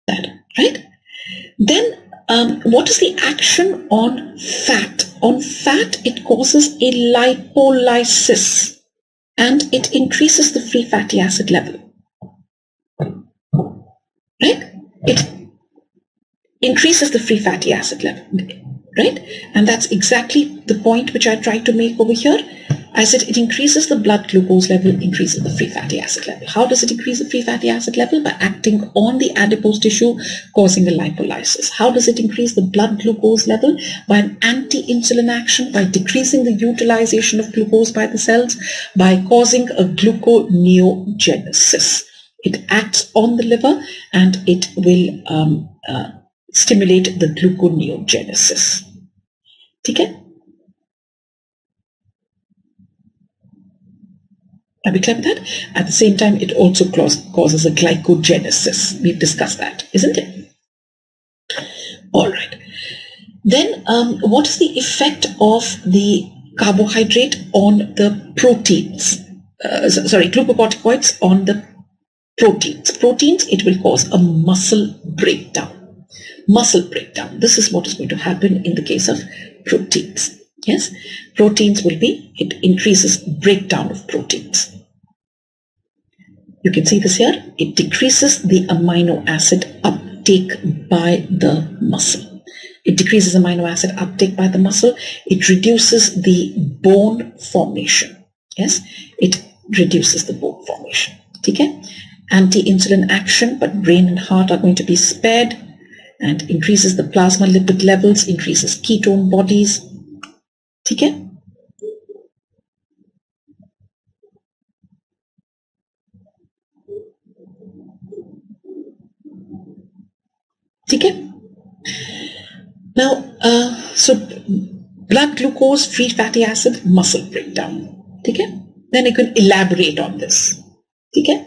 that, right? Then what is the action on fat? On fat, it causes a lipolysis and it increases the free fatty acid level, right? It increases the free fatty acid level, right? And that's exactly the point which I tried to make over here. I said it increases the blood glucose level, increases the free fatty acid level. How does it increase the free fatty acid level? By acting on the adipose tissue, causing a lipolysis. How does it increase the blood glucose level? By an anti-insulin action, by decreasing the utilization of glucose by the cells, by causing a gluconeogenesis. It acts on the liver and it will stimulate the gluconeogenesis. Okay? Are we clear with that? At the same time, it also causes a glycogenesis. We've discussed that, isn't it? All right. Then, what is the effect of the carbohydrate on the proteins? Glucocorticoids on the proteins. Proteins, it will cause a muscle breakdown. Muscle breakdown. This is what is going to happen in the case of proteins. Yes, proteins will be, it increases breakdown of proteins. You can see this here. It decreases the amino acid uptake by the muscle. It decreases amino acid uptake by the muscle. It reduces the bone formation. Yes, it reduces the bone formation. Okay? Anti-insulin action, but brain and heart are going to be spared, and increases the plasma lipid levels, increases ketone bodies. Okay? Okay? Now, so blood glucose, free fatty acid, muscle breakdown. Okay? Then I can elaborate on this. Okay?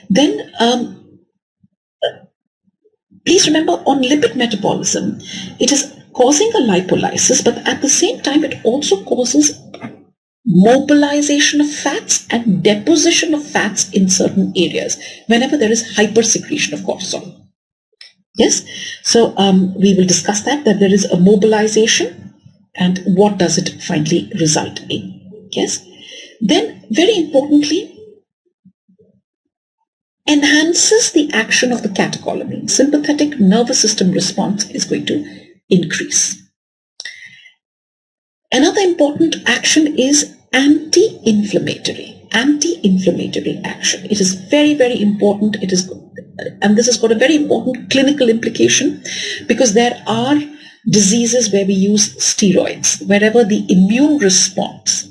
Then, please remember on lipid metabolism, it is causing a lipolysis, but at the same time, it also causes mobilization of fats and deposition of fats in certain areas whenever there is hypersecretion of cortisol. Yes, so we will discuss that there is a mobilization and what does it finally result in. Yes, then very importantly, enhances the action of the catecholamine. Sympathetic nervous system response is going to increase. Another important action is anti-inflammatory action. It is very, very important. It is, and this has got a very important clinical implication because there are diseases where we use steroids, wherever the immune response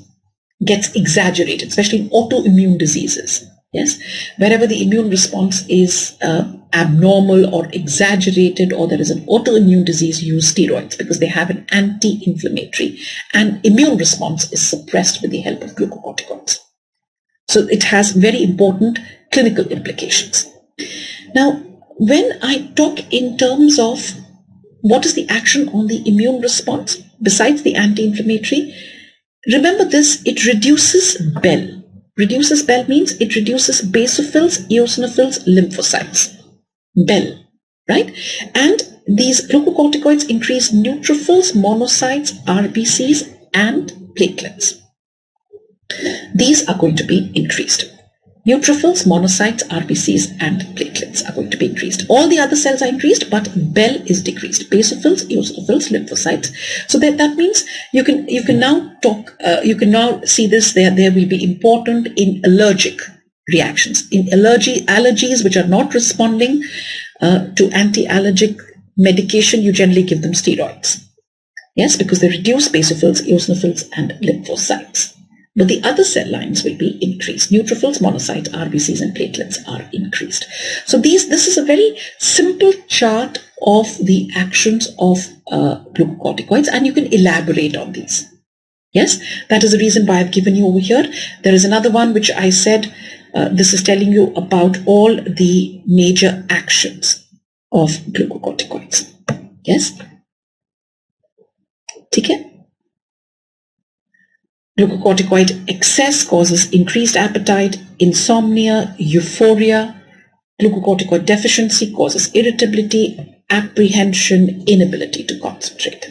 gets exaggerated, especially in autoimmune diseases. Yes, wherever the immune response is abnormal or exaggerated, or there is an autoimmune disease, use steroids because they have an anti-inflammatory and immune response is suppressed with the help of glucocorticoids. So it has very important clinical implications. Now, when I talk in terms of what is the action on the immune response besides the anti-inflammatory, remember this, it reduces BEL. Reduces BEL means it reduces basophils, eosinophils, lymphocytes. BEL, right? And these glucocorticoids increase neutrophils, monocytes, RBCs, and platelets. These are going to be increased. Neutrophils, monocytes, RBCs, and platelets are going to be increased. All the other cells are increased, but BEL is decreased. Basophils, eosinophils, lymphocytes. So that means you can now talk. You can now see this. There will be important in allergic reactions, in allergies which are not responding to anti-allergic medication. You generally give them steroids. Yes, because they reduce basophils, eosinophils, and lymphocytes. But the other cell lines will be increased. Neutrophils, monocytes, RBCs, and platelets are increased. So this is a very simple chart of the actions of glucocorticoids, and you can elaborate on these. Yes, that is the reason why I've given you over here. There is another one which I said, this is telling you about all the major actions of glucocorticoids. Yes? Okay? Glucocorticoid excess causes increased appetite, insomnia, euphoria, Glucocorticoid deficiency causes irritability, apprehension, inability to concentrate.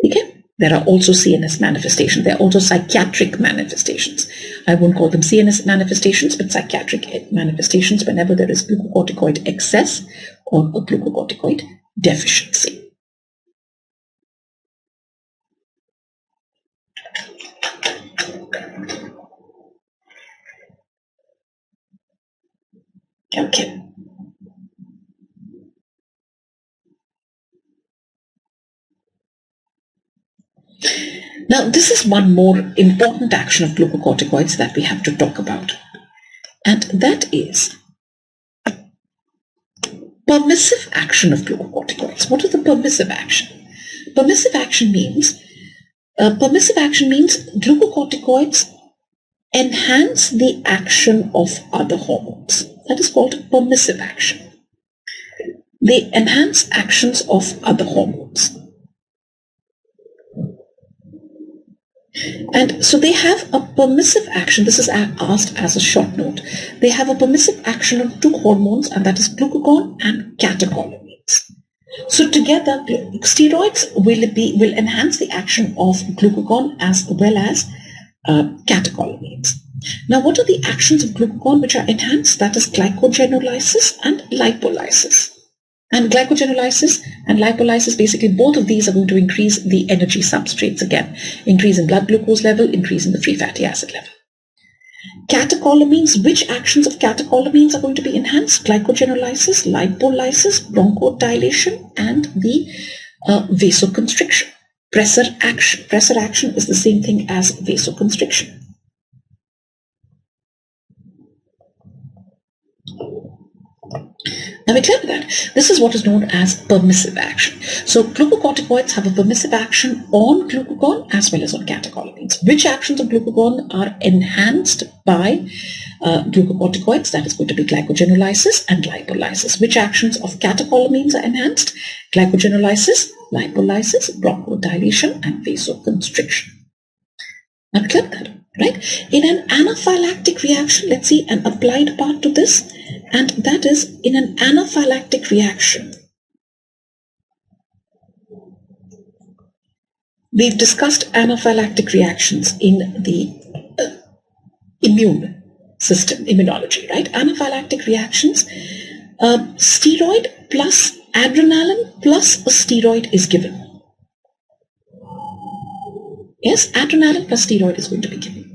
Okay? There are also CNS manifestations. There are also psychiatric manifestations. I won't call them CNS manifestations, but psychiatric manifestations whenever there is glucocorticoid excess or a glucocorticoid deficiency. Okay. Now, this is one more important action of glucocorticoids that we have to talk about, and that is permissive action of glucocorticoids. What is the permissive action? Permissive action means glucocorticoids enhance the action of other hormones. That is called permissive action. They enhance actions of other hormones. And so they have a permissive action. This is asked as a short note. They have a permissive action on two hormones, and that is glucagon and catecholamines. So together, steroids will enhance the action of glucagon as well as catecholamines. Now, what are the actions of glucagon which are enhanced? That is glycogenolysis and lipolysis. And glycogenolysis and lipolysis, basically both of these are going to increase the energy substrates again. Increase in blood glucose level, increase in the free fatty acid level. Catecholamines, which actions of catecholamines are going to be enhanced? Glycogenolysis, lipolysis, bronchodilation, and the vasoconstriction. Pressor action. Pressor action is the same thing as vasoconstriction. Now we're clear with that. This is what is known as permissive action. So glucocorticoids have a permissive action on glucagon as well as on catecholamines. Which actions of glucagon are enhanced by glucocorticoids? That is going to be glycogenolysis and lipolysis. Which actions of catecholamines are enhanced? Glycogenolysis, lipolysis, bronchodilation, and vasoconstriction. Now we're clear with that, right? In an anaphylactic reaction, let's see an applied part to this. And that is, in an anaphylactic reaction, we've discussed anaphylactic reactions in the immune system, immunology, right? Anaphylactic reactions, steroid plus adrenaline plus a steroid is given. Yes, adrenaline plus steroid is going to be given.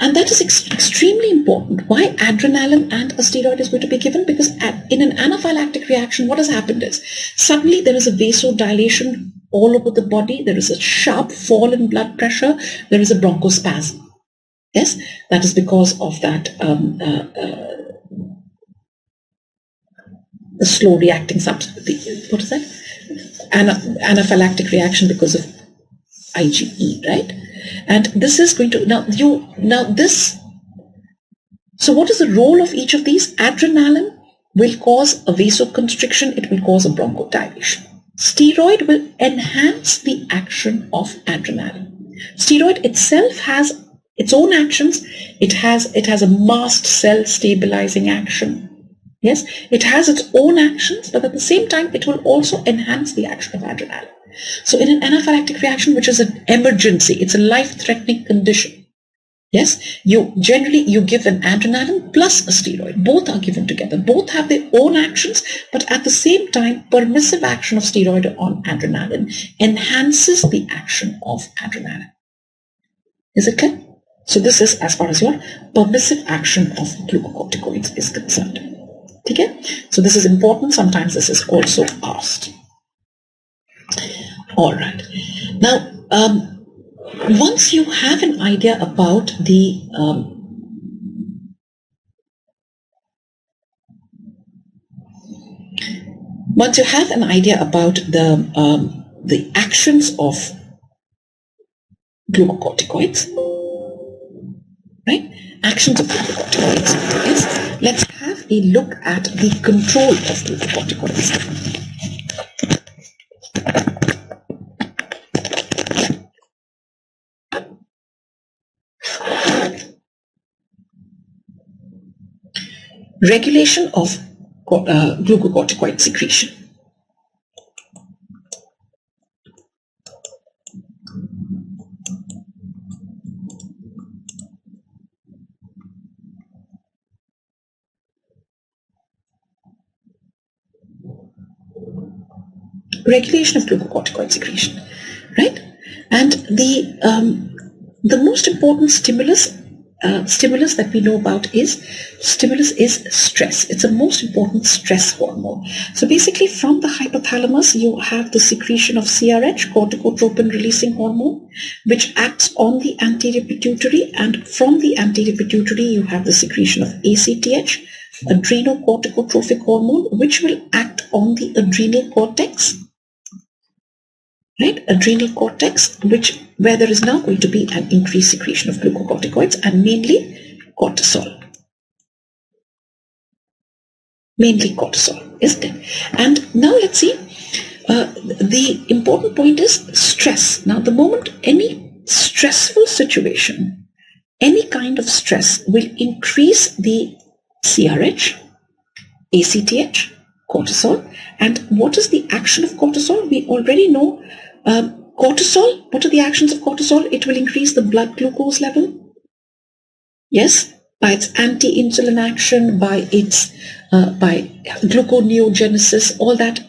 And that is extremely important. Why adrenaline and a steroid is going to be given? Because in an anaphylactic reaction, what has happened is suddenly there is a vasodilation all over the body. There is a sharp fall in blood pressure. There is a bronchospasm. Yes, that is because of that the slow reacting substance. What is that? Anaphylactic reaction because of IgE, right? And this is going to so what is the role of each of these? Adrenaline will cause a vasoconstriction, it will cause a bronchodilation. Steroid will enhance the action of adrenaline. Steroid itself has its own actions. It has a mast cell stabilizing action. Yes, it has its own actions, but at the same time, it will also enhance the action of adrenaline. So in an anaphylactic reaction, which is an emergency, it's a life-threatening condition. Yes, you give an adrenaline plus a steroid. Both are given together. Both have their own actions, but at the same time, permissive action of steroid on adrenaline enhances the action of adrenaline. Is it clear? So this is as far as your permissive action of glucocorticoids is concerned. Okay? So this is important. Sometimes this is also asked. All right. Now, once you have an idea about the actions of glucocorticoids, right? Actions of glucocorticoids. Yes. Let's have a look at the control of glucocorticoids. Regulation of glucocorticoid secretion. Regulation of glucocorticoid secretion, right? And the most important stimulus that we know about is stress. It's the most important stress hormone. So basically, from the hypothalamus, you have the secretion of CRH, corticotropin releasing hormone, which acts on the anterior pituitary, and from the anterior pituitary, you have the secretion of ACTH, adrenocorticotrophic hormone, which will act on the adrenal cortex. Right, adrenal cortex, where there is now going to be an increased secretion of glucocorticoids, and mainly cortisol. Mainly cortisol, isn't it? And now let's see. The important point is stress. Now, the moment any stressful situation, any kind of stress will increase the CRH, ACTH, cortisol. And what is the action of cortisol? We already know cortisol. What are the actions of cortisol? It will increase the blood glucose level. Yes, by its anti-insulin action, by its by gluconeogenesis, all that.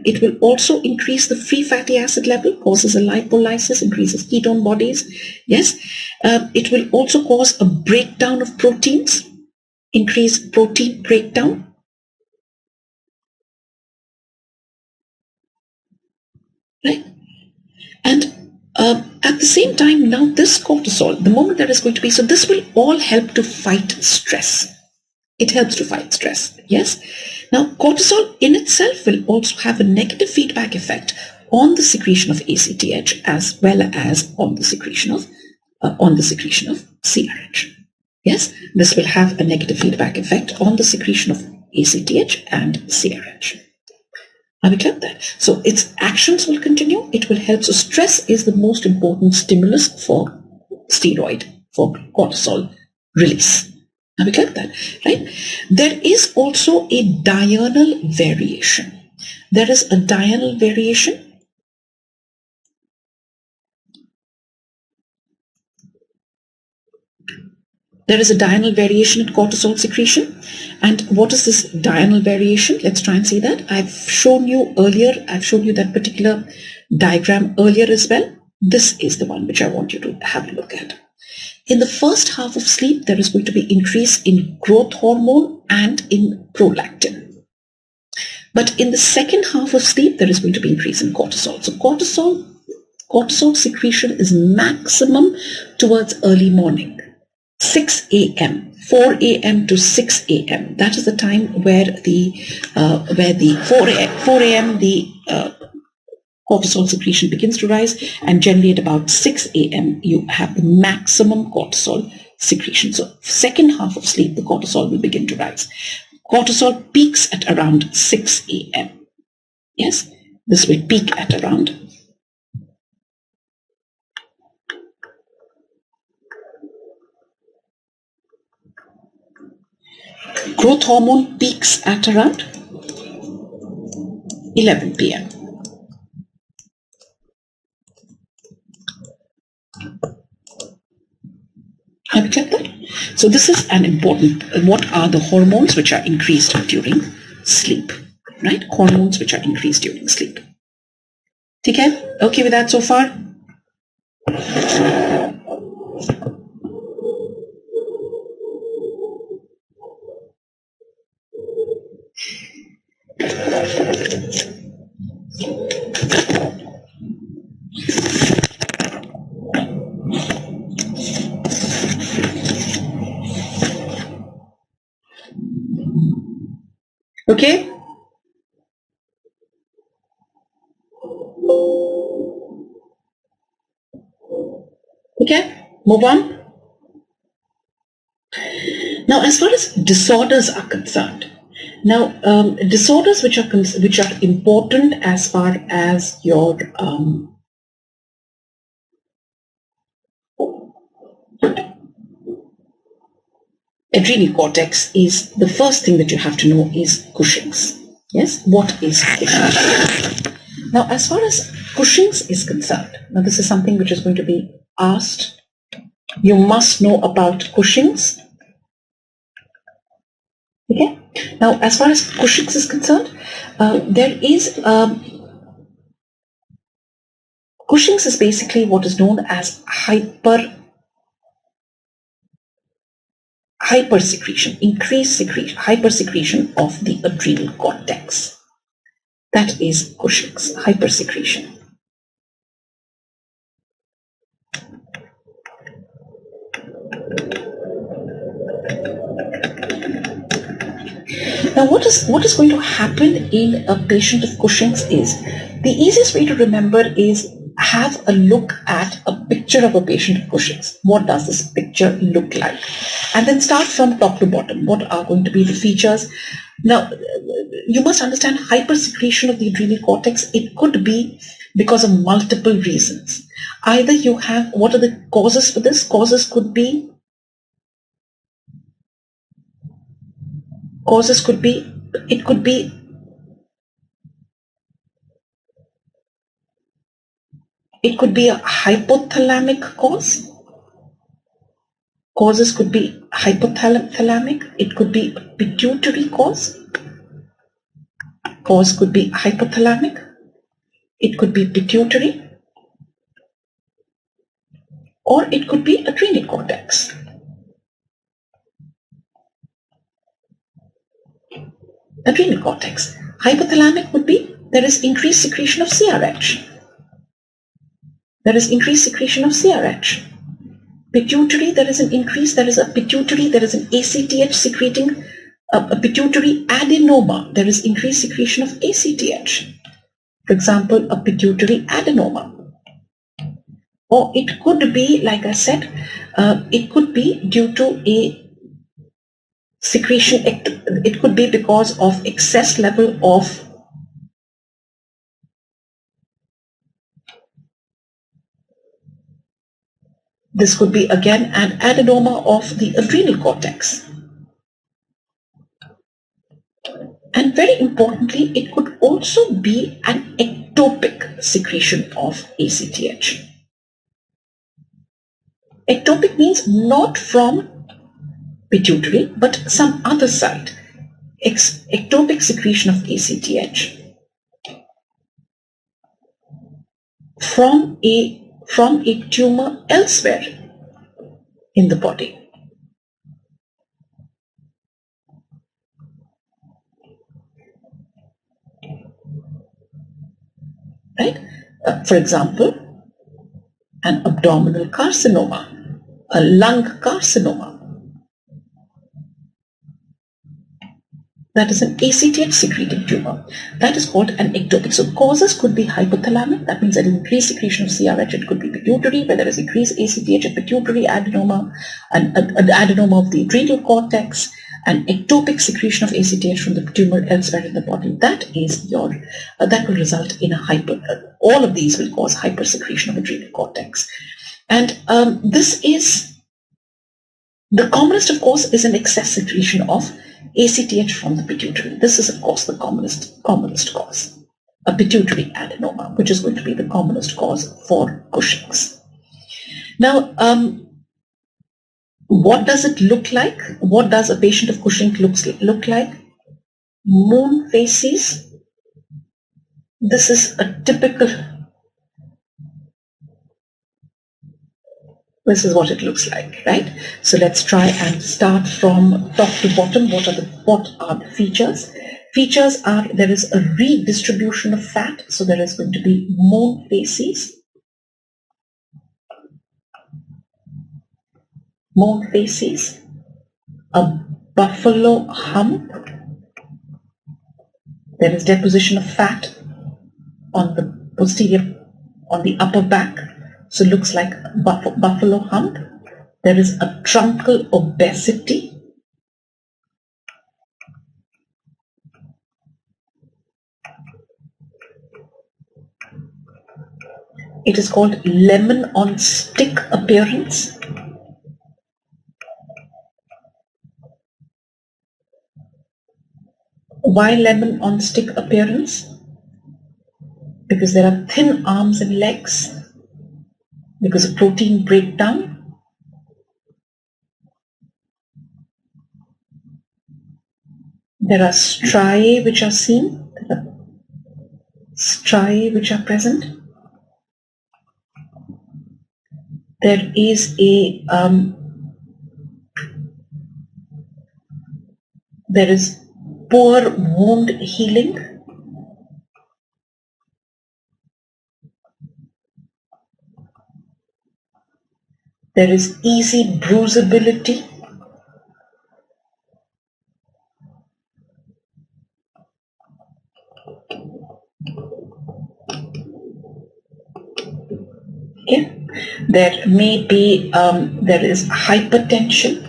It will also increase the free fatty acid level, causes a lipolysis, increases ketone bodies. Yes, it will also cause a breakdown of proteins, increase protein breakdown. Right? And at the same time, now this cortisol, the moment there is going to be, so this will all help to fight stress. It helps to fight stress. Yes. Now, cortisol in itself will also have a negative feedback effect on the secretion of ACTH as well as on the secretion of CRH. Yes, this will have a negative feedback effect on the secretion of ACTH and CRH. Are we clear there? So its actions will continue. It will help. So stress is the most important stimulus for cortisol release. Are we clear with that? Right? There is also a diurnal variation. There is a diurnal variation. There is a diurnal variation in cortisol secretion. And what is this diurnal variation? Let's try and see that. I've shown you earlier, I've shown you that particular diagram earlier as well. This is the one which I want you to have a look at. In the first half of sleep, there is going to be increase in growth hormone and in prolactin. But in the second half of sleep, there is going to be increase in cortisol. So cortisol secretion is maximum towards early morning. 6 a.m., 4 a.m. to 6 a.m. That is the time where the 4 a.m. the cortisol secretion begins to rise, and generally at about 6 a.m. you have the maximum cortisol secretion. So second half of sleep, the cortisol will begin to rise. Cortisol peaks at around 6 a.m. Yes, this will peak at around growth hormone peaks at around 11 p.m. Have you checked that? So this is an important, what are the hormones which are increased during sleep, right? Hormones which are increased during sleep. Okay, okay with that so far? Okay. Okay, move on. Now, as far as disorders are concerned, now disorders which are important as far as your adrenal cortex is the first thing that you have to know is Cushing's. Yes, what is Cushing's? Now, as far as Cushing's is concerned, now this is something which is going to be asked. You must know about Cushing's. Okay. Now, as far as Cushing's is concerned, there is Cushing's is basically what is known as hypersecretion, increased secretion, hypersecretion of the adrenal cortex. That is Cushing's, hypersecretion. Now, what is going to happen in a patient of Cushing's is, the easiest way to remember is have a look at a picture of a patient of Cushing's. What does this picture look like? And then start from top to bottom. What are going to be the features? Now, you must understand hypersecretion of the adrenal cortex. It could be because of multiple reasons. Either you have, what are the causes for this? Causes could be it could be a hypothalamic cause. Causes could be hypothalamic. It could be pituitary cause. Cause could be hypothalamic. It could be pituitary. Or it could be adrenal cortex. Adrenal cortex. Hypothalamic would be there is increased secretion of CRH. There is increased secretion of CRH. Pituitary, there is an increase, there is a pituitary, there is an ACTH secreting, a pituitary adenoma, there is increased secretion of ACTH. For example, a pituitary adenoma. Or it could be, like I said, it could be due to a secretion, it could be because of excess level of this could be again an adenoma of the adrenal cortex. And very importantly, it could also be an ectopic secretion of ACTH. Ectopic means not from pituitary, but some other side. Ectopic secretion of ACTH from a tumor elsewhere in the body. Right? For example, an abdominal carcinoma, a lung carcinoma. That is an ACTH secreting tumor. That is called an ectopic. So causes could be hypothalamic. That means that increased secretion of CRH. It could be pituitary, where there is increased ACTH and pituitary adenoma, an adenoma of the adrenal cortex, an ectopic secretion of ACTH from the tumor elsewhere in the body. That is that will result in a all of these will cause hypersecretion of adrenal cortex. And this is, the commonest of course is an excess secretion of ACTH from the pituitary. This is of course the commonest cause. A pituitary adenoma, which is going to be the commonest cause for Cushing's. Now, what does it look like? What does a patient of Cushing look like? Moon faces. This is a typical, this is what it looks like, right? So let's try and start from top to bottom. What are the features? Features are, there is a redistribution of fat. So there is going to be moon faces. Moon faces. A buffalo hump. There is deposition of fat on the posterior, on the upper back. So it looks like a buffalo hump. There is a truncal obesity. It is called lemon on stick appearance. Why lemon on stick appearance? Because there are thin arms and legs, because of protein breakdown. There are striae which are seen, striae which are present. There is a there is poor wound healing. There is easy bruisability. Okay. There may be there is hypertension.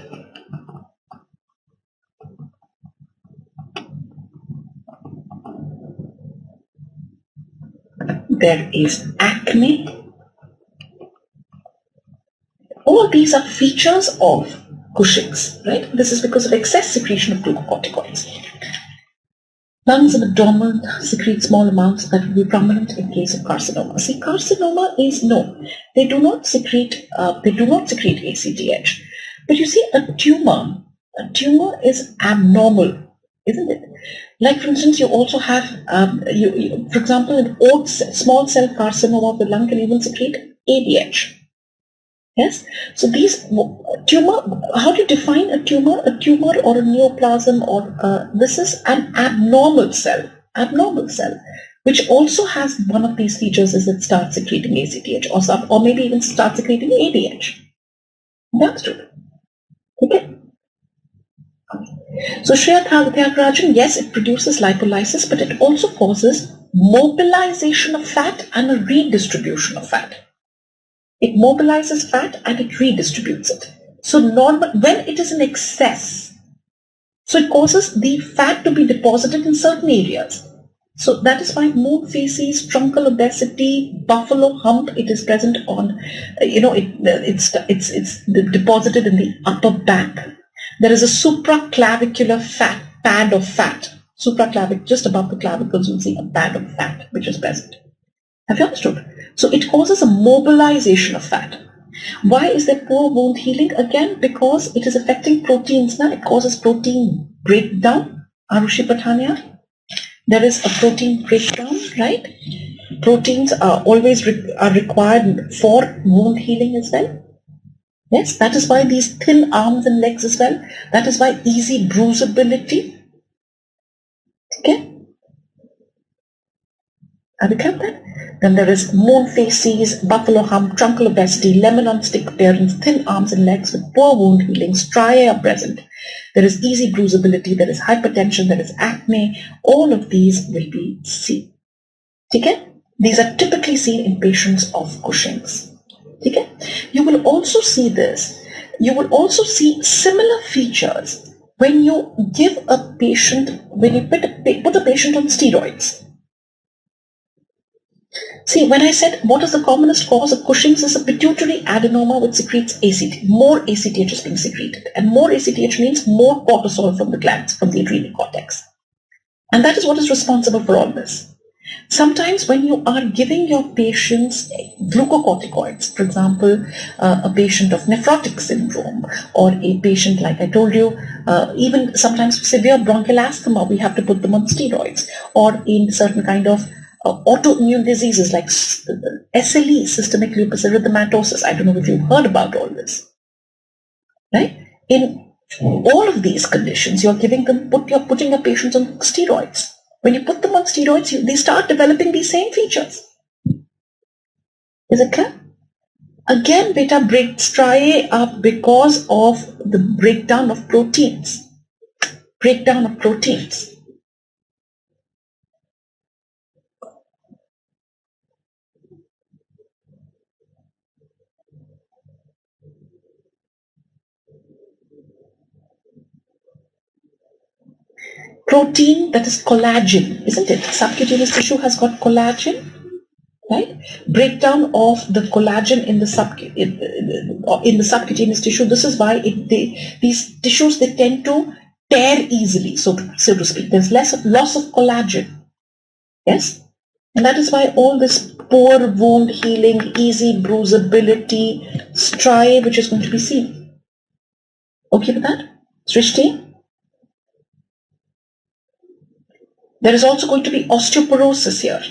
There is acne. All these are features of Cushing's, right? This is because of excess secretion of glucocorticoids. Lungs and abdomen secrete small amounts that will be prominent in case of carcinoma. See, carcinoma is no, they do not secrete ACTH. But you see, a tumor is abnormal, isn't it? Like for instance, you also have, for example, an small cell carcinoma of the lung can even secrete ADH. Yes, so these tumor, how do you define a tumor? A tumor or a neoplasm, or this is an abnormal cell, which also has one of these features, is it starts secreting ACTH or maybe even starts secreting ADH. Understood? Okay. So Shreya Thyagarajan, yes, it produces lipolysis, but it also causes mobilization of fat and a redistribution of fat. It mobilizes fat and it redistributes it. So when it is in excess, so it causes the fat to be deposited in certain areas. So that is why moon facies, truncal obesity, buffalo hump, it is present on, it's deposited in the upper back. There is a supraclavicular pad of fat. Just above the clavicles, you'll see a pad of fat which is present. Have you understood? So it causes a mobilization of fat. Why is there poor wound healing? Again, because it is affecting proteins now. It causes protein breakdown. Arushi Patania. There is a protein breakdown, right? Proteins are always required for wound healing as well. Yes, that is why these thin arms and legs as well. That is why easy bruisability. Okay. Have you kept that? Then there is moon facies, buffalo hump, truncal obesity, lemon on stick appearance, thin arms and legs with poor wound healing, striae are present. There is easy bruisability, there is hypertension, there is acne. All of these will be seen. Okay? These are typically seen in patients of Cushing's. Okay? You will also see this. You will also see similar features when you give a patient, when you put a patient on steroids. See, when I said what is the commonest cause of Cushing's is a pituitary adenoma which secretes ACTH. More ACTH is being secreted. And more ACTH means more cortisol from the glands, from the adrenal cortex. And that is what is responsible for all this. Sometimes when you are giving your patients glucocorticoids, for example, a patient of nephrotic syndrome, or a patient, like I told you, even sometimes severe bronchial asthma, we have to put them on steroids, or in certain kind of autoimmune diseases like SLE, systemic lupus erythematosus. I don't know if you've heard about all this, right? In all of these conditions, you're putting your patients on steroids. When you put them on steroids, they start developing these same features. Is it clear? Again, beta striae are because of the breakdown of proteins. Protein, that is collagen, isn't it? Subcutaneous tissue has got collagen, right? Breakdown of the collagen in the subcutaneous tissue. This is why these tissues, they tend to tear easily, so to speak. There's less of loss of collagen. Yes? And that is why all this poor wound healing, easy bruisability, striae, which is going to be seen. Okay with that? Srishti? There is also going to be osteoporosis here.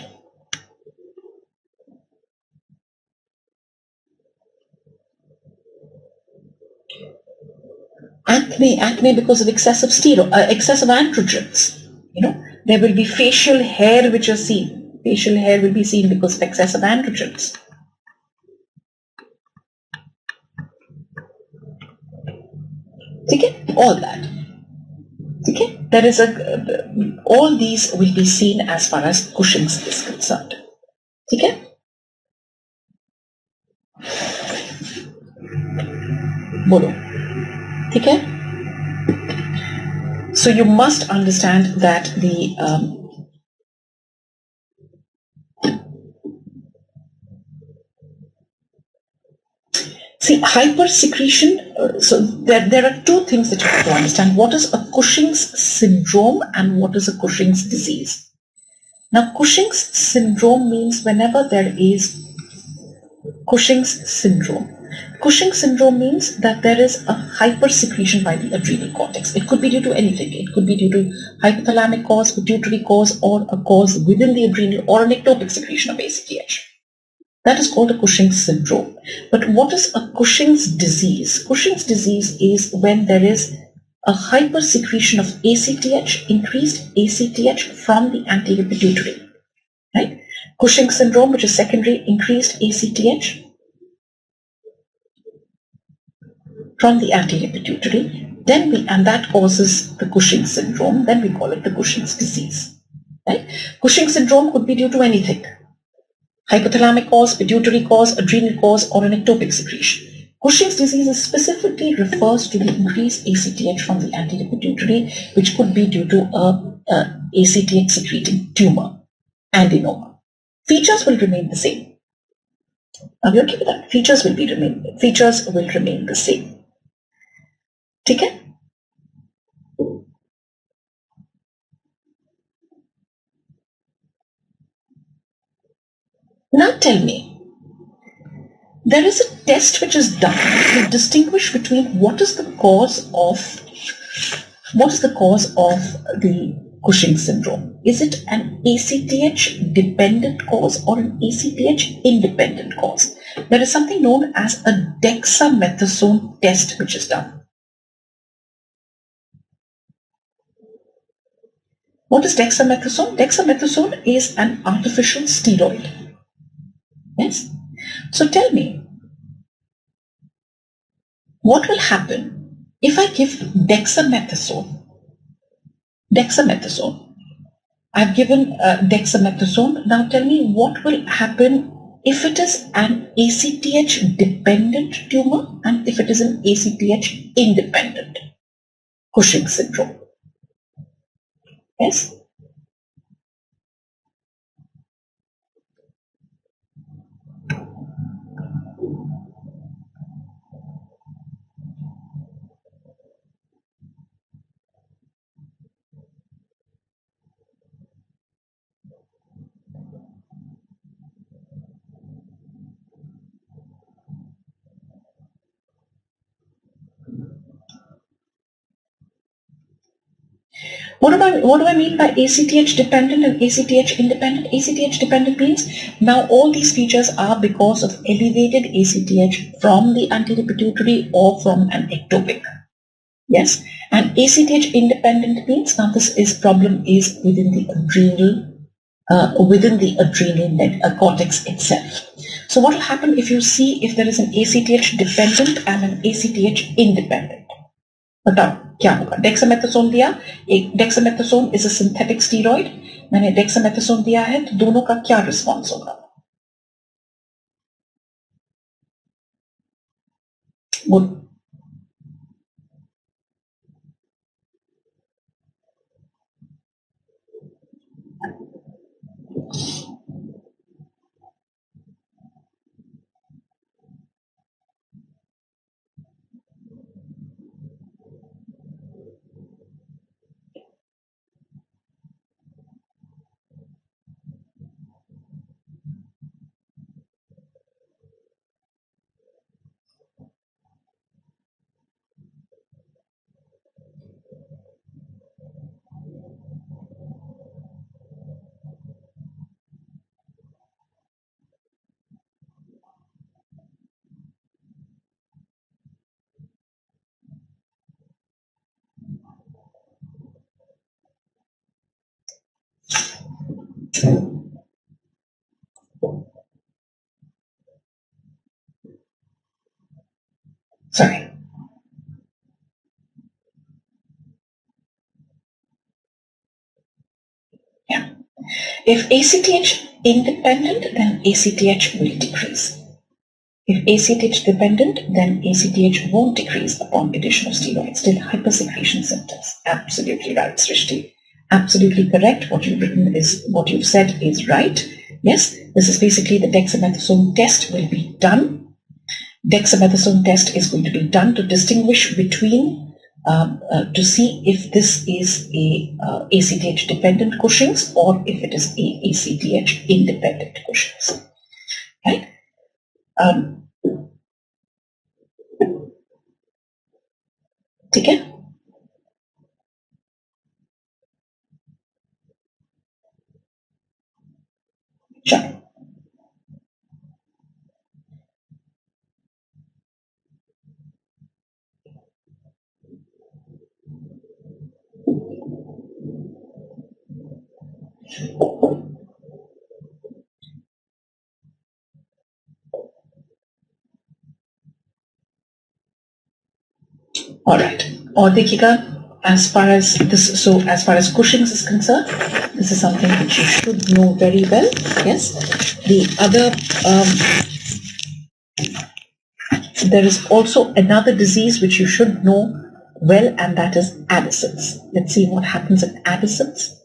Acne because of excessive excessive androgens. There will be facial hair which are seen. Facial hair will be seen because of excessive androgens. Okay, all that. Okay, there is all these will be seen as far as Cushing's is concerned. Okay. Bolo. Okay. So you must understand that the hypersecretion. So there are two things that you have to understand. What is a Cushing's syndrome and what is a Cushing's disease? Now, Cushing's syndrome means whenever there is Cushing's syndrome. Cushing's syndrome means that there is a hypersecretion by the adrenal cortex. It could be due to anything. It could be due to hypothalamic cause, pituitary cause, or a cause within the adrenal, or an ectopic secretion of ACTH. That is called a Cushing's syndrome. But what is a Cushing's disease? Cushing's disease is when there is a hypersecretion of ACTH, increased ACTH from the anterior pituitary. Right? Cushing's syndrome, which is secondary, increased ACTH from the anterior pituitary, and that causes the Cushing's syndrome. Then we call it the Cushing's disease. Right? Cushing's syndrome could be due to anything: hypothalamic cause, pituitary cause, adrenal cause, or an ectopic secretion. Cushing's disease specifically refers to the increased ACTH from the anterior pituitary, which could be due to a ACTH secreting tumor, adenoma. Features will remain the same. Are we okay with that? Features will remain the same. Okay? Now tell me, there is a test which is done to distinguish between what is the cause of the Cushing's syndrome. Is it an ACTH dependent cause or an ACTH independent cause? There is something known as a dexamethasone test which is done. What is dexamethasone? Dexamethasone is an artificial steroid. Yes? So tell me, what will happen if I give dexamethasone? I've given dexamethasone. Now tell me what will happen if it is an ACTH dependent tumor and if it is an ACTH independent Cushing's syndrome. Yes? What do I mean by ACTH dependent and ACTH independent? ACTH dependent means now all these features are because of elevated ACTH from the anterior pituitary or from an ectopic. Yes, and ACTH independent means now problem is within the adrenal cortex itself. So what will happen if you see if there is an ACTH dependent and an ACTH independent? बताओ क्या होगा? Dexamethasone दिया, एक dexamethasone is a synthetic steroid, मैंने dexamethasone दिया है, तो दोनों का क्या रिस्पॉन्स होगा? Sorry. Yeah. If ACTH independent, then ACTH will decrease. If ACTH dependent, then ACTH won't decrease upon addition of steroids. Still hypersecretion symptoms. Absolutely right, Srishti. Absolutely correct. What you've written is, what you've said is right. Yes, this is basically the dexamethasone test will be done. Dexamethasone test is going to be done to distinguish between, to see if this is a ACTH dependent Cushing's or if it is a ACTH independent Cushing's. Right? ठीक है? Sure. All right. और देखिएगा, as far as this, so as far as Cushing's is concerned, this is something which you should know very well. Yes. The other, there is also another disease which you should know well, and that is Addison's. Let's see what happens in Addison's.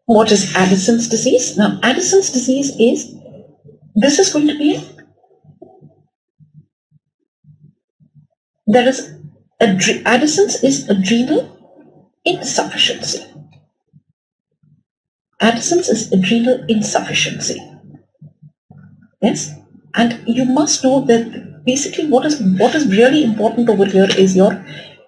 What is Addison's disease? Now, Addison's disease is, this is going to be, there is, Addison's is adrenal insufficiency. Addison's is adrenal insufficiency. Yes, and you must know that basically what is really important over here is your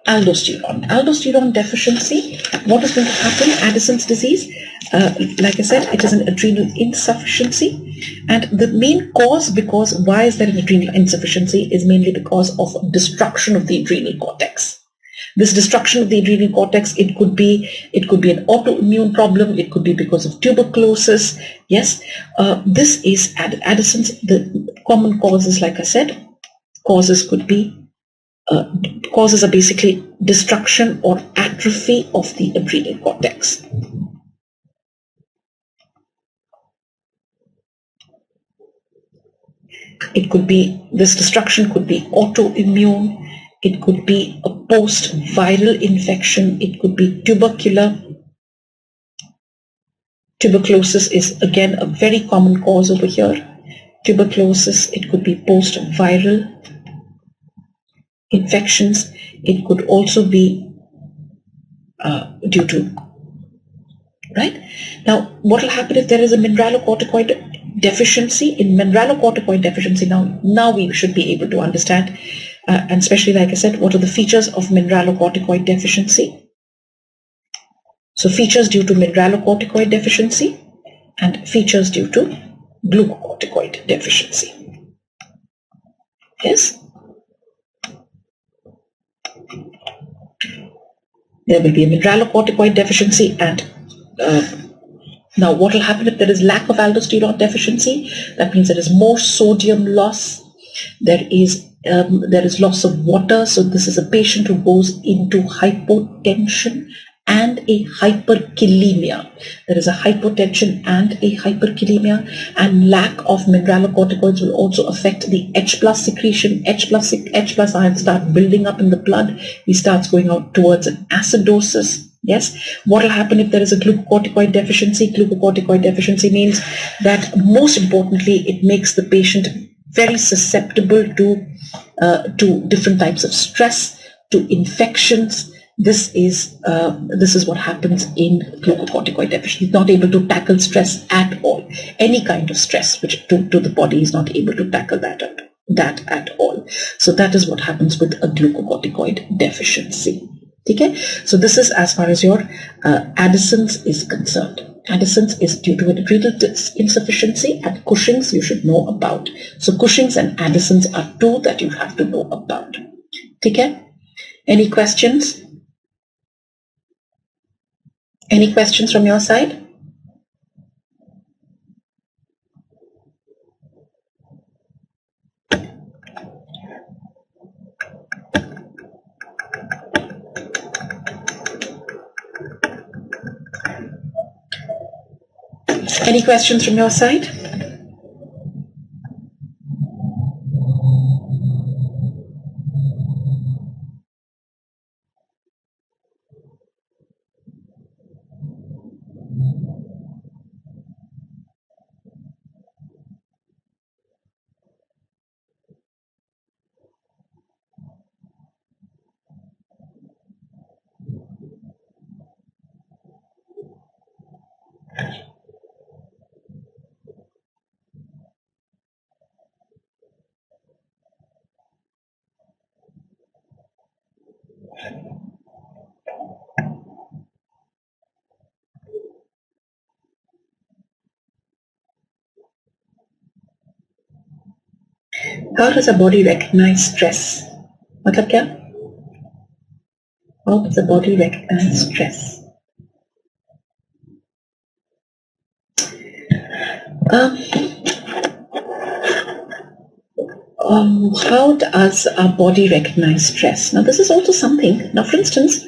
aldosterone. Aldosterone deficiency. What is going to happen? Addison's disease. Like I said, it is an adrenal insufficiency, and the main cause, because why is there an adrenal insufficiency, is mainly because of destruction of the adrenal cortex. This destruction of the adrenal cortex, it could be an autoimmune problem, it could be because of tuberculosis. Yes, this is Addison's. The common causes, like I said, causes could be causes are basically destruction or atrophy of the adrenal cortex. It could be, this destruction could be autoimmune, it could be a post-viral infection, it could be tubercular. Tuberculosis is again a very common cause over here. Tuberculosis, it could be post-viral infections. It could also be due to, right? Now, what will happen if there is a mineralocorticoid deficiency? In mineralocorticoid deficiency, now we should be able to understand, and especially, like I said, what are the features of mineralocorticoid deficiency? So features due to mineralocorticoid deficiency and features due to glucocorticoid deficiency. Yes? There will be a mineralocorticoid deficiency, and now what will happen if there is lack of aldosterone deficiency? That means there is more sodium loss. There is loss of water. So this is a patient who goes into hypotension and a hyperkalemia. There is a hypotension and a hyperkalemia, and lack of mineralocorticoids will also affect the H plus secretion. H plus ions start building up in the blood. He starts going out towards an acidosis. Yes. What will happen if there is a glucocorticoid deficiency? Glucocorticoid deficiency means that, most importantly, it makes the patient very susceptible to different types of stress, to infections. This is what happens in glucocorticoid deficiency. He's not able to tackle stress at all. Any kind of stress which to the body is not able to tackle that at all. So that is what happens with a glucocorticoid deficiency. Okay? So this is as far as your Addison's is concerned. Addison's is due to adrenal insufficiency, and Cushing's you should know about. So Cushing's and Addison's are two that you have to know about. Okay? Any questions? Any questions from your side? Any questions from your side? How does a body recognize stress? मतलब क्या? How does the body recognize stress? How does our body recognize stress? Now, this is also something. Now, for instance,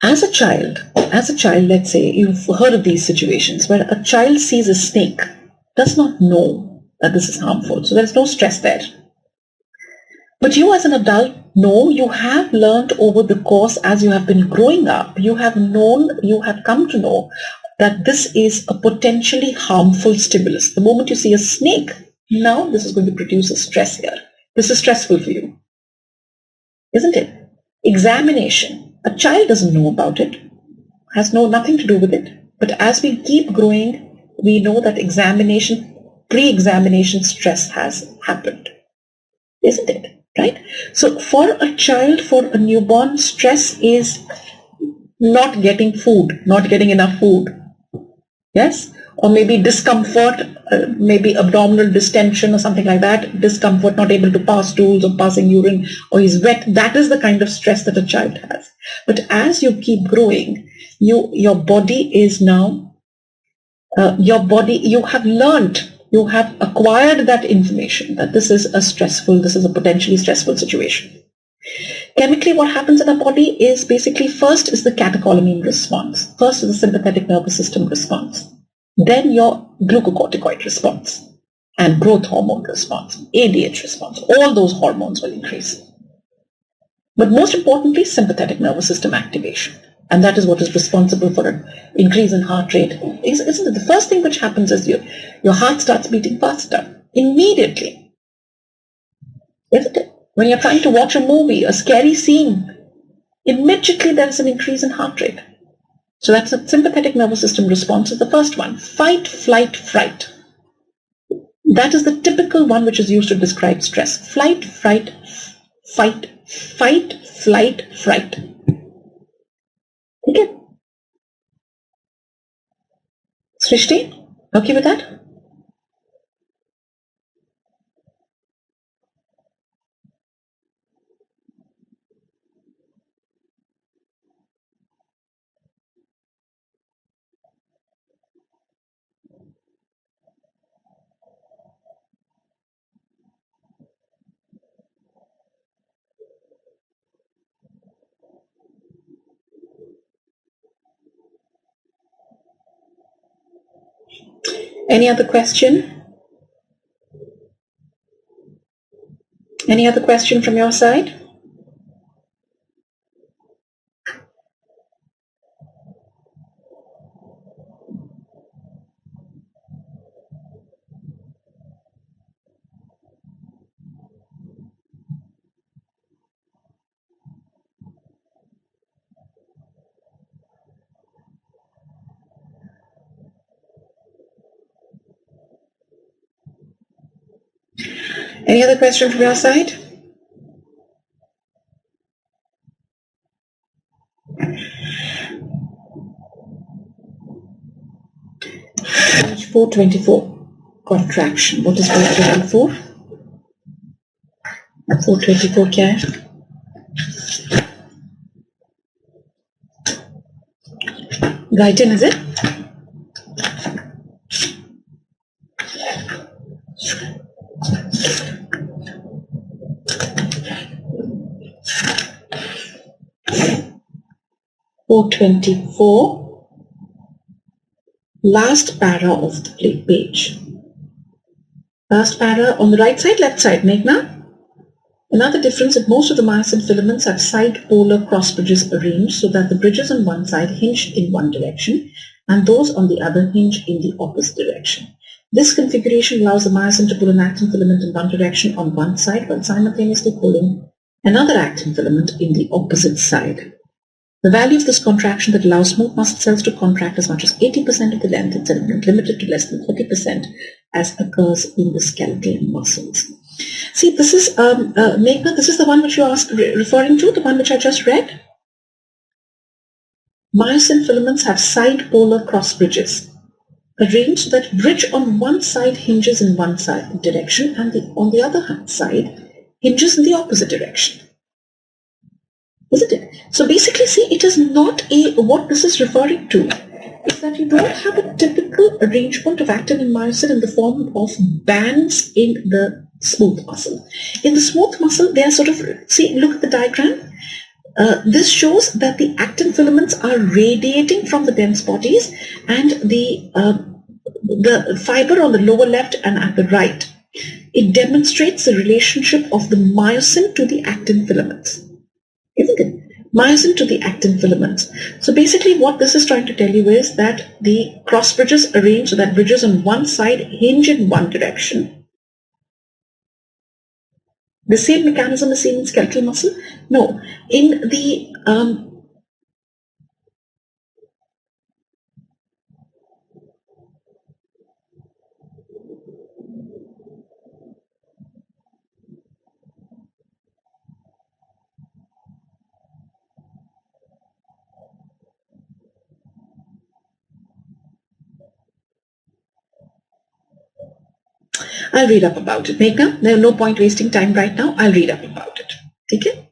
as a child, let's say you've heard of these situations where a child sees a snake, does not know that this is harmful, so there's no stress there. But you as an adult know, you have learned over the course as you have been growing up, you have come to know that this is a potentially harmful stimulus. The moment you see a snake, now this is going to produce a stress here. This is stressful for you, isn't it? Examination. A child doesn't know about it, has nothing to do with it. But as we keep growing, we know that pre-examination stress has happened, isn't it? Right? So for a child, for a newborn, stress is not getting food, not getting enough food. Yes? Or maybe discomfort, maybe abdominal distension or something like that, discomfort, not able to pass stools or passing urine, or he's wet. That is the kind of stress that a child has. But as you keep growing, your body is now, you have learned, you have acquired that information that this is a potentially stressful situation. Chemically, what happens in our body is basically first is the catecholamine response. First is the sympathetic nervous system response. Then your glucocorticoid response and growth hormone response, ADH response. All those hormones will increase. But most importantly, sympathetic nervous system activation. And that is what is responsible for an increase in heart rate. Isn't it? The first thing which happens is your heart starts beating faster immediately. Isn't it? When you're trying to watch a movie, a scary scene, immediately there is an increase in heart rate. So that's a sympathetic nervous system response is the first one. Fight, flight, fright. That is the typical one which is used to describe stress. Fight, flight, fright. Okay. Srishti, okay with that? Any other question? Any other question from your side? Any other question from your side? Page 424, contraction. What is 424? 424 क्या है? Guyton, is it? .424, last para of the page. Last para on the right side, left side, Meghna. Another difference is most of the myosin filaments have side polar cross bridges arranged so that the bridges on one side hinge in one direction and those on the other hinge in the opposite direction. This configuration allows the myosin to pull an actin filament in one direction on one side while simultaneously pulling another actin filament in the opposite side. The value of this contraction that allows smooth muscle cells to contract as much as 80% of the length is limited to less than 30% as occurs in the skeletal muscles. See, this is, Meghna, this is the one which you asked, referring to, the one which I just read. Myosin filaments have side polar cross bridges arranged so that bridge on one side hinges in one side direction and on the other side hinges in the opposite direction. Isn't it? So basically, see, it is not what this is referring to is that you don't have a typical arrangement of actin and myosin in the form of bands in the smooth muscle. In the smooth muscle, they are sort of, see, look at the diagram. This shows that the actin filaments are radiating from the dense bodies and the fiber on the lower left and at the right. It demonstrates the relationship of the myosin to the actin filaments. Isn't it? Myosin to the actin filaments. So basically what this is trying to tell you is that the cross bridges arranged so that bridges on one side hinge in one direction. The same mechanism is seen in skeletal muscle? No. In the I'll read up about it. Meghna, there's no point wasting time right now. I'll read up about it. Okay?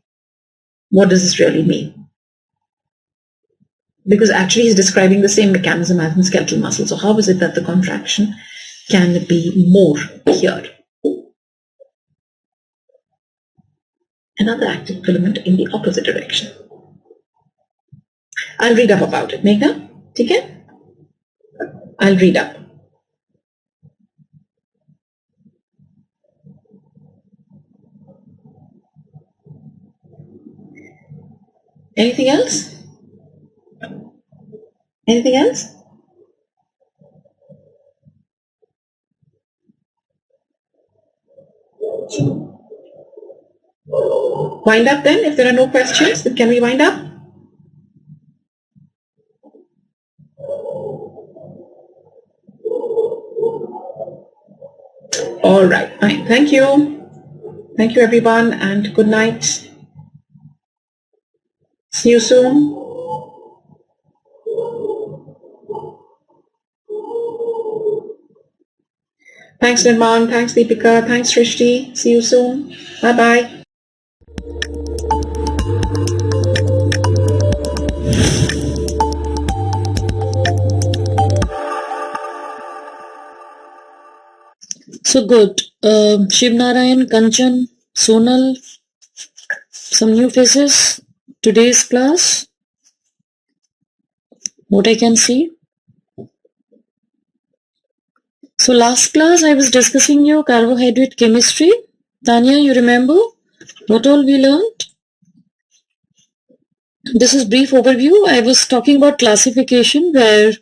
What does this really mean? Because actually he's describing the same mechanism as in skeletal muscle. So how is it that the contraction can be more here? Another actin filament in the opposite direction. I'll read up about it. Meghna, okay? I'll read up. Anything else? Anything else? Wind up then. If there are no questions, then can we wind up? All right, fine. Thank you. Thank you everyone and good night. See you soon. Thanks Nirman, thanks Deepika, thanks Srishti. See you soon. Bye-bye. So good. Shiv Narayan, Kanchan, Sonal, some new faces. Today's class, what I can see. So last class I was discussing your carbohydrate chemistry. Tanya, you remember what all we learned? This is brief overview. I was talking about classification where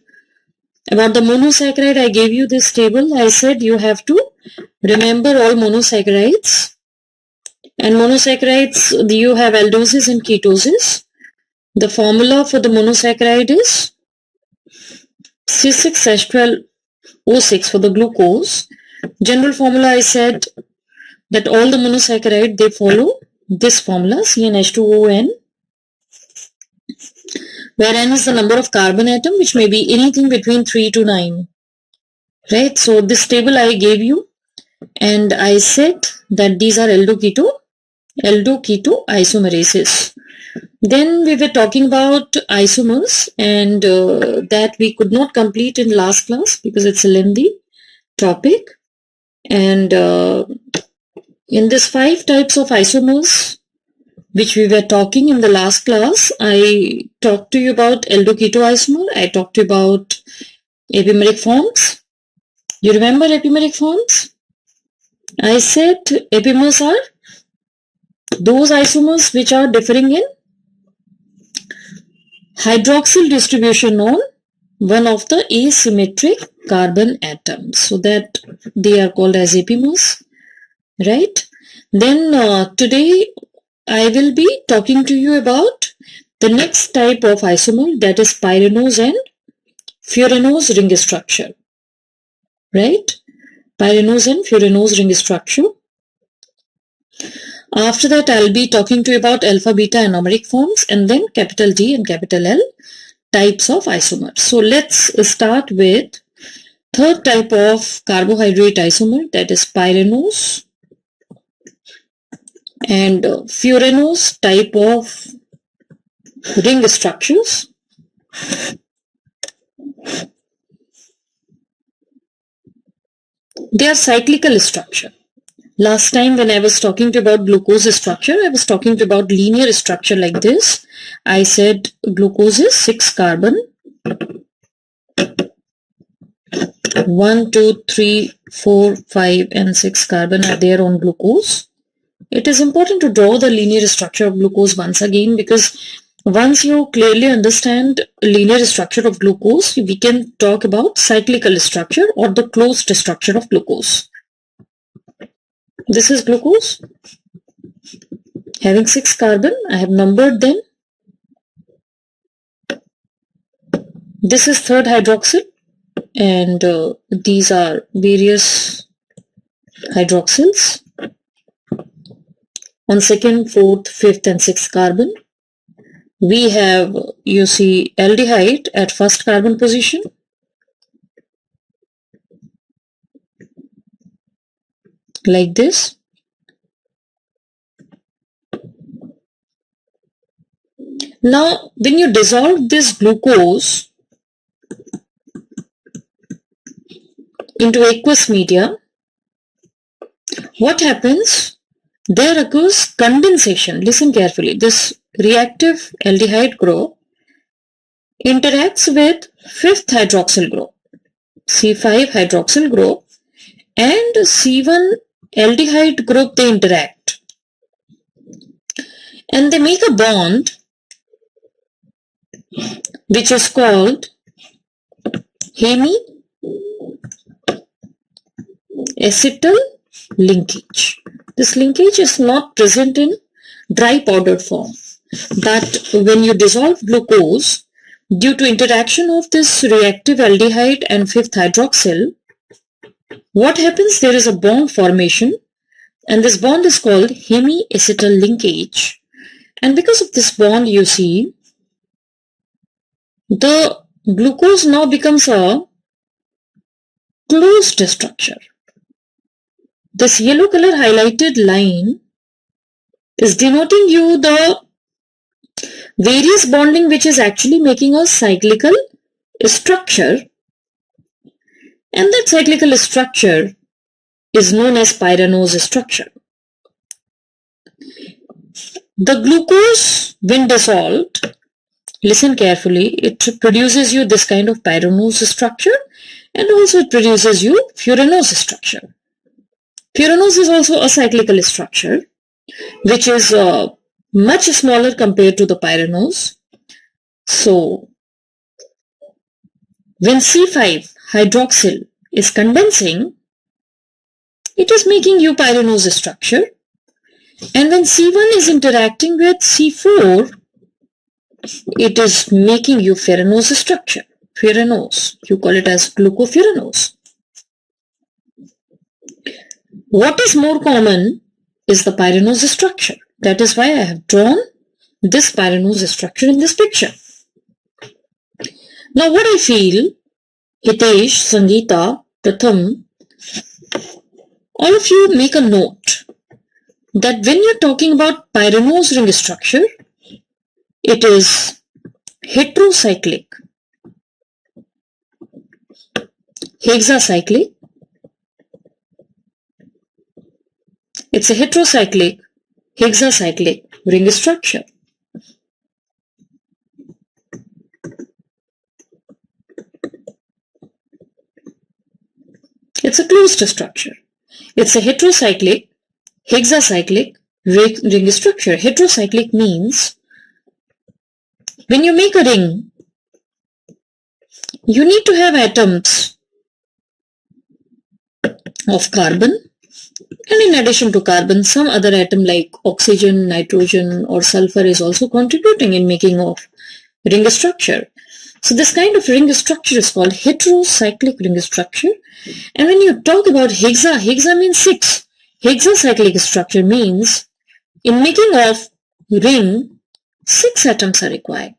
about the monosaccharide I gave you this table. I said you have to remember all monosaccharides. And monosaccharides, you have aldoses and ketosis. The formula for the monosaccharide is C6H12O6 for the glucose. General formula I said that all the monosaccharide, they follow this formula CnH2ON, where N is the number of carbon atom, which may be anything between 3 to 9. right? So this table I gave you, and I said that these are aldo-keto isomerases. Then we were talking about isomers, and that we could not complete in last class because it's a lengthy topic. And in this 5 types of isomers which we were talking in the last class, I talked to you about aldo-keto isomer. I talked to you about epimeric forms. You remember epimeric forms? I said epimers are those isomers which are differing in hydroxyl distribution on one of the asymmetric carbon atoms, so that they are called as epimers, right? Then today I will be talking to you about the next type of isomer, that is pyranose and furanose ring structure, right? Pyranose and furanose ring structure. After that, I'll be talking to you about alpha beta anomeric forms, and then capital D and capital L types of isomers. So let's start with third type of carbohydrate isomer, that is pyranose and furanose type of ring structures. They are cyclical structure. Last time when I was talking to you about glucose structure, I was talking to you about linear structure like this. I said glucose is 6 carbon. 1, 2, 3, 4, 5 and 6 carbon are there on glucose. It is important to draw the linear structure of glucose once again, because once you clearly understand linear structure of glucose, we can talk about cyclical structure or the closed structure of glucose. This is glucose having 6 carbon. I have numbered them. This is third hydroxyl, and these are various hydroxyls on second, fourth, fifth and sixth carbon. We have, you see, aldehyde at first carbon position. Like this. Now, when you dissolve this glucose into aqueous media, what happens? There occurs condensation. Listen carefully. This reactive aldehyde group interacts with 5th hydroxyl group, C5 hydroxyl group, and C1 aldehyde group. They interact and they make a bond which is called hemi-acetal linkage. This linkage is not present in dry powdered form, but when you dissolve glucose, due to interaction of this reactive aldehyde and 5th hydroxyl, what happens? There is a bond formation, and this bond is called hemi-acetal linkage. And because of this bond, you see, the glucose now becomes a closed structure. This yellow color highlighted line is denoting you the various bonding which is actually making a cyclical structure, and that cyclical structure is known as pyranose structure. The glucose, when dissolved, listen carefully, it produces you this kind of pyranose structure, and also it produces you furanose structure. Furanose is also a cyclical structure which is much smaller compared to the pyranose. So, when C5 hydroxyl is condensing, it is making you pyranose structure, and when C1 is interacting with C4, it is making you furanose structure. Furanose, you call it as glucofuranose. What is more common is the pyranose structure. That is why I have drawn this pyranose structure in this picture. Now what I feel, Hitesh, Sangeeta, Pratham, all of you make a note that when you're talking about pyranose ring structure, it is heterocyclic, hexacyclic. It's a heterocyclic, hexacyclic ring structure. It's a closed structure. It's a heterocyclic, hexacyclic ring structure. Heterocyclic means when you make a ring, you need to have atoms of carbon, and in addition to carbon, some other atom like oxygen, nitrogen or sulfur is also contributing in making of ring structure. So this kind of ring structure is called heterocyclic ring structure. And when you talk about hexa means 6. Hexacyclic structure means in making of ring, 6 atoms are required.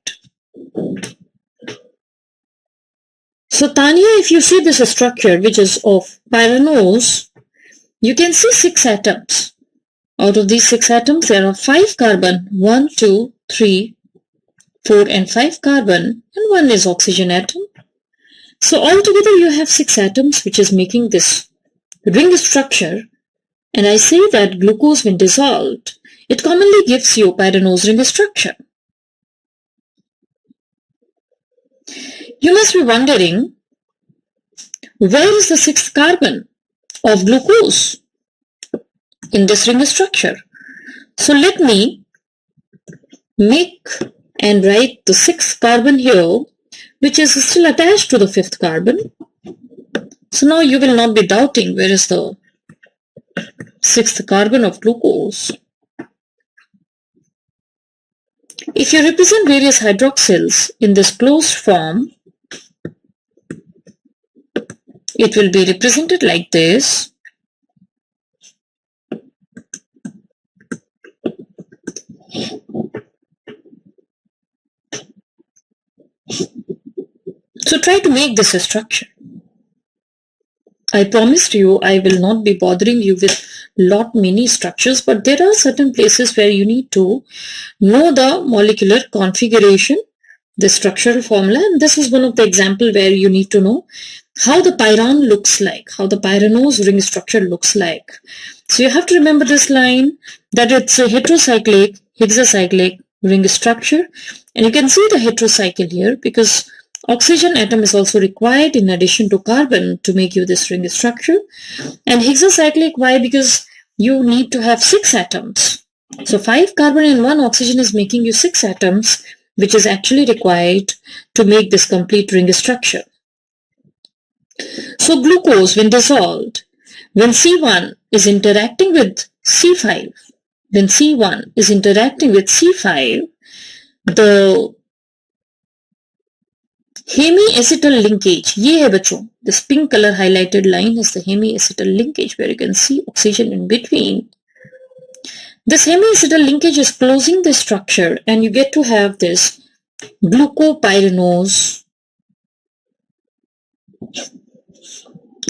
So Tanya, if you see this structure which is of pyranose, you can see 6 atoms. Out of these 6 atoms, there are 5 carbon, 1, 2, 3, 4 and 5 carbon, and 1 is oxygen atom. So altogether you have 6 atoms which is making this ring structure, and I say that glucose when dissolved, it commonly gives you pyranose ring structure. You must be wondering, where is the 6th carbon of glucose in this ring structure? So let me make and write the 6th carbon here, which is still attached to the 5th carbon. So now you will not be doubting where is the 6th carbon of glucose. If you represent various hydroxyls in this closed form, it will be represented like this. So try to make this a structure. I promised you I will not be bothering you with many structures, but there are certain places where you need to know the molecular configuration, the structural formula, and this is one of the example where you need to know how the pyran looks like, how the pyranose ring structure looks like. So you have to remember this line that it's a heterocyclic, hexacyclic ring structure, and you can see the heterocycle here because oxygen atom is also required in addition to carbon to make you this ring structure. And hexacyclic, why? Because you need to have 6 atoms. So 5 carbon and 1 oxygen is making you 6 atoms, which is actually required to make this complete ring structure. So glucose when dissolved, when C1 is interacting with C5, when C1 is interacting with C5, the hemiacetal linkage, ये है बच्चों, this pink color highlighted line is the hemiacetal linkage where you can see oxygen in between. This hemiacetal linkage is closing the structure and you get to have this glucopyranose.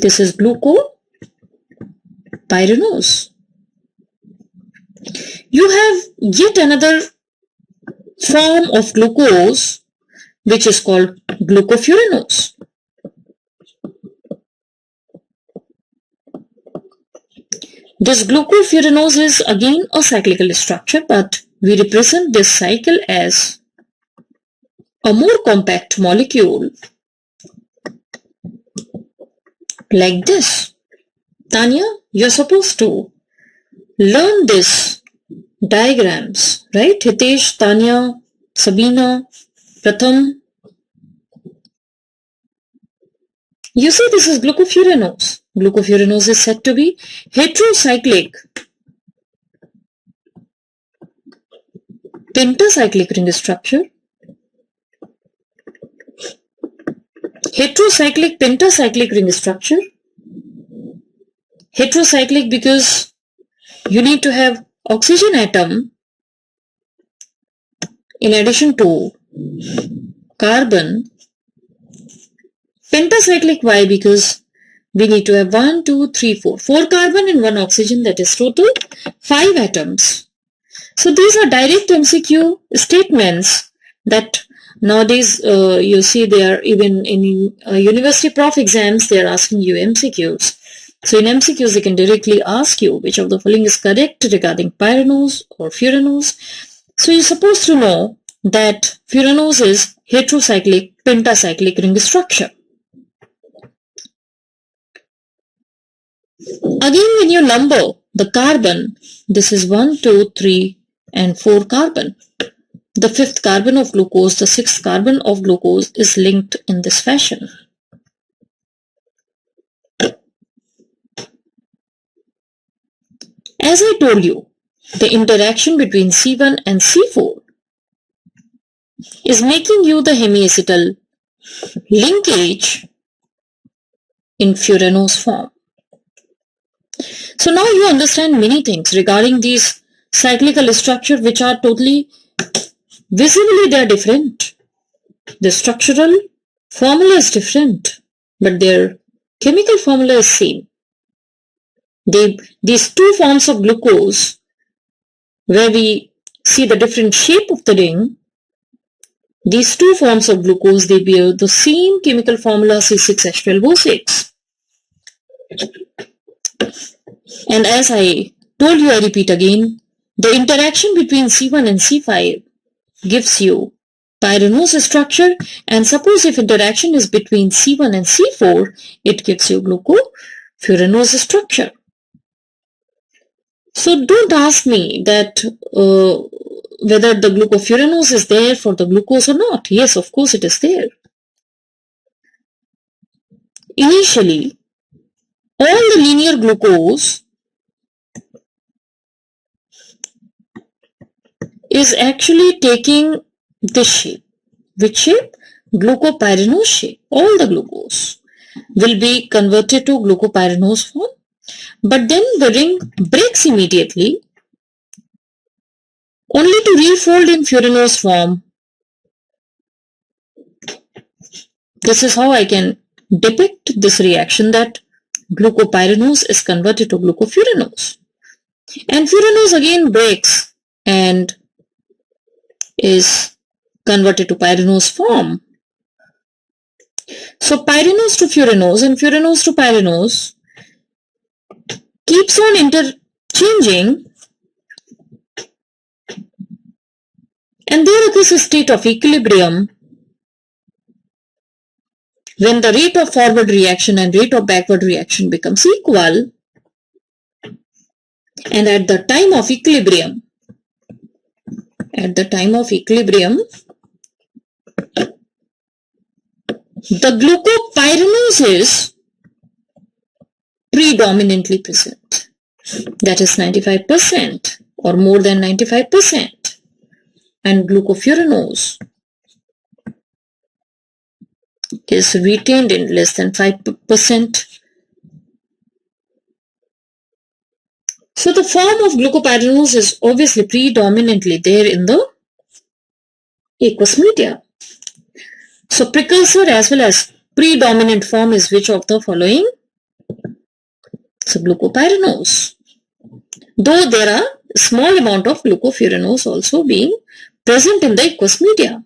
This is glucopyranose. You have yet another form of glucose which is called glucofuranose. This glucofuranose is again a cyclical structure, but we represent this cycle as a more compact molecule like this. Tanya, you're supposed to learn this diagrams, right? Hitesh, Tanya, Sabina, Pratham. You see this is glucofuranose. Glucofuranose is said to be heterocyclic, pentacyclic ring structure. Heterocyclic, pentacyclic ring structure. Heterocyclic because you need to have oxygen atom in addition to carbon. Pentacyclic, why? Because we need to have 1, 2, 3, 4. 4 carbon and 1 oxygen, that is total 5 atoms. So these are direct MCQ statements that nowadays you see they are even in university prof exams, they are asking you MCQs. So in MCQs they can directly ask you which of the following is correct regarding pyranose or furanose. So you're supposed to know that furanose is heterocyclic pentacyclic ring structure. Again, when you number the carbon, this is 1, 2, 3 and 4 carbon. The 5th carbon of glucose, the 6th carbon of glucose is linked in this fashion. As I told you, the interaction between C1 and C4 is making you the hemiacetal linkage in furanose form. So now you understand many things regarding these cyclical structure which are totally visibly they are different. The structural formula is different, but their chemical formula is same. These two forms of glucose, where we see the different shape of the ring, these two forms of glucose, they bear the same chemical formula C6H12O6. And as I told you, I repeat again, the interaction between C1 and C5 gives you pyranose structure, and suppose if interaction is between C1 and C4, it gives you glucofuranose structure. So don't ask me that whether the glucofuranose is there for the glucose or not. Yes, of course it is there. Initially, all the linear glucose is actually taking this shape. Which shape? Glucopyranose shape. All the glucose will be converted to glucopyranose form. But then the ring breaks immediately, only to refold in furanose form. This is how I can depict this reaction, that glucopyranose is converted to glucofuranose. And furanose again breaks and is converted to pyranose form. So pyranose to furanose and furanose to pyranose keeps on interchanging, and there occurs a state of equilibrium when the rate of forward reaction and rate of backward reaction becomes equal. And at the time of equilibrium, the glucopyranose is predominantly present. That is 95% or more than 95%. And glucofuranose is retained in less than 5%. So the form of glucopyranose is obviously predominantly there in the aqueous media. So precursor as well as predominant form is which of the following? So glucopyranose. Though there are small amount of glucofuranose also being present in the aqueous media.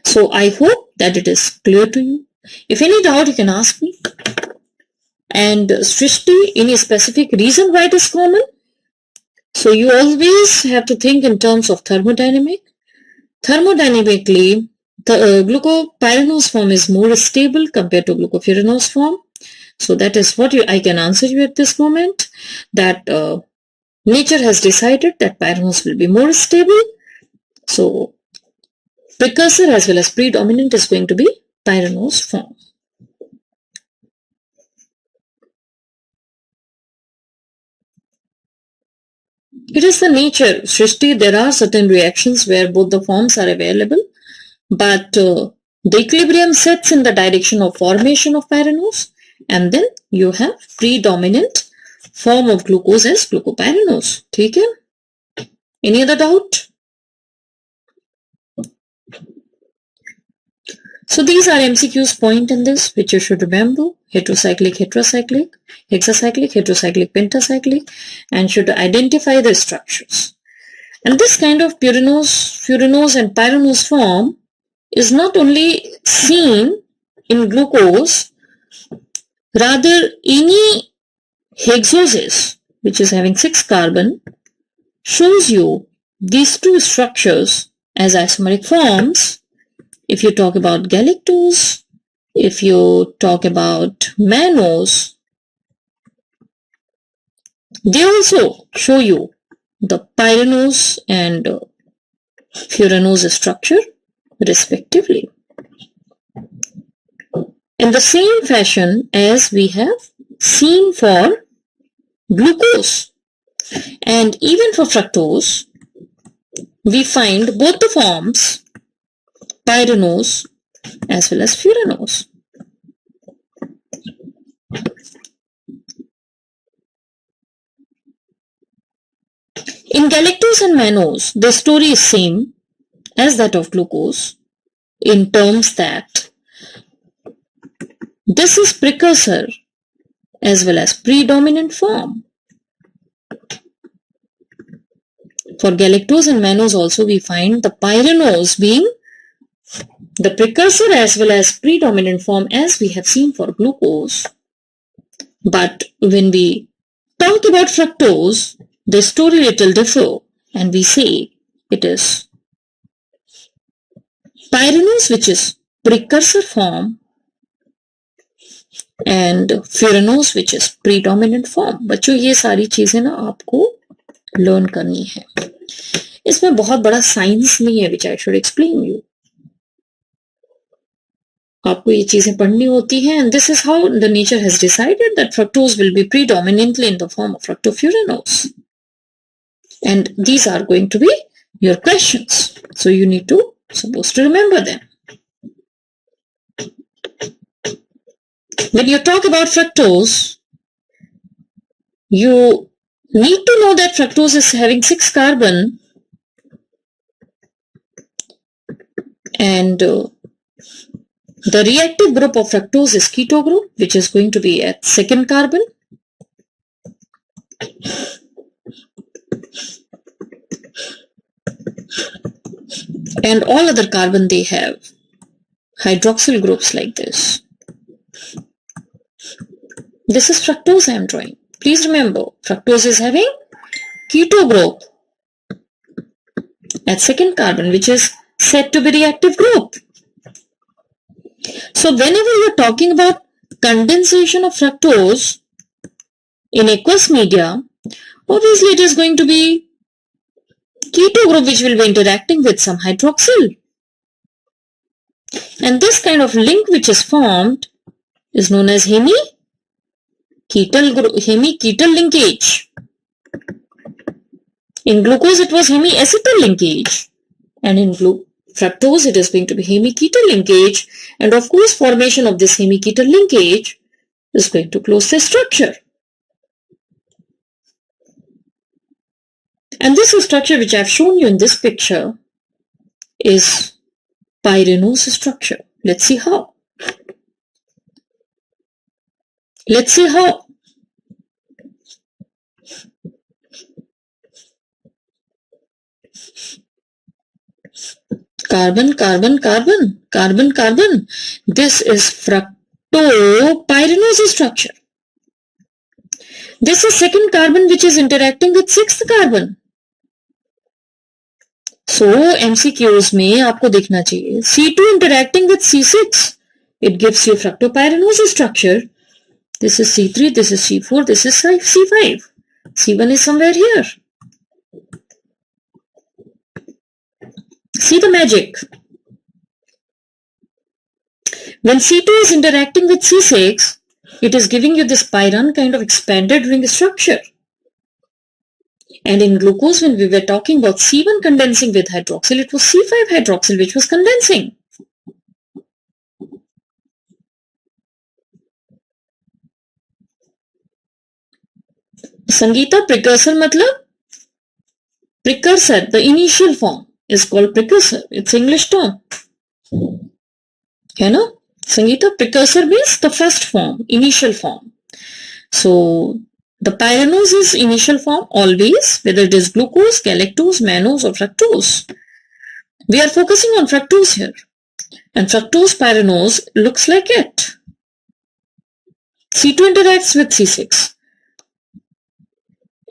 So I hope that it is clear to you. If any doubt, you can ask me. And Srishti, any specific reason why it is common? So you always have to think in terms of thermodynamic. Thermodynamically, the glucopyranose form is more stable compared to glucofuranose form. So that is what I can answer you at this moment, that nature has decided that pyranose will be more stable. So precursor as well as predominant is going to be pyranose form. It is the nature, Srishti. There are certain reactions where both the forms are available, but the equilibrium sets in the direction of formation of pyranose, and then you have predominant form of glucose as glucopyranose. Okay? Any other doubt? So these are MCQ's point in this, which you should remember: heterocyclic, heterocyclic, hexacyclic, heterocyclic, pentacyclic, and should identify the structures. And this kind of furanose and pyranose form is not only seen in glucose, rather any hexoses which is having 6 carbon shows you these two structures as isomeric forms. If you talk about galactose, if you talk about mannose, they also show you the pyranose and furanose structure respectively. In the same fashion as we have seen for glucose, and even for fructose, we find both the forms, pyranose as well as furanose. In galactose and mannose, the story is same as that of glucose in terms that this is precursor as well as predominant form. For galactose and mannose also we find the pyranose being the precursor as well as predominant form as we have seen for glucose. But when we talk about fructose, the story little differ, and we say it is pyranose which is precursor form and furanose which is predominant form. बच्चों ये सारी चीजें ना आपको learn करनी है. इसमें बहुत बड़ा साइंस नहीं है which I should explain you. आपको ये चीजें पढ़नी होती हैं, and this is how the nature has decided that fructose will be predominantly in the form of fructofuranose. And these are going to be your questions. So you need to supposed to remember them. When you talk about fructose, you need to know that fructose is having 6 carbon and the reactive group of fructose is keto group, which is going to be at 2nd carbon. And all other carbon, they have hydroxyl groups like this. This is fructose I am drawing. Please remember, fructose is having keto group at 2nd carbon, which is said to be reactive group. So whenever you are talking about condensation of fructose in aqueous media, obviously it is going to be keto group which will be interacting with some hydroxyl. And this kind of link which is formed is known as hemi-ketal linkage. In glucose it was hemi-acetal linkage, and in fructose it is going to be hemi-ketal linkage, and of course formation of this hemi-ketal linkage is going to close the structure. And this structure which I have shown you in this picture is pyranose structure. Let's see how. Let's see how. Carbon, carbon, carbon, carbon, carbon. This is fructopyranose structure. This is 2nd carbon which is interacting with 6th carbon. So MCQs में आपको देखना चाहिए C2 interacting with C6. It gives you fructopyranose structure. This is C3, this is C4, this is C5. C1 is somewhere here. See the magic. When C2 is interacting with C6, it is giving you this pyran kind of expanded ring structure. And in glucose, when we were talking about C1 condensing with hydroxyl, it was C5 hydroxyl which was condensing. Sangeeta, precursor matlab? Precursor, the initial form is called precursor. It's English term. है ना Sangeeta? Precursor means the first form, initial form. So the pyranose is initial form always, whether it is glucose, galactose, mannose or fructose. We are focusing on fructose here, and fructose pyranose looks like it. C2 interacts with C6,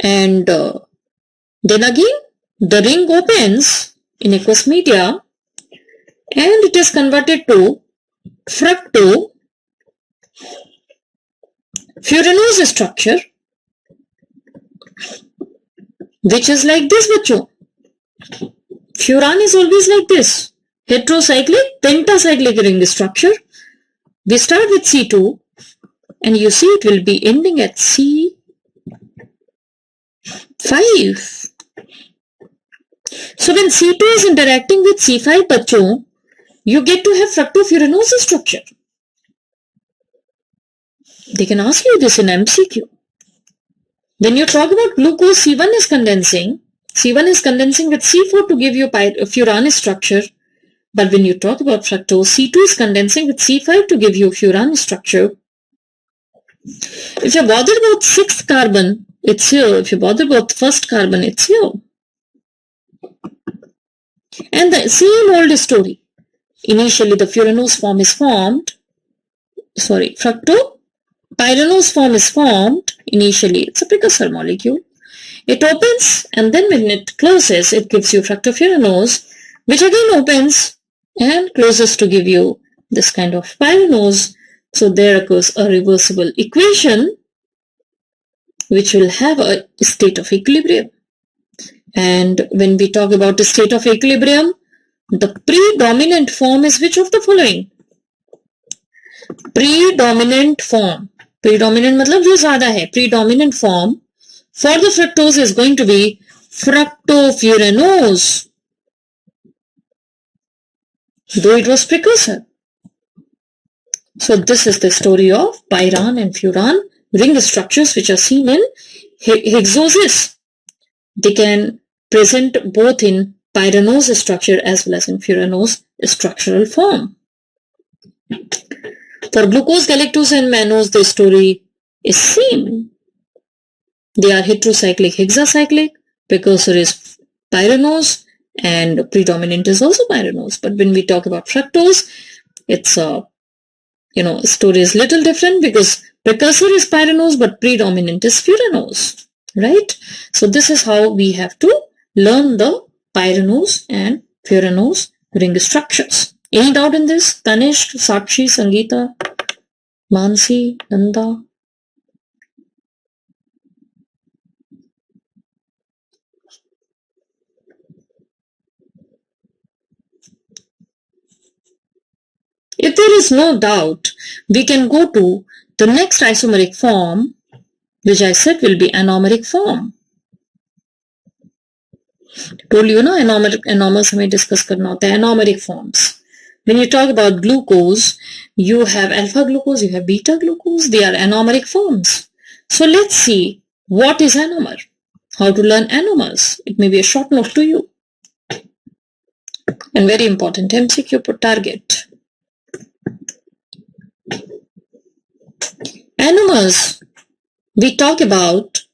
and then again the ring opens in aqueous media and it is converted to fructofuranose structure, which is like this, bachcho. Furan is always like this, heterocyclic pentacyclic ring structure. We start with C2 and you see it will be ending at C5. So when C2 is interacting with C5, bachcho, you get to have fructofuranose structure. They can ask you this in MCQ. When you talk about glucose, C1 is condensing with C4 to give you furan structure. But when you talk about fructose, C2 is condensing with C5 to give you furan structure. If you're bothered about 6th carbon, it's here. If you're bothered about 1st carbon, it's here. And the same old story. Initially, the furanose form is formed. Fructopyranose form is formed. Initially, it's a precursor molecule. It opens, and then when it closes, it gives you fructofuranose, which again opens and closes to give you this kind of pyranose. So there occurs a reversible equation which will have a state of equilibrium. And when we talk about the state of equilibrium, the predominant form is which of the following? Predominant form. Predominant मतलब जो ज़्यादा है. Predominant form for the fructose is going to be fructofuranose, though it was precursor. So this is the story of pyran and furan ring structures which are seen in hexoses. They can present both in pyranose structure as well as in furanose structural form. For glucose, galactose and mannose, the story is same. They are heterocyclic, hexacyclic. Precursor is pyranose and predominant is also pyranose. But when we talk about fructose, it's story is little different because precursor is pyranose but predominant is furanose, right? So this is how we have to learn the pyranose and furanose ring structures. Any doubt in this? Tanishq, Sakshi, Sangeeta, Mansi, Nanda? If there is no doubt, we can go to the next isomeric form, which I said will be anomeric form. Told you ना anomers हमें discuss करना होता है. Anomeric forms. When you talk about glucose, you have alpha glucose, you have beta glucose. They are anomeric forms. So let's see what is anomer. How to learn anomers. It may be a short note to you. And very important MCQ per target. Anomers, we talk about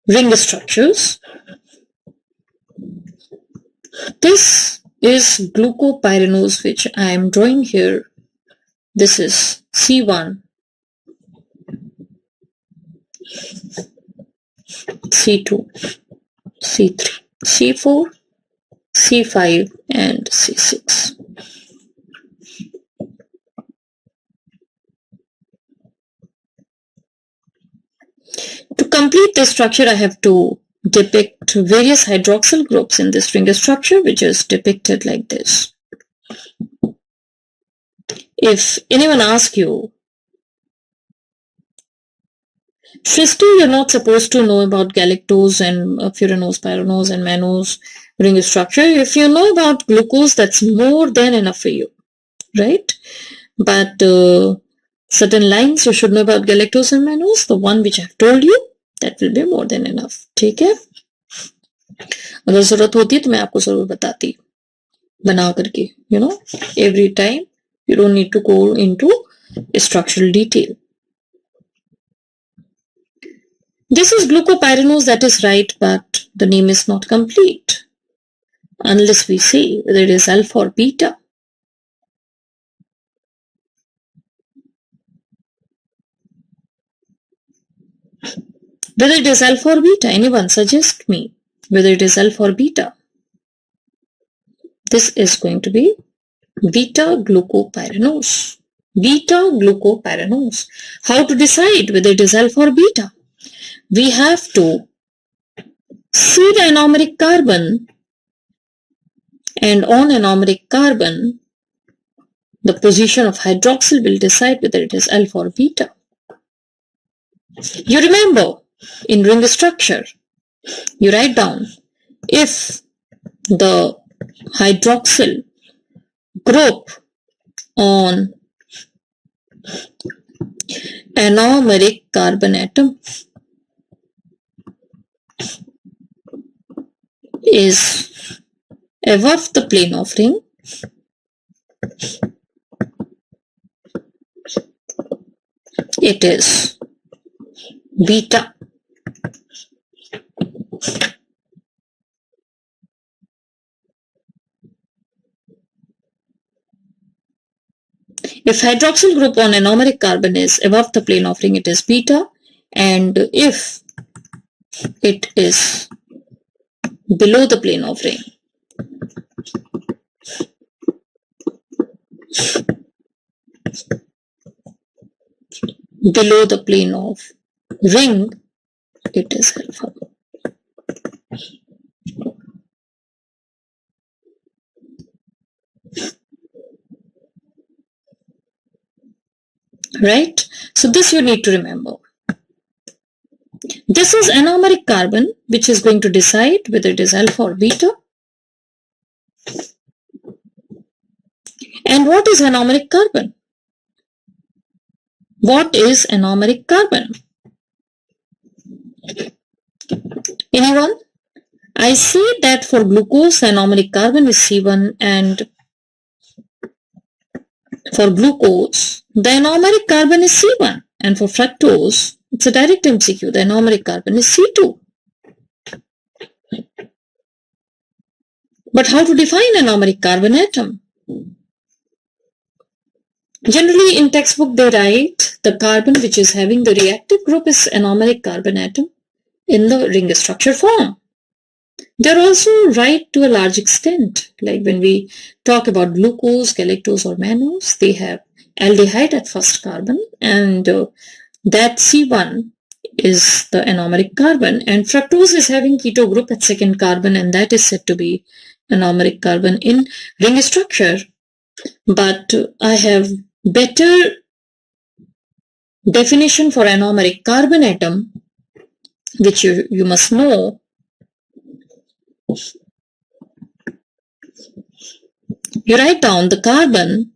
ring structures. This is glucopyranose which I am drawing here. This is C1, C2, C3, C4, C5 and C6. To complete this structure, I have to depict various hydroxyl groups in this ring structure, which is depicted like this. If anyone asks you, Shrishti, you're not supposed to know about galactose and furanose, pyranose and mannose ring structure. If you know about glucose, that's more than enough for you, right? But certain lines you should know about galactose and mannose, the one which I've told you, that will be more than enough. ठीक है? अगर जरूरत होती तो मैं आपको जरूर बताती बना करके, every time You don't need to go into structural detail. This is glucopyranose, that is right, but the name is not complete unless we say whether it is alpha or beta. Whether it is alpha or beta, anyone suggest me whether it is alpha or beta. This is going to be beta glucopyranose. Beta glucopyranose. How to decide whether it is alpha or beta? We have to see the anomeric carbon, and on anomeric carbon, the position of hydroxyl will decide whether it is alpha or beta. You remember, in ring structure, you write down if the hydroxyl group on anomeric carbon atom is above the plane of ring, it is beta. If hydroxyl group on anomeric carbon is above the plane of ring, it is beta, and if it is below the plane of ring, below the plane of ring, it is alpha. Right? So this you need to remember. This is anomeric carbon, which is going to decide whether it is alpha or beta. And what is anomeric carbon? What is anomeric carbon? Anyone? I say that for glucose, anomeric carbon is C1, and for glucose, the anomeric carbon is C1, and for fructose, it's a direct MCQ, the anomeric carbon is C2. But how to define anomeric carbon atom? Generally in textbook they write the carbon which is having the reactive group is anomeric carbon atom in the ring structure form. They're also right to a large extent, like when we talk about glucose, galactose or mannose, they have aldehyde at first carbon, and that C1 is the anomeric carbon, and fructose is having keto group at second carbon, and that is said to be anomeric carbon in ring structure. But I have better definition for anomeric carbon atom, which you must know. You write down the carbon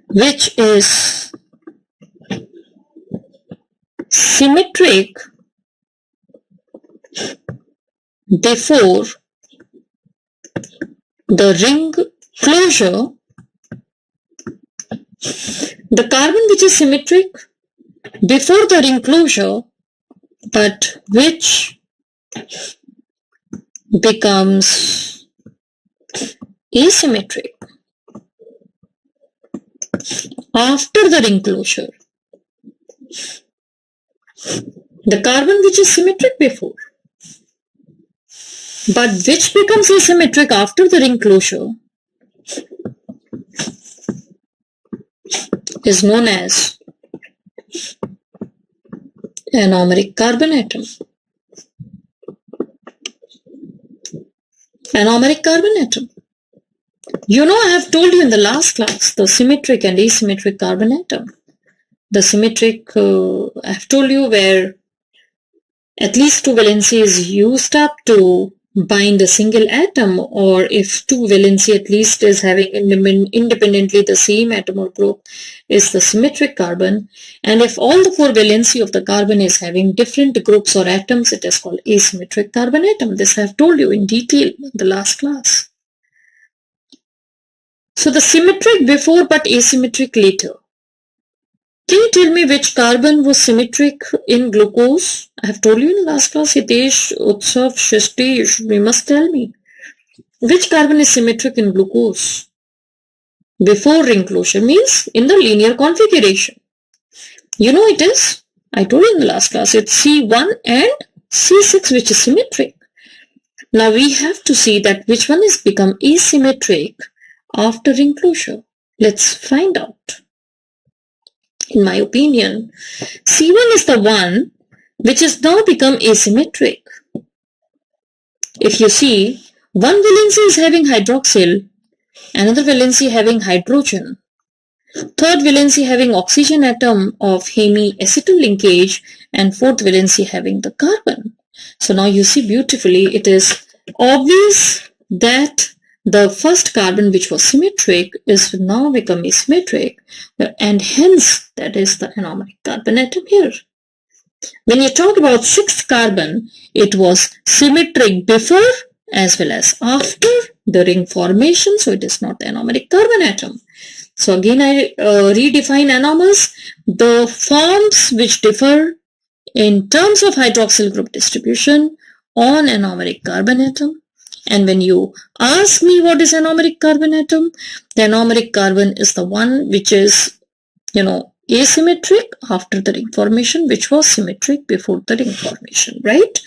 which is symmetric before the ring closure. The carbon which is symmetric before the ring closure, but which becomes asymmetric after the ring closure. The carbon which is symmetric before, but which becomes asymmetric after the ring closure, is known as anomeric carbon atom. Anomeric carbon atom. You know, I have told you in the last class the symmetric and asymmetric carbon atom. The symmetric, I have told you, where at least two valency is used up to bind a single atom, or if two valency at least is having independently the same atom or group, is the symmetric carbon. And if all the four valency of the carbon is having different groups or atoms, it is called asymmetric carbon atom. This I have told you in detail in the last class. So the symmetric before but asymmetric later. Can you tell me which carbon was symmetric in glucose? I have told you in last class, Hitesh, Utsav, Shristi, you must tell me. Which carbon is symmetric in glucose? Before ring closure means in the linear configuration. You know it is. I told you in the last class, it's C1 and C6 which is symmetric. Now we have to see that which one is become asymmetric after ring closure. Let's find out. In my opinion, C1 is the one which has now become asymmetric. If you see, one valency is having hydroxyl, another valency having hydrogen, third valency having oxygen atom of hemi-acetyl linkage, and fourth valency having the carbon. So now you see beautifully, it is obvious that the first carbon which was symmetric is now become asymmetric, and hence that is the anomeric carbon atom here. When you talk about sixth carbon, it was symmetric before as well as after the ring formation, so it is not the anomeric carbon atom. So again I redefine anomers, the forms which differ in terms of hydroxyl group distribution on anomeric carbon atom. And when you ask me what is anomeric carbon atom, the anomeric carbon is the one which is, asymmetric after the ring formation, which was symmetric before the ring formation, right?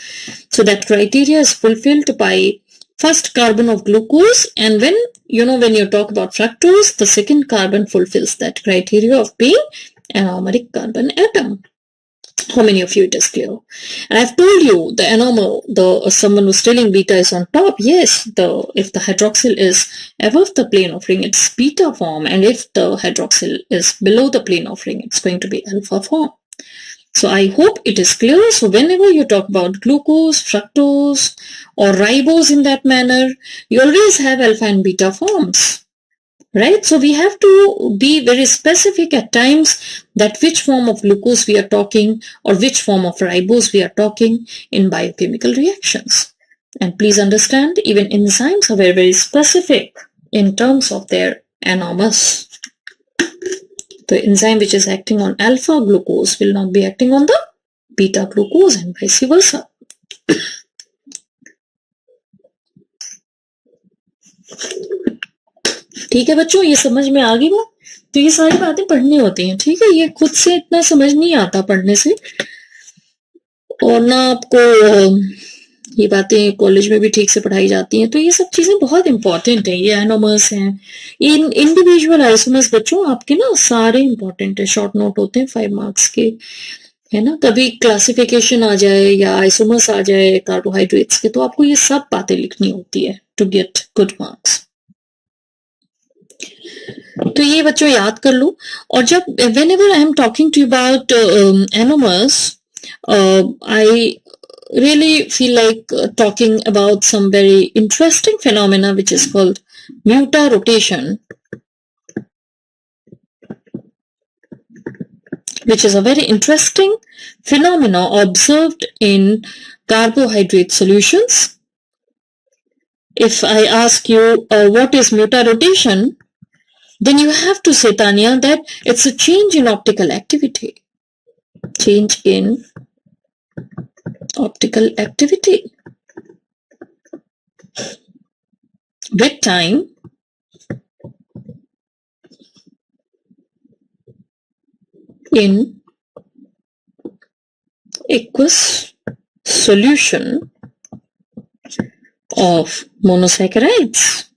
So that criteria is fulfilled by first carbon of glucose, and when you talk about fructose, the second carbon fulfills that criteria of being anomeric carbon atom. How many of you it is clear? And I've told you the anomer, someone was telling beta is on top. Yes, if the hydroxyl is above the plane of ring, it's beta form, and if the hydroxyl is below the plane of ring, it's going to be alpha form. So I hope it is clear. So whenever you talk about glucose, fructose, or ribose in that manner, you always have alpha and beta forms. Right? So we have to be very specific at times that which form of glucose we are talking or which form of ribose we are talking in biochemical reactions. And please understand, even enzymes are very, very specific in terms of their anomers. The enzyme which is acting on alpha glucose will not be acting on the beta glucose and vice versa. ठीक है बच्चों, ये समझ में आ गई बात? तो ये सारी बातें पढ़नी होती हैं, ठीक है? ये खुद से इतना समझ नहीं आता पढ़ने से, और ना आपको ये बातें कॉलेज में भी ठीक से पढ़ाई जाती हैं, तो ये सब चीजें बहुत इंपॉर्टेंट है। ये एनोमर्स हैं, इन इंडिविजुअल आइसोमर्स बच्चों आपके ना सारे इंपॉर्टेंट है, शॉर्ट नोट होते हैं 5 मार्क्स के, है ना? कभी क्लासिफिकेशन आ जाए या आइसोमर्स आ जाए कार्बोहाइड्रेट्स के, तो आपको ये सब बातें लिखनी होती है टू गेट गुड मार्क्स। तो ये बच्चों याद कर लो। और जब whenever I am talking to you about anomers, I really feel like talking about some very interesting phenomena which is called mutarotation, which is a very interesting phenomena observed in carbohydrate solutions. If I ask you what is mutarotation, then you have to say, Tanya, that it's a change in optical activity. Change in optical activity. With time, in aqueous solution of monosaccharides.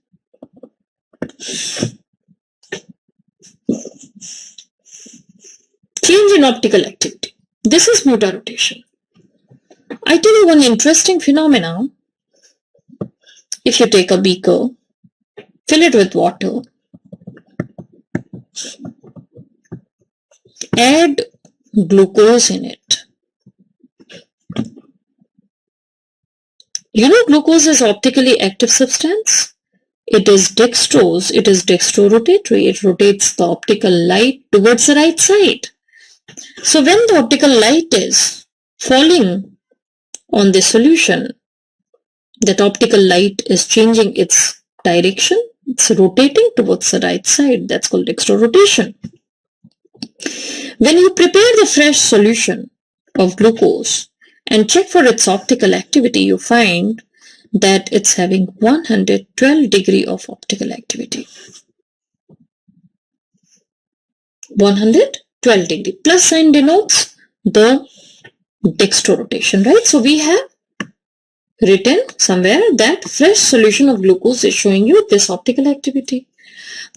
Change in optical activity. This is mutarotation. I tell you one interesting phenomena. If you take a beaker, fill it with water, add glucose in it. You know glucose is optically active substance. It is dextrose. It is dextrorotatory. It rotates the optical light towards the right side. So when the optical light is falling on the solution, that optical light is changing its direction It's rotating towards the right side. That's called dextrorotation. When you prepare the fresh solution of glucose and check for its optical activity, you find that it's having 112 degree of optical activity. 112 degree. Plus sign denotes the dextrorotation, right? So we have written somewhere that fresh solution of glucose is showing you this optical activity.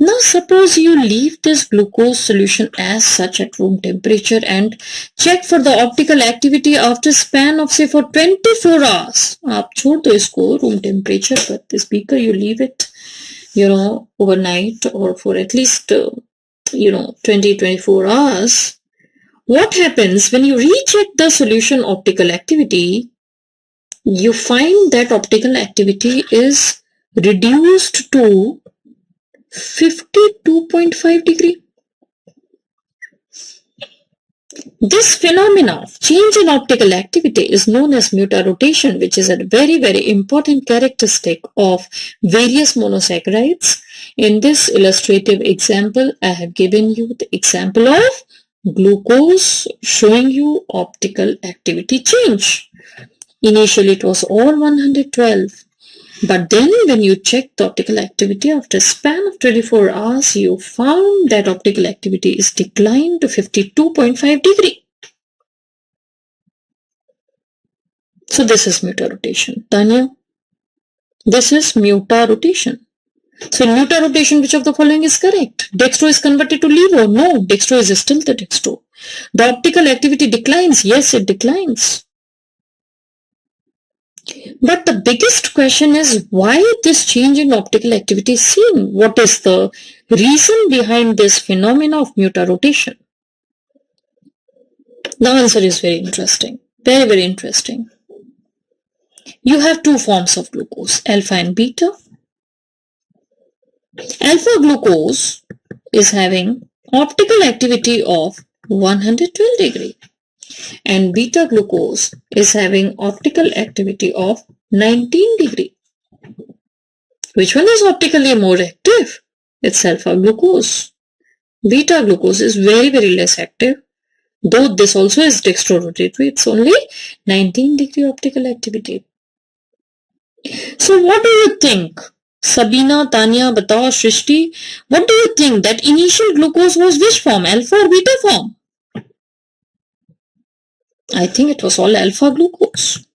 Now suppose you leave this glucose solution as such at room temperature and check for the optical activity after span of say for 24 hours. आप छोड़ दो इसको room temperature, but this beaker you leave it, overnight or for at least 20-24 hours. What happens when you recheck the solution optical activity? You find that optical activity is reduced to 52.5 degree. This phenomena of change in optical activity is known as mutarotation, which is a very, very important characteristic of various monosaccharides. In this illustrative example, I have given you the example of glucose showing you optical activity change. Initially, it was all 112. But then when you check the optical activity after a span of 24 hours, you found that optical activity is declined to 52.5 degree. So this is mutarotation. Tanya, this is mutarotation. So in mutarotation, which of the following is correct? Dextro is converted to levo. No, dextro is still the dextro. The optical activity declines. Yes, it declines. But the biggest question is why this change in optical activity is seen? What is the reason behind this phenomena of mutarotation? The answer is very interesting. Very, very interesting. You have two forms of glucose, alpha and beta. Alpha glucose is having optical activity of 112 degree. And beta glucose is having optical activity of 19 degree. Which one is optically more active? It's alpha glucose. Beta glucose is very, very less active. Though this also is dextrorotatory, it's only 19 degree optical activity. So what do you think? Sabina, Tanya, Batao, Shrishti, what do you think that initial glucose was which form? Alpha or beta form? I think it was all alpha glucose,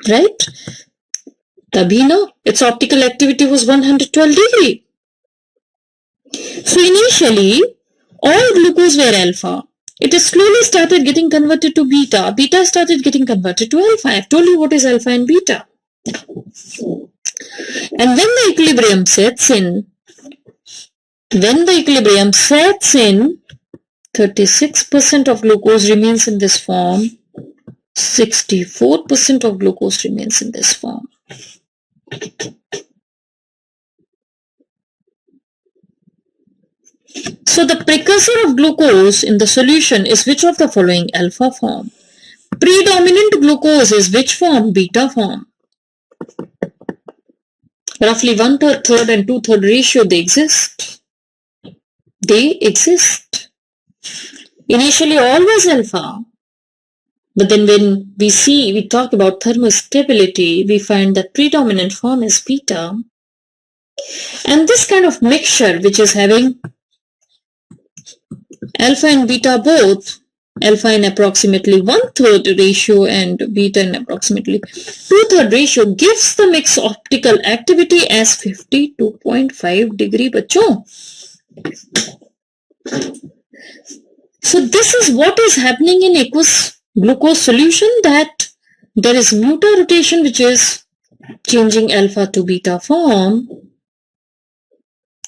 right? Tabina, its optical activity was 112 degree. So initially, all glucose were alpha. It has slowly started getting converted to beta. Beta started getting converted to alpha. I have told you what is alpha and beta. And when the equilibrium sets in, 36% of glucose remains in this form, 64% of glucose remains in this form. So the precursor of glucose in the solution is which of the following? Alpha form. Predominant glucose is which form? Beta form. Roughly 1/3 and 2/3 ratio, they exist. They exist. Initially all was alpha, but then when we talk about thermostability, we find that predominant form is beta. And this kind of mixture, which is having alpha and beta both, alpha in approximately 1/3 ratio and beta in approximately 2/3 ratio, gives the mix optical activity as 52.5 degree, bachcho. So this is what is happening in aqueous glucose solution, that there is mutarotation, which is changing alpha to beta form,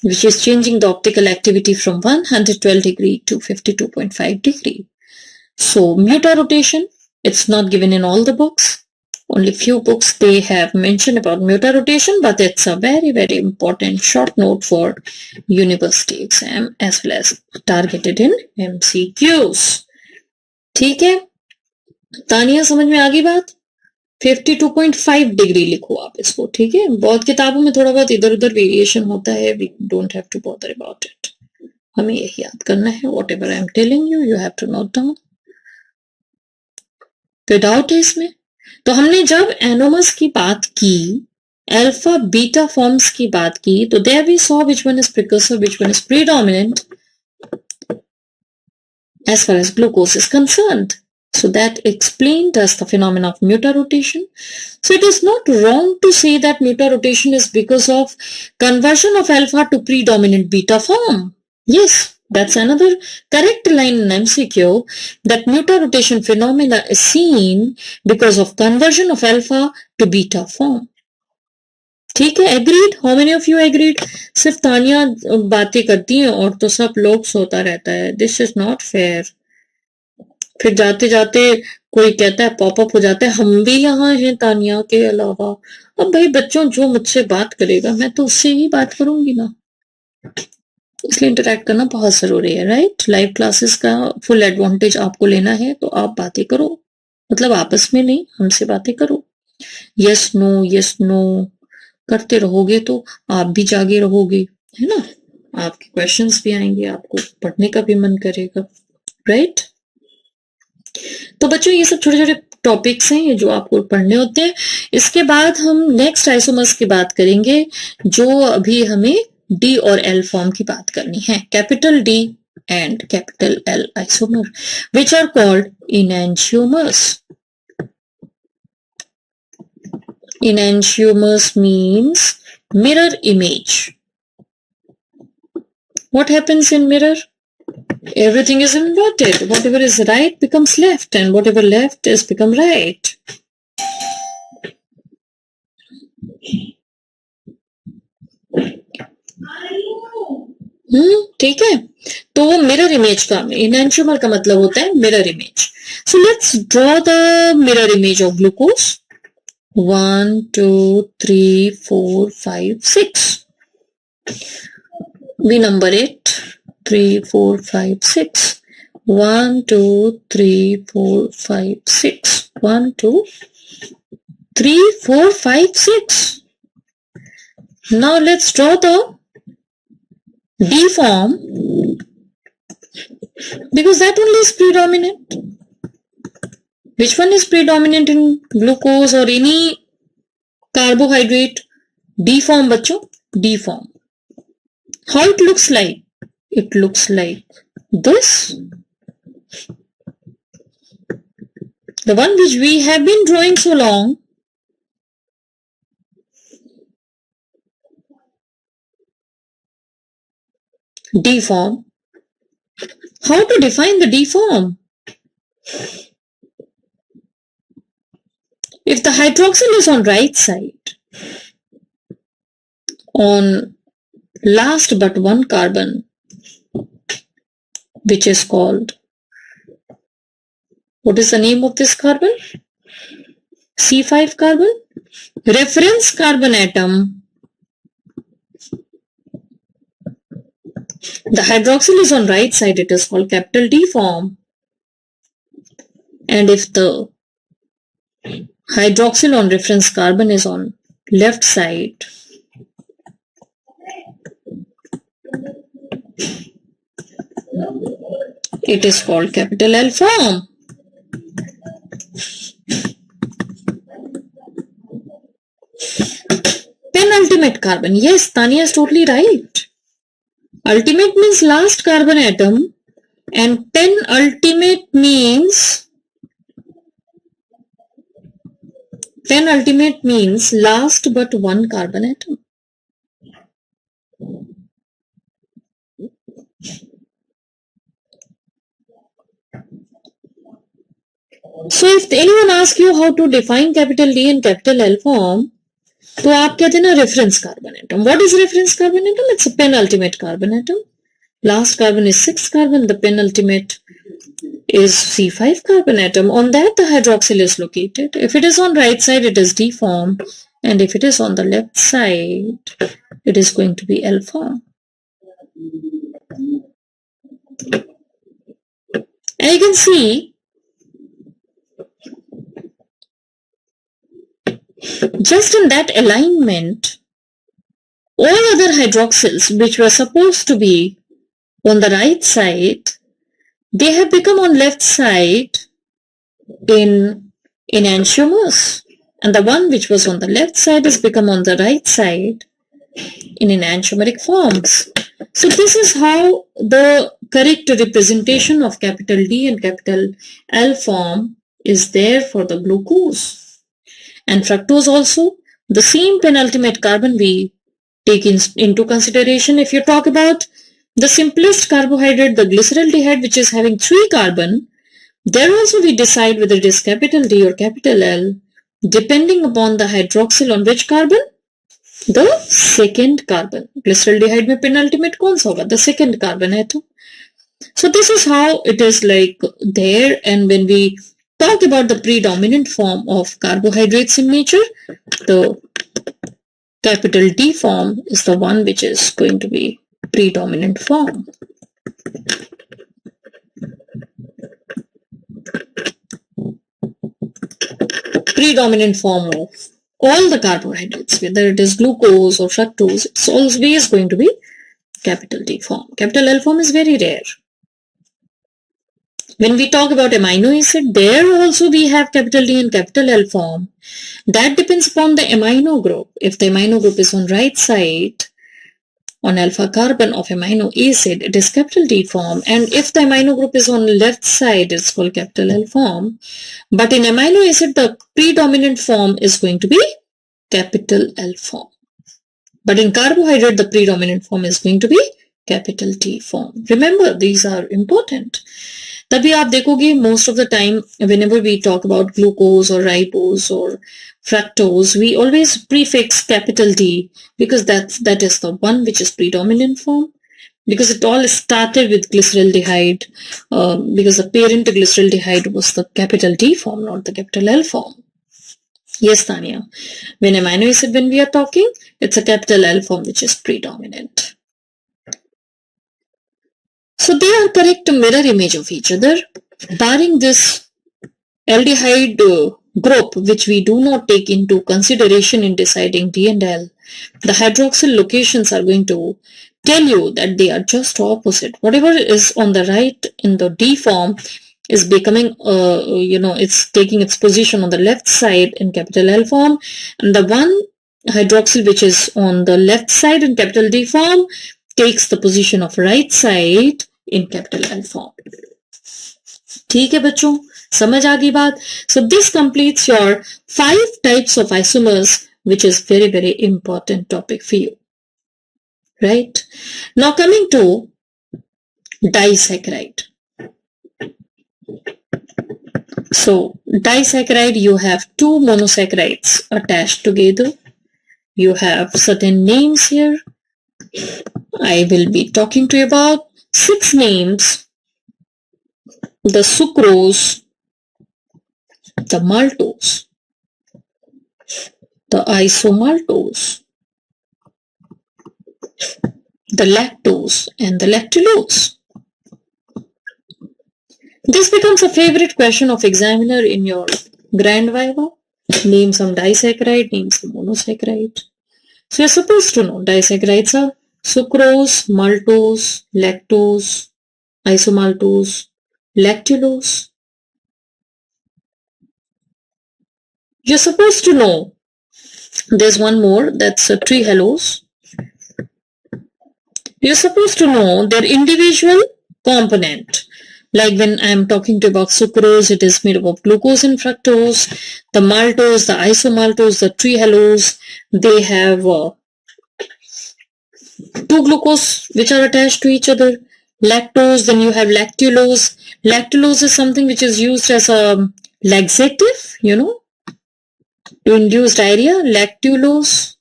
which is changing the optical activity from 112 degree to 52.5 degree. So mutarotation, it's not given in all the books. Only few books they have mentioned about mutarotation, but it's a very, very important short note for university exam as well as targeted in MCQs. ठीक है, तानिया समझ में आ गई बात? 52.5 degree लिखो आप इसको, ठीक है। बहुत किताबों में थोड़ा बहुत इधर उधर वेरिएशन होता है, we don't have to bother about it. हमें यही याद करना है, whatever I am telling you, you have to note down. कोई डाउट है इसमें? तो हमने जब एनोमस की बात की, अल्फा बीटा फॉर्म्स की बात की, तो there we saw which one is precursor, which one is predominant as far as glucose is concerned. So that explained us the phenomena of mutarotation. So it is not wrong to say that mutarotation is because of conversion of alpha to predominant beta form. Yes, that's another correct line in MCQ, that mutarotation phenomena is seen because of conversion of alpha to beta form. ठीक है, agreed? How many of you agreed? सिर्फ तानिया बातें करती हैं और तो सब लोग सोता रहता है। This is not fair. फिर जाते जाते कोई कहता है, पॉपअप हो जाता है, हम भी यहाँ हैं तानिया के अलावा। अब भाई बच्चों, जो मुझसे बात करेगा मैं तो उससे ही बात करूंगी ना, इसलिए इंटरेक्ट करना बहुत जरूरी है, राइट। लाइव क्लासेस का फुल एडवांटेज आपको लेना है, तो आप बातें करो, मतलब आपस में नहीं, हमसे बातें करो। यस नो करते रहोगे तो आप भी जागे रहोगे, है ना। आपके क्वेश्चंस भी आएंगे, आपको पढ़ने का भी मन करेगा, राइट। तो बच्चों, ये सब छोटे छोटे टॉपिक्स हैं ये जो आपको पढ़ने होते हैं। इसके बाद हम नेक्स्ट आइसोमर्स की बात करेंगे, जो अभी हमें डी और एल फॉर्म की बात करनी है, capital D and capital L isomer, which are called enantiomers. Enantiomers means mirror image. What happens in mirror? Everything is inverted. Whatever is right becomes left, and whatever left is become right. ठीक है। तो वो mirror image का, enantiomer का मतलब होता है mirror image. So let's draw the mirror image of glucose. 1 2 3 4 5 6. We number it 3 4 5 6. 1 2 3 4 5 6. 1 2 3 4 5 6. Now let's draw the D form, because that only is predominant. Which one is predominant in glucose or any carbohydrate? D form बच्चों, D form. How it looks like? It looks like this. The one which we have been drawing so long. D form. How to define the D form? If the hydroxyl is on right side, on last but one carbon, which is called, what is the name of this carbon? C5 carbon. Reference carbon atom. The hydroxyl is on right side, it is called capital D form. And if the hydroxyl on reference carbon is on left side, it is called capital L form. Penultimate carbon. Yes, Tanya is totally right. Ultimate means last carbon atom, and penultimate means last but one carbon atom. So if anyone asks you how to define capital D and capital L form, तो आप कहते हैं ना reference carbon atom. What is reference carbon atom? It's a penultimate carbon atom. Last carbon is 6 carbon. The penultimate is C5 carbon atom. On that the hydroxyl is located. If it is on right side, it is D form, and if it is on the left side, it is going to be L form. And you can see Just in that alignment, all other hydroxyls which were supposed to be on the right side, they have become on left side in enantiomers, and the one which was on the left side has become on the right side in enantiomeric forms. So this is how the correct representation of capital D and capital L form is there for the glucose. And fructose also, the same penultimate carbon we take into consideration. If you talk about the simplest carbohydrate, the glyceraldehyde, which is having 3 carbon, there also we decide whether it is capital D or capital L, depending upon the hydroxyl on which carbon? The second carbon. Glyceraldehyde में penultimate कौन सा होगा? The second carbon है तो. So this is how it is like there. And when we talk about the predominant form of carbohydrates in nature, the capital D form is the one which is going to be predominant form. Predominant form of all the carbohydrates, whether it is glucose or fructose, it's always going to be capital D form. Capital L form is very rare. When we talk about amino acid, there also we have capital D and capital L form. That depends upon the amino group. If the amino group is on right side, on alpha carbon of amino acid, it is capital D form. And if the amino group is on left side, it's called capital L form. But in amino acid, the predominant form is going to be capital L form. But in carbohydrate, the predominant form is going to be capital T form. Remember, these are important. तभी आप देखोगे most of the time whenever we talk about glucose or ribose or fructose, we always prefix capital D because that is the one which is predominant form, because it all started with glyceraldehyde, because the parent glyceraldehyde was the capital D form, not the capital L form. Yes, Tanya. When amino acid, when we are talking, it's a capital L form which is predominant. So they are correct mirror image of each other, barring this aldehyde group, which we do not take into consideration in deciding D and L. The hydroxyl locations are going to tell you that they are just opposite. Whatever is on the right in the D form is becoming, it's taking its position on the left side in capital L form, and the one hydroxyl which is on the left side in capital D form takes the position of right side in capital L form. ठीक है बच्चों, समझ आ गई बात? So this completes your 5 types of isomers, which is very, very important topic for you. Right? Now coming to disaccharide. So disaccharide, you have 2 monosaccharides attached together. You have certain names here. I will be talking to you about 6 names: the sucrose, the maltose, the isomaltose, the lactose, and the lactulose. This becomes a favorite question of examiner in your grand viva. Name some disaccharide, name some monosaccharide. So you're supposed to know disaccharides are sucrose, maltose, lactose, isomaltose, lactulose. You're supposed to know there's one more, that's a trehalose. You're supposed to know their individual component. Like when I'm talking to you about sucrose, it is made up of glucose and fructose. The maltose, the isomaltose, the trehalose, they have 2 glucose which are attached to each other. Lactose, then you have lactulose. Lactulose is something which is used as a laxative, to induce diarrhea. Lactulose.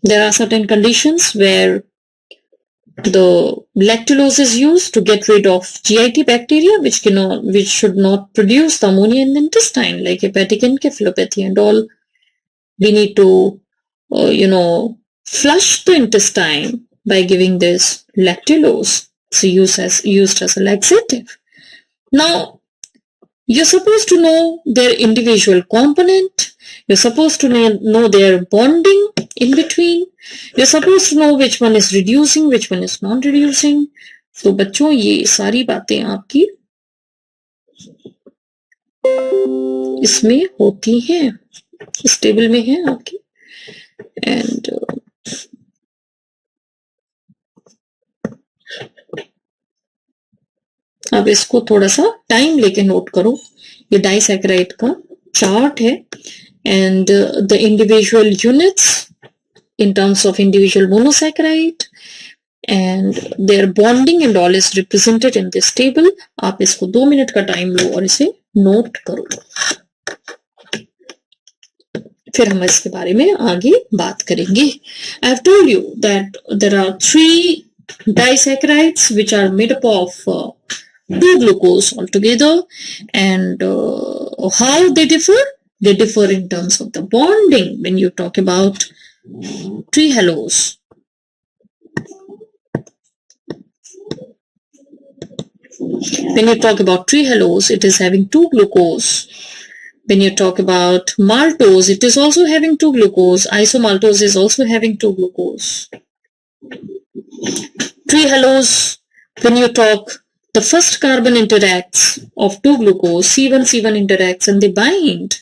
There are certain conditions where the lactulose is used to get rid of GIT bacteria, which should not produce the ammonia in the intestine, like hepatic encephalopathy and all. We need to, flush the intestine by giving this lactulose. It's used as a laxative. Now, You're supposed to know their individual component. You're supposed to know their bonding in between. You're supposed to know which one is reducing, which one is non-reducing. तो बच्चों ये सारी बातें आपकी इसमें होती हैं, इस टेबल में है आपकी. एंड अब इसको थोड़ा सा टाइम लेके नोट करो. ये डाइसैकेराइड का चार्ट है and the individual units in terms of individual monosaccharide and their bonding and all is represented in this table. आप इसको 2 मिनट का टाइम लो और इसे नोट करो, फिर हम इसके बारे में आगे बात करेंगे. I have told you that there are 3 disaccharides which are made up of 2 glucose altogether, and how they differ? They differ in terms of the bonding. When you talk about trihalose, it is having 2 glucose. When you talk about maltose, it is also having 2 glucose. Isomaltose is also having 2 glucose. Trihalose, when you talk, the first carbon interacts of 2 glucose, C1 interacts and they bind.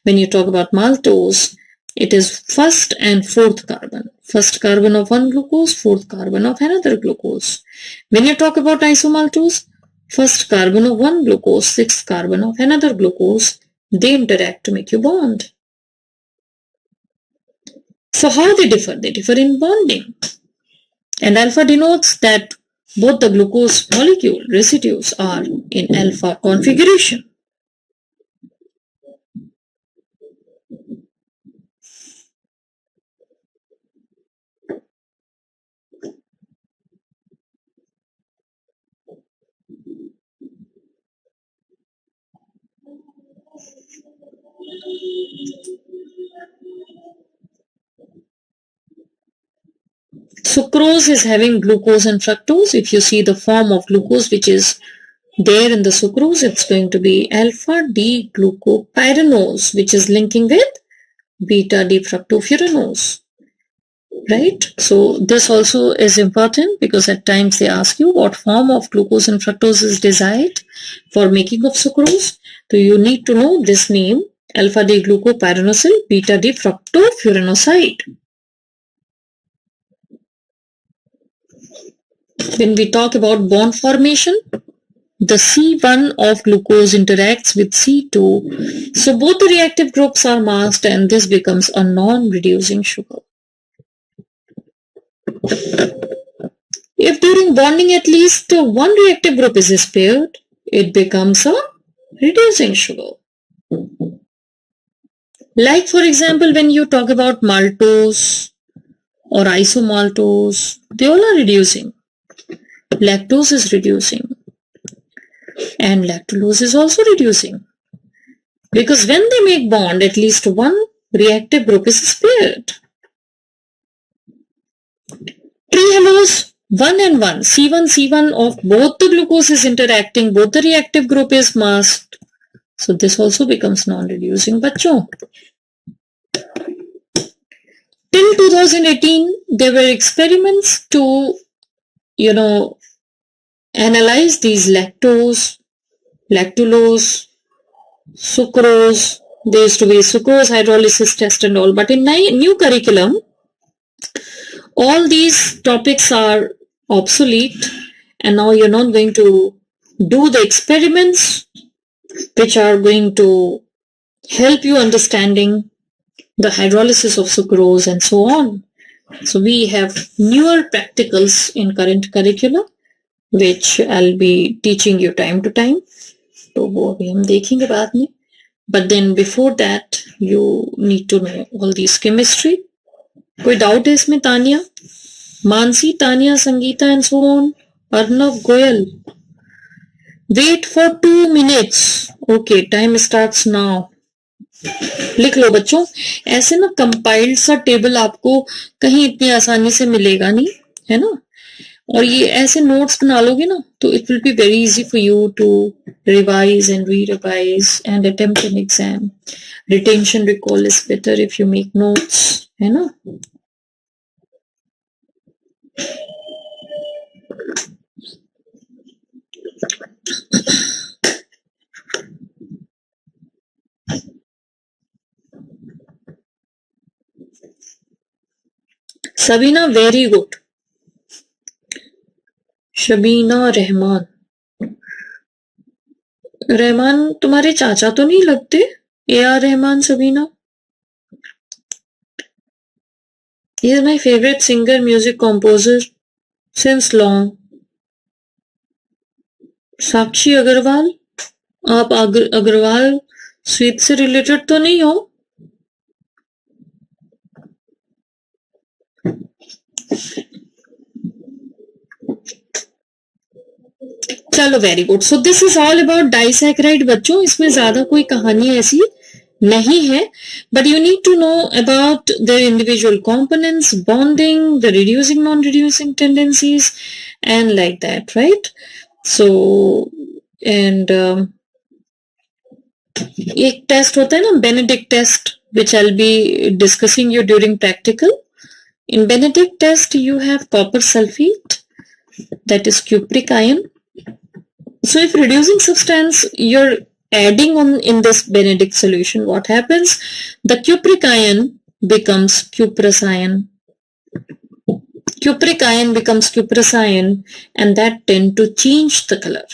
When you talk about maltose, it is first and fourth carbon. First carbon of one glucose, fourth carbon of another glucose. When you talk about isomaltose, first carbon of one glucose, sixth carbon of another glucose, they interact to make you bond. So how they differ? They differ in bonding. And alpha denotes that both the glucose molecule residues are in alpha configuration. Sucrose is having glucose and fructose. If you see the form of glucose which is there in the sucrose, it's going to be alpha D glucopyranose, which is linking with beta D fructofuranose. Right? So this also is important because at times they ask you what form of glucose and fructose is desired for making of sucrose. So you need to know this name, alpha D glucopyranosyl, beta D fructofuranoside. When we talk about bond formation, the C1 of glucose interacts with C2. So both the reactive groups are masked and this becomes a non-reducing sugar. If during bonding at least one reactive group is spared, it becomes a reducing sugar. Like for example, when you talk about maltose or isomaltose, they all are reducing. Lactose is reducing and lactulose is also reducing because when they make bond, at least one reactive group is spared. Trihalose 1 and 1, C1 of both the glucose is interacting, both the reactive group is masked. So this also becomes non-reducing. Bachcho, till 2018, there were experiments to, analyze these lactose, lactulose, sucrose. There used to be sucrose hydrolysis test and all. But in new curriculum, all these topics are obsolete and now you're not going to do the experiments which are going to help you understanding the hydrolysis of sucrose and so on. So we have newer practicals in current curricula which I'll be teaching you time to time. तो वो अभी हम देखेंगे बाद में. But then before that you need to know all these chemistry. कोई doubt है इसमें? Tania, Mansi, Tania, Sangeeta and so on. Arnav Goyal. Wait for 2 minutes. Okay, time starts now. लिख लो बच्चों. ऐसे ना कंपाइल्ड सा टेबल आपको कहीं इतनी आसानी से मिलेगा नहीं, है ना. और ये ऐसे नोट्स बना लोगे ना तो it will be very easy for you to revise and rerevise and attempt an exam. Retention recall is better if you make notes, है ना. Sabina very good. शबीना रहमान. रहमान तुम्हारे चाचा तो नहीं लगते? AR Rahman. Sabina, he is my favorite singer, music composer since long. साक्षी अग्रवाल, आप Agarwal sweet से related तो नहीं हो? चलो very good. So this is all about disaccharide बच्चों. इसमें ज्यादा कोई कहानी ऐसी नहीं है, but you need to know about the individual components, bonding, the reducing non reducing tendencies and like that, right. So and एक टेस्ट होता है ना, Benedict test, which I'll be discussing you during practical. In Benedict test, you have copper sulfate, that is cupric ion. So if reducing substance you're adding on in this Benedict solution, what happens? The cupric ion becomes cuprous ion. Cupric ion becomes cuprous ion, and that tend to change the color.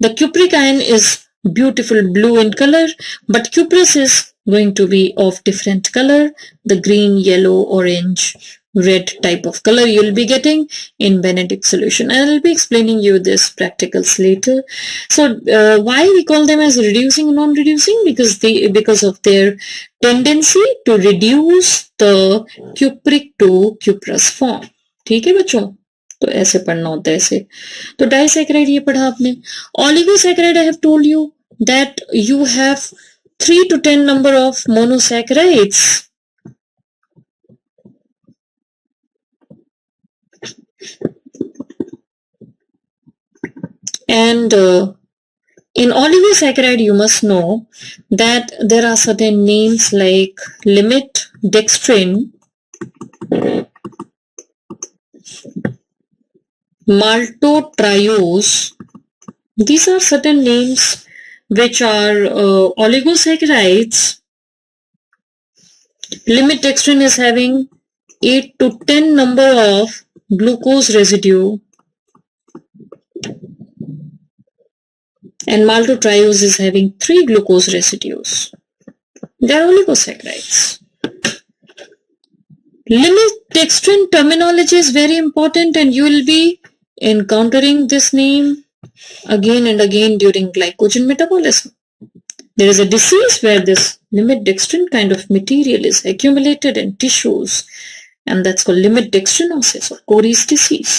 The cupric ion is beautiful blue in color, but cuprous is going to be of different color, the green, yellow, orange, red type of color you'll be getting in Benedict solution, and I'll be explaining you this practicals later. So why we call them as reducing and non-reducing? Because of their tendency to reduce the cupric to cuprous form. ठीक है बच्चों, तो ऐसे पढ़ना होता है ऐसे. तो डाइसैकेराइड ये पढ़ा आपने. Oligosaccharide I have told you that you have 3 to 10 number of monosaccharides. And in oligosaccharide you must know that there are certain names like limit dextrin, maltotriose. These are certain names which are oligosaccharides. Limit dextrin is having 8 to 10 number of glucose residue, and maltotriose is having 3 glucose residues. They are oligosaccharides. Limit dextrin terminology is very important, and you will be encountering this name again and again during glycogen metabolism. There is a disease where this limit dextrin kind of material is accumulated in tissues, and that's called limit dextrinosis or Cory's disease.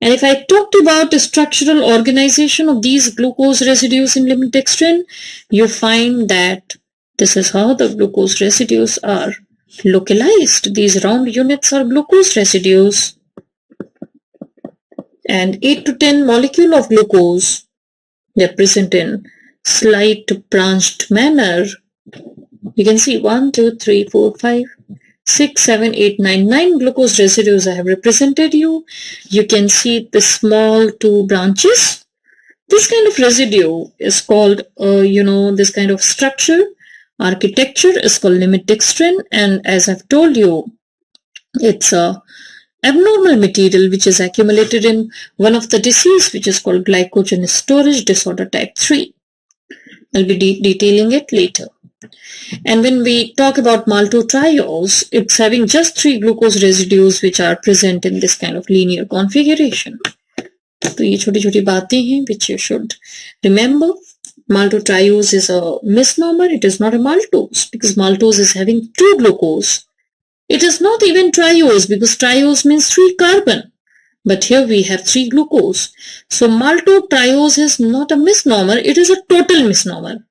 And if I talked about the structural organization of these glucose residues in limit dextrin, you find that this is how the glucose residues are localized. These round units are glucose residues, and 8 to 10 molecule of glucose, they are present in slight branched manner. You can see 1, 2, 3, 4, 5, 6, 7, 8, 9, 9 glucose residues I have represented you. You can see the small 2 branches. This kind of residue is called, this kind of structure, architecture is called limit dextrin, and as I've told you, it's a abnormal material which is accumulated in one of the disease which is called glycogen storage disorder type 3. I'll be detailing it later. And when we talk about maltotriose, it's having just 3 glucose residues which are present in this kind of linear configuration. तो ये छोटी छोटी बातें हैं which you should remember. Maltotriose is a misnomer. It is not a maltose, because maltose is having 2 glucose. It is not even triose, because triose means 3 carbon. But here we have 3 glucose. So maltotriose is not a misnomer. It is a total misnomer.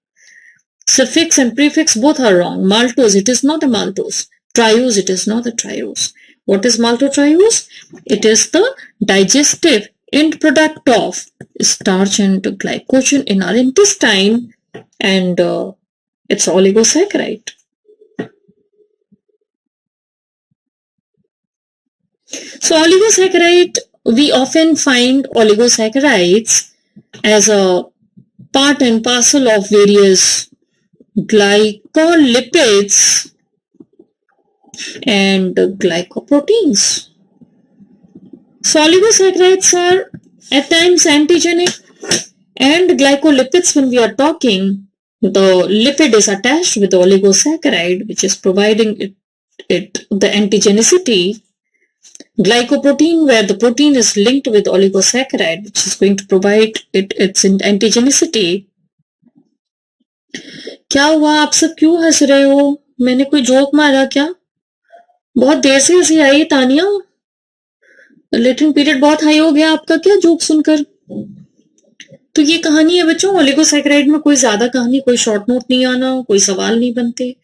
Suffix and prefix both are wrong. Maltose, it is not a maltose. Triose, it is not a triose. What is maltotriose? It is the digestive end product of starch and glycogen in our intestine, and it's oligosaccharide. So oligosaccharide, we often find oligosaccharides as a part and parcel of various glycolipids and glycoproteins. So oligosaccharides are at times antigenic, and glycolipids, when we are talking, the lipid is attached with the oligosaccharide, which is providing it the antigenicity. Glycoprotein, where the protein is linked with oligosaccharide, which is going to provide it its antigenicity. क्या हुआ, आप सब क्यों हंस रहे हो? मैंने कोई जोक मारा क्या? बहुत देर से हंसी आई तानिया. लेटिन पीरियड बहुत हाई हो गया आपका क्या जोक सुनकर? तो ये कहानी है बच्चों. ओलिगोसैकेराइड में कोई ज्यादा कहानी, कोई शॉर्ट नोट नहीं आना, कोई सवाल नहीं बनते.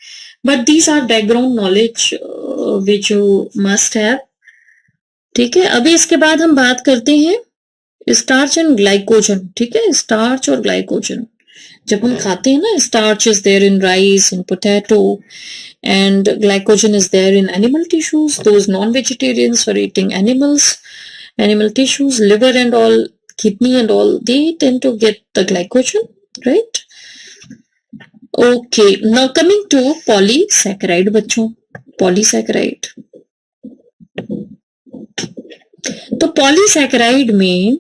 But these are background knowledge which you must have. ठीक है, अभी इसके बाद हम बात करते हैं स्टार्च एंड ग्लाइकोजन. ठीक है, स्टार्च और ग्लाइकोजन जब हम खाते हैं ना, starch is there in rice, in potato, and glycogen is there in animal tissues. Those non-vegetarians who are eating animal tissues, liver and all, kidney and all, they tend to get the glycogen, right? Okay, now coming to polysaccharide बच्चों. polysaccharide, तो polysaccharide में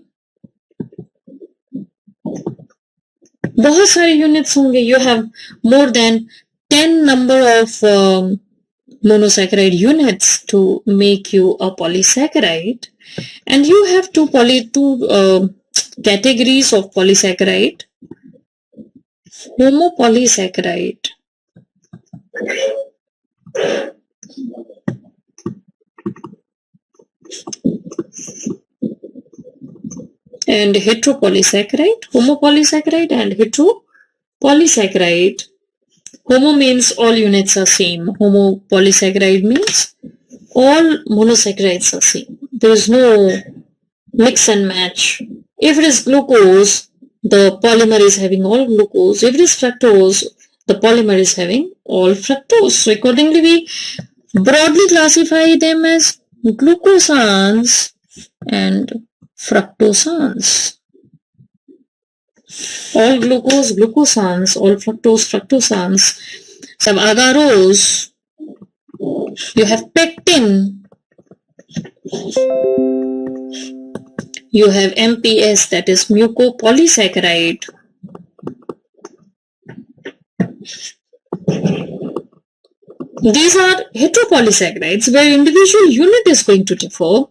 बहुत सारे units होंगे. You have more than 10 number of monosaccharide units to make you a polysaccharide, and you have two categories of polysaccharide. Homopolysaccharide and heteropolysaccharide. Homopolysaccharide and heteropolysaccharide. Homo means all units are same. Homopolysaccharide means all monosaccharides are same. There is no mix and match. If it is glucose, the polymer is having all glucose. If it is fructose, the polymer is having all fructose. So accordingly, we broadly classify them as glucosans and fructosans. All glucose, glucosans, all fructose, fructosans. Some agarose, you have pectin, you have MPS, that is mucopolysaccharide. These are heteropolysaccharides where individual unit is going to differ.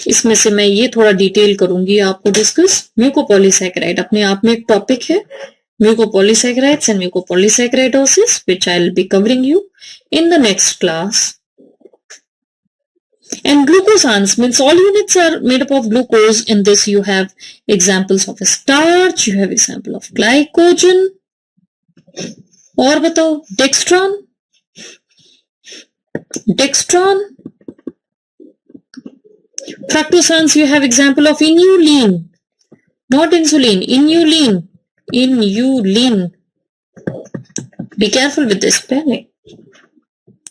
इसमें से मैं ये थोड़ा detail करूंगी आपको discuss. Mucopolysaccharide अपने आप में एक टॉपिक है. म्यूकोपॉलीसैकेराइड्स and म्यूकोपॉलीसैकेराइडोसिस, which I'll be covering you in the next class. And glucosans means all units are made up of glucose. In this you have examples of starch, you have example of glycogen. और बताओ, dextran. Fructosans, you have example of inulin, not insulin, inulin. Be careful with the spelling.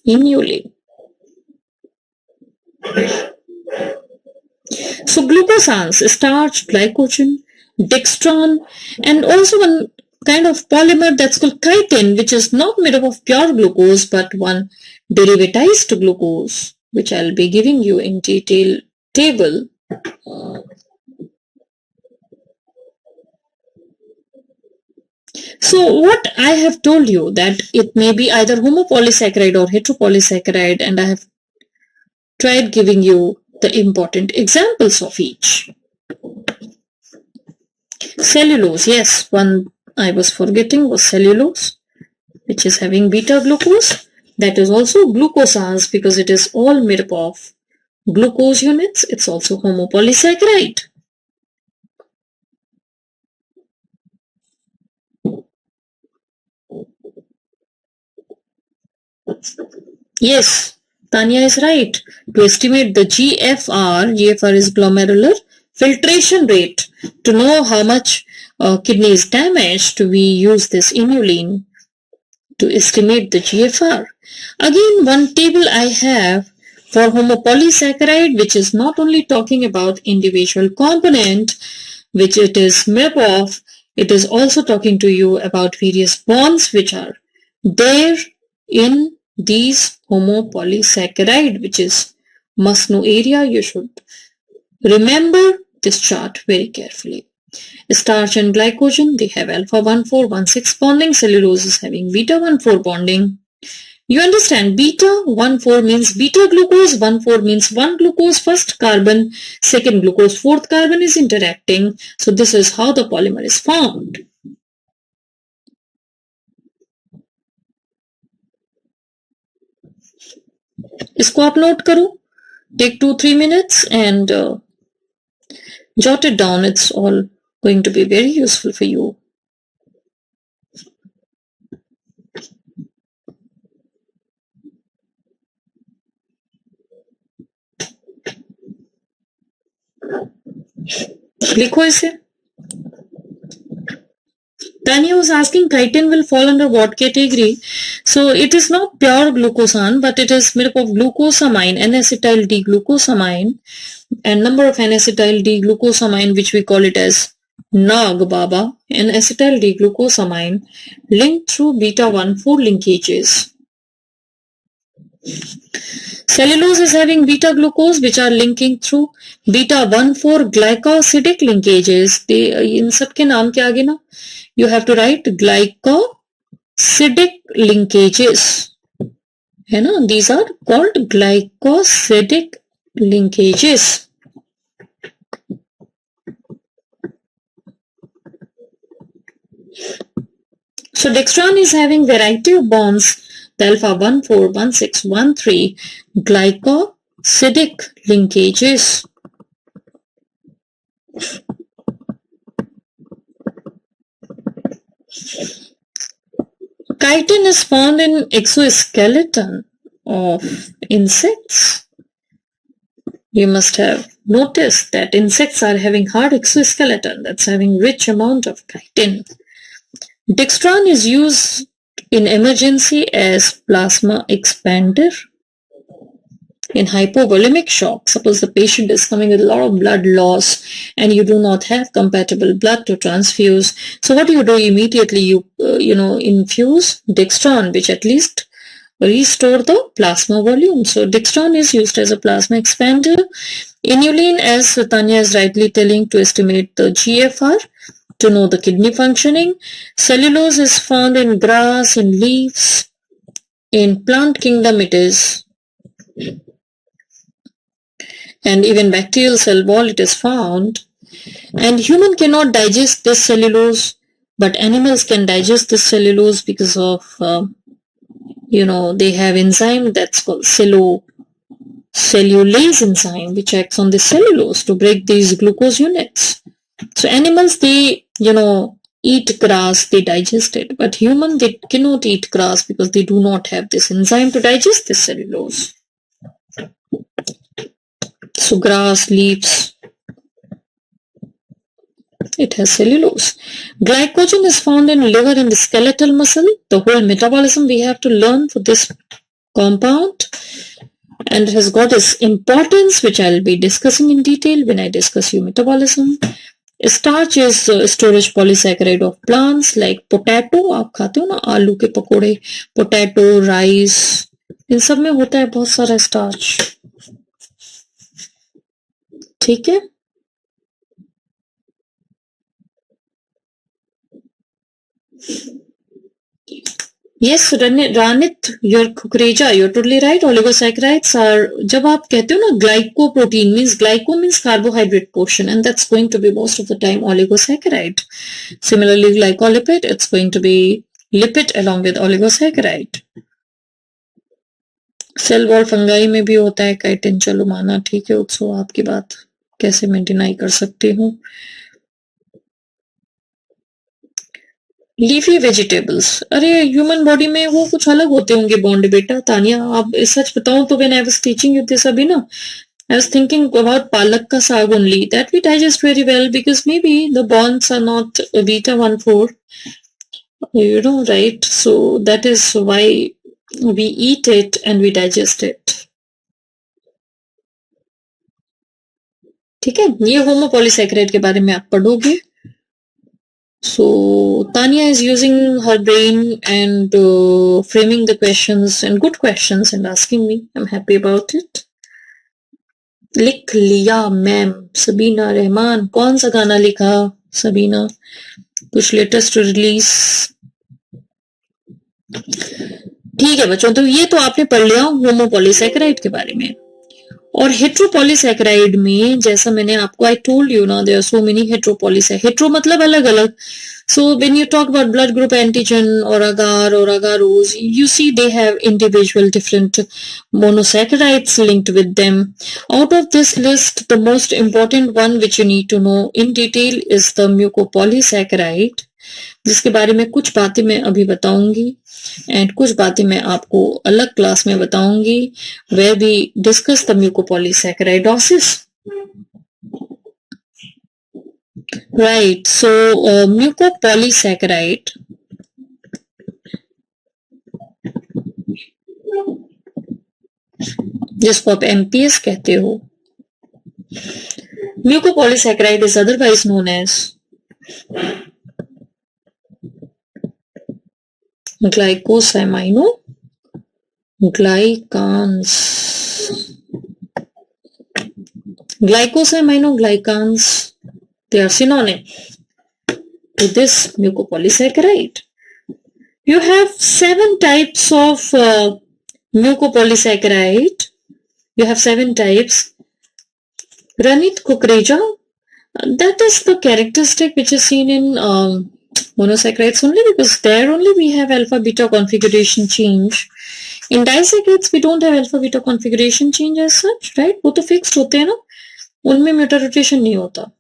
Inulin. So glucosans, starch, glycogen, dextran, and also one kind of polymer that's called chitin, which is not made up of pure glucose but one derivatized glucose, which I'll be giving you in detail table. So what I have told you that it may be either homopolysaccharide or heteropolysaccharide, and I have tried giving you the important examples of each. Cellulose, yes, one I was forgetting was cellulose, which is having beta glucose. That is also glucosans because it is all made up of glucose units. It's also homopolysaccharide. Yes, Tanya is right. To estimate the GFR is glomerular filtration rate. To know how much kidney is damaged, we use this inulin to estimate the GFR. Again, one table I have for homopolysaccharide, which is not only talking about individual component, which it is made of, it is also talking to you about various bonds which are there in these homopolysaccharide, which is must-know area. You should remember this chart very carefully. Starch and glycogen, they have alpha 1,4,1,6 bonding. Cellulose is having beta 1,4 bonding. You understand, beta 1,4 means beta glucose, 1,4 means 1 glucose, first carbon, second glucose, fourth carbon is interacting. So this is how the polymer is formed. इसको आप note करो. Take 2-3 minutes and jot it down. It's all going to be very useful for you. लिखो इसे. Tanya was asking chitin will fall under what category? So it is not pure glucosan, but it is made up of glucosamine, N-acetyl D-glucosamine, and number of N-acetyl D-glucosamine, which we call it as NAG Baba, N-acetyl D-glucosamine, linked through beta 1,4 linkages. Cellulose is having beta glucose, which are linking through beta 1,4 glycosidic linkages. इन सब के नाम क्या आगे ना? You have to write glycosidic linkages. है ना? These are called glycosidic linkages. So dextran is having variety of bonds. The alpha 1,4, 1,6, 1,3 glycosidic linkages. Chitin is found in exoskeleton of insects. You must have noticed that insects are having hard exoskeleton that's having rich amount of chitin. Dextran is used in emergency as plasma expander. In hypovolemic shock, suppose the patient is coming with a lot of blood loss and you do not have compatible blood to transfuse. So what do? Immediately you infuse dextran, which at least restore the plasma volume. So dextran is used as a plasma expander. Inulin, as Tanya is rightly telling, to estimate the GFR, to know the kidney functioning. Cellulose is found in grass, in leaves. In plant kingdom it is, and even bacterial cell wall it is found. And human cannot digest this cellulose, but animals can digest this cellulose because of they have enzyme that's called cellulase enzyme, which acts on the cellulose to break these glucose units. So animals, they eat grass, they digest it, but human, they cannot eat grass because they do not have this enzyme to digest this cellulose. So grass, leaves, it has cellulose. Glycogen is found in liver and the skeletal muscle. The whole metabolism we have to learn for this compound, and it has got its importance, which I'll be discussing in detail when I discuss your metabolism. Starch is storage polysaccharide of plants like potato. आप खाते हो ना आलू के पकोड़े, potato, rice, इन सब में होता है बहुत सारा starch. ठीक है? Yes, Ranit, you're Kukreja, you're totally right. Oligosaccharides are, जब आप कहते हो ना glycoprotein, means glyco means carbohydrate portion, and that's going to be most of the time oligosaccharide. Similarly, glycolipid, it's going to be lipid along with oligosaccharide. Cell wall fungi में भी होता है chitin. चलो माना, ठीक है उत्सव, आपकी बात कैसे मैं डिनाई कर सकती हूँ. लीफी वेजिटेबल्स, अरे ह्यूमन बॉडी में वो कुछ अलग होते होंगे बॉन्ड बेटा। तानिया आप सच बताऊं तो when I was teaching you this अभी ना, I was thinking about palak ka saag only, that we digest very well because maybe the bonds are not beta 1,4, you know, right? So that is why we eat it and we digest it. ठीक है, ये homopolysaccharide के बारे में आप पढ़ोगे. So Tanya is using her brain and framing the questions, and good questions, and asking me. I'm happy about it. लिख लिया मैम. सबीना रहमान, कौन सा गाना लिखा सबीना? कुछ लेटेस्ट रिलीज? ठीक है बच्चों, तो ये तो आपने पढ़ लिया होमोपॉलीसैकेराइड के बारे में. और हेट्रोपॉलीसैकेराइड में जैसा मैंने आपको, आई टोल्ड यू ना, there are so many heteropolysaccharide. Hetero मतलब अलग अलग. So when you talk about blood group antigen or agar or agarose, you see they have individual different monosaccharides linked with them. Out of this list, the most important one which you need to know in detail is the mucopolysaccharide, जिसके बारे में कुछ बातें मैं अभी बताऊंगी and कुछ बातें मैं आपको अलग क्लास में बताऊंगी, where we discuss the mucopolysaccharidosis. Right, so mucopolysaccharide जिसको आप MPS कहते हो, mucopolysaccharide is otherwise known as glycosaminoglycans. Glycosaminoglycans, they are synonym to this mucopolysaccharide. You have 7 types of mucopolysaccharide. You have 7 types. Ranit Kukreja, that is the characteristic which is seen in monosaccharides only, because there only we have alpha beta configuration change. In disaccharides we don't have alpha beta configuration change as such, right? वो तो fixed होते हैं ना, उनमें म्यूटा rotation नहीं होता.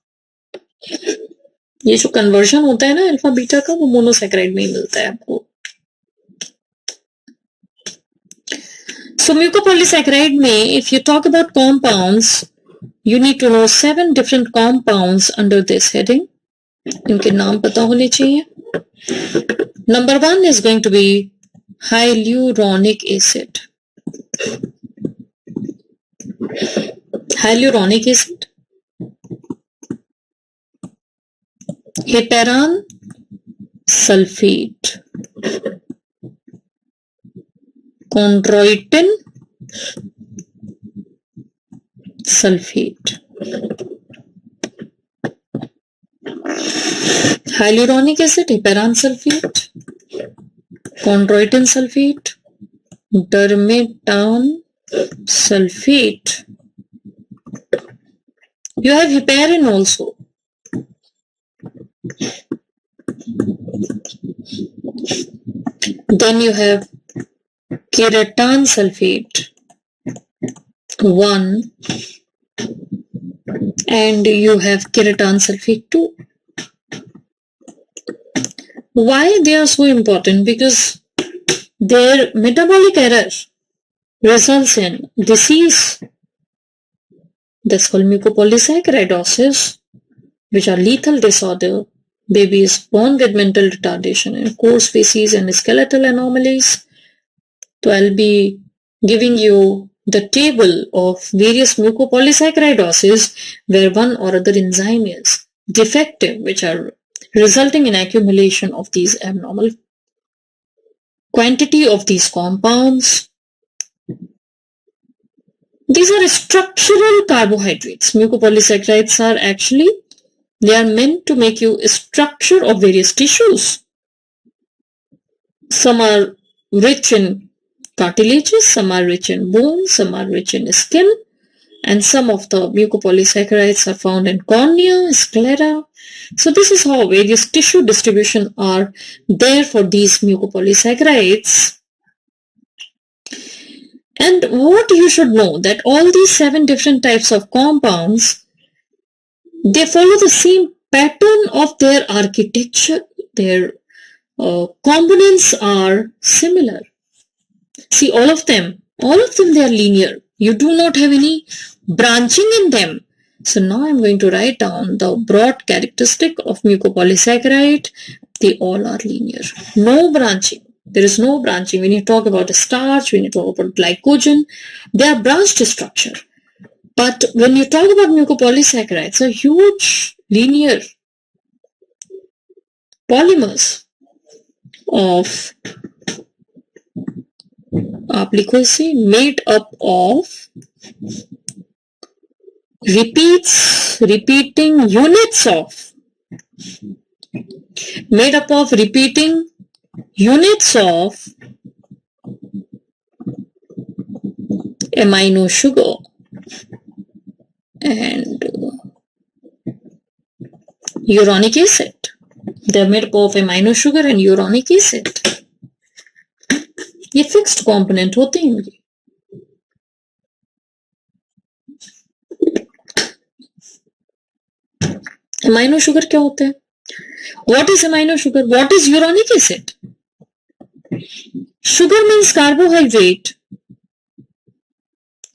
ये जो कन्वर्जन होता है ना अल्फा बीटा का, वो मोनोसैकेराइड में ही मिलता है आपको. So mucopolysaccharide में if you talk about compounds, you need to know 7 different compounds under this heading. इनके नाम पता होने चाहिए. Number 1 is going to be hyaluronic acid. Hyaluronic acid, heparan sulfate, chondroitin sulfate. Hyaluronic acid, heparan sulfate, chondroitin sulfate, dermatan sulfate. You have heparin also. Then you have keratan sulfate 1, and you have keratan sulfate 2. Why they are so important? Because their metabolic error results in disease that's called mucopolysaccharidosis, which are lethal disorder. Baby is born with mental retardation and coarse facies and skeletal anomalies. So I'll be giving you the table of various mucopolysaccharidosis where one or other enzyme is defective, which are resulting in accumulation of these abnormal quantity of these compounds. These are structural carbohydrates. Mucopolysaccharides are actually, they are meant to make you a structure of various tissues. Some are rich in cartilages, some are rich in bone, some are rich in skin, and some of the mucopolysaccharides are found in cornea, sclera. So this is how various tissue distribution are there for these mucopolysaccharides. And what you should know, that all these 7 different types of compounds, they follow the same pattern of their architecture, their components are similar. See, all of them, they are linear. You do not have any branching in them. So now I'm going to write down the broad characteristic of mucopolysaccharide. They all are linear. No branching. There is no branching. When you talk about a starch, when you talk about glycogen, they are branched structure. But when you talk about mucopolysaccharides, a huge linear polymers of made up of repeating units of amino sugar and uronic acid. They are made up of amino sugar and uronic acid. ये fixed component होते हैं इनके. Amino sugar क्या होता है? What is amino sugar? What is uronic acid? Sugar means carbohydrate.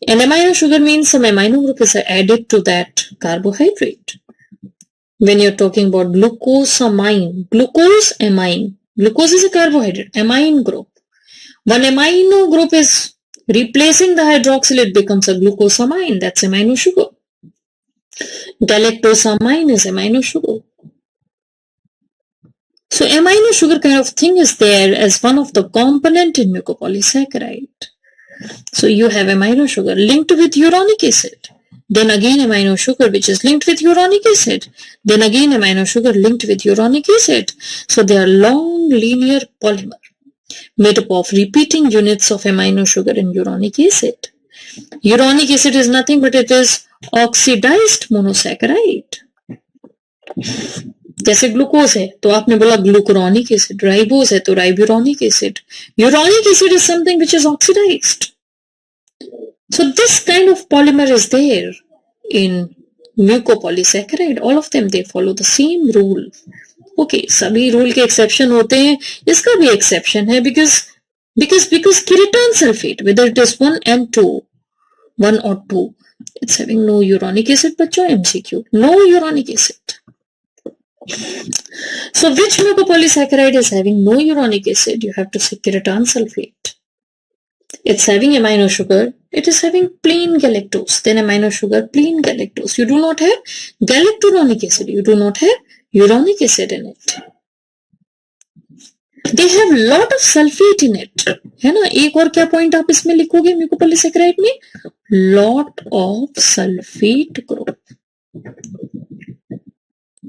And amino sugar means some amino group is added to that carbohydrate. When you're talking about glucosamine, glucosamine. Glucose is a carbohydrate, amine group. One amino group is replacing the hydroxyl, it becomes a glucosamine, that's amino sugar. Galactosamine is amino sugar. So amino sugar kind of thing is there as one of the component in mucopolysaccharide. So you have amino sugar linked with uronic acid. Then again amino sugar which is linked with uronic acid. Then again amino sugar linked with uronic acid. So they are long linear polymer made up of repeating units of amino sugar and uronic acid. Uronic acid is nothing but it is oxidized monosaccharide. जैसे glucose है तो आपने बोला glucuronic acid, ribose है तो riburonic acid. Uronic acid is something which is oxidized. So this kind of polymer is there in mucopolysaccharide. All of them they follow the same rule. Okay, सभी rule के exception होते हैं, इसका भी exception है because keratine sulfate, whether it is 1 and 2, 1 or 2, it's having no uronic acid. बच्चों MCQ, no uronic acid. So which mucopolysaccharide is having no uronic acid? You have to say keratine sulfate. It's having amino sugar. It is having plain galactose. Then amino sugar, plain galactose. You do not have galacturonic acid. You do not have uronic acid in it. They have lot of sulfate in it. है ना? एक और क्या point आप इसमें लिखोगे mucopolysaccharide में? Lot of sulfate group.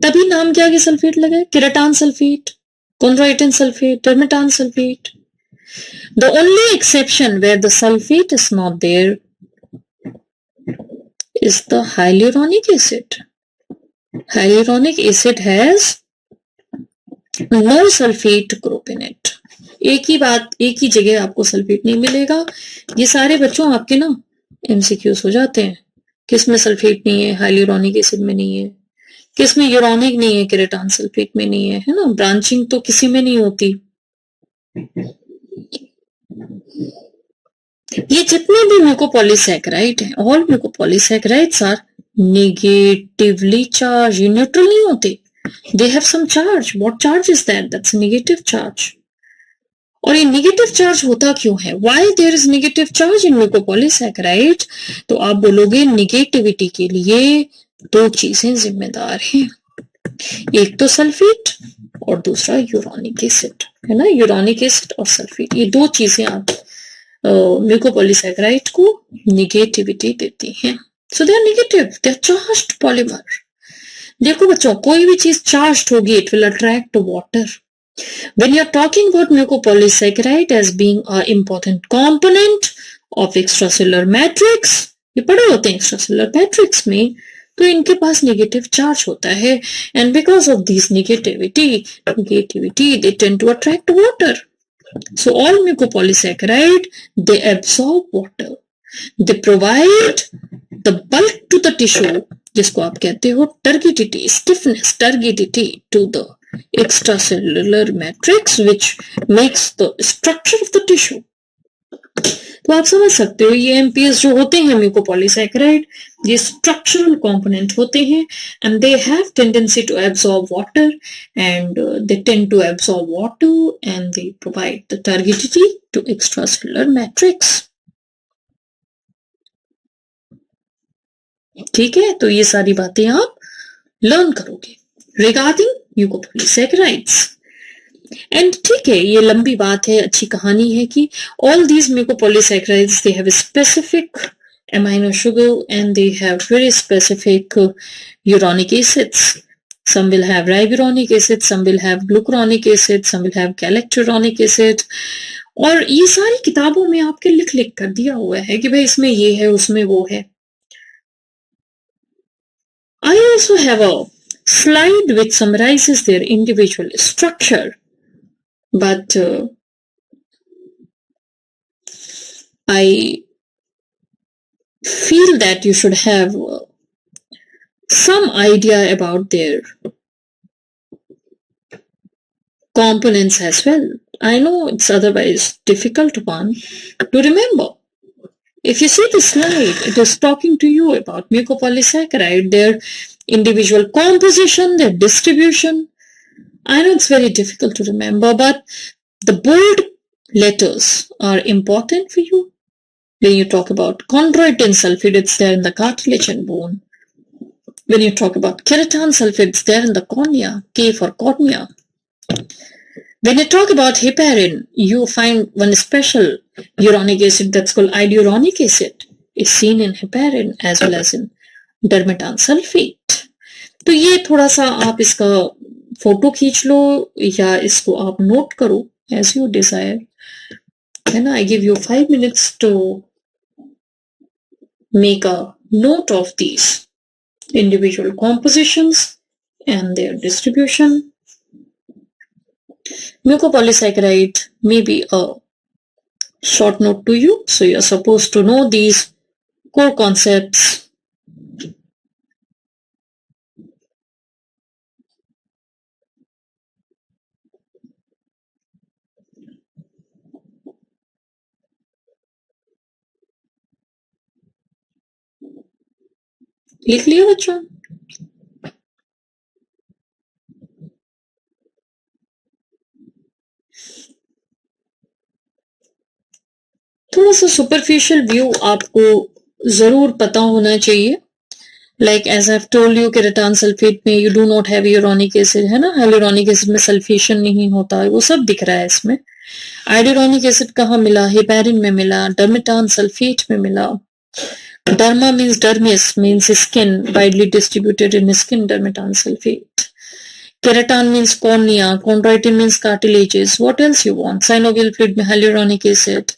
तभी नाम के आगे सल्फेट लगा है. Keratin sulphate, chondroitin sulfate, termatan sulfate. The only exception where the sulfate is not there is the hyaluronic acid. Hyaluronic acid has no sulfate group in it. एक ही जगह आपको sulphate नहीं मिलेगा. ये सारे बच्चों आपके ना MCQs हो जाते हैं. किसमें सल्फेट नहीं है? हाइलुरोनिक एसिड में नहीं है. किसमें यूरोनिक नहीं है? केराटिन सल्फेट में नहीं है. है ना? ब्रांचिंग तो किसी में नहीं होती. ये जितने भी म्यूकोपॉलीसैकेराइड हैं, all mucopolysaccharides are negatively charge. ये न्यूट्रल नहीं होते. They have some charge. What charge is that? That's negative charge. और ये नेगेटिव चार्ज होता क्यों है? Why there is negative charge in mucopolysaccharide? तो आप बोलोगे नेगेटिविटी के लिए दो चीजें जिम्मेदार हैं. एक तो सल्फेट और दूसरा यूरोनिक एसिड. है ना? यूरोनिक एसिड और सल्फेट, ये दो चीजें आप म्यूकोपॉलीसैकेराइड को नेगेटिविटी देती हैं. So they are negative, they are charged polymer. देखो बच्चों, कोई भी चीज चार्ज्ड होगी, it will attract water. When you are talking about mucopolysaccharide as being an important component of extracellular matrix, ये पढ़े होते हैं extracellular matrix में, तो इनके पास नेगेटिव चार्ज होता है. And because of this negativity they tend to attract water. So all mucopolysaccharide, they absorb water. They provide the bulk to the tissue, जिसको आप कहते हो turgidity, stiffness, turgidity to the extracellular matrix which makes the structure of the tissue. तो आप समझ सकते हो ये एमपीएस जो होते हैं म्यूकोपॉलीसैकेराइड ये स्ट्रक्चरल कंपोनेंट होते हैं and they have tendency to absorb water and they tend to absorb water and they provide the turgidity to extracellular matrix. ठीक है, तो ये सारी बातें आप लर्न करोगे रिगार्डिंग म्यूकोपॉलीसैकेराइड्स. एंड ठीक है, ये लंबी बात है, अच्छी कहानी है कि all these mucopolysaccharides they have a specific amino sugar and they have very specific uronic acids. Some will have riburonic acid, some will have glucuronic acid, some will have galacturonic acid. और ये सारी किताबों में आपके लिख लिख कर दिया हुआ है कि भाई इसमें ये है उसमें वो है. I also have a slide which summarizes their individual structure. But I feel that you should have some idea about their components as well. I know it's otherwise difficult one to remember. If you see the slide, it is talking to you about mucopolysaccharide, their individual composition, their distribution. I know it's very difficult to remember, but the bold letters are important for you. When you talk about chondroitin sulfate, it's there in the cartilage and bone. When you talk about keratan sulfate, it's there in the cornea, K for cornea. When you talk about heparin, you find one special uronic acid that's called idiuronic acid is seen in heparin as well as in dermatan sulfate. तो ये थोड़ा सा आप इसका photo खींच लो या इसको आप नोट करो as you desire, है ना. I give you 5 minutes to make a note of these individual compositions and their distribution. Mucopolysaccharide may be a short note to you, so you're supposed to know these core concepts. लिख लिया बच्चों? थोड़ा सा superficial view आपको जरूर पता होना चाहिए. Like as I have told you keratan sulphate में you do not have uronic acid, है ना. हाइलुरोनिक एसिड में सल्फेशन नहीं होता, वो सब दिख रहा है इसमें. आइडियोरोनिक एसिड कहाँ मिला? हेपेरिन में मिला, डर्मेटान सल्फेट में मिला. Derma means dermis, means skin, widely distributed in skin, dermatan sulfate. Keratin means cornea, chondroitin means cartilages. What else you want? Synovial fluid में hyaluronic acid.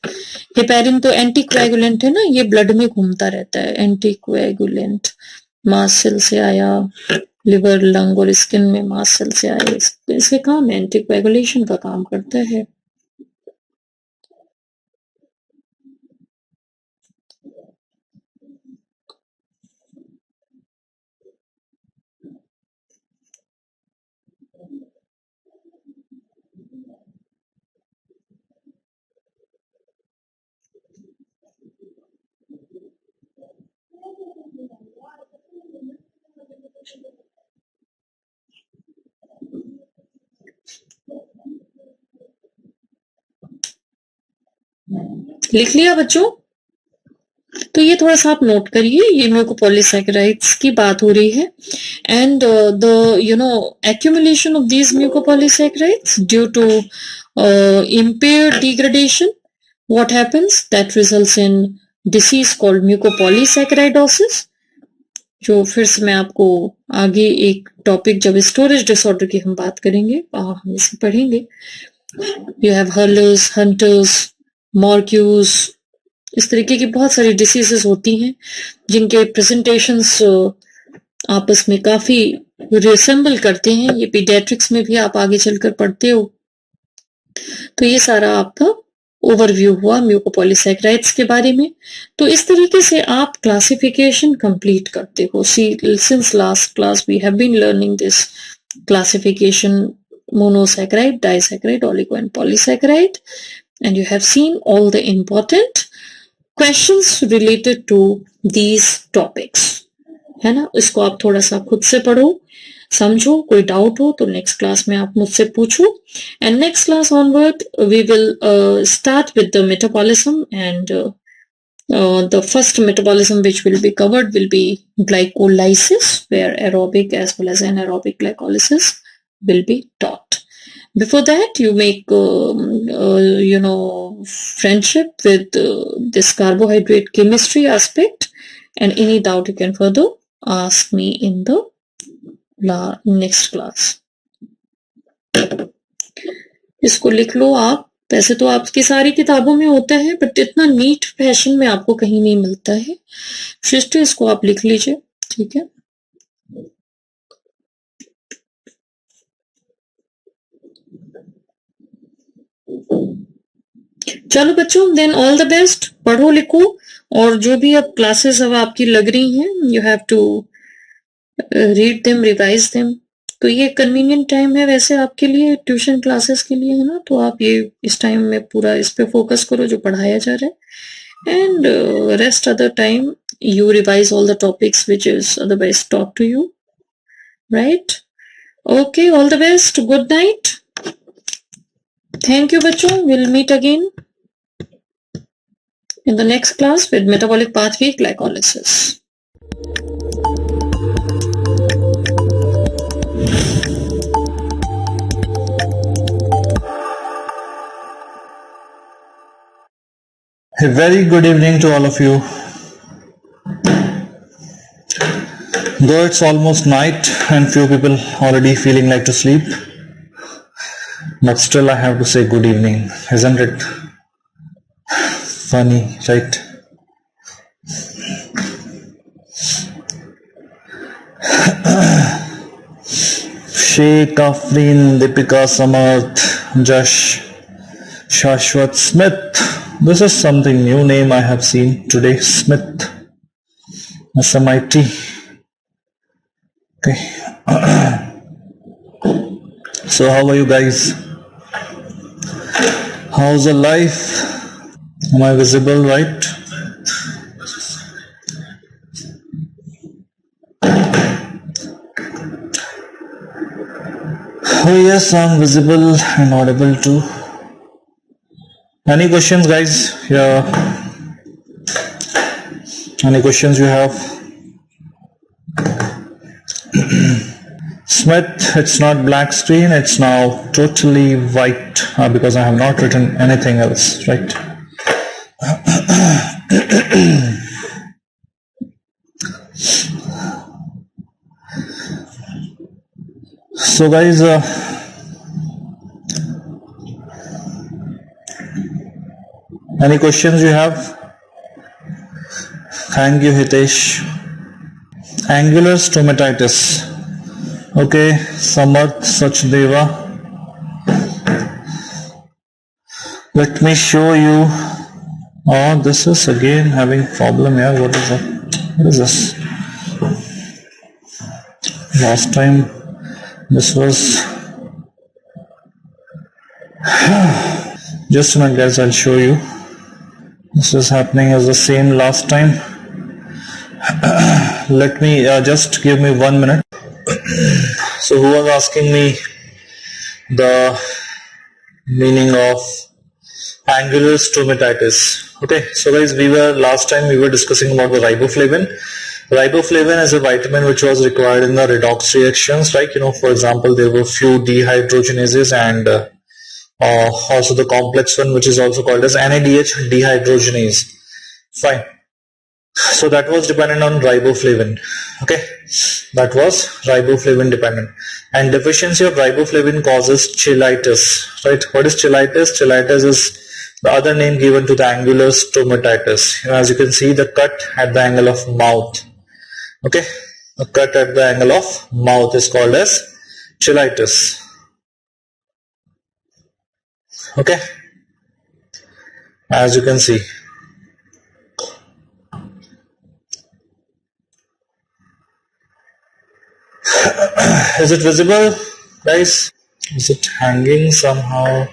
Heparin तो anticoagulant है ना, ये blood में घूमता रहता है. Anticoagulant, mast cell से आया, liver, lung और skin में mast cell से आया. इसके काम है, anticoagulation का काम करता है. लिख लिया बच्चों? तो ये थोड़ा सा आप नोट करिए, ये म्यूकोपॉलीसैकेराइड्स की बात हो रही है. And the accumulation of these mucopolysaccharides due to impaired degradation, what happens? That results in disease called mucopolysaccharidosis. जो फिर से मैं आपको आगे एक टॉपिक जब स्टोरेज डिसऑर्डर की हम बात करेंगे हम इसे पढ़ेंगे. यू हैव हर्लर्स, हंटर्स, मॉर्क्यूज, इस तरीके की बहुत सारी डिसीजेस होती हैं जिनके प्रेजेंटेशंस आपस में काफी रिसेंबल करते हैं. ये पीडियाट्रिक्स में भी आप आगे चलकर पढ़ते हो. तो ये सारा आपका ओवरव्यू हुआ म्यूकोपॉलीसैकेराइड्स के बारे में. तो इस तरीके से आप क्लासिफिकेशन कंप्लीट करते हो. Since last class we have been learning this classification monosaccharide, disaccharide, oligo and polysaccharide, and you have seen all the important questions related to these topics. है ना, इसको आप थोड़ा सा खुद से पढ़ो, समझो, कोई डाउट हो तो नेक्स्ट क्लास में आप मुझसे पूछो. And next class onward we will start with the metabolism, and the first metabolism which will be covered will be glycolysis, where aerobic as well as anaerobic glycolysis will be taught. Before that, you make friendship with this carbohydrate chemistry aspect, and any doubt you can further ask me in the next class. इसको लिख लो आप. वैसे तो आपकी सारी किताबों में होता है, बट इतना नीट फैशन में आपको कहीं नहीं मिलता है. शिष्ट, इसको आप लिख लीजिए, ठीक है. चलो बच्चों, देन ऑल द बेस्ट. पढ़ो लिखो, और जो भी अब क्लासेस अब आपकी लग रही हैं, you have to read them, revise them. तो ये कन्वीनियंट टाइम है वैसे आपके लिए, ट्यूशन क्लासेस के लिए, है ना. तो आप ये इस टाइम में पूरा इस पे फोकस करो जो पढ़ाया जा रहा है, and rest other time you revise all the topics which is otherwise taught to you, right? Okay, all the best. Good night. Thank you bachcho. We'll meet again in the next class with metabolic pathway glycolysis. A very good evening to all of you. Though it's almost night and few people already feeling like to sleep, but still I have to say good evening. Isn't it funny, right? Sheikh Afrin, Deepika Samarth, Jash, Shashwat Smith. This is something new name I have seen today. Smith, SMIT. Okay. So how are you guys? How's the life? Am I visible, right? Oh yes, I'm visible and audible too. Any questions, guys? Yeah. Any questions you have? Smith, it's not black screen, it's now totally white because I have not written anything else, right? So guys, any questions you have? Thank you, Hitesh. Angular stomatitis. Okay, Samarth Sachdeva. Let me show you. Oh, this is again having problem here. What is that? What is this? Last time this was. Just a minute, guys. I'll show you. This is happening as the same last time. Let me just give me 1 minute. So who was asking me the meaning of angular stomatitis? Okay, so guys, last time we were discussing about the riboflavin. Riboflavin is a vitamin which was required in the redox reactions, like, for example, there were few dehydrogenases and also the complex one which is also called as NADH dehydrogenase. Fine. So that was dependent on riboflavin. Okay, that was riboflavin dependent, and deficiency of riboflavin causes cheilitis, right? What is cheilitis? Cheilitis is the other name given to the angular stomatitis. As you can see, the cut at the angle of mouth. Okay, the cut at the angle of mouth is called as cheilitis. Okay, as you can see. Is it visible, guys? Is it hanging somehow?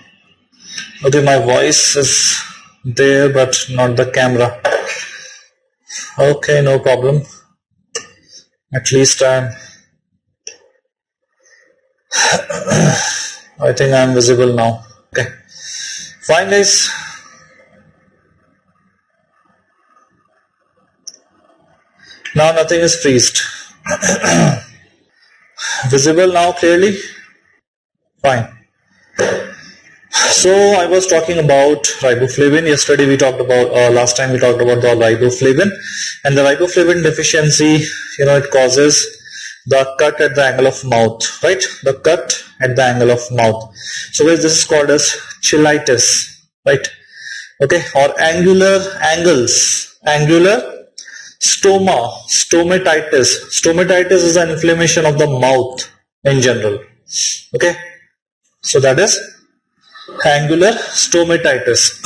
Okay, my voice is there but not the camera. Okay, no problem. At least I think I'm visible now. Okay, fine guys. Now nothing is freezed. Visible now clearly? Fine. So I was talking about riboflavin. Yesterday we talked about, last time we talked about the riboflavin, and the riboflavin deficiency, it causes the cut at the angle of mouth, right? The cut at the angle of mouth. So guys, this is called as cheilitis, right? Okay, or angular stomatitis. Stomatitis is an inflammation of the mouth in general. Okay, so that is angular stomatitis.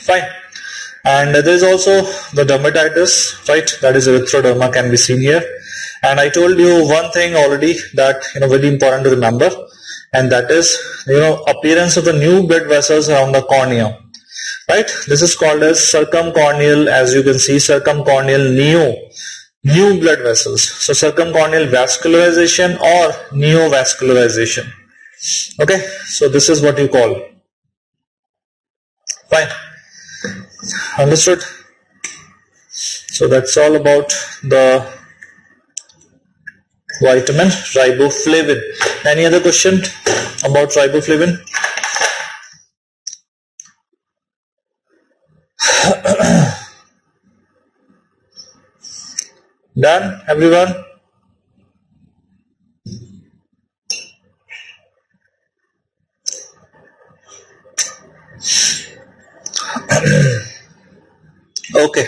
Fine. And there is also the dermatitis, right? That is erythroderma, can be seen here. And I told you one thing already that very important to remember, and that is appearance of the new blood vessels around the cornea. Right, this is called as circumcorneal, as you can see, circumcorneal new blood vessels. So circumcorneal vascularization or neovascularization. Okay, so this is what you call. Fine, understood? So that's all about the vitamin riboflavin. Any other question about riboflavin? Done, everyone? Okay,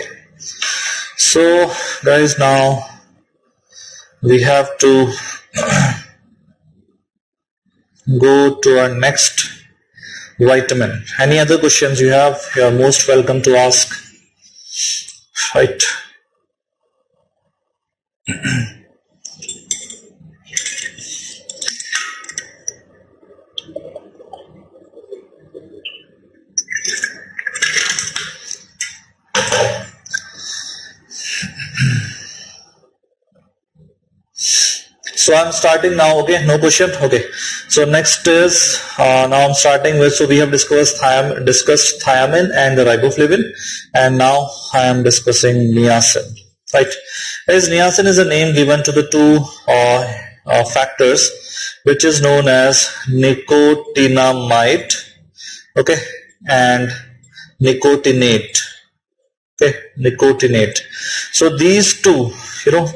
so guys, now we have to go to our next vitamin. Any other questions you have, you are most welcome to ask. Right. So I'm starting now. Okay, no question. Okay, so next is now I'm starting with, so we have discussed thiamine and the riboflavin, and now I am discussing niacin. Right, as niacin is a name given to the two factors, which is known as nicotinamide, okay, and nicotinate. Okay, nicotinate. So these two,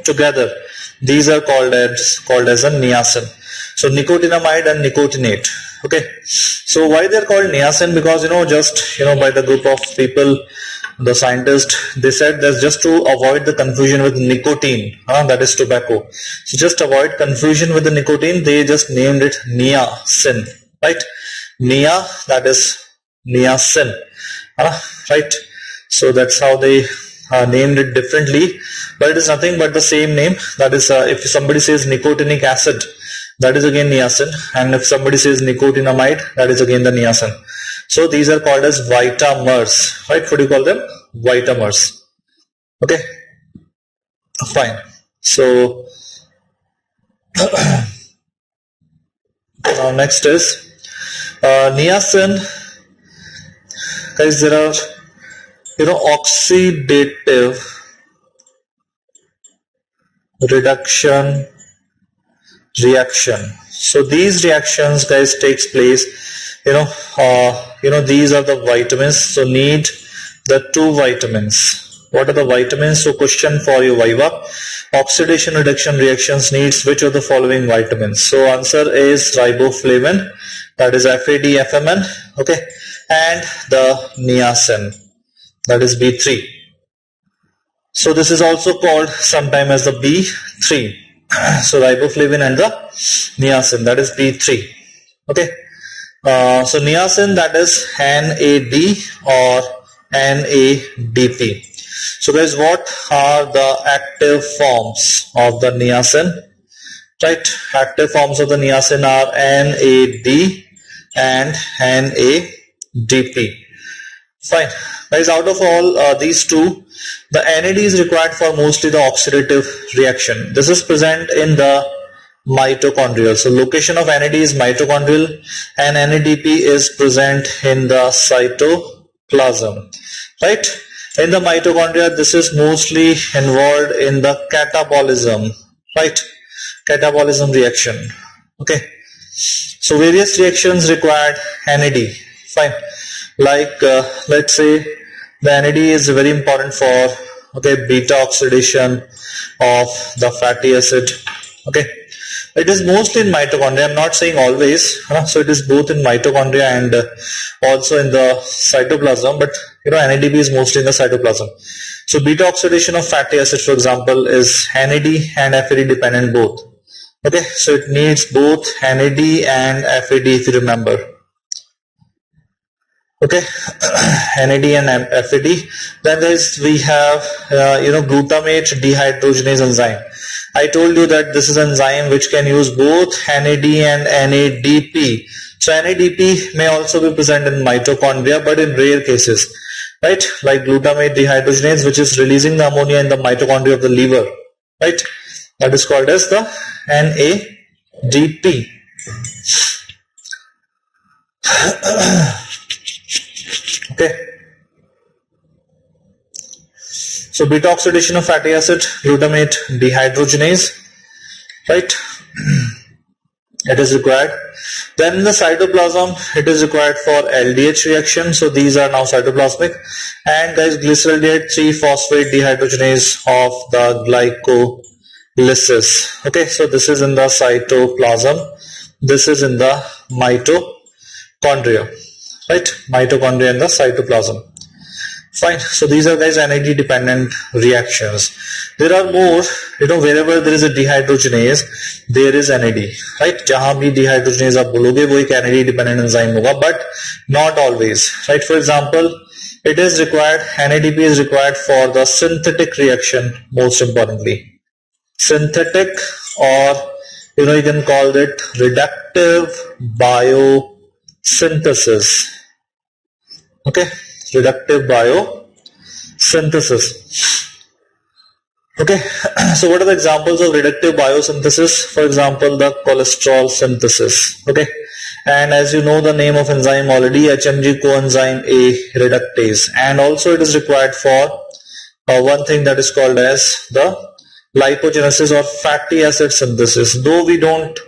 together, these are called as a niacin. So nicotinamide and nicotinate. Okay, so why they are called niacin? Because just by the group of people, the scientists, they said that's just to avoid the confusion with nicotine, that is tobacco. So just avoid confusion with the nicotine, they just named it niacin, right? Nia, that is niacin, right? So that's how they named it differently, but it is nothing but the same name. That is, if somebody says nicotinic acid, that is again niacin, and if somebody says nicotinamide, that is again the niacin. So these are called as vitamers, right? What do you call them? Vitamers. Okay, fine. So now next is niacin. Guys, there are oxidative reduction reaction. So these reactions, guys, takes place, these are the vitamins. So need the two vitamins. What are the vitamins? So question for you, Viva. Oxidation reduction reactions needs which of the following vitamins? So answer is riboflavin, that is FAD-FMN, okay, and the niacin, that is B3. So this is also called sometime as the B3. So riboflavin and the niacin, that is B3. Okay. So niacin, that is NAD or NADP. So guys, what are the active forms of the niacin? right? Active forms of the niacin are NAD and NADP. Fine. Guys, out of all these two, the NAD is required for mostly the oxidative reaction. This is present in the mitochondrial. So location of NAD is mitochondrial and NADP is present in the cytoplasm. Right? In the mitochondria, this is mostly involved in the catabolism. Right? Catabolism reaction. Okay. So various reactions required NAD. Fine. Like let's say the NAD is very important for beta oxidation of the fatty acid. Okay, it is mostly in mitochondria. I'm not saying always, so it is both in mitochondria and also in the cytoplasm, but NADP is mostly in the cytoplasm. So beta oxidation of fatty acid, for example, is NAD and FAD dependent both. Okay, so it needs both NAD and FAD, if you remember. Okay, NAD and FAD. Then guys, we have glutamate dehydrogenase enzyme. I told you that this is an enzyme which can use both NAD and NADP. So NADP may also be present in mitochondria, but in rare cases, right? Like glutamate dehydrogenase, which is releasing the ammonia in the mitochondria of the liver, right? That is called as the NADP. Okay, so beta oxidation of fatty acid, glutamate dehydrogenase, right? It is required. Then in the cytoplasm, it is required for LDH reaction. So these are now cytoplasmic. And guys, glyceraldehyde 3-phosphate dehydrogenase of the glycolysis. Okay, so this is in the cytoplasm. This is in the mitochondria. Right, mitochondria and the cytoplasm. Fine. So these are guys NAD dependent reactions. There are more, wherever there is a dehydrogenase, there is NAD. Right? Jahan bhi dehydrogenase aap bologe, wo ek NAD dependent enzyme hoga, but not always. Right? For example, it is required, NADP is required for the synthetic reaction, most importantly. Synthetic, or you can call it reductive biosynthesis. Okay, reductive biosynthesis. Okay, so what are the examples of reductive biosynthesis? For example, the cholesterol synthesis. Okay, and as you know the name of enzyme already, Hmge coenzyme A reductase, and also it is required for one thing that is called as the lipogenesis or fatty acid synthesis. Though we don't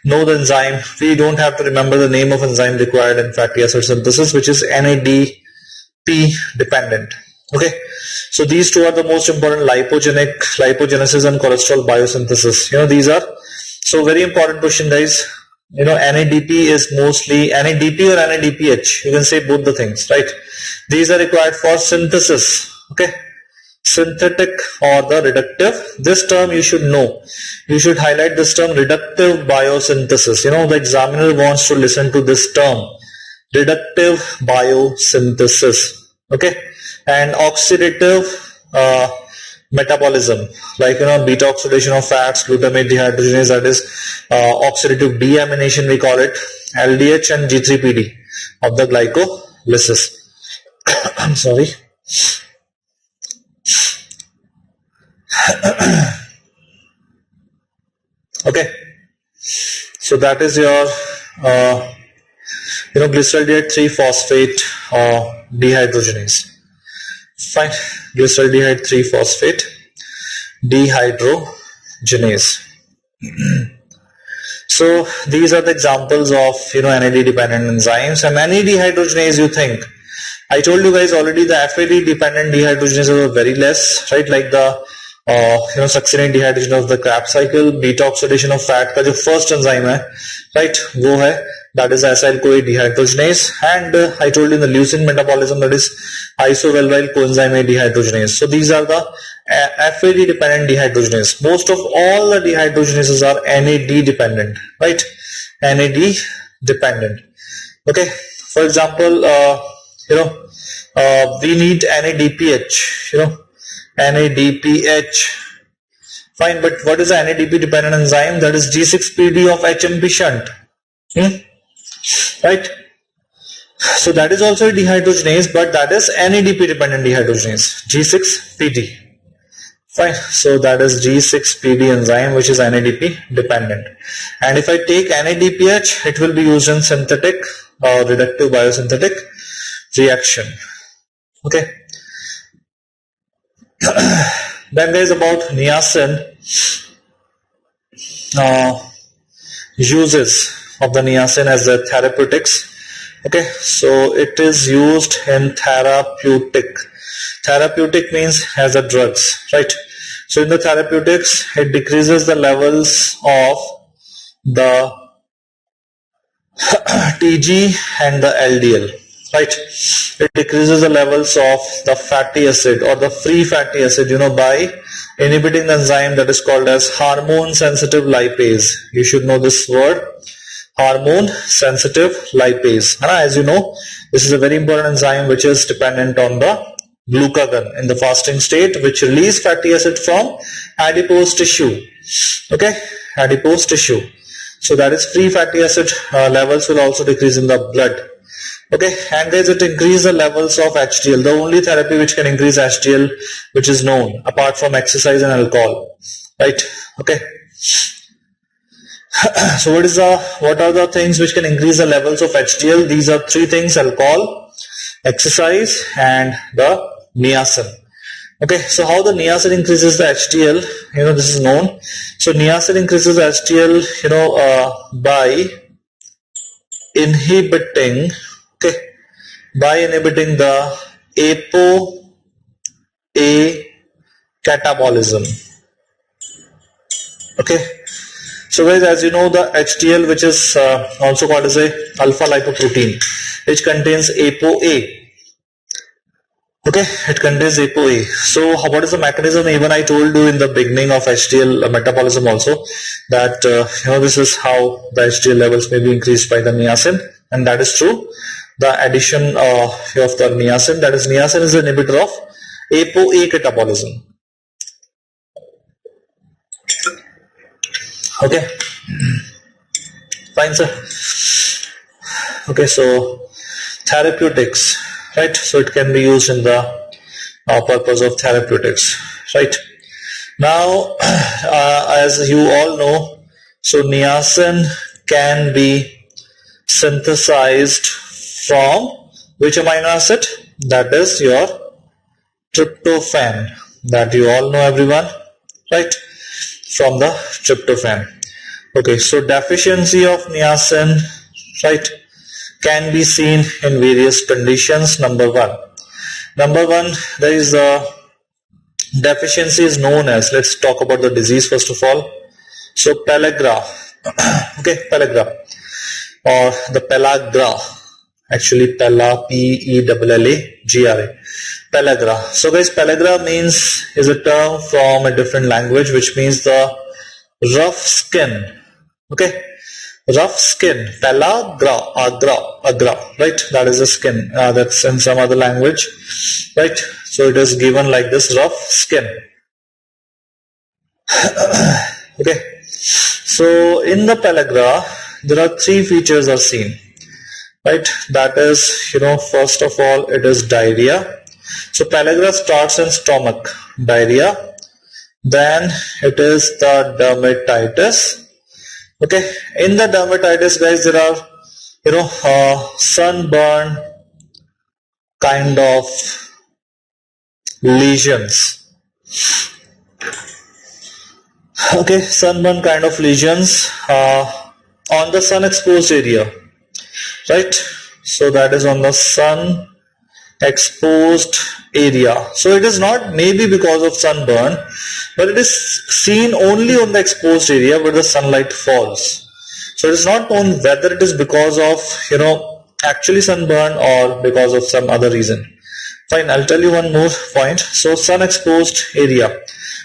know the enzyme, we don't have to remember the name of enzyme required in fatty acid synthesis, which is NADP dependent. Okay, so these two are the most important, lipogenesis and cholesterol biosynthesis. These are so very important question, guys. NADP is mostly NADP or NADPH. You can say both the things, right? These are required for synthesis. Okay, synthetic or the reductive. This term you should know. You should highlight this term, reductive biosynthesis. The examiner wants to listen to this term, reductive biosynthesis. Okay, and oxidative metabolism, like beta oxidation of fats, glutamate dehydrogenase, that is oxidative deamination we call it, LDH and G3PD of the glycolysis. I'm sorry. Okay, so that is your glyceraldehyde 3-phosphate dehydrogenase. Fine, glyceraldehyde 3-phosphate dehydrogenase. So these are the examples of NAD dependent enzymes. And NAD dehydrogenase, you think, I told you guys already, the FAD dependent dehydrogenases are very less, right? Like the succinate dehydrogenase of the Krebs cycle, beta oxidation of fat का जो first enzyme है, right? वो है, that is acyl-CoA dehydrogenase, and I told you in the leucine metabolism, that is isovalvyl coenzyme A dehydrogenase. So these are the FAD dependent dehydrogenase. Most of all the dehydrogenases are NAD dependent, right? NAD dependent. Okay, for example, we need NADPH, NADPH Fine, but what is the NADP dependent enzyme? That is G6PD of HMP shunt. Right? So that is also a dehydrogenase, but that is NADP dependent dehydrogenase, G6PD. Fine, so that is G6PD enzyme which is NADP dependent. And if I take NADPH, it will be used in synthetic or reductive biosynthetic reaction. Okay. Then there is about niacin, uses of the niacin as a therapeutics. Okay, so it is used in therapeutic. Therapeutic means as a drugs, right? So in the therapeutics, it decreases the levels of the TG and the LDL, right? It decreases the levels of the fatty acid or the free fatty acid, by inhibiting the enzyme that is called as hormone sensitive lipase. You should know this word, hormone sensitive lipase. As you know, this is a very important enzyme which is dependent on the glucagon in the fasting state, which release fatty acid from adipose tissue. Okay, adipose tissue. So that is free fatty acid levels will also decrease in the blood. Okay, and there's it increase the levels of HDL, the only therapy which can increase HDL which is known apart from exercise and alcohol, right? Okay. So what are the things which can increase the levels of HDL? These are three things: alcohol, exercise, and the niacin. Okay, so how the niacin increases the HDL? This is known. So niacin increases HDL, by inhibiting the ApoA catabolism. Okay, so guys, as you know, the HDL, which is also called as a alpha lipoprotein, which contains ApoA. Okay, it contains ApoA. So what is the mechanism? Even I told you in the beginning of HDL metabolism also that this is how the HDL levels may be increased by the niacin, and that is true. The addition of the niacin, that is niacin is an inhibitor of ApoA catabolism. Okay, fine, sir. Okay, so therapeutics, right? So it can be used in the purpose of therapeutics, right? Now, as you all know, so niacin can be synthesized from which amino acid? That is your tryptophan, that you all know, everyone, right? From the tryptophan. Okay, so deficiency of niacin, right, can be seen in various conditions. Number one, there is the deficiency is known as, let's talk about the disease first of all. So pellagra, okay, pellagra, or the pellagra, actually pella, P-E-L-L-A-G-R-A, pellagra. So guys, pellagra is a term from a different language which means the rough skin. Okay, rough skin, pellagra, agra, right? That is the skin. That's in some other language, right? So it is given like this, rough skin. Okay, so in the pellagra, there are three features are seen, right? That is, first of all, it is diarrhea. So pellagra starts in stomach, diarrhea. Then it is the dermatitis. Okay, in the dermatitis, guys, there are sunburn kind of lesions. Okay, sunburn kind of lesions on the sun exposed area, right? So that is on the sun exposed area. So it is not maybe because of sunburn, but it is seen only on the exposed area where the sunlight falls. So it is not known whether it is because of actually sunburn or because of some other reason. Fine, I'll tell you one more point. So sun exposed area,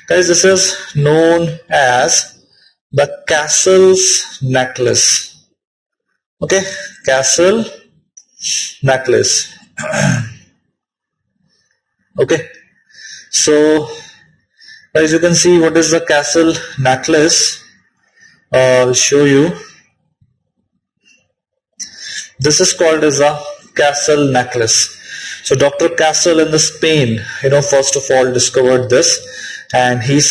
guys, this is known as the Castle's necklace. Okay, Castle necklace. Okay, so As you can see, what is the castle necklace? I'll show you. This is called as a castle necklace. So Dr. Castle in the Spain, first of all discovered this, and he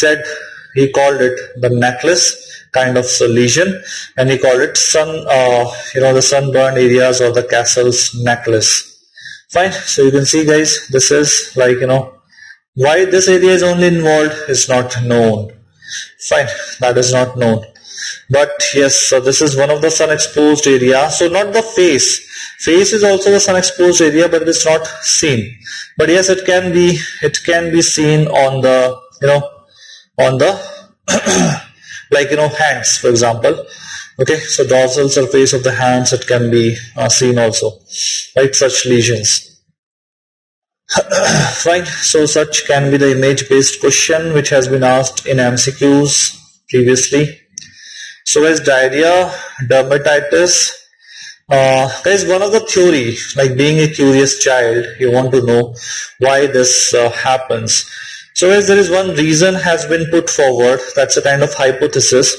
called it the necklace kind of lesion, and he called it the sunburned areas or the castle's necklace. Fine. So you can see, guys, this is like, why this area is only involved is not known. Fine, that is not known. But yes, so this is one of the sun exposed area. So not the face. Face is also the sun exposed area, but it is not seen. But yes, it can be seen on the hands, for example. Okay, so dorsal surface of the hands, it can be seen also, right? Such lesions. Fine. So such can be the image based question which has been asked in MCQs previously. So as diarrhea, dermatitis, guys, one of the theory, like being a curious child, you want to know why this happens. So as there is one reason has been put forward, that's a kind of hypothesis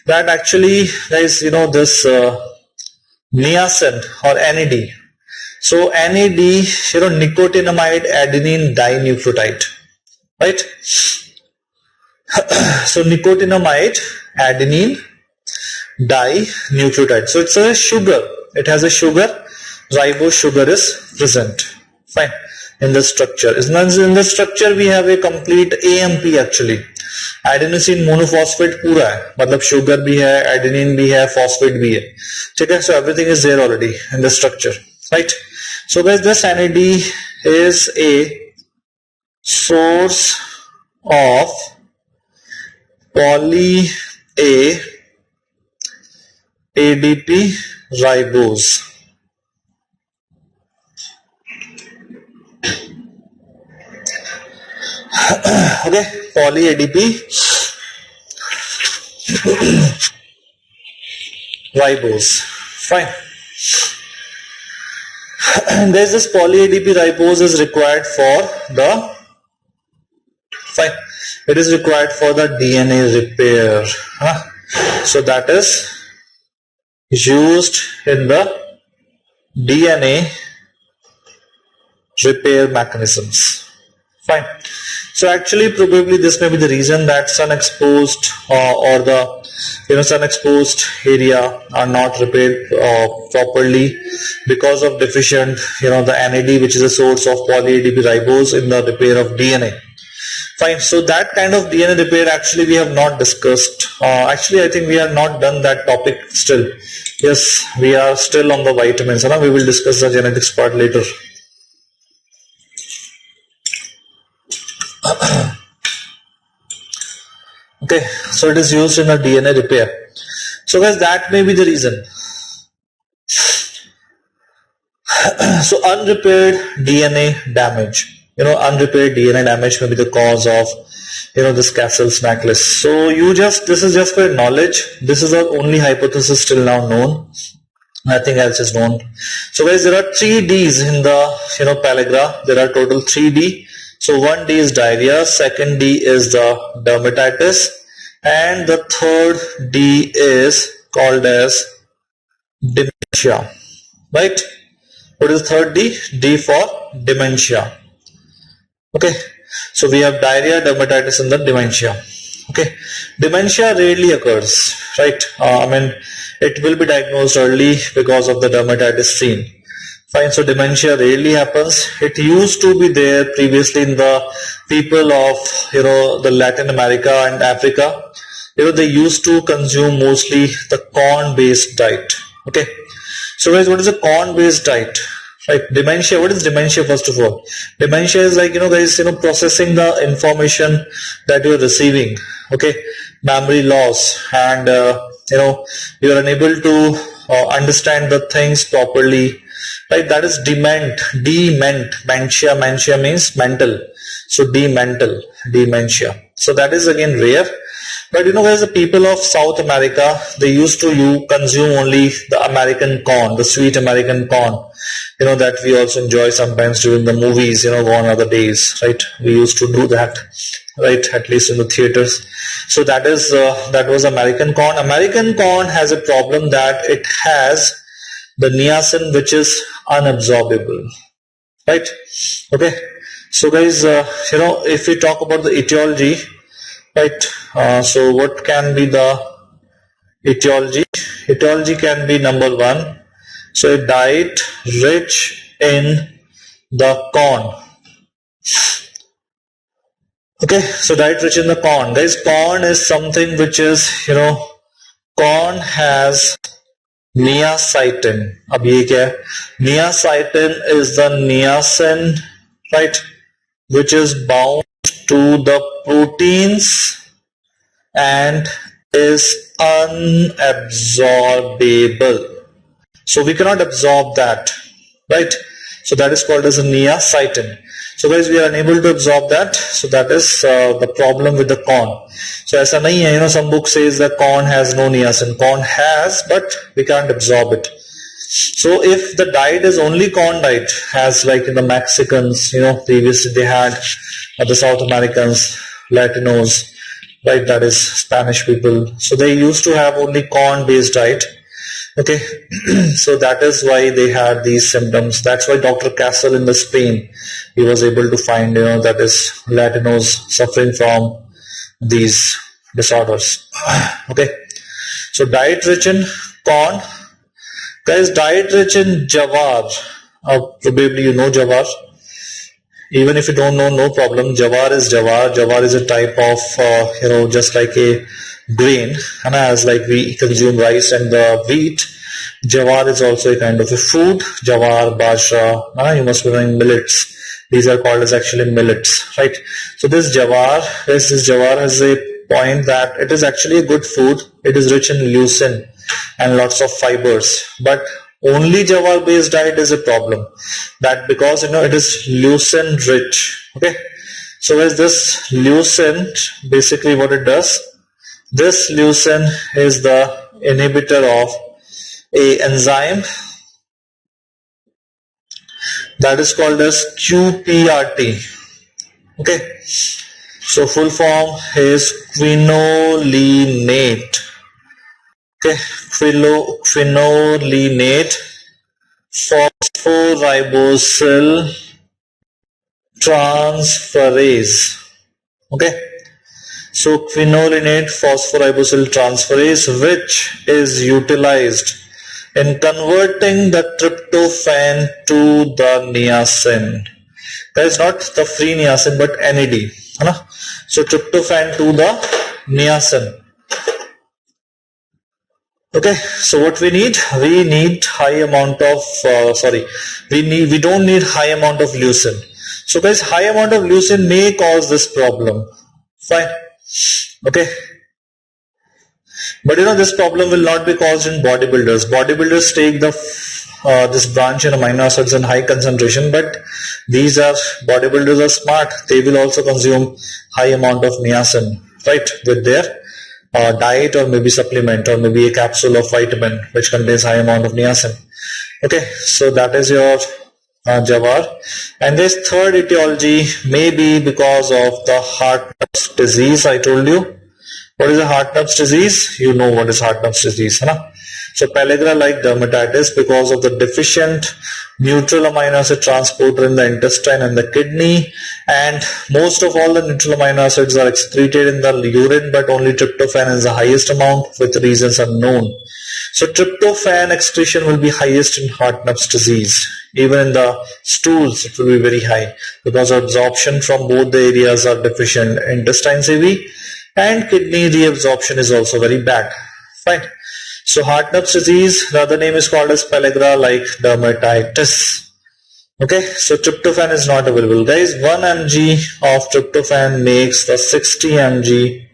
that actually, guys, this niacin or NAD. So NAD, nicotinamide adenine dinucleotide, right? So nicotinamide adenine dinucleotide. So it's a sugar. It has a sugar. Ribose sugar is present. Fine. In the structure. In the structure we have a complete AMP actually. Adenosine monophosphate पूरा है. मतलब sugar भी है, adenine भी है, phosphate भी है. ठीक है? So everything is there already in the structure. Right? So guys, this NAD is a source of poly A ADP ribose. Okay, poly ADP ribose. Fine. And there's this poly ADP ribose is required for the It is required for the DNA repair. So that is used in the DNA repair mechanisms. Fine. So actually probably this may be the reason that sun exposed or the sun exposed area are not repaired properly because of deficient the NAD, which is a source of poly ADP ribose in the repair of DNA. Fine. So that kind of DNA repair actually we have not discussed. Actually I think we have not done that topic still. Yes, we are still on the vitamins. We will discuss the genetics part later. Okay, so it is used in a DNA repair. So guys, that may be the reason. So unrepaired DNA damage. Unrepaired DNA damage may be the cause of this castle's necklace. So this is just for knowledge. This is the only hypothesis till now known. Nothing else is known. So guys, there are 3 D's in the pellagra. There are total 3 D. So 1 D is diarrhea, 2nd D is the dermatitis, and the 3rd D is called as dementia. Right? What is 3rd D? D for dementia. Okay. So we have diarrhea, dermatitis, and the dementia. Okay. Dementia rarely occurs, right? It will be diagnosed early because of the dermatitis seen. Fine. So dementia rarely happens. It used to be there previously in the people of the Latin America and Africa. They used to consume mostly the corn-based diet. Okay. So guys, what is a corn-based diet? Right. Dementia. What is dementia first of all? Dementia is like guys processing the information that you are receiving. Okay. Memory loss, and you are unable to understand the things properly. Right, that is dementia means mental. So dementia. So that is again rare. But guys, the people of South America, they used to consume only the American corn, the sweet American corn, that we also enjoy sometimes during the movies, gone other days, right? We used to do that. right? At least in the theaters. So that was American corn. American corn has a problem that it has the niacin which is unabsorbable, right? Okay. So guys, if we talk about the etiology, right? So what can be the etiology? Etiology can be number one. So a diet rich in the corn. Okay, so diet rich in the corn. Guys, corn is something which is, corn has niacin. अब ये क्या है? Niacin is the niacin, right, which is bound to the proteins and is unabsorbable. So we cannot absorb that, right? So that is called as a niacin. So guys, we are unable to absorb that. So that is the problem with the corn. So ऐसा नहीं है, some book says that corn has no niacin. Corn has, but we can't absorb it. So if the diet is only corn diet, as like in the Mexicans, previously they had the South Americans, Latinos, right, that is Spanish people. So they used to have only corn based diet. Okay, so that is why they had these symptoms. That's why Dr. Castle in the Spain, he was able to find, that is Latinos suffering from these disorders. Okay, so diet rich in corn. Guys, diet rich in jawar. Probably you know jawar. Even if you don't know, no problem. Jawar is jawar. Jawar is a type of, just like a grain, and as like we consume rice and the wheat, jawar is also a kind of a food. Jawar, bajra, you must be knowing millets. These are called as actually millets, right? So this jawar has a point that it is actually a good food. It is rich in leucine and lots of fibers, but only jawar based diet is a problem, that because it is leucine rich. Okay, so as this leucine, basically what it does, this leucine is the inhibitor of a enzyme that is called as QPRT. Okay, so full form is quinolinate. Okay, quinolinate phosphoribosyl transferase. Okay, so quinolinate phosphoribosyl transferase, which is utilized in converting the tryptophan to the niacin. That is not the free niacin but NAD. So tryptophan to the niacin. Okay, so what we need? We need high amount of, we don't need high amount of leucine. So guys, high amount of leucine may cause this problem. Fine. Okay. But this problem will not be caused in bodybuilders. Bodybuilders take the this branch in amino acids in high concentration, but these bodybuilders are smart. They will also consume high amount of niacin, right, with their diet or maybe supplement or maybe a capsule of vitamin which contains high amount of niacin. Okay, so that is your jawar. And this third etiology may be because of the heart disease. I told you. What is a heart nerves disease? You know what is heart nerves disease, huh? So pellagra-like dermatitis because of the deficient neutral amino acid transporter in the intestine and the kidney, and most of all the neutral amino acids are excreted in the urine, but only tryptophan is the highest amount with reasons unknown. So tryptophan excretion will be highest in heart nerves disease. Even in the stools it will be very high because absorption from both the areas are deficient. Intestine heavy and kidney reabsorption is also very bad. Fine. So heart nerves disease, the other name is called as pellagra-like dermatitis. Okay, so tryptophan is not available. Guys, 1 mg of tryptophan makes the 60 mg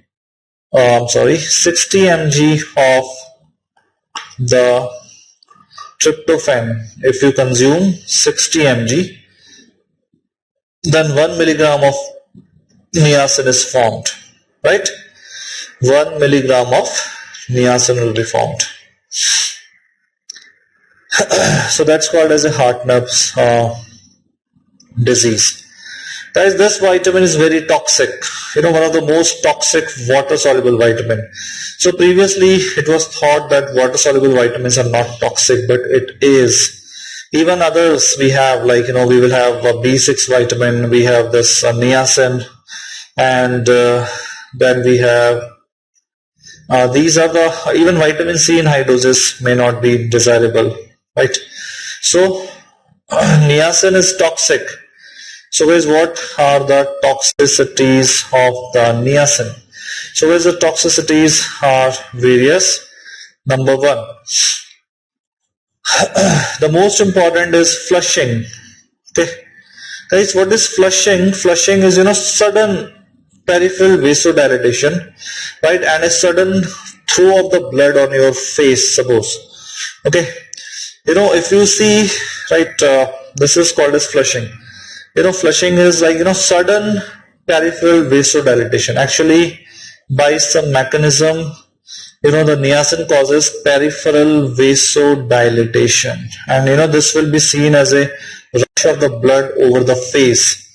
of the tryptophan. If you consume 60 mg, then 1 milligram of niacin is formed, right? 1 milligram of niacin will be formed. So that's called as a heart nerves disease. Guys, this vitamin is very toxic. One of the most toxic water-soluble vitamin. So previously, it was thought that water-soluble vitamins are not toxic, but it is. Even others we have, like, we will have B6 vitamin, we have this niacin, and then we have these are the, even vitamin C in high doses may not be desirable, right? So niacin is toxic. So guys, what are the toxicities of the niacin? So guys, the toxicities are various. Number one, the most important is flushing. Okay, guys, what is flushing? Flushing is sudden peripheral vasodilatation, right, and a sudden throw of the blood on your face, suppose. Okay, if you see, right, this is called as flushing. Flushing is like sudden peripheral vasodilatation. Actually, by some mechanism, the niacin causes peripheral vasodilatation, and this will be seen as a rush of the blood over the face,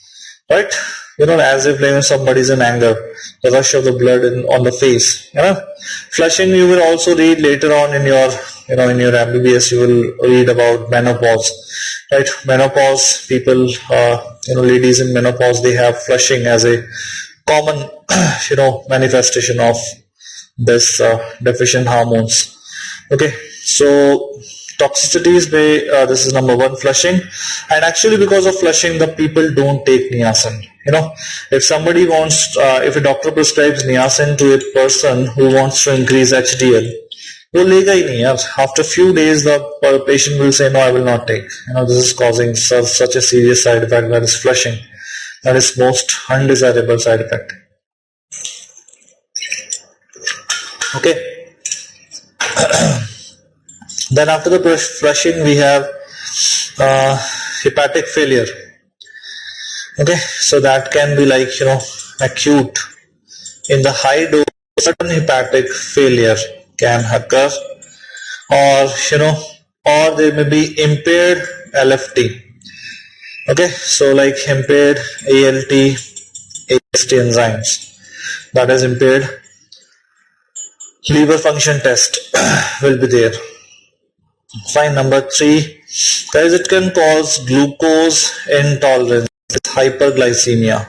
right? As if when somebody is in anger, the rush of the blood on the face. Flushing, you will also read later on in your in your Mbbs. You will read about menopause, right? Menopause people, ladies in menopause, they have flushing as a common manifestation of this deficient hormones. Okay, so toxicities, this is number one, flushing. And actually, because of flushing, the people don't take niacin. If somebody wants, if a doctor prescribes niacin to a person who wants to increase HDL, वो लेगा ही नहीं यार. After few days, the patient will say, no, I will not take. This is causing such a serious side effect, that is flushing. That is most undesirable side effect. Okay. Then after the flushing, we have hepatic failure. Okay, so that can be like acute. In the high dose, sudden hepatic failure can occur, or or there may be impaired LFT. Okay, so like impaired ALT, AST enzymes, that is impaired. Liver function test will be there. Fine. Number three, guys, it can cause glucose intolerance, hyperglycemia.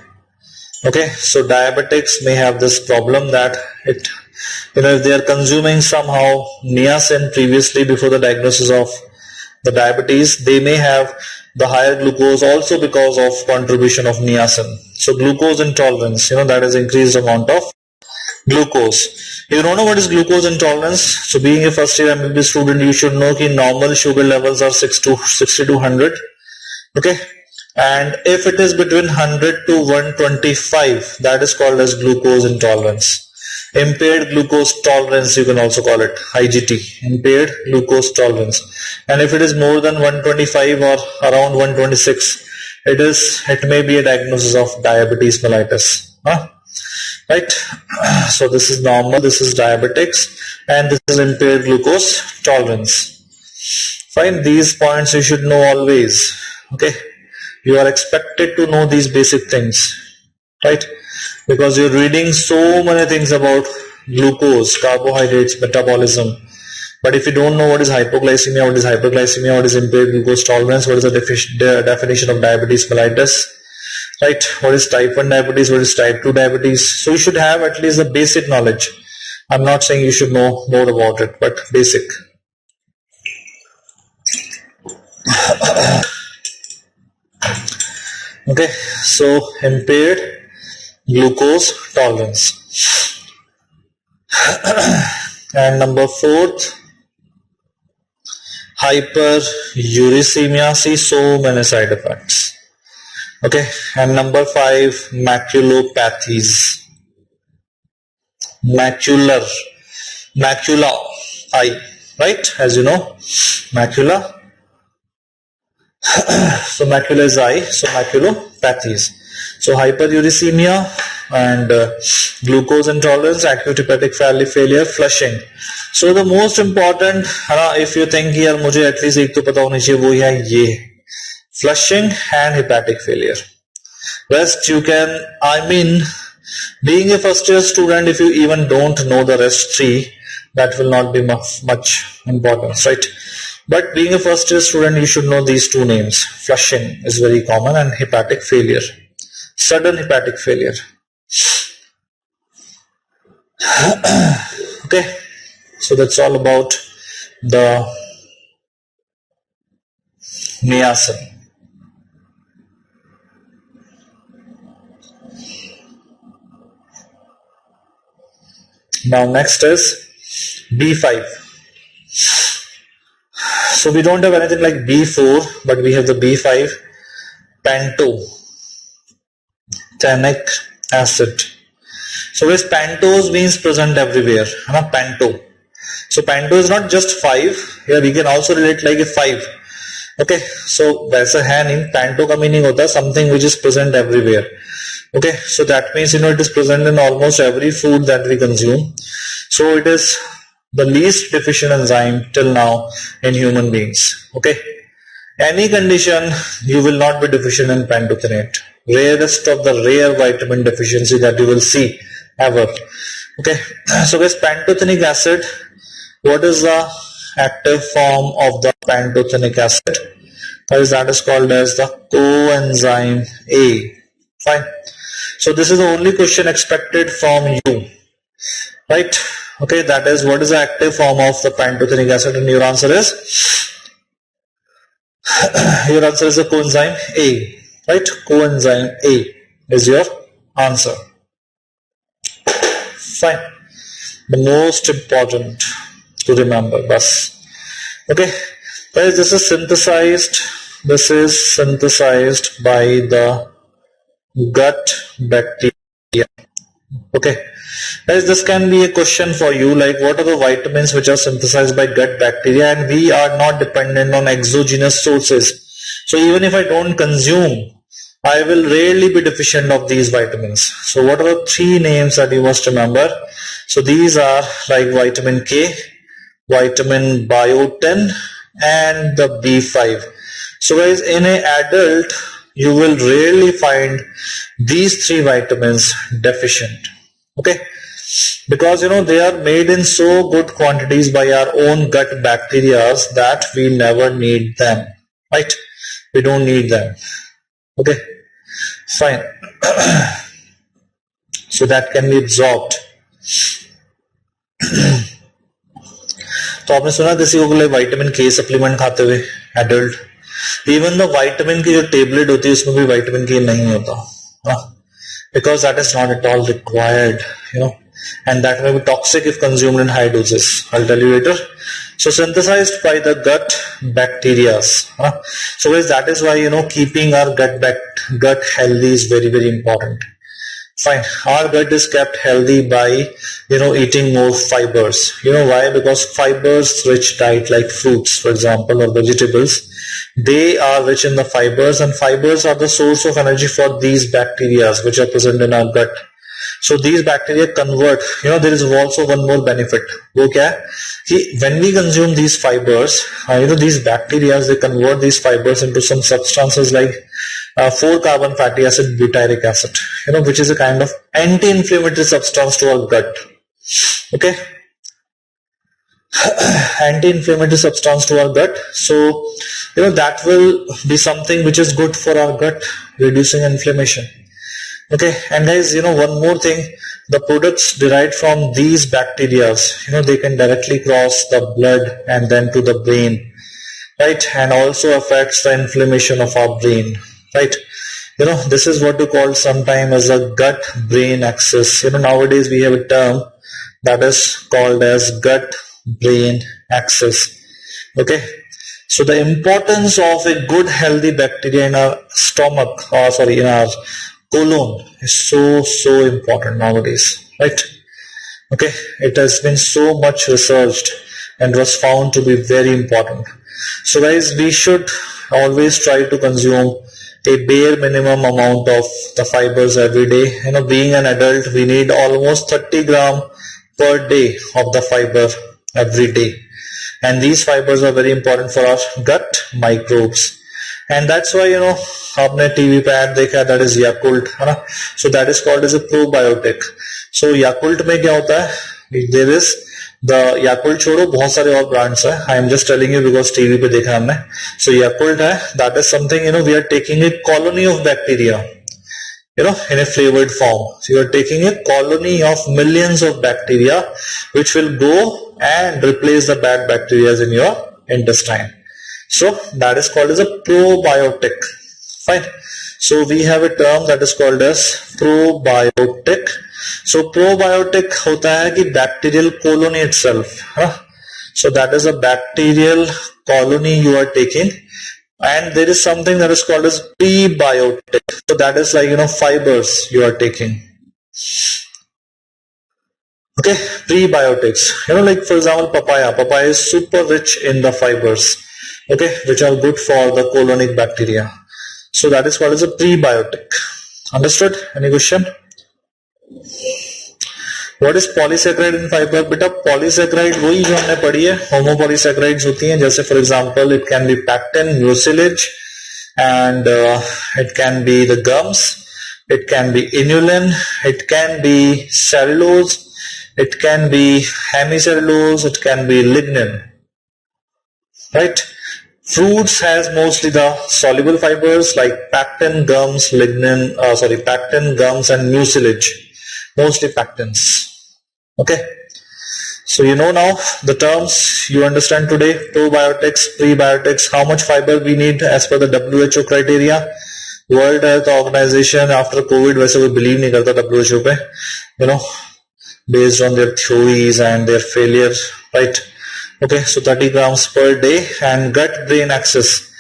Okay, so diabetics may have this problem that it, if they are consuming somehow niacin previously before the diagnosis of the diabetes, they may have the higher glucose also because of contribution of niacin. So glucose intolerance, that is increased amount of glucose. If you don't know what is glucose intolerance, so being a first year Mbbs student, you should know that normal sugar levels are 60 to 100. Okay, and if it is between 100 to 125, that is called as glucose intolerance. Impaired glucose tolerance, you can also call it IGT, impaired glucose tolerance. And if it is more than 125 or around 126, it may be a diagnosis of diabetes mellitus. Right? So this is normal, this is diabetics, and this is impaired glucose tolerance. Fine, these points you should know always. Okay, you are expected to know these basic things, right? Because you're reading so many things about glucose, carbohydrates, metabolism. But if you don't know what is hypoglycemia, what is hyperglycemia, what is impaired glucose tolerance, what is the definition of diabetes mellitus, right? What is type 1 diabetes, what is type 2 diabetes? So you should have at least the basic knowledge. I'm not saying you should know more about it, but basic. Okay, so impaired glucose tolerance. And number fourth, hyperuricemia. See, so many side effects. Okay, and number five, maculopathies. Macula eye, right? As you know, macula. So macula is eye, so maculopathies. So hyperuricemia and glucose intolerance, acute hepatic failure, flushing. So the most important, if you think यार मुझे at least एक तो पता होनी चाहिए, वो है ये flushing and hepatic failure. Rest you can, I mean, being a first year student, if you even don't know the rest 3, that will not be much importance, right? But being a first year student, you should know these 2 names. Flushing is very common, and hepatic failure, sudden hepatic failure. Okay, so that's all about the niacin. Now next is B5. So we don't have anything like B4, but we have the B5, pantotenic acid. So this pentose means present everywhere, panto. So panto is not just 5, here we can also relate like a 5. Okay, so वैसा है नहीं, panto का meaning होता है something which is present everywhere. Okay, so that means it is present in almost every food that we consume. So it is the least deficient enzyme till now in human beings. Okay, any condition you will not be deficient in pantothenate. Rarest of the rare vitamin deficiency that you will see ever. Okay, so this pantothenic acid, what is the active form of the pantothenic acid? That is called as the coenzyme A. Fine. So this is the only question expected from you, right? Okay, that is, what is the active form of the pantothenic acid, and your answer is the coenzyme A, right? Coenzyme A is your answer. Fine. The most important to remember, bus. Okay, guys, this is synthesized by the gut bacteria. Okay, guys, this can be a question for you, like what are the vitamins which are synthesized by gut bacteria, and we are not dependent on exogenous sources. So even if I don't consume, I will rarely be deficient of these vitamins. So what are the 3 names that you must remember? So these are like vitamin K, vitamin biotin, and the B5. So guys, in an adult, you will rarely find these 3 vitamins deficient. Okay, because they are made in so good quantities by our own gut bacteria that we never need them, right? We don't need them. Okay, fine. So that can be absorbed. तो आपने सुना किसी को vitamin के supplement खाते हुए adult, even the vitamin की जो टेबलेट होती है उसमें भी विटामिन के नहीं होता, because that is not at all required, and that may be toxic if consumed in high doses. I'll tell you later. So synthesized by the gut bacteria. So guys, that is why keeping our gut healthy is very, very important. Fine. Our gut is kept healthy by eating more fibers. Why? Because fibers rich diet like fruits, for example, or vegetables, they are rich in the fibers, and fibers are the source of energy for these bacteria which are present in our gut. So these bacteria convert, there is also one more benefit. When we consume these fibers, these bacteria, they convert these fibers into some substances like 4-carbon fatty acid, butyric acid, which is a kind of anti-inflammatory substance to our gut. Okay, anti-inflammatory substance to our gut. So that will be something which is good for our gut, reducing inflammation. Okay, and guys, one more thing, the products derived from these bacteria, they can directly cross the blood and then to the brain, right? And also affects the inflammation of our brain, right? This is what we call sometimes as a gut-brain axis. Nowadays we have a term that is called as gut-brain axis. Okay, so the importance of a good healthy bacteria in our stomach, in our colon is so important nowadays, right? Okay, it has been so much researched and was found to be very important. So guys, we should always try to consume a bare minimum amount of the fibers every day. Being an adult, we need almost 30 gram per day of the fiber every day, and these fibers are very important for our gut microbes. and that's why आपने TV पे add देखा, that is Yakult, है ना. So that is called as a probiotic. So Yakult में क्या होता है, there is the Yakult छोड़ो बहुत सारे और ब्रांड्स है, I am just telling you because TV पे देखा हमने. So Yakult है, that is something we are taking a colony of bacteria in a flavored form. So you are taking a colony of millions of bacteria which will go and replace the bad bacteria in your intestine. So that is called as a probiotic. Fine. So we have a term that is called as probiotic. So probiotic hota hai ki bacterial colony itself. So that is a bacterial colony you are taking. And there is something that is called as prebiotic. So that is like fibers you are taking. Okay, prebiotics. Like for example papaya. Papaya is super rich in the fibers, okay, which are good for the colonic bacteria. So that is called as a prebiotic. Understood? Any question? What is polysaccharide in fiber? बेटा polysaccharide वही जो हमने पढ़ी है, homopolysaccharides होती हैं. जैसे for example it can be pectin, mucilage, and it can be the gums, it can be inulin, it can be cellulose, it can be hemicellulose, it can be lignin. Right? Fruits has mostly the soluble fibers like pectin, gums, pectin, gums, and mucilage. Mostly pectins. Okay, so now the terms you understand today: probiotics, prebiotics, how much fiber we need as per the WHO criteria. World Health Organization after COVID वैसे कोई believe नहीं करता WHO पे, based on their theories and their failure, right? Okay, so 30 grams per day. And gut brain axis,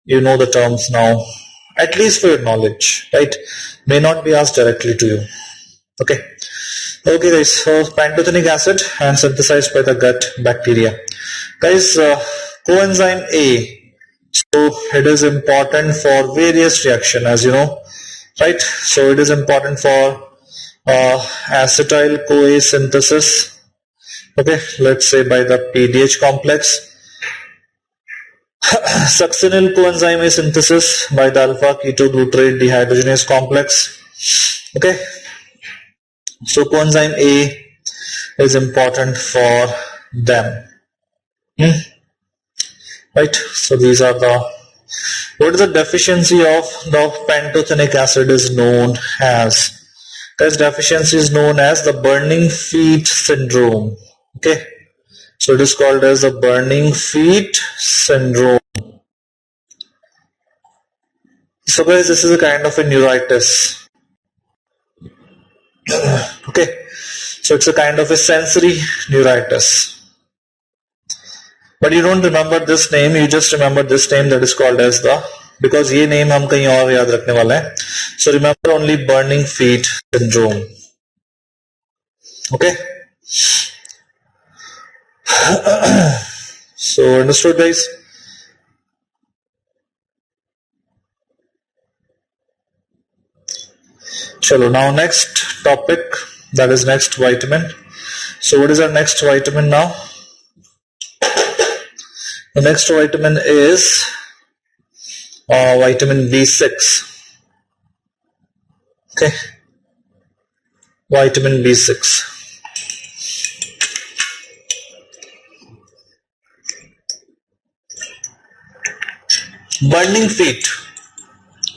the terms now, at least for your knowledge, right? May not be asked directly to you. Okay guys, so pantothenic acid and synthesized by the gut bacteria. Guys, coenzyme A, so it is important for various reaction, as you know, right? So it is important for acetyl CoA synthesis, okay, let's say by the PDH complex. Succinyl coenzyme A synthesis by the alpha ketoglutarate dehydrogenase complex. Okay, so coenzyme A is important for them. Right, so these are what is the deficiency of the pantothenic acid is known as? This deficiency is known as the burning feet syndrome. Okay, so it is called as the burning feet syndrome. So guys, this is a kind of a neuritis. Okay, so it's a kind of a sensory neuritis. But you don't remember this name, you just remember this name, that is called as because ये name हम कहीं और याद रखने वाले हैं. So remember only burning feet syndrome. Okay. So understood guys? Chalo, now next topic, that is next vitamin. So what is our next vitamin now? The next vitamin is vitamin B6. Okay, vitamin B6. Burning feet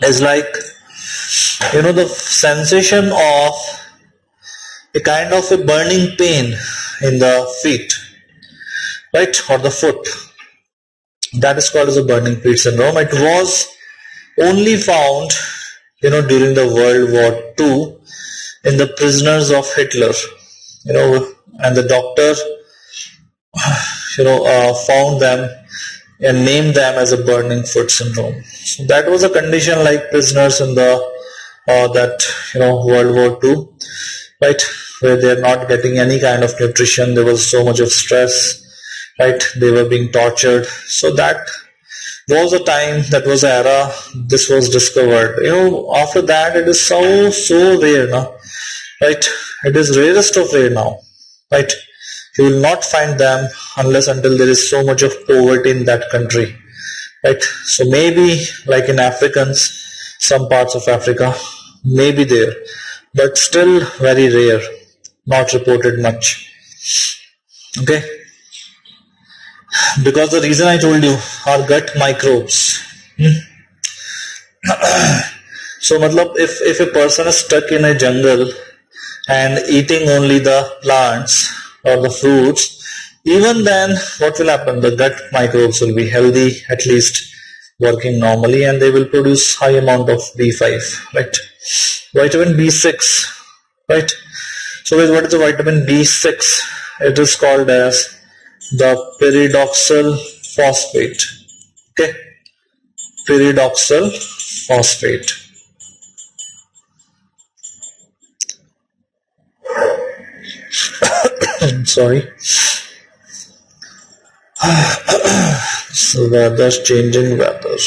is like the sensation of a kind of a burning pain in the feet, right, or the foot. That is called as a burning feet syndrome. It was only found during the World War II in the prisoners of Hitler, and the doctor found them and named them as a burning foot syndrome. So that was a condition like prisoners in the World War II, right, where they are not getting any kind of nutrition. There was so much of stress, right? They were being tortured. So that was a time, that was an era this was discovered. After that it is so rare now, right? It is rarest of rare now, right? You will not find them unless until there is so much of poverty in that country, right? So maybe like in Africans, some parts of Africa may be there, but still very rare, not reported much. Okay, because the reason I told you, our gut microbes. So matlab, if a person is stuck in a jungle and eating only the plants or the fruits, even then what will happen? The gut microbes will be healthy, at least working normally, and they will produce high amount of B5, right? Vitamin B6, right? So what is the vitamin B6? It is called as the pyridoxal phosphate. Okay, pyridoxal phosphate. Sorry. So weather's changing weather.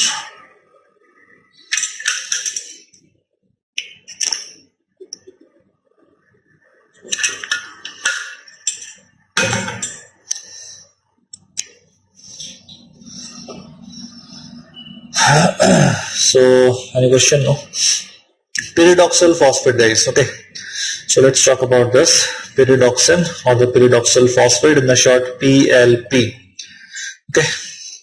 So any question? No. Pyridoxal phosphate, guys. Okay. So let's talk about this pyridoxine or the pyridoxal phosphate, in the short PLP. Okay,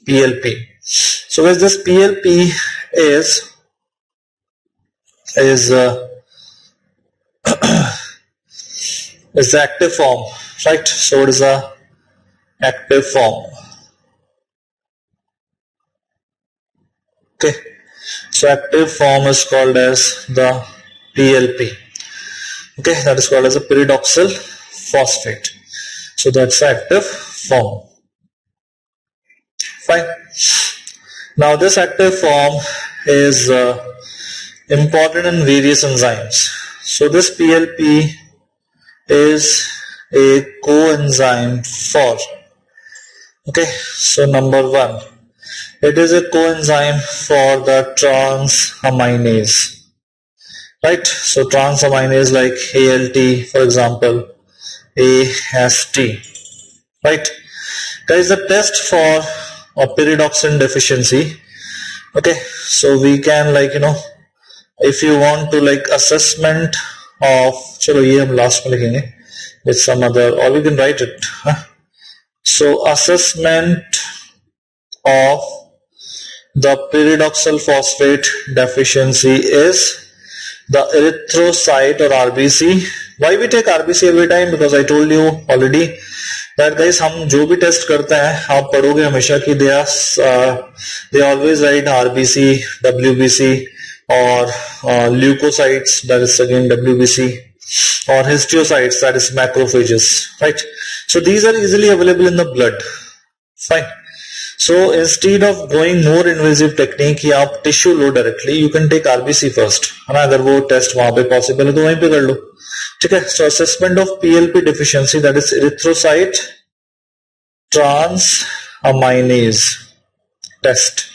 PLP. So as this PLP is the active form, right? So it is a active form. Okay, so active form is called as the PLP. Okay, that is called as a pyridoxal phosphate. So that's the active form. Fine. Now this active form is important in various enzymes. So this PLP is a coenzyme for, okay, so number one, it is a coenzyme for the transaminase, right? So transaminase like ALT, for example, AST, right? There is a test for a pyridoxine deficiency. Okay, so we can, like, you know, if you want to like assessment of, chalo ye hum last mein likhenge with some other, or we can write it, huh? So assessment of the pyridoxal phosphate deficiency is the erythrocyte or RBC. Why we take RBC every time? Because I told you already that guys, हम जो भी test करते हैं आप पढ़ोगे हमेशा कि they always write RBC, WBC or leukocytes, that is again WBC, or histiocytes, that is macrophages, right? So these are easily available in the blood. Fine. So instead of going more invasive technique कि आप tissue low directly, you can take RBC first, है ना? अगर वो test वहां पे possible है तो वहीं पे कर लो, ठीक है? So assessment of PLP deficiency, that is erythrocyte transaminase test,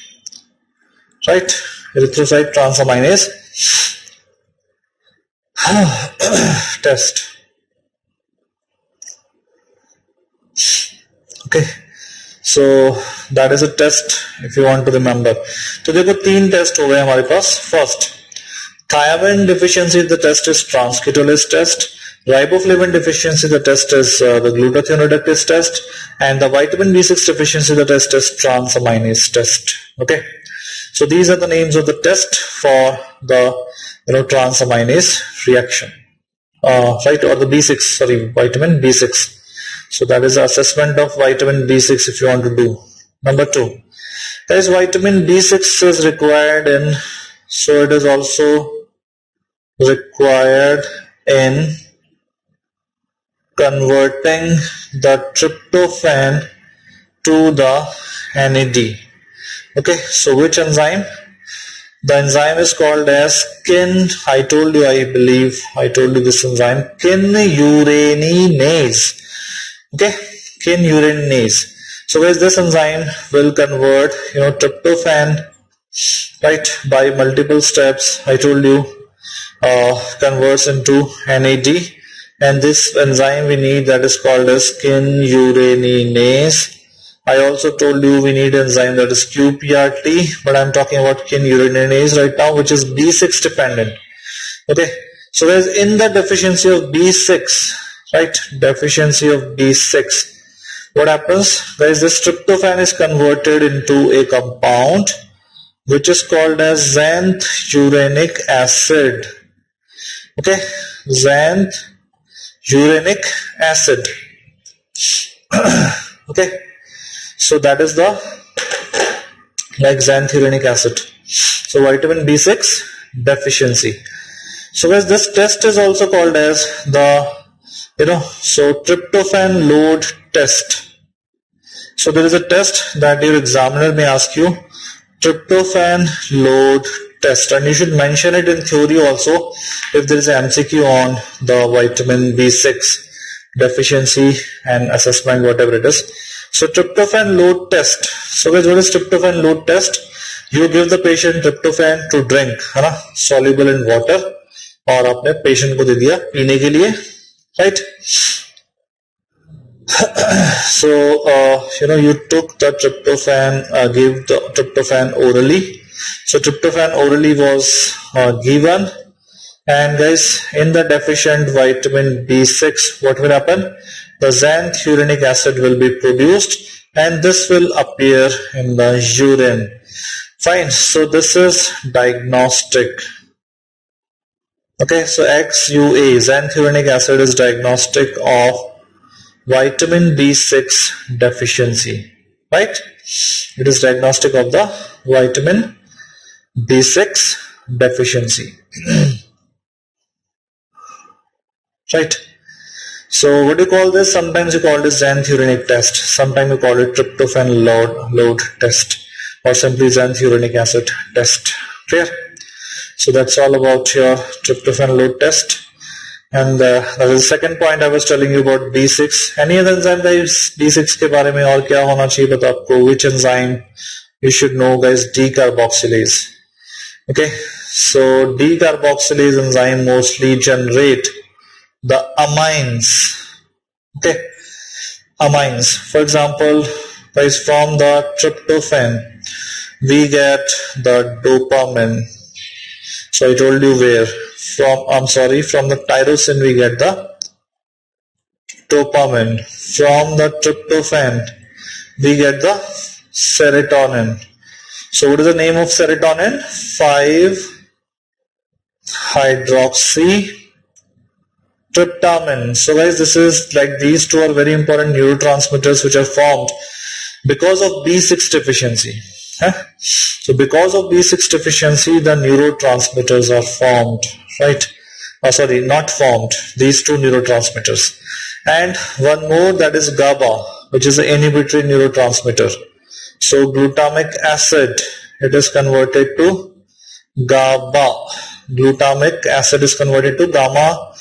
right? Erythrocyte transaminase test. Okay, so that is a test if you want to remember. तो देखो तीन टेस्ट हो गए हमारे पास. First, thiamine deficiency, the test is transketolase test. Riboflavin deficiency, the test is the glutathione reductase test, and the vitamin B6 deficiency, the test is transaminase test. Okay, so these are the names of the test for the transaminase reaction, right? Or the B6, sorry, vitamin B6. So that is the assessment of vitamin B6 if you want to do. Number two, there is vitamin B6 is required in, so it is also required in converting the tryptophan to the NAD. Okay, so which enzyme? The enzyme is called as I told you this enzyme, kinurenase. Okay, kinurenase. So guys, this enzyme will convert tryptophan, right, by multiple steps. I told you converts into NAD, and this enzyme we need, that is called as kinurenase, I also told you we need enzyme that is QPRT, but I'm talking about kin-urinase right now, which is B6 dependent. Okay, so whereas in the deficiency of B6, right, deficiency of B6, what happens? Guys, this tryptophan is converted into a compound which is called as xanthurenic acid. Okay, xanthurenic acid. Okay, so that is the xanthurenic acid. So vitamin B6 deficiency. So guys, this test is also called as the tryptophan load test. So there is a test that your examiner may ask you, tryptophan load test, and you should mention it in theory also if there is an MCQ on the vitamin B6 deficiency and assessment, whatever it is. So tryptophan load test. So guys, what is tryptophan load test? You give the patient tryptophan to drink, है ना, soluble in water, और आपने patient को दे दिया पीने के लिए, right? So you took the tryptophan, gave the tryptophan orally. So tryptophan orally was given, and guys, in the deficient vitamin B6, what will happen? The xanthurenic acid will be produced, and this will appear in the urine. Fine. So this is diagnostic. Okay, so XUA, xanthurenic acid, is diagnostic of vitamin B6 deficiency, right? It is diagnostic of the vitamin B6 deficiency. Right? So what do you call this? Sometimes you call this xanthurenic test, sometimes you call it tryptophan load test, or simply xanthurenic acid test. Clear? So that's all about your tryptophan load test. And that is the second point I was telling you about B6. Any other enzyme guys? B6 के बारे में और क्या होना चाहिए बता आपको? Which enzyme you should know guys? D-carboxylase. Okay, so D-carboxylase enzyme mostly generate the amines. Okay, amines. For example, guys, from the tryptophan we get the dopamine. So I told you where. From the tyrosine we get the dopamine. From the tryptophan we get the serotonin. So what is the name of serotonin? 5-hydroxytryptamine. So guys, this is like these two are very important neurotransmitters which are formed because of B6 deficiency. So because of B6 deficiency, the neurotransmitters are formed, right? Sorry, not formed, these two neurotransmitters. And one more, that is GABA, which is an inhibitory neurotransmitter. So glutamic acid, it is converted to GABA. Glutamic acid is converted to gamma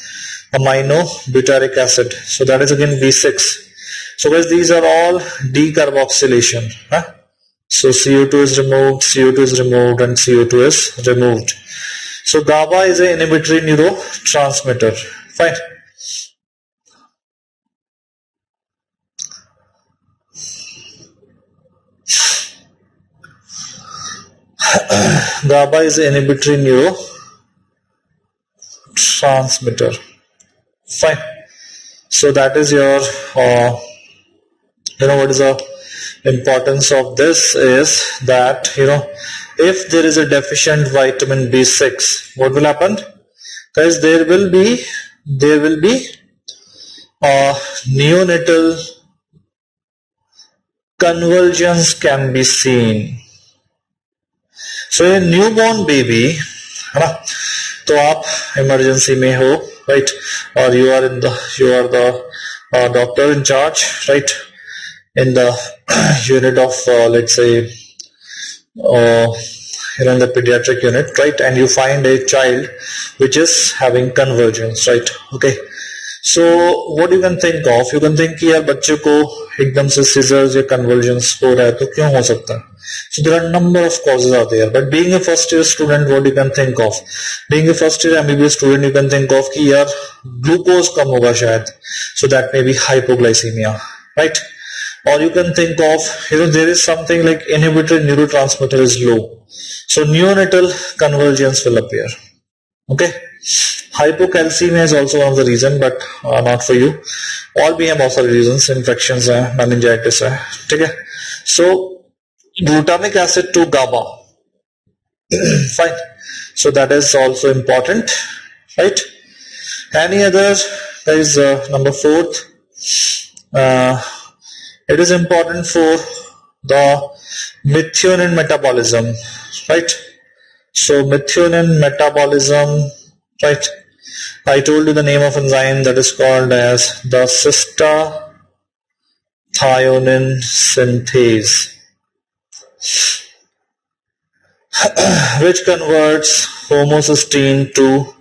aminobutyric acid. So that is again B6. So guys, these are all decarboxylation. So CO2 is removed, CO2 is removed, and CO2 is removed. So GABA is an inhibitory neurotransmitter. Fine. GABA is an inhibitory neurotransmitter. Fine. So that is your, what is the importance of this is that, if there is a deficient vitamin B6, what will happen? Guys, there will be neonatal convulsions can be seen. So a newborn baby, तो आप emergency में हो, right? Or you are the doctor in charge, right? In the unit of let's say in the pediatric unit, right? And you find a child which is having convulsions, right? Okay, so what you can think of? You can think कि यार बच्चे को एकदम से seizures या convulsions हो रहा है तो क्यों हो सकता है? So there are a number of causes out there, but being a first year student, what you can think of? Being a first year MBBS student, you can think of कि यार glucose कम होगा शायद, so that may be hypoglycemia, right? or you can think of, there is something like inhibitory neurotransmitter is low, so neonatal convergence will appear. Okay, hypocalcemia is also one of the reason, but not for you. All भी हैं बहुत सारे reasons, infections है, meningitis है, ठीक है. So glutamic acid to GABA, fine. So that is also important, right? Any other? There is number 4th. It is important for the methionine metabolism, right? So methionine metabolism, right? I told you the name of enzyme that is called as the cystathionin synthase, which converts homocysteine to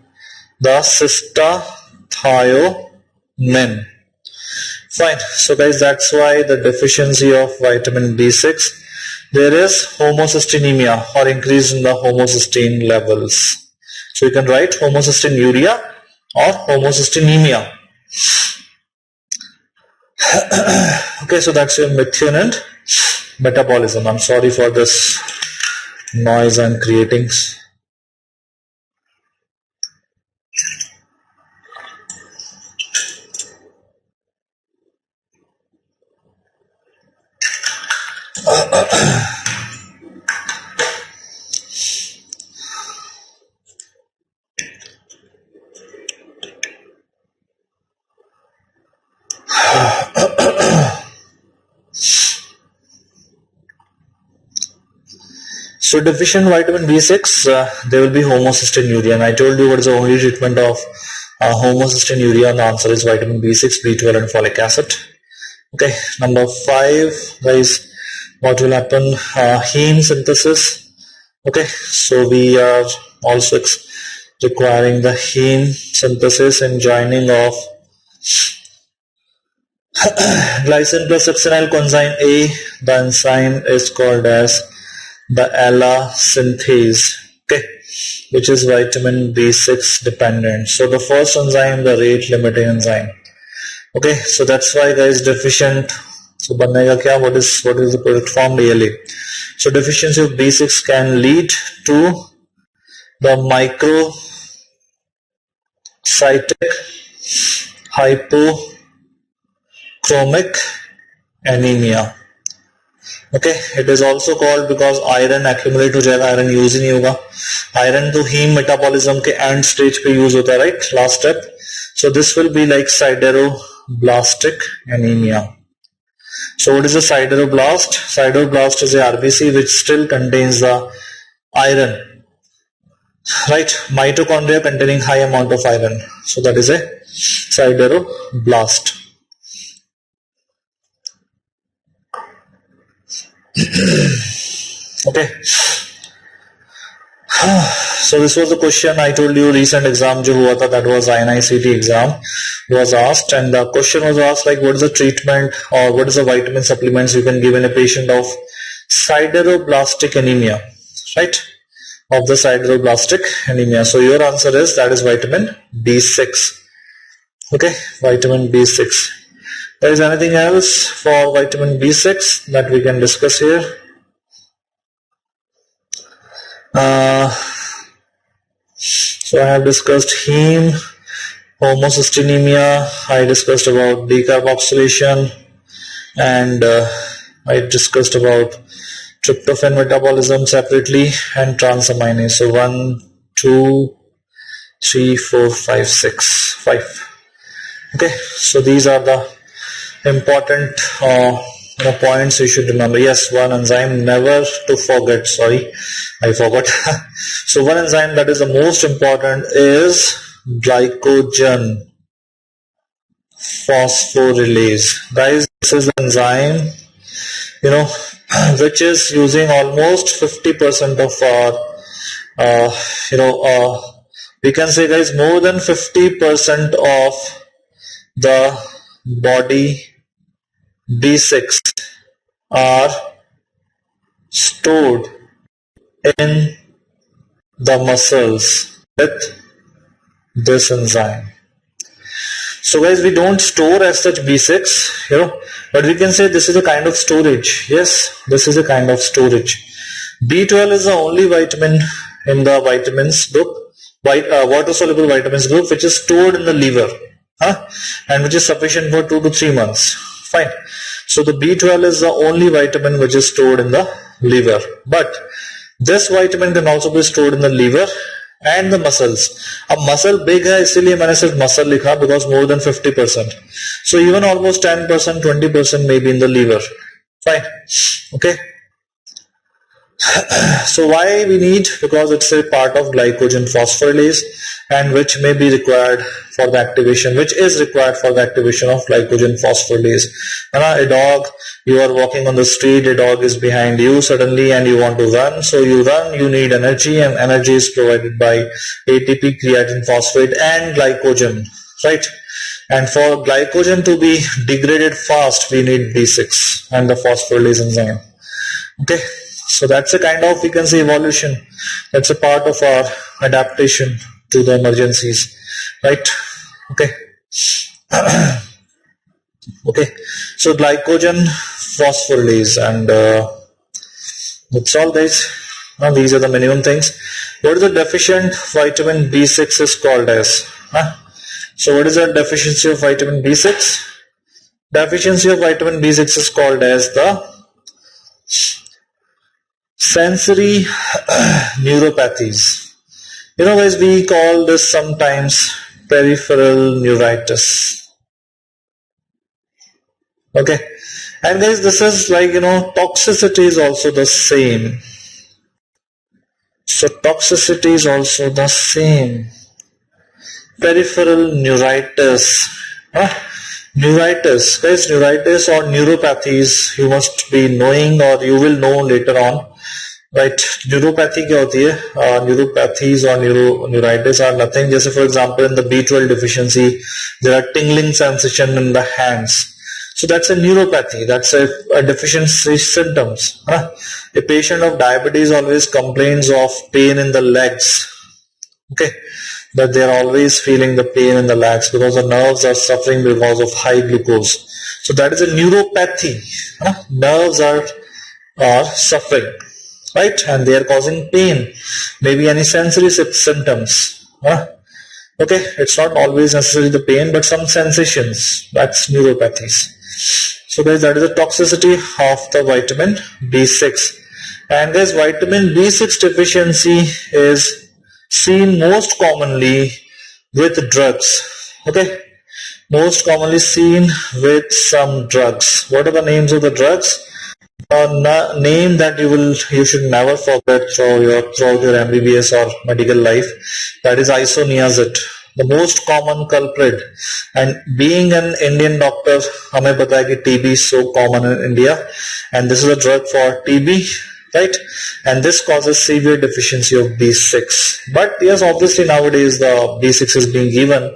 the cystathionin. Fine. So guys, that's why the deficiency of vitamin B6, there is homocysteinemia or increase in the homocysteine levels. So you can write homocystinuria or homocysteinemia. Okay, so that's your methionine metabolism. I'm sorry for this noise I'm creating. So deficient vitamin B6, there will be homocystinuria, and I told you what is the only treatment of homocystinuria, and the answer is vitamin B6, B12 and folic acid. Okay, number 5, guys, what will happen? Heme synthesis. Okay, so we are also requiring the heme synthesis and joining of glycine plus succinyl coenzyme A. The enzyme is called as the ALA synthase, okay, which is vitamin B6 dependent. So the first enzyme, the rate limiting enzyme. Okay, so that's why guys, deficient. So banega kya? What is the product form? ALA. So deficiency of B6 can lead to the microcytic hypochromic anemia. Okay, it is also called because iron accumulate हो जाएगा, iron use ही नहीं होगा. Iron तो heme metabolism के end stage पे use होता है, right? Last step. So this will be like sideroblastic anemia. So what is a sideroblast? Sideroblast is a RBC which still contains the iron, right? Mitochondria containing high amount of iron. So that is a sideroblast. Okay. So this was the question I told you. Recent exam jo hua tha, that was INICT exam, was asked, and the question was asked like, what is the treatment or what is the vitamin supplements you can give in a patient of sideroblastic anemia, right? Of the sideroblastic anemia. So your answer is, that is vitamin B6. Okay, vitamin B6. There is anything else for vitamin B6 that we can discuss here? So I have discussed heme, homocysteinemia, I discussed about decarboxylation, and I discussed about tryptophan metabolism separately and transaminase. So 1, 2, 3, 4, 5, 6, 5. Okay, so these are the important points you should remember. Yes, one enzyme never to forget. Sorry, I forgot. So one enzyme that is the most important is glycogen phosphorylase. Guys, this is the enzyme, which is using almost 50% of our, we can say, guys, more than 50% of the body B6 are stored in the muscles with this enzyme. So guys, we don't store as such B6, but we can say this is a kind of storage. Yes, this is a kind of storage. B12 is the only vitamin in the vitamins group, water soluble vitamins group, which is stored in the liver, and which is sufficient for 2 to 3 months. Fine. So the B12 is the only vitamin which is stored in the liver, but this vitamin can also be stored in the liver and the muscles. अब muscle big है इसलिए मैंने सिर्फ muscle लिखा because more than 50%. So even almost 10%, 20% may be in the liver. Fine. Okay. So why we need? Because it's a part of glycogen phosphorylase, and which may be required for the activation, which is required for the activation of glycogen phosphorylase. A dog, you are walking on the street, a dog is behind you suddenly and you want to run. So you run, you need energy, and energy is provided by ATP, creatine phosphate and glycogen, right? And for glycogen to be degraded fast, we need B6 and the phosphorylase enzyme. Okay. So that's a kind of, we can say, evolution. That's a part of our adaptation to the emergencies, right? Okay. Okay. So glycogen phosphorylase, and that's all, guys. Now these are the minimum things. What is the deficient vitamin B6 is called as? So what is the deficiency of vitamin B6? Deficiency of vitamin B6 is called as the sensory neuropathies. Guys, we call this sometimes peripheral neuritis. Okay. And guys, this is like, toxicity is also the same. So toxicity is also the same. Peripheral neuritis. Neuritis. Guys, neuritis or neuropathies, you must be knowing, or you will know later on. Right, neuropathy क्या होती है? Neuropathies or neuritis are nothing. Just for example, in the B12 deficiency, there are tingling sensation in the hands. So that's a neuropathy. That's a deficiency symptoms. A patient of diabetes always complains of pain in the legs. Okay, that they are always feeling the pain in the legs because the nerves are suffering because of high glucose. So that is a neuropathy. Nerves are suffering. Right, and they are causing pain, maybe any sensory symptoms. Okay, it's not always necessarily the pain, but some sensations. That's neuropathies. So guys, that is the toxicity of the vitamin B6. And guys, vitamin B6 deficiency is seen most commonly with drugs. Okay, most commonly seen with some drugs. What are the names of the drugs? A name that you should never forget throughout your MBBS or medical life, that is isoniazid, the most common culprit. And being an Indian doctor, हमें पता है कि TB is so common in India, and this is a drug for TB, right? And this causes severe deficiency of B6. But yes, obviously nowadays the B6 is being given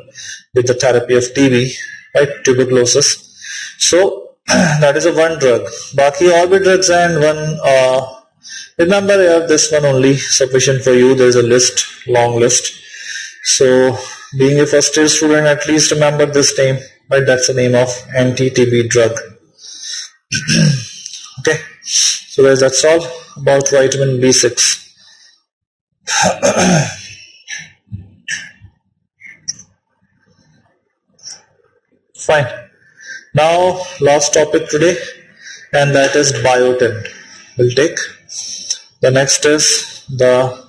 with the therapy of TB, right? Tuberculosis. So that is a one drug. Baki all the drugs, and one, remember this one only sufficient for you. There is a list, long list. So being a first year student, at least remember this name, right? That's the name of anti-TB drug. Okay. So guys, that's all about vitamin B6. Fine. Now last topic today, and that is biotin. We'll take. The next is the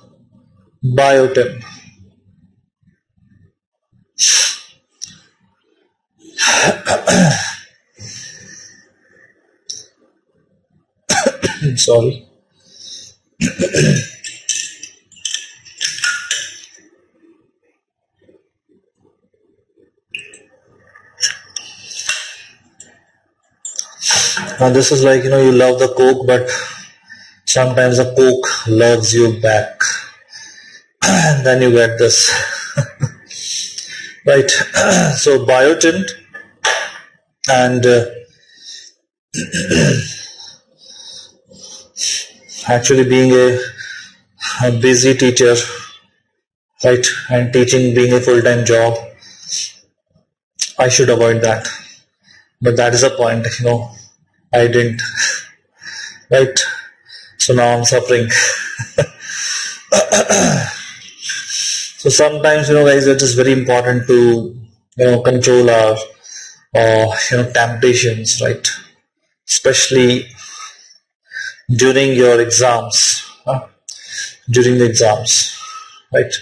biotin. Sorry. Now this is like, you love the Coke, but sometimes the Coke loves you back. And then you get this. Right. So biotin, and actually being a busy teacher, right, and teaching being a full-time job, I should avoid that. But that is the point, I didn't. Right? So now I'm suffering. So sometimes, guys, it is very important to, control our, temptations, right? Especially during your exams, during the exams, right?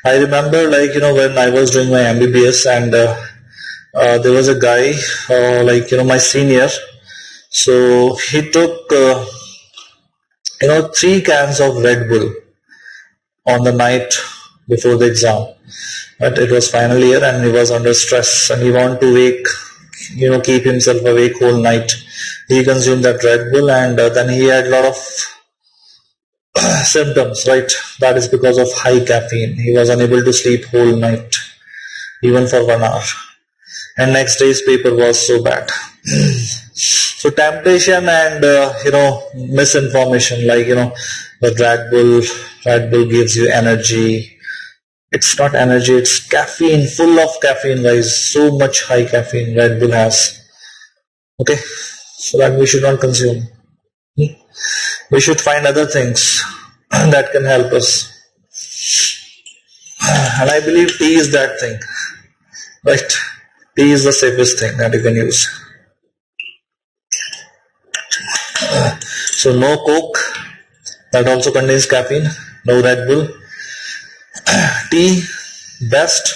I remember, when I was doing my Mbbs, and there was a guy, my senior. So he took, 3 cans of Red Bull on the night before the exam. But it was final year and he was under stress and he wanted to keep himself awake whole night. He consumed that Red Bull and then he had a lot of symptoms, right? That is because of high caffeine. He was unable to sleep whole night, even for 1 hour. And next day's paper was so bad. So temptation and misinformation, the Red Bull gives you energy. It's not energy, it's caffeine, full of caffeine, guys. So much high caffeine Red Bull has. Okay, so that we should not consume. We should find other things that can help us. And I believe tea is that thing, right? Tea is the safest thing that you can use. So no Coke, that also contains caffeine. No Red Bull. Tea, best.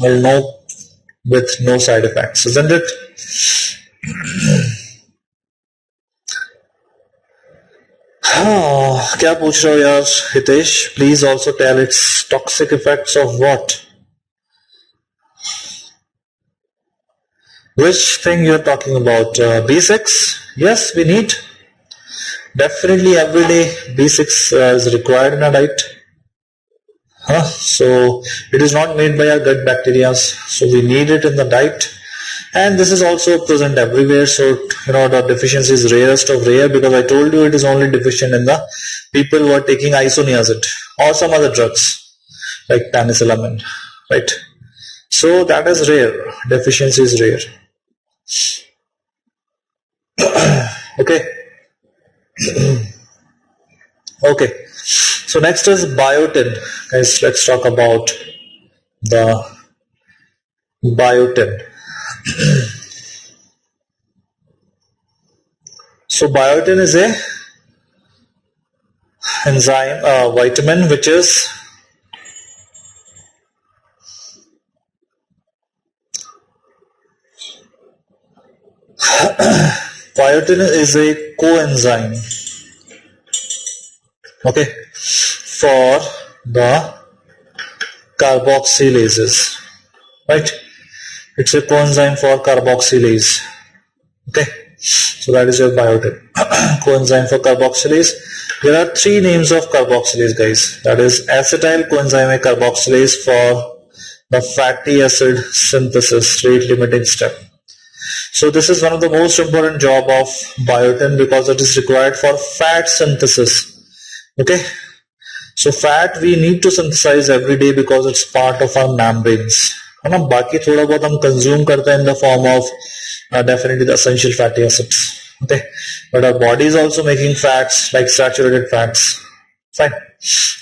Well, no, with no side effects, isn't it? क्या पूछ रहे हो यार Hitesh? Please also tell its toxic effects of what? Which thing you're talking about? B6? Yes, we need. Definitely every day B6 is required in a diet. So it is not made by our gut bacteria, so we need it in the diet. And this is also present everywhere, so the deficiency is rarest of rare, because I told you it is only deficient in the people who are taking isoniazid or some other drugs like penicillamine, right? So that is rare. Deficiency is rare. Okay. Okay. So next is biotin. Guys, let's talk about the biotin. So biotin is a enzyme, vitamin, which is biotin is a coenzyme, okay, for the carboxylases, right? It's a coenzyme for carboxylase. Okay, so that is your biotin. Coenzyme for carboxylase. There are 3 names of carboxylase, guys. That is acetyl coenzyme carboxylase for the fatty acid synthesis, rate limiting step. So this is one of the most important job of biotin because it is required for fat synthesis. Okay, so fat we need to synthesize every day because it's part of our membranes. है ना, बाकी थोड़ा बहुत हम consume करते हैं in the form of definitely the essential fatty acids. Okay, but our body is also making fats like saturated fats. Fine.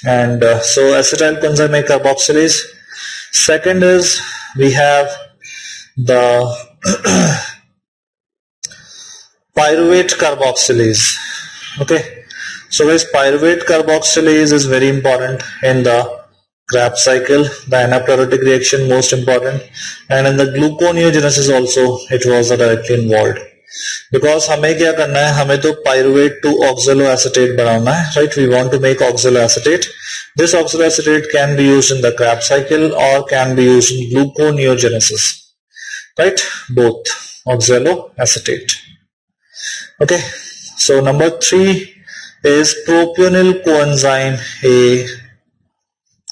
And so acetyl coenzyme carboxylase. Second is we have the pyruvate carboxylase. Okay, so guys, pyruvate carboxylase is very important in the Krebs cycle, the anapyrotic reaction most important, and in the gluconeogenesis also it was directly involved. Because हमें क्या करना है, हमें तो pyruvate to oxaloacetate बनाना है, right? We want to make oxaloacetate. This oxaloacetate can be used in the Krebs cycle or can be used in gluconeogenesis, right? Both oxaloacetate. Okay, so number 3 is propionyl coenzyme A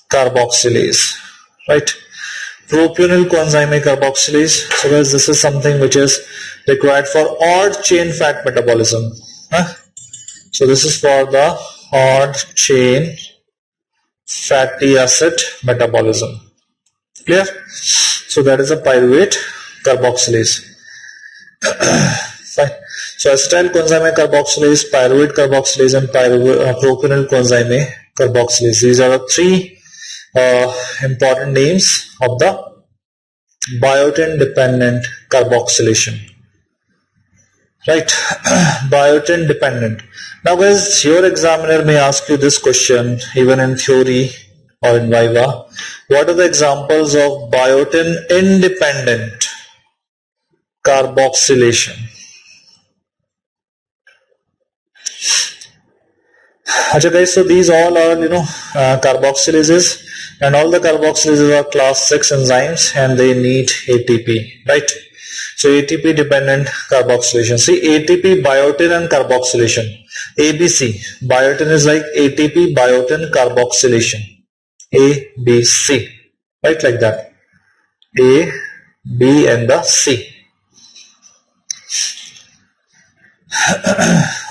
carboxylase, right? Propionyl coenzyme A carboxylase. So guys, this is something which is required for odd chain fat metabolism. So this is for the odd chain fatty acid metabolism. Clear? So that is a pyruvate carboxylase. Fine. So acetyl coenzyme carboxylase, pyruvyl carboxylase, and propionyl coenzyme carboxylase. These are the three important names of the biotin dependent carboxylation. Right, biotin dependent. Now guys, your examiner may ask you this question even in theory or in Viva. What are the examples of biotin independent carboxylation? Okay guys, so these all are carboxylases, and all the carboxylases are class 6 enzymes and they need ATP, right? So ATP dependent carboxylation. See, ATP, biotin and carboxylation. ABC. Biotin is like ATP, biotin, carboxylation. ABC. Right, like that. A, B and the C.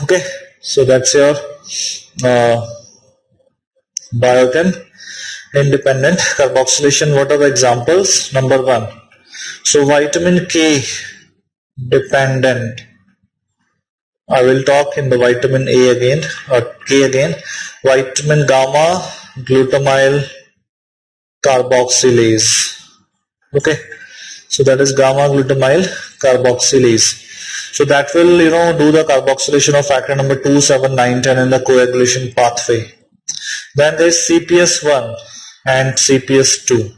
Okay. So that's your biotin independent carboxylation. What are the examples? Number 1. So vitamin K dependent. I will talk in the vitamin A again or K again. Vitamin gamma glutamyl carboxylase. Okay. So that is gamma glutamyl carboxylase. So that will do the carboxylation of factor number 2, 7, 9, 10 in the coagulation pathway. Then there is CPS1 and CPS2.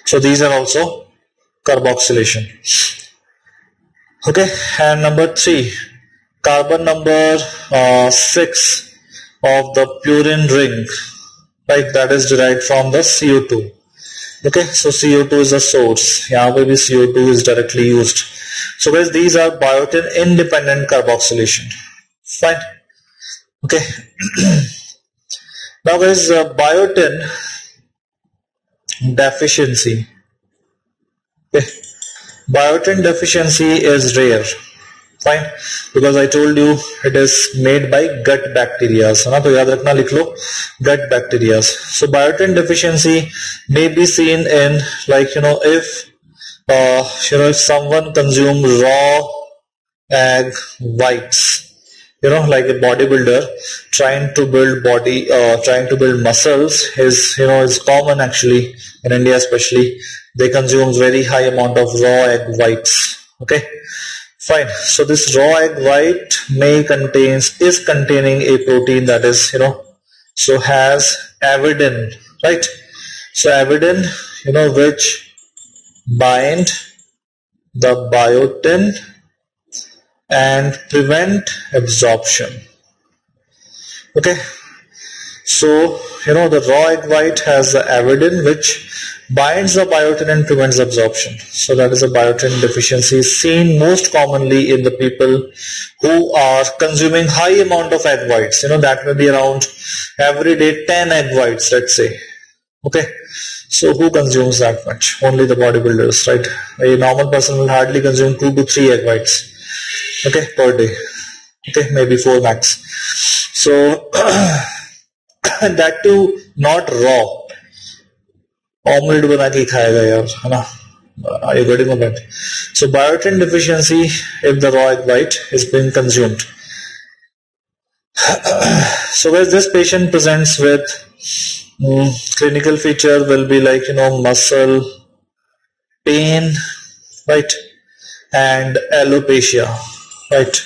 So these are also carboxylation. Okay, and number 3, carbon number 6 of the purine ring, right, that is derived from the CO2. Okay, so CO2 is a source. Here पे भी CO2 is directly used. So guys, these are biotin independent carboxylation. Fine. Okay. Now guys, biotin deficiency. Okay. Biotin deficiency is rare. Fine, because I told you it is made by gut bacteria. So ना तो याद रखना लिख लो gut bacteria. So biotin deficiency may be seen in if someone consumes raw egg whites. Like a bodybuilder trying to build muscles is common actually in India, especially they consume very high amount of raw egg whites. Okay, fine. So this raw egg white is containing a protein that is so has avidin, right? So avidin which bind the biotin and prevent absorption. Okay, so the raw egg white has the avidin which binds the biotin and prevents absorption. So that is a biotin deficiency seen most commonly in the people who are consuming high amount of egg whites. That may be around every day 10 egg whites, let's say. Okay, so who consumes that much? Only the bodybuilders, right? A normal person will hardly consume 2 to 3 egg whites. Okay, per day. Okay, maybe 4 max. So that too not raw. Omelette बना के खाएगा यार, है ना? Are you getting my point? So biotin deficiency if the raw egg white is being consumed. So guys, this patient presents with clinical feature will be like muscle pain, right, and alopecia, right?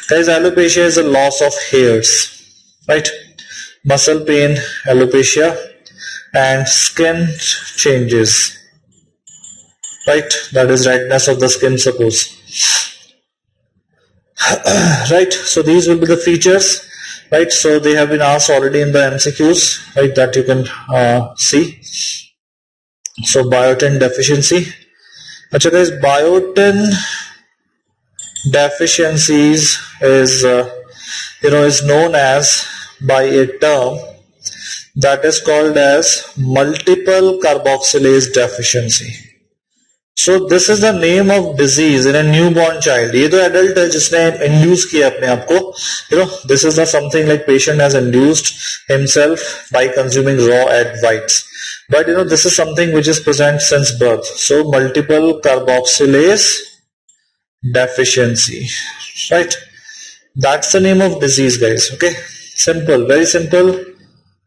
Guys, alopecia is a loss of hairs, right? Muscle pain, alopecia, and skin changes, right? That is redness of the skin, suppose. Right, so these will be the features, right? So they have been asked already in the MCQs, right, that you can see. So biotin deficiency. Achha guys, biotin deficiencies is is known as by a term that is called as multiple carboxylase deficiency. So this is the name of disease in a newborn child. ये तो adult है जिसने induce किया अपने आप को. This is not something like patient has induced himself by consuming raw egg whites. But this is something which is present since birth. So multiple carboxylase deficiency, right? That's the name of disease, guys. Okay, simple, very simple,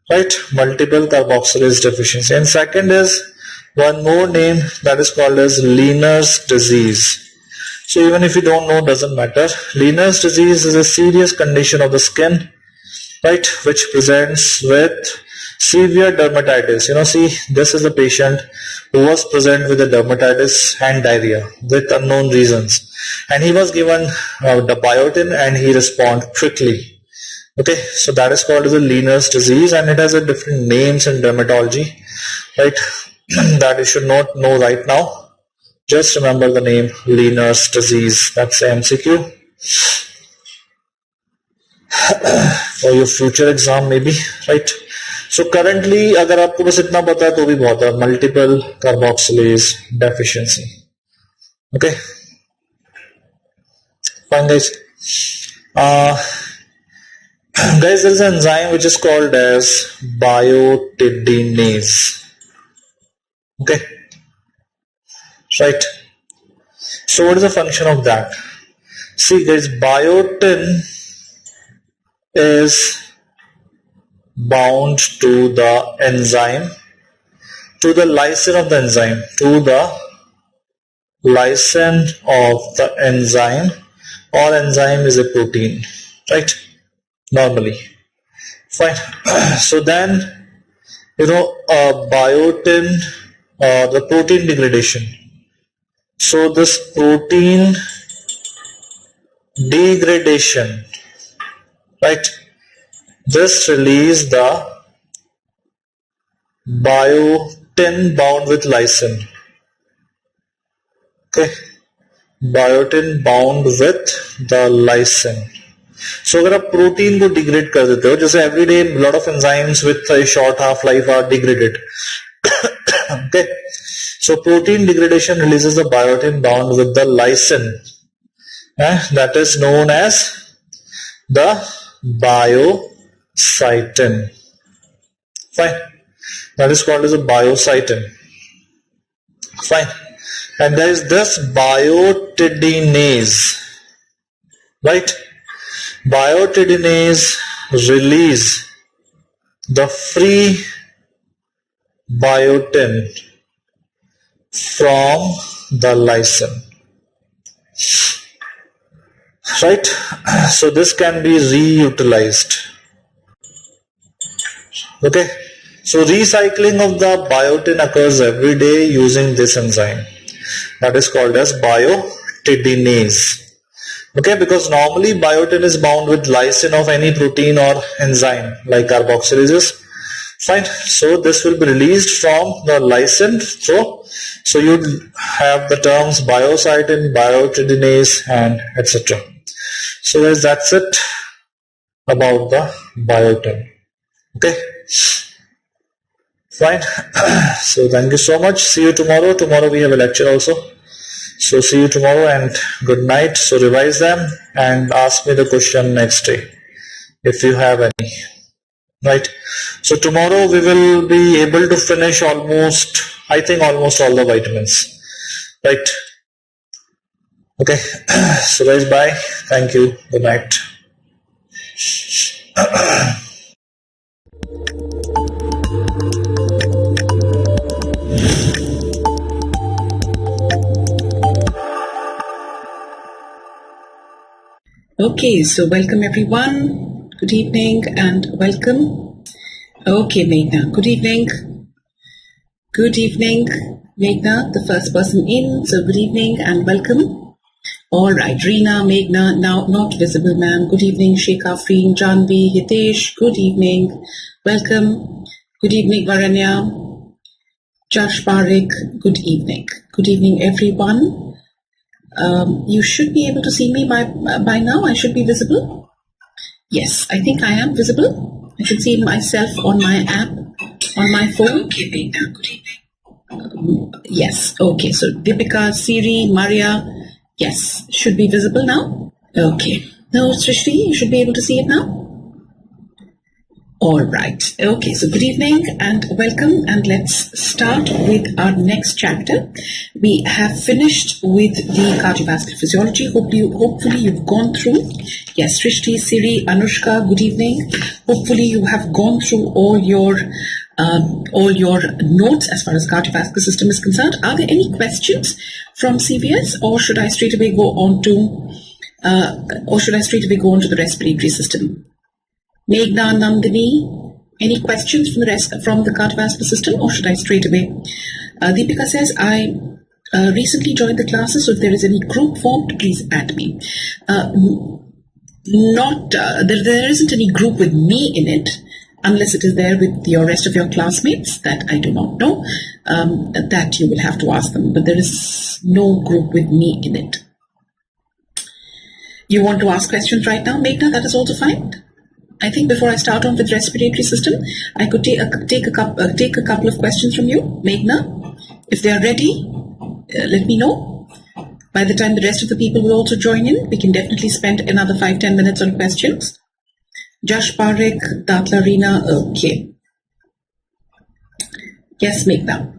right? Multiple carboxylase deficiency. And second is one more name that is called as Leaner's disease. So even if you don't know, doesn't matter. Leaner's disease is a serious condition of the skin, right, which presents with severe dermatitis. See, this is a patient who was present with a dermatitis and diarrhea with unknown reasons, and he was given the biotin and he responded quickly. Okay, so that is called as a Leaner's disease, and it has a different names in dermatology, right? That you should not know right now. Just remember the name Leaner's disease. That's the MCQ for your future exam maybe, right? So currently अगर आपको बस इतना पता है तो भी बहुत है, multiple carboxylase deficiency. Okay, fine guys. Guys, there is an enzyme which is called as biotinidase. Okay, right. So what is the function of that? See guys, biotin is bound to the enzyme, to the lysine of the enzyme, to the lysine of the enzyme, or enzyme is a protein, right? Normally, fine. So then, biotin, the protein degradation. So this protein degradation, right? This release the biotin bound with lysine. Okay, biotin bound with the lysine. So अगर आप protein को degrade कर देते हो, जैसे everyday lot of enzymes with a short half life are degraded. Okay, so protein degradation releases the biotin bound with the lysine. That is known as the biocytin. Fine, that is called as a biocytin. Fine, and there is this biotinidase, right? Biotinidase release the free biotin from the lysine, right? So this can be reutilized. Okay, so recycling of the biotin occurs every day using this enzyme that is called as biotinidase. Okay, because normally biotin is bound with lysine of any protein or enzyme like carboxylases. Fine, so this will be released from the lysine. So you have the terms biocytin, biotinidase, and etc. So guys, that's it about the biotin. Okay, fine. So thank you so much. See you tomorrow. Tomorrow we have a lecture also. So see you tomorrow and good night. So revise them and ask me the question next day if you have any. Right. So tomorrow we will be able to finish almost all the vitamins. Right. Okay. So guys, bye. Thank you. Good night. Okay, so welcome everyone. Good evening and welcome. Okay, Meghna, good evening. Good evening, Meghna, the first person in. So good evening and welcome. All right, Reena, Meghna, now not visible, ma'am. Good evening, Sheikh Afreen, Janvi, Hitesh. Good evening. Welcome. Good evening, Varanya. Josh Parik. Good evening. Good evening, everyone. You should be able to see me by now. I should be visible. Yes, I think I am visible. I can see myself on my app, on my phone. Okay, Meghna, good evening. Yes, okay. So Deepika, Siri, Maria, yes, should be visible now. Okay. No, Srishti, you should be able to see it now. All right. Okay, so good evening and welcome, and let's start with our next chapter. We have finished with the cardiovascular physiology. Hopefully you've gone through. Yes, Srishti, Siri, Anushka, good evening. Hopefully you have gone through all your notes as far as cardiovascular system is concerned. Are there any questions from CVS, or should I straight away go on to the respiratory system? Meghna, Nandini, any questions from the cardiovascular system, or should I straight away? Deepika says, I recently joined the classes, so if there is any group formed, please add me. There isn't any group with me in it, unless it is there with the rest of your classmates. That I do not know. That you will have to ask them, but there is no group with me in it. You want to ask questions right now, Meghna? That is also fine. I think before I start on with respiratory system, I could take a couple of questions from you, Meghna. If they are ready, let me know. By the time the rest of the people will also join in, we can definitely spend another 5-10 minutes on questions. Josh Parekh, Datla Reena, okay. Yes, Meghna.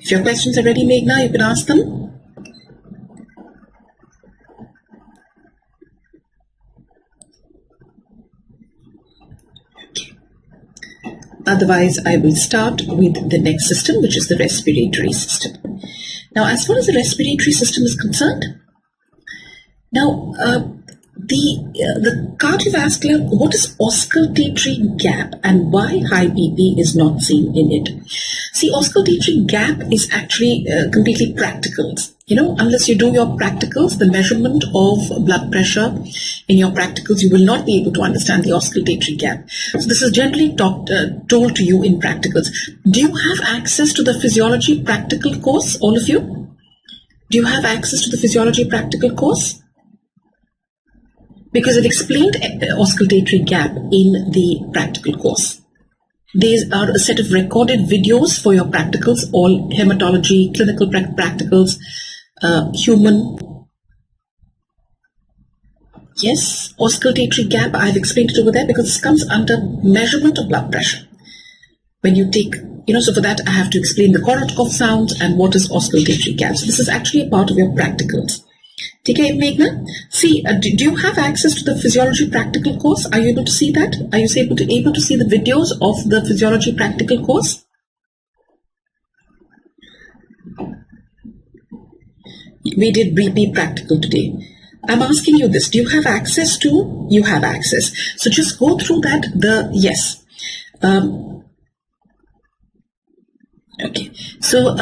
If your questions are ready, Meghna, you can ask them. Okay. Otherwise, I will start with the next system, which is the respiratory system. Now, as far as the respiratory system is concerned, now the cardiovascular, what is auscultatory gap and why high BP is not seen in it? See, auscultatory gap is actually completely practicals. You know, unless you do your practicals, the measurement of blood pressure in your practicals, you will not be able to understand the auscultatory gap. So this is generally told to you in practicals. Do you have access to the physiology practical course, all of you? Do you have access to the physiology practical course? Because it explained auscultatory gap in the practical course. These are a set of recorded videos for your practicals, all hematology, clinical practicals, human. Yes, auscultatory gap, I've explained it over there because this comes under measurement of blood pressure. When you take, so for that I have to explain the Korotkov sounds and what is auscultatory gap. So this is actually a part of your practicals. Okay, Meghna, see, do you have access to the physiology practical course? Are you able to see that? Are you able to see the videos of the physiology practical course? We did BP practical today. I'm asking you this. Do you have access to? You have access. So just go through that. Yes. Okay. So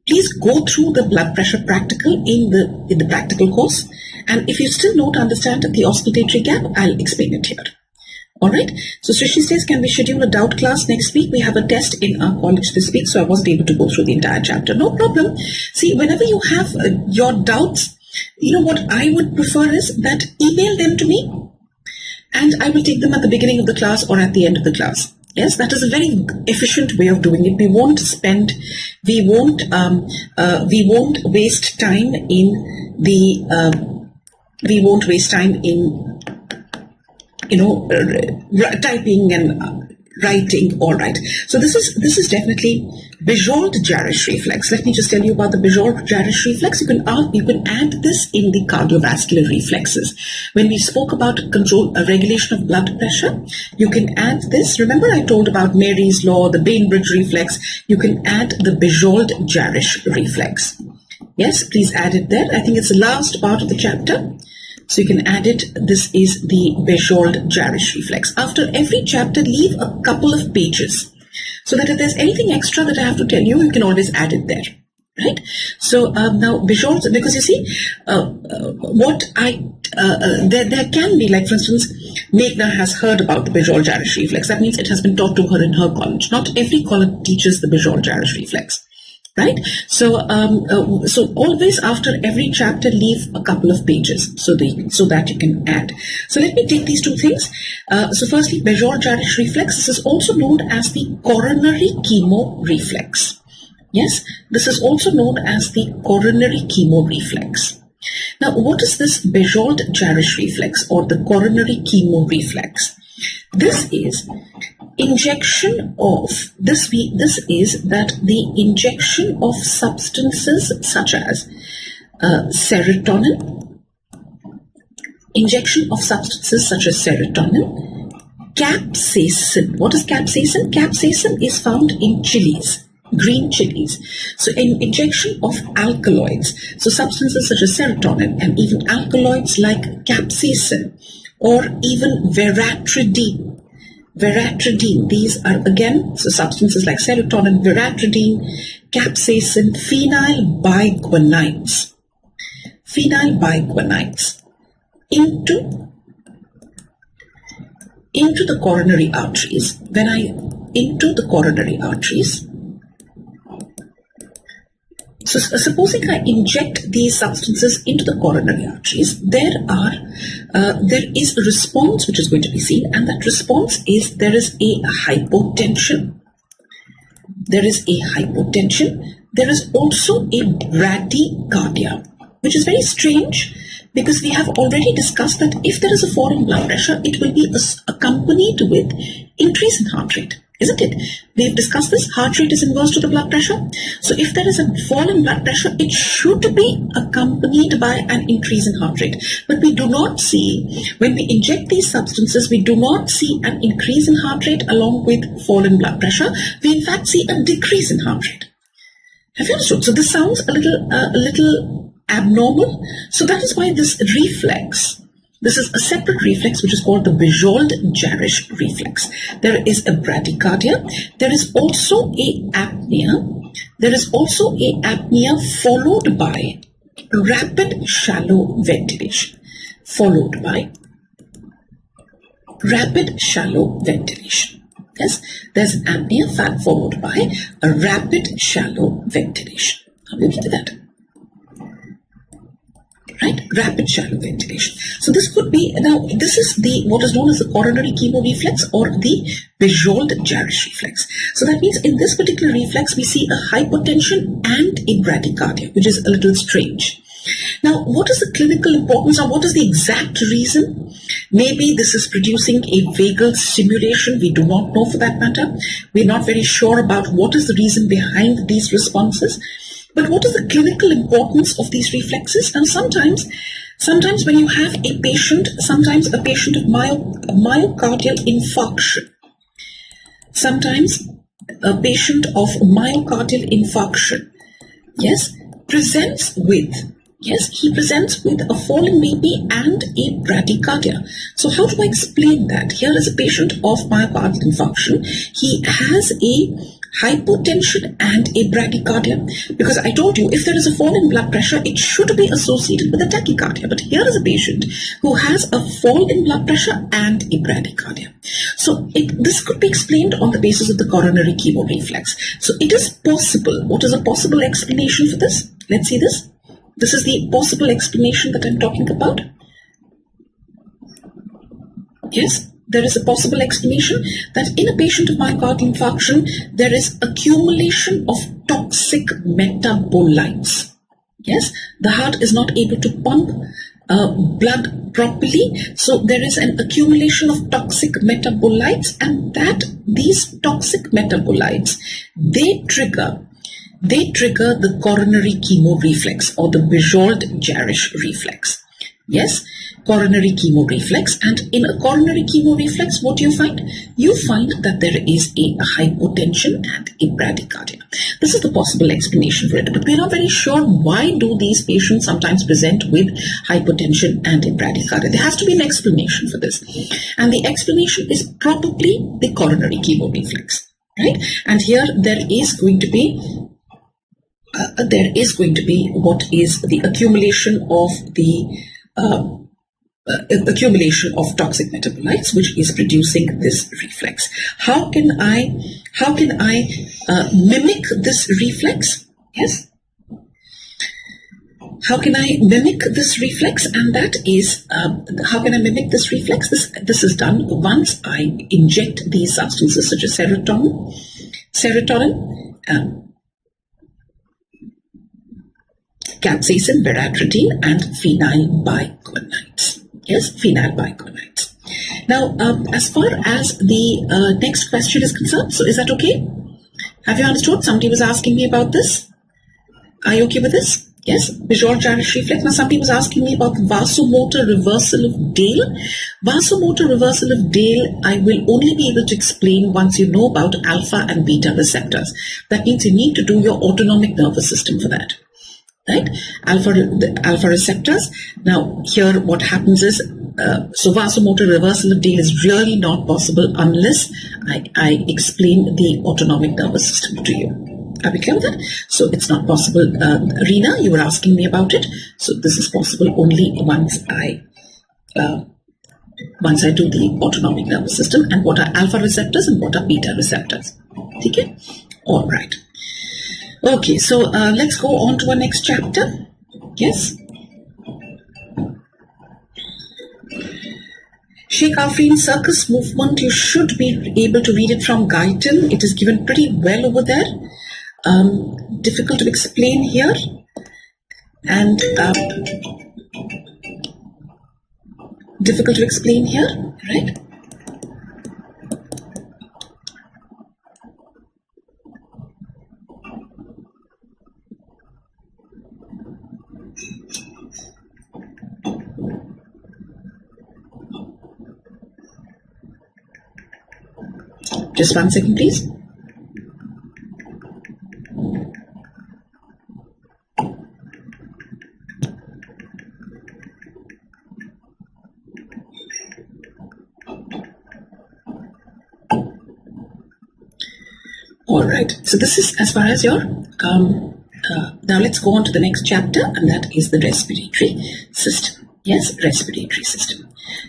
please go through the blood pressure practical in the practical course, and if you still don't understand the auscultatory gap, I'll explain it here. All right. So Srishi says, can we schedule a doubt class next week? We have a test in our college this week, so I wasn't able to go through the entire chapter. No problem. See, whenever you have your doubts, what I would prefer is that email them to me, and I will take them at the beginning of the class or at the end of the class. Yes, that is a very efficient way of doing it. We won't waste time in typing and writing. All right. So this is definitely Bijold-Jarisch reflex. Let me just tell you about the Bijold-Jarisch reflex. You can add this in the cardiovascular reflexes. When we spoke about regulation of blood pressure, you can add this. Remember I told about Mary's law, the Bainbridge reflex. You can add the Bijold-Jarisch reflex. Yes, please add it there. I think it's the last part of the chapter. So you can add it. This is the Bijold-Jarisch reflex. After every chapter, leave a couple of pages so that if there's anything extra that I have to tell you, you can always add it there. Right? So now Bijold, because you see, there can be, like for instance, Meghna has heard about the Bijold-Jarisch reflex. That means it has been taught to her in her college. Not every college teaches the Bijold-Jarisch reflex. Right? So always after every chapter leave a couple of pages so that you can add. So let me take these two things. So firstly, Bajor-Jarisch reflex. This is also known as the coronary chemo reflex. Yes, this is also known as the coronary chemo reflex. Now, what is this Bajor-Jarisch reflex or the coronary chemo reflex? This is injection of the injection of substances such as serotonin, capsaicin. What is capsaicin? Capsaicin is found in chilies, green chilies. So an injection of alkaloids, so substances such as serotonin and even alkaloids like capsaicin or even veratridine. These are again, so substances like serotonin, veratridine, capsaicin, phenylbiguanides into the coronary arteries. So supposing I inject these substances into the coronary arteries, there is a response which is going to be seen, and that response is there is a hypotension. There is also a bradycardia, which is very strange because we have already discussed that if there is a fall in blood pressure, it will be accompanied with increase in heart rate. Isn't it? We've discussed this. Heart rate is inverse to the blood pressure. So if there is a fall in blood pressure, it should be accompanied by an increase in heart rate. But we do not see, when we inject these substances, we do not see an increase in heart rate along with fall in blood pressure. We in fact see a decrease in heart rate. Have you understood? So this sounds a little abnormal. So that is why this reflex, this is a separate reflex which is called the Bajor-Jarisch reflex. There is a bradycardia. There is also a apnea. Followed by rapid shallow ventilation. Yes, there's an apnea followed by a rapid shallow ventilation. How do you get that? Right, rapid shallow ventilation. So this could be, now this is what is known as the coronary chemo reflex or the Bajor-Jarisch reflex. So that means in this particular reflex we see a hypotension and a bradycardia, which is a little strange. Now, what is the clinical importance or what is the exact reason? Maybe this is producing a vagal stimulation. We do not know for that matter. We're not very sure about what is the reason behind these responses. But what is the clinical importance of these reflexes? And sometimes when you have a patient, sometimes a patient of myocardial infarction, yes, presents with a fallen maybe and a bradycardia. So how do I explain that? Here is a patient of myocardial infarction. He has a hypotension and a bradycardia, because I told you if there is a fall in blood pressure, it should be associated with a tachycardia. But here is a patient who has a fall in blood pressure and a bradycardia. So this could be explained on the basis of the coronary chemo reflex. So it is possible. What is a possible explanation for this? Let's see this. This is the possible explanation that I'm talking about. Yes. There is a possible explanation that in a patient of myocardial infarction, there is accumulation of toxic metabolites. Yes, the heart is not able to pump blood properly. So there is an accumulation of toxic metabolites, and that these toxic metabolites, they trigger the coronary chemo reflex or the Bajor-Jarisch reflex. Yes, coronary chemo reflex. And in a coronary chemo reflex, what do you find? You find that there is a hypotension and a bradycardia. This is the possible explanation for it, but we're not very sure why do these patients sometimes present with hypotension and a bradycardia. There has to be an explanation for this, and the explanation is probably the coronary chemo reflex, right? And here there is going to be what is the accumulation of toxic metabolites, which is producing this reflex. How can I mimic this reflex? Yes. How can I mimic this reflex? And that is, how can I mimic this reflex? This is done once I inject these substances such as serotonin, capsaicin, beratridine, and phenylbicarbonate. Yes, phenylbicarbonate. Now, as far as the next question is concerned, so is that okay? Have you understood? Somebody was asking me about this. Are you okay with this? Yes, visual gyrus reflex. Now, somebody was asking me about vasomotor reversal of Dale. Vasomotor reversal of Dale, I will only be able to explain once you know about alpha and beta receptors. That means you need to do your autonomic nervous system for that. Right? The alpha receptors. Now, here what happens is, so vasomotor reversal of Dale is really not possible unless I explain the autonomic nervous system to you. Are we clear with that? So it's not possible. Reena, you were asking me about it. So this is possible only once I do the autonomic nervous system, and what are alpha receptors and what are beta receptors. Okay? All right. Okay, so let's go on to our next chapter. Yes. Sheikh Afrin, circus movement. You should be able to read it from Guyton. It is given pretty well over there. Difficult to explain here, and difficult to explain here, right? Just 1 second, please. All right, so this is as far as your, now let's go on to the next chapter, and that is the respiratory system. Yes, respiratory system.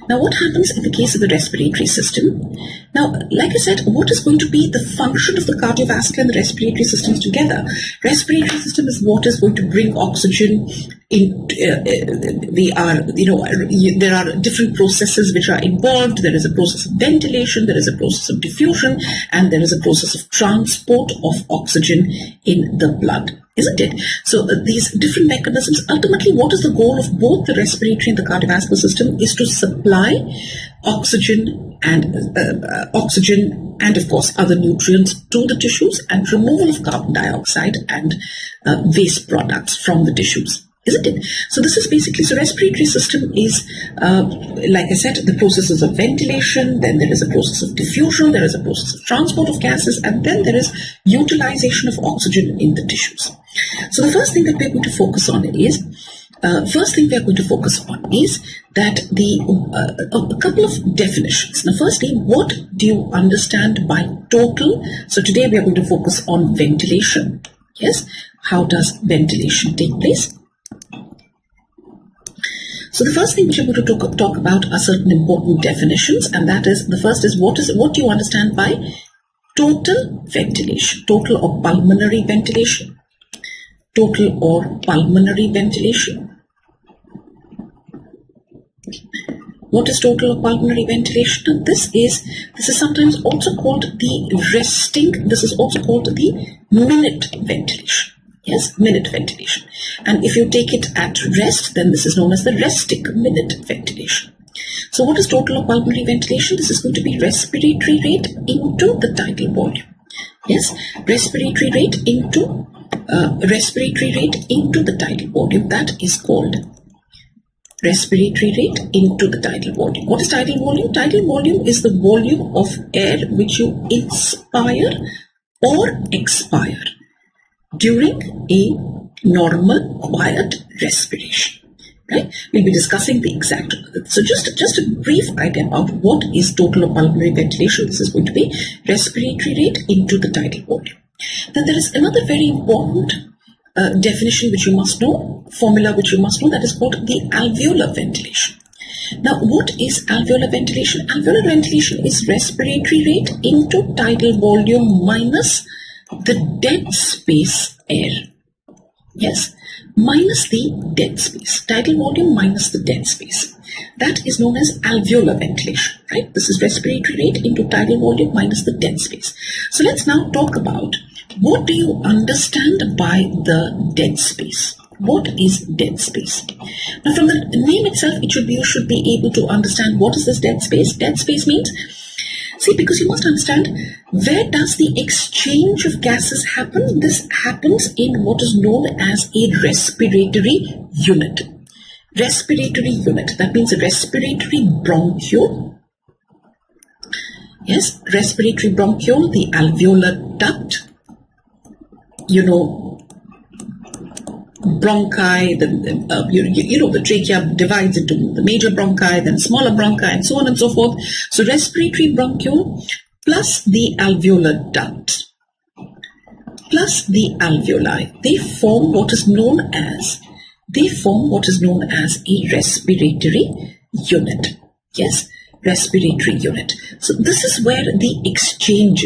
Now, what happens in the case of the respiratory system? Now, like I said, what is going to be the function of the cardiovascular and the respiratory systems together? Respiratory system is what is going to bring oxygen in. There are different processes which are involved. There is a process of ventilation, there is a process of diffusion, and there is a process of transport of oxygen in the blood. Isn't it? So these different mechanisms, ultimately what is the goal of both the respiratory and the cardiovascular system is to supply oxygen and of course other nutrients to the tissues, and removal of carbon dioxide and waste products from the tissues. Isn't it? So this is basically, so respiratory system is, like I said, the processes of ventilation, then there is a process of diffusion, there is a process of transport of gases, and then there is utilization of oxygen in the tissues. So the first thing that we're going to focus on is, that a couple of definitions. Now, firstly, what do you understand by total? So today we are going to focus on ventilation. Yes, how does ventilation take place? So the first thing which I'm going to talk about are certain important definitions, and that is, the first is what do you understand by total ventilation? Total or pulmonary ventilation? Total or pulmonary ventilation? What is total or pulmonary ventilation? This is sometimes also called the resting. This is also called the minute ventilation. Yes, minute ventilation. And if you take it at rest, then this is known as the resting minute ventilation. So what is total or pulmonary ventilation? This is going to be respiratory rate into the tidal volume. Yes, respiratory rate into the tidal volume. That is called respiratory rate into the tidal volume. What is tidal volume? Tidal volume is the volume of air which you inspire or expire during a normal quiet respiration. Right? We'll be discussing the exact. So just a brief idea about what is total or pulmonary ventilation. This is going to be respiratory rate into the tidal volume. Then there is another very important definition which you must know, formula which you must know, that is called the alveolar ventilation. Now, what is alveolar ventilation? Alveolar ventilation is respiratory rate into tidal volume minus the dead space air. yes, minus the dead space. Tidal volume minus the dead space. That is known as alveolar ventilation, right? This is respiratory rate into tidal volume minus the dead space. So let's now talk about what do you understand by the dead space. What is dead space? Now from the name itself, you should be able to understand what is this dead space. Dead space means, see, because you must understand, where does the exchange of gases happen? This happens in what is known as a respiratory unit. Respiratory unit, that means a respiratory bronchiole. Yes, respiratory bronchiole, the alveolar duct, bronchi, the trachea divides into the major bronchi, then smaller bronchi, and so on and so forth. So respiratory bronchiole plus the alveolar duct plus the alveoli, they form what is known as a respiratory unit. Yes, respiratory unit. So this is where the exchange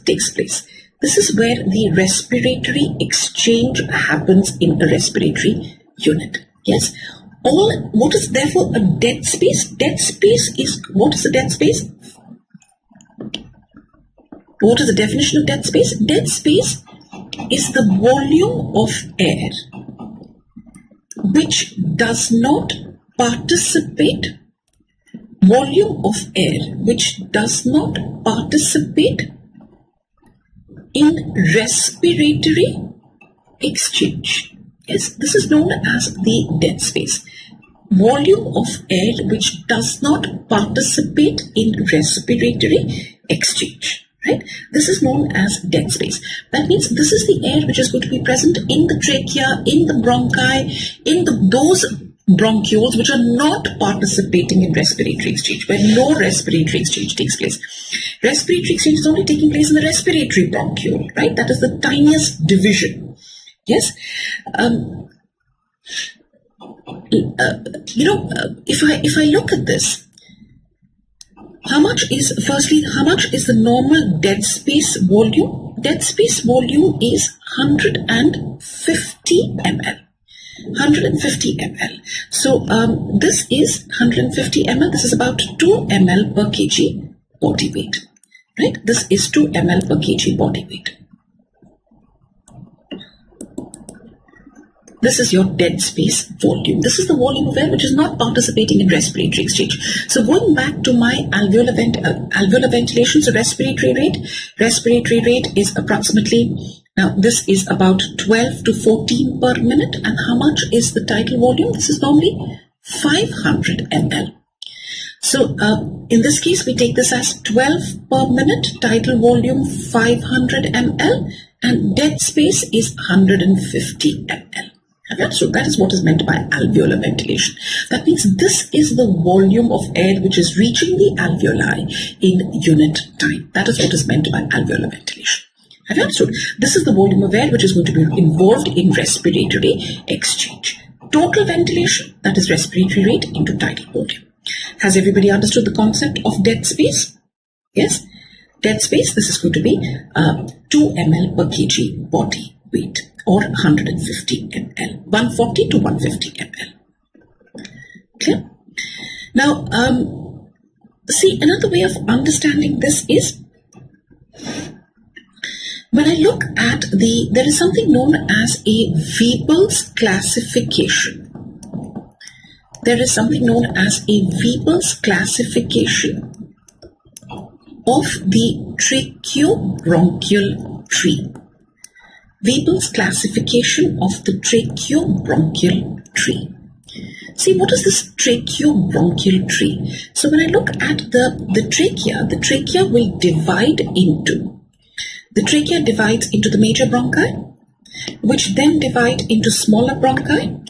takes place. This is where the respiratory exchange happens in a respiratory unit. Yes. What is therefore a dead space? Dead space is, what is a dead space? What is the definition of dead space? Dead space is the volume of air which does not participate, in respiratory exchange. Yes, this is known as the dead space. Volume of air which does not participate in respiratory exchange. Right? This is known as dead space. That means this is the air which is going to be present in the trachea, in the bronchi, in those bronchioles which are not participating in respiratory exchange, where no respiratory exchange takes place. Respiratory exchange is only taking place in the respiratory bronchiole, right? That is the tiniest division. Yes. If I look at this, how much is the normal dead space volume? Dead space volume is 150 ml. 150 ml. So this is 150 ml. This is about 2 ml per kg body weight. Right? This is 2 ml per kg body weight. This is your dead space volume. This is the volume of air which is not participating in respiratory exchange. So going back to my alveolar ventilation, so respiratory rate is approximately, now this is about 12 to 14 per minute. And how much is the tidal volume? This is normally 500 ml. So in this case, we take this as 12 per minute, tidal volume 500 ml, and dead space is 150 ml. So that is what is meant by alveolar ventilation. That means this is the volume of air which is reaching the alveoli in unit time. That is what is meant by alveolar ventilation. Have you understood? This is the volume of air which is going to be involved in respiratory exchange. Total ventilation, that is respiratory rate into tidal volume. Has everybody understood the concept of dead space? Yes? Dead space, this is going to be 2 ml per kg body weight, or 150 ml, 140 to 150 ml. Okay. Now, see, another way of understanding this is, when I look at there is something known as a Mbbs classification. There is something known as a Mbbs classification of the tracheobronchial tree. Mbbs classification of the tracheobronchial tree. See, what is this tracheobronchial tree? So when I look at the trachea will divide into, the trachea divides into the major bronchi, which then divide into smaller bronchi,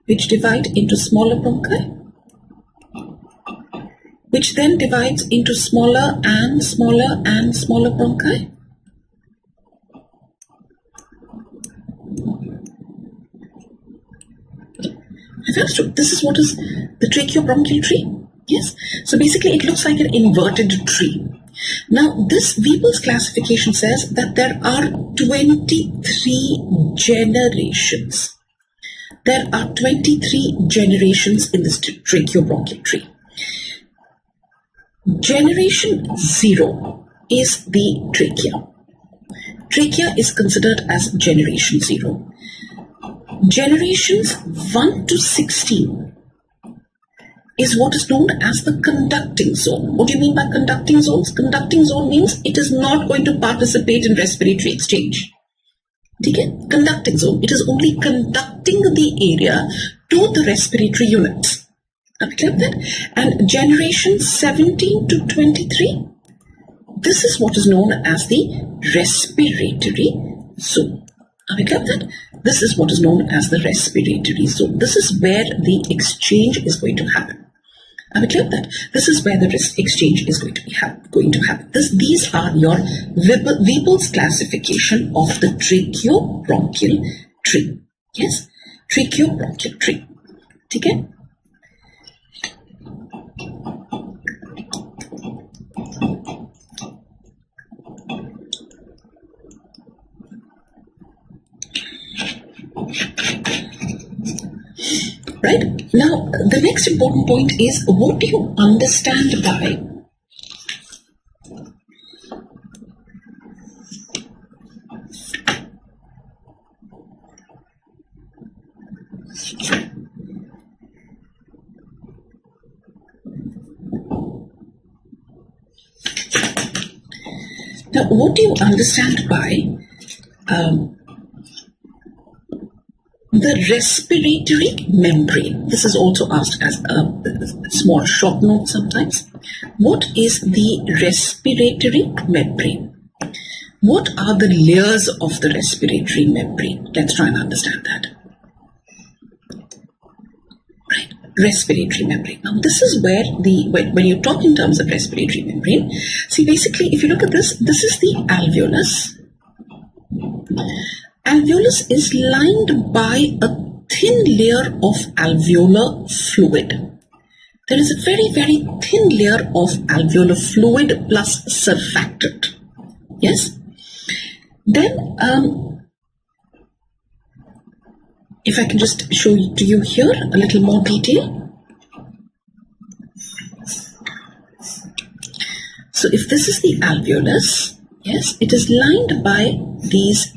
which divide into smaller bronchi, which then divides into smaller and smaller and smaller bronchi. This is what is the tracheobronchial tree. Yes. So basically it looks like an inverted tree. Now, this Weebles classification says that there are 23 generations. There are 23 generations in this tracheobronchial tree. Generation 0 is the trachea. Trachea is considered as generation 0. Generations 1 to 16 is what is known as the conducting zone. What do you mean by conducting zones? Conducting zone means it is not going to participate in respiratory exchange. Okay? Conducting zone. It is only conducting the area to the respiratory units. Are we clear with that? And generation 17 to 23, this is what is known as the respiratory zone. Are we clear with that? This is what is known as the respiratory zone. This is where the exchange is going to happen. Are we clear with that? This is where the exchange is going to happen. These are your Weebles classification of the tracheobronchial tree. Yes, tracheobronchial tree. Okay? Right? Now, the next important point is, what do you understand by the respiratory membrane? This is also asked as a small short note sometimes. What is the respiratory membrane? What are the layers of the respiratory membrane? Let's try and understand that. Right, respiratory membrane. Now this is where when you talk in terms of respiratory membrane, see, basically if you look at this, this is the alveolus. Alveolus is lined by a thin layer of alveolar fluid. There is a very, very thin layer of alveolar fluid plus surfactant. Yes? Then, if I can just show to you here a little more detail. So if this is the alveolus, yes, it is lined by these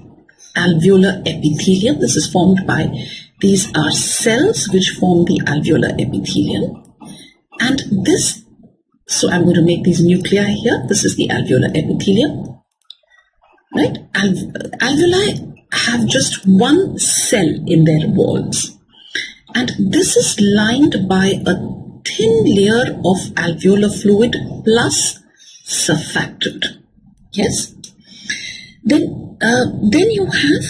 alveolar epithelium. This is formed by, these are cells which form the alveolar epithelium. And this, so I'm going to make these nuclei here. This is the alveolar epithelium. Right? Alveoli have just one cell in their walls. And this is lined by a thin layer of alveolar fluid plus surfactant. Yes? Then you have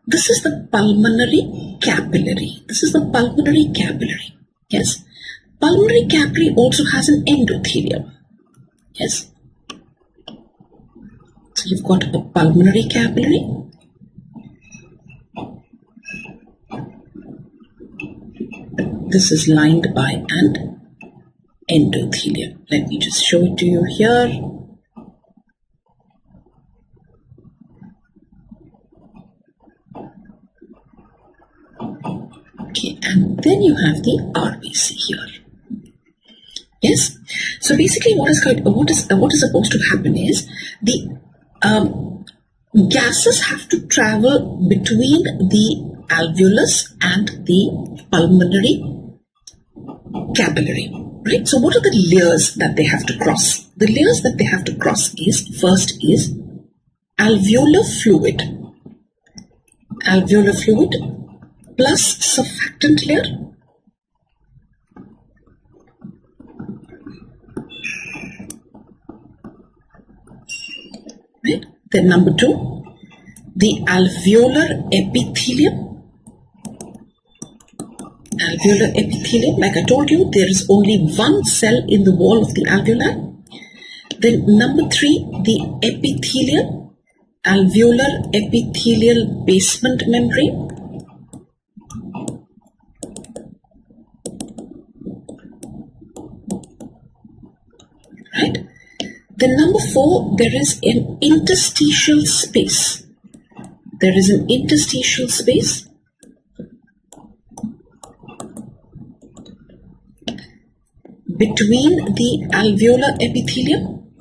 this is the pulmonary capillary. This is the pulmonary capillary. Yes. Pulmonary capillary also has an endothelium. Yes. So you've got a pulmonary capillary. This is lined by an endothelium. Let me just show it to you here. Okay, and then you have the RBC here. Yes. So basically, what is supposed to happen is the gases have to travel between the alveolus and the pulmonary capillary. Right. So what are the layers that they have to cross? The layers that they have to cross is, first is alveolar fluid. Alveolar fluid plus surfactant layer. Right. Then number 2, the alveolar epithelium. Alveolar epithelium, like I told you, there is only one cell in the wall of the alveoli. Then number 3, the epithelium, alveolar epithelial basement membrane. Then number 4, there is an interstitial space. There is an interstitial space between the alveolar epithelium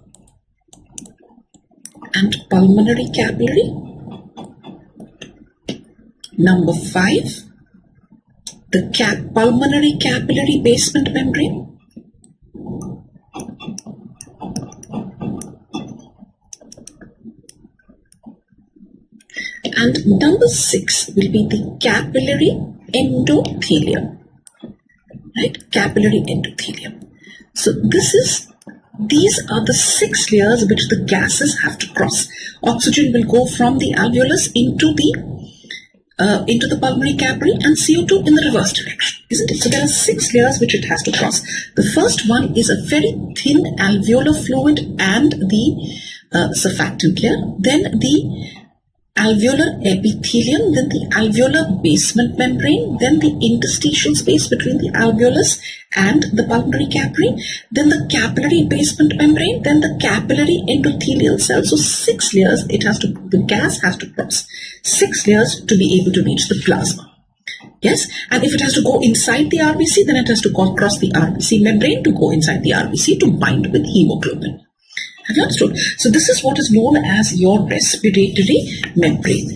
and pulmonary capillary. Number 5, the pulmonary capillary basement membrane. And number 6 will be the capillary endothelium. Right? Capillary endothelium. So these are the 6 layers which the gases have to cross. Oxygen will go from the alveolus into the pulmonary capillary, and CO2 in the reverse direction, isn't it? So there are 6 layers which it has to cross. The first one is a very thin alveolar fluid and the surfactant layer. Then the alveolar epithelium, then the alveolar basement membrane, then the interstitial space between the alveolus and the pulmonary capillary, then the capillary basement membrane, then the capillary endothelial cell. So 6 layers the gas has to cross. 6 layers to be able to reach the plasma. Yes, and if it has to go inside the RBC, then it has to cross the RBC membrane to go inside the RBC to bind with hemoglobin. Have you understood? So this is what is known as your respiratory membrane.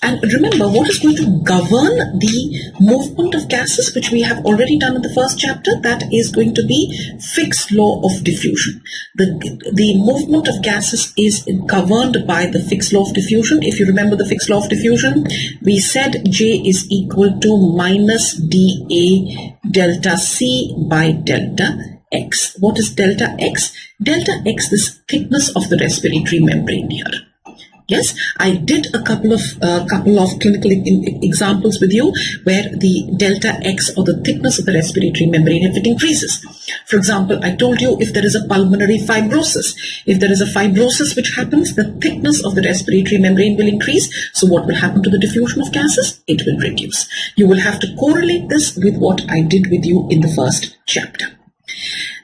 And remember, what is going to govern the movement of gases, which we have already done in the first chapter, that is going to be Fick's law of diffusion. The movement of gases is governed by the Fick's law of diffusion. If you remember the Fick's law of diffusion, we said J is equal to minus dA delta C by delta X. What is delta X? Delta X, this thickness of the respiratory membrane here. Yes, I did a couple of clinical examples with you where the delta X, or the thickness of the respiratory membrane, if it increases. For example, I told you if there is a pulmonary fibrosis, if there is a fibrosis which happens, the thickness of the respiratory membrane will increase. So what will happen to the diffusion of gases? It will reduce. You will have to correlate this with what I did with you in the first chapter.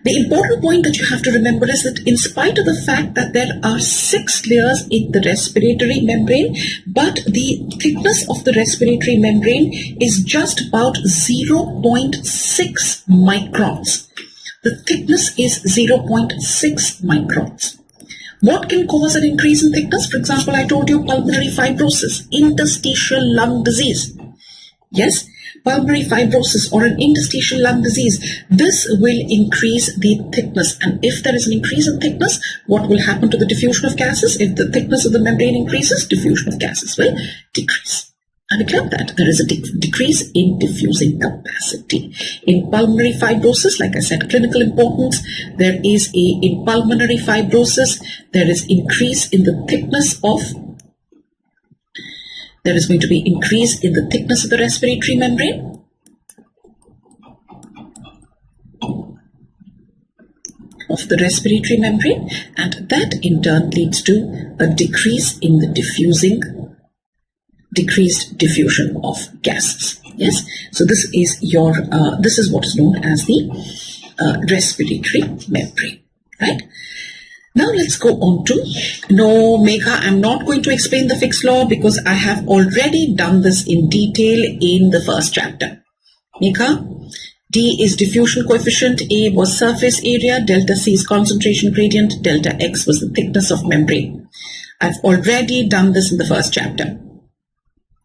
The important point that you have to remember is that in spite of the fact that there are 6 layers in the respiratory membrane, but the thickness of the respiratory membrane is just about 0.6 microns. The thickness is 0.6 microns. What can cause an increase in thickness? For example, I told you pulmonary fibrosis, interstitial lung disease. Yes, pulmonary fibrosis or an interstitial lung disease, this will increase the thickness. And if there is an increase in thickness, what will happen to the diffusion of gases? If the thickness of the membrane increases, diffusion of gases will decrease. And we claim that there is a decrease in diffusing capacity. In pulmonary fibrosis, like I said, clinical importance, there is in pulmonary fibrosis, there is increase in the thickness of There is going to be increase in the thickness of the respiratory membrane. And that in turn leads to a decrease in the decreased diffusion of gases. Yes, so this is what is known as the respiratory membrane, right? Now let's go on to, no, Megha, I'm not going to explain the Fick's law because I have already done this in detail in the first chapter. Megha, D is diffusion coefficient, A was surface area, delta C is concentration gradient, delta X was the thickness of membrane. I've already done this in the first chapter.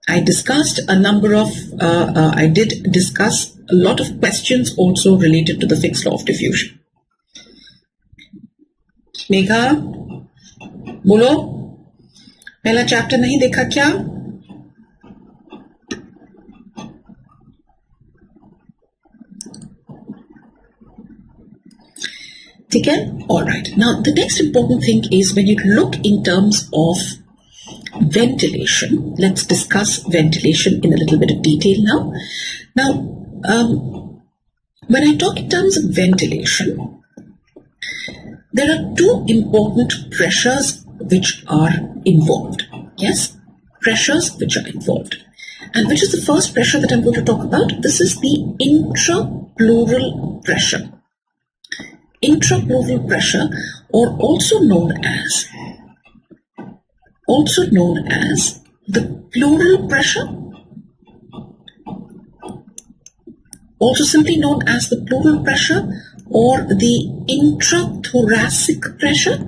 I discussed I did discuss a lot of questions also related to the Fick's law of diffusion. Megha बोलो, पहला chapter नहीं देखा क्या? ठीक है? All right. Now the next important thing is when you look in terms of ventilation. Let's discuss ventilation in a little bit of detail now. Now, when I talk in terms of ventilation, there are 2 important pressures which are involved. Yes, pressures which are involved. And which is the first pressure that I'm going to talk about? This is the intrapleural pressure. intrapleural pressure, or also known as the pleural pressure, also simply known as the pleural pressure or the intrathoracic pressure.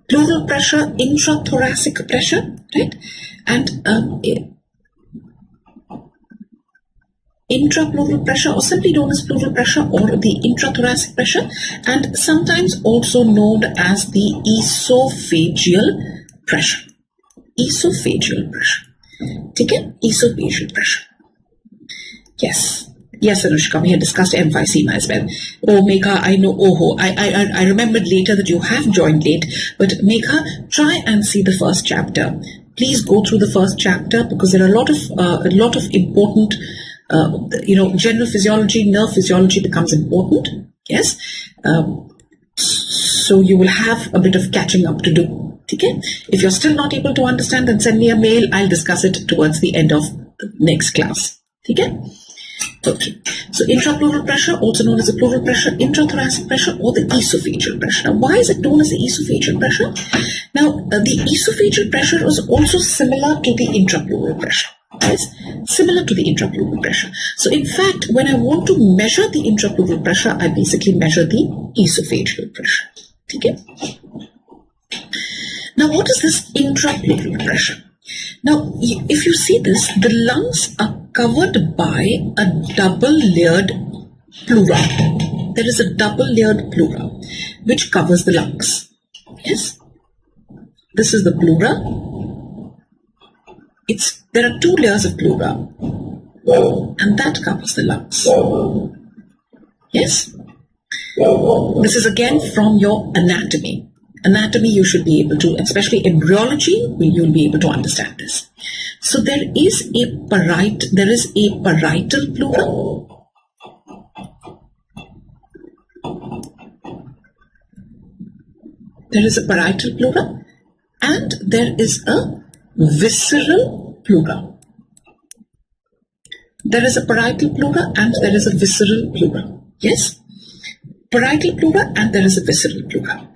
Pleural pressure, intrathoracic pressure, right? And intrapleural pressure, or simply known as pleural pressure, or the intrathoracic pressure, and sometimes also known as the esophageal pressure. Esophageal pressure. Take it? Esophageal pressure. Yes. Yes, Anushka, we had discussed emphysema as well. Oh, Megha, I know. I remembered later that you have joined late. But Megha, try and see the first chapter. Please go through the first chapter, because there are a lot of important, general physiology, nerve physiology becomes important. Yes. So you will have a bit of catching up to do. Okay? If you're still not able to understand, then send me a mail. I'll discuss it towards the end of the next class. Okay? Okay, so intrapleural pressure, also known as the pleural pressure, intrathoracic pressure, or the esophageal pressure. Now, why is it known as the esophageal pressure? Now, the esophageal pressure is also similar to the intrapleural pressure. Yes, similar to the intrapleural pressure. So, in fact, when I want to measure the intrapleural pressure, I basically measure the esophageal pressure. Okay. Now, what is this intrapleural pressure? Now, if you see this, the lungs are covered by a double-layered pleura. There is a double-layered pleura which covers the lungs. Yes, this is the pleura. There are two layers of pleura, and that covers the lungs. Yes, this is again from your anatomy. Anatomy, you should be able to, especially embryology, you'll be able to understand this. So there is a parietal pleura. There is a parietal pleura, and there is a visceral pleura. There is a parietal pleura and there is a visceral pleura. Yes? Parietal pleura and there is a visceral pleura.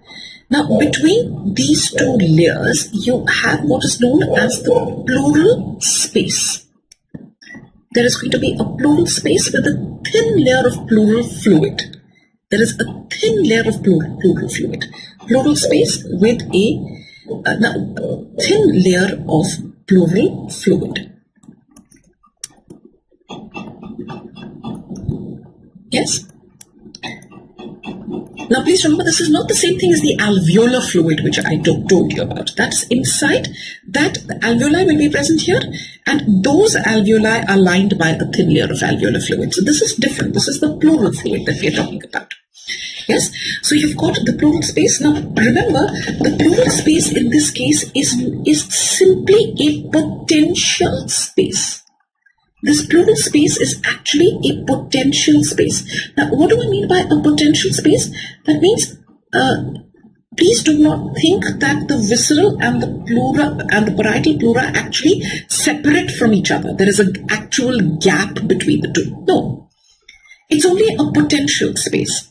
Now, between these two layers, you have what is known as the pleural space. There is going to be a pleural space with a thin layer of pleural fluid. There is a thin layer of pleural fluid. Pleural space with a thin layer of pleural fluid. Yes? Now, please remember, this is not the same thing as the alveolar fluid which I told you about. That's inside. That alveoli will be present here, and those alveoli are lined by a thin layer of alveolar fluid. So this is different. This is the pleural fluid that we are talking about. Yes. So you've got the pleural space. Now, remember, the pleural space in this case is simply a potential space. This pleural space is actually a potential space. Now, what do I mean by a potential space? That means, please do not think that the visceral and the pleura and the parietal pleura actually separate from each other. There is an actual gap between the two. No, it's only a potential space.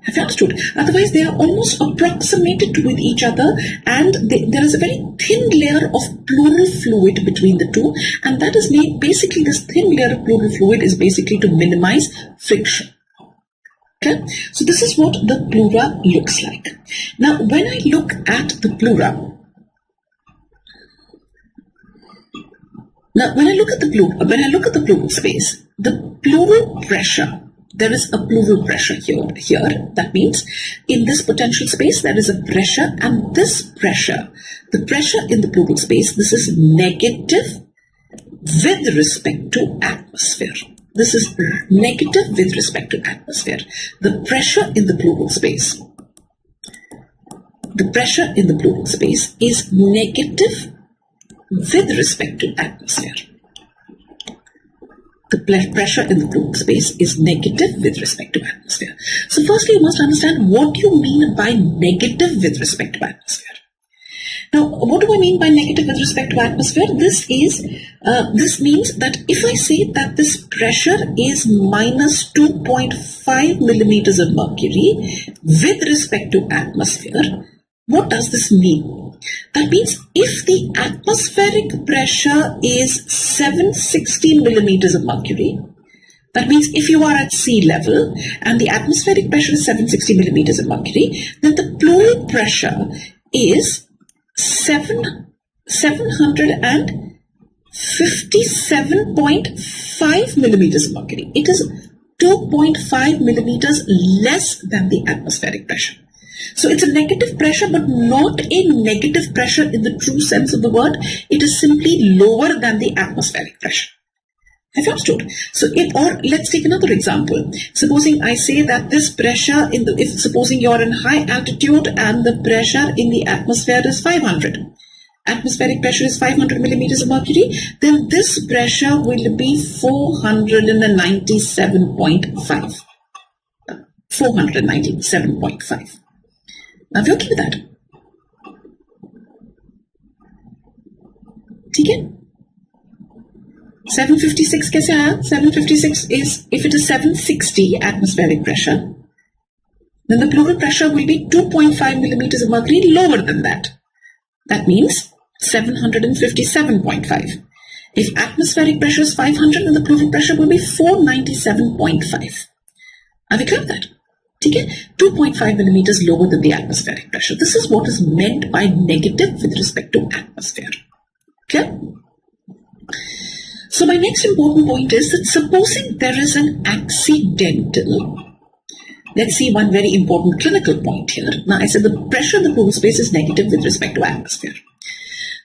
Have you understood? Otherwise, they are almost approximated with each other, and there is a very thin layer of pleural fluid between the two, and that is made, basically this thin layer of pleural fluid is basically to minimize friction. Okay, so this is what the pleura looks like. Now, when I look at the pleura, the pleural space, the pleural pressure. There is a pleural pressure here. That means in this potential space, there is a pressure, and this pressure, the pressure in the pleural space, this is negative with respect to atmosphere. This is negative with respect to atmosphere. The pressure in the pleural space, is negative with respect to atmosphere. The pressure in the pleural space is negative with respect to atmosphere. So firstly, you must understand what you mean by negative with respect to atmosphere. Now, what do I mean by negative with respect to atmosphere? This means that if I say that this pressure is minus 2.5 millimeters of mercury with respect to atmosphere, what does this mean? That means if the atmospheric pressure is 760 millimeters of mercury, that means if you are at sea level and the atmospheric pressure is 760 millimeters of mercury, then the pleural pressure is 757.5 millimeters of mercury. It is 2.5 millimeters less than the atmospheric pressure. So it's a negative pressure, but not a negative pressure in the true sense of the word. It is simply lower than the atmospheric pressure. Have you understood? So or let's take another example. Supposing I say that this pressure supposing you're in high altitude and the pressure in the atmosphere is 500. Atmospheric pressure is 500 millimeters of mercury, then this pressure will be 497.5. 497.5. Now, you okay with that? Okay? 756 कैसे आया? 756 is, if it is 760 atmospheric pressure, then the pleural pressure will be 2.5 millimeters of mercury lower than that. That means 757.5. If atmospheric pressure is 500, then the pleural pressure will be 497.5. Are we clear with that? Okay? 2.5 millimeters lower than the atmospheric pressure. This is what is meant by negative with respect to atmosphere. Clear? So my next important point is that supposing there is an accidental, let's see one very important clinical point here. Now I said the pressure in the pleural space is negative with respect to atmosphere.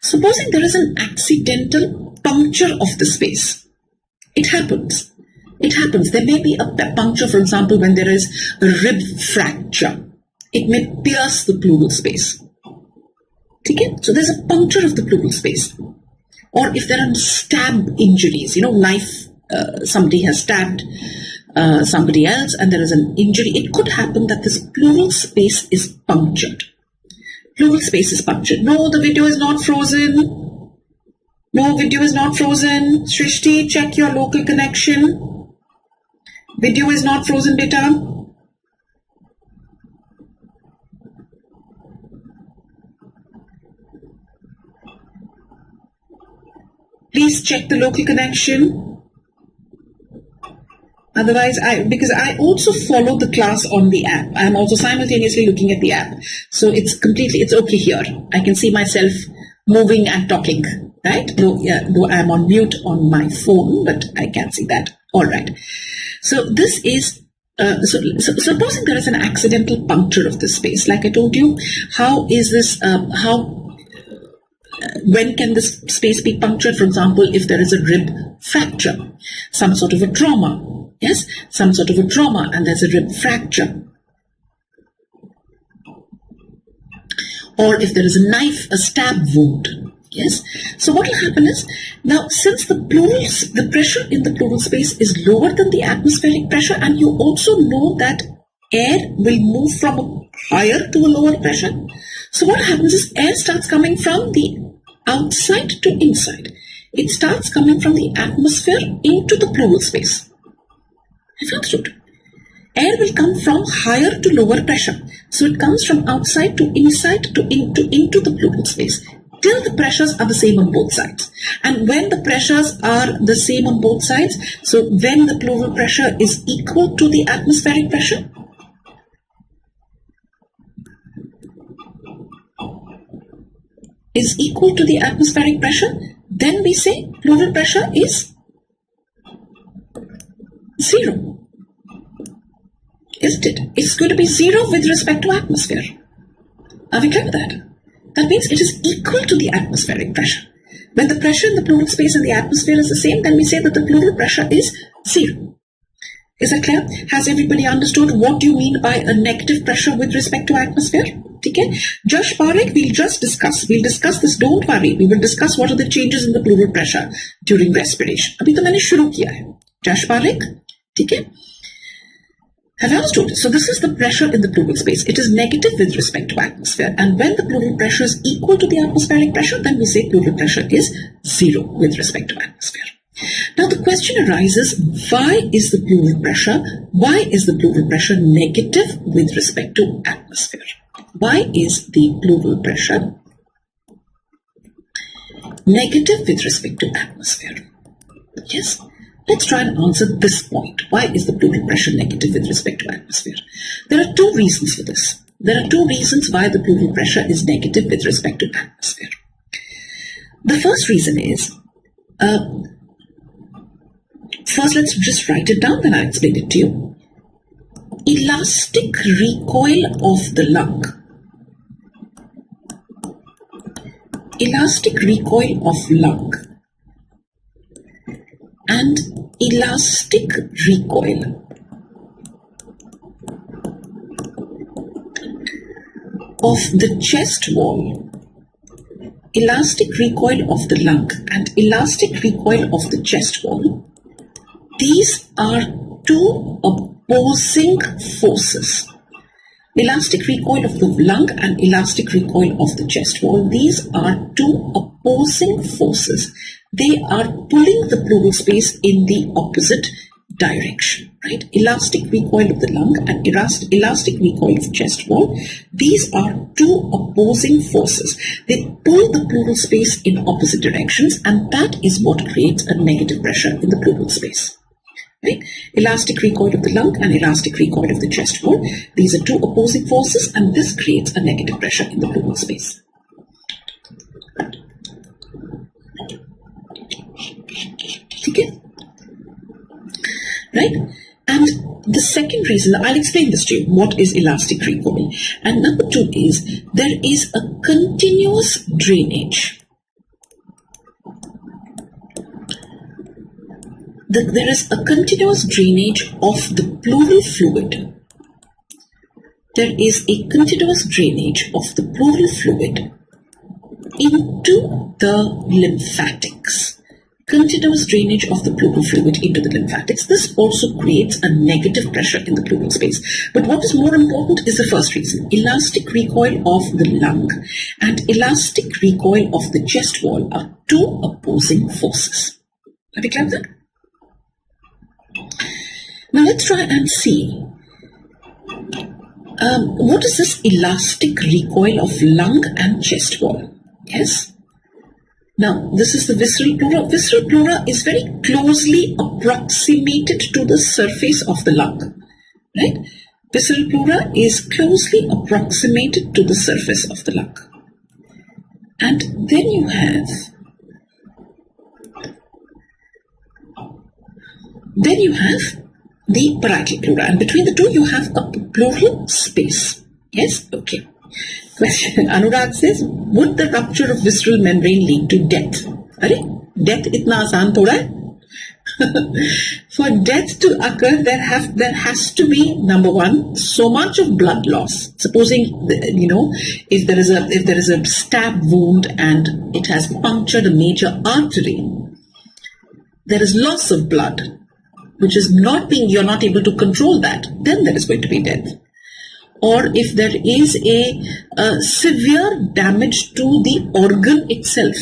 Supposing there is an accidental puncture of the space. It happens. It happens. There may be a puncture, for example, when there is a rib fracture. It may pierce the pleural space. Okay? So there's a puncture of the pleural space. Or if there are stab injuries, somebody has stabbed somebody else and there is an injury, it could happen that this pleural space is punctured. Pleural space is punctured. No, the video is not frozen. No, video is not frozen. Shrishti, check your local connection. Video is not frozen, beta. Please check the local connection. Otherwise, because I also follow the class on the app. I'm also simultaneously looking at the app. So it's okay here. I can see myself moving and talking, right? Though I'm on mute on my phone, but I can see that. All right. So this is, supposing there is an accidental puncture of this space, like I told you, how is this, when can this space be punctured? For example, if there is a rib fracture, some sort of a trauma, yes, some sort of a trauma and there's a rib fracture. Or if there is a stab wound, yes. So what will happen is, now since the pressure in the pleural space is lower than the atmospheric pressure, and you also know that air will move from a higher to a lower pressure. So what happens is air starts coming from the outside to inside. It starts coming from the atmosphere into the pleural space. Have you understood? Air will come from higher to lower pressure. So it comes from outside to inside to into the pleural space till the pressures are the same on both sides. And when the pressures are the same on both sides, so when the pleural pressure is equal to the atmospheric pressure, then we say pleural pressure is 0. Isn't it? It's going to be 0 with respect to atmosphere. Are we clear with that? That means it is equal to the atmospheric pressure. When the pressure in the pleural space and the atmosphere is the same, then we say that the pleural pressure is 0. Is that clear? Has everybody understood what you mean by a negative pressure with respect to atmosphere? Okay? Josh Parekh, we'll discuss this, don't worry. We will discuss what are the changes in the pleural pressure during respiration. अभी तो मैंने शुरू किया है. Josh Parekh, ठीक है? Have you understood? So this is the pressure in the pleural space. It is negative with respect to atmosphere. And when the pleural pressure is equal to the atmospheric pressure, then we say pleural pressure is 0 with respect to atmosphere. Now the question arises, why is the pleural pressure negative with respect to atmosphere? Why is the pleural pressure negative with respect to atmosphere? Yes. Let's try and answer this point. Why is the pleural pressure negative with respect to atmosphere? There are two reasons for this. There are two reasons why the pleural pressure is negative with respect to atmosphere. The first reason is, first let's just write it down, then I'll explain it to you. Elastic recoil of the lung. Elastic recoil of lung and elastic recoil of the chest wall, elastic recoil of the lung and elastic recoil of the chest wall, these are two opposing forces. Elastic recoil of the lung and elastic recoil of the chest wall, these are two opposing forces. They are pulling the pleural space in the opposite direction, right? Elastic recoil of the lung and elastic recoil of the chest wall, these are two opposing forces. They pull the pleural space in opposite directions, and that is what creates a negative pressure in the pleural space. Right? Elastic recoil of the lung and elastic recoil of the chest wall. These are two opposing forces, and this creates a negative pressure in the pleural space. Okay? Right? And the second reason, I'll explain this to you. What is elastic recoil? And number two is, there is a continuous drainage. There is a continuous drainage of the pleural fluid. There is a continuous drainage of the pleural fluid into the lymphatics. Continuous drainage of the pleural fluid into the lymphatics. This also creates a negative pressure in the pleural space. But what is more important is the first reason. Elastic recoil of the lung and elastic recoil of the chest wall are two opposing forces. Have we cleared that? Now let's try and see what is this elastic recoil of lung and chest wall. Yes. Now this is the visceral pleura. Visceral pleura is very closely approximated to the surface of the lung. Right? Visceral pleura is closely approximated to the surface of the lung. And then you have the parietal pleura, and between the two you have a pleural space. Yes? Okay. Question. Anurag says, would the rupture of visceral membrane lead to death? Death itna aasan thoda hai. For death to occur, there has to be, number one, so much of blood loss. Supposing, if there is a stab wound and it has punctured a major artery, there is loss of blood, which is you're not able to control that, then there is going to be death. Or if there is a severe damage to the organ itself.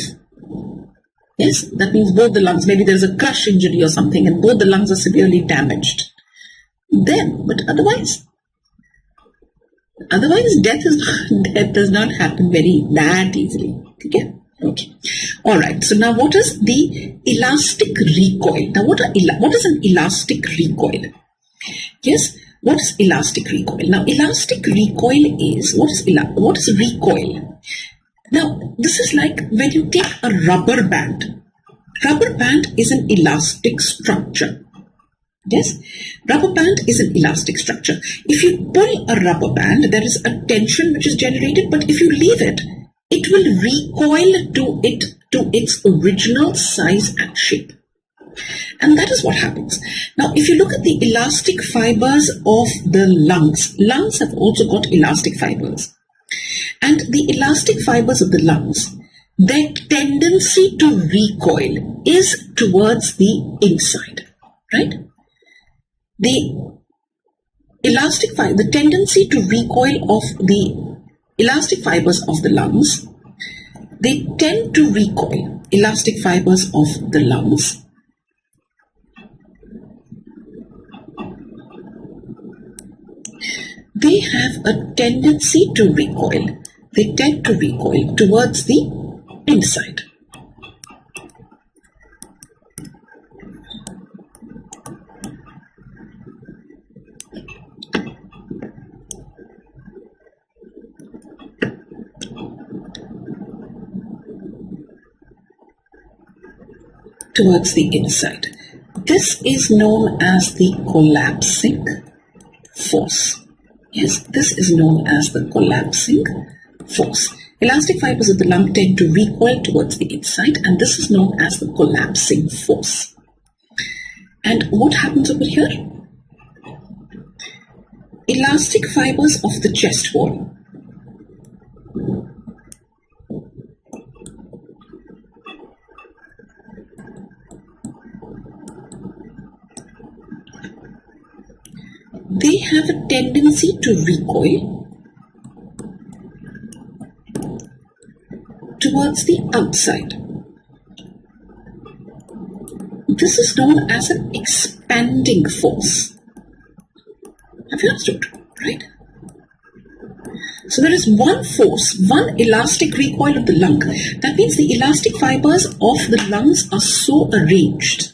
Yes, that means both the lungs, maybe there's a crush injury or something and both the lungs are severely damaged. Then, but otherwise death does not happen that easily. Okay? Okay. All right. So now what is the elastic recoil? Now what is an elastic recoil? Yes. What is elastic recoil? Now elastic recoil is, what is recoil? Now this is like when you take a rubber band. Rubber band is an elastic structure. Yes. Rubber band is an elastic structure. If you pull a rubber band, there is a tension which is generated, but if you leave it, it will recoil to its original size and shape. And that is what happens. Now, if you look at the elastic fibers of the lungs have also got elastic fibers. And the elastic fibers of the lungs, their tendency to recoil is towards the inside, right? the tendency to recoil of the elastic fibers of the lungs, they tend to recoil, elastic fibers of the lungs, they have a tendency to recoil. They tend to recoil towards the inside. Towards the inside. This is known as the collapsing force. Yes, this is known as the collapsing force. Elastic fibers of the lung tend to recoil towards the inside, and this is known as the collapsing force. And what happens over here? Elastic fibers of the chest wall they have a tendency to recoil towards the outside. This is known as an expanding force. Have you understood? Right? So there is one force, one elastic recoil of the lung. That means the elastic fibers of the lungs are so arranged.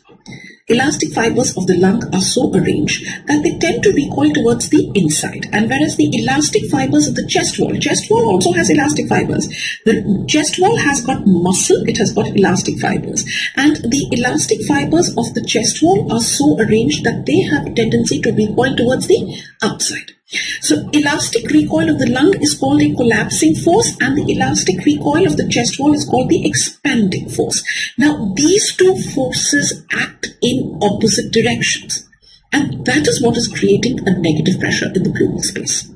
Elastic fibers of the lung are so arranged that they tend to recoil towards the inside. And whereas the elastic fibers of the chest wall also has elastic fibers. The chest wall has got muscle, it has got elastic fibers. And the elastic fibers of the chest wall are so arranged that they have a tendency to recoil towards the outside. So elastic recoil of the lung is called a collapsing force, and the elastic recoil of the chest wall is called the expanding force. Now these two forces act in opposite directions, and that is what is creating a negative pressure in the pleural space.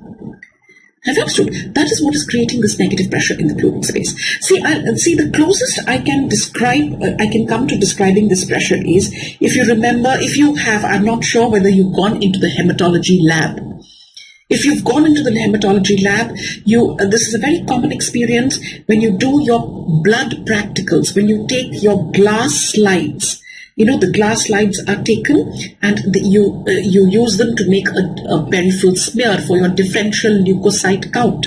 Have you understood? That is what is creating this negative pressure in the pleural space. See, the closest I can describe, I can come to describing this pressure is, if you remember, I'm not sure whether you've gone into the hematology lab. If you've gone into the hematology lab, this is a very common experience when you do your blood practicals, when you take your glass slides. You know, the glass slides are taken and you use them to make a peripheral smear for your differential leukocyte count.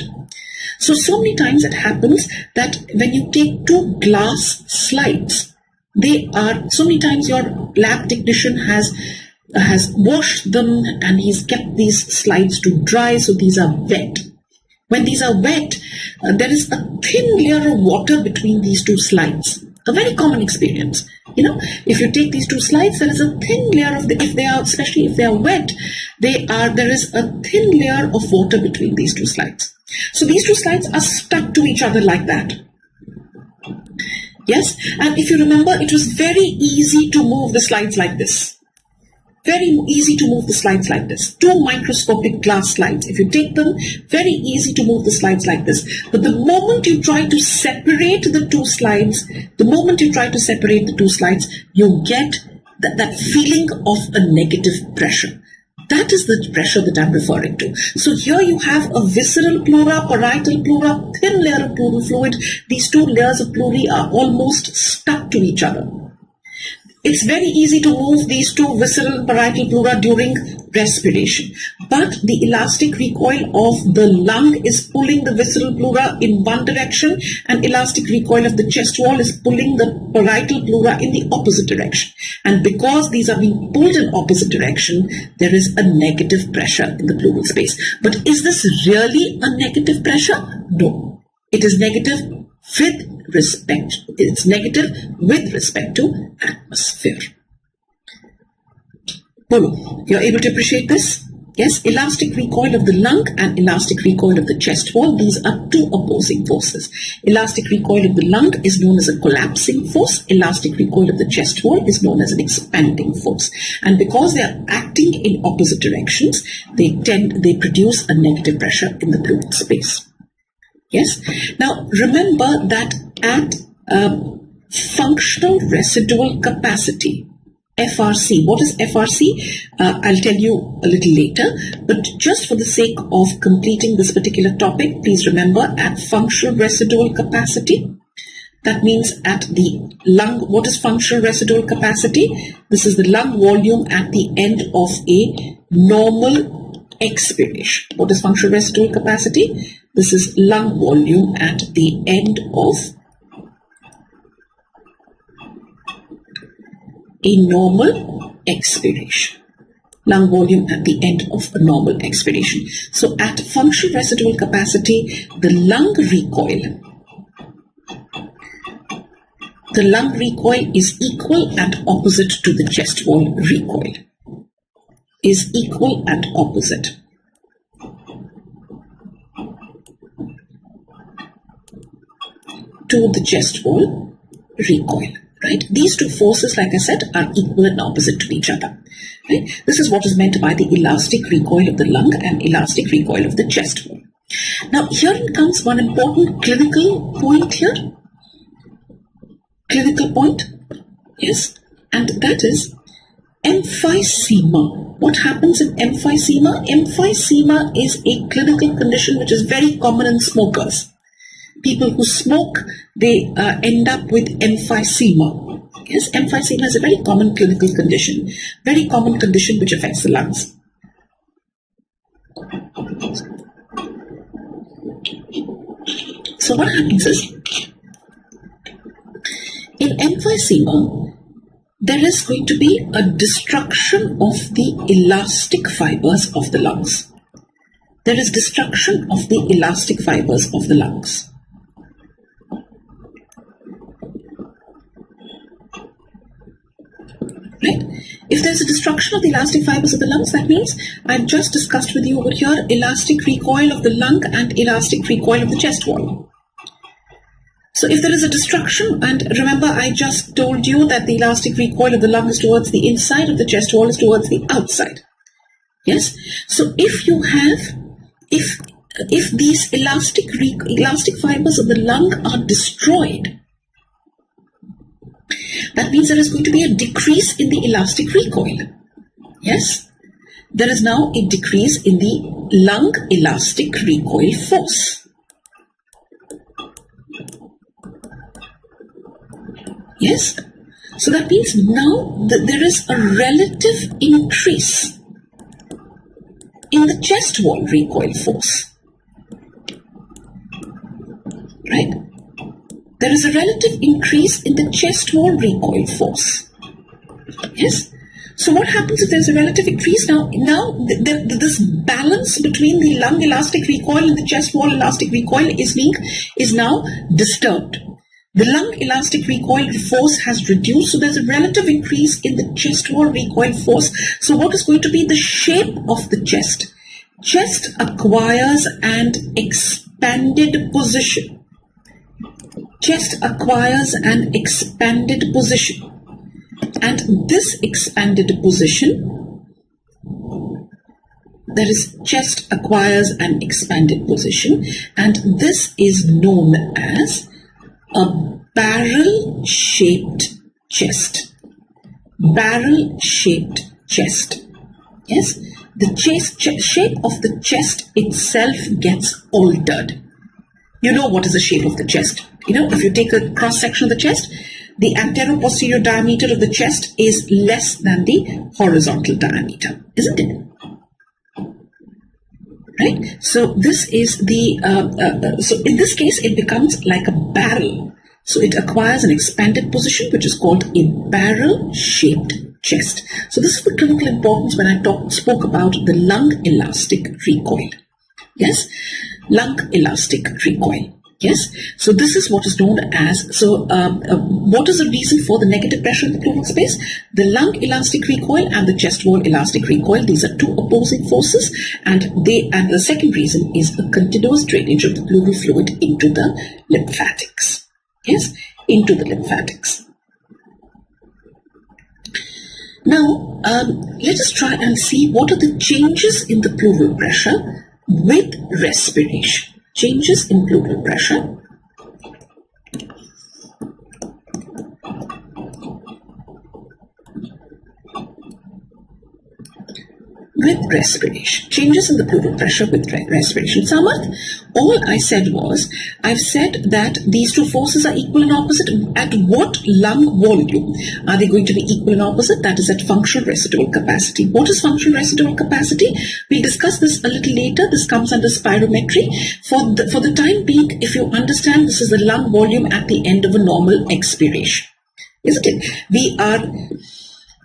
So many times it happens that when you take two glass slides, so many times your lab technician has washed them and he's kept these slides to dry, so these are wet. When these are wet, there is a thin layer of water between these two slides. A very common experience. You know, if you take these two slides, there is a thin layer of especially if they are wet, there is a thin layer of water between these two slides. So these two slides are stuck to each other like that. Yes, and if you remember, it was very easy to move the slides like this. Very easy to move the slides like this. Two microscopic glass slides. If you take them, very easy to move the slides like this. But the moment you try to separate the two slides, you get that feeling of a negative pressure. That is the pressure that I'm referring to. So here you have a visceral pleura, parietal pleura, thin layer of pleural fluid. These two layers of pleurae are almost stuck to each other. It's very easy to move these two visceral and parietal pleura during respiration. But the elastic recoil of the lung is pulling the visceral pleura in one direction, and elastic recoil of the chest wall is pulling the parietal pleura in the opposite direction. And because these are being pulled in opposite direction, there is a negative pressure in the pleural space. But is this really a negative pressure? No. It is negative with respect to atmosphere. Polo, you're able to appreciate this? Yes, elastic recoil of the lung and elastic recoil of the chest wall, these are two opposing forces. Elastic recoil of the lung is known as a collapsing force. Elastic recoil of the chest wall is known as an expanding force. And because they are acting in opposite directions, they produce a negative pressure in the pleural space. Yes. Now remember that at functional residual capacity, FRC. What is FRC? I'll tell you a little later, but just for the sake of completing this particular topic, please remember at functional residual capacity, that means at the lung, what is functional residual capacity? This is the lung volume at the end of a normal expiration. What is functional residual capacity? This is lung volume at the end of a normal expiration. Lung volume at the end of a normal expiration. So at functional residual capacity, the lung recoil is equal and opposite to the chest wall recoil. Is equal and opposite to the chest wall recoil. Right? These two forces, like I said, are equal and opposite to each other. Right? This is what is meant by the elastic recoil of the lung and elastic recoil of the chest wall. Now, here comes one important clinical point here. Clinical point, yes, and that is emphysema. What happens in emphysema? Emphysema is a clinical condition which is very common in smokers. People who smoke, they end up with emphysema. Yes, emphysema is a very common clinical condition, very common condition which affects the lungs. So what happens is, in emphysema, there is going to be a destruction of the elastic fibers of the lungs. There is destruction of the elastic fibers of the lungs. Right? If there's a destruction of the elastic fibers of the lungs, that means I've just discussed with you over here elastic recoil of the lung and elastic recoil of the chest wall. So if there is a destruction, and remember I just told you that the elastic recoil of the lung is towards the inside, of the chest wall is towards the outside. Yes? So if you have, if these elastic fibers of the lung are destroyed, that means there is going to be a decrease in the elastic recoil. Yes? There is now a decrease in the lung elastic recoil force. Yes? So that means now that there is a relative increase in the chest wall recoil force. Right? There is a relative increase in the chest wall recoil force. Yes? So what happens if there is a relative increase? Now this balance between the lung elastic recoil and the chest wall elastic recoil is now disturbed. The lung elastic recoil force has reduced, so there's a relative increase in the chest wall recoil force. So what is going to be the shape of the chest? Chest acquires an expanded position. Chest acquires an expanded position. And this expanded position, that is, chest acquires an expanded position, and this is known as a barrel-shaped chest. Barrel-shaped chest. Yes, the shape of the chest itself gets altered. You know what is the shape of the chest. You know, if you take a cross-section of the chest, the antero-posterior diameter of the chest is less than the horizontal diameter, isn't it? Right? So this is the, so in this case, it becomes like a barrel. So it acquires an expanded position, which is called a barrel-shaped chest. So this is the clinical importance when I spoke about the lung elastic recoil. Yes? Lung elastic recoil. Yes? So this is what is known as, what is the reason for the negative pressure in the pleural space? The lung elastic recoil and the chest wall elastic recoil. These are two opposing forces, and the second reason is a continuous drainage of the pleural fluid into the lymphatics. Yes? Into the lymphatics. Now, let us try and see what are the changes in the pleural pressure with respiration. Changes in pleural pressure with respiration. Changes in the pleural pressure with respiration. Samarth, all I said was, I've said that these two forces are equal and opposite. At what lung volume are they going to be equal and opposite? That is at functional residual capacity. What is functional residual capacity? We'll discuss this a little later. This comes under spirometry. For the time being, if you understand, this is the lung volume at the end of a normal expiration. Isn't it? We are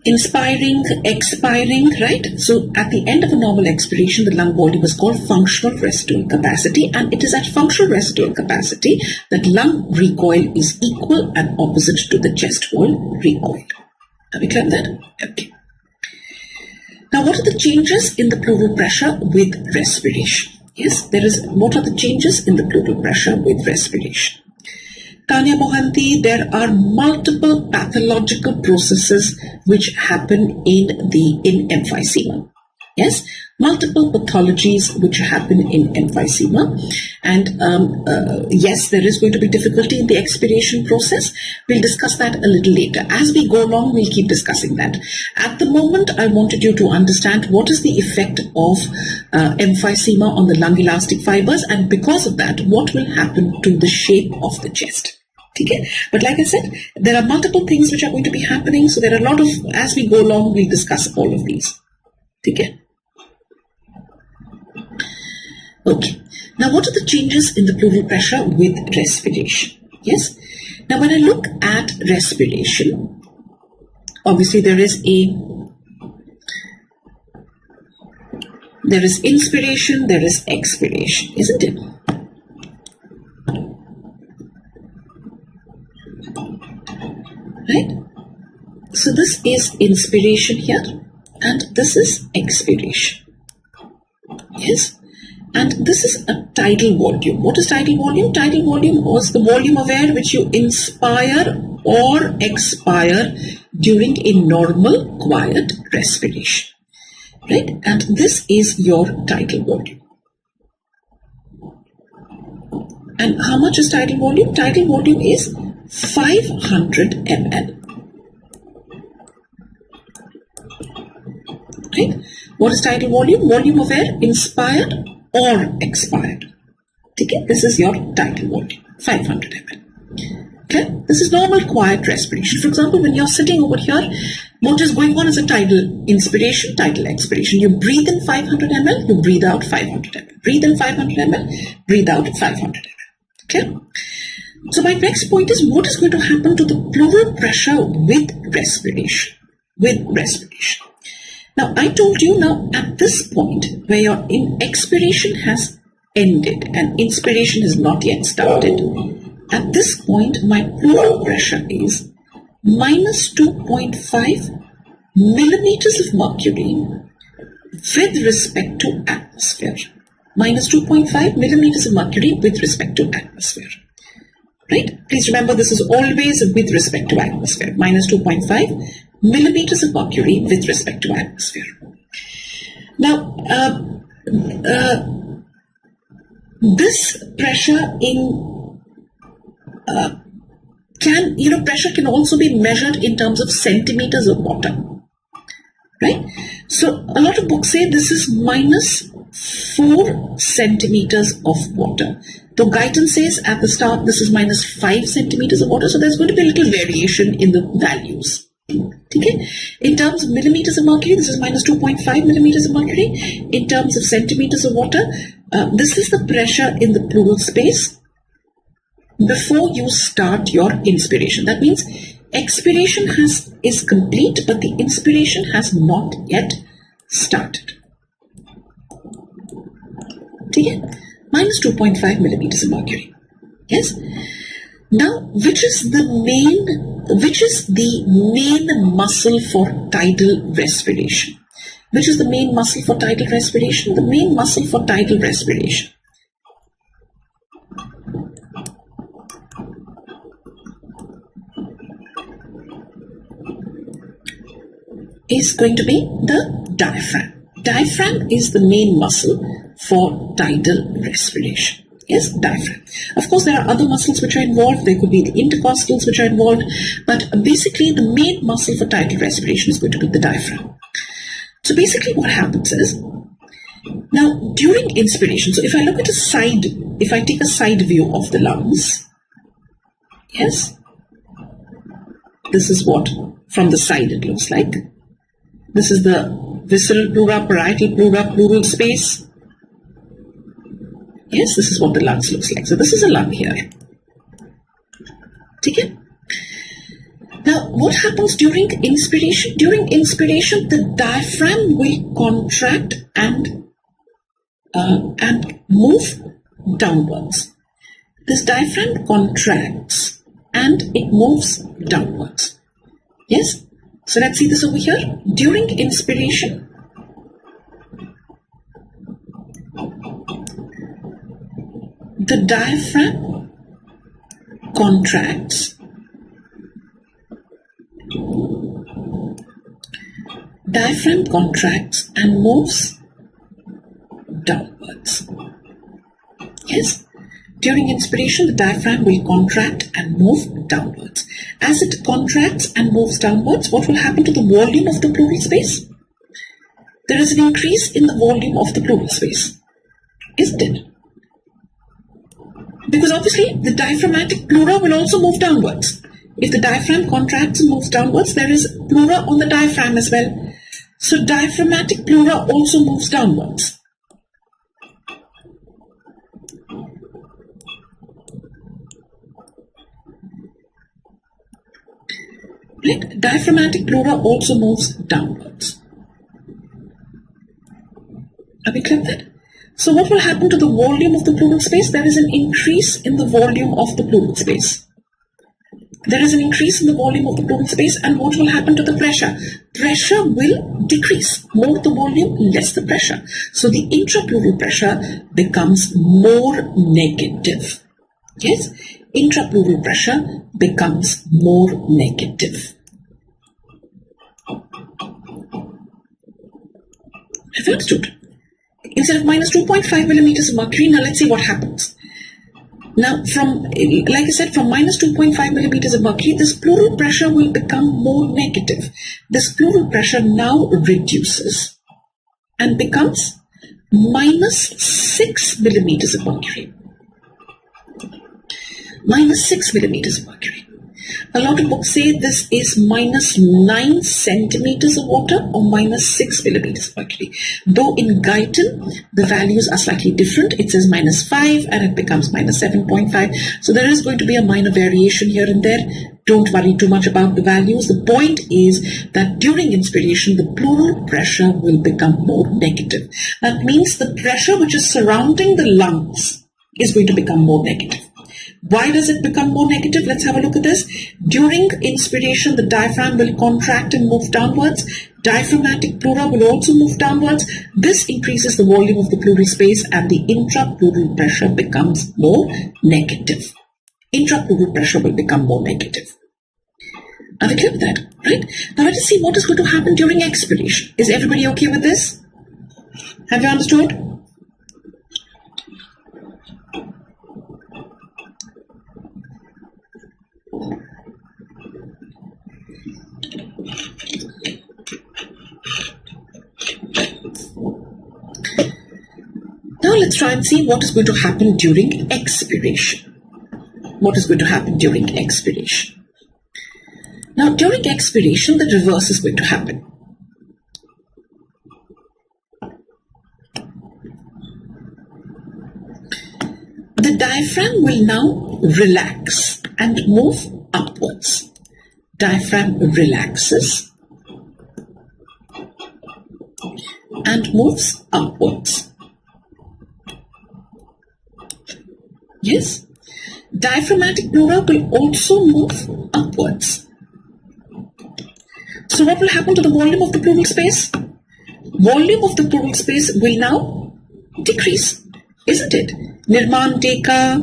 inspiring, expiring, right? So at the end of a normal expiration, the lung volume is called functional residual capacity, and it is at functional residual capacity that lung recoil is equal and opposite to the chest wall recoil. Have we clear that? Okay. Now, what are the changes in the pleural pressure with respiration? Yes, what are the changes in the pleural pressure with respiration? Tanya Mohanty, there are multiple pathological processes which happen in emphysema. Yes, multiple pathologies which happen in emphysema, and yes, there is going to be difficulty in the expiration process. We'll discuss that a little later. As we go along, we'll keep discussing that. At the moment, I wanted you to understand what is the effect of emphysema on the lung elastic fibers, and because of that, what will happen to the shape of the chest. Okay. But like I said, there are multiple things which are going to be happening. So there are a lot of, as we go along, we'll discuss all of these. Okay. Okay. Now, what are the changes in the pleural pressure with respiration? Yes. Now, when I look at respiration, obviously there is inspiration, there is expiration, isn't it? Right? So this is inspiration here, and this is expiration. Yes? And this is a tidal volume. What is tidal volume? Tidal volume was the volume of air which you inspire or expire during a normal, quiet respiration. Right? And this is your tidal volume. And how much is tidal volume? Tidal volume is 500 ml. Right? What is tidal volume? Volume of air inspired or expired. Okay? This is your tidal volume, 500 ml. Okay? This is normal quiet respiration. For example, when you're sitting over here, what is going on is a tidal inspiration, tidal expiration. You breathe in 500 ml, you breathe out 500 ml. Breathe in 500 ml, breathe out 500 ml. Okay? So my next point is, what is going to happen to the pleural pressure with respiration? Now, I told you, now at this point where your expiration has ended and inspiration has not yet started, at this point my pleural pressure is minus 2.5 millimeters of mercury with respect to atmosphere. Minus 2.5 millimeters of mercury with respect to atmosphere. Right? Please remember, this is always with respect to atmosphere. Minus 2.5 millimeters of mercury with respect to atmosphere. Now, this pressure pressure can also be measured in terms of centimeters of water. Right? So, a lot of books say this is minus 4 centimeters of water. So Guyton says at the start this is minus 5 centimeters of water, so there's going to be a little variation in the values. Okay? In terms of millimeters of mercury, this is minus 2.5 millimeters of mercury. In terms of centimeters of water, this is the pressure in the pleural space before you start your inspiration. That means expiration is complete, but the inspiration has not yet started. Okay? Minus 2.5 millimeters of mercury. Yes. Now, which is the main muscle for tidal respiration? Which is the main muscle for tidal respiration? The main muscle for tidal respiration is going to be the diaphragm. Diaphragm is the main muscle for tidal respiration. Yes, diaphragm. Of course, there are other muscles which are involved. There could be the intercostals which are involved, but basically the main muscle for tidal respiration is going to be the diaphragm. So basically what happens is, now during inspiration, so if I look at if I take a side view of the lungs, yes, this is what from the side it looks like. This is the visceral pleura, parietal pleura, pleural space. Yes, this is what the lungs looks like. So this is a lung here. Okay. Now, what happens during inspiration? During inspiration, the diaphragm will contract and move downwards. This diaphragm contracts and it moves downwards. Yes. So let's see this over here. During inspiration, the diaphragm contracts, and moves downwards. Yes. During inspiration, the diaphragm will contract and move downwards. As it contracts and moves downwards, what will happen to the volume of the pleural space? There is an increase in the volume of the pleural space, isn't it? Because obviously the diaphragmatic pleura will also move downwards. If the diaphragm contracts and moves downwards, there is pleura on the diaphragm as well. So diaphragmatic pleura also moves downwards. Right? Diaphragmatic pleura also moves downwards. Are we clear with that? So what will happen to the volume of the pleural space? There is an increase in the volume of the pleural space. There is an increase in the volume of the pleural space, and what will happen to the pressure? Pressure will decrease. More the volume, less the pressure. So the intrapleural pressure becomes more negative. Yes? Intrapleural pressure becomes more negative. Have you understood? Instead of minus 2.5 millimeters of mercury, now let's see what happens. Now, like I said, from minus 2.5 millimeters of mercury, this pleural pressure will become more negative. This pleural pressure now reduces and becomes minus 6 millimeters of mercury. Minus 6 millimeters of mercury. A lot of books say this is minus 9 centimeters of water or minus 6 millimeters of mercury. Though in Guyton, the values are slightly different. It says minus 5 and it becomes minus 7.5. So there is going to be a minor variation here and there. Don't worry too much about the values. The point is that during inspiration, the pleural pressure will become more negative. That means the pressure which is surrounding the lungs is going to become more negative. Why does it become more negative? Let's have a look at this. During inspiration, the diaphragm will contract and move downwards. Diaphragmatic pleura will also move downwards. This increases the volume of the pleural space and the intrapleural pressure becomes more negative. Intrapleural pressure will become more negative. Are we clear with that? Right? Now let us see what is going to happen during expiration. Is everybody okay with this? Have you understood? Now let's try and see what is going to happen during expiration. What is going to happen during expiration? Now during expiration, the reverse is going to happen. The diaphragm will now relax and move upwards. Diaphragm relaxes and moves upwards. Yes, diaphragmatic pleura will also move upwards. So what will happen to the volume of the pleural space? Volume of the pleural space will now decrease, isn't it? Nirman Teka,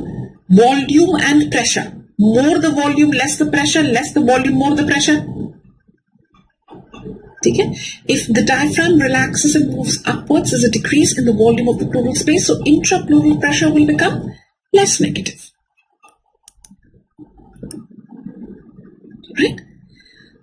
volume and pressure. More the volume, less the pressure, less the volume, more the pressure. Okay? If the diaphragm relaxes and moves upwards, there's a decrease in the volume of the pleural space, so intrapleural pressure will become less negative. Right?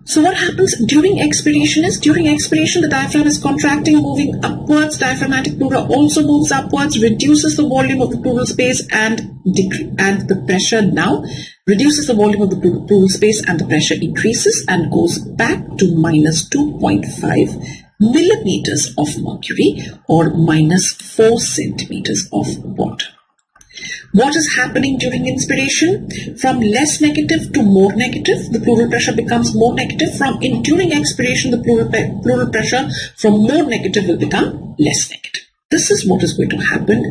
So what happens during expiration is, during expiration the diaphragm is contracting, moving upwards, diaphragmatic pleura also moves upwards, reduces the volume of the pleural space and the pressure now reduces the volume of the pleural space and the pressure increases and goes back to minus 2.5 millimeters of mercury or minus 4 centimeters of water. What is happening during inspiration? From less negative to more negative, the pleural pressure becomes more negative. During expiration, the pleural pressure from more negative will become less negative. This is what is going to happen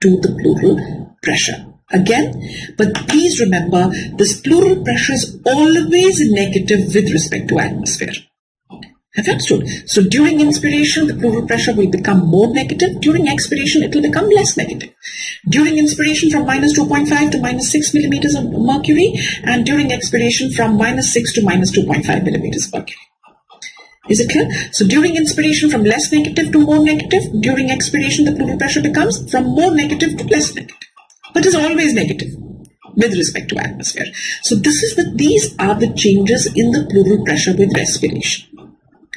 to the pleural pressure. Again, but please remember, this pleural pressure is always negative with respect to atmosphere. Have you understood? So during inspiration, the pleural pressure will become more negative. During expiration, it will become less negative. During inspiration, from minus 2.5 to minus 6 millimeters of mercury, and during expiration, from minus 6 to minus 2.5 millimeters of mercury. Is it clear? So during inspiration, from less negative to more negative. During expiration, the pleural pressure becomes from more negative to less negative. But is always negative with respect to atmosphere. So these are the changes in the pleural pressure with respiration.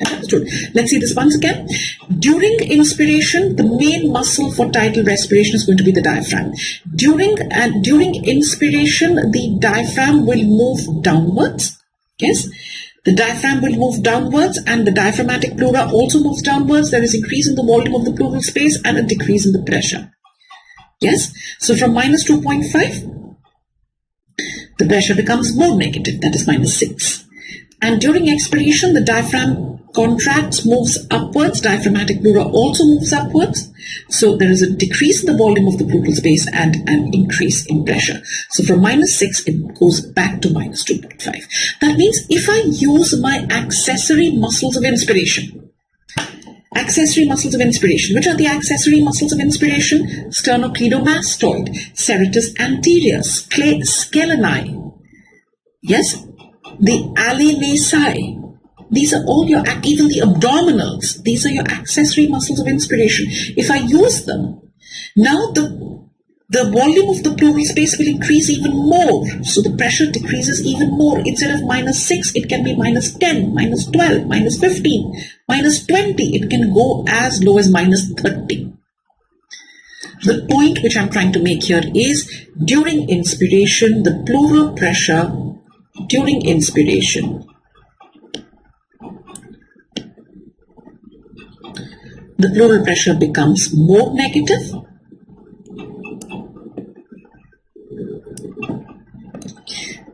Understood. Let's see this once again. During inspiration, the main muscle for tidal respiration is going to be the diaphragm. During inspiration, the diaphragm will move downwards. Yes, the diaphragm will move downwards, and the diaphragmatic pleura also moves downwards. There is increase in the volume of the pleural space and a decrease in the pressure. Yes, so from minus 2.5, the pressure becomes more negative, that is minus 6. And during expiration, the diaphragm contracts, moves upwards, diaphragmatic pleura also moves upwards. So there is a decrease in the volume of the pleural space and an increase in pressure. So from minus 6, it goes back to minus 2.5. That means if I use my accessory muscles of inspiration, which are the accessory muscles of inspiration? Sternocleidomastoid, serratus anterior, scaleni, yes, the alveoli. These are all your, even the abdominals, these are your accessory muscles of inspiration. If I use them, now the volume of the pleural space will increase even more. So the pressure decreases even more. Instead of minus 6, it can be minus 10, minus 12, minus 15, minus 20. It can go as low as minus 30. The point which I'm trying to make here is during inspiration, the pleural pressure during inspiration, the pleural pressure becomes more negative,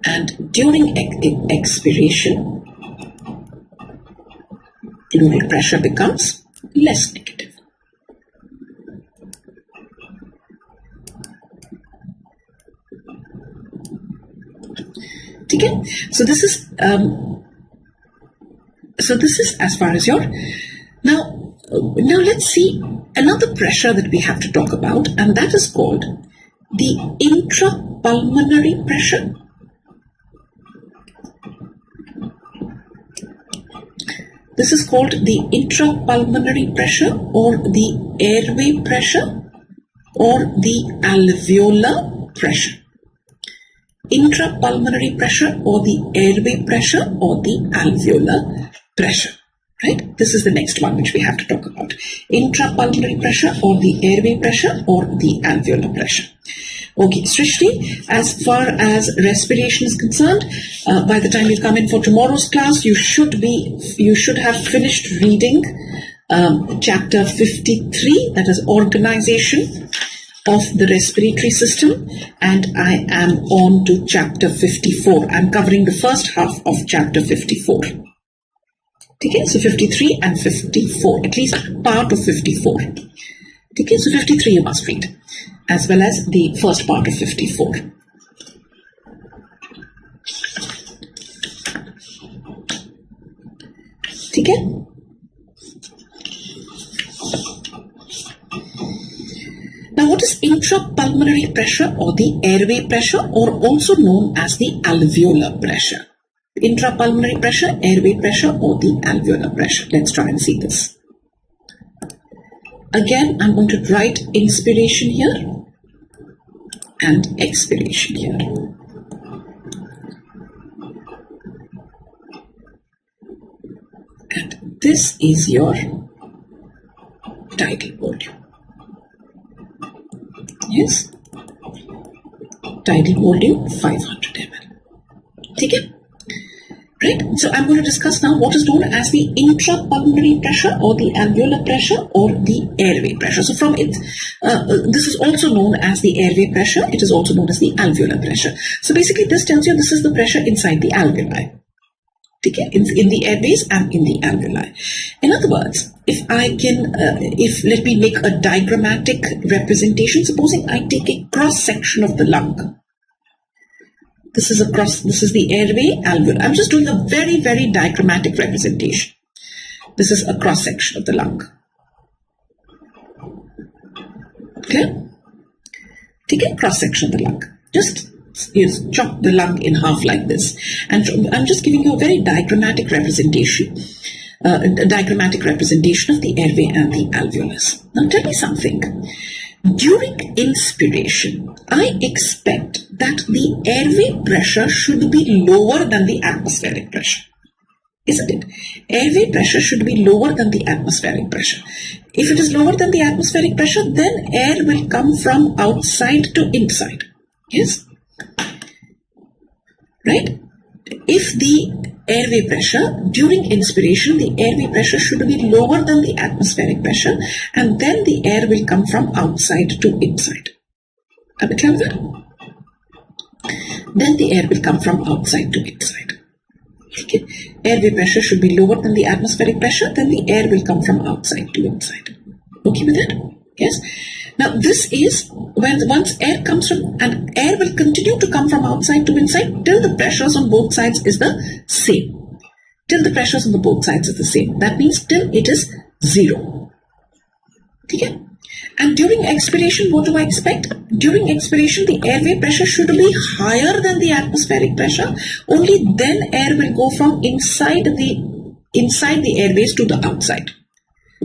and during expiration, pleural pressure becomes less negative. Okay, so this is as far as your now let's see another pressure that we have to talk about, and that is called the intrapulmonary pressure. This is called the intrapulmonary pressure, or the airway pressure, or the alveolar pressure. Intrapulmonary pressure, or the airway pressure, or the alveolar pressure. Right? This is the next one which we have to talk about. Intrapulmonary pressure, or the airway pressure, or the alveolar pressure. Okay, Srishti, as far as respiration is concerned, by the time you come in for tomorrow's class, you should have finished reading chapter 53, that is organization of the respiratory system, and I am on to chapter 54. I'm covering the first half of chapter 54. Okay, so 53 and 54, at least part of 54. Okay, so 53 you must read, as well as the first part of 54. Okay. Now, what is intrapulmonary pressure, or the airway pressure, or also known as the alveolar pressure? Intrapulmonary pressure, airway pressure, or the alveolar pressure. Let's try and see this. Again, I'm going to write inspiration here and expiration here. this is your tidal volume. Yes, tidal volume 500 ml. Okay? Right? So I'm going to discuss now what is known as the intrapulmonary pressure or the alveolar pressure or the airway pressure. So from it, this is also known as the airway pressure. It is also known as the alveolar pressure. So basically this tells you this is the pressure inside the alveoli. Okay? In the airways and in the alveoli. In other words, if I can, let me make a diagrammatic representation. Supposing I take a cross section of the lung. This is the airway alveoli. I'm just doing a very, very diagrammatic representation. This is a cross section of the lung. Clear? Take a cross section of the lung. Just chop the lung in half like this. And I'm just giving you a very diagrammatic representation. A diagrammatic representation of the airway and the alveolus. Now tell me something. During inspiration, I expect that the airway pressure should be lower than the atmospheric pressure. Isn't it? Airway pressure should be lower than the atmospheric pressure. If it is lower than the atmospheric pressure, then air will come from outside to inside. Yes? Right? If the airway pressure, during inspiration, the airway pressure should be lower than the atmospheric pressure, and then the air will come from outside to inside. Are we clear with that? Then the air will come from outside to inside. Okay. Airway pressure should be lower than the atmospheric pressure, then the air will come from outside to inside. Okay with that? Yes. Now this is when once air comes from, and air will continue to come from outside to inside till the pressures on both sides is the same. Till the pressures on the both sides is the same. That means till it is zero. Okay. And during expiration, what do I expect? During expiration, the airway pressure should be higher than the atmospheric pressure. Only then air will go from inside the airways to the outside.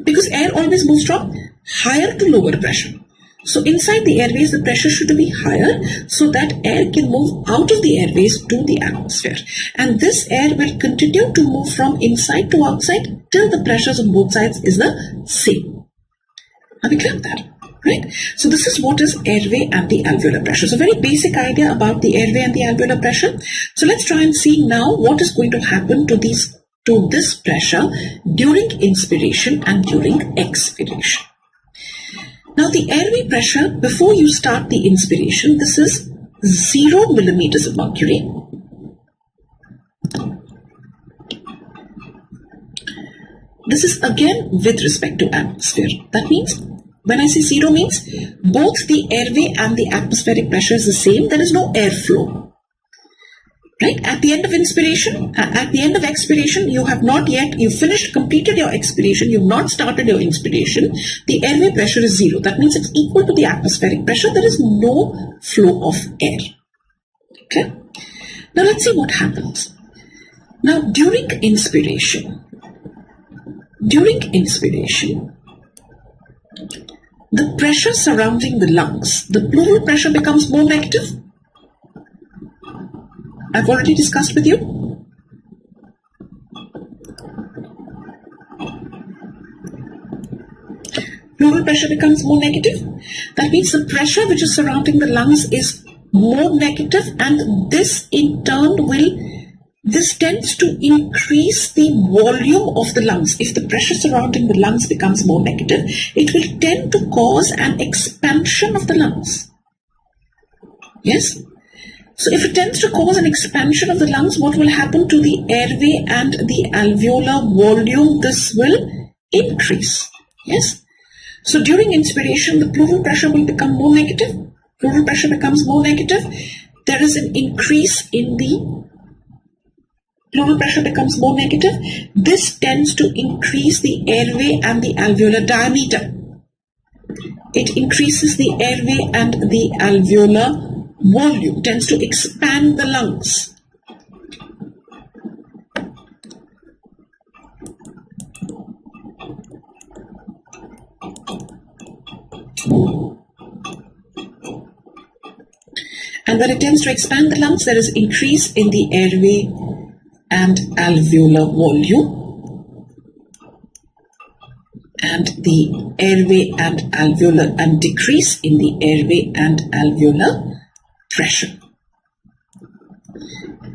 Because air always moves from higher to lower pressure. So inside the airways, the pressure should be higher so that air can move out of the airways to the atmosphere. And this air will continue to move from inside to outside till the pressures on both sides is the same. Are we clear with that? Right? So this is what is airway and the alveolar pressure. So very basic idea about the airway and the alveolar pressure. So let's try and see now what is going to happen to this pressure during inspiration and during expiration. Now the airway pressure before you start the inspiration, this is 0 millimeters of mercury. This is again with respect to atmosphere. That means when I say 0 means both the airway and the atmospheric pressure is the same. There is no airflow. Right? At the end of inspiration, at the end of expiration, you have not yet, you completed your expiration, you've not started your inspiration. The airway pressure is 0. That means it's equal to the atmospheric pressure. There is no flow of air. Okay? Now let's see what happens. Now during inspiration, the pressure surrounding the lungs, the pleural pressure becomes more negative. I've already discussed with you. Pleural pressure becomes more negative. That means the pressure which is surrounding the lungs is more negative, and this in turn this tends to increase the volume of the lungs. If the pressure surrounding the lungs becomes more negative, it will tend to cause an expansion of the lungs. Yes? So if it tends to cause an expansion of the lungs, what will happen to the airway and the alveolar volume? This will increase. Yes? So during inspiration, the pleural pressure will become more negative. Pleural pressure becomes more negative. There is an increase in the pleural pressure becomes more negative. This tends to increase the airway and the alveolar diameter. It increases the airway and the alveolar volume, tends to expand the lungs. And when it tends to expand the lungs, there is increase in the airway and alveolar volume. and the airway and alveolar, and decrease in the airway and alveolar pressure.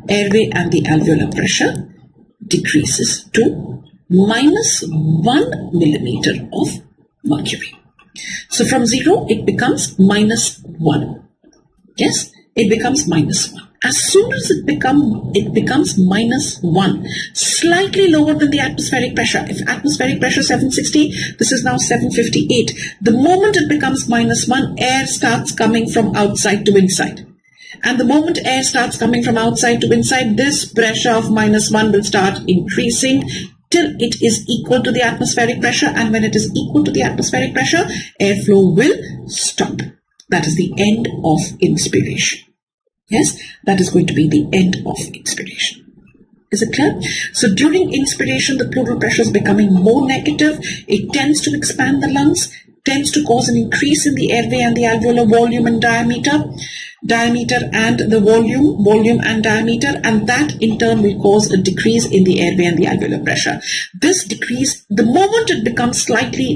Airway and the alveolar pressure decreases to -1 millimeter of mercury. So from 0 it becomes -1. Yes, it becomes -1. As soon as it becomes -1, slightly lower than the atmospheric pressure. If atmospheric pressure 760, this is now 758. The moment it becomes -1, air starts coming from outside to inside. And the moment air starts coming from outside to inside, this pressure of -1 will start increasing till it is equal to the atmospheric pressure. And when it is equal to the atmospheric pressure, airflow will stop. That is the end of inspiration. Yes, that is going to be the end of inspiration. Is it clear? So during inspiration, the pleural pressure is becoming more negative. It tends to expand the lungs, tends to cause an increase in the airway and the alveolar volume and diameter and the volume and diameter, and that in turn will cause a decrease in the airway and the alveolar pressure. This decrease, the moment it becomes slightly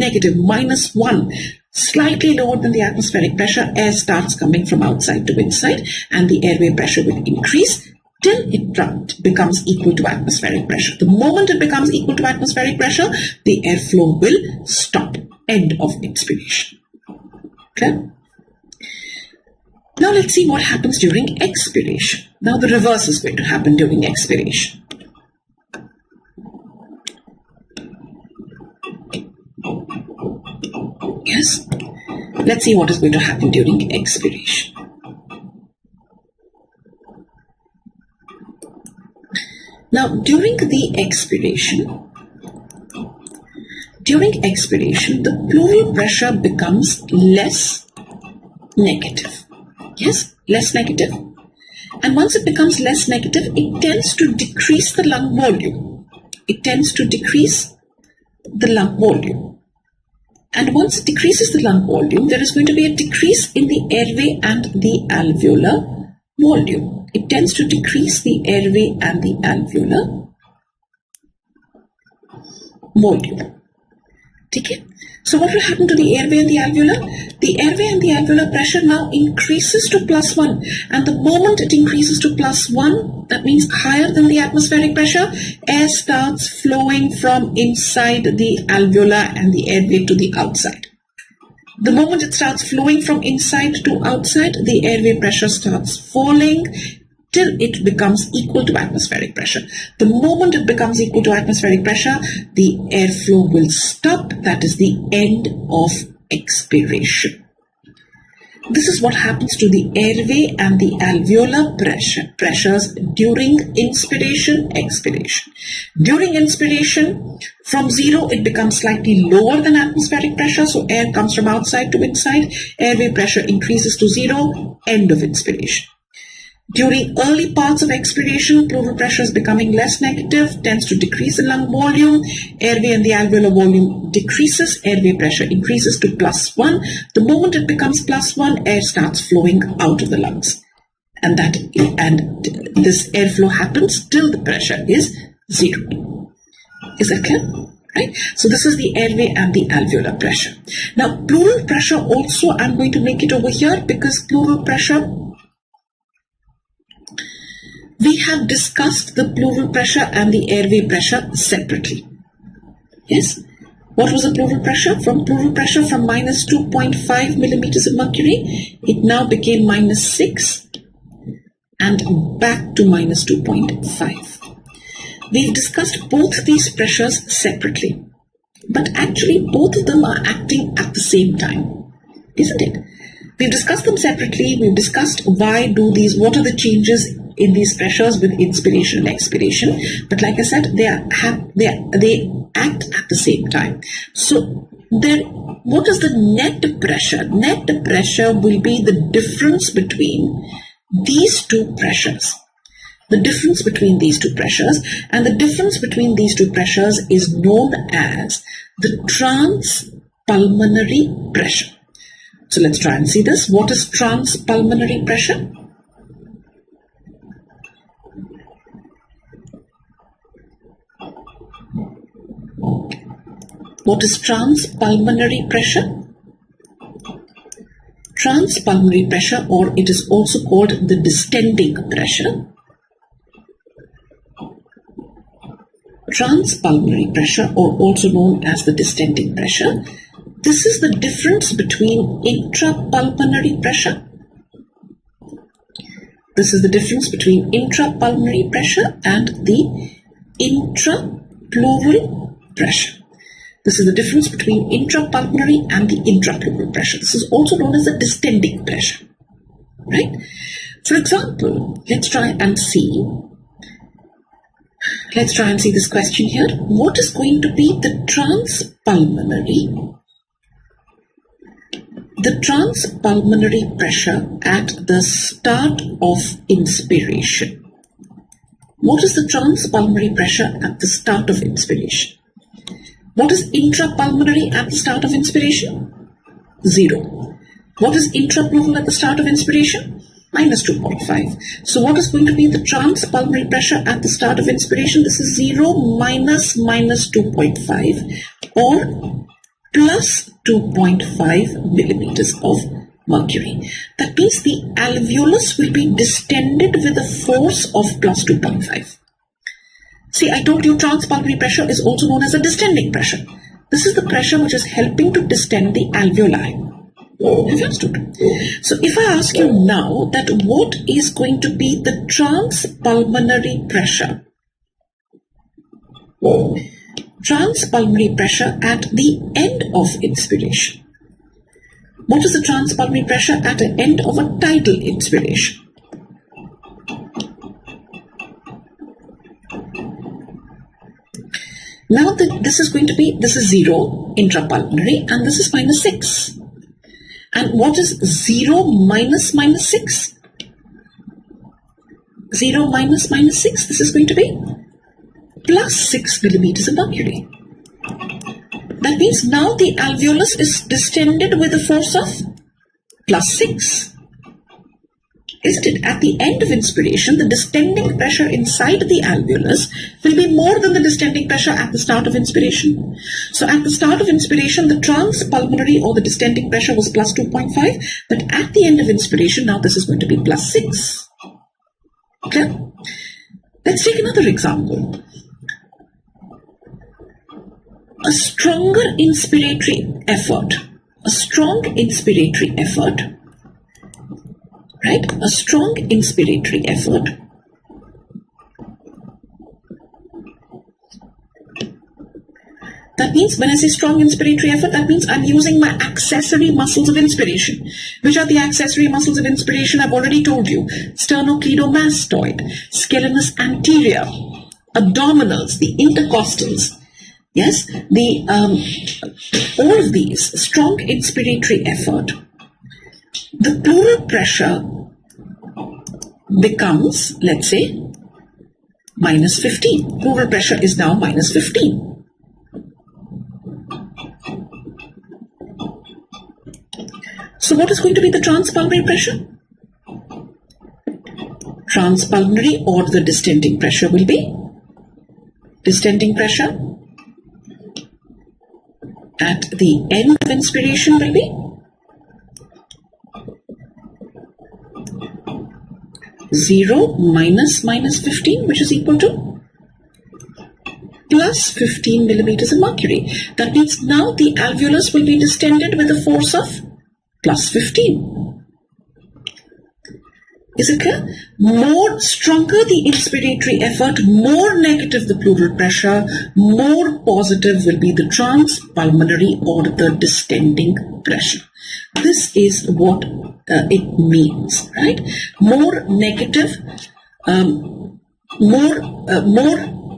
negative, -1, slightly lower than the atmospheric pressure, air starts coming from outside to inside, and the airway pressure will increase till it becomes equal to atmospheric pressure. The moment it becomes equal to atmospheric pressure, the airflow will stop. End of inspiration. Okay? Now let's see what happens during expiration. Now the reverse is going to happen during expiration. Yes? Let's see what is going to happen during expiration. Now during expiration, the pleural pressure becomes less negative. Yes, less negative. And once it becomes less negative, it tends to decrease the lung volume. It tends to decrease the lung volume. And once it decreases the lung volume, there is going to be a decrease in the airway and the alveolar volume. It tends to decrease the airway and the alveolar volume. Okay? So what will happen to the airway and the alveolar? The airway and the alveolar pressure now increases to +1, and the moment it increases to +1, that means higher than the atmospheric pressure, air starts flowing from inside the alveolar and the airway to the outside. The moment it starts flowing from inside to outside, the airway pressure starts falling till it becomes equal to atmospheric pressure. The moment it becomes equal to atmospheric pressure, the airflow will stop. That is the end of expiration. This is what happens to the airway and the alveolar pressures during inspiration, expiration. During inspiration, from 0 it becomes slightly lower than atmospheric pressure, so air comes from outside to inside, airway pressure increases to 0, end of inspiration. During early parts of expiration, pleural pressure is becoming less negative, tends to decrease in lung volume, airway and the alveolar volume decreases, airway pressure increases to +1. The moment it becomes +1, air starts flowing out of the lungs. And this airflow happens till the pressure is 0. Is that clear? Right? So this is the airway and the alveolar pressure. Now pleural pressure also, I'm going to make it over here because pleural pressure, we have discussed the pleural pressure and the airway pressure separately. Yes? What was the pleural pressure? From pleural pressure from -2.5 millimeters of mercury, it now became -6 and back to -2.5. We've discussed both these pressures separately, but actually both of them are acting at the same time, isn't it? We've discussed them separately. We've discussed what are the changes in these pressures with inspiration and expiration. But like I said, they act at the same time. So what is the net pressure? Net pressure will be the difference between these two pressures. The difference between these two pressures, and the difference between these two pressures is known as the transpulmonary pressure. So let's try and see this. What is transpulmonary pressure? What is transpulmonary pressure? Transpulmonary pressure, or it is also called the distending pressure. Transpulmonary pressure, or also known as the distending pressure. This is the difference between intrapulmonary pressure. This is the difference between intrapulmonary pressure and the intrapleural pressure. This is the difference between intrapulmonary and the intrapleural pressure. This is also known as the distending pressure, right? For example, let's try and see this question here. What is going to be the transpulmonary pressure at the start of inspiration? What is the transpulmonary pressure at the start of inspiration? What is intrapulmonary at the start of inspiration? 0. What is intrapleural at the start of inspiration? Minus 2.5. So what is going to be the transpulmonary pressure at the start of inspiration? This is 0 minus 2.5 or plus 2.5 millimeters of mercury. That means the alveolus will be distended with a force of plus 2.5. See, I told you transpulmonary pressure is also known as a distending pressure. This is the pressure which is helping to distend the alveoli. Have you understood? So if I ask you now that what is going to be the transpulmonary pressure? Transpulmonary pressure at the end of inspiration. What is the transpulmonary pressure at the end of a tidal inspiration? Now this is 0 intrapulmonary and this is minus 6. And what is 0 minus 6? 0 minus 6, this is going to be plus 6 millimeters of mercury. That means now the alveolus is distended with a force of plus 6. Isn't it? At the end of inspiration, the distending pressure inside the alveolus will be more than the distending pressure at the start of inspiration. So at the start of inspiration, the transpulmonary or the distending pressure was plus 2.5, but at the end of inspiration, now this is going to be plus 6. Okay? Let's take another example. A stronger inspiratory effort, right? A strong inspiratory effort that means when I say strong inspiratory effort, that means I'm using my accessory muscles of inspiration. Which are the accessory muscles of inspiration? I've already told you. Sternocleidomastoid, scalenus anterior, abdominals, the intercostals. Yes, all of these, strong inspiratory effort. The pleural pressure becomes, let's say, minus 15. Pleural pressure is now minus 15. So what is going to be the transpulmonary pressure? Transpulmonary or the distending pressure will be? Distending pressure at the end of inspiration will be 0 minus 15, which is equal to plus 15 millimeters of mercury. That means now the alveolus will be distended with a force of plus 15. Is it clear? More stronger the inspiratory effort, more negative the pleural pressure, more positive will be the transpulmonary or the distending pressure. This is what it means, right? More negative, more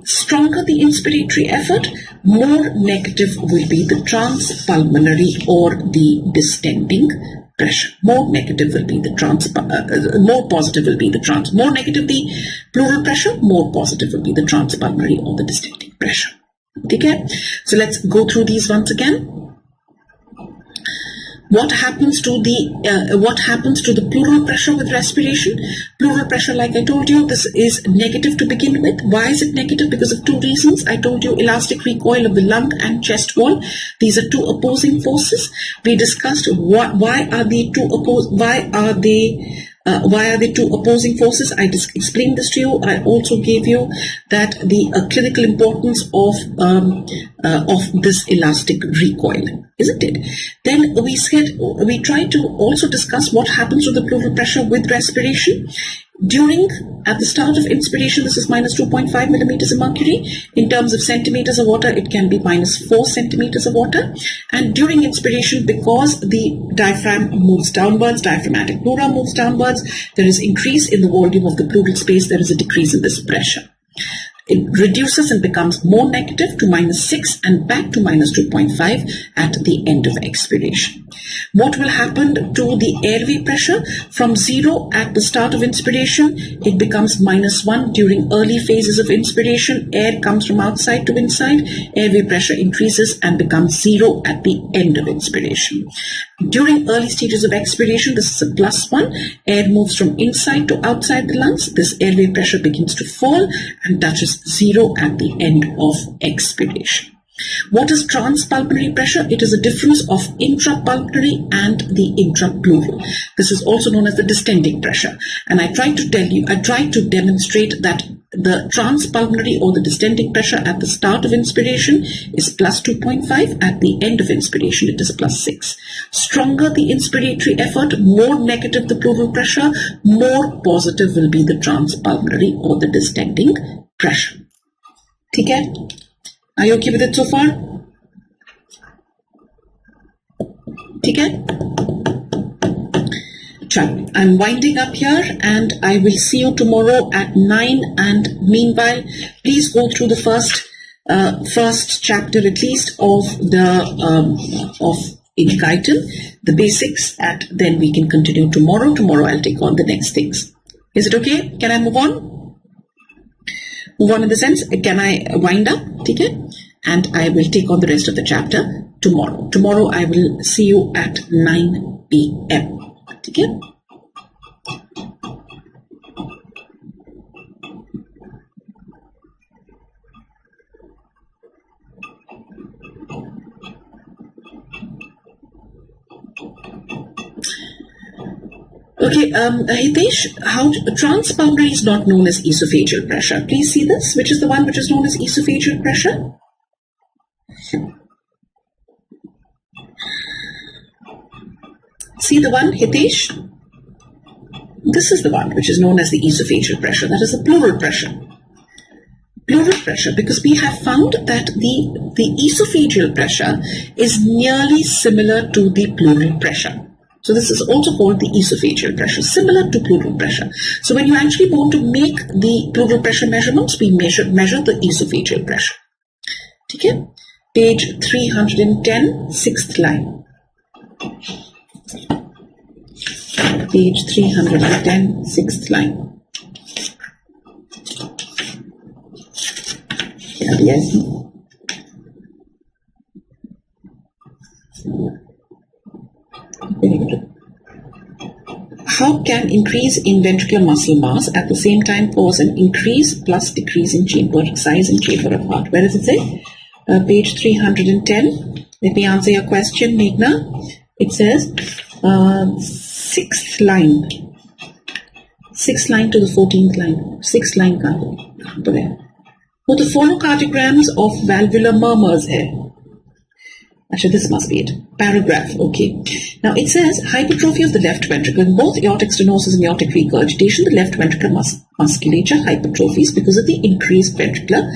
stronger the inspiratory effort, more negative will be the transpulmonary or the distending pressure. More negative will be the more positive will be the more negative the pleural pressure, more positive will be the transpulmonary or the distending pressure. Okay, so let's go through these once again. What happens to the pleural pressure with respiration? Pleural pressure, like I told you, this is negative to begin with. Why is it negative? Because of two reasons. I told you elastic recoil of the lung and chest wall. These are two opposing forces. We discussed why are they two opposing forces. I just explained this to you. I also gave you that the clinical importance of this elastic recoil, isn't it? Then we tried to also discuss what happens to the pleural pressure with respiration. At the start of inspiration, this is minus 2.5 millimeters of mercury. In terms of centimeters of water, it can be minus 4 centimeters of water. And during inspiration, because the diaphragm moves downwards, diaphragmatic pleura moves downwards, there is increase in the volume of the pleural space, there is a decrease in this pressure. It reduces and becomes more negative to minus 6 and back to minus 2.5 at the end of expiration. What will happen to the airway pressure? From 0 at the start of inspiration, it becomes minus 1 during early phases of inspiration. Air comes from outside to inside. Airway pressure increases and becomes 0 at the end of inspiration. During early stages of expiration, this is a plus 1. Air moves from inside to outside the lungs. This airway pressure begins to fall and touches 0 at the end of expiration. What is transpulmonary pressure? It is a difference of intrapulmonary and the intrapleural. This is also known as the distending pressure. And I tried to demonstrate that the transpulmonary or the distending pressure at the start of inspiration is plus 2.5. At the end of inspiration, it is plus 6. Stronger the inspiratory effort, more negative the pleural pressure, more positive will be the transpulmonary or the distending pressure. Okay? Are you okay with it so far? Okay? I'm winding up here and I will see you tomorrow at 9, and meanwhile please go through the first chapter at least of Inkaitan, the basics, and then we can continue tomorrow. Tomorrow I'll take on the next things. Is it okay? Can I move on? Move on in the sense, can I wind up? Okay? And I will take on the rest of the chapter tomorrow. Tomorrow I will see you at 9 p.m. Okay? Okay, Hitesh, how transpulmonary is not known as esophageal pressure. Please see this. Which is the one which is known as esophageal pressure? See the one, Hitesh? This is the one which is known as the esophageal pressure. That is the pleural pressure. Pleural pressure, because we have found that the esophageal pressure is nearly similar to the pleural pressure. So this is also called the esophageal pressure, similar to pleural pressure. So when you actually want to make the pleural pressure measurements, we measure the esophageal pressure. Okay? Page 310, sixth line. Page 310, sixth line. Yes. Very good. How can increase in ventricular muscle mass at the same time cause an increase plus decrease in chamber size and chamber of heart? Where does it say? Page 310. Let me answer your question, Meghna. It says sixth line to the 14th line. Sixth line का वो तो phonocardiograms of valvular murmurs है. Actually, this must be it. Paragraph. Okay. Now it says hypertrophy of the left ventricle. In both aortic stenosis and aortic regurgitation, the left ventricular musculature hypertrophies because of the increased ventricular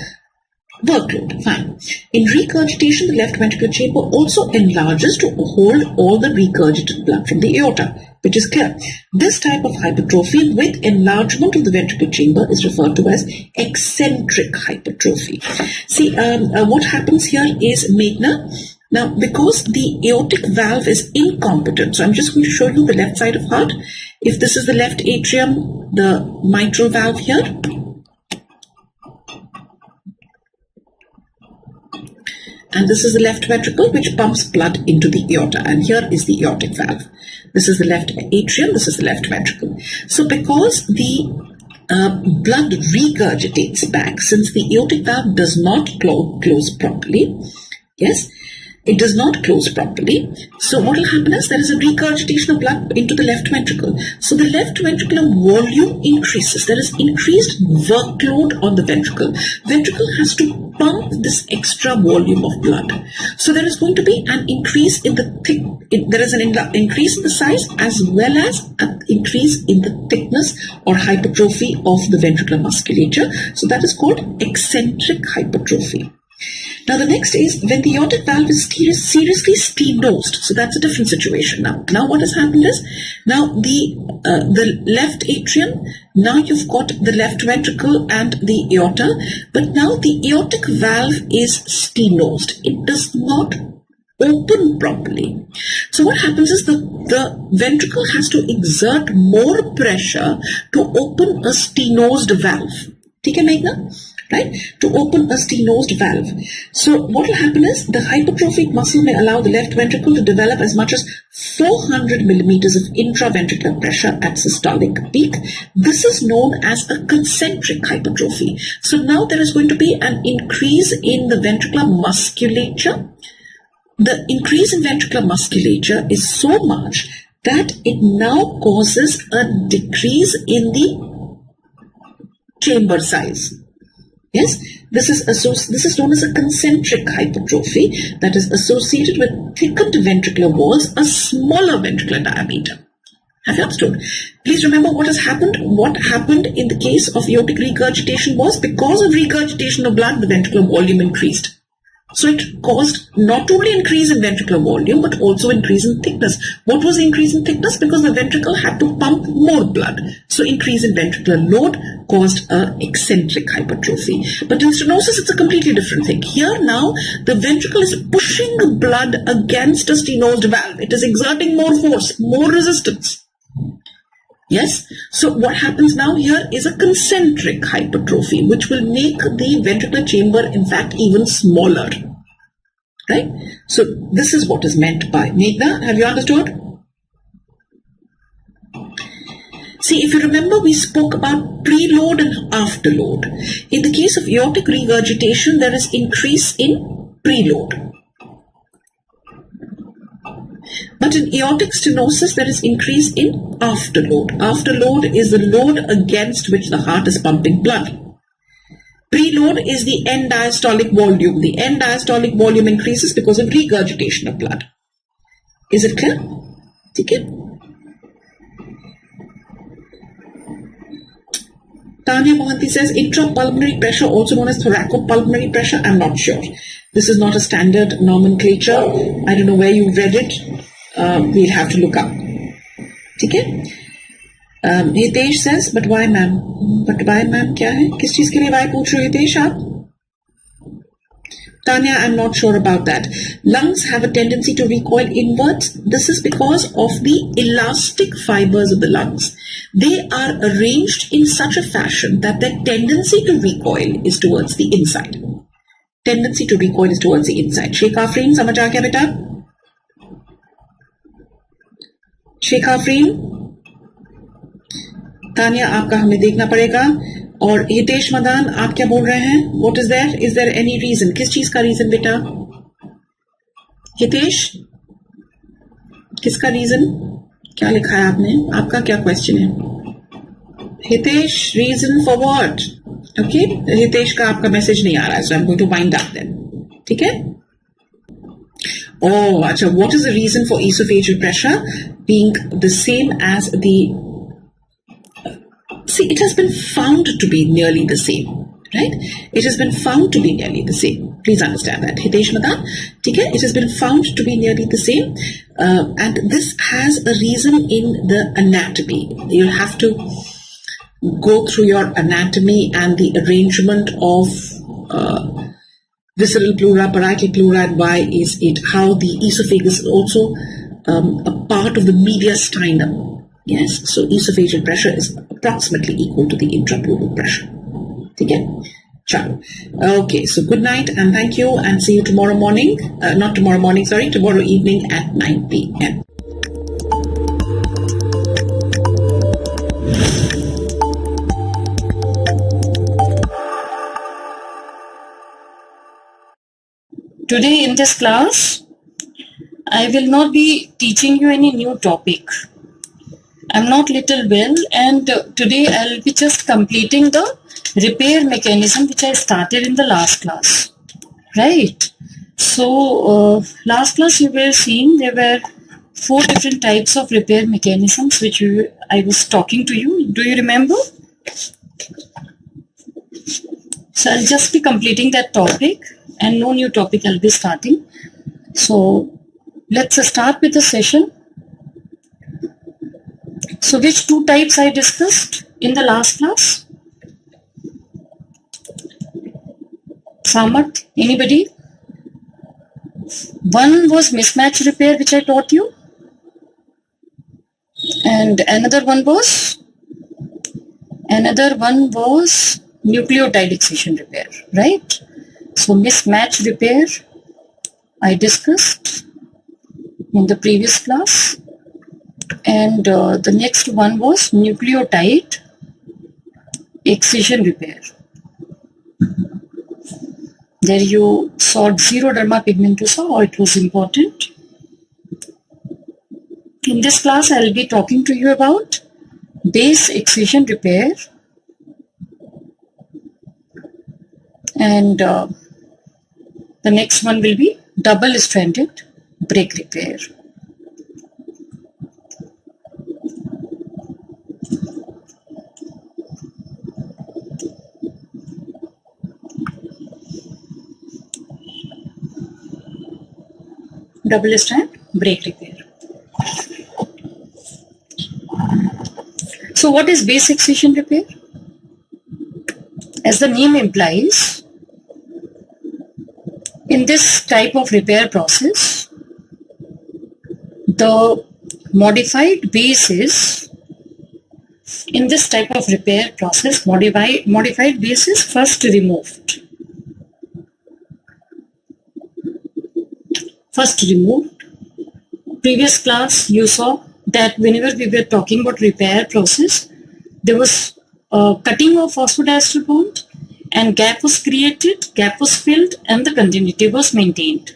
workload. Fine. In regurgitation, the left ventricular chamber also enlarges to hold all the regurgitated blood from the aorta, which is clear. This type of hypertrophy with enlargement of the ventricular chamber is referred to as eccentric hypertrophy. See, what happens here is, Meghna, now, because the aortic valve is incompetent, so I'm just going to show you the left side of heart. If this is the left atrium, the mitral valve here. and this is the left ventricle which pumps blood into the aorta, and here is the aortic valve. This is the left atrium, this is the left ventricle. So because the blood regurgitates back, since the aortic valve does not close properly, yes, it does not close properly. So what will happen is there is a regurgitation of blood into the left ventricle. So the left ventricular volume increases. There is increased workload on the ventricle. Ventricle has to pump this extra volume of blood. So there is going to be an increase in the there is an increase in the size as well as an increase in the thickness or hypertrophy of the ventricular musculature. So that is called eccentric hypertrophy. Now the next is when the aortic valve is seriously stenosed. So that's a different situation now. Now what has happened is, now the left atrium, now you've got the left ventricle and the aorta, but now the aortic valve is stenosed. It does not open properly. So what happens is the ventricle has to exert more pressure to open a stenosed valve. Okay, Meghna? Right, to open a stenosed valve. So what will happen is the hypertrophic muscle may allow the left ventricle to develop as much as 400 millimeters of intraventricular pressure at systolic peak. This is known as a concentric hypertrophy. So now there is going to be an increase in the ventricular musculature. The increase in ventricular musculature is so much that it now causes a decrease in the chamber size. Yes, this is known as a concentric hypertrophy that is associated with thickened ventricular walls, a smaller ventricular diameter. Have you understood? Please remember what has happened. What happened in the case of aortic regurgitation was, because of regurgitation of blood, the ventricular volume increased. So it caused not only increase in ventricular volume, but also increase in thickness. What was the increase in thickness? Because the ventricle had to pump more blood. So increase in ventricular load caused an eccentric hypertrophy. But in stenosis, it's a completely different thing. Here now, the ventricle is pushing blood against a stenosed valve. It is exerting more force, more resistance. Yes, so what happens now here is a concentric hypertrophy, which will make the ventricular chamber, in fact, even smaller. Right? So this is what is meant by Meghna. Have you understood? See, if you remember, we spoke about preload and afterload. In the case of aortic regurgitation, there is increase in preload. But in aortic stenosis, there is increase in afterload. Afterload is the load against which the heart is pumping blood. Preload is the end diastolic volume. The end diastolic volume increases because of regurgitation of blood. Is it clear? Okay. Tanya Mohanty says intrapulmonary pressure, also known as thoracopulmonary pressure. I'm not sure. This is not a standard nomenclature. I don't know where you read it. We'll have to look up. Okay? Hitesh says, but why ma'am? But why ma'am क्या है? किस चीज के लिए why पूछ रहे हो Hitesh आप? Tanya, I'm not sure about that. Lungs have a tendency to recoil inwards. This is because of the elastic fibers of the lungs. They are arranged in such a fashion that their tendency to recoil is towards the inside. Tendency to recoil is towards the inside. Sheikh Afreen, समझ आ गया बेटा? शेख आफरीन, तानिया आपका हमें देखना पड़ेगा. और हितेश मदान, आप क्या बोल रहे हैं? What is there? Is there any reason? किस चीज का रीजन बेटा? हितेश, किसका रीजन? क्या लिखा है आपने? आपका क्या क्वेश्चन है? Hitesh, reason for what? Okay, Hitesh का आपका मैसेज नहीं आ रहा है, so I'm going to wind up then. ठीक है? Oh, acha, what is the reason for esophageal pressure being the same as the... See, it has been found to be nearly the same, right? It has been found to be nearly the same. Please understand that. Hitesh Madan, okay? It has been found to be nearly the same. And this has a reason in the anatomy. You'll have to go through your anatomy and the arrangement of visceral pleura, parietal pleura, and why is it, how the esophagus is also a part of the mediastinum. Yes, so esophageal pressure is approximately equal to the intrapleural pressure. Okay? Ciao. Okay, so good night and thank you, and see you tomorrow morning. Not tomorrow morning, sorry, tomorrow evening at 9 p.m. Today in this class, I will not be teaching you any new topic. I'm not little well, and today I'll be just completing the repair mechanism which I started in the last class. Right. So last class you were seeing there were 4 different types of repair mechanisms which I was talking to you. Do you remember? So I'll just be completing that topic, and no new topic I'll be starting. So let's start with the session. So which 2 types I discussed in the last class? Samarth, anybody? One was mismatch repair, which I taught you, and another one was nucleotide excision repair, right? So mismatch repair I discussed in the previous class, and the next one was nucleotide excision repair. There you saw xeroderma pigmentosa, or it was important. In this class, I will be talking to you about base excision repair, and the next one will be double-stranded break repair. Double-strand break repair. So what is base excision repair? As the name implies, in this type of repair process, the modified base is, in this type of repair process, modified base is first removed. Previous class you saw that whenever we were talking about repair process, there was cutting of phosphodiester bond, and gap was created, gap was filled, and the continuity was maintained.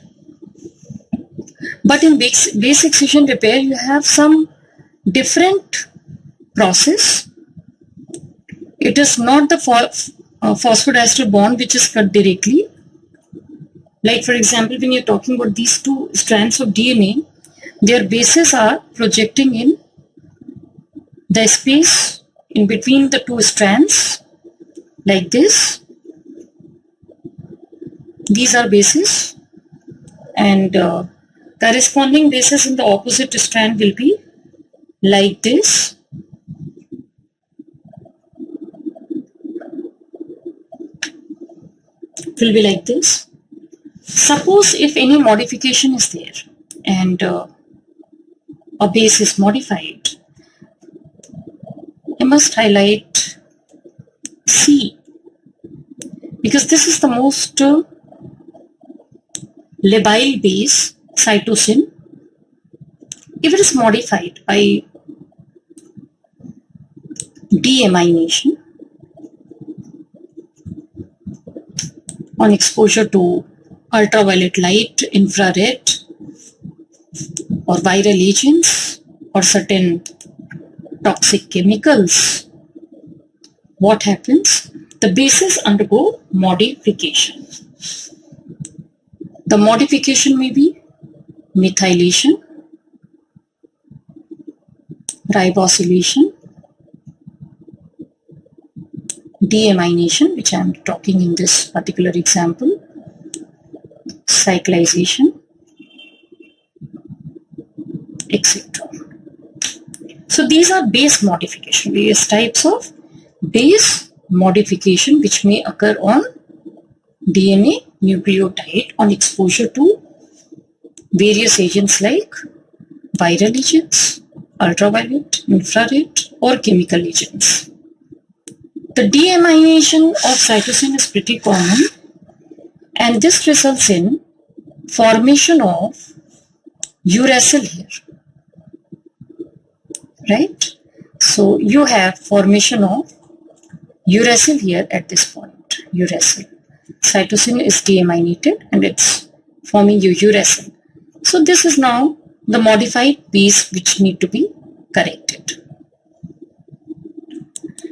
But in base excision repair, you have some different process. It is not the phosphodiester bond which is cut directly. Like for example, when you're talking about these 2 strands of DNA, their bases are projecting in the space in between the 2 strands, like this. These are bases, and corresponding bases in the opposite strand will be like this. Will be like this. Suppose if any modification is there and a base is modified, I must highlight C, because this is the most labile base, cytosine. If it is modified by deamination on exposure to ultraviolet light, infrared, or viral agents, or certain toxic chemicals, what happens? The bases undergo modification. The modification may be methylation, ribosylation, deamination, which I am talking in this particular example, cyclization, etc. So these are base modification, various types of base modification which may occur on DNA nucleotide on exposure to various agents like viral agents, ultraviolet, infrared, or chemical agents. The deamination of cytosine is pretty common, and this results in formation of uracil here, right? So you have formation of uracil here at this point, uracil. Cytosine is deaminated and it's forming uracil. So this is now the modified base which need to be corrected.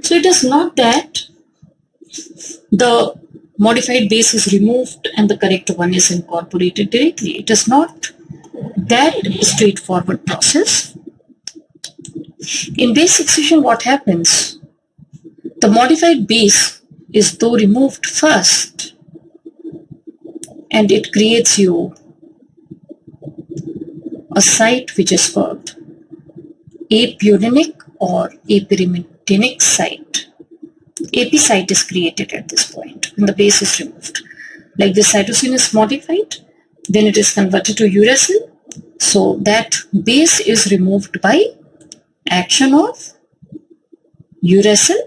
So it is not that the modified base is removed and the correct one is incorporated directly. It is not that straightforward process. In base excision, what happens? The modified base is though removed first, and it creates you a site which is called apurinic or apyrimidinic site. AP site is created at this point when the base is removed. Like the cytosine is modified, then it is converted to uracil. So that base is removed by action of uracil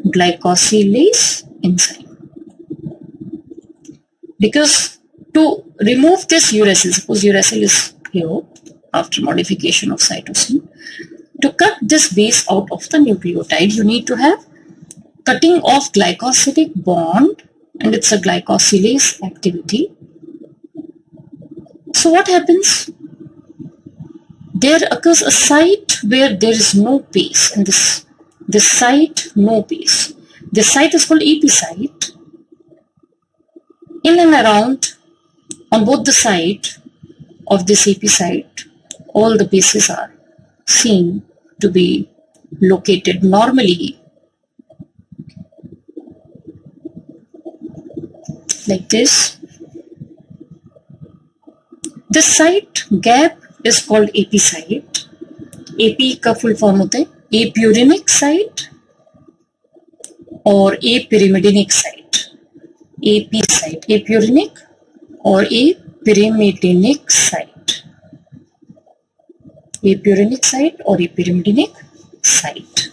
glycosylase enzyme. Because to remove this uracil, suppose uracil is here after modification of cytosine, to cut this base out of the nucleotide, you need to have cutting of glycosidic bond, and it's a glycosylase activity. So what happens? There occurs a site where there is no base, and this site, no base. This site is called AP site. In and around, on both the side of this AP site, all the bases are seen to be located normally like this. The site gap is called AP site. AP का full form होता है apurinic site or apyrimidinic site. AP site, apurinic or apyrimidinic site. Apurinic site or apyrimidinic site.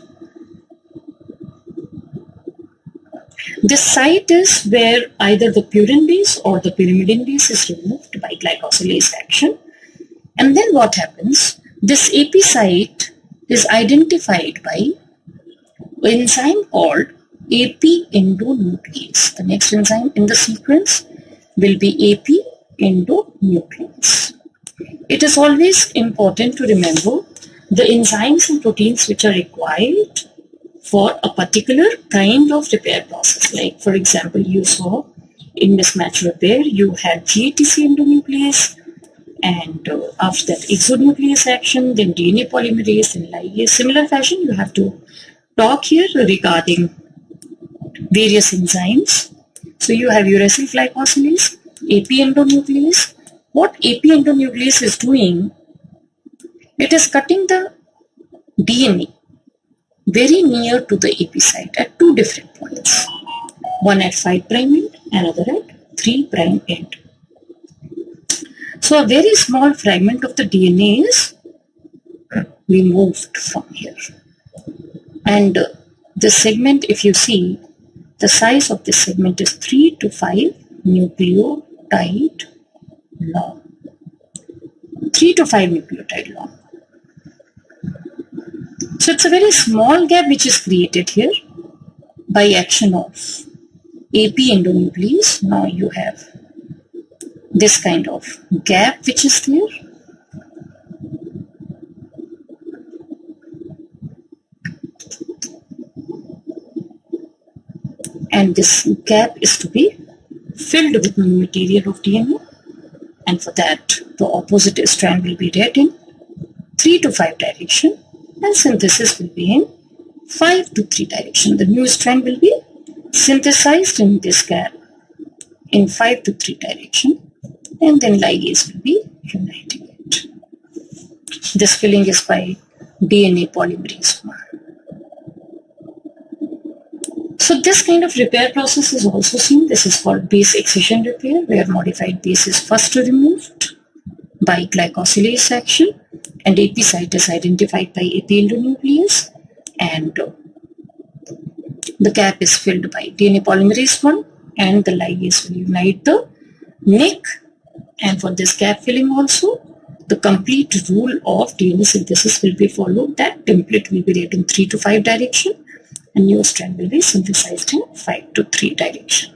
This site is where either the purine base or the pyrimidine base is removed by glycosylase action. And then what happens? This AP site is identified by an enzyme called AP endonuclease. The next enzyme in the sequence will be AP endonuclease. It is always important to remember the enzymes and proteins which are required for a particular kind of repair process. Like for example, you saw in mismatch repair, you had GATC endonuclease, and after that exonuclease action, then DNA polymerase, then ligase. Similar fashion, you have to talk here regarding various enzymes. So you have uracil glycosylase, AP endonuclease. What AP endonuclease is doing, it is cutting the DNA very near to the AP site at two different points. One at 5' end, another at 3' end. So a very small fragment of the DNA is removed from here. And this segment, if you see, the size of this segment is 3 to 5 nucleotide long. 3 to 5 nucleotide long. So it's a very small gap which is created here by action of AP endonuclease. Now you have this kind of gap which is there. And this gap is to be filled with new material of DNA, and for that the opposite strand will be read in 3 to 5 direction, and synthesis will be in 5 to 3 direction. The new strand will be synthesized in this gap in 5 to 3 direction, and then ligase will be uniting it. This filling is by DNA polymerase 1. So this kind of repair process is also seen. This is called base excision repair, where modified base is first removed by glycosylase action, and AP site is identified by AP endonuclease, and the gap is filled by DNA polymerase 1 and the ligase will unite the nick. And for this gap filling also, the complete rule of DNA synthesis will be followed, that template will be read in 3 to 5 direction and new strand will be synthesized in 5 to 3 direction.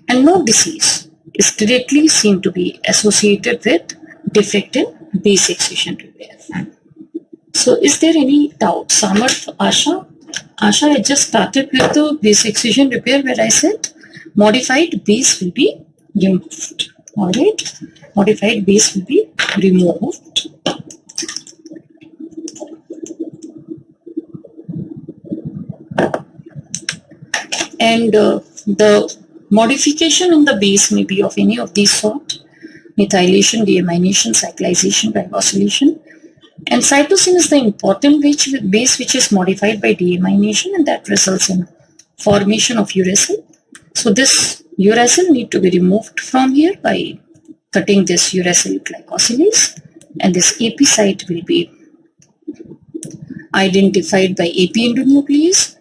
And no disease is directly seen to be associated with defect in base excision repair. So is there any doubt? Samarth, Asha? Asha, I just started with the base excision repair where I said modified base will be removed. Alright, modified base will be removed. And the modification in the base may be of any of these sort: methylation, deamination, cyclization, ribosylation. And cytosine is the important base which is modified by deamination, and that results in formation of uracil. So this uracil need to be removed from here by cutting this uracil glycosylase, and this AP site will be identified by AP endonuclease,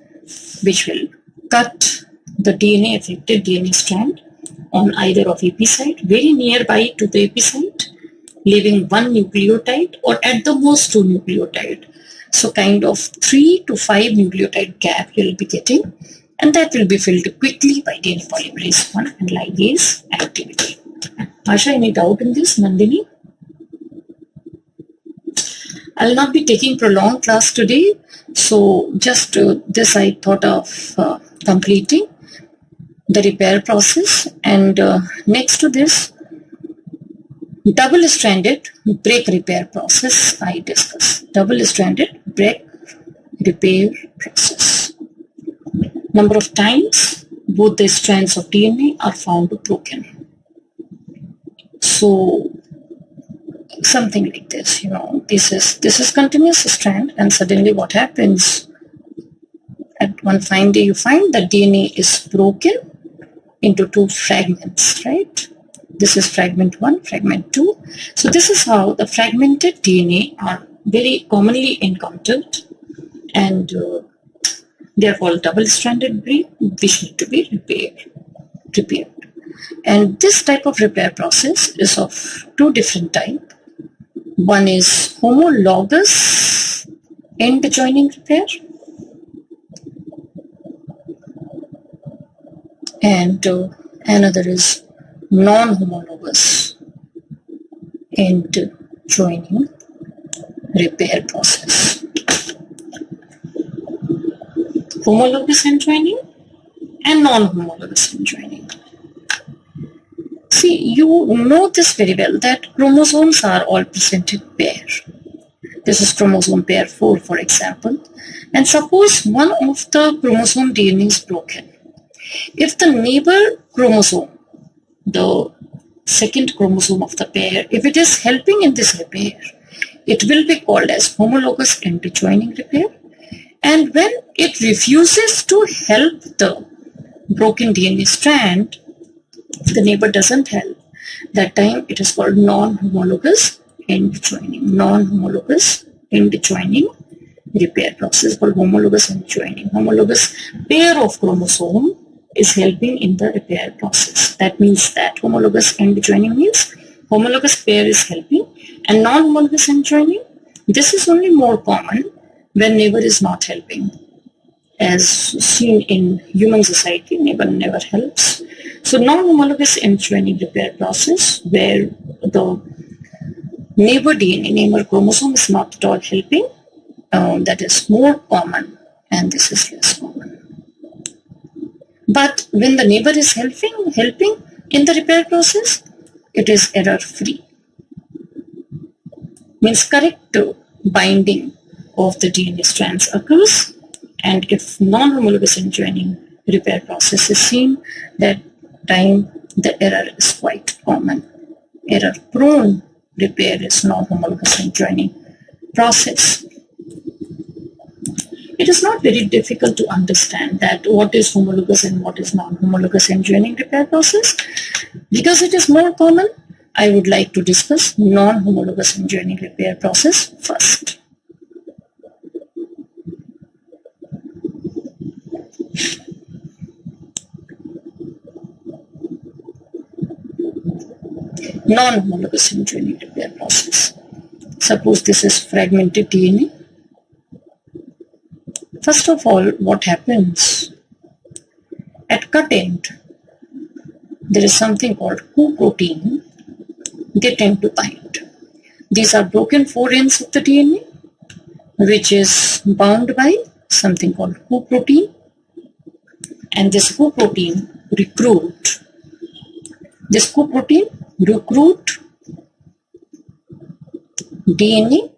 which will cut the DNA, affected DNA strand on either of AP site very nearby to the AP site, leaving one nucleotide or at the most 2 nucleotide. So kind of 3 to 5 nucleotide gap you will be getting, and that will be filled quickly by DNA polymerase 1 and ligase activity. Asha, any doubt in this? Nandini? I will not be taking prolonged class today, so just this I thought of completing the repair process. And next to this, double-stranded break repair process I discuss. Double-stranded break repair process. Number of times both the strands of DNA are found broken. So something like this, this is continuous strand, and suddenly what happens? At one fine day you find that DNA is broken into 2 fragments, right? This is fragment 1, fragment 2. So this is how the fragmented DNA are very commonly encountered, and they are called double-stranded break, which need to be repaired. And this type of repair process is of 2 different types. One is homologous end joining repair, and another is non-homologous end joining repair process. Homologous end joining and non-homologous end joining. See, you know this very well, that chromosomes are all present in pair. This is chromosome pair 4, for example. And suppose one of the chromosome DNA is broken. If the neighbor chromosome, the second chromosome of the pair, if it is helping in this repair, it will be called as homologous end joining repair. And when it refuses to help the broken DNA strand, the neighbor doesn't help, that time it is called non-homologous end joining. Non-homologous end joining repair process called homologous end joining. Homologous pair of chromosome is helping in the repair process. That means that homologous end joining means homologous pair is helping, and non-homologous end joining, this is only more common when neighbor is not helping. As seen in human society, neighbor never helps. So non-homologous end joining repair process, where the neighbor DNA, neighbor chromosome is not at all helping, that is more common, and this is less common. But when the neighbor is helping in the repair process, it is error-free. Means correct binding of the DNA strands occurs, and if non-homologous end joining repair process is seen, that time the error is quite common. Error-prone repair is non-homologous end joining process. It is not very difficult to understand that what is homologous and what is non-homologous end joining repair process. Because it is more common, I would like to discuss non-homologous end joining repair process first. non-homologous end joining repair process. Suppose this is fragmented DNA. First of all, what happens? At cut end, there is something called co-protein. They tend to bind. These are broken 4 ends of the DNA, which is bound by something called co-protein, and this co-protein recruit DNA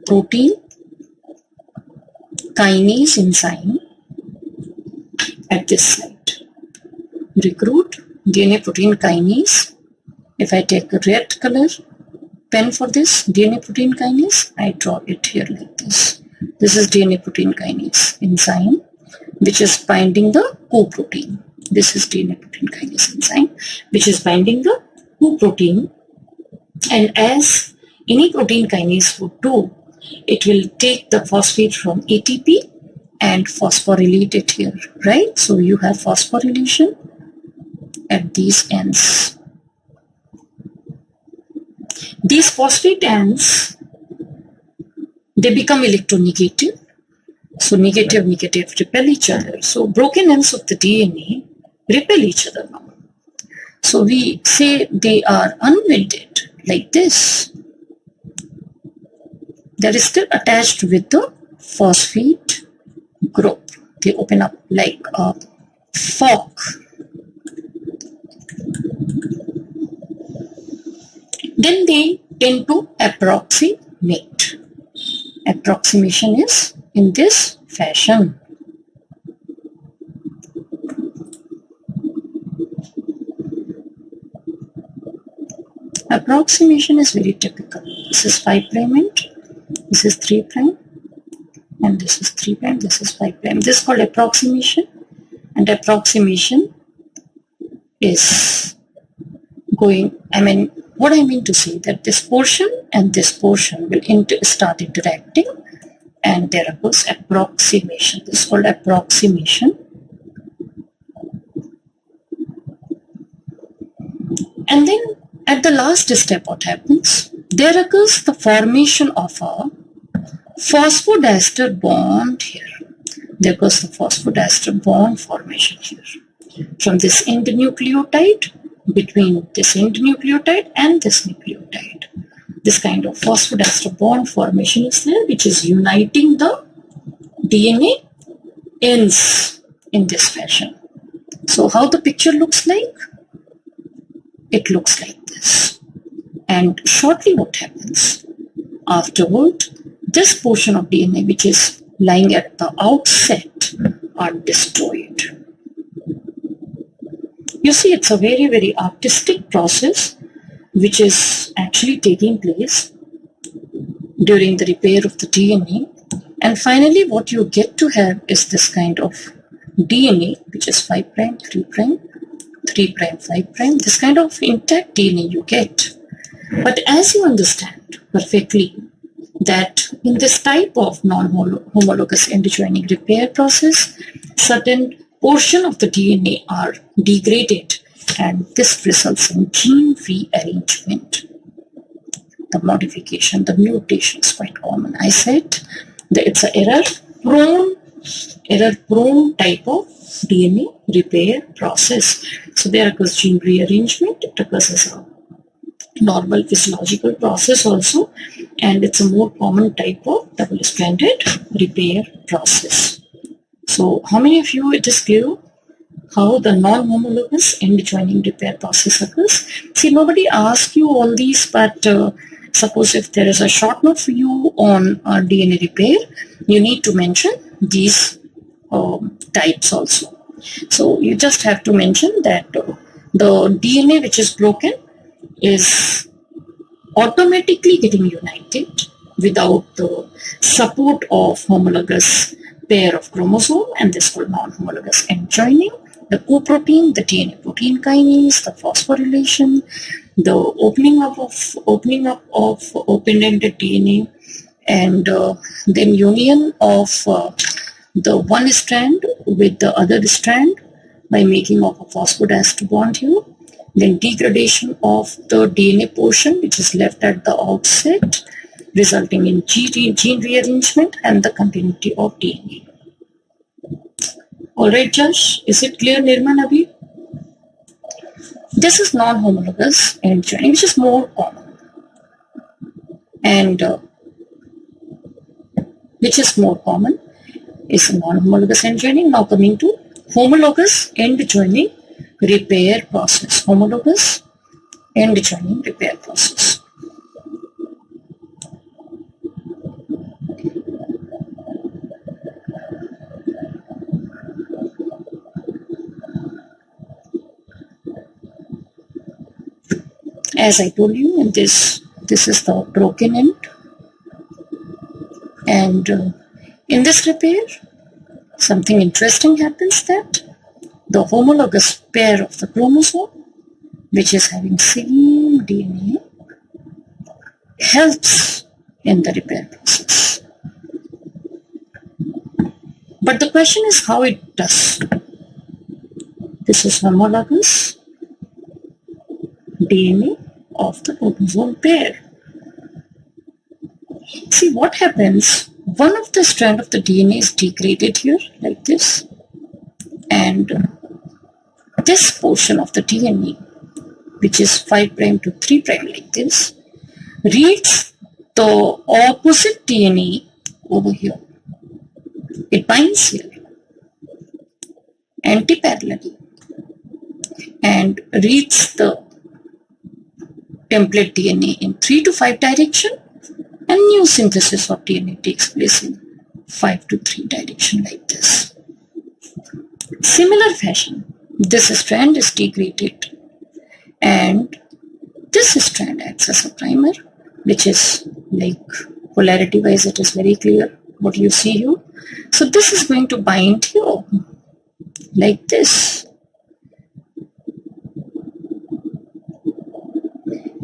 protein kinase enzyme at this site. Recruit DNA protein kinase. If I take a red color pen for this DNA protein kinase, I draw it here like this. This is DNA protein kinase enzyme, which is binding the co-protein. This is DNA protein kinase enzyme, which is binding the co-protein. And as any protein kinase would do, it will take the phosphate from ATP and phosphorylate it here, right? So you have phosphorylation at these ends. These phosphate ends, they become electronegative. So negative repel each other. So broken ends of the DNA repel each other now. So we say they are unwinded like this. That is still attached with the phosphate group. They open up like a fork. Then they tend to approximate. Approximation is in this fashion. Approximation is very typical. This is 5' end, this is 3', and this is 3', this is 5'. This is called approximation, and approximation is going, what I mean to say that this portion and this portion will start interacting, and there occurs approximation. This is called approximation. And then at the last step, what happens? There occurs the formation of a phosphodiester bond here. There occurs the phosphodiester bond formation here. From this end nucleotide, between this end nucleotide and this nucleotide. This kind of phosphodiester bond formation is there, which is uniting the DNA ends in this fashion. So how the picture looks like? It looks like this. And shortly what happens? Afterward, this portion of DNA which is lying at the outset are destroyed. You see, it's a very, very artistic process which is actually taking place during the repair of the DNA. And finally, what you get to have is this kind of DNA, which is 5', 3', 3', 5'. This kind of intact DNA you get. But as you understand perfectly that in this type of non-homologous end joining repair process, certain portion of the DNA are degraded, and this results in gene rearrangement. The modification, the mutation is quite common. I said that it's an error-prone type of DNA repair process. So there occurs gene rearrangement. It occurs as a normal physiological process also, and it's a more common type of double-stranded repair process. So how many of you it is clear how the non-homologous end joining repair process occurs? See, nobody asks you all these, but suppose if there is a short note for you on DNA repair, you need to mention these types also. So you just have to mention that the DNA which is broken is automatically getting united without the support of homologous pair of chromosome, and this is called non-homologous end joining. The co-protein, the DNA protein kinase, the phosphorylation, the opening up of open-ended DNA, and then union of the one strand with the other strand by making of a phosphodiester bond here. then degradation of the DNA portion which is left at the outset, resulting in gene rearrangement and the continuity of DNA. Alright Josh, is it clear Nirman Abhi? This is non-homologous end joining, which is more common. And which is more common is non-homologous end joining. Now coming to homologous end joining repair process. Homologous end joining repair process. As I told you, in this is the broken end, and in this repair something interesting happens, that the homologous pair of the chromosome which is having same DNA helps in the repair process. But the question is how it does. This is homologous DNA of the chromosome pair. See what happens, one of the strand of the DNA is degraded here like this, and this portion of the DNA which is 5' to 3' like this reads the opposite DNA over here. It binds here anti-parallelly and reads the template DNA in 3 to 5 direction, and new synthesis of DNA takes place in 5 to 3 direction like this. Similar fashion, this strand is degraded and this strand acts as a primer, which is like polarity wise it is very clear what you see here. So this is going to bind here like this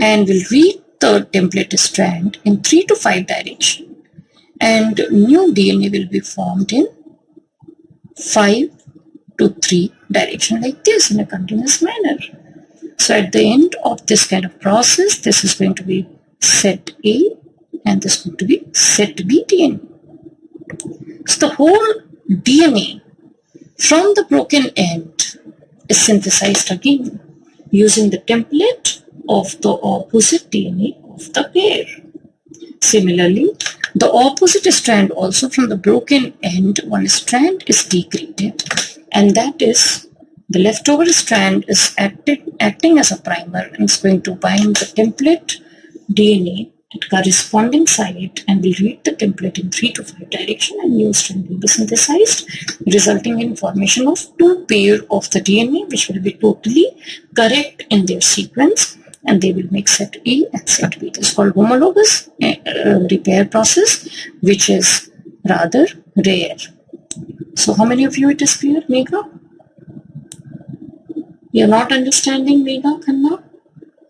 and will read the template strand in 3 to 5 direction, and new DNA will be formed in 5 to 3 direction like this in a continuous manner. So at the end of this kind of process, this is going to be set A and this is going to be set B DNA. So the whole DNA from the broken end is synthesized again using the template of the opposite DNA of the pair. Similarly, the opposite strand also from the broken end, one strand is degraded, and that is the leftover strand is acting as a primer and is going to bind the template DNA at corresponding site and will read the template in 3 to 5 direction, and new strand will be synthesized, resulting in formation of 2 pair of the DNA which will be totally correct in their sequence, and they will make set A and set B. This is called homologous repair process, which is rather rare. So how many of you it is clear, Megha? You're not understanding, Megha, Khanna?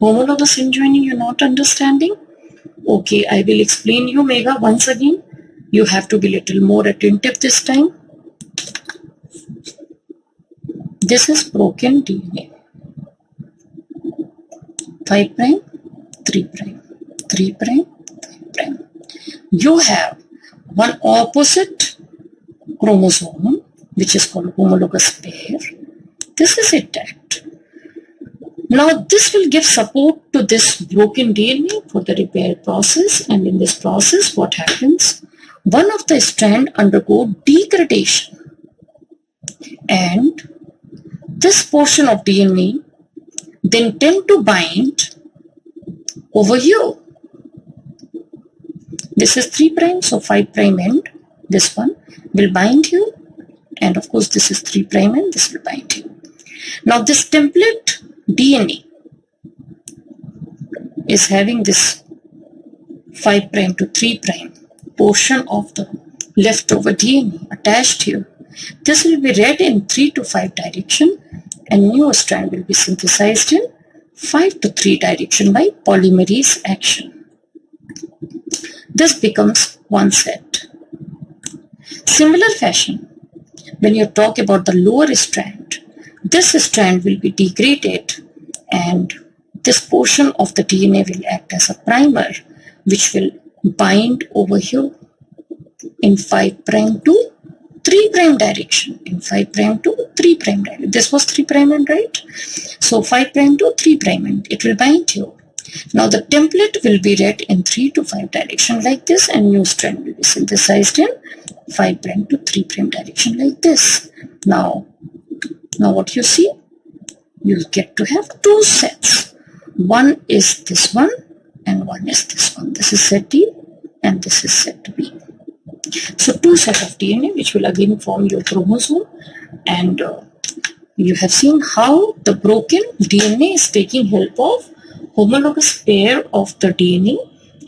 Homologous end joining you're not understanding? Okay, I will explain you, Megha, once again. You have to be little more attentive this time. This is broken DNA. 5', 3', 3', 5'. You have one opposite chromosome which is called homologous pair. This is intact. Now this will give support to this broken DNA for the repair process, and in this process what happens? One of the strand undergo degradation and this portion of DNA then tend to bind over here. This is 3', so 5' end. This one will bind here, and of course this is 3' and this will bind here. Now this template DNA is having this 5' to 3' portion of the leftover DNA attached here. This will be read in 3 to 5 direction, and new strand will be synthesized in 5 to 3 direction by polymerase action. This becomes one set. Similar fashion, when you talk about the lower strand, this strand will be degraded and this portion of the DNA will act as a primer, which will bind over here in 5' to 3' direction, in 5' to 3' direction. This was 3' end, right? So 5' to 3' end, it will bind here. Now the template will be read in 3 to 5 direction like this, and new strand will be synthesized in 5' to 3' direction like this. Now what you see, you get to have two sets. One is this one and one is this one. This is set A and this is set B. So two sets of DNA which will again form your chromosome, and you have seen how the broken DNA is taking help of homologous pair of the DNA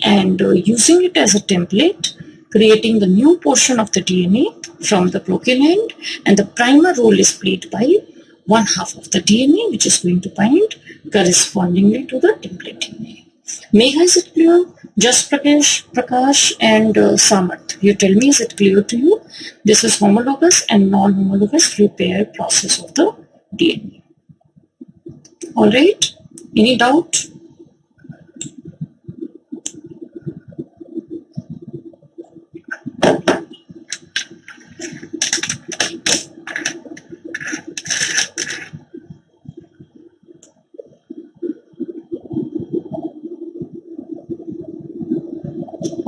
and using it as a template, creating the new portion of the DNA from the broken end, and the primer role is played by one half of the DNA which is going to bind correspondingly to the template DNA. Megha, is it clear? Just Prakash and Samarth, you tell me, is it clear to you? This is homologous and non-homologous repair process of the DNA. Alright, any doubt?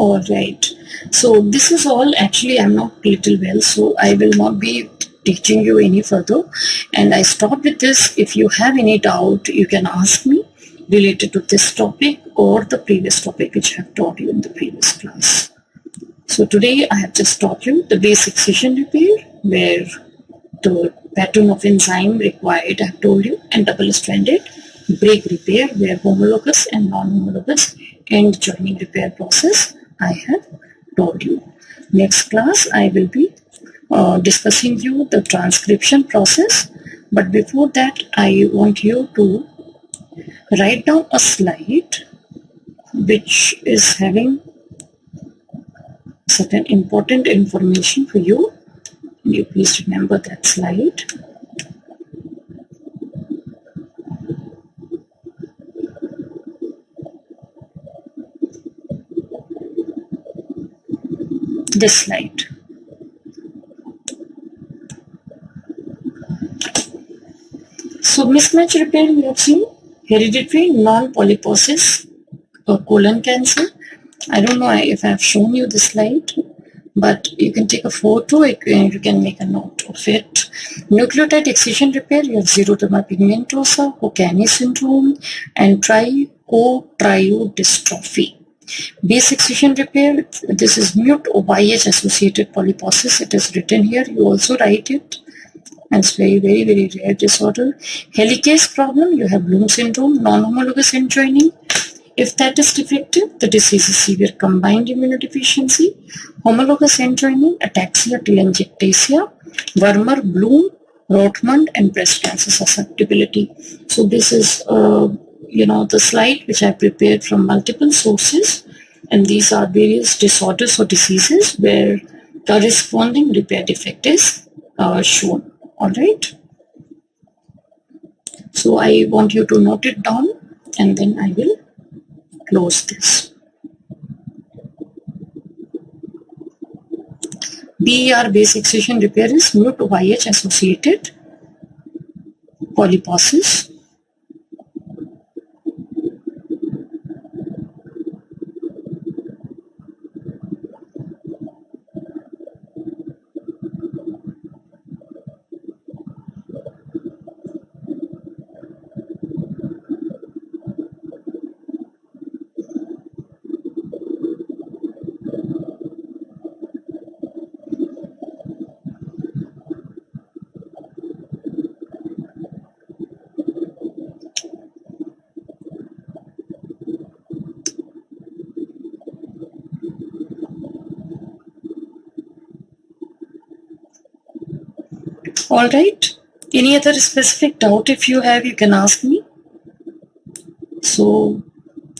All right, so this is all. Actually, I'm not little well, so I will not be teaching you any further, and I stop with this. If you have any doubt, you can ask me related to this topic or the previous topic which I have taught you in the previous class. So today I have just taught you the basic scission repair, where the pattern of enzyme required I have told you, and double-stranded break repair, where homologous and non-homologous end joining repair process I have told you. Next class I will be discussing you the transcription process, but before that I want you to write down a slide which is having certain important information for you. You please remember that slide. This slide. So mismatch repair we have seen, hereditary non-polyposis colon cancer. I don't know if I have shown you this slide, but you can take a photo, you can make a note of it. Nucleotide excision repair, you have xeroderma pigmentosa, Hocani syndrome, and trichothiodystrophy. Base excision repair, this is mute YH associated polyposis. It is written here, you also write it. And it's very rare disorder. Helicase problem, you have Bloom syndrome, non-homologous end joining. If that is defective, the disease is severe combined immunodeficiency. Homologous end joining, ataxia, telangiectasia, Wermer, Bloom, Rothmund, and breast cancer susceptibility. So this is the slide which I prepared from multiple sources, and these are various disorders or diseases where corresponding repair defect is shown. All right. So I want you to note it down, and then I will close this. BER, base excision repair, is mute YH associated polyposis. All right. Any other specific doubt if you have, you can ask me. So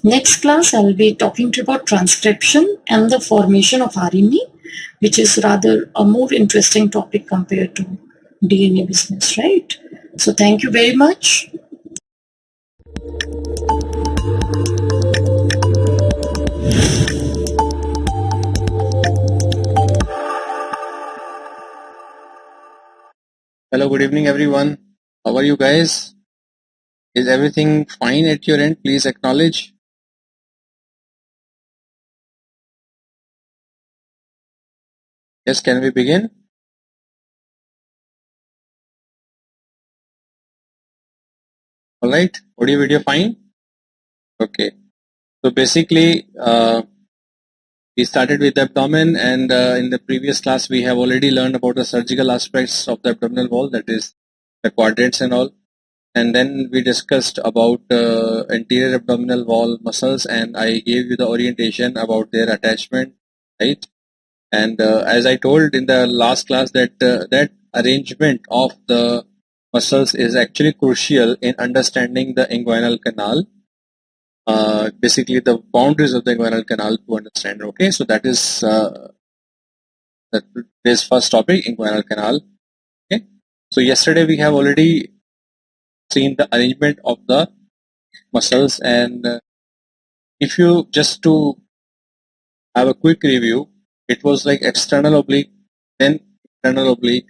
next class I will be talking to you about transcription and the formation of RNA, which is rather a more interesting topic compared to DNA business, right? So thank you very much. Hello, good evening everyone. How are you guys? Is everything fine at your end? Please acknowledge. Yes, can we begin? Alright, audio video fine? Okay. So basically, we started with the abdomen, and in the previous class we have already learned about the surgical aspects of the abdominal wall, that is the quadrants and all. And then we discussed about anterior abdominal wall muscles, and I gave you the orientation about their attachment, right? And as I told in the last class that that arrangement of the muscles is actually crucial in understanding the inguinal canal, basically the boundaries of the inguinal canal to understand. Okay, so that is today's first topic, inguinal canal. Okay, so yesterday we have already seen the arrangement of the muscles, and if you just to have a quick review, it was like external oblique, then internal oblique,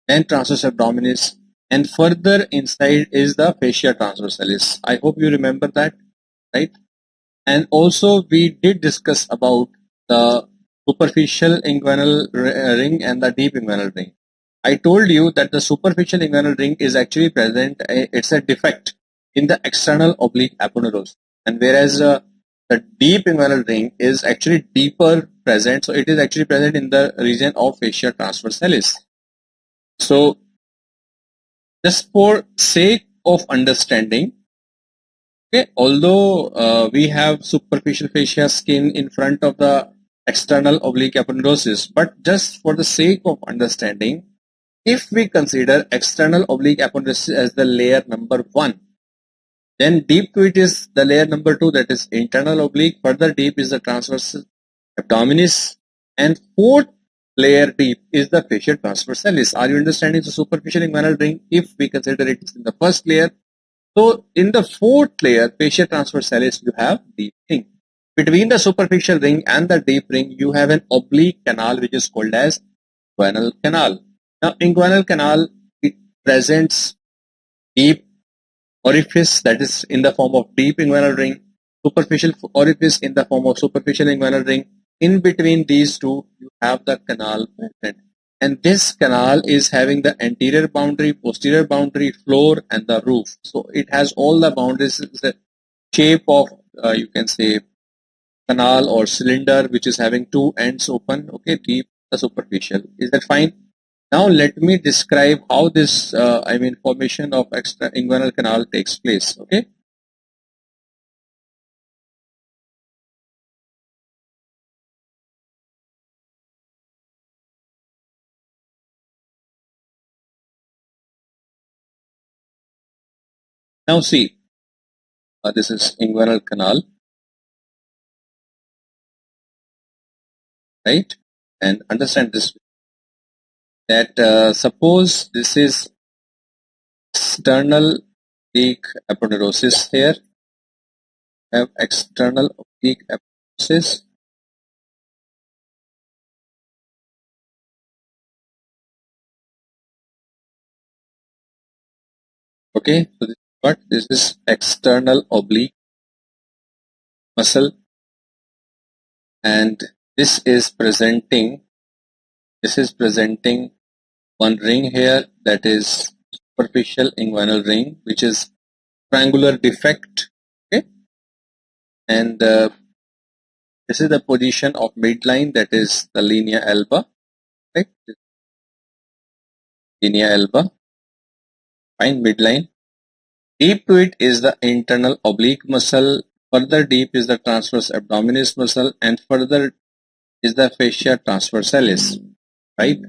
then transverse abdominis, and further inside is the fascia transversalis. I hope you remember that, right? And also we did discuss about the superficial inguinal ring and the deep inguinal ring. I told you that the superficial inguinal ring is actually present, it's a defect in the external oblique aponeurosis, and whereas the deep inguinal ring is actually deeper present, so it is actually present in the region of fascia transversalis. So just for sake of understanding, okay, although we have superficial fascia skin in front of the external oblique aponeurosis, but just for the sake of understanding, if we consider external oblique aponeurosis as the layer number 1, then deep to it is the layer number 2, that is internal oblique. Further deep is the transverse abdominis, and fourth layer deep is the fascia transversalis. Are you understanding? The superficial inguinal ring, if we consider it is in the first layer, so in the fourth layer, fascia transversalis, you have deep ring. Between the superficial ring and the deep ring, you have an oblique canal which is called as inguinal canal. Now, inguinal canal, it presents deep orifice, that is in the form of deep inguinal ring, superficial orifice in the form of superficial inguinal ring. In between these two, you have the canal present. And this canal is having the anterior boundary, posterior boundary, floor, and the roof. So it has all the boundaries. It's the shape of, you can say, canal or cylinder, which is having two ends open, okay, deep, the superficial. Is that fine? Now let me describe how this, formation of extra inguinal canal takes place, okay? Now see, this is inguinal canal, right? And understand this, that suppose this is external oblique aponeurosis here, have external oblique aponeurosis, okay? So this is what? This is external oblique muscle, and this is presenting one ring here, that is superficial inguinal ring, which is triangular defect, okay? And this is the position of midline, that is the linea alba, right? Linea alba, fine, midline. Deep to it is the internal oblique muscle, further deep is the transverse abdominis muscle, and further is the fascia transversalis, right?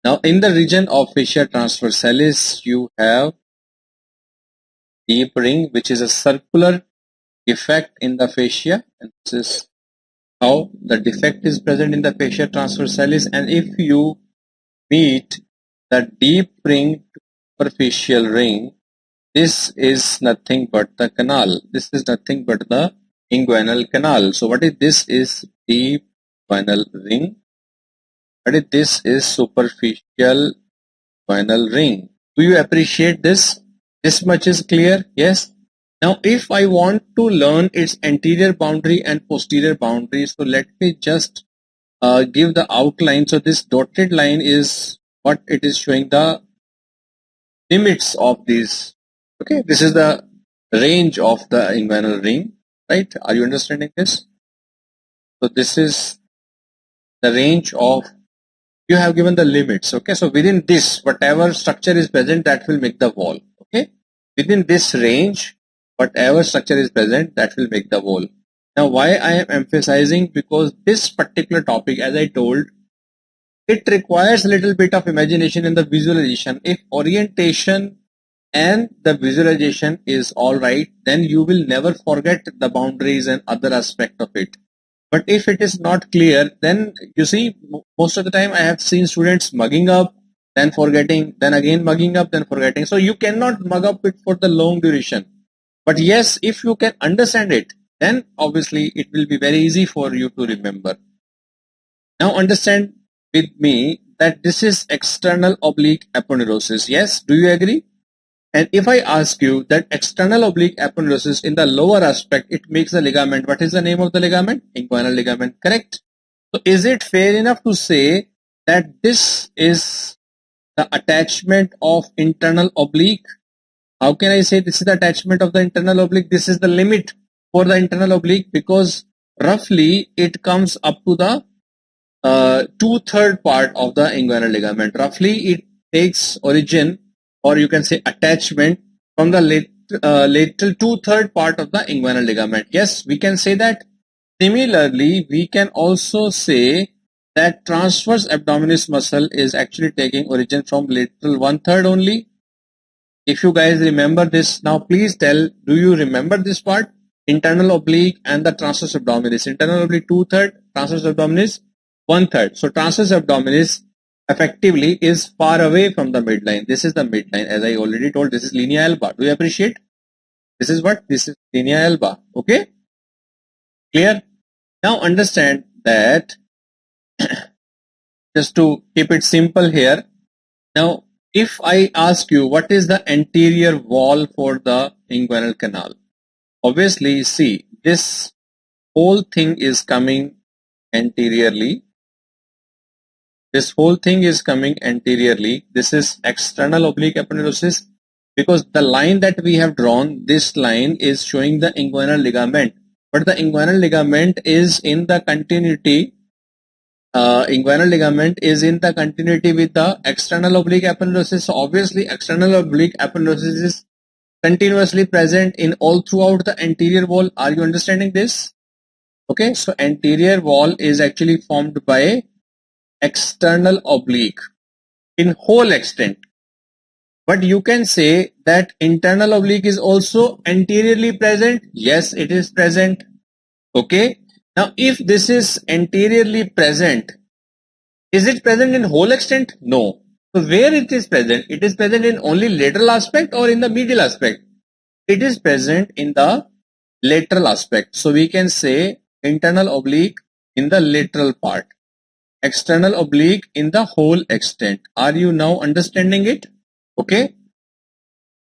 Now in the region of fascia transversalis, you have deep ring, which is a circular defect in the fascia, and this is how the defect is present in the fascia transversalis. And if you meet the deep ring to superficial ring, this is nothing but the canal. This is nothing but the inguinal canal. So what is this? Is deep inguinal ring. What is this? Is superficial inguinal ring. Do you appreciate this? This much is clear? Yes. Now if I want to learn its anterior boundary and posterior boundary, so let me just give the outline. So this dotted line is what it is showing the limits of these. Okay, this is the range of the inguinal ring, right? Are you understanding this? So this is the range of, you have given the limits. Okay, so within this, whatever structure is present, that will make the wall. Okay, within this range, whatever structure is present, that will make the wall. Now why I am emphasizing? Because this particular topic, as I told, it requires a little bit of imagination in the visualization. If orientation and the visualization is all right, then you will never forget the boundaries and other aspect of it. But if it is not clear, then you see, most of the time I have seen students mugging up, then forgetting, then again mugging up, then forgetting. So you cannot mug up it for the long duration. But yes, if you can understand it, then obviously it will be very easy for you to remember. Now understand with me that this is external oblique aponeurosis. Yes, do you agree? And if I ask you that external oblique aponeurosis in the lower aspect, it makes the ligament. What is the name of the ligament? Inguinal ligament, correct? So is it fair enough to say that this is the attachment of internal oblique? How can I say this is the attachment of the internal oblique? This is the limit for the internal oblique, because roughly it comes up to the 2/3 part of the inguinal ligament. Roughly it takes origin, or you can say attachment, from the lateral 2/3 part of the inguinal ligament. Yes, we can say that. Similarly, we can also say that transverse abdominis muscle is actually taking origin from lateral 1/3 only. If you guys remember this, now please tell, do you remember this part? Internal oblique and the transverse abdominis. Internal oblique 2/3, transverse abdominis 1/3. So transverse abdominis effectively is far away from the midline. This is the midline. As I already told, this is linea alba. Do you appreciate? This is what? This is linea alba. Okay? Clear? Now understand that, just to keep it simple here. Now, if I ask you what is the anterior wall for the inguinal canal, obviously see, this whole thing is coming anteriorly. This whole thing is coming anteriorly. This is external oblique aponeurosis, because the line that we have drawn, this line is showing the inguinal ligament, but the inguinal ligament is in the continuity. Inguinal ligament is in the continuity with the external oblique aponeurosis. So obviously external oblique aponeurosis is continuously present in all throughout the anterior wall. Are you understanding this? Okay, so anterior wall is actually formed by external oblique in whole extent. But you can say that internal oblique is also anteriorly present. Yes, it is present. Okay. Now, if this is anteriorly present, is it present in whole extent? No. So where it is present? It is present in only lateral aspect or in the medial aspect? It is present in the lateral aspect. So we can say internal oblique in the lateral part, external oblique in the whole extent. Are you now understanding it? Okay.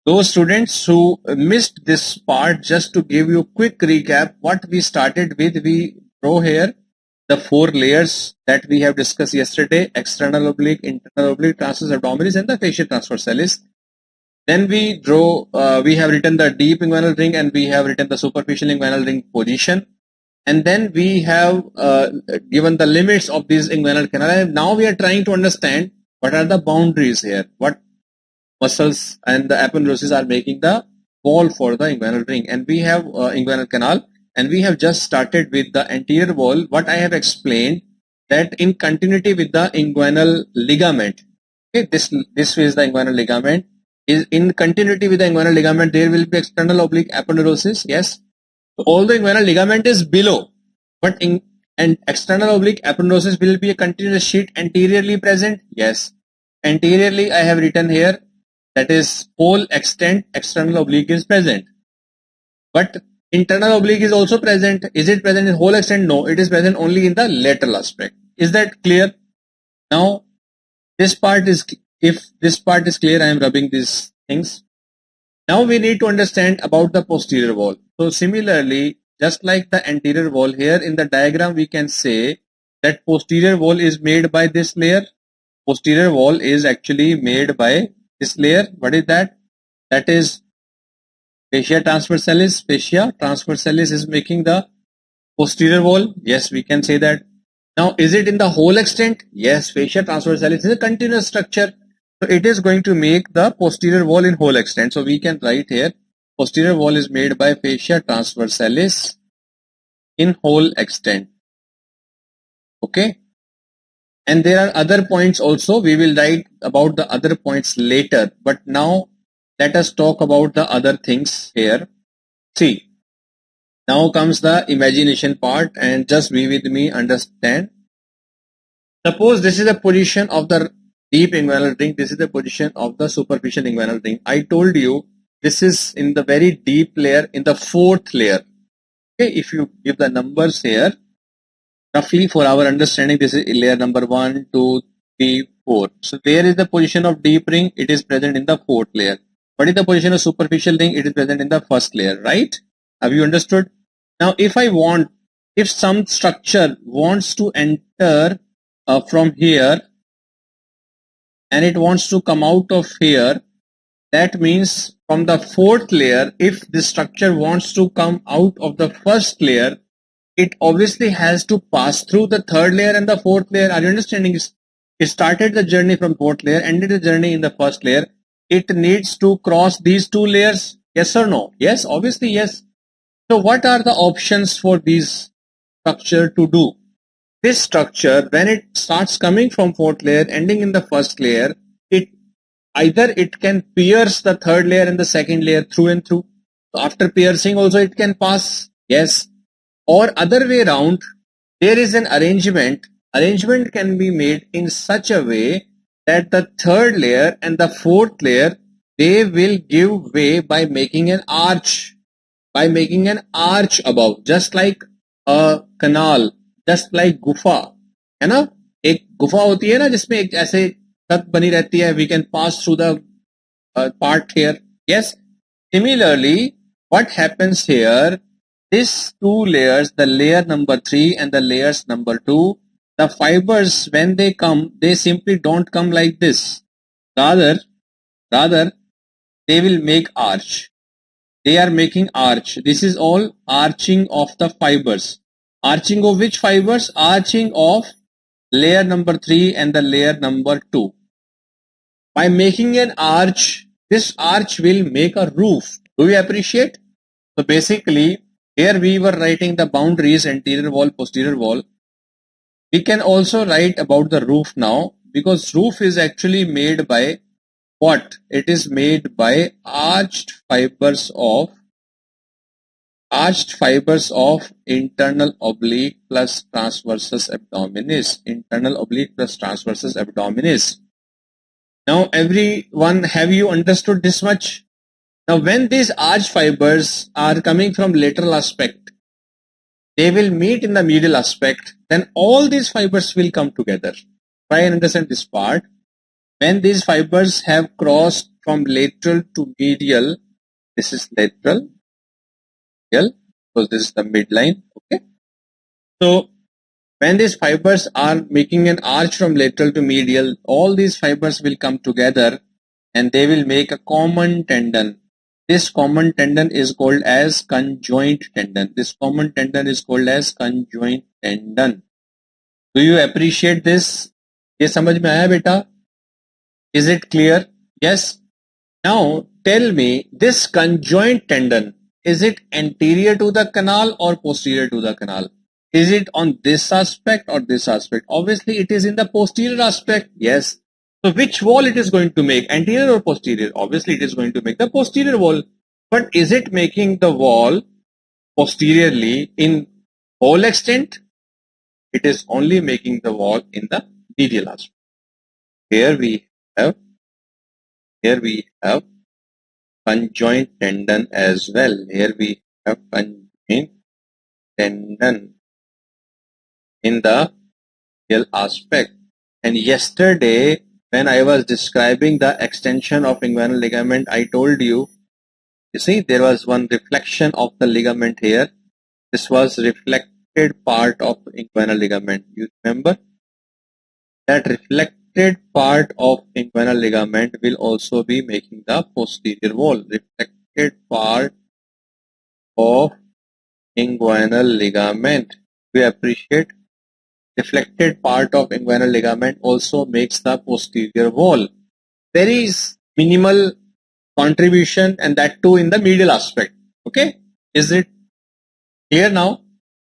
Those students who missed this part, just to give you a quick recap, what we started with, we draw here the 4 layers that we have discussed yesterday: external oblique, internal oblique, transverse abdominis, and the fascia transversalis. Then we draw, we have written the deep inguinal ring, and we have written the superficial inguinal ring position. And then we have given the limits of these inguinal canal. And now we are trying to understand what are the boundaries here, what muscles and the aponeurosis are making the wall for the inguinal ring. And we have inguinal canal, and we have just started with the anterior wall. What I have explained, that in continuity with the inguinal ligament, okay, this is the inguinal ligament, is in continuity with the inguinal ligament, there will be external oblique aponeurosis. Yes. So although inguinal ligament is below, but in and external oblique aponeurosis will be a continuous sheet anteriorly present. Yes. Anteriorly, I have written here that is whole extent external oblique is present. But internal oblique is also present. Is it present in whole extent? No, it is present only in the lateral aspect. Is that clear? Now, this part is, if this part is clear, I am rubbing these things. Now we need to understand about the posterior wall. So similarly, just like the anterior wall, here in the diagram we can say that posterior wall is made by this layer. Posterior wall is actually made by this layer. What is that? That is fascia transversalis. Fascia transversalis is making the posterior wall. Yes, we can say that. Now, is it in the whole extent? Yes, fascia transversalis is a continuous structure. So it is going to make the posterior wall in whole extent. So we can write here, posterior wall is made by fascia transversalis in whole extent. Okay. And there are other points also. We will write about the other points later. But now let us talk about the other things here. See, now comes the imagination part, and just be with me, understand. Suppose this is the position of the deep inguinal ring. This is the position of the superficial inguinal ring. I told you this is in the very deep layer, in the fourth layer. Okay, if you give the numbers here, roughly for our understanding, this is layer number 1, 2, 3, 4. So there is the position of deep ring. It is present in the fourth layer. What is the position of superficial ring? It is present in the first layer, right? Have you understood? Now, if some structure wants to enter from here and it wants to come out of here, that means from the fourth layer, if this structure wants to come out of the first layer, it obviously has to pass through the third layer and the fourth layer. Are you understanding? It started the journey from fourth layer, ended the journey in the first layer. It needs to cross these two layers. Yes or no? Yes, obviously yes. So what are the options for this structure to do? This structure, when it starts coming from fourth layer, ending in the first layer, either it can pierce the third layer and the second layer through and through. So after piercing also it can pass. Yes. Or other way around, there is an arrangement. Arrangement can be made in such a way that the third layer and the fourth layer, they will give way by making an arch. By making an arch above, just like a canal, just like गुफा, है ना? एक गुफा होती है ना जिसमें एक ऐसे छत बनी रहती है. We can pass through the part here. Yes. Similarly, what happens here? These two layers, the layer number 3 and the layers number 2, the fibers, when they come, they simply don't come like this. Rather, they will make arch. They are making arch. This is all arching of the fibers. Arching of which fibers? Arching of layer number 3 and the layer number 2. By making an arch, this arch will make a roof. Do you appreciate? So basically, here we were writing the boundaries, anterior wall, posterior wall. We can also write about the roof now, because roof is actually made by what? It is made by arched fibers of internal oblique plus transversus abdominis. Internal oblique plus transversus abdominis. Now everyone, have you understood this much? Now when these arch fibers are coming from lateral aspect, they will meet in the medial aspect, then all these fibers will come together. Try and understand this part. When these fibers have crossed from lateral to medial, this is lateral, medial, because this is the midline. Okay. So when these fibers are making an arch from lateral to medial, all these fibers will come together and they will make a common tendon. This common tendon is called as conjoint tendon. This common tendon is called as conjoint tendon. Do you appreciate this? ये समझ में आया बेटा? Is it clear? Yes. Now tell me, this conjoint tendon, is it anterior to the canal or posterior to the canal? Is it on this aspect or this aspect? Obviously it is in the posterior aspect. Yes. So which wall it is going to make, anterior or posterior? Obviously it is going to make the posterior wall. But is it making the wall posteriorly in whole extent? It is only making the wall in the medial aspect. Here we have here we have conjoint tendon as well. Here we have conjoint tendon in the real aspect. And yesterday, when I was describing the extension of inguinal ligament, I told you, you see, there was one reflection of the ligament here. This was reflected part of inguinal ligament. You remember? That reflected part of inguinal ligament will also be making the posterior wall. Reflected part of inguinal ligament. We appreciate reflected part of inguinal ligament also makes the posterior wall. There is minimal contribution, and that too in the medial aspect. Okay, is it clear now?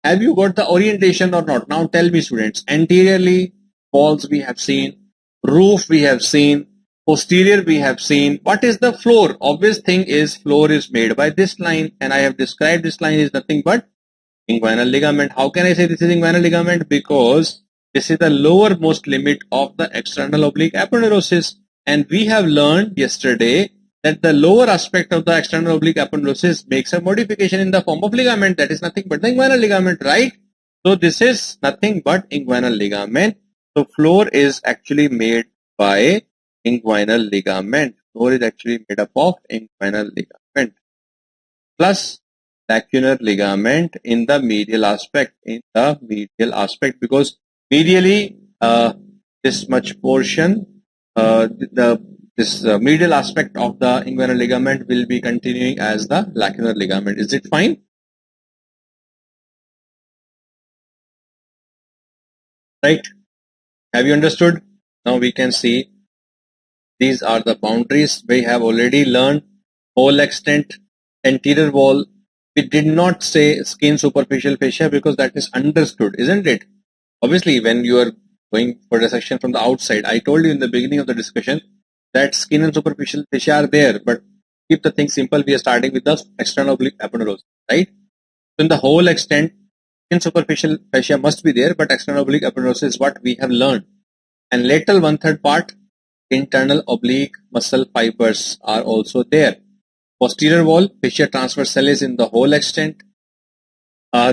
Have you got the orientation or not? Now tell me, students. Anteriorly, walls we have seen, roof we have seen, posterior we have seen. What is the floor? Obvious thing is floor is made by this line, and I have described this line is nothing but inguinal ligament. How can I say this is inguinal ligament? Because this is the lowermost limit of the external oblique aponeurosis, and we have learned yesterday that the lower aspect of the external oblique aponeurosis makes a modification in the form of ligament. That is nothing but the inguinal ligament, right? So this is nothing but inguinal ligament. So floor is actually made by inguinal ligament. Floor is actually made up of inguinal ligament plus lacunar ligament in the medial aspect. Because medially this much portion, this medial aspect of the inguinal ligament will be continuing as the lacunar ligament. Is it fine? Right? Have you understood? Now we can see these are the boundaries. We have already learned whole extent, anterior wall. We did not say skin superficial fascia because that is understood, isn't it? Obviously, when you are going for the section from the outside, I told you in the beginning of the discussion that skin and superficial fascia are there, but keep the thing simple. We are starting with the external oblique aponeurosis, right? So in the whole extent, skin superficial fascia must be there, but external oblique aponeurosis is what we have learned. And lateral 1/3 part, internal oblique muscle fibers are also there. Posterior wall, fascia transversalis in the whole extent.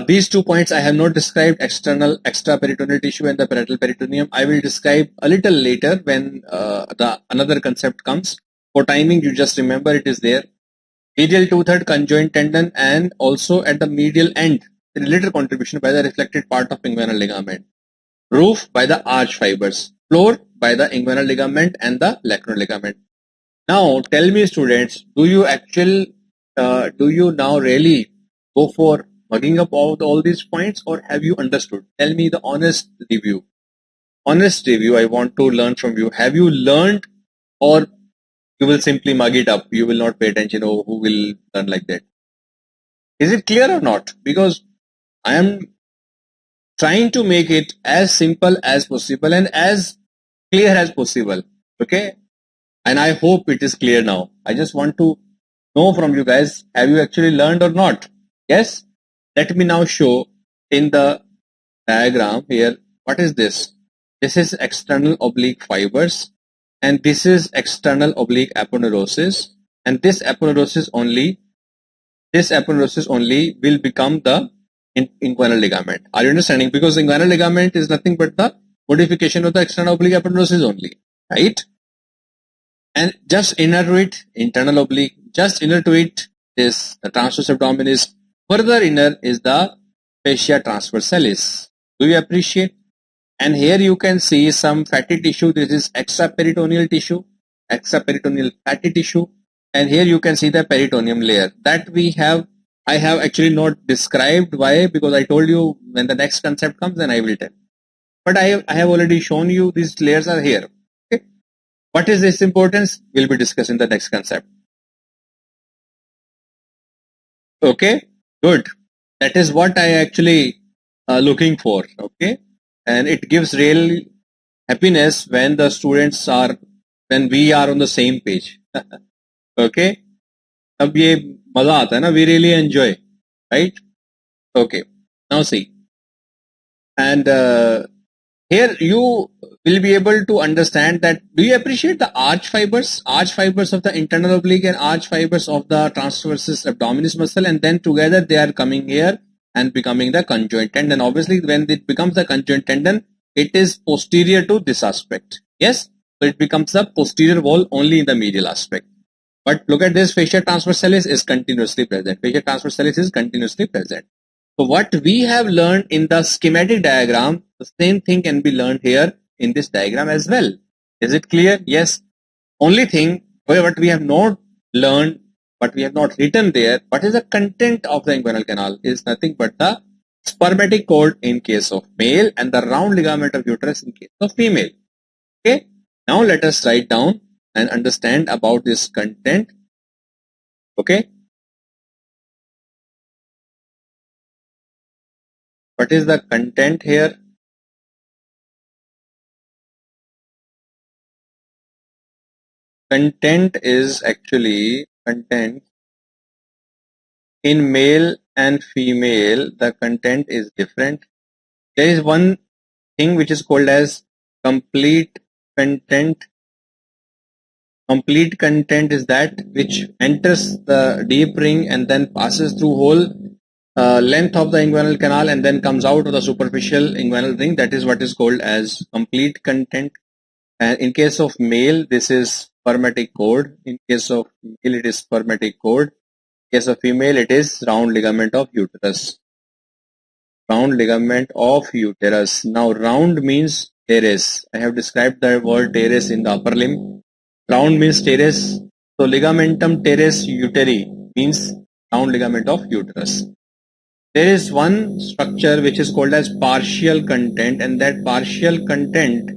These 2 points I have not described, external extraperitoneal tissue and the parietal peritoneum. I will describe a little later when the another concept comes. For timing, you just remember it is there. Medial 2/3 conjoint tendon, and also at the medial end, the later contribution by the reflected part of inguinal ligament. Roof by the arch fibers. Floor by the inguinal ligament and the lacunar ligament. Now tell me, students, do you now really go for mugging up all these points, or have you understood? Tell me the honest review. Honest review, I want to learn from you. Have you learned, or you will simply mug it up? You will not pay attention. Oh, who will learn like that? Is it clear or not? Because I am trying to make it as simple as possible and as clear as possible. Okay? And I hope it is clear now. I just want to know from you guys, have you actually learned or not? Yes? Let me now show in the diagram here. What is this? This is external oblique fibers, and this is external oblique aponeurosis, and this aponeurosis only will become the inguinal ligament. Are you understanding? Because inguinal ligament is nothing but the modification of the external oblique aponeurosis only, right? And just inner to it, internal oblique, just inner to it is the transverse abdominis. Further inner is the fascia transversalis. Do you appreciate? And here you can see some fatty tissue. This is extraperitoneal tissue, extraperitoneal fatty tissue. And here you can see the peritoneum layer that I have actually not described. Why? Because I told you when the next concept comes, then I will tell. But I have already shown you these layers are here. Okay. What is its importance? We'll be discussing the next concept. Okay, good. That is what I actually looking for. Okay, and it gives real happiness when the students are, when we are on the same page. Okay, अब ये मजा आता है ना, we really enjoy, right? Okay, now see, and here you will be able to understand that. Do you appreciate the arch fibers of the internal oblique and arch fibers of the transversus abdominis muscle, and then together they are coming here and becoming the conjoint tendon. Obviously when it becomes the conjoint tendon, it is posterior to this aspect. Yes, so it becomes the posterior wall only in the medial aspect. But look at this, fascia transversalis is continuously present. Fascia transversalis is continuously present. So what we have learned in the schematic diagram, the same thing can be learned here in this diagram as well. Is it clear? Yes. Only thing, what we have not learned, what we have not written there, what is the content of the inguinal canal is nothing but the spermatic cord in case of male and the round ligament of uterus in case of female. Okay. Now let us write down and understand about this content. Okay. What is the content here? Content is actually content in male and female. The content is different. There is one thing which is called as complete content. Complete content is that which enters the deep ring and then passes through whole length of the inguinal canal and then comes out of the superficial inguinal ring. That is what is called as complete content. And in case of male, this is spermatic cord. In case of male, it is spermatic cord. In case of female, it is round ligament of uterus. Round ligament of uterus. Now, round means teres. I have described the word teres in the upper limb. Round means teres. So, ligamentum teres uteri means round ligament of uterus. There is one structure which is called as partial content, and that partial content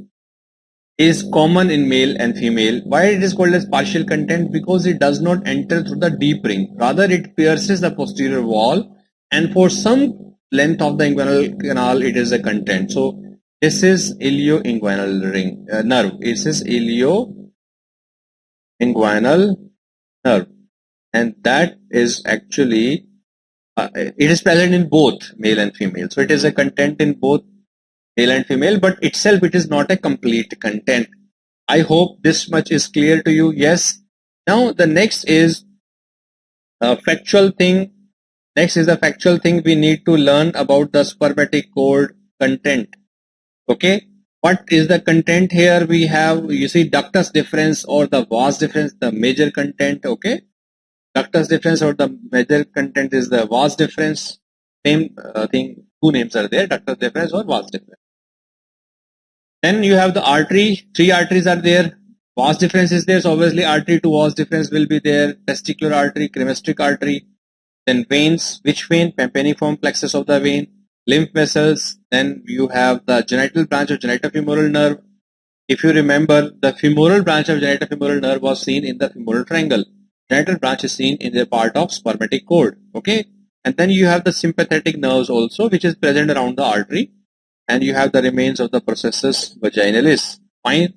is common in male and female. Why it is called as partial content? Because it does not enter through the deep ring. Rather, it pierces the posterior wall, and for some length of the inguinal canal, it is a content. So this is ilioinguinal ring nerve. It is ilioinguinal nerve, and that is actually it is present in both male and female. So it is a content in both male and female, but itself it is not a complete content. I hope this much is clear to you. Yes. Now the next is a factual thing. Next is the factual thing we need to learn about the spermatic cord content. Okay. What is the content here? We have, you see, ductus deferens or the vas deferens, the major content. Okay. Ductus deferens or the major content is the vas deferens. Same thing, two names are there, ductus deferens or vas deferens. Then you have the artery, three arteries are there. Vas deferens is there, so obviously artery to vas deferens will be there. Testicular artery, cremasteric artery. Then veins, which vein? Pampaniform plexus of the vein. Lymph vessels. Then you have the genital branch of genitofemoral nerve. If you remember, the femoral branch of genitofemoral nerve was seen in the femoral triangle. Genital branch is seen in the part of spermatic cord. Okay. And then you have the sympathetic nerves also, which is present around the artery. And you have the remains of the processus vaginalis. Fine.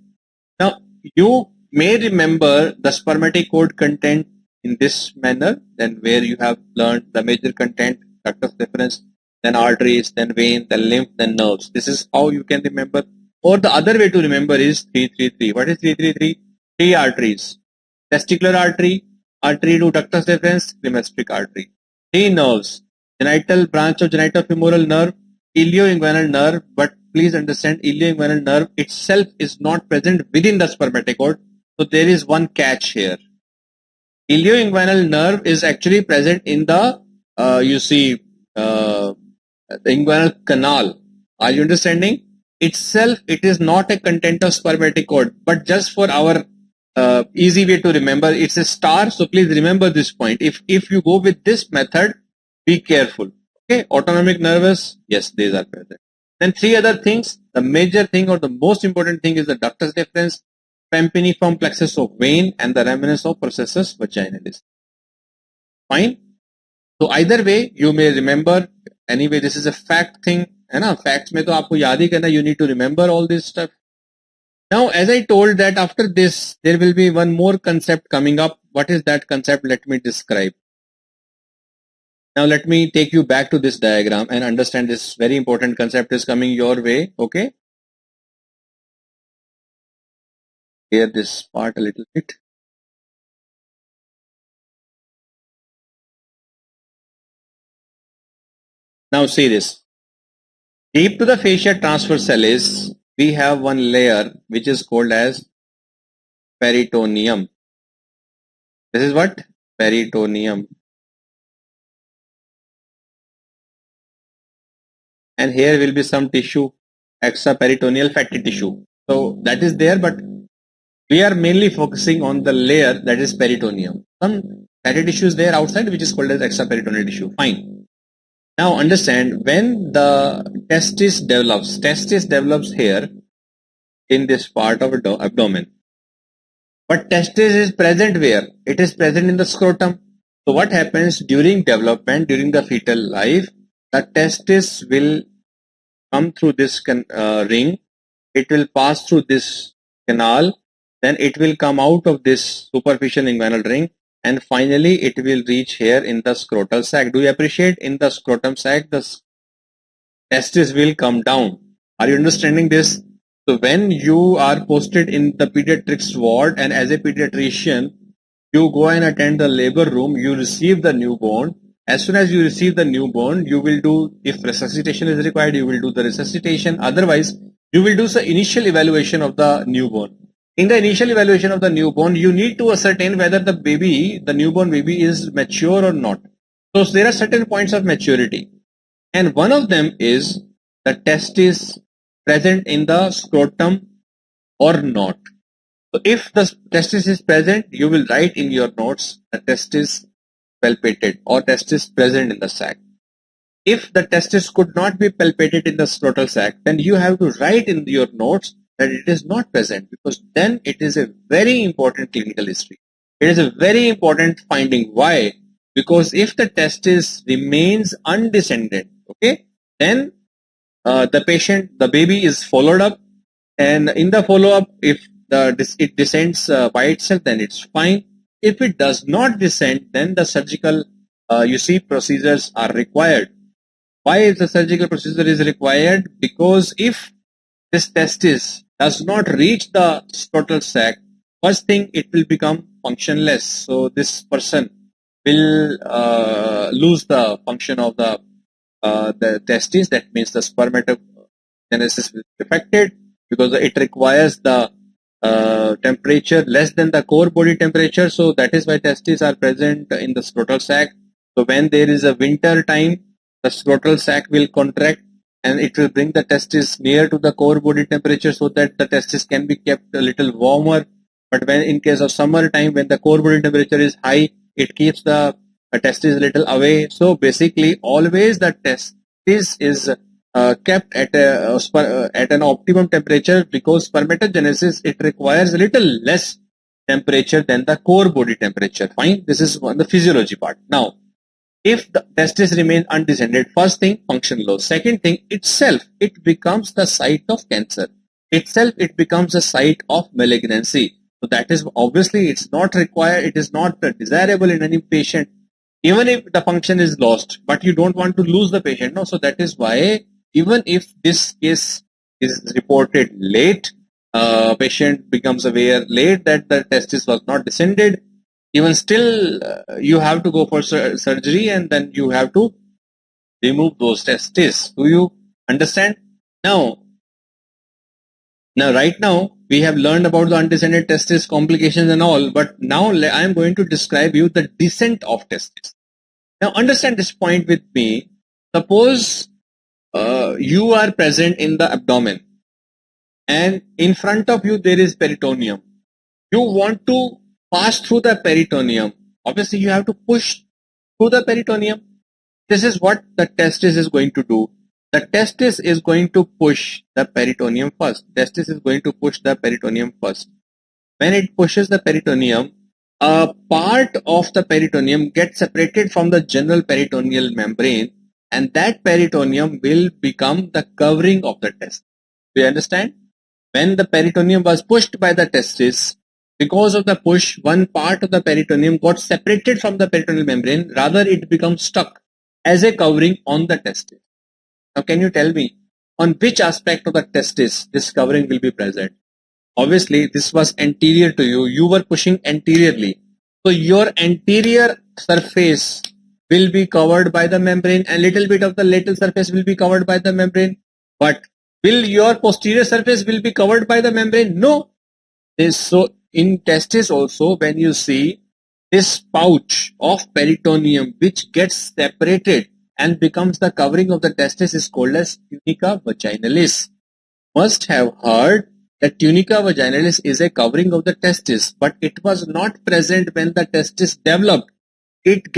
Now, you may remember the spermatic cord content in this manner, then where you have learned the major content, ductus deferens, then arteries, then vein, then lymph, then nerves. This is how you can remember. Or the other way to remember is 333. What is 333? Three arteries. Testicular artery, artery to ductus deferens, cremasteric artery. Three nerves. Genital branch of genitofemoral nerve, ilioinguinal nerve, but please understand ilioinguinal nerve itself is not present within the spermatic cord. So there is one catch here. Ilioinguinal nerve is actually present in the the inguinal canal. Are you understanding? Itself, it is not a content of spermatic cord, but just for our easy way to remember, it's a star. So please remember this point. If you go with this method, be careful. Okay, autonomic nervous, yes, these are present. Then three other things. The major thing or the most important thing is the ductus deferens, pampaniform plexus of vein, and the remnants of processus vaginalis. Fine. So either way, you may remember. Anyway, this is a fact thing. है ना? Facts में तो आपको याद ही करना. You need to remember all this stuff. Now, as I told that after this, there will be one more concept coming up. What is that concept? Let me describe. Now, let me take you back to this diagram and understand this very important concept is coming your way. Okay. clear this part a little bit. Now see this. Deep to the fascia transverse is, we have one layer which is called as peritoneum. This is what? Peritoneum. And here will be some tissue, extraperitoneal fatty tissue. So that is there, but we are mainly focusing on the layer that is peritoneum. Some fatty tissue is there outside which is called as extraperitoneal tissue. Fine. Now understand, when the testis develops here in this part of abdomen. But testis is present where? It is present in the scrotum. So what happens during development, during the fetal life, the testis will come through this ring, it will pass through this canal, then it will come out of this superficial inguinal ring, and finally it will reach here in the scrotal sac. Do you appreciate? In the scrotum sac, the testis will come down. Are you understanding this? So when you are posted in the pediatrics ward, and as a pediatrician, you go and attend the labor room, you receive the newborn. As soon as you receive the newborn, you will do, if resuscitation is required, you will do the resuscitation. Otherwise, you will do the initial evaluation of the newborn. In the initial evaluation of the newborn, you need to ascertain whether the baby, the newborn baby, is mature or not. So there are certain points of maturity. And one of them is the testis present in the scrotum or not. So if the testis is present, you will write in your notes the testis palpated or testis present in the sac. If the testis could not be palpated in the scrotal sac, then you have to write in your notes that it is not present, because then it is a very important clinical history. It is a very important finding. Why? Because if the testis remains undescended, okay, then the baby is followed up, and in the follow-up, if it descends by itself, then it's fine. If it does not descend, then the surgical procedures are required. Why is the surgical procedure is required? Because if this testis does not reach the scrotal sac, first thing, it will become functionless. So this person will lose the function of the testis. That means the spermatogenesis will be affected, because it requires the temperature less than the core body temperature. So that is why testes are present in the scrotal sac. So when there is a winter time, the scrotal sac will contract, and it will bring the testis near to the core body temperature, so that the testis can be kept a little warmer. But when in case of summer time, when the core body temperature is high, it keeps the testis a little away. So basically, always the testis is kept at an optimum temperature, because spermatogenesis, it requires a little less temperature than the core body temperature. Fine. This is the physiology part. Now, if the testis remains undescended, first thing, function loss. Second thing, it becomes the site of cancer. It becomes a site of malignancy. So that is obviously, it's not required. It is not desirable in any patient, even if the function is lost. But you don't want to lose the patient, no. So that is why, even if this case is reported late, patient becomes aware late that the testis was not descended, even still you have to go for surgery, and then you have to remove those testes. Do you understand? Now right now we have learned about the undescended testis, complications and all, but now I am going to describe you the descent of testis. Now understand this point with me. Suppose you are present in the abdomen, and in front of you there is peritoneum. You want to pass through the peritoneum. Obviously, you have to push through the peritoneum. This is what the testis is going to do. The testis is going to push the peritoneum first. Testis is going to push the peritoneum first. When it pushes the peritoneum, a part of the peritoneum gets separated from the general peritoneal membrane, and that peritoneum will become the covering of the testis. Do you understand? When the peritoneum was pushed by the testis, because of the push, one part of the peritoneum got separated from the peritoneal membrane. Rather, it becomes stuck as a covering on the testis. Now, can you tell me on which aspect of the testis this covering will be present? Obviously this was anterior to you, you were pushing anteriorly, so your anterior surface will be covered by the membrane and little bit of the lateral surface will be covered by the membrane. But will your posterior surface will be covered by the membrane? No. So in testis also, when you see this pouch of peritoneum which gets separated and becomes the covering of the testis is called as tunica vaginalis. Must have heard that tunica vaginalis is a covering of the testis, but it was not present when the testis developed. It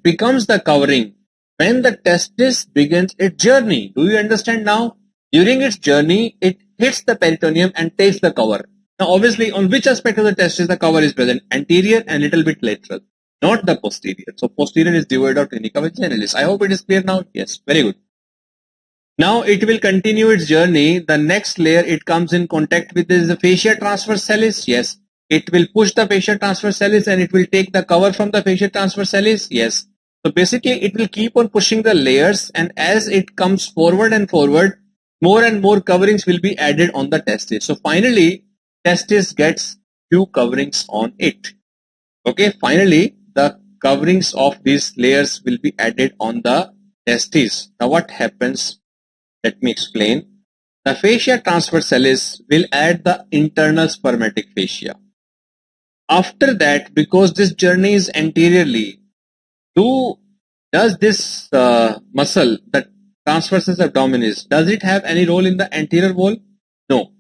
becomes the covering when the testis begins its journey. Do you understand now? During its journey, it hits the peritoneum and takes the cover. Now, obviously, on which aspect of the testis the cover is present? Anterior and little bit lateral, not the posterior. So, posterior is devoid of tunica vaginalis. I hope it is clear now. Yes, very good. Now it will continue its journey. The next layer it comes in contact with is the fascia transversalis. Yes. It will push the fascia transversalis and it will take the cover from the fascia transversalis. Yes. So basically it will keep on pushing the layers, and as it comes forward and forward, more and more coverings will be added on the testis. So finally testis gets few coverings on it. Okay. Finally the coverings of these layers will be added on the testis. Now what happens? Let me explain. The fascia transversalis will add the internal spermatic fascia. After that, because this journey is anteriorly, does this muscle, the transversus abdominis, does it have any role in the anterior wall? No.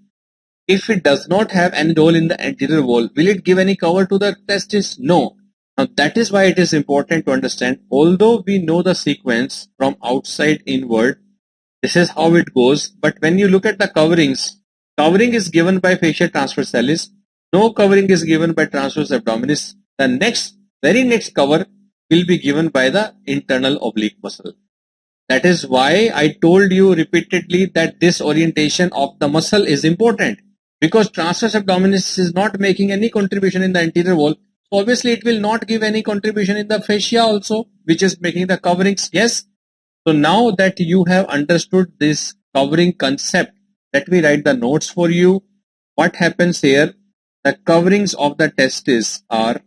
If it does not have any role in the anterior wall, will it give any cover to the testis? No. Now that is why it is important to understand, although we know the sequence from outside inward, this is how it goes. But when you look at the coverings, covering is given by fascia transversalis. No covering is given by transversus abdominis. The very next cover will be given by the internal oblique muscle. That is why I told you repeatedly that this orientation of the muscle is important, because transversus abdominis is not making any contribution in the anterior wall. So obviously it will not give any contribution in the fascia also, which is making the coverings. Yes. So now that you have understood this covering concept, let me write the notes for you. What happens here? The coverings of the testis are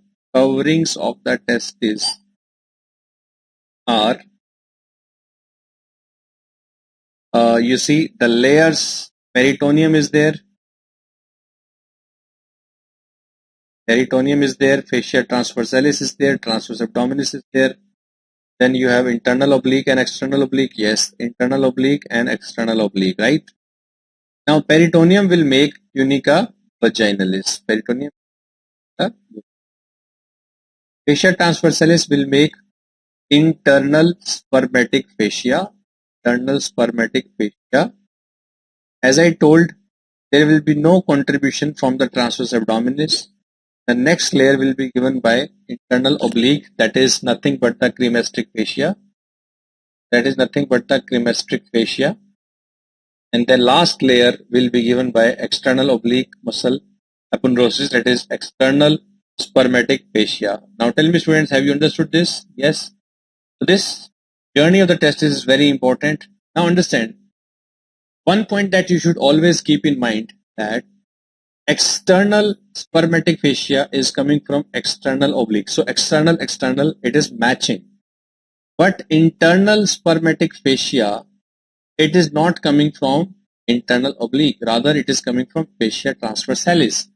you see the layers. Peritoneum is there. Fascia transversalis is there. Transversus abdominis is there. Then you have internal oblique and external oblique. Yes, internal oblique and external oblique, right? Now peritoneum will make tunica vaginalis. Fascia transversalis will make internal spermatic fascia. As I told, there will be no contribution from the transversus abdominis. The next layer will be given by internal oblique, that is nothing but the cremasteric fascia. And the last layer will be given by external oblique muscle aponeurosis, that is external spermatic fascia. Now tell me students, have you understood this? Yes. So this journey of the testis is very important. Now understand, one point that you should always keep in mind, that external spermatic fascia is coming from external oblique. So external, it is matching. But internal spermatic fascia, it is not coming from internal oblique. Rather, it is coming from fascia transversalis.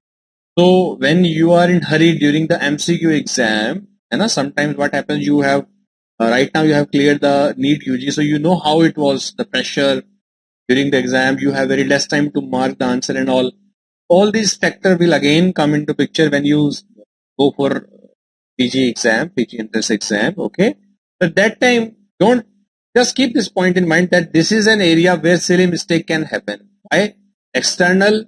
So when you are in hurry during the MCQ exam, sometimes what happens, you have right now you have cleared the Neet UG, so you know how it was, the pressure during the exam. You have very less time to mark the answer and all. All these factors will again come into picture when you go for PG entrance exam. Okay, at that time, don't just keep this point in mind, that this is an area where silly mistake can happen. Why? External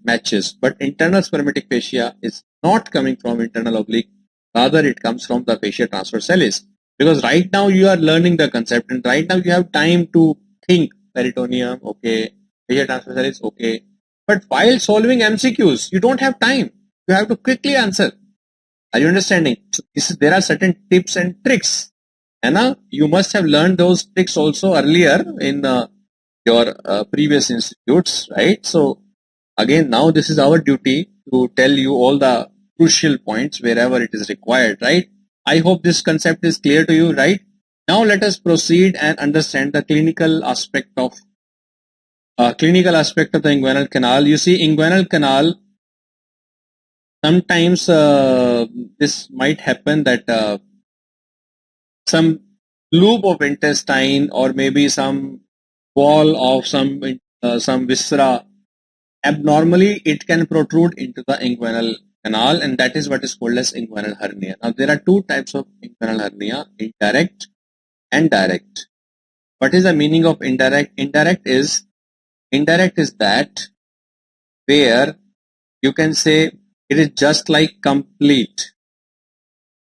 matches, but internal spermatic fascia is not coming from internal oblique. Rather, it comes from the fascia transversalis. Because right now you are learning the concept, and right now you have time to think. Peritoneum, okay. Fascia transversalis, okay. But while solving MCQs, you don't have time. You have to quickly answer. Are you understanding? So there are certain tips and tricks. And you must have learned those tricks also earlier in your previous institutes, right? So again, now this is our duty to tell you all the crucial points wherever it is required, right? I hope this concept is clear to you, right? Now let us proceed and understand the clinical aspect of the inguinal canal. You see, inguinal canal, sometimes this might happen that some loop of intestine or maybe some wall of some viscera, abnormally it can protrude into the inguinal canal, and that is what is called as inguinal hernia. Now there are two types of inguinal hernia, indirect and direct. What is the meaning of indirect? Indirect is that where you can say it is just like complete.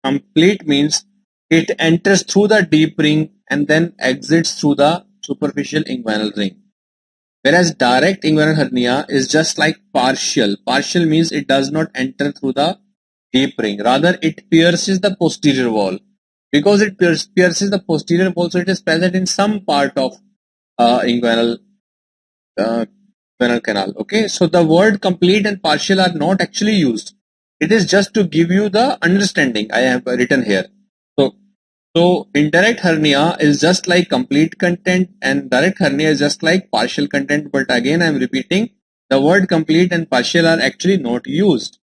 Complete means it enters through the deep ring and then exits through the superficial inguinal ring. Whereas direct inguinal hernia is just like partial. Partial means it does not enter through the deep ring. Rather, it pierces the posterior wall. Because it pierces the posterior wall, so it is present in some part of inguinal canal. Okay, so the word complete and partial are not actually used. It is just to give you the understanding I have written here. So indirect hernia is just like complete content and direct hernia is just like partial content. But again, I am repeating, the word complete and partial are actually not used.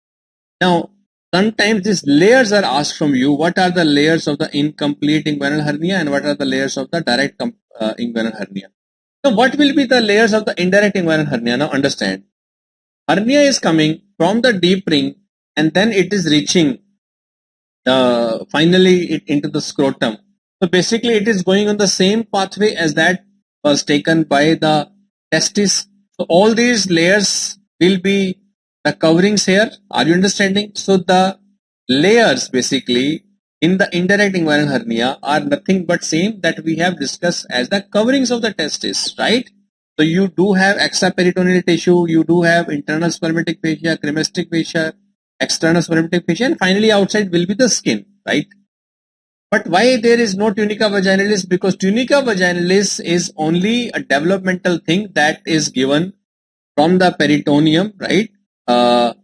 Now, sometimes these layers are asked from you. What are the layers of the incomplete inguinal hernia and what are the layers of the direct inguinal hernia? So what will be the layers of the indirect inguinal hernia? Now understand, hernia is coming from the deep ring and then it is reaching finally into the scrotum. So basically it is going on the same pathway as that was taken by the testis. So all these layers will be the coverings here. Are you understanding? So the layers basically in the indirect inguinal hernia are nothing but same that we have discussed as the coverings of the testis, right? So you do have extraperitoneal tissue, you do have internal spermatic fascia, cremastic fascia, external spermatic fascia, and finally outside will be the skin, right? But why there is no tunica vaginalis? Because tunica vaginalis is only a developmental thing that is given from the peritoneum, right? To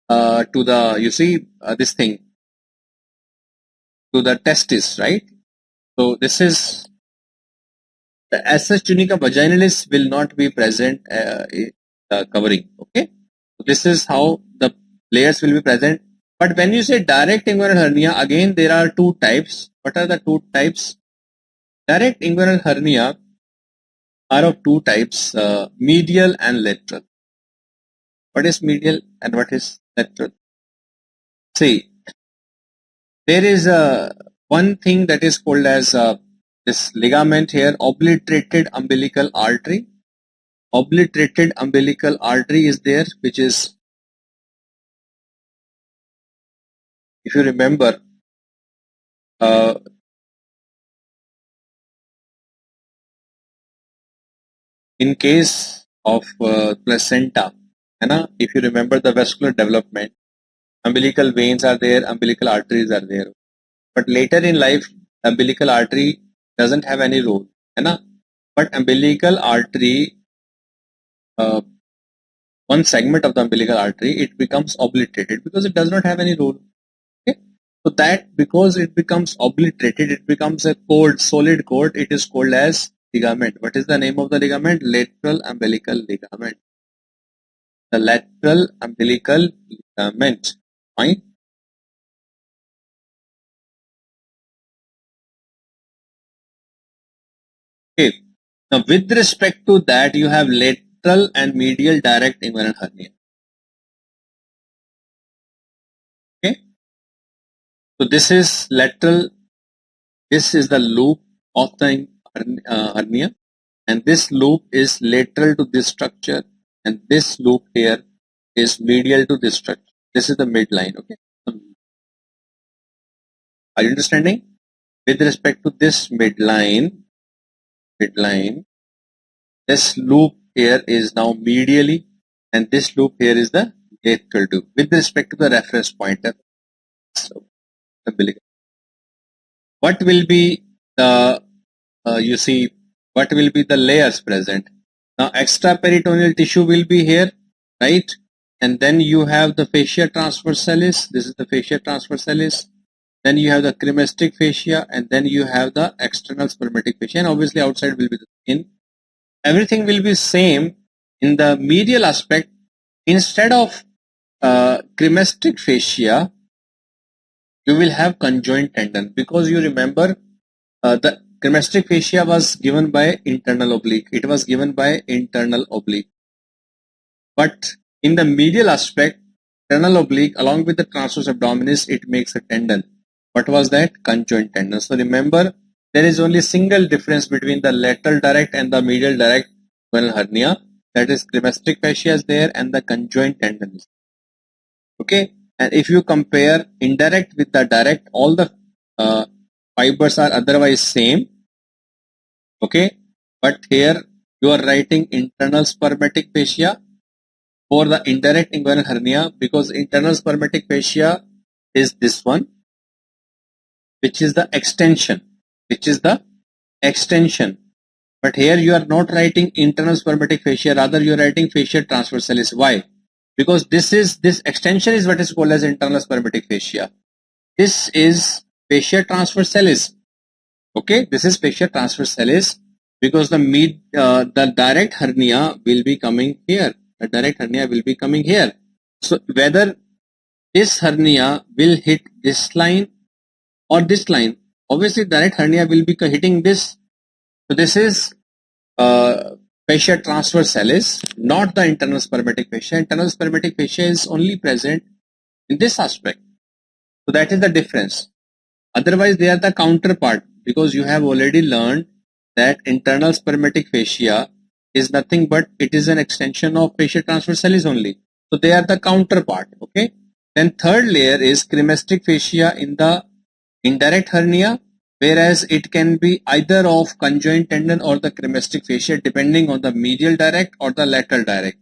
the, you see, this thing, to the testis, right? So this is, as such, tunica vaginalis will not be present in the covering, okay? So this is how the layers will be present. But when you say direct inguinal hernia, again there are two types. What are the two types? Direct inguinal hernia are of two types, medial and lateral. What is medial and what is lateral? See, there is one thing that is called as this ligament here, obliterated umbilical artery. Obliterated umbilical artery is there, which is, if you remember, in case of placenta, if you remember the vascular development, umbilical veins are there, umbilical arteries are there. But later in life, umbilical artery doesn't have any role, but umbilical artery, one segment of the umbilical artery, it becomes obliterated because it does not have any role. Okay? So that because it becomes obliterated, it becomes a cord, solid cord, it is called as ligament. What is the name of the ligament? Lateral umbilical ligament. The lateral umbilical ligament. Fine. Okay. Now, with respect to that, you have lateral and medial direct inguinal hernia. Okay. So this is lateral. This is the loop of the hernia, and this loop is lateral to this structure, and this loop here is medial to this structure. This is the midline. Okay. Are you understanding? With respect to this midline, this loop here is now medially, and this loop here is the lateral loop with respect to the reference pointer. So, what will be the you see, what will be the layers present? Now extraperitoneal tissue will be here, right? And then you have the fascia transversalis. This is the fascia transversalis. Then you have the cremastic fascia, and then you have the external spermatic fascia, and obviously outside will be the skin. Everything will be same in the medial aspect. Instead of cremastic fascia, you will have conjoint tendon, because you remember the cremastic fascia was given by internal oblique. It was given by internal oblique. But in the medial aspect, internal oblique along with the transverse abdominis, it makes a tendon. What was that? Conjoint tendon. So remember, there is only single difference between the lateral direct and the medial direct inguinal hernia. That is, cremastic fascia is there and the conjoint tendon is there. Okay. And if you compare indirect with the direct, all the fibers are otherwise same. Okay. But here you are writing internal spermatic fascia for the indirect inguinal hernia, because internal spermatic fascia is this one, which is the extension, but here you are not writing internal spermatic fascia, rather you are writing fascia transversalis. Why? Because this extension is what is called as internal spermatic fascia. This is fascia transversalis. Okay, this is fascia transversalis, because the direct hernia will be coming here. The direct hernia will be coming here. So whether this hernia will hit this line or this line, obviously direct hernia will be hitting this. So this is fascia transversalis, not the internal spermatic fascia. Internal spermatic fascia is only present in this aspect. So that is the difference. Otherwise they are the counterpart, because you have already learned that internal spermatic fascia is nothing but it is an extension of fascia transversalis only. So they are the counterpart. Okay. Then third layer is cremastic fascia in the indirect hernia, whereas it can be either of conjoint tendon or the cremastic fascia depending on the medial direct or the lateral direct.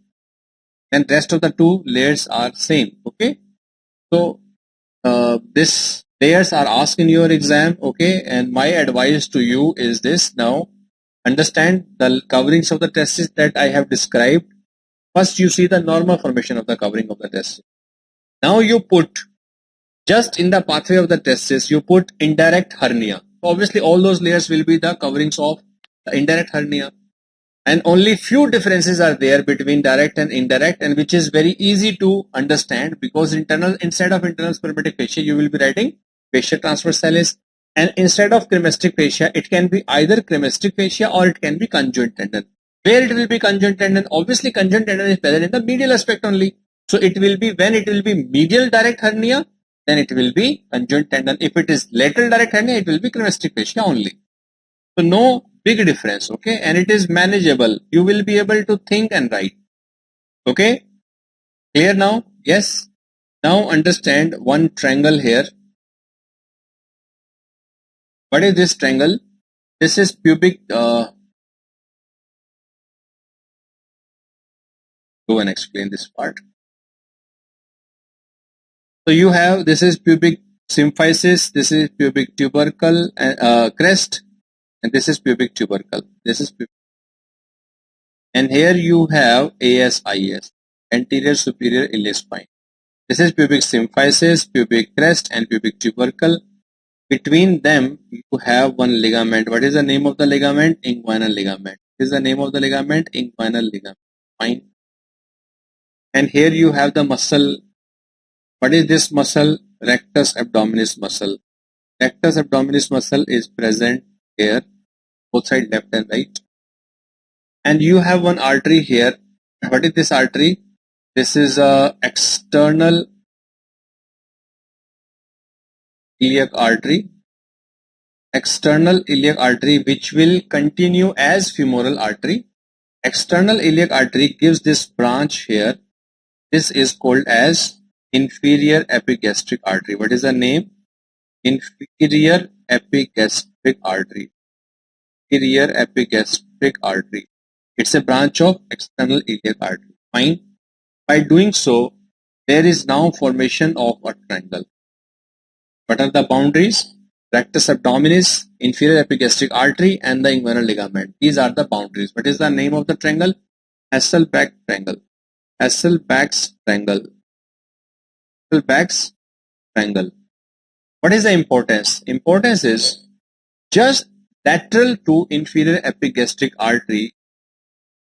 And rest of the two layers are same. Okay. So this layers are asked in your exam. Okay. And my advice to you is this: now understand the coverings of the testes that I have described. First you see the normal formation of the covering of the testes. Now you put just in the pathway of the testis, you put indirect hernia. Obviously all those layers will be the coverings of the indirect hernia, and only few differences are there between direct and indirect, and which is very easy to understand, because instead of internal spermatic fascia you will be writing fascia transversalis, and instead of cremastic fascia it can be either cremastic fascia or it can be conjoint tendon. Where it will be conjoint tendon? Obviously conjoint tendon is present in the medial aspect only. So it will be, when it will be medial direct hernia, then it will be conjoint tendon. If it is lateral direct hernia, it will be cremastic fascia only. So no big difference. Okay, and it is manageable. You will be able to think and write. Okay, clear now? Yes. Now understand one triangle here. What is this triangle? This is pubic. Go and explain this part. So you have, this is pubic symphysis, this is pubic tubercle crest, and this is pubic tubercle. This is pubic. And here you have ASIS, anterior superior iliac spine. This is pubic symphysis, pubic crest, and pubic tubercle. Between them you have one ligament. What is the name of the ligament? Inguinal ligament. What is the name of the ligament? Inguinal ligament. Fine. And here you have the muscle. What is this muscle? Rectus abdominis muscle. Rectus abdominis muscle is present here, both side left and right. And you have one artery here. What is this artery? This is a external iliac artery. External iliac artery, which will continue as femoral artery. External iliac artery gives this branch here. This is called as inferior epigastric artery. What is the name? Inferior epigastric artery. Inferior epigastric artery. It's a branch of external iliac artery. Fine. By doing so, there is now formation of a triangle. What are the boundaries? Rectus abdominis, inferior epigastric artery, and the inguinal ligament. These are the boundaries. What is the name of the triangle? Hasselbalch triangle. Hasselbalch's triangle. Hasselbalch's triangle. What is the importance? Importance is just lateral to inferior epigastric artery.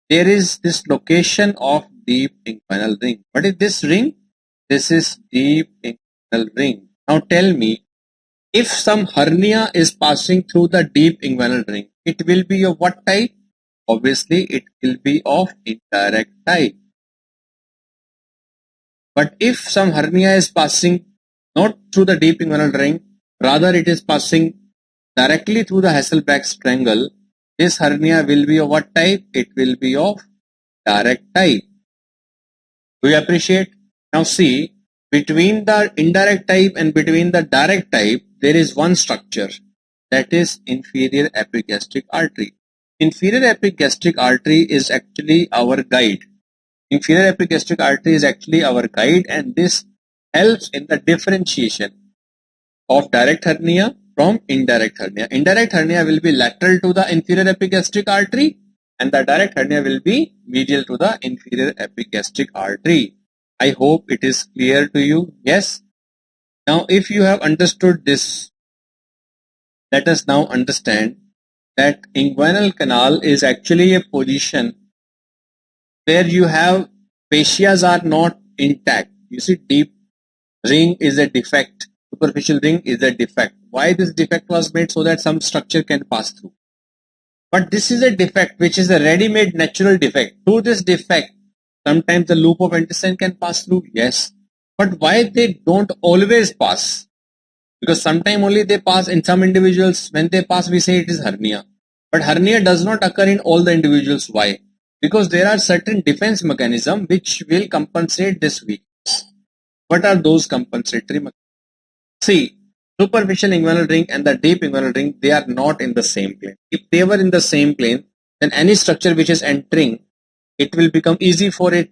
There is this location of deep inguinal ring. What is this ring? This is deep inguinal ring. Now tell me, if some hernia is passing through the deep inguinal ring, it will be of what type? Obviously, it will be of indirect type. But if some hernia is passing not through the deep inguinal ring, rather it is passing directly through the Hasselbalch's triangle, this hernia will be of what type? It will be of direct type. Do you appreciate? Now see, between the indirect type and between the direct type, there is one structure, that is inferior epigastric artery. Inferior epigastric artery is actually our guide. Inferior epigastric artery is actually our guide, and this helps in the differentiation of direct hernia from indirect hernia. Indirect hernia will be lateral to the inferior epigastric artery, and the direct hernia will be medial to the inferior epigastric artery. I hope it is clear to you. Yes. Now, if you have understood this, let us now understand that inguinal canal is actually a position where you have fascias are not intact. You see, deep ring is a defect, superficial ring is a defect. Why this defect was made? So that some structure can pass through. But this is a defect which is a ready-made natural defect. Through this defect, sometimes the loop of intestine can pass through, yes. But why they don't always pass? Because sometimes only they pass. In some individuals, when they pass, we say it is hernia. But hernia does not occur in all the individuals. Why? Because there are certain defense mechanisms which will compensate this weakness. What are those compensatory mechanisms? See, superficial inguinal ring and the deep inguinal ring, they are not in the same plane. If they were in the same plane, then any structure which is entering, it will become easy for it.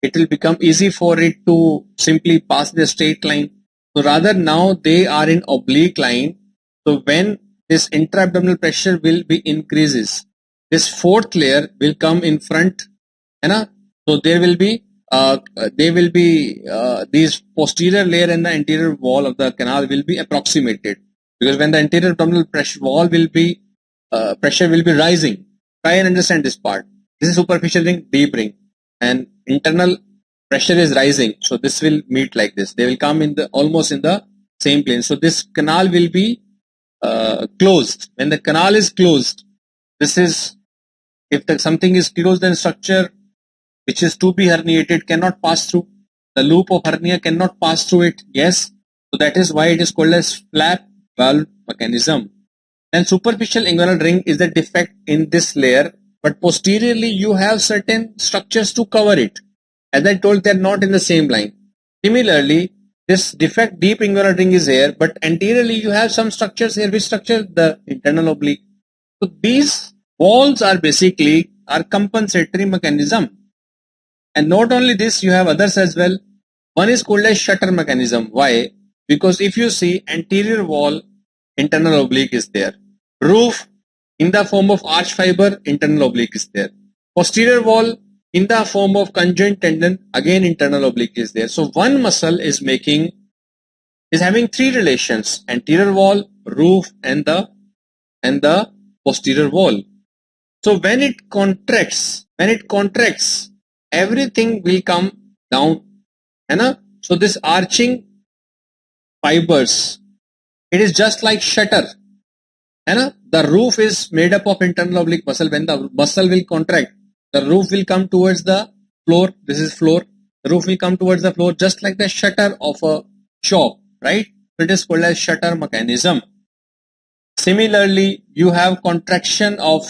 It will become easy for it to simply pass the straight line. So rather now they are in oblique line. So when this intra-abdominal pressure will be increases, this fourth layer will come in front, so there will be these posterior layer and the anterior wall of the canal will be approximated, because when the anterior abdominal pressure wall will be pressure will be rising. Try and understand this part. This is superficial ring, deep ring, and internal pressure is rising. So this will meet like this. They will come in the almost in the same plane. So this canal will be closed. When the canal is closed, this is, if something is closed, then structure which is to be herniated cannot pass through. The loop of hernia cannot pass through it. Yes. So that is why it is called as flap valve mechanism. Then superficial inguinal ring is the defect in this layer, but posteriorly you have certain structures to cover it. As I told, they are not in the same line. Similarly, this defect deep inguinal ring is here, but anteriorly you have some structures here. Which structure? The internal oblique. So these walls are basically compensatory mechanism. And not only this, you have others as well. One is called as shutter mechanism. Why? Because if you see, anterior wall, internal oblique is there. Roof in the form of arch fiber, internal oblique is there. Posterior wall in the form of conjoint tendon, again internal oblique is there. So one muscle is having three relations: anterior wall, roof, and the posterior wall. So when it contracts, everything will come down. So this arching fibers, it is just like shutter. The roof is made up of internal oblique muscle. When the muscle will contract, the roof will come towards the floor. This is floor. The roof will come towards the floor, just like the shutter of a shop, right? So it is called as shutter mechanism. Similarly, you have contraction of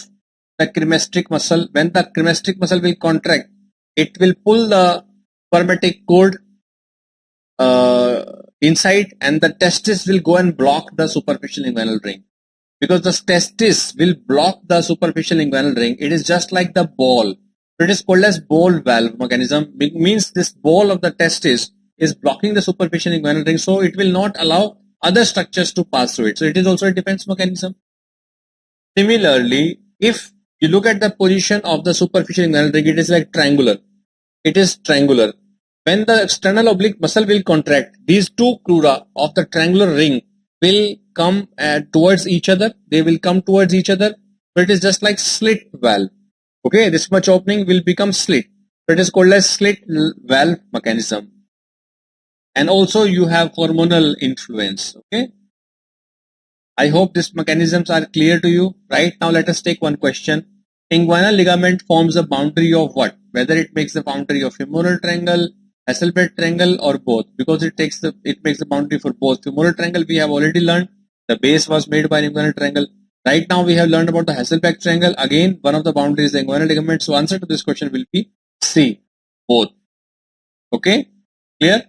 the cremasteric muscle. When the cremasteric muscle will contract, it will pull the spermatic cord inside, and the testis will go and block the superficial inguinal ring. Because the testis will block the superficial inguinal ring, it is just like the ball. So it is called as ball valve mechanism. It means this ball of the testis is blocking the superficial inguinal ring, so it will not allow other structures to pass through it. So it is also a defense mechanism. Similarly, if you look at the position of the superficial inguinal ring, it is like triangular. it is triangular. When the external oblique muscle will contract, these two crura of the triangular ring will come towards each other. They will come towards each other. So it is just like slit valve. Okay, this much opening will become slit. So it is called as slit valve mechanism. And also you have hormonal influence. Okay, I hope these mechanisms are clear to you. Right now, let us take one question. Inguinal ligament forms a boundary of what? Whether it makes the boundary of femoral triangle, Hasselblad triangle, or both, because it makes the boundary for both. Femoral triangle we have already learned. The base was made by an inguinal triangle. Right now we have learned about the Hasselblad triangle. Again, one of the boundaries is the inguinal ligament. So answer to this question will be C, both. Okay, clear?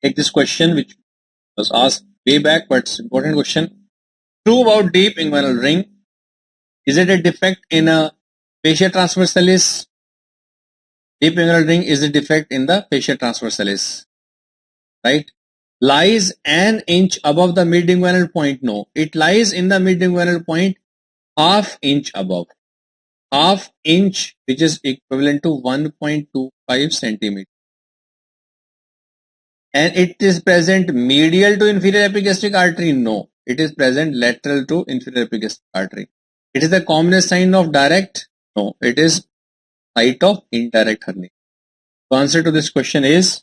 Take this question which was asked way back, but it's an important question. True about deep inguinal ring. Is it a defect in a fascia transversalis? Deep inguinal ring is a defect in the fascia transversalis, right? Lies an inch above the mid-inguinal point? No, it lies in the mid-inguinal point half inch above. Half inch, which is equivalent to 1.25 centimeter. And it is present medial to inferior epigastric artery? No, it is present lateral to inferior epigastric artery. It is the commonest sign of direct? No, it is site of indirect hernia. So answer to this question is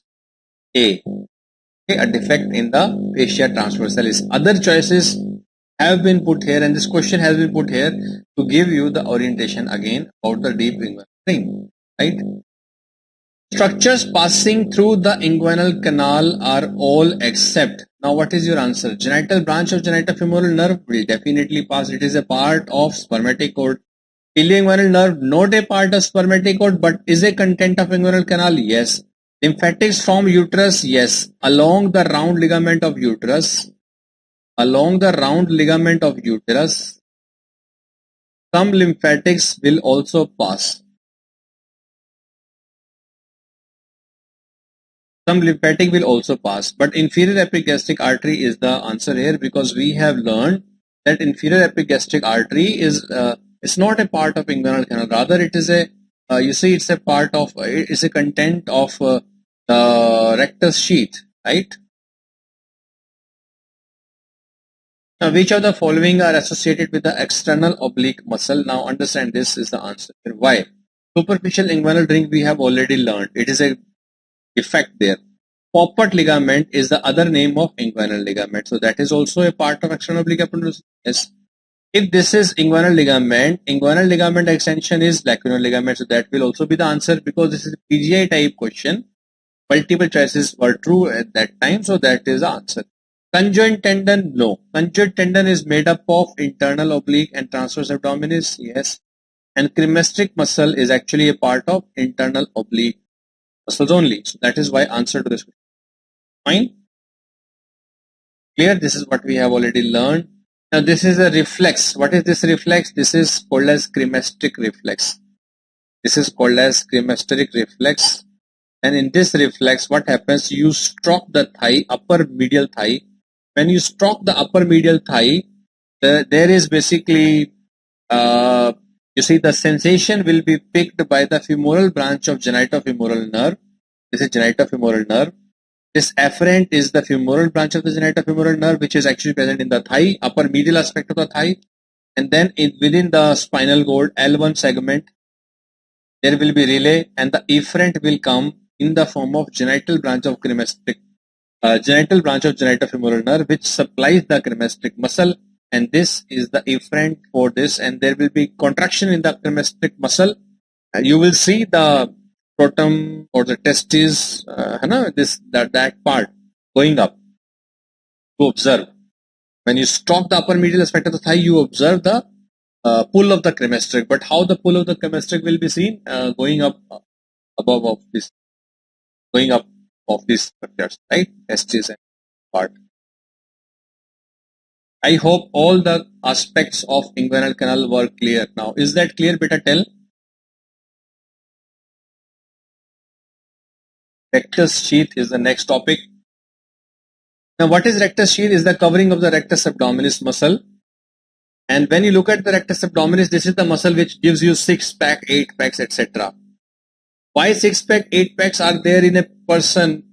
A. Okay, a defect in the fascia transversalis. Other choices have been put here, and this question has been put here to give you the orientation again about the deep inguinal ring, right? Structures passing through the inguinal canal are all except. Now what is your answer? Genital branch of genitofemoral nerve will definitely pass. It is a part of spermatic cord. Ilioinguinal nerve, not a part of spermatic cord, but is a content of inguinal canal? Yes. Lymphatics from uterus? Yes. Along the round ligament of uterus. Along the round ligament of uterus, some lymphatics will also pass. Some lymphatic will also pass, but inferior epigastric artery is the answer here, because we have learned that inferior epigastric artery is it's not a part of inguinal canal. Rather, it is a you see, it's a part of it's a content of the rectus sheath, right? Now, which of the following are associated with the external oblique muscle? Now, understand this is the answer. Why? Superficial inguinal ring we have already learned. It is a defect there. Poppet ligament is the other name of inguinal ligament. So that is also a part of external oblique epidermis. Yes. If this is inguinal ligament extension is lacunar ligament. So that will also be the answer, because this is a PGI type question. Multiple choices were true at that time. So that is the answer. Conjoint tendon, no. Conjoint tendon is made up of internal oblique and transverse abdominis. Yes. And cremasteric muscle is actually a part of internal oblique muscles only. So that is why answer to this question. Fine. Clear? This is what we have already learned. Now this is a reflex. What is this reflex? This is called as cremasteric reflex. This is called as cremasteric reflex. And in this reflex, what happens? You stroke the thigh, upper medial thigh. When you stroke the upper medial thigh, there is basically, you see, the sensation will be picked by the femoral branch of genitofemoral nerve. This is genitofemoral nerve. This afferent is the femoral branch of the genitofemoral nerve, which is actually present in the thigh, upper medial aspect of the thigh. And then within the spinal cord, L1 segment, there will be relay, and the efferent will come in the form of genital branch of cremasteric, genital branch of genitofemoral nerve, which supplies the cremasteric muscle. And this is the efferent for this, and there will be contraction in the cremasteric muscle. You will see the scrotum or the testes, that part going up to observe. When you stroke the upper medial aspect of the thigh, you observe the pull of the cremasteric. But how the pull of the cremasteric will be seen? Going up above of this, going up of these structures, right? Testes and part. I hope all the aspects of inguinal canal were clear. Now, is that clear? Beta, tell. Rectus sheath is the next topic. Now, what is rectus sheath? Is the covering of the rectus abdominis muscle. And when you look at the rectus abdominis, this is the muscle which gives you 6-pack, 8-packs, etc. Why 6-pack, 8-packs are there in a person?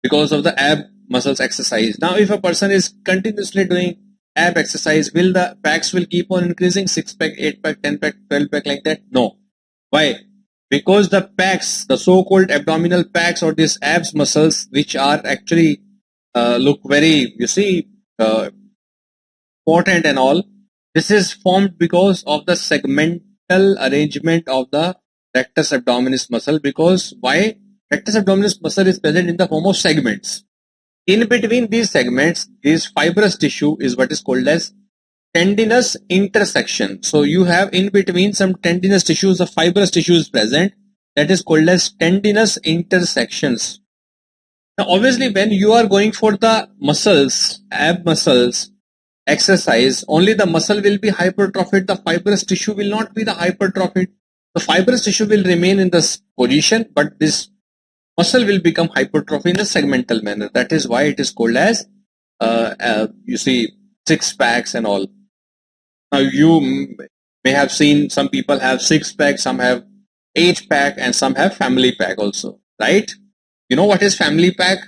Because of the ab muscles exercise. Now, if a person is continuously doing ab exercise, will the packs will keep on increasing? 6-pack, 8-pack, 10-pack, 12-pack like that? No. Why? Because the packs, the so-called abdominal packs or these abs muscles, which are actually look very, you see, important and all, this is formed because of the segmental arrangement of the rectus abdominis muscle. Because why? Rectus abdominis muscle is present in the form of segments. In between these segments, this fibrous tissue is what is called as tendinous intersection. So you have in between some tendinous tissues, the fibrous tissue is present, that is called as tendinous intersections. Now obviously when you are going for the muscles, ab muscles exercise, only the muscle will be hypertrophied, the fibrous tissue will not be the hypertrophied. The fibrous tissue will remain in this position, but this muscle will become hypertrophy in a segmental manner. That is why it is called as you see 6-packs and all. Now you may have seen some people have 6-pack, some have 8-pack, and some have family pack also, right? You know what is family pack?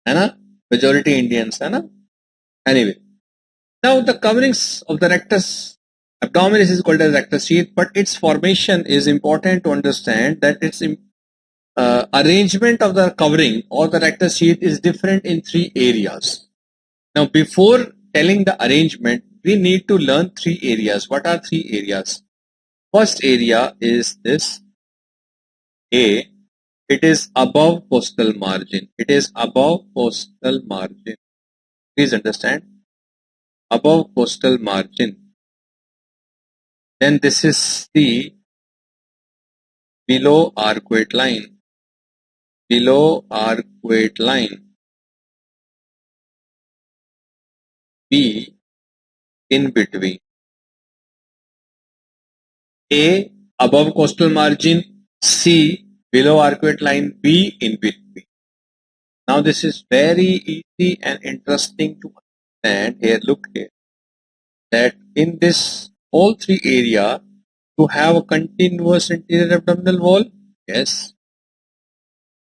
Anna? Majority Indians, Anna? Anyway, now the coverings of the rectus abdominis is called as rectus sheath, but its formation is important to understand that its arrangement of the covering or the rectus sheath is different in 3 areas. Now before telling the arrangement, we need to learn 3 areas. What are 3 areas? First area is this A. It is above costal margin. It is above costal margin. Please understand. Above costal margin. Then this is C. Below arcuate line. Below arcuate line. B. In between. A. Above costal margin. C. Below arcuate line. B. In between. Now this is very easy and interesting to understand. Here, look here. That in this all 3 area, you have a continuous anterior abdominal wall. Yes.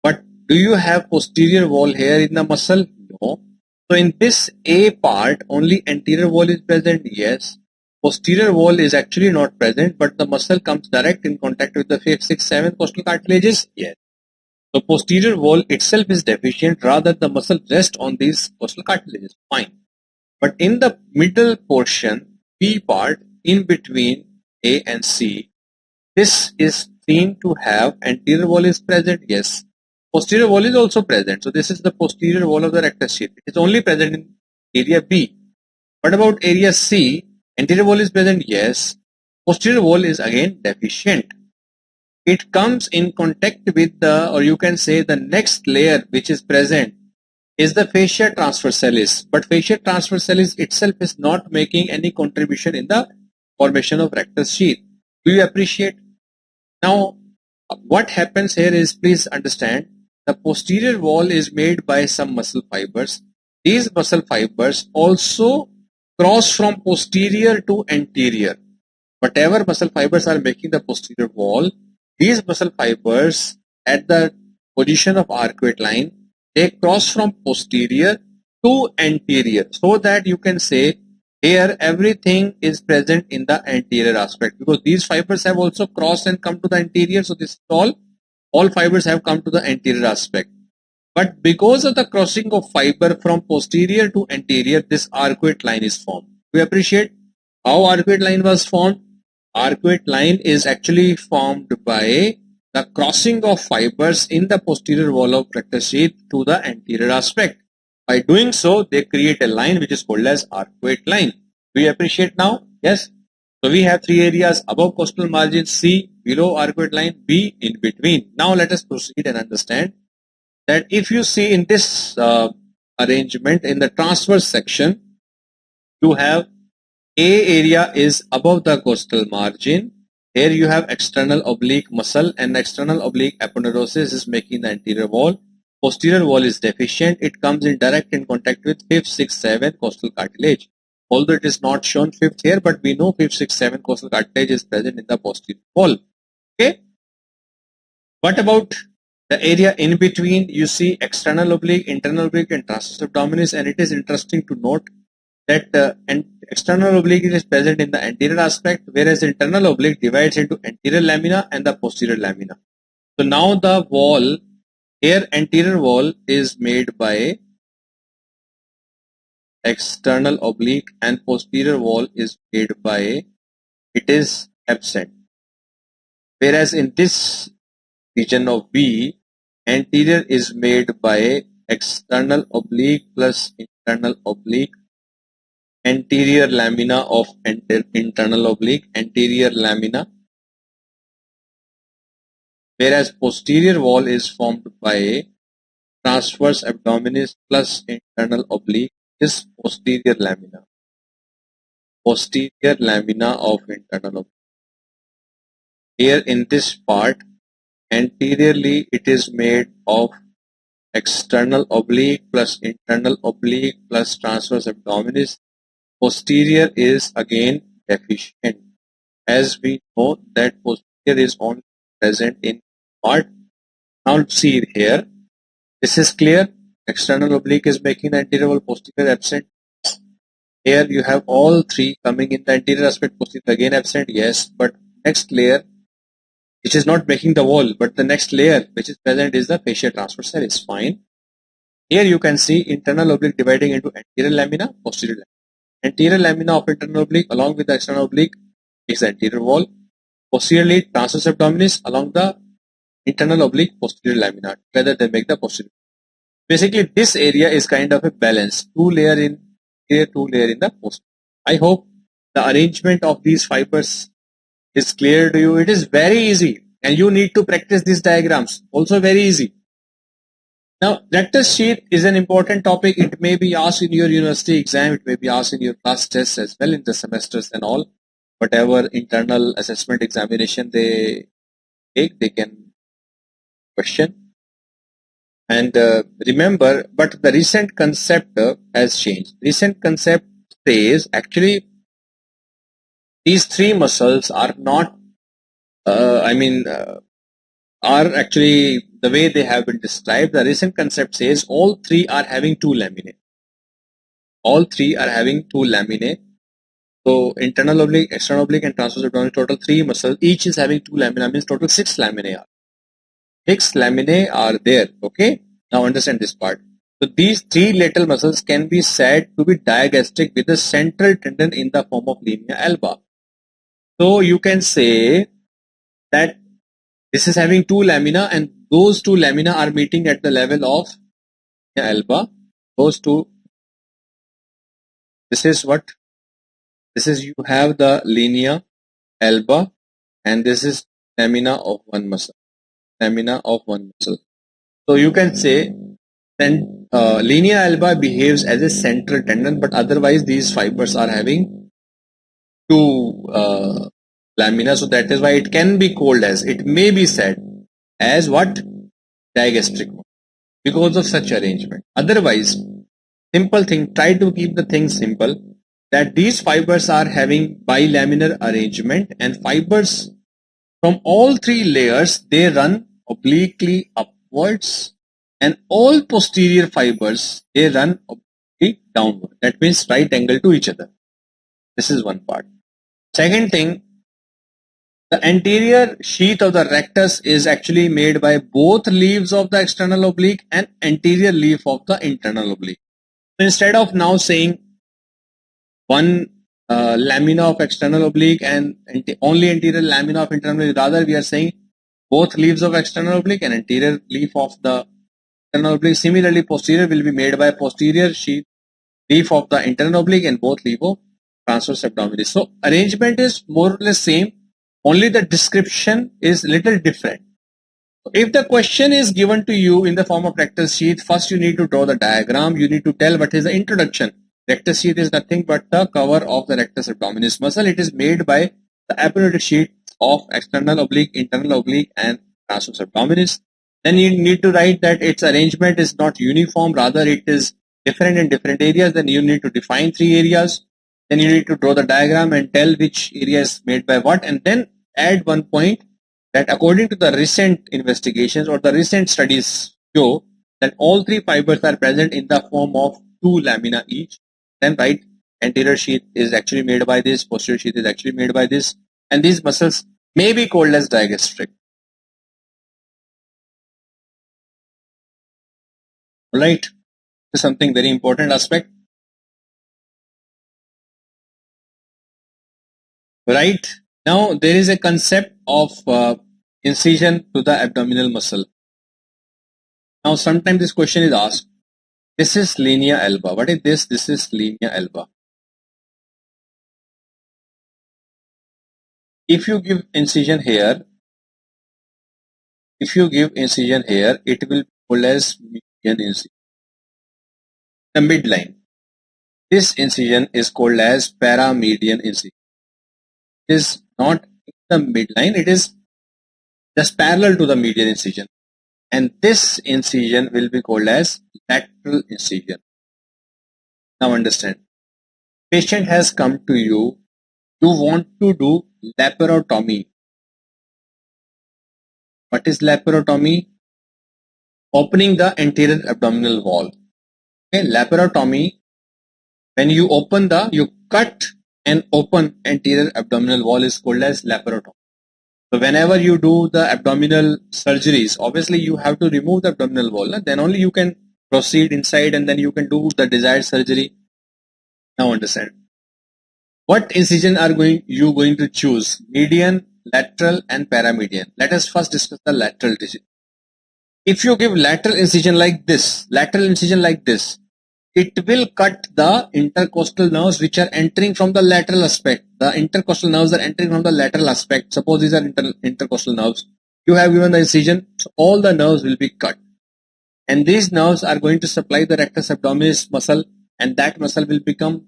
But do you have posterior wall here in the muscle? No. So in this A part, only anterior wall is present. Yes. Posterior wall is actually not present, but the muscle comes direct in contact with the 5th, 6th, 7th costal cartilages. Yes. So posterior wall itself is deficient, rather the muscle rests on these costal cartilages. Fine. But in the middle portion, B part, in between A and C, this is seen to have anterior wall is present. Yes. Posterior wall is also present. So this is the posterior wall of the rectus sheath. It is only present in area B. What about area C? Anterior wall is present. Yes. Posterior wall is again deficient. It comes in contact with the, or you can say the next layer which is present is the fascia transversalis. But fascia transversalis itself is not making any contribution in the formation of rectus sheath. Do you appreciate? Now, what happens here is, please understand, the posterior wall is made by some muscle fibers. These muscle fibers also cross from posterior to anterior. Whatever muscle fibers are making the posterior wall, these muscle fibers at the position of arcuate line, they cross from posterior to anterior, so that you can say here everything is present in the anterior aspect, because these fibers have also crossed and come to the anterior. So this is all fibers have come to the anterior aspect. But because of the crossing of fiber from posterior to anterior, this arcuate line is formed. We appreciate how arcuate line was formed. Arcuate line is actually formed by the crossing of fibers in the posterior wall of rectus sheath to the anterior aspect. By doing so, they create a line which is called as arcuate line. Do you appreciate now? Yes. So we have 3 areas: above costal margin, C, below arcuate line, B, in between. Now let us proceed and understand that if you see in this arrangement in the transverse section, you have A area is above the costal margin. Here you have external oblique muscle, and external oblique aponeurosis is making the anterior wall. Posterior wall is deficient. It comes in direct in contact with 5th, 6th, 7th costal cartilage. although it is not shown fifth here, but we know 5th, 6th, 7th coastal cartilage is present in the posterior wall. Okay. What about the area in between? You see external oblique, internal oblique, and transverse abdominis, and it is interesting to note that external oblique is present in the anterior aspect, whereas internal oblique divides into anterior lamina and the posterior lamina. So now the wall here, anterior wall is made by external oblique and posterior wall is made by, it is absent. Whereas in this region of B, anterior is made by external oblique plus internal oblique, anterior lamina of internal oblique, anterior lamina, whereas posterior wall is formed by transverse abdominis plus internal oblique is posterior lamina of internal oblique. Here in this part, anteriorly it is made of external oblique plus internal oblique plus transverse abdominis. Posterior is again deficient, as we know that posterior is only present in part. Now see here, this is clear. External oblique is making the anterior wall, posterior absent. Here you have all three coming in the anterior aspect, posterior again absent, yes, but next layer, which is not making the wall, but the next layer which is present is the fascia transversal, is fine. Here you can see internal oblique dividing into anterior lamina, posterior lamina. Anterior lamina of internal oblique along with the external oblique is the anterior wall. Posteriorly, transverse abdominis along the internal oblique, posterior lamina. Together they make the posterior. Basically, this area is kind of a balance. Two layer in here, two layer in the posterior. I hope the arrangement of these fibers is clear to you. It is very easy, and you need to practice these diagrams. Also very easy. Now, rectus sheath is an important topic. It may be asked in your university exam. It may be asked in your class tests as well in the semesters and all. Whatever internal assessment examination they take, they can question. And remember, but the recent concept has changed. Recent concept says actually these three muscles are not, are actually the way they have been described. The recent concept says all three are having two laminae. All three are having two laminae. So internal oblique, external oblique, and transverse abdominal, total three muscles. Each is having two lamina, means total 6 laminae are. 6 laminae are there. Okay. Now understand this part. So these three lateral muscles can be said to be digastric with a central tendon in the form of linea alba. So you can say that this is having two lamina, and those two lamina are meeting at the level of alba. Those two. This is what? This is, you have the linea alba, and this is lamina of one muscle. Lamina of one muscle. So you can say then linea alba behaves as a central tendon, but otherwise these fibers are having two lamina. So that is why it can be called as, it may be said as what? Digastric, because of such arrangement. Otherwise, simple thing, try to keep the thing simple, that these fibers are having bilaminar arrangement, and fibers from all three layers, they run obliquely upwards, and all posterior fibers, they run obliquely downward. That means right angle to each other. This is one part. Second thing, the anterior sheath of the rectus is actually made by both leaves of the external oblique and anterior leaf of the internal oblique. So instead of now saying one lamina of external oblique and only anterior lamina of internal oblique, rather we are saying both leaves of external oblique and anterior leaf of the internal oblique. Similarly, posterior will be made by posterior sheath leaf of the internal oblique and both leaf of transverse abdominis. So arrangement is more or less same, only the description is little different. So if the question is given to you in the form of rectus sheath, first you need to draw the diagram. You need to tell what is the introduction. Rectus sheath is nothing but the cover of the rectus abdominis muscle. It is made by the aponeurotic sheath of external oblique, internal oblique, and transverse abdominis. Then you need to write that its arrangement is not uniform, rather it is different in different areas. Then you need to define three areas. Then you need to draw the diagram and tell which area is made by what, and then add one point that according to the recent investigations or the recent studies show that all three fibers are present in the form of two lamina each. Then write anterior sheath is actually made by this, posterior sheath is actually made by this, and these muscles may be called as digastric. Alright, this is something very important aspect. Right, now there is a concept of incision to the abdominal muscle. Now sometimes this question is asked, this is linea alba. What is this? This is linea alba. If you give incision here, it will be called as median incision. The midline. This incision is called as paramedian incision. It is not the midline, it is just parallel to the median incision. And this incision will be called as lateral incision. Now understand. Patient has come to you, you want to do laparotomy. What is laparotomy? Opening the anterior abdominal wall. Okay, laparotomy, when you cut and open anterior abdominal wall is called as laparotomy. So whenever you do the abdominal surgeries, obviously you have to remove the abdominal wall. Then only you can proceed inside and then you can do the desired surgery. Now understand. What incision are you going to choose? Median, lateral and paramedian. Let us first discuss the lateral incision. If you give lateral incision like this, it will cut the intercostal nerves which are entering from the lateral aspect. The intercostal nerves are entering from the lateral aspect. Suppose these are intercostal nerves. You have given the incision, so all the nerves will be cut. And these nerves are going to supply the rectus abdominis muscle, and that muscle will become,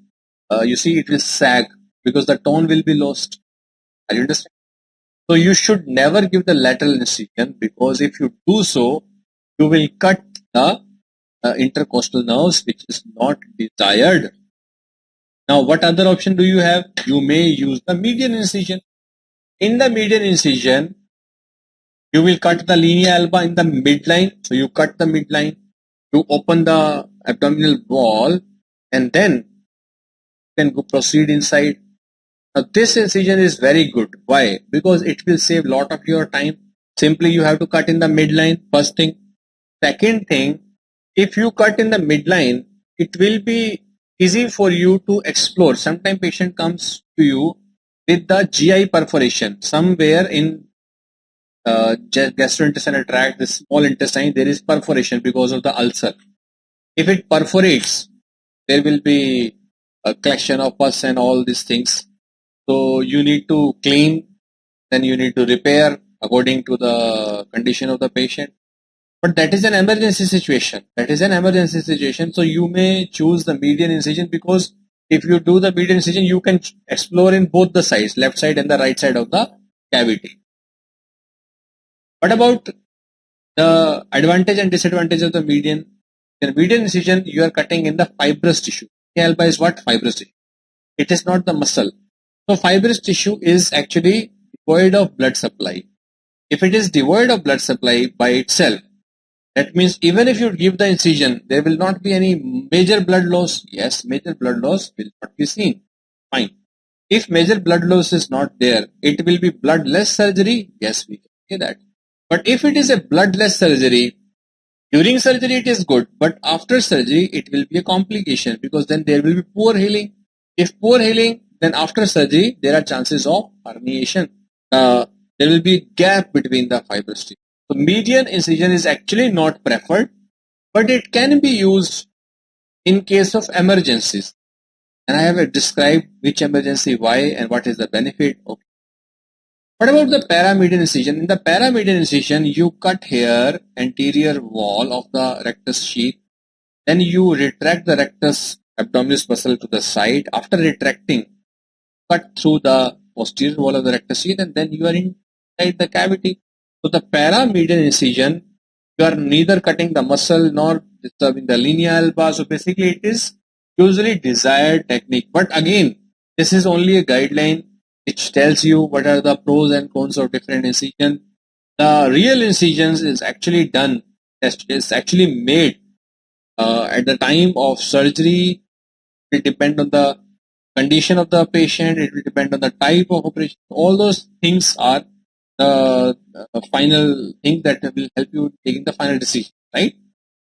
you see, it will sag because the tone will be lost. Are you understand? So you should never give the lateral incision, because if you do so, you will cut the intercostal nerves, which is not desired. Now what other option do you have? You may use the median incision. In the median incision, you will cut the linea alba in the midline. So you cut the midline, you open the abdominal wall, and then you can go proceed inside. Now this incision is very good. Why? Because it will save lot of your time. Simply you have to cut in the midline, first thing. Second thing, if you cut in the midline, it will be easy for you to explore. Sometimes patient comes to you with the GI perforation. Somewhere in gastrointestinal tract, the small intestine, there is perforation because of the ulcer. If it perforates, there will be a collection of pus and all these things. So you need to clean, then you need to repair according to the condition of the patient. But that is an emergency situation. So you may choose the median incision, because if you do the median incision, you can explore in both the sides, left side and the right side of the cavity. What about the advantage and disadvantage of the median? In median incision, you are cutting in the fibrous tissue. Alba is what? Fibrous tissue. It is not the muscle. So fibrous tissue is actually devoid of blood supply. If it is devoid of blood supply by itself, that means even if you give the incision, there will not be any major blood loss. Yes, major blood loss will not be seen. Fine. If major blood loss is not there, it will be bloodless surgery. Yes, we can say that. But if it is a bloodless surgery, during surgery it is good, but after surgery it will be a complication, because then there will be poor healing. If poor healing, then after surgery there are chances of herniation. There will be gap between the fibrous tissue. So median incision is actually not preferred, but it can be used in case of emergencies. And I have described which emergency, why, and what is the benefit. Okay. What about the paramedian incision? In the paramedian incision, you cut here anterior wall of the rectus sheath. Then you retract the rectus abdominis muscle to the side. After retracting, cut through the posterior wall of the rectus sheath, and then you are inside the cavity. So the paramedian incision, you are neither cutting the muscle nor disturbing the linea alba. So basically it is usually desired technique. But again, This is only a guideline which tells you what are the pros and cons of different incision. The real incisions is actually done, is actually made at the time of surgery. It will depend on the condition of the patient, it will depend on the type of operation. All those things are the final thing that will help you taking the final decision, right?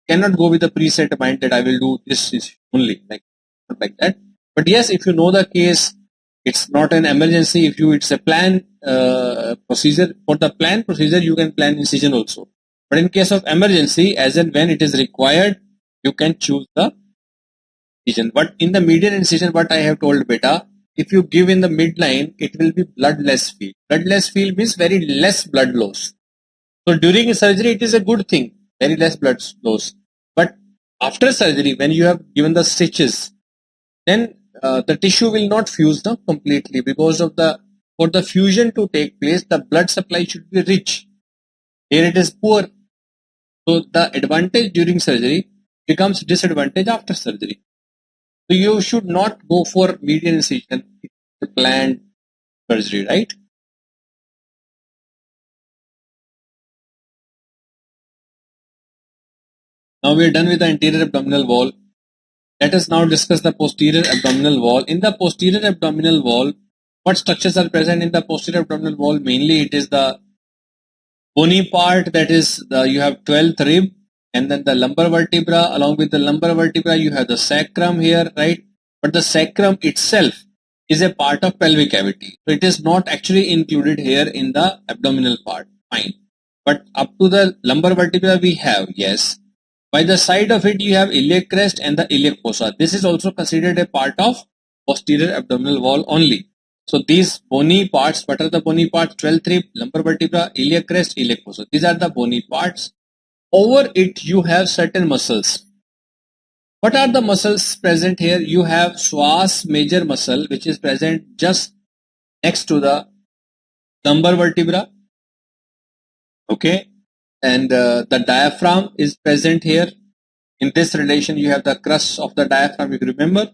Cannot go with the preset mind that I will do this is only, not like that. But yes, if you know the case, it's not an emergency. If you, it's a plan procedure. For the plan procedure, you can plan incision also. But in case of emergency, as and when it is required, you can choose the incision. But in the median incision, what I have told beta, if you give in the midline, it will be bloodless field. Bloodless field means very less blood loss. So during surgery, it is a good thing, very less blood loss. But after surgery, when you have given the stitches, then the tissue will not fuse now completely, because of the, for the fusion to take place, the blood supply should be rich. Here it is poor. So the advantage during surgery becomes disadvantage after surgery. So you should not go for median incision, it's a planned surgery, right? Now we are done with the anterior abdominal wall. Let us now discuss the posterior abdominal wall. In the posterior abdominal wall, what structures are present in the posterior abdominal wall? Mainly it is the bony part, that is the, you have 12th rib, and then the lumbar vertebra. Along with the lumbar vertebra, you have the sacrum here, right? But the sacrum itself is a part of pelvic cavity. So it is not actually included here in the abdominal part. Fine. But up to the lumbar vertebra we have, yes. By the side of it, you have iliac crest and the iliac fossa. This is also considered a part of posterior abdominal wall only. So these bony parts, what are the bony parts? 12th rib, lumbar vertebra, iliac crest, iliac fossa. These are the bony parts. Over it, you have certain muscles. What are the muscles present here? You have psoas major muscle, which is present just next to the lumbar vertebra. Okay. And the diaphragm is present here. In this relation, you have the crust of the diaphragm, you remember.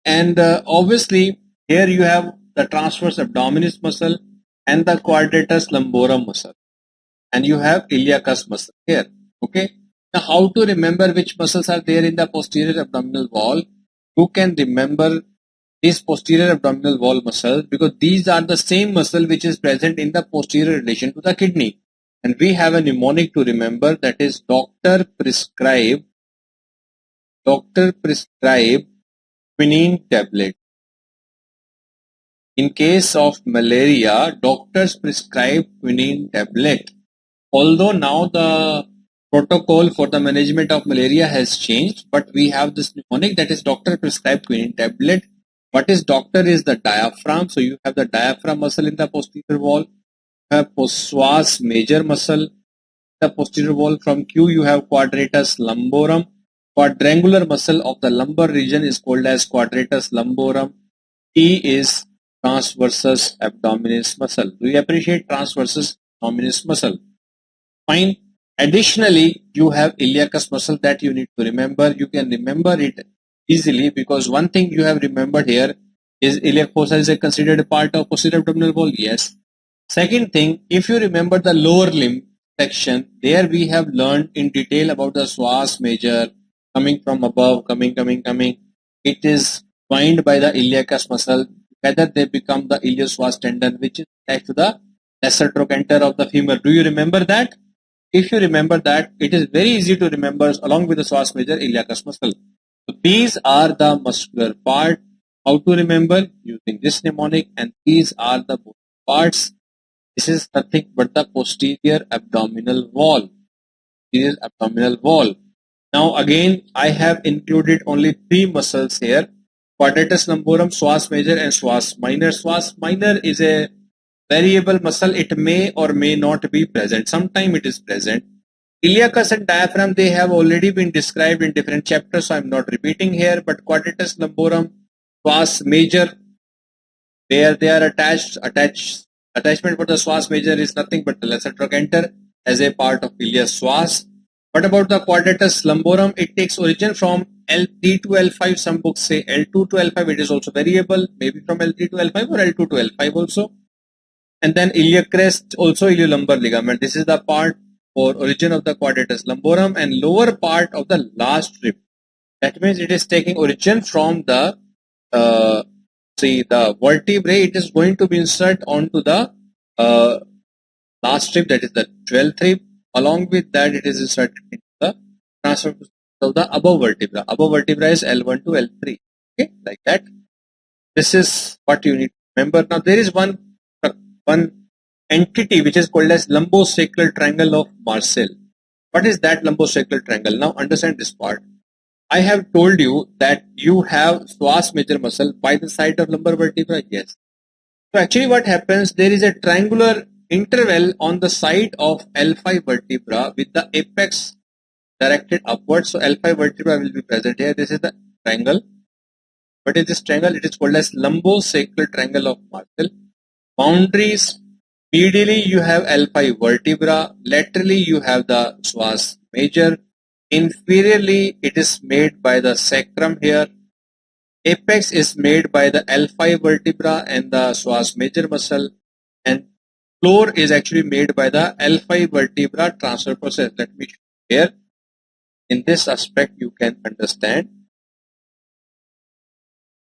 And obviously, here you have the transverse abdominis muscle and the quadratus lumborum muscle. And you have iliacus muscle here. Okay. Now, how to remember which muscles are there in the posterior abdominal wall? You can remember these posterior abdominal wall muscles because these are the same muscle which is present in the posterior relation to the kidney. And we have a mnemonic to remember, that is doctor prescribe quinine tablet. In case of malaria, doctors prescribe quinine tablet. Although now the protocol for the management of malaria has changed, but we have this mnemonic, that is doctor prescribe quinine tablet. What is doctor is the diaphragm. So you have the diaphragm muscle in the posterior wall. You have psoas major muscle in the posterior wall. From Q you have quadratus lumborum. Quadrangular muscle of the lumbar region is called as quadratus lumborum. T is transversus abdominis muscle. Do you appreciate transversus abdominis muscle? Fine. Additionally, you have iliacus muscle that you need to remember. You can remember it easily because one thing you have remembered here is iliac fossa is considered a part of posterior abdominal wall. Yes. Second thing, if you remember the lower limb section, there we have learned in detail about the psoas major coming from above, coming. It is joined by the iliacus muscle. Together they become the iliopsoas tendon, which is attached to the lesser trochanter of the femur. Do you remember that? If you remember that, it is very easy to remember along with the psoas major iliacus muscle. So these are the muscular part. How to remember? Using this mnemonic, and these are the parts. This is nothing but the posterior abdominal wall. Posterior abdominal wall. Now again, I have included only 3 muscles here. Quadratus lumborum, psoas major and psoas minor. Psoas minor is a variable muscle. It may or may not be present. Sometime it is present. Iliacus and diaphragm, they have already been described in different chapters, so I am not repeating here. But quadratus lumborum, psoas major, where they are attachment for the psoas major is nothing but the lesser trochanter as a part of iliac psoas. What about the quadratus lumborum? It takes origin from L3 to L5, some books say L2 to L5, it is also variable, maybe from L3 to L5 or L2 to L5 also. And then iliac crest, also iliolumbar ligament. This is the part or origin of the quadratus lumborum and lower part of the last rib. That means it is taking origin from the the vertebrae. It is going to be inserted onto the last rib, that is the 12th rib. Along with that, it is inserted into the transfer of the above vertebra. Above vertebra is L1 to L3. Okay, like that. This is what you need to remember. Now there is one entity which is called as lumbosacral triangle of Marcel. What is that lumbosacral triangle? Now understand this part. I have told you that you have psoas major muscle by the side of lumbar vertebra. Yes. So actually what happens, there is a triangular interval on the side of L5 vertebra with the apex directed upwards. So L5 vertebra will be present here. This is the triangle. What is this triangle? It is called as lumbosacral triangle of Marcel. Boundaries: medially you have L5 vertebra, laterally you have the psoas major, inferiorly it is made by the sacrum here, apex is made by the L5 vertebra and the psoas major muscle, and floor is actually made by the L5 vertebra transfer process. Let me show you here. In this aspect you can understand.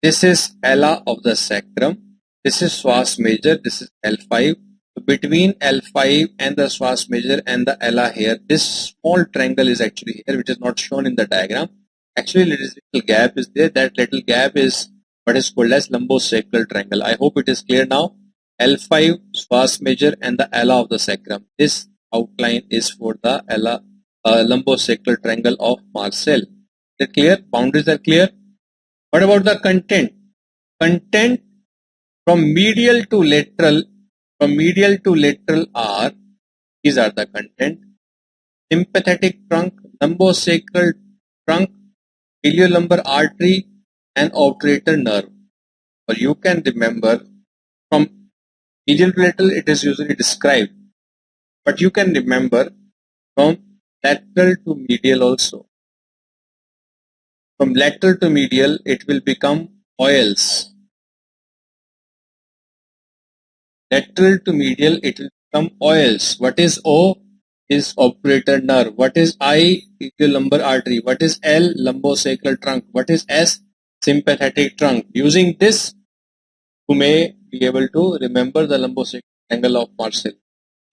This is ala of the sacrum. This is psoas major. This is L5. Between L5 and the psoas major and the ala here, this small triangle is actually here, which is not shown in the diagram. Actually, little gap is there. That little gap is what is called as lumbosacral triangle. I hope it is clear now. L5, psoas major, and the ala of the sacrum. This outline is for the ala lumbosacral triangle of Marcel. Is it clear? Boundaries are clear. What about the content? Content from medial to lateral are, these are the content: sympathetic trunk, lumbosacral trunk, iliolumbar artery, and obturator nerve. Or you can remember from medial to lateral it is usually described, but you can remember from lateral to medial also. From lateral to medial it will become oils. Lateral to medial it will become oils. What is O? Is obturator nerve. What is I? Iliolumbar artery. What is L? Lumbosacral trunk. What is S? Sympathetic trunk. Using this you may be able to remember the lumbosacral triangle of Marcel.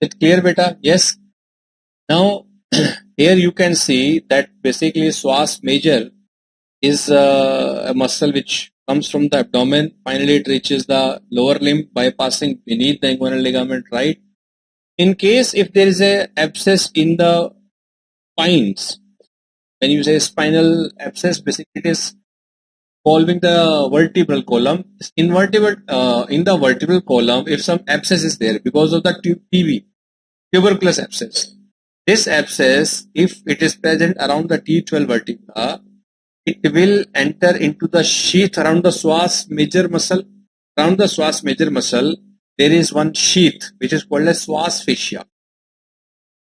Is it clear, beta? Yes. Now here you can see that basically psoas major is a muscle which comes from the abdomen. Finally it reaches the lower limb bypassing beneath the inguinal ligament, right? In case if there is a abscess in the spines, when you say spinal abscess, basically it is involving the vertebral column. In the vertebral column, if some abscess is there because of the TB, tuberculous abscess, this abscess, if it is present around the T12 vertebra, it will enter into the sheath around the psoas major muscle. Around the psoas major muscle, there is one sheath which is called as psoas fascia.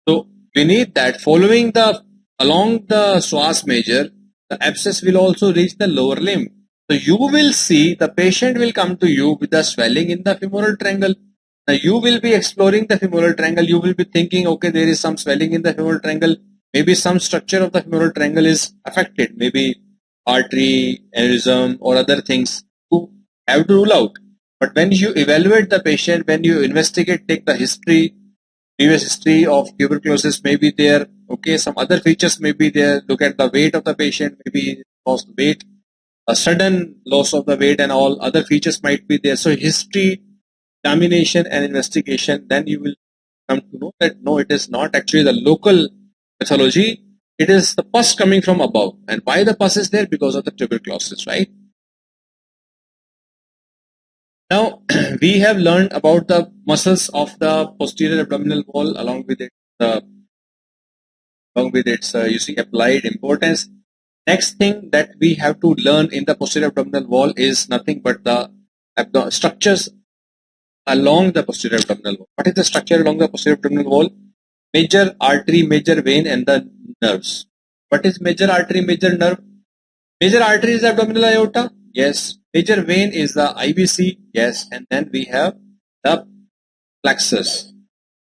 So beneath that, along the psoas major, the abscess will also reach the lower limb. So you will see the patient will come to you with the swelling in the femoral triangle. Now you will be exploring the femoral triangle. You will be thinking, okay, there is some swelling in the femoral triangle. Maybe some structure of the femoral triangle is affected. Maybe artery, aneurysm, or other things. You have to rule out. But when you evaluate the patient, when you investigate, take the history, previous history of tuberculosis may be there. Okay, some other features may be there. Look at the weight of the patient, maybe lost weight, a sudden loss of the weight, and all other features might be there. So history, examination, and investigation, then you will come to know that no, it is not actually the local pathology. It is the pus coming from above. And why the pus is there? Because of the tuberculosis, right? Now, we have learned about the muscles of the posterior abdominal wall along with its applied importance. Next thing that we have to learn in the posterior abdominal wall is nothing but the structures along the posterior abdominal wall. What is the structure along the posterior abdominal wall? Major artery, major vein, and the nerves. What is major artery, major nerve? Major artery is the abdominal aorta. Yes. Major vein is the IVC. Yes. And then we have the plexus.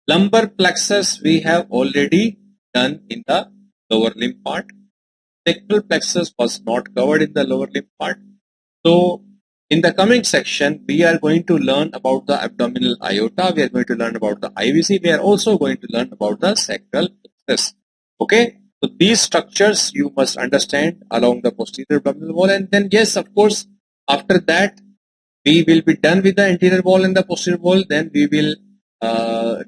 Lumbar plexus we have already done in the lower limb part. Sacral plexus was not covered in the lower limb part. So in the coming section, we are going to learn about the abdominal aorta. We are going to learn about the IVC. We are also going to learn about the sacral plexus. Okay. So these structures you must understand along the posterior abdominal wall, and then yes, of course, after that we will be done with the anterior wall and the posterior wall. Then we will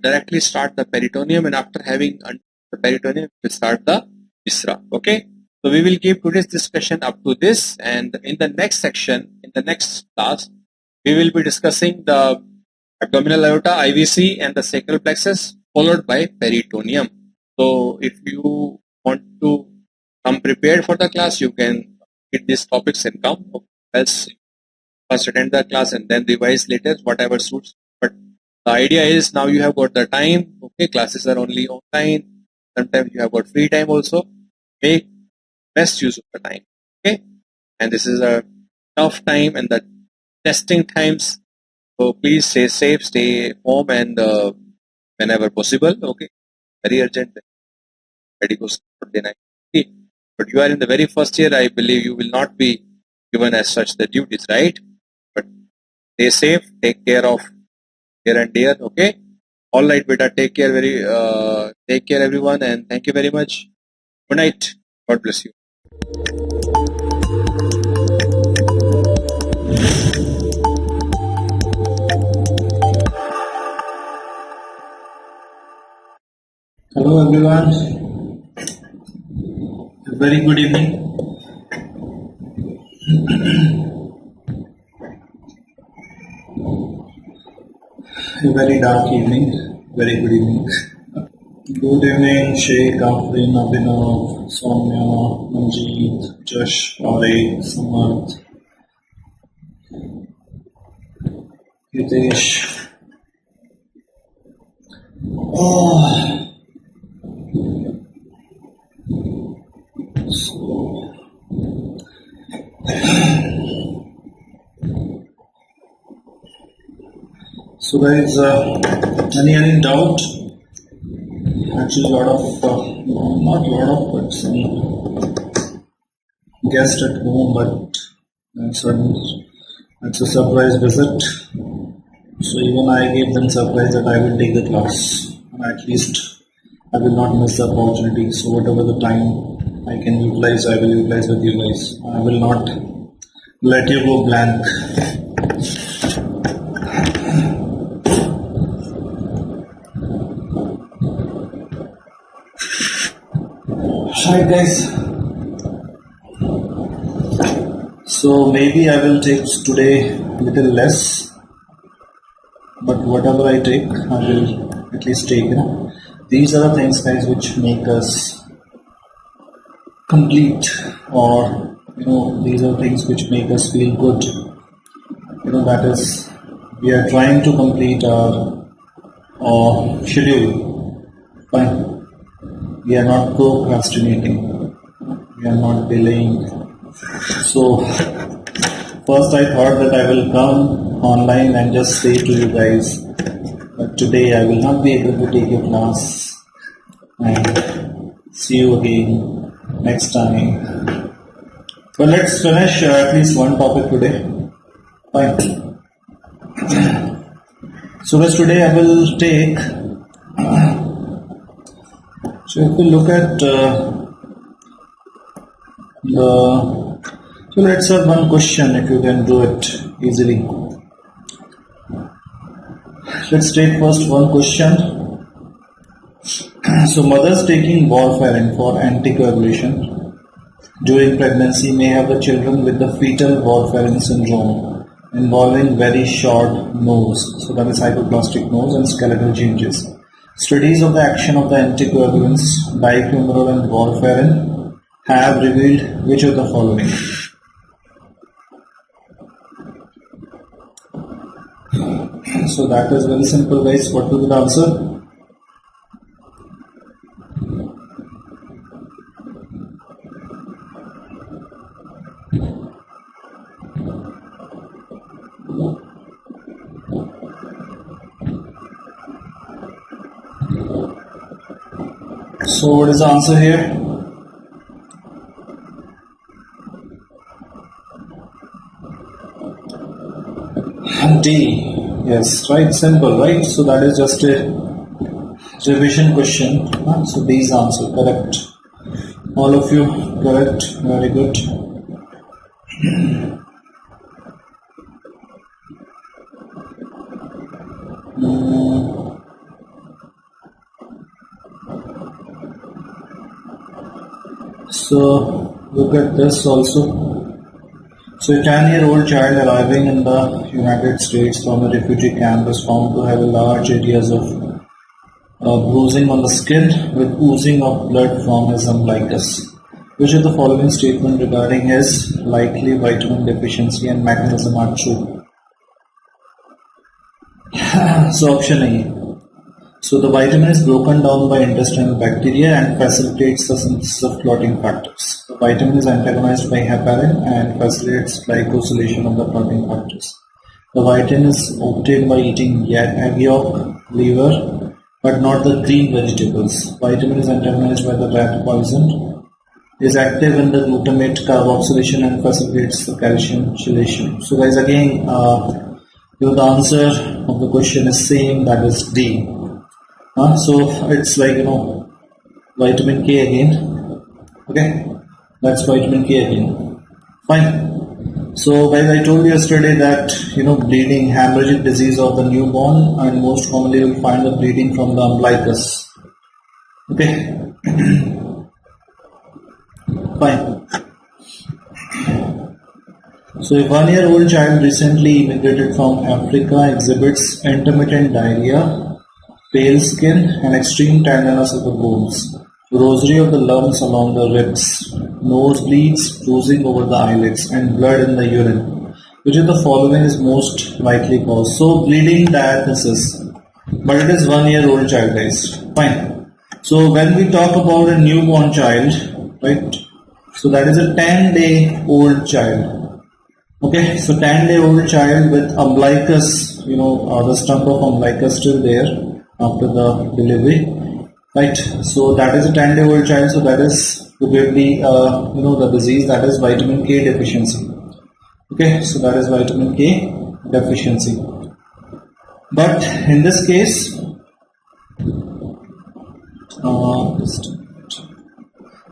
directly start the peritoneum, and after having the peritoneum, we will start the viscera. Okay. So we will keep today's discussion up to this, and in the next section, in the next class, we will be discussing the abdominal aorta, IVC, and the sacral plexus, followed by peritoneum. So if you want to come prepared for the class, you can get these topics and come. Else, first attend the class and then revise later, whatever suits. But the idea is now you have got the time. Okay, classes are only online. Sometimes you have got free time also. Make best use of the time. Okay, and this is a tough time and the testing times. So please stay safe, stay home, and whenever possible. Okay, very urgent. Medical support then but you are in the very first year. I believe you will not be given as such the duties, right? But stay safe, take care of near and dear. Okay, all right, beta. Take care, take care, everyone, and thank you very much. Good night. God bless you. Hello everyone. A very good evening. A very dark evening. Very good evening. Good evening, Sheikh, Afrin, Abhinav, Soumya, Manjeet, Josh, Aure, Samarth, Hitesh. So guys, any doubt? Actually, lot of not lot of, but some guests at home, but it's a surprise visit. So even I gave them surprise that I will take the class, and at least I will not miss the opportunity. So whatever the time I can utilize, I will utilize with you guys. I will not let you go blank. Hi guys. So maybe I will take today a little less, but whatever I take, I will at least take. These are the things, guys, which make us complete, or these are things which make us feel good. That is, we are trying to complete our schedule. Fine. We are not procrastinating. We are not delaying. So first I thought that I will come online and just say to you guys that today I will not be able to take your class, and see you again next time. But let's finish at least one topic today. Fine. So guys, today I will take, so if we look at so let's have one question, if you can do it easily. Let's take first one question. So mothers taking warfarin for anticoagulation during pregnancy may have the children with the fetal warfarin syndrome involving very short nose, so that is hypoplastic nose, and skeletal changes. Studies of the action of the anticoagulants dicumarol and warfarin have revealed which of the following? So that is very simple, guys. What will be the answer? So what is the answer here? D. Yes, right, simple, right? So that is just a revision question. So D is the answer, correct. All of you correct, very good. So look at this also. So a 10-year-old child arriving in the United States from a refugee camp is found to have large areas of bruising on the skin with oozing of blood from his umbilicus. Which of the following statements regarding his likely vitamin deficiency and mechanism are true? So option A. So the vitamin is broken down by intestinal bacteria and facilitates the synthesis of clotting factors. The vitamin is antagonized by heparin and facilitates glycosylation of the clotting factors. The vitamin is obtained by eating egg yolk, liver, but not the green vegetables. Vitamin is antagonized by the rat poison. Is active in the glutamate carboxylation and facilitates the calcium chelation. So guys, again, the answer of the question is same, that is D. So it's like, vitamin K again. Okay, that's vitamin K again. Fine. So guys, I told you yesterday that bleeding, hemorrhagic disease of the newborn, and most commonly you will find the bleeding from the umbilicus. Okay. Fine. So a 1-year-old child recently immigrated from Africa exhibits intermittent diarrhea, pale skin and extreme tenderness of the bones, rosary of the lumps along the ribs, nosebleeds, bruising over the eyelids and blood in the urine. Which of the following is most likely cause? So bleeding diagnosis, but it is 1-year-old child, guys. Fine. So when we talk about a newborn child, right? So that is a 10-day-old child. Okay, so 10-day-old child with umbilicus, the stump of umbilicus still there after the delivery, right? So that is a 10-day-old child. So that is probably, the disease, that is vitamin K deficiency. Okay, so that is vitamin K deficiency. But in this case,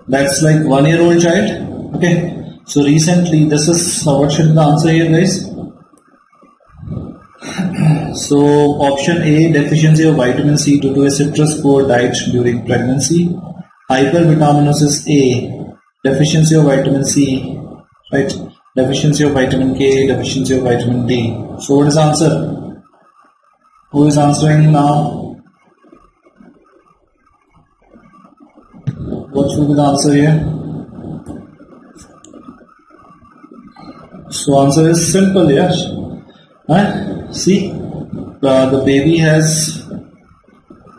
that's like 1-year-old child. Okay, so recently, this is what should be the answer here, guys? So option A, deficiency of vitamin C due to a citrus poor diet during pregnancy. Hypervitaminosis A, deficiency of vitamin C, right? Deficiency of vitamin K, deficiency of vitamin D. So what is the answer? Who is answering now? What should be the answer here? So answer is simple, yes. See, the baby has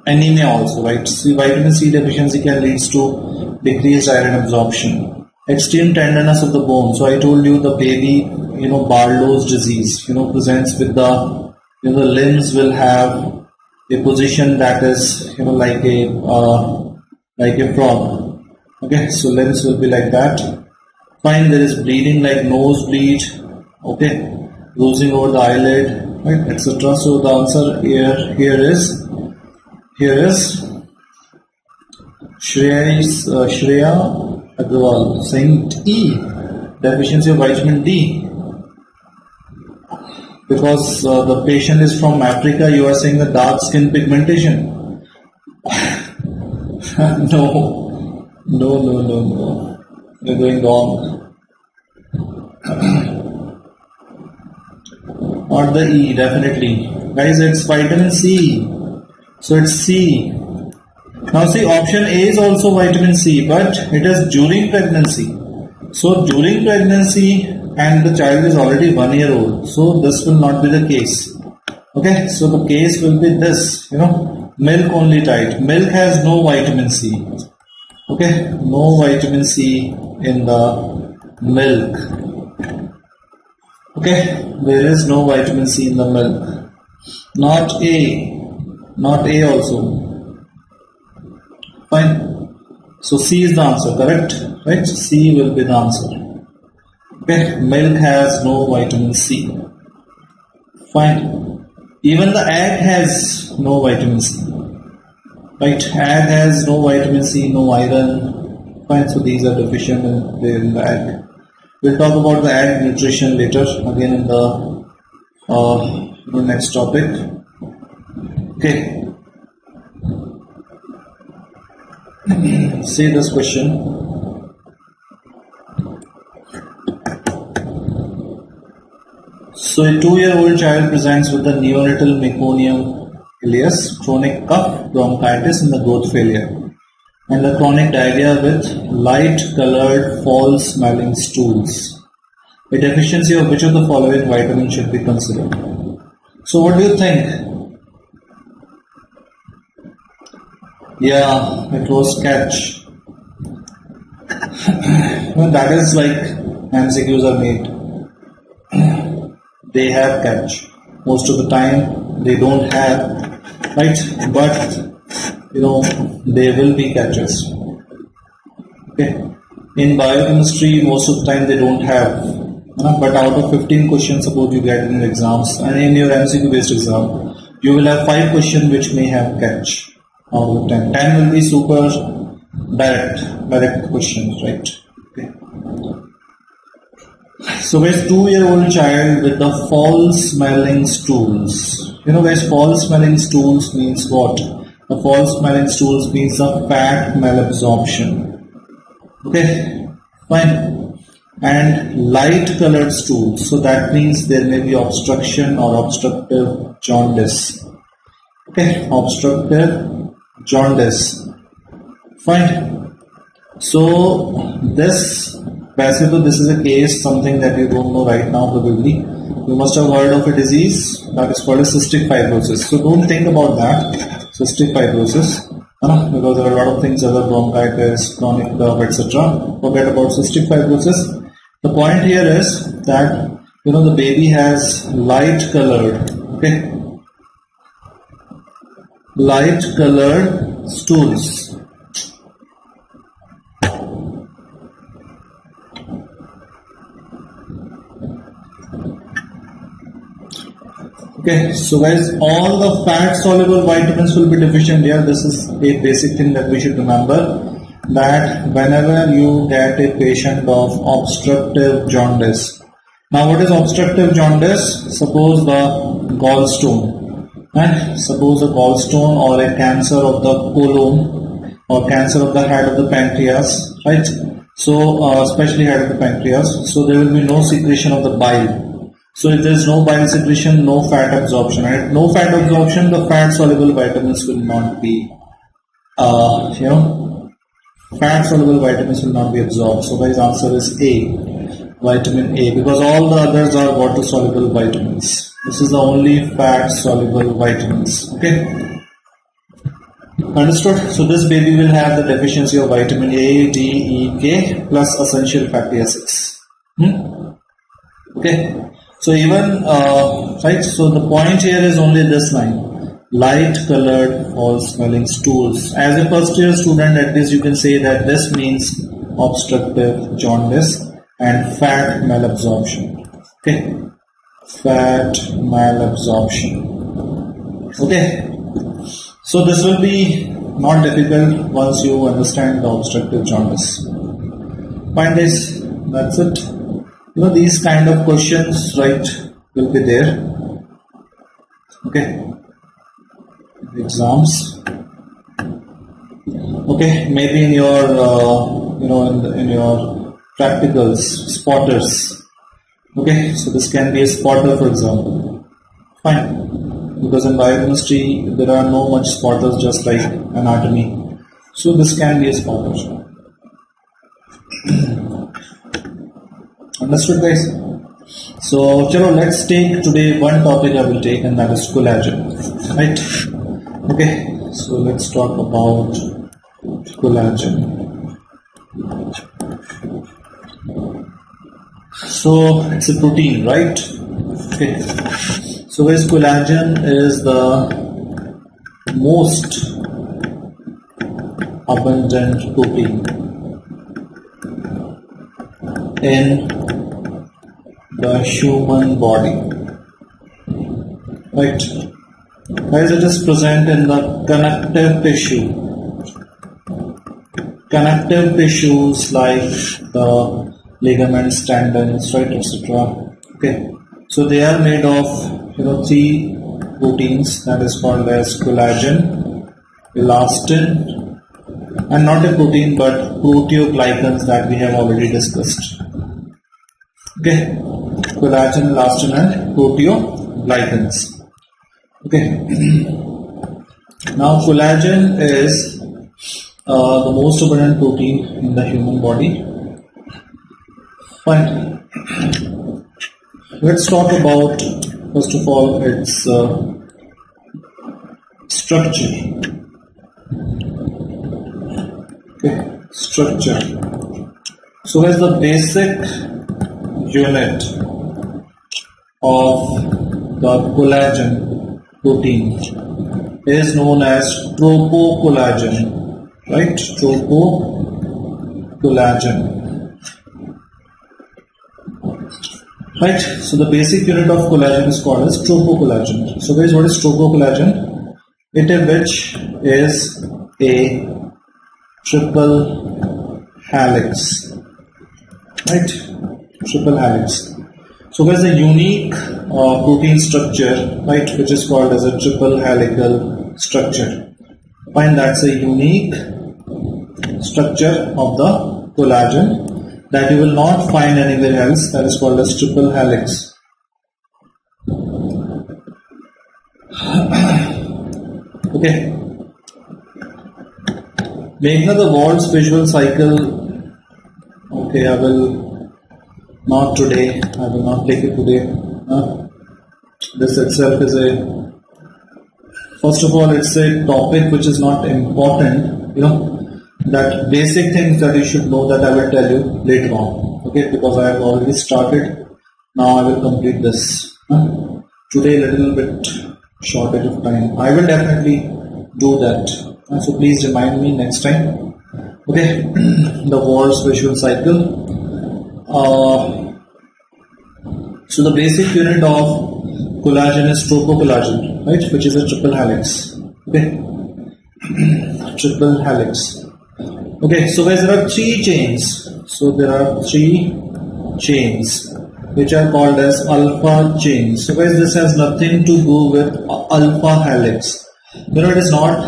anemia also, right? See, vitamin C deficiency can lead to decreased iron absorption, extreme tenderness of the bone. So I told you the baby, Barlow's disease, presents with the limbs will have a position that is, like a frog. Okay, so limbs will be like that. Fine, there is bleeding like nosebleed, okay, losing over the eyelid, right, etc. So the answer here is Shreya Agrawal saying E, deficiency of vitamin D. Because the patient is from Africa, you are saying the dark skin pigmentation. No. You're going wrong. Not the E, definitely. Guys, it's vitamin C. So it's C. Now see, option A is also vitamin C, but it is during pregnancy. So during pregnancy and the child is already 1 year old. So this will not be the case. Okay, so the case will be this, milk only type. Milk has no vitamin C. Okay, no vitamin C in the milk. Okay, there is no vitamin C in the milk. Not A also. Fine. So C is the answer, correct? Right? C will be the answer. Okay, milk has no vitamin C. Fine. Even the egg has no vitamin C. Right? Egg has no vitamin C, no iron. Fine. So these are deficient in the egg. We'll talk about the egg nutrition later, again in the next topic. Okay. See this question. So a 2-year-old child presents with the neonatal meconium ileus, chronic cough, bronchitis and the growth failure, and the chronic diarrhea with light-colored, foul-smelling stools. A deficiency of which of the following vitamins should be considered? So what do you think? Yeah, it was catch. Well, that is like MCQs are made. They have catch. Most of the time they don't have, right? But they will be catches. Okay. In biochemistry, most of the time they don't have. But out of 15 questions, suppose you get in your exams, and in your MCQ based exam, you will have 5 questions which may have catch. Out of 10. 10 will be super direct questions, right? Okay. So guys, 2-year-old child with the foul smelling stools. Guys, foul smelling stools means what? The foul smelling stools means the fat malabsorption. Okay, fine. And light colored stools. So that means there may be obstruction or obstructive jaundice. Okay, obstructive jaundice. Fine. So this is a case, something that you don't know right now probably. You must have heard of a disease that is called a cystic fibrosis. So don't think about that, cystic fibrosis, because there are a lot of things, other bronchitis, chronic cough, etc. Forget about cystic fibrosis. The point here is that the baby has light colored stools. Okay, so guys, all the fat soluble vitamins will be deficient here. This is a basic thing that we should remember, that whenever you get a patient of obstructive jaundice. Now what is obstructive jaundice? Suppose the gallstone, right? Suppose a gallstone or a cancer of the colon or cancer of the head of the pancreas, right? So especially head of the pancreas. So there will be no secretion of the bile. So if there is no bile secretion, no fat absorption. And no fat absorption, the fat soluble vitamins will not be, fat soluble vitamins will not be absorbed. So guys, answer is A, vitamin A, because all the others are water soluble vitamins. This is the only fat soluble vitamins. Okay, understood? So this baby will have the deficiency of vitamin A, D, E, K plus essential fatty acids. Okay. So even, right, so the point here is only this line, light colored foul smelling stools. As a first year student, at least you can say that this means obstructive jaundice and fat malabsorption. Okay, fat malabsorption. Okay, so this will be not difficult once you understand the obstructive jaundice. Fine guys, that's it. These kind of questions, right, will be there. Okay, exams. Okay, maybe in your, in your practicals, spotters. Okay, so this can be a spotter, for example. Fine, because in biochemistry there are no much spotters, just like anatomy. So this can be a spotter. Understood guys? So let's take today one topic I will take, and that is collagen, right? Okay, so let's talk about collagen. So it's a protein, right? Okay. So guys, collagen is the most abundant protein in the human body, right? Guys, it is present in the connective tissue. Connective tissues like the ligaments, tendons, right, etc. Okay, so they are made of three proteins, that is called as collagen, elastin, and not a protein but proteoglycans that we have already discussed. Okay, collagen, elastin, and proteoglycans. Okay, now collagen is the most abundant protein in the human body. Fine. Let's talk about, first of all, its structure. Okay, structure. So as the basic unit of the collagen protein is known as tropocollagen, right? Tropocollagen. Right, so the basic unit of collagen is called as tropocollagen. So guys, what is tropocollagen? It which is a triple helix, right? Triple helix. So guys, the unique protein structure, right, which is called as a triple helical structure. Find that's a unique structure of the collagen that you will not find anywhere else, that is called as triple helix. Okay. Making the Wald's visual cycle. Okay, I will not today. I will not take it today. This itself is a, first of all, it's a topic which is not important, that basic things that you should know that I will tell you later on, okay, because I have already started. Now I will complete this. Today a little bit shortage of time. I will definitely do that. So please remind me next time. Okay, the Wald's visual cycle. So the basic unit of collagen is tropocollagen, right, which is a triple helix. Okay, triple helix. Okay, so guys, there are three chains. So there are three chains which are called as alpha chains. So guys, this has nothing to do with alpha helix. It is not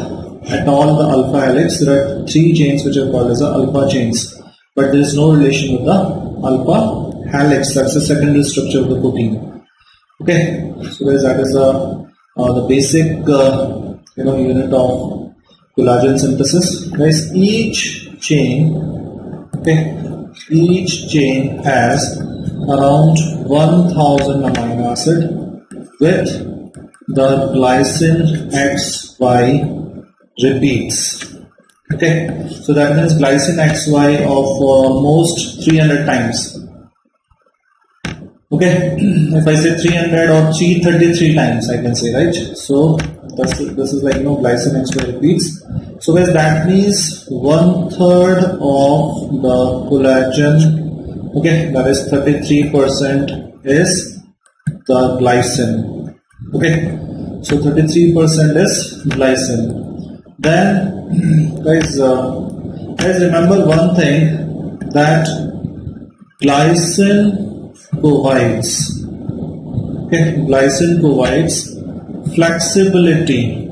at all the alpha helix. There are three chains which are called as the alpha chains, but there is no relation with the alpha helix. That's the secondary structure of the protein. Okay, so guys, that is the basic unit of collagen synthesis. Guys, each chain has around 1000 amino acid with the glycine XY repeats. Okay, so that means glycine XY of almost 300 times. Okay, if I say 300 or 333 times, I can say, right? So this is like glycine XY repeats. So guys, that means 1/3 of the collagen, okay, that is 33% is the glycine. Okay, so 33% is glycine. Then guys remember one thing, that glycine provides flexibility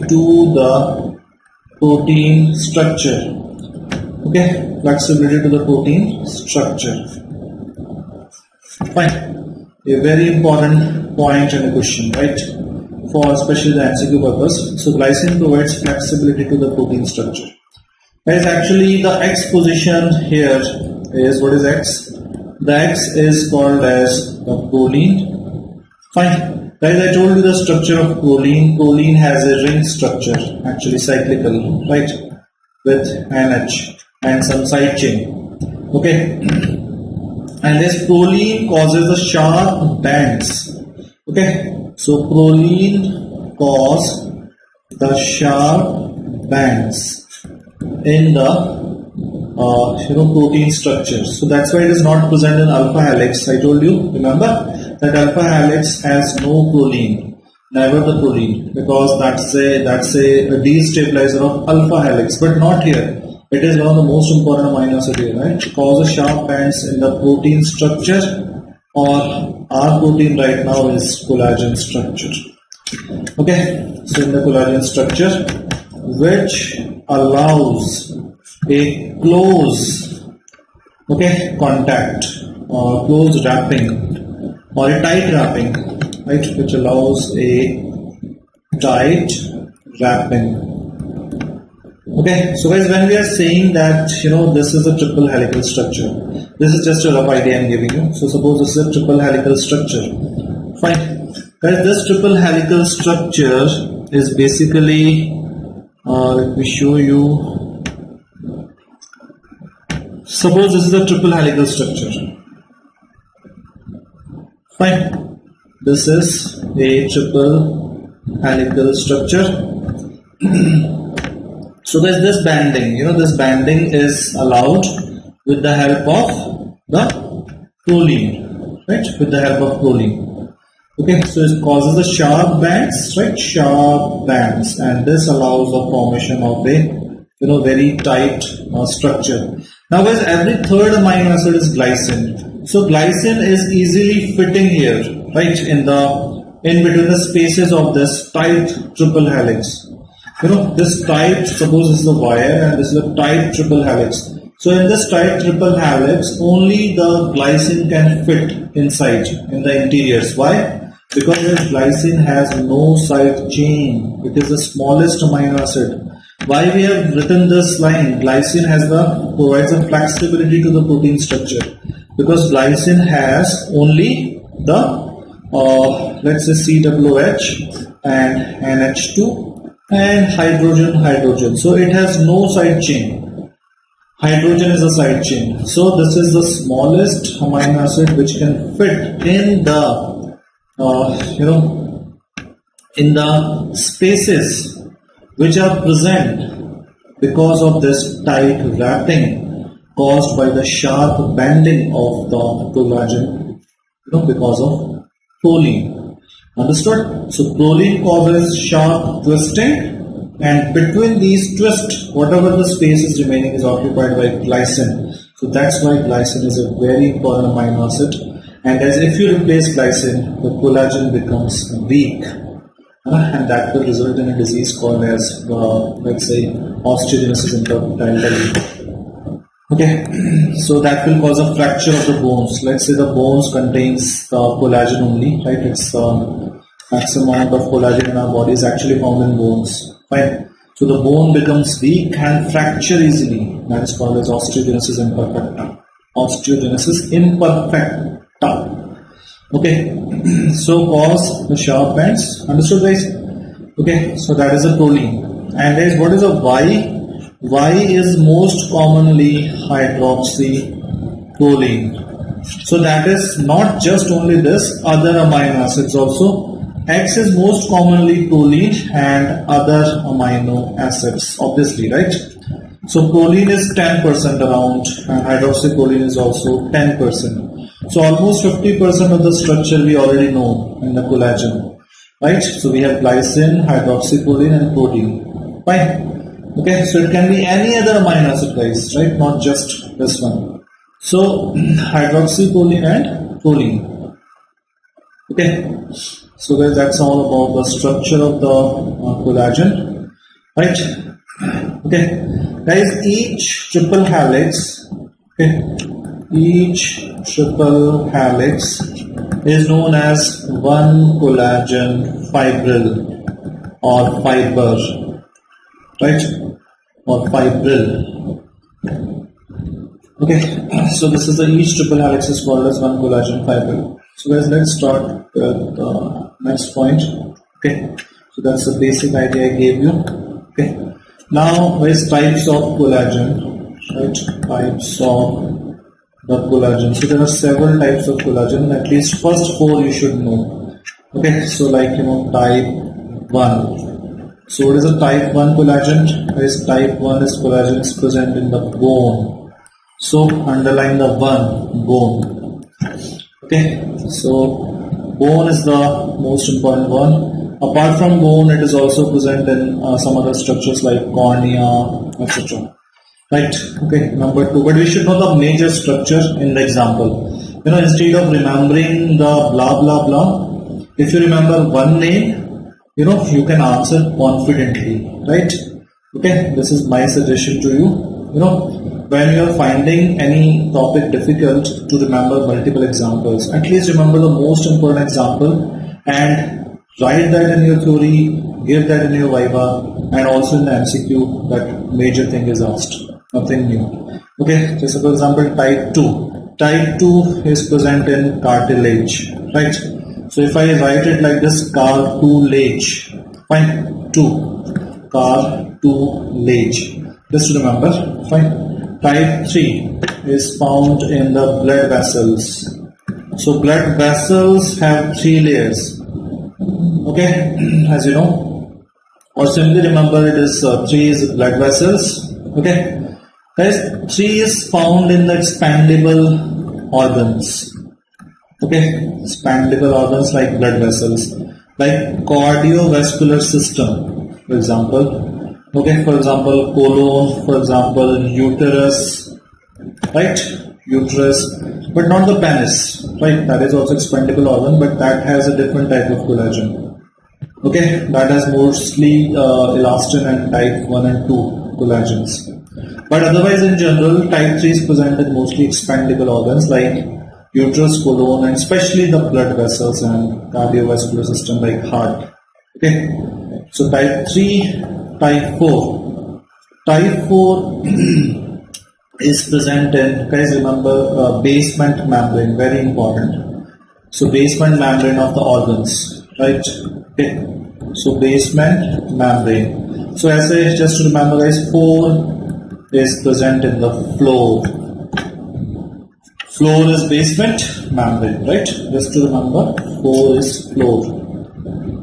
to the protein structure. Flexibility to the protein structure. Fine. A very important point in a question, right? For especially the MCQ purpose. So glycine provides flexibility to the protein structure. Guys, actually the X position here is, what is X? The X is called as the proline. Fine. Guys, I told you the structure of proline. Proline has a ring structure, actually cyclical, right? With NH and some side chain. Okay, and this proline causes the sharp bends. Okay, so proline cause the sharp bends in the protein structure. So that's why it is not present in alpha helix. I told you, remember that alpha helix has no proline, never the proline, because that's a destabilizer of alpha helix, but not here. It is one of the most important amino acid here, right? It causes sharp bends in the protein structure, or our protein right now is collagen structure. Okay, so in the collagen structure, which allows a close contact or close wrapping or a tight wrapping, right, which allows a tight wrapping. Okay, so guys, when we are saying that this is a triple helical structure, this is just a rough idea I'm giving you. So suppose this is a triple helical structure. Fine, guys, this triple helical structure is basically let me show you. Suppose this is a triple helical structure. Fine. This is a triple helical structure. So there's this banding. This banding is allowed with the help of the proline, right? With the help of proline. Okay, so it causes the sharp bands, right? Sharp bands, and this allows the formation of a very tight structure. Now guys, every third amino acid is glycine. So glycine is easily fitting here, right, in between the spaces of this tight triple helix. This tight, suppose this is a wire and this is a tight triple helix. So in this tight triple helix, only the glycine can fit inside in the interiors. Why? Because this glycine has no side chain. It is the smallest amino acid. Why we have written this line? Glycine provides a flexibility to the protein structure, because glycine has only the let's say COOH and NH2 and hydrogen. So it has no side chain. Hydrogen is a side chain. So this is the smallest amino acid which can fit in the in the spaces which are present because of this tight wrapping caused by the sharp bending of the collagen, because of proline. Understood? So proline causes sharp twisting, and between these twists, whatever the space is remaining is occupied by glycine. So that's why glycine is a very important amino acid. And as if you replace glycine, the collagen becomes weak. And that will result in a disease called as let's say osteogenesis imperfecta. Okay, so that will cause a fracture of the bones. Let's say the bones contains collagen only, right? It's maximum amount of collagen in our body is actually found in bones. Fine. So the bone becomes weak and fracture easily. That is called as osteogenesis imperfecta. Osteogenesis imperfecta. Okay, so cause the sharp bends. Understood, guys? Okay, so that is a proline. And guys, what is a Y? Y is most commonly hydroxyproline. So that is not just only this, other amino acids also. X is most commonly proline and other amino acids, obviously, right? So proline is 10% around, and hydroxyproline is also 10%. So almost 50% of the structure we already know in the collagen, right? So we have glycine, hydroxyproline and protein. Fine. Okay, so it can be any other amino acid, guys, right? Not just this one. So hydroxyproline and proline. Okay, so guys, that's all about the structure of the collagen, right? Okay, guys, each triple helix, each triple helix is known as one collagen fibril or fiber, right? Or fibril. Okay, so this is each triple helix is called as one collagen fibril. So guys, let's start with the next point. Okay, so that's the basic idea I gave you. Okay, now there's types of collagen, right? Types of the collagen. So there are several types of collagen. At least first 4 you should know. Okay, so like type 1. So what is a type 1 collagen? Is type 1 is collagen is present in the bone. So underline the 1, bone. Okay, so bone is the most important one. Apart from bone, it is also present in some other structures like cornea, etc. Right? Okay, number 2. But we should know the major structure in the example. Instead of remembering the blah blah blah, if you remember one name, you can answer confidently. Right? Okay, this is my suggestion to you. When you are finding any topic difficult to remember multiple examples, at least remember the most important example and write that in your theory, give that in your viva, and also in the MCQ that major thing is asked, nothing new. Okay, just for example, type 2. Type 2 is present in cartilage, right? So if I write it like this, cartilage, fine, 2, cartilage, just remember, fine. Type 3 is found in the blood vessels. So blood vessels have 3 layers. Okay, as you know, or simply remember it is 3 is blood vessels. Okay, guys, 3 is found in the expandable organs. Okay, expandable organs like blood vessels, like cardiovascular system, for example. Okay, for example, colon, for example, uterus, right? Uterus, but not the penis, right? That is also expandable organ, but that has a different type of collagen. Okay, that has mostly elastin and type 1 and 2 collagens. But otherwise in general, type 3 is present in mostly expandable organs like uterus, colon, and especially the blood vessels and cardiovascular system like heart. Okay, so type 3, type 4. Type 4 is present in, guys remember, basement membrane, very important. So basement membrane of the organs, right? Okay, so basement membrane. So as I just remember, guys, 4 is present in the floor. Floor is basement membrane, right? Just to remember, 4 is floor.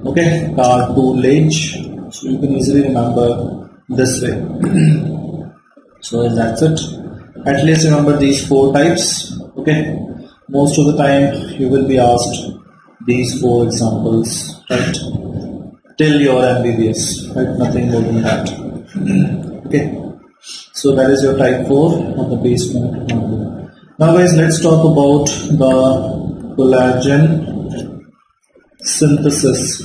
Okay, cartilage. So you can easily remember this way. So that's it. At least remember these 4 types. Okay, most of the time you will be asked these 4 examples, right? Till your MBBS, right? Nothing more than that. Okay, so that is your type 4 of the basement membrane. Now guys, let's talk about the collagen synthesis.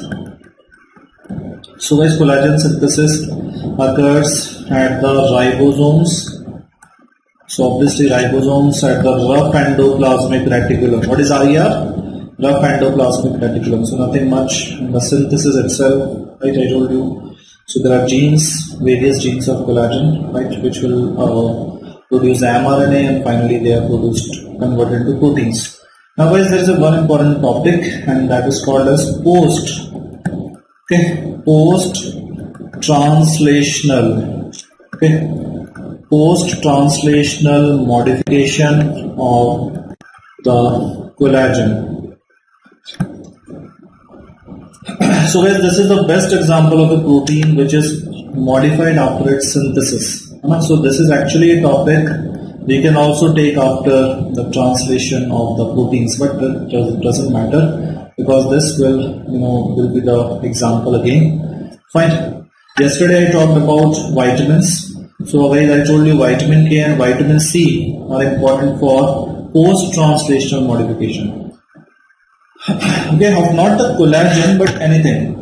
So guys, collagen synthesis occurs at the ribosomes. So obviously ribosomes at the rough endoplasmic reticulum. What is RER? Rough endoplasmic reticulum. So nothing much in the synthesis itself, right? I told you. So there are genes, various genes of collagen, right, which will produce mRNA, and finally they are produced, converted to proteins. Now guys, there is a one important topic, and that is called as post. Okay, post translational. Okay, post translational modification of the collagen. So guys, this is the best example of a protein which is modified after its synthesis. So this is actually a topic we can also take after the translation of the proteins, but it doesn't matter because this will be the example again. Fine. Yesterday I talked about vitamins. So guys, I told you vitamin K and vitamin C are important for post-translational modification. Okay, of not the collagen but anything.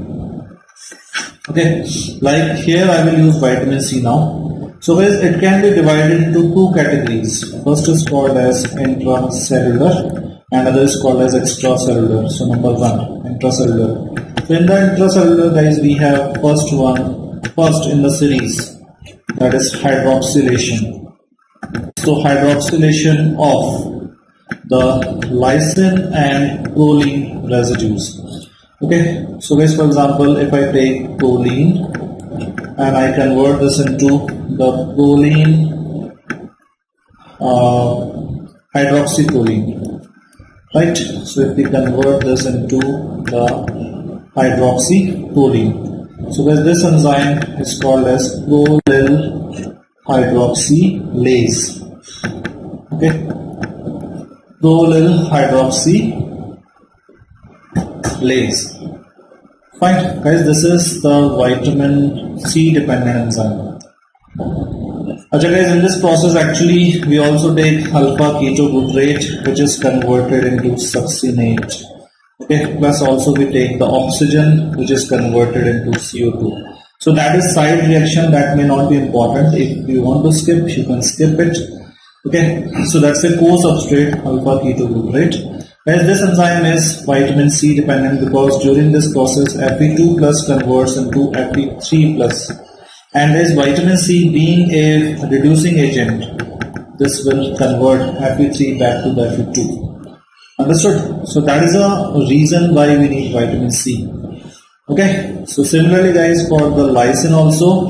Okay, like here I will use vitamin C now. So guys, it can be divided into 2 categories. First is called as intracellular and other is called as extracellular. So number 1, intracellular. So in the intracellular, guys, we have first in the series, that is hydroxylation. So hydroxylation of the lysine and proline residues. Okay, so guys, for example, if I take proline and I convert this into the proline hydroxyproline, right? So if we convert this into the hydroxyproline, so this enzyme is called as prolyl hydroxylase. Okay, prolyl hydroxylase. Fine, guys, this is the vitamin C dependent enzyme. Okay, guys, in this process actually we also take alpha ketobutyrate, which is converted into succinate. Okay, plus also we take the oxygen, which is converted into CO2. So that is side reaction that may not be important. If you want to skip, you can skip it. Okay, so that's a co-substrate alpha ketobutyrate. As this enzyme is vitamin C dependent because during this process Fe2 plus converts into Fe3 plus, and as vitamin C being a reducing agent, this will convert Fe3 back to the Fe2. Understood? So that is a reason why we need vitamin C. Okay, so similarly guys, for the lysine also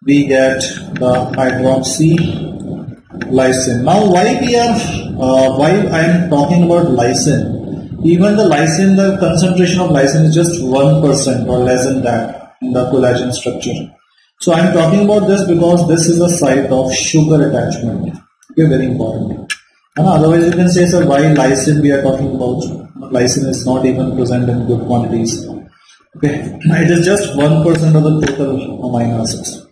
we get the hydroxylysine. Now why I am talking about lysine, even the lysine, the concentration of lysine is just 1% or less than that in the collagen structure. So I am talking about this because this is a site of sugar attachment. Okay, very important. And otherwise you can say, sir, why lysine we are talking about? Lysine is not even present in good quantities. Okay, it is just 1% of the total amino acids.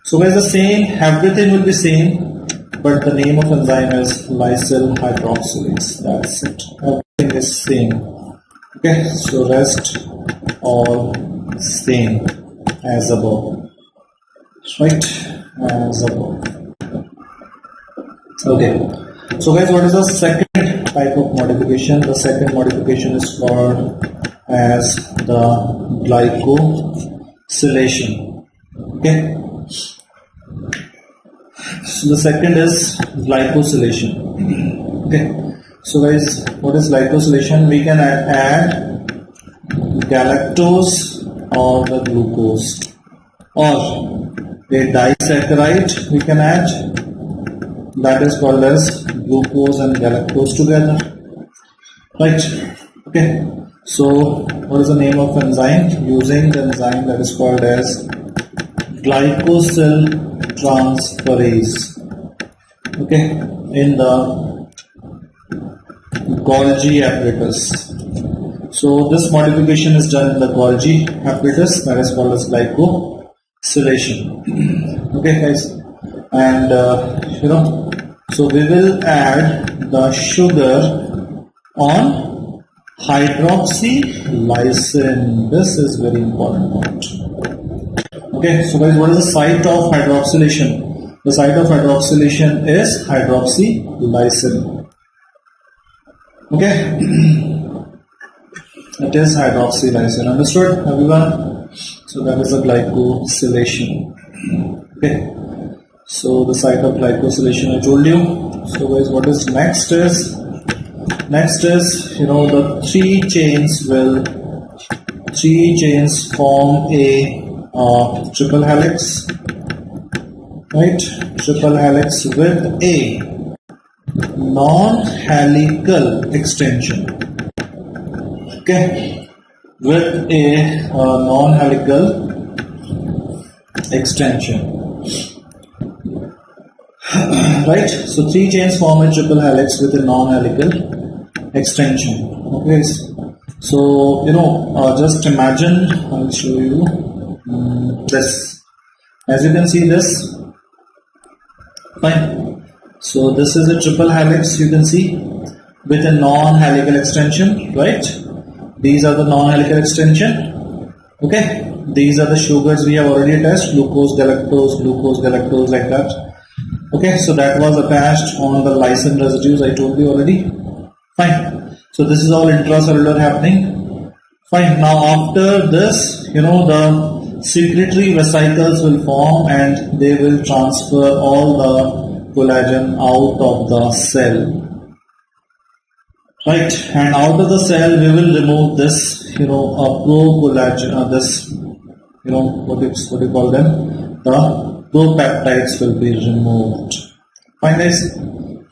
So guys, the same, everything will be same, but the name of enzyme is lysyl hydroxylase. That's it. Everything is same. Okay, so rest all same as above. Right, as above. Okay. So guys, what is the second type of modification? The second modification is called as the glycosylation. Okay. So the second is glycosylation. Okay. So guys, what is glycosylation? We can add galactose or the glucose, or a disaccharide we can add, that is called as glucose and galactose together, right? Okay, so what is the name of enzyme? Using the enzyme that is called as glycosyl transferase, okay, in the Golgi apparatus. So this modification is done in the Golgi apparatus, that is called as glycosylation. Okay guys, and so we will add the sugar on hydroxylysine. This is very important point. Okay, so guys, what is the site of hydroxylation? The site of hydroxylation is hydroxylysine. Okay, it is hydroxylysine. Understood, everyone? So that is the glycosylation. Okay, so the site of glycosylation I told you. So guys, what is next is the three chains form a triple helix, right? Triple helix with a non-helical extension. Okay, with a non-helical extension. Right, so three chains form a triple helix with a non-helical extension. Okay, so just imagine, I'll show you this. As you can see this, fine. So this is a triple helix, you can see, with a non-helical extension, right? These are the non-helical extension. Okay, these are the sugars we have already attached, glucose, galactose, like that. Okay, so that was attached on the lysine residues, I told you already. Fine. So this is all intracellular happening. Fine. Now after this, the secretory vesicles will form and they will transfer all the collagen out of the cell. Right. And out of the cell we will remove this, a pro-collagen, this, what do you call them? The propeptides will be removed. Fine guys.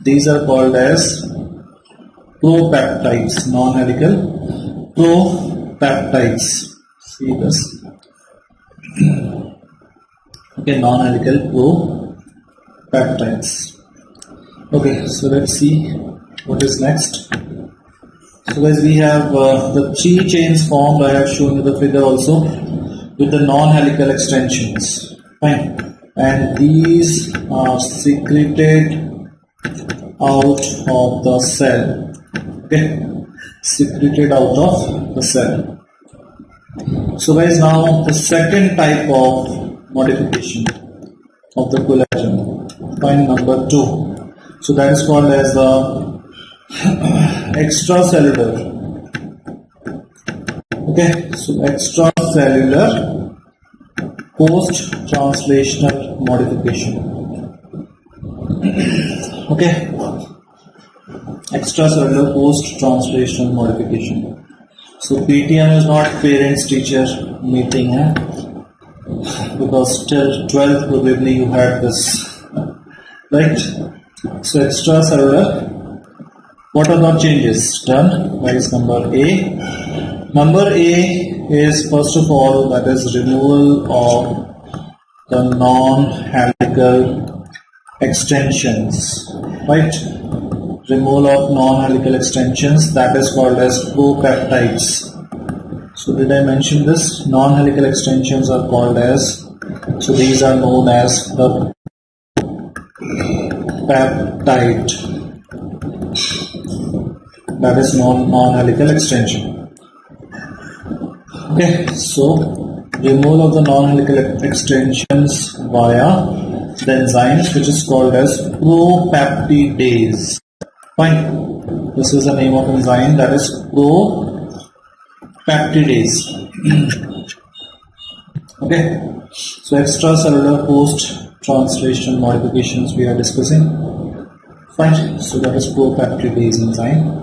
these are called as propeptides, non-helical propeptides. See this. Okay, non-helical propeptides. Okay, so let's see what is next. So guys, we have the 3 chains formed. I have shown you the figure also with the non-helical extensions. Fine. And these are secreted out of the cell. Okay, secreted out of the cell. So guys, now the second type of modification of the collagen, point number 2. So that is called as the extracellular. Okay, so extracellular post-translational modification. Okay, extracellular post-translational modification. So PTM is not parents-teacher meeting, because till 12th probably you had this, right? So extracellular, what are the changes done? That is number A. Number A is, first of all, that is removal of the non-helical extensions, right? Removal of non-helical extensions, that is called as propeptides. So did I mention this? Non-helical extensions are called as, so these are known as the peptide, that is non-helical extension. Okay, so removal of the non-helical extensions via the enzymes, which is called as propeptidase. Fine, this is the name of enzyme, that is propeptidase. Okay, so extracellular post-translational modifications we are discussing. Fine, so that is propeptidase enzyme.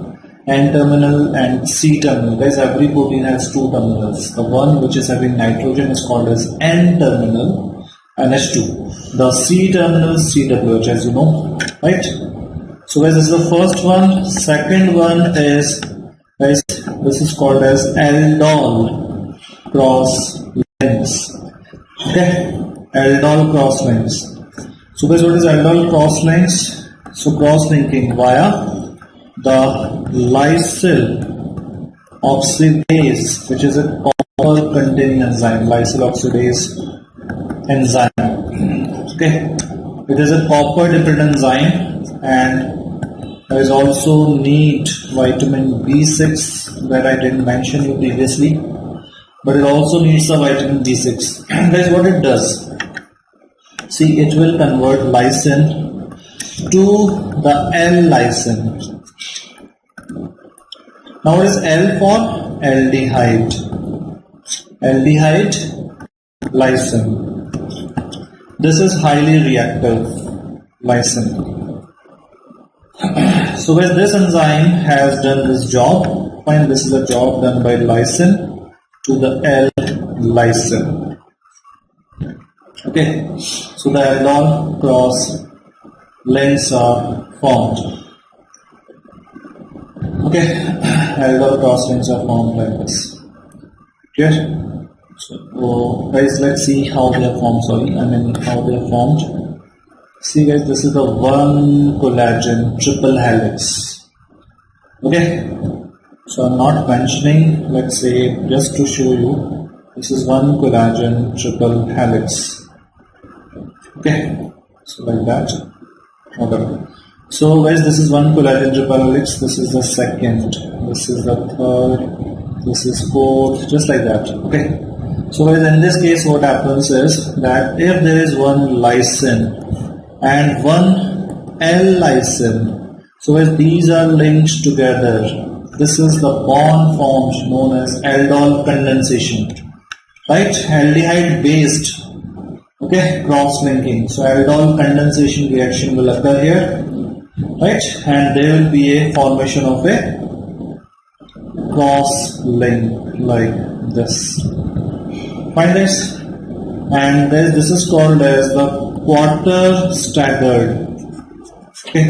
N-terminal and C-terminal. Guys, every protein has 2 terminals. The one which is having nitrogen is called as N-terminal, NH2. The C-terminal, CWH, as you know, right? So guys, this is the first one. Second one is, guys, this is called as aldol cross links. Okay, aldol cross links. So guys, what is aldol cross links? So cross linking via the lysyl oxidase, which is a copper containing enzyme, lysyl oxidase enzyme. Okay, it is a copper dependent enzyme, and there is also Neet, vitamin B6, that I didn't mention you previously, but it also needs the vitamin B6. Guys, what it does, see, it will convert lysine to the L-lysine. Now what is L for? Aldehyde. Aldehyde lysine. This is highly reactive lysine. So guys, this enzyme has done this job. Fine, this is a job done by lysine to the L-lysine. Okay, so the aldol cross links are formed. Okay, aldol cross links are formed like this. Clear? So guys, let's see how they are formed. How they are formed. See guys, this is the one collagen triple helix. Okay, so I'm not mentioning, let's say, just to show you, this is one collagen triple helix. Okay, so like that. Okay. So guys, this is one collagen triple helix, this is the second, this is the third, this is fourth, just like that. Okay, so guys, in this case what happens is that if there is one lysine and one L-lysine, so guys, these are linked together, this is the bond formed known as aldol condensation, right? Aldehyde based, okay, cross linking. So aldol condensation reaction will occur here, right? And there will be a formation of a cross link like this. Find this, and this is called as the quarter staggered. Okay,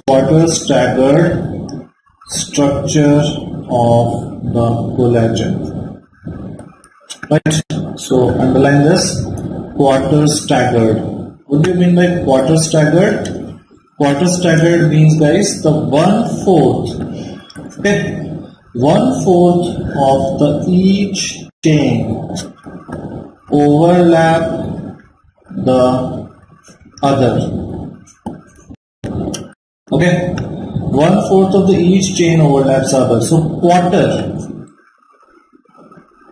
quarter staggered structure of the collagen. Right, so underline this, quarter staggered. What do you mean by quarter staggered? Quarter staggered means, guys, the 1/4, okay, 1/4 of the each chain overlap the other. Okay, 1/4 of the each chain overlaps other. So quarter,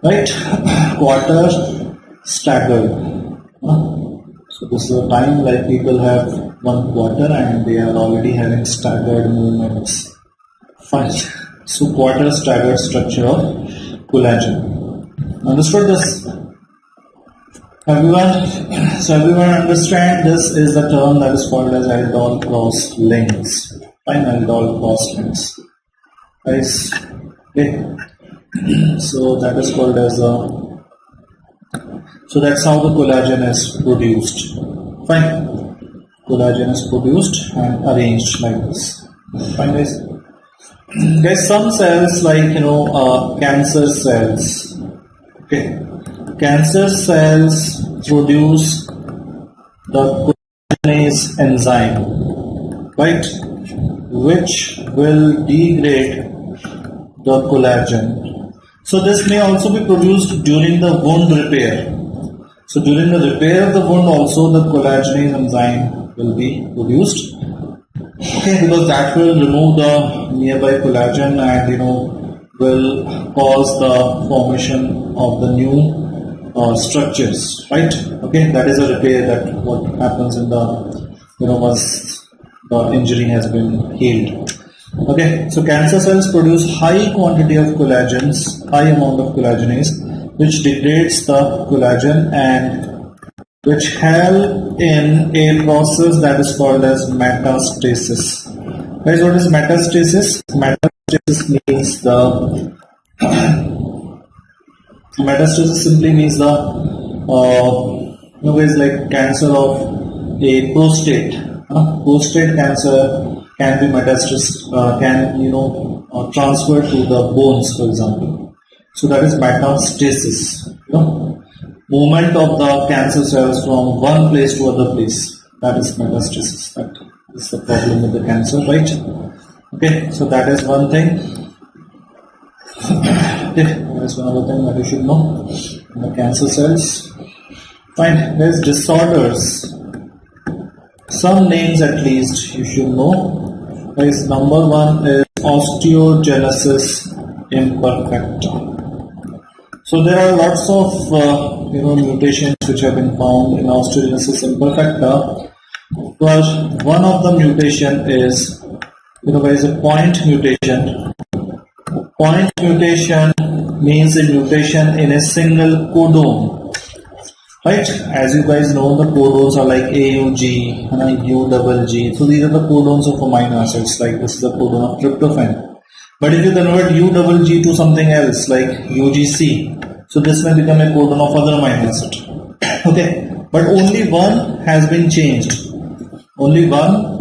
right? Quarter staggered. So this is a time like people have 1/4 and they are already having staggered movements. Fine. So quarter staggered structure of collagen. Understood this? Everyone? So everyone understand this is the term that is called as aldol cross links. Fine, aldol cross links. Guys, okay. So that is called as so that's how the collagen is produced. Fine. Collagen is produced and arranged like this. Fine, guys. Guys, some cells like cancer cells. Okay. Cancer cells produce the collagenase enzyme, right, which will degrade the collagen. So this may also be produced during the wound repair. So during the repair of the wound also the collagenase enzyme will be produced. Okay, because that will remove the nearby collagen and will cause the formation of the new structures, right? Okay, that is a repair, that what happens in the once the injury has been healed. Okay, so cancer cells produce high quantity of collagens, high amount of collagenase, which degrades the collagen and which help in a process that is called as metastasis. Guys, what is metastasis? Metastasis means the metastasis simply means the guys, like cancer of a prostate. Prostate cancer can be metastasis, can transfer to the bones, for example. So that is metastasis. Movement of the cancer cells from one place to other place. That is metastasis. That is the problem with the cancer, right? Okay, so that is one thing. Okay, that is one other thing that you should know. The cancer cells. Fine, there's disorders. Some names at least you should know. Guys, number one is osteogenesis imperfecta. So there are lots of mutations which have been found in osteogenesis imperfecta. But one of the mutation is guys, a point mutation. Point mutation means a mutation in a single codon. Right? As you guys know, the codons are like AUG and UGG. So these are the codons of amino acids. Like this is the codon of tryptophan. But if you convert UGG to something else like UGC, so this may become a codon of other amino acid. Okay, but only one has been changed. Only one,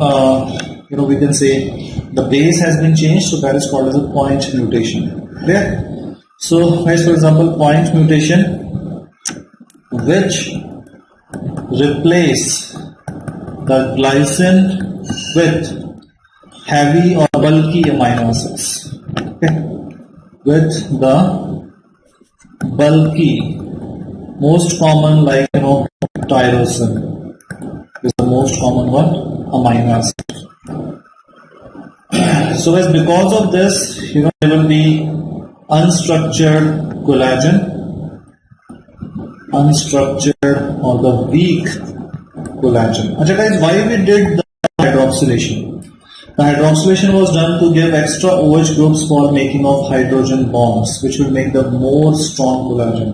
we can say the base has been changed. So that is called as a point mutation. Clear? So, guys, for example, point mutation which replace the glycine with heavy or bulky amino acids. Okay, with the bulky, most common like tyrosine is the most common one amino acid. So as because of this, there will be unstructured collagen, unstructured or the weak collagen. Achha guys, why we did the hydroxylation? The hydroxylation was done to give extra OH groups for making of hydrogen bonds, which will make the more strong collagen.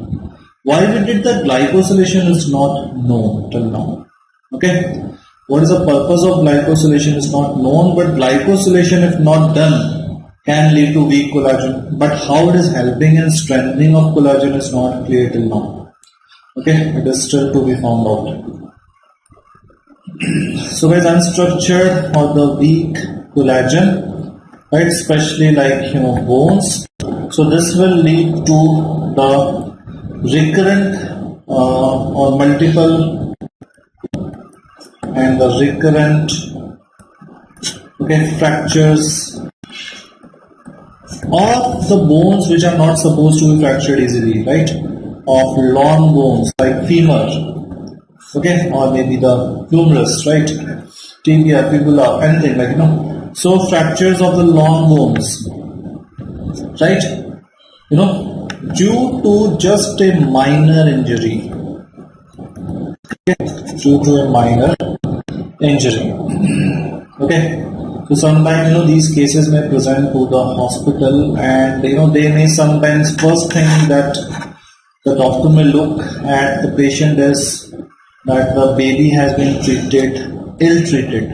Why we did the glycosylation is not known till now. Okay, what is the purpose of glycosylation is not known, but glycosylation, if not done, can lead to weak collagen. But how it is helping in strengthening of collagen is not clear till now. Okay, it is still to be found out. So guys, unstructured or the weak collagen, right, especially like bones. So this will lead to the recurrent or multiple and the recurrent fractures of the bones which are not supposed to be fractured easily, right? Of long bones like femur, or maybe the humerus, right? Tibia, fibula, anything So fractures of the long bones, right? Due to just a minor injury, due to a minor injury, So sometimes these cases may present to the hospital, and they may sometimes first thing that the doctor may look at the patient is that the baby has been ill-treated,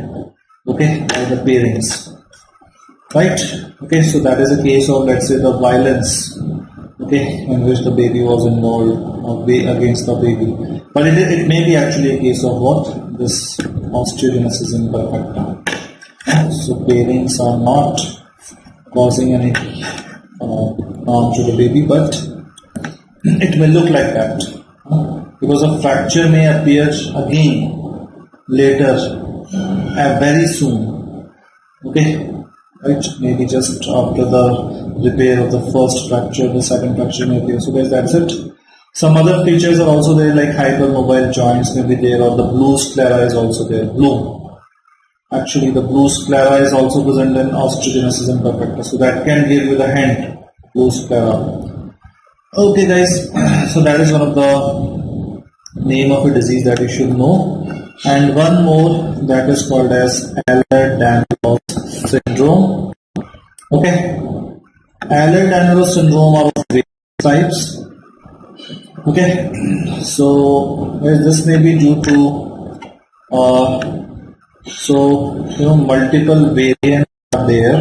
by the parents, right? So that is a case of, let's say, the violence, in which the baby was involved against the baby. But it may be actually a case of what? This osteogenesis imperfecta. So parents are not causing any harm to the baby, but it may look like that because a fracture may appear again later, very soon. Right? Maybe just after the repair of the first fracture, the second fracture may appear. So guys, that's it. Some other features are also there, like hypermobile joints may be there, or the blue sclera is also there. Actually, the blue sclera is also present in osteogenesis imperfecta, so that can give you the hint, blue sclera. Okay guys, so that is one of the name of a disease that you should know, and one more that is called as Ehlers-Danlos syndrome. Ehlers-Danlos syndrome are of various types. So this may be due to multiple variants are there.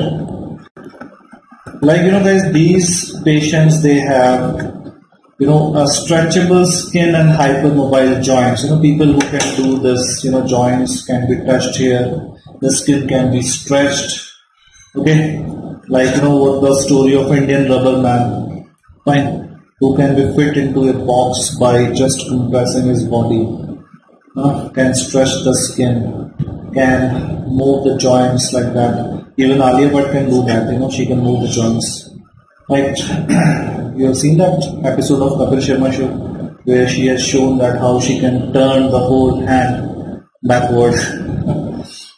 Like guys, these patients, they have a stretchable skin and hypermobile joints. People who can do this, joints can be touched here, the skin can be stretched. Like what the story of Indian rubber man, fine, who can be fit into a box by just compressing his body, can stretch the skin, can move the joints like that. Even Alia Bhatt can do that, she can move the joints. Right? You have seen that episode of Kapil Sharma show where she has shown that how she can turn the whole hand backward.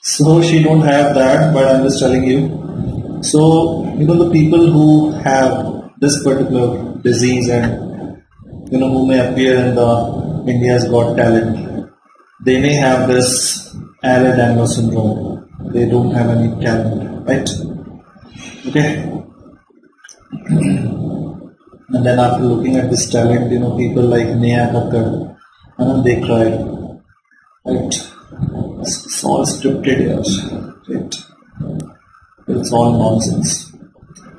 So she don't have that, but I'm just telling you. So the people who have this particular disease and who may appear in the India's Got Talent, they may have this Ehlers-Danlos syndrome. They don't have any talent, right? And then after looking at this talent, people like Neha Kakkar, they cry, right? It's all scripted here, right? It's all nonsense.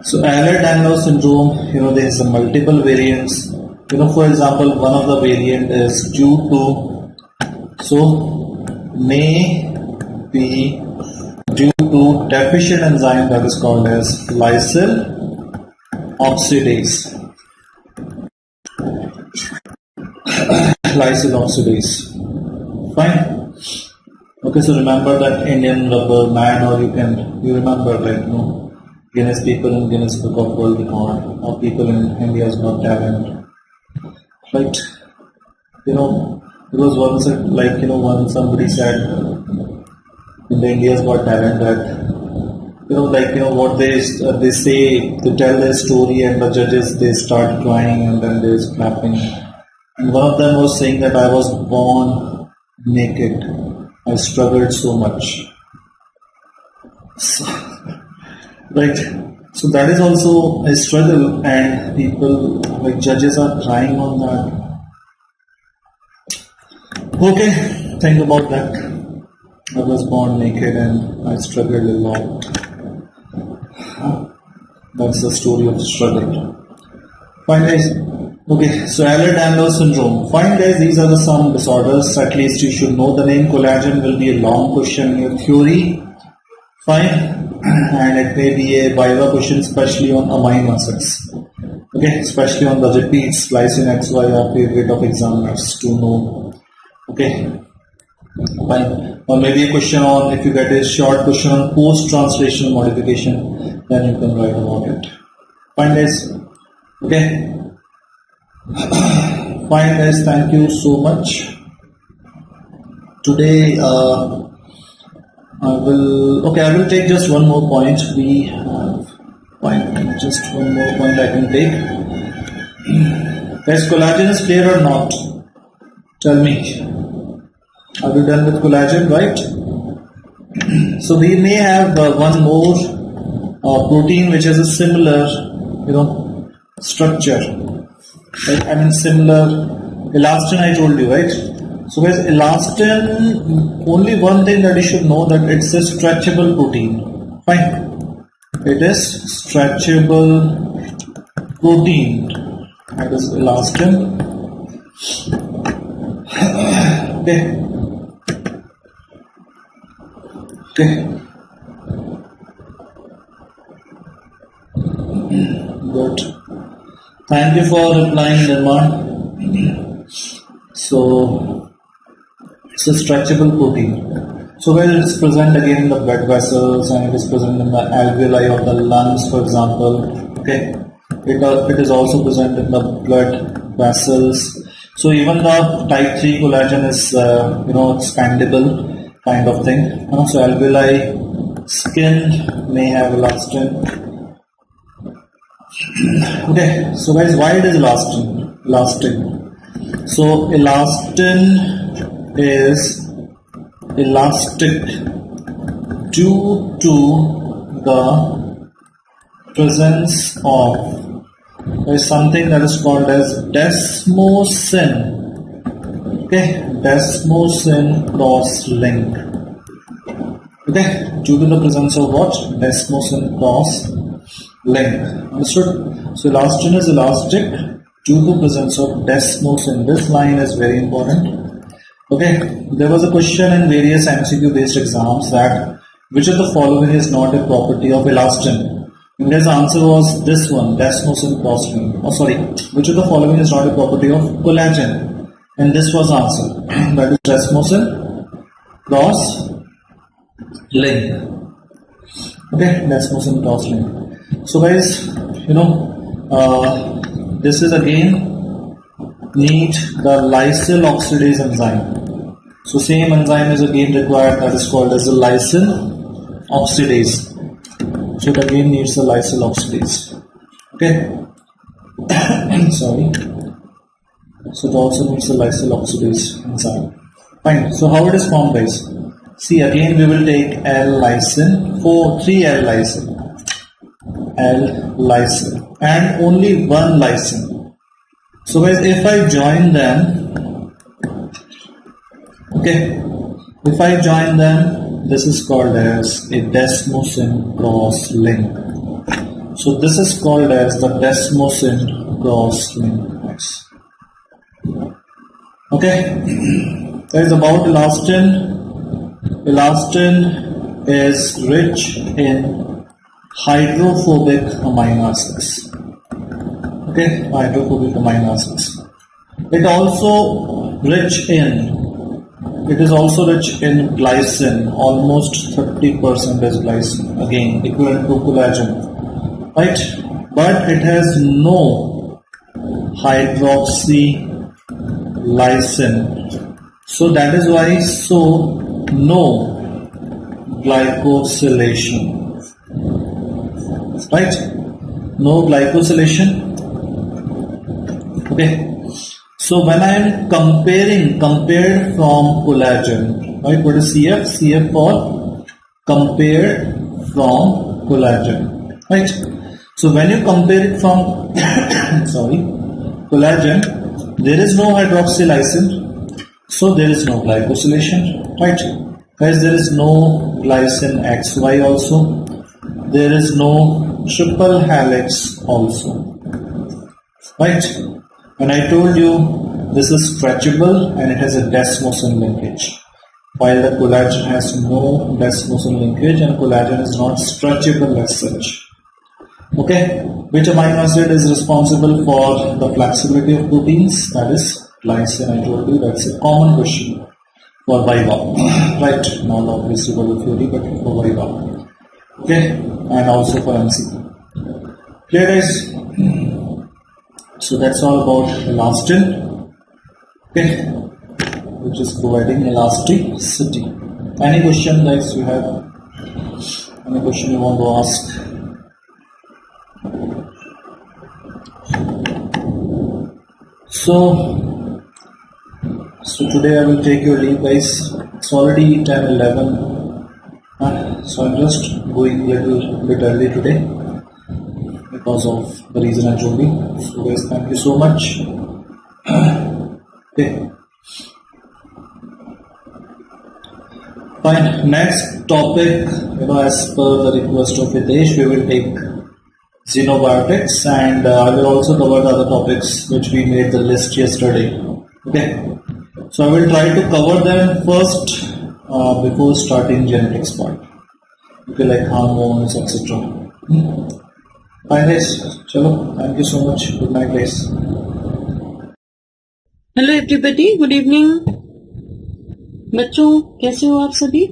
So Ehlers-Danlos syndrome, there is multiple variants. For example, one of the variant is due to, may be due to deficient enzyme that is called as lysyl oxidase. Lysyl oxidase. Fine. So remember that Indian rubber man, or you remember that Guinness people in Guinness Book of World Record, or people in India's Got Talent, right? It was once when somebody said in the India's Got Talent that what they say to tell their story, and the judges, they start crying and then they're clapping. And one of them was saying that I was born naked. I struggled so much. Right. So that is also a struggle, and people like judges are crying on that. Okay, think about that. I was born naked and I struggled a lot. That's the story of struggle. Fine guys. Okay, so Ehlers-Danlos syndrome. Fine guys, these are the some disorders. At least you should know the name. Collagen will be a long question in your theory. Fine, and it may be a Viva question, especially on amino acids. Okay, especially on the repeats, lysine XY are favorite of examiners to know. Okay, fine. Or maybe a question on, if you get a short question on post-translational modification, then you can write about it. Fine guys. Okay. Fine guys, thank you so much. Today I will take just one more point. We have fine, just one more point I can take. Guys, collagen is clear or not? Tell me. Are we done with collagen, right? So we may have one more protein which has a similar, structure. Right? I mean similar elastin. I told you, right? So guys, elastin, only one thing that you should know, that it's a stretchable protein. Fine. It is stretchable protein. That is elastin. Okay. Okay. Good. Thank you for replying, Nirman. So, it's a stretchable protein. So, guys, it's present again in the blood vessels, and it is present in the alveoli of the lungs, for example. Okay, it is also present in the blood vessels. So, even the type 3 collagen is, expandable kind of thing. So, alveoli, skin may have elastin. Okay, so guys, why it is elastin? So elastin is elastic due to the presence of something that is called as desmosin. Okay, desmosin cross-link. Okay, due to the presence of what? Desmosin cross-link. Understood? So elastin is elastic due to presence of desmosin. This line is very important. Okay, there was a question in various MCQ based exams that which of the following is not a property of elastin? And his answer was this one, desmosin cross-link. Which of the following is not a property of collagen? And this was answer. That is desmosin cross-link. Okay, desmosin cross-link. So guys, this is again Neet, the lysyl oxidase enzyme. So same enzyme is again required, that is called as the lysyl oxidase. So it again needs the lysyl oxidase. Okay. Sorry. So it also needs the lysyl oxidase enzyme. Fine. So how it is formed, guys? See, again we will take L-lysine, 3 L-lysine. L-lysine and only one lysine. So guys, if I join them, okay, if I join them, this is called as a desmosin cross-link. So this is called as the desmosin cross-link. Okay, that is about elastin. Elastin is rich in hydrophobic amino acids. Okay, hydrophobic amino acids. It is also rich in glycine, almost 30% is glycine, again equivalent to collagen, right? But it has no hydroxylysine. So that is why no glycosylation. Right? No glycosylation. Okay. So when I am compared from collagen, right? What is CF? CF for compared from collagen, right? So when you compare it from collagen, there is no hydroxylysine, so there is no glycosylation, right? Guys, there is no glycine XY also. There is no triple helix also, right? And I told you this is stretchable and it has a desmoson linkage, while the collagen has no desmoson linkage and collagen is not stretchable as such. Okay, which amino acid is responsible for the flexibility of proteins? That is glycine. I told you that's a common question for Viva. Right, not obviously for the theory, but for Viva. Okay, and also for MCQ. Clear, guys? So that's all about elastin. Okay, which is providing elasticity. Any question, guys, you have? Any question you want to ask? So today I will take your leave, guys. It's already 10:11. So I'm just going a little bit early today because of the reason I told you. So guys, thank you so much. Okay. Fine. Next topic, as per the request of Hitesh, we will take xenobiotics, and I will also cover the other topics which we made the list yesterday. Okay. So I will try to cover them first before starting genetics part. Okay, like hormones, etc. Fine, guys. Chalo. Thank you so much. Good night, guys. Hello everybody, good evening बच्चों, कैसे हो आप सभी?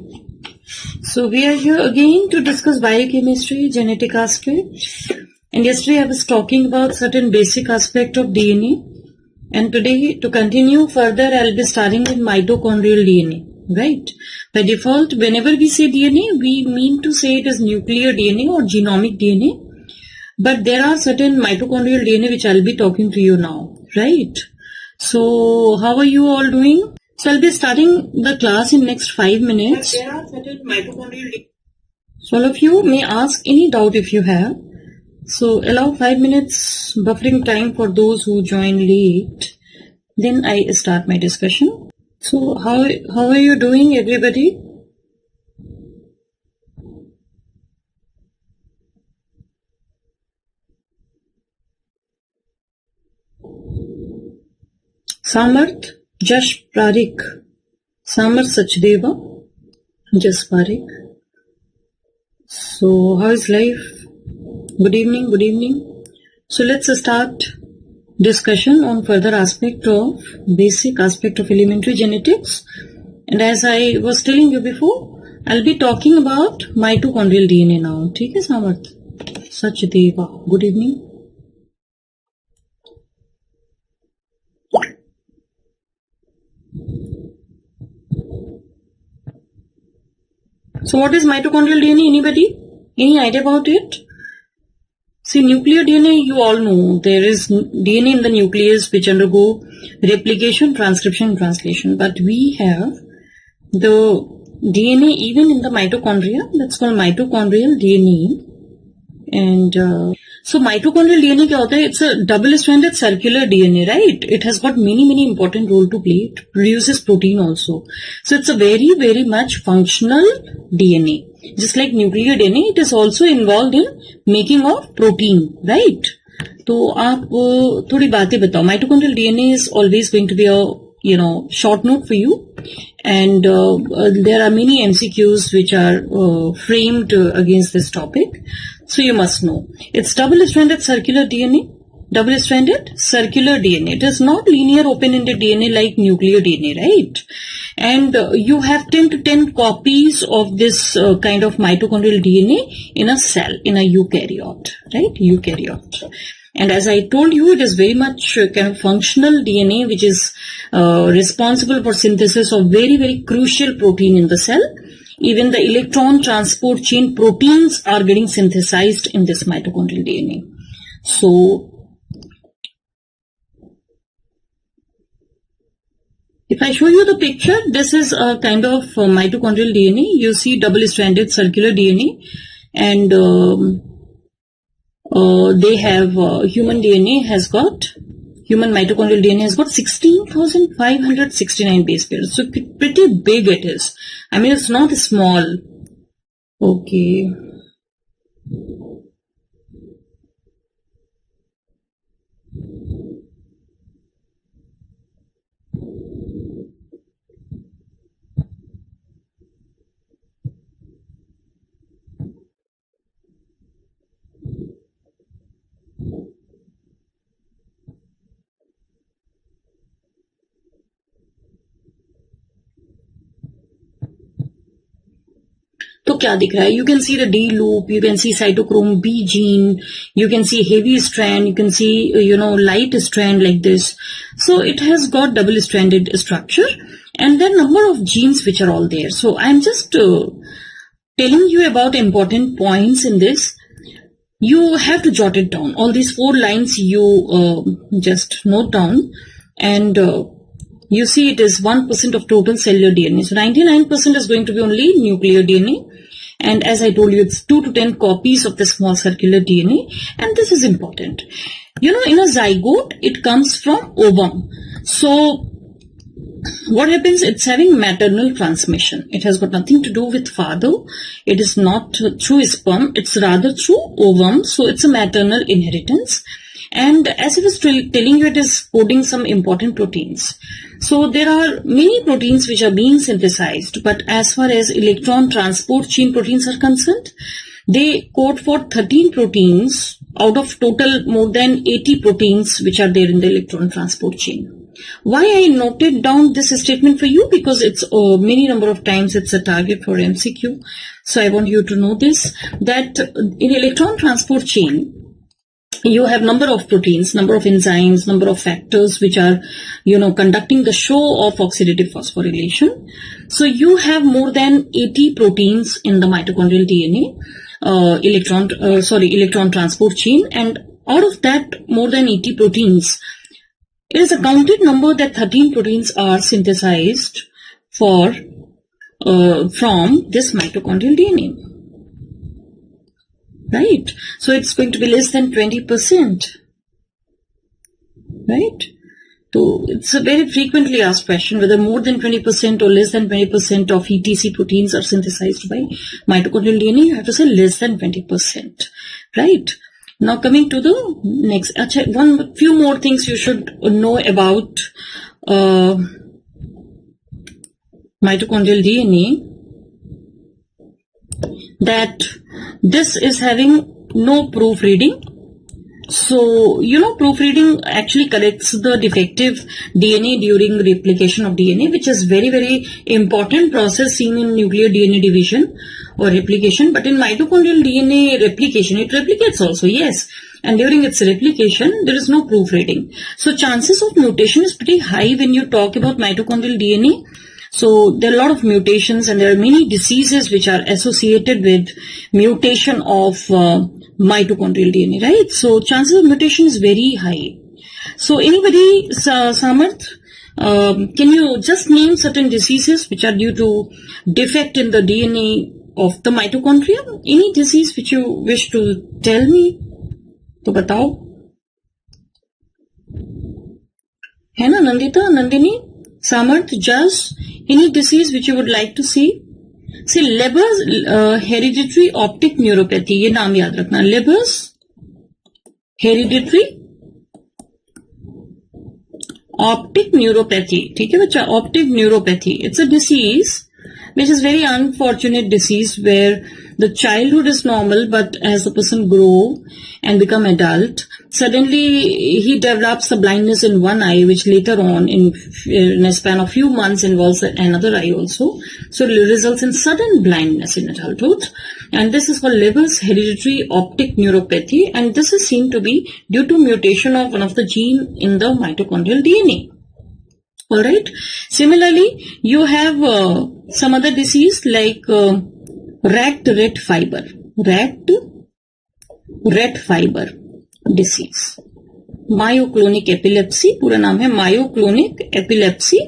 So we are here again to discuss biochemistry, genetic aspect, and yesterday I was talking about certain basic aspect of DNA, and today to continue further I'll be starting with mitochondrial DNA, right? By default, whenever we say DNA, we mean to say it is nuclear DNA or genomic DNA, but there are certain mitochondrial DNA which I'll be talking to you now, right? So how are you all doing? So I'll be starting the class in next 5 minutes. There are certain mitochondrial DNA. So all of you may ask any doubt if you have. So allow 5 minutes buffering time for those who join late. Then I start my discussion. So how are you doing, everybody? Samarth, Jash Prarik, Samarth Sachdeva, Jash Prarik. So how is life? Good evening, good evening. So let's start discussion on further aspect of basic aspect of elementary genetics. And as I was telling you before, I'll be talking about mitochondrial DNA now. ठीक है सामर्थ? Sachdeva, good evening. So what is mitochondrial DNA? Anybody? Any idea about it? See, nuclear DNA, you all know there is DNA in the nucleus which undergo replication, transcription, translation. But we have the DNA even in the mitochondria. That's called mitochondrial DNA. And so mitochondrial DNA क्या होता है? It's a double-stranded circular DNA, right? It has got many important role to play. It produces protein also. So it's a very much functional DNA. Just like nuclear DNA, it is also involved in making of protein, right? तो आप थोड़ी बातें बताओ. Mitochondrial DNA is always going to be a short note for you, and there are many MCQs which are framed against this topic. So you must know it's double-stranded circular DNA. Double-stranded circular DNA. It is not linear open-ended DNA like nuclear DNA, right? And you have 10 to 10 copies of this kind of mitochondrial DNA in a cell, in a eukaryote, right? Eukaryote. And as I told you, it is very much kind of functional DNA, which is responsible for synthesis of very crucial protein in the cell. Even the electron transport chain proteins are getting synthesized in this mitochondrial DNA. So if I show you the picture, this is a kind of mitochondrial DNA. You see double-stranded circular DNA, and they have human mitochondrial DNA has got 16,569 base pairs. So pretty big it is. I mean, it's not small. Okay. आपको क्या दिख रहा है? You can see the D loop, you can see cytochrome B gene, you can see heavy strand, you can see, light strand like this. So it has got double stranded structure, and there are number of genes which are all there. So I'm just telling you about important points in this. You have to jot it down. All these 4 lines you just note down, and you see it is 1% of total cellular DNA. So 99% is going to be only nuclear DNA. And as I told you, it's 2 to 10 copies of the small circular DNA. And this is important. In a zygote, it comes from ovum. So what happens? It's having maternal transmission. It has got nothing to do with father. It is not through sperm. It's rather through ovum. So it's a maternal inheritance. And as I was telling you, it is coding some important proteins. So there are many proteins which are being synthesized, but as far as electron transport chain proteins are concerned, they code for 13 proteins out of total more than 80 proteins which are there in the electron transport chain. Why I noted down this statement for you? Because it's many number of times it's a target for MCQ. So I want you to know this, that in electron transport chain, you have number of proteins, number of enzymes, number of factors which are, conducting the show of oxidative phosphorylation. So you have more than 80 proteins in the mitochondrial DNA, electron transport chain, and out of that more than 80 proteins, it is a counted number that 13 proteins are synthesized from this mitochondrial DNA. Right? So it's going to be less than 20%. Right? So it's a very frequently asked question whether more than 20% or less than 20% of ETC proteins are synthesized by mitochondrial DNA. You have to say less than 20%. Right? Now coming to the next, few more things you should know about mitochondrial DNA. That this is having no proofreading. So, proofreading actually corrects the defective DNA during replication of DNA, which is very, very important process seen in nuclear DNA division or replication. But in mitochondrial DNA replication, it replicates also, yes. And during its replication, there is no proofreading. So chances of mutation is pretty high when you talk about mitochondrial DNA. So there are a lot of mutations, and there are many diseases which are associated with mutation of mitochondrial DNA, right? So chances of mutation is very high. So anybody, Samarth, can you just name certain diseases which are due to defect in the DNA of the mitochondria? Any disease which you wish to tell me? To batao. है ना Nandita, Nandini, Samarth, Jas, any disease which you would like to see? See, Leber's hereditary optic neuropathy, ये नाम याद रखना. Leber's hereditary optic neuropathy, ठीक है बच्चा? Optic neuropathy. It's a disease which is very unfortunate disease where the childhood is normal, but as the person grow and become adult, suddenly he develops the blindness in one eye, which later on in a span of few months involves another eye also. So it results in sudden blindness in adulthood. And this is called Leber's hereditary optic neuropathy. And this is seen to be due to mutation of one of the gene in the mitochondrial DNA. Alright. Similarly, you have some other disease like racked red fiber. Racked red fiber disease. Myoclonic epilepsy. पूरा नाम है myoclonic epilepsy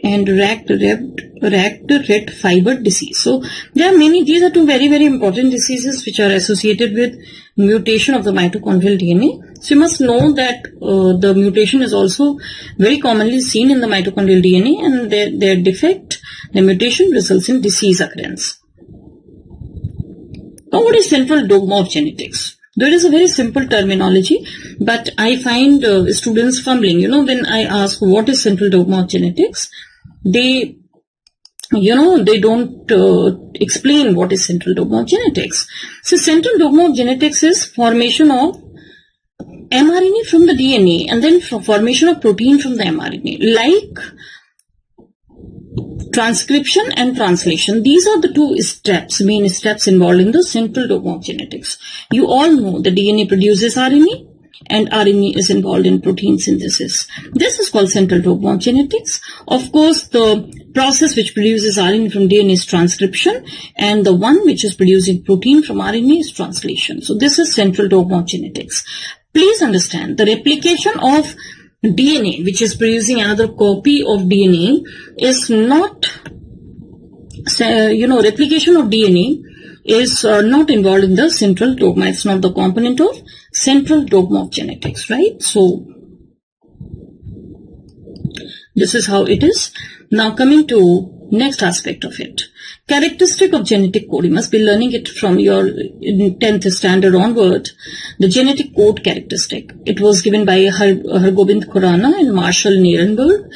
and racked red fiber disease. So there are many. These are two very, very important diseases which are associated with mutation of the mitochondrial DNA. So you must know that the mutation is also very commonly seen in the mitochondrial DNA, and their defect, the mutation results in disease occurrence. Now, what is central dogma of genetics? There is a very simple terminology, but I find students fumbling. When I ask what is central dogma of genetics, they don't explain what is central dogma of genetics. So central dogma of genetics is formation of mRNA from the DNA and then formation of protein from the mRNA. transcription and translation. These are the two steps, main steps involved in the central dogma of genetics. You all know the DNA produces RNA and RNA is involved in protein synthesis. This is called central dogma of genetics. Of course, the process which produces RNA from DNA is transcription, and the one which is producing protein from RNA is translation. So this is central dogma of genetics. Please understand, the replication of DNA, which is producing another copy of DNA, is not, replication of DNA is not involved in the central dogma. It's not the component of central dogma of genetics, right? So this is how it is. Now coming to next aspect of it. Characteristic of genetic code. You must be learning it from your 10th standard onward. The genetic code characteristic. It was given by Hargobind Khurana and Marshall Nierenberg.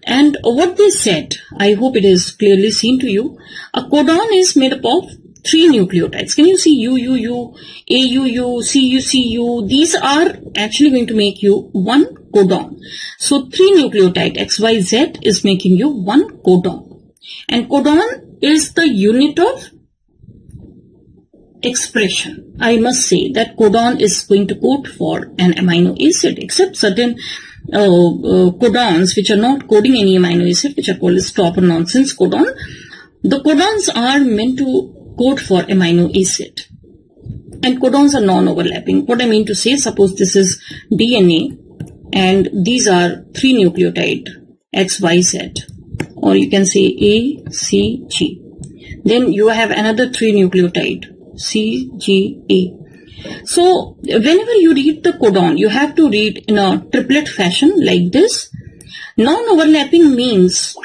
And what they said, I hope it is clearly seen to you. A codon is made up of 3 nucleotides. Can you see U, AUU, CU? These are actually going to make you one codon. So 3 nucleotide XYZ is making you one codon. And codon is the unit of expression. I must say that codon is going to code for an amino acid, except certain codons which are not coding any amino acid, which are called stop or nonsense codon. The codons are meant to code for amino acid, and codons are non-overlapping. What I mean to say, suppose this is DNA and these are 3 nucleotide XYZ, or you can say A, C, G. Then you have another 3 nucleotide C, G, A. So whenever you read the codon, you have to read in a triplet fashion like this. Non-overlapping means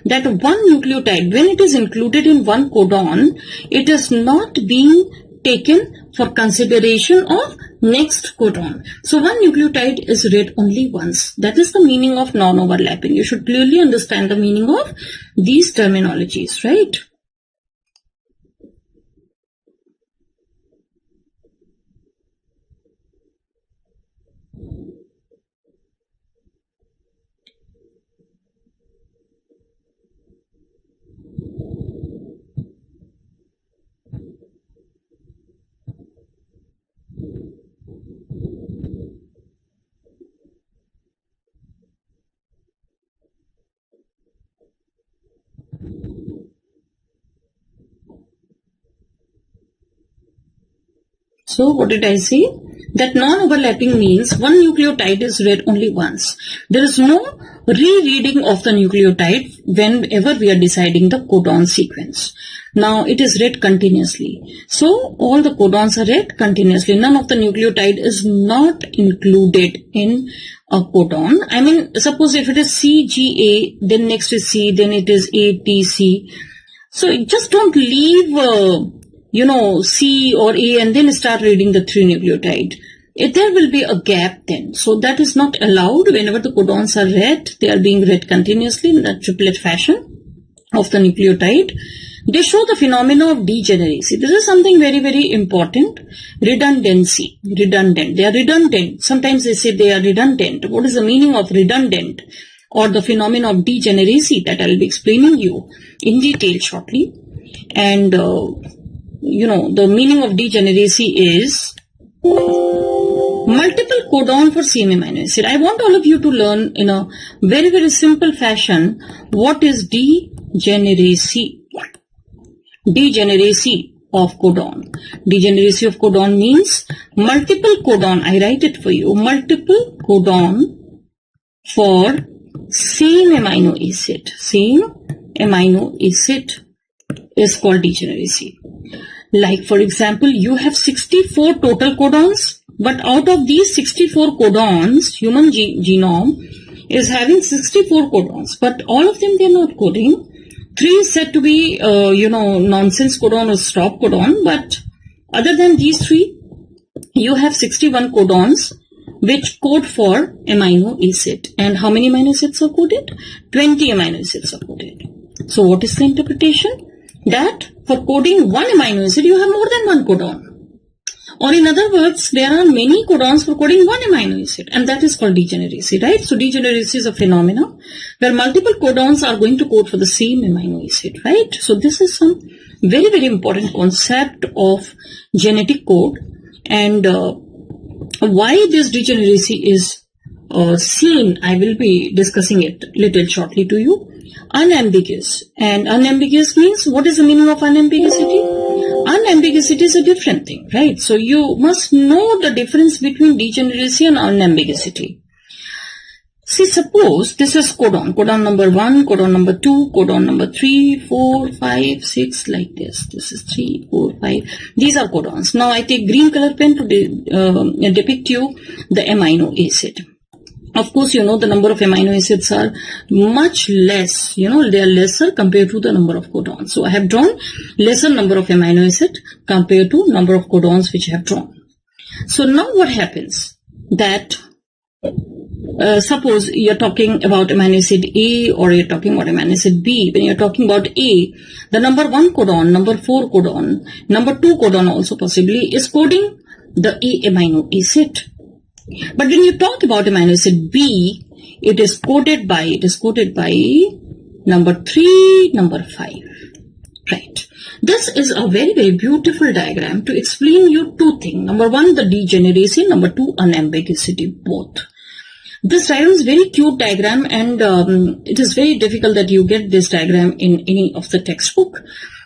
that one nucleotide, when it is included in one codon, it is not being taken for consideration of next codon. So one nucleotide is read only once. That is the meaning of non-overlapping. You should clearly understand the meaning of these terminologies, right? So what did I say? That non-overlapping means one nucleotide is read only once. There is no rereading of the nucleotide whenever we are deciding the codon sequence. Now it is read continuously. So all the codons are read continuously. None of the nucleotide is not included in a codon. I mean, suppose if it is CGA, then next is C, then it is ATC. So just don't leave C or A and then start reading the 3 nucleotide. There will be a gap then. So that is not allowed. Whenever the codons are read, they are being read continuously in the triplet fashion of the nucleotide. They show the phenomena of degeneracy. This is something very, very important. Redundancy. Redundant. They are redundant. Sometimes they say they are redundant. What is the meaning of redundant? Or the phenomena of degeneracy that I will be explaining you in detail shortly. And the meaning of degeneracy is multiple codon for same amino acid. I want all of you to learn in a very, very simple fashion what is degeneracy. Degeneracy of codon. Degeneracy of codon means multiple codon. I write it for you. Multiple codon for same amino acid. Same amino acid is called degeneracy. Like for example, you have 64 total codons, but out of these 64 codons, human genome is having 64 codons, but all of them they are not coding. 3 is said to be, nonsense codon or stop codon, but other than these 3, you have 61 codons which code for amino acid. And how many amino acids are coded? 20 amino acids are coded. So what is the interpretation? That for coding one amino acid, you have more than one codon. Or in other words, there are many codons for coding one amino acid, and that is called degeneracy, right? So degeneracy is a phenomenon where multiple codons are going to code for the same amino acid, right? So this is some very, very important concept of genetic code, and why this degeneracy is seen, I will be discussing it little shortly to you. Unambiguous. And unambiguous means, what is the meaning of unambiguity? Unambiguity is a different thing, right? So you must know the difference between degeneracy and unambiguity. See, suppose this is codon. Codon number 1, codon number 2, codon number 3, 4, 5, 6, like this. This is 3, 4, 5. These are codons. Now I take green color pen to depict you the amino acid. Of course, you know the number of amino acids are much less, they are lesser compared to the number of codons. So I have drawn lesser number of amino acids compared to number of codons which I have drawn. So now what happens that suppose you're talking about amino acid A or you're talking about amino acid B. When you're talking about A, the number 1 codon, number 4 codon, number 2 codon also possibly is coding the A amino acid. But when you talk about amino acid B, it is coded by number 3, number 5. Right. This is a very, very beautiful diagram to explain you two things. Number 1, the degeneracy. Number 2, unambiguity, both. This diagram is very cute diagram, and it is very difficult that you get this diagram in any of the textbook.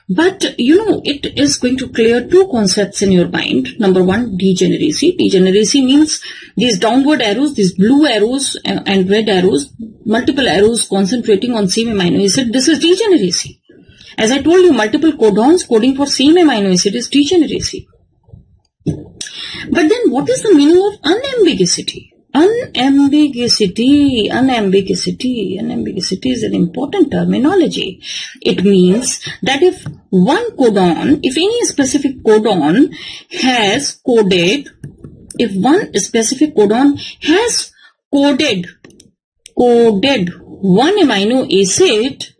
But it is going to clear two concepts in your mind. Number 1, degeneracy. Degeneracy means these downward arrows, these blue arrows and red arrows, multiple arrows concentrating on same amino acid. This is degeneracy. As I told you, multiple codons coding for same amino acid is degeneracy. But then what is the meaning of unambiguity? Unambiguity is an important terminology. It means that if any specific codon has coded, one amino acid,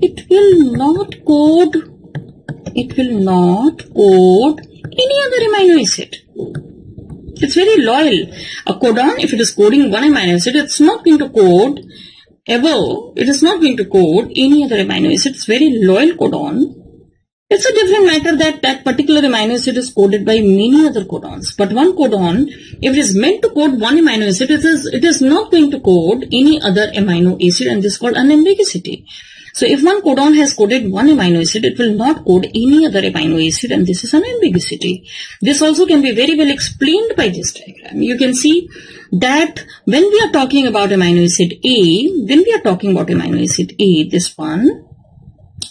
it will not code any other amino acid. It's very loyal. A codon, if it is coding one amino acid, it's not going to code it is not going to code any other amino acid. It's very loyal codon. It's a different matter that particular amino acid is coded by many other codons. But one codon, if it is meant to code one amino acid, it is not going to code any other amino acid, and this is called unambiguity. So if one codon has coded one amino acid, it will not code any other amino acid, and this is unambiguity. This also can be very well explained by this diagram. You can see that when we are talking about amino acid A,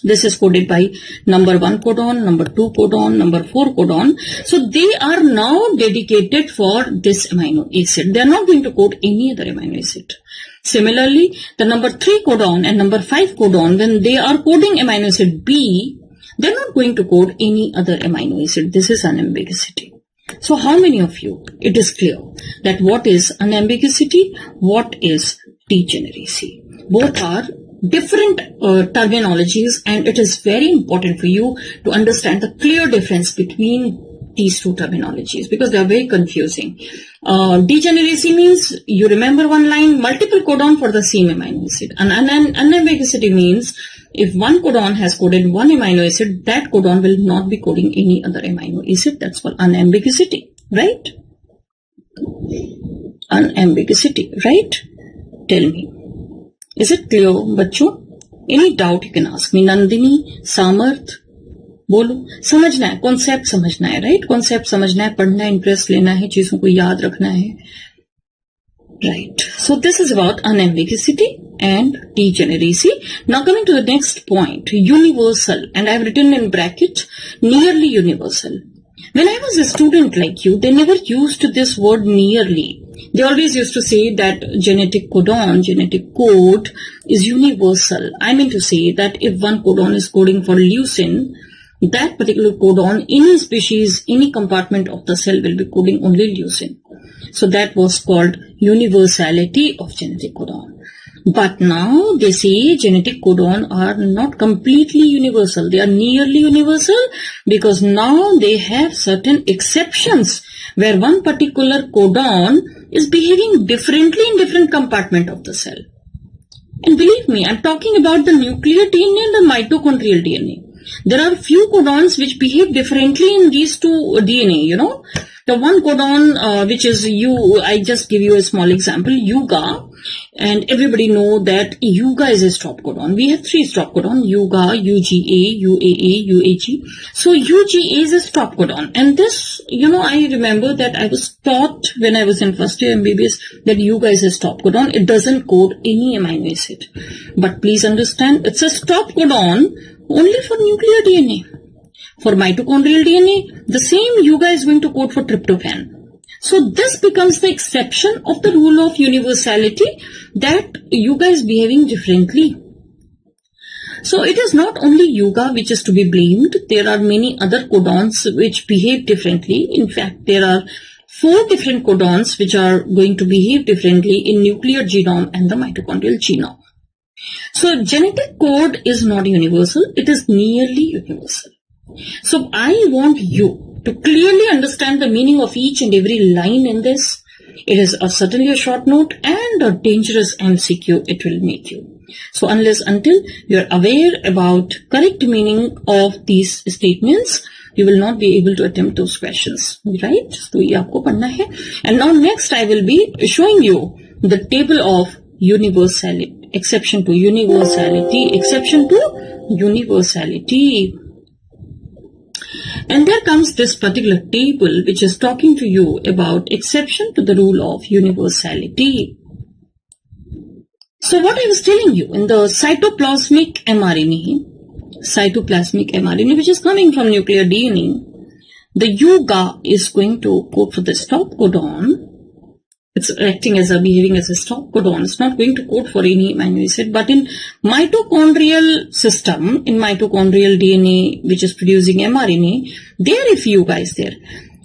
this is coded by number 1 codon, number 2 codon, number 4 codon. So they are now dedicated for this amino acid. They are not going to code any other amino acid. Similarly, the number 3 codon and number 5 codon, when they are coding amino acid B, they are not going to code any other amino acid. This is unambiguity. So how many of you, it is clear that what is unambiguity, what is degeneracy? Both are different terminologies, and it is very important for you to understand the clear difference between these two terminologies because they are very confusing. Degeneracy means, you remember one line, multiple codon for the same amino acid. And unambiguity means if one codon has coded one amino acid, that codon will not be coding any other amino acid. That's called unambiguity, right? Unambiguity, right? Tell me. Is it clear, बच्चों? Any doubt you can ask me. Nandini, Samarth, बोलो. समझना है, concept समझना है, right? Concept समझना है, पढ़ना है, इंटरेस्ट लेना है, चीजों को याद रखना है, right? So this is about unambiguity and degeneracy. Now coming to the next point, universal, and I have written in bracket nearly universal. When I was a student like you, they never used this word nearly. They always used to say that genetic codon, genetic code is universal. I mean to say that if one codon is coding for leucine, that particular codon, any species, any compartment of the cell will be coding only leucine. So that was called universality of genetic codon. But now they say genetic codon are not completely universal. They are nearly universal because now they have certain exceptions where one particular codon is behaving differently in different compartment of the cell. And believe me, I'm talking about the nuclear DNA and the mitochondrial DNA. There are few codons which behave differently in these two DNA, you know. The one codon which is I just give you a small example, UGA, and everybody know that UGA is a stop codon. We have three stop codon, UGA, UGA, UAA, UAG. So UGA is a stop codon, and this, you know, I remember that I was taught when I was in first year Mbbs that UGA is a stop codon. It doesn't code any amino acid, but please understand it's a stop codon only for nuclear DNA. For mitochondrial DNA, the same UGA is going to code for tryptophan. So this becomes the exception of the rule of universality, that UGA is behaving differently. So it is not only UGA which is to be blamed. There are many other codons which behave differently. In fact, there are 4 different codons which are going to behave differently in nuclear genome and the mitochondrial genome. So genetic code is not universal. It is nearly universal. So I want you to clearly understand the meaning of each and every line in this. It is certainly a short note and a dangerous MCQ it will make you. So until you are aware about correct meaning of these statements, you will not be able to attempt those questions, right? So ये आपको पढ़ना है. And now next I will be showing you the table of universality, exception to universality, exception to universality. And there comes this particular table which is talking to you about exception to the rule of universality. So what I was telling you, in the cytoplasmic mRNA which is coming from nuclear DNA, the UGA is going to code for the stop codon. It's acting as behaving as a stop codon. It's not going to code for any amino acid. But in mitochondrial system, in mitochondrial DNA, which is producing mRNA, there if UGA is there.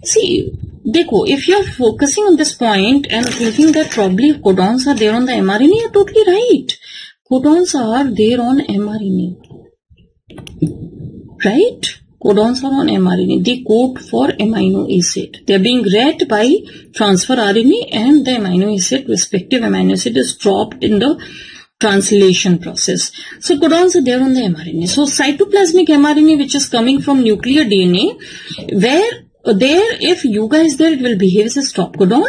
See, dekho, if you're focusing on this point and thinking that probably codons are there on the mRNA, you're totally right. Codons are there on mRNA. Right? Codons are on mRNA. They code for amino acid. They are being read by transfer RNA, and the amino acid, respective amino acid, is dropped in the translation process. So codons are there on the mRNA. So cytoplasmic mRNA, which is coming from nuclear DNA, where there if UGA is there, it will behave as a stop codon.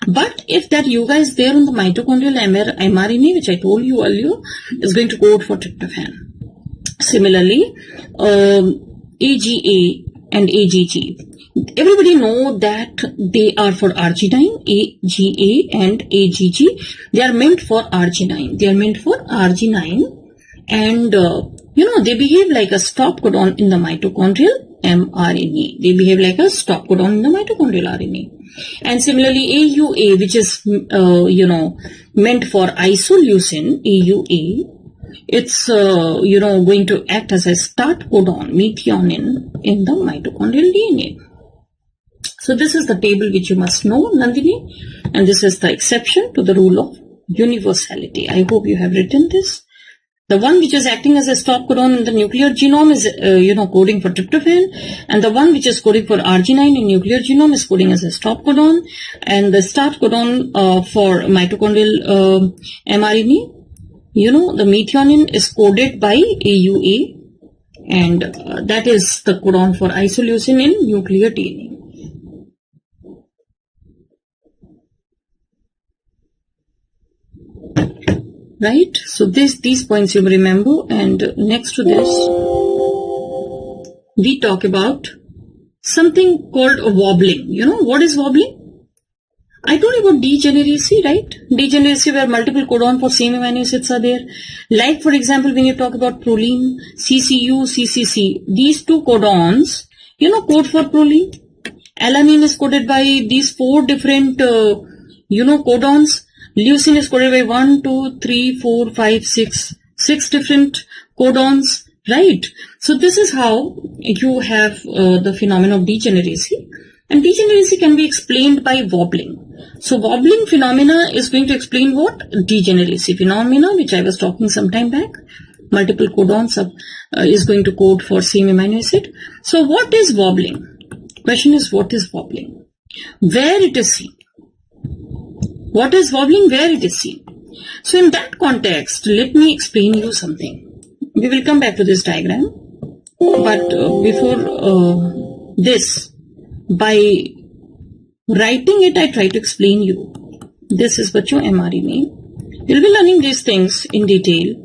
But if that UGA is there on the mitochondrial mRNA, which I told you earlier, is going to code for tryptophan. Similarly, AGA and AGG. Everybody know that they are for arginine, AGA and AGG. They are meant for arginine. They are meant for arginine, and they behave like a stop codon in the mitochondrial mRNA. They behave like a stop codon in the mitochondrial RNA. And similarly, AUA, which is meant for isoleucine, AUA. It's going to act as a start codon, methionine, in the mitochondrial DNA. So this is the table which you must know, Nandini, and this is the exception to the rule of universality. I hope you have written this. The one which is acting as a stop codon in the nuclear genome is coding for tryptophan, and the one which is coding for arginine in nuclear genome is coding as a stop codon, and the start codon for mitochondrial mRNA, the methionine is coded by AUA, and that is the codon for isoleucine in nuclear DNA. Right? So these points you remember, and next to this, we talk about something called wobbling. You know what is wobbling? I told you about degeneracy, right? Degeneracy where multiple codon for same amino acids are there. Like for example, when you talk about proline, CCU, CCC, these two codons, code for proline. Alanine is coded by these 4 different, codons. Leucine is coded by 1, 2, 3, 4, 5, 6 different codons, right? So this is how you have the phenomenon of degeneracy. And degeneracy can be explained by wobbling. So wobbling phenomena is going to explain what? Degeneracy phenomena, which I was talking some time back. Multiple codons is going to code for same amino acid. So what is wobbling? Question is, what is wobbling? Where it is seen? What is wobbling? Where it is seen? So in that context, let me explain you something. We will come back to this diagram. But before this, by writing it, I try to explain you. This is bachcho mRNA. You'll be learning these things in detail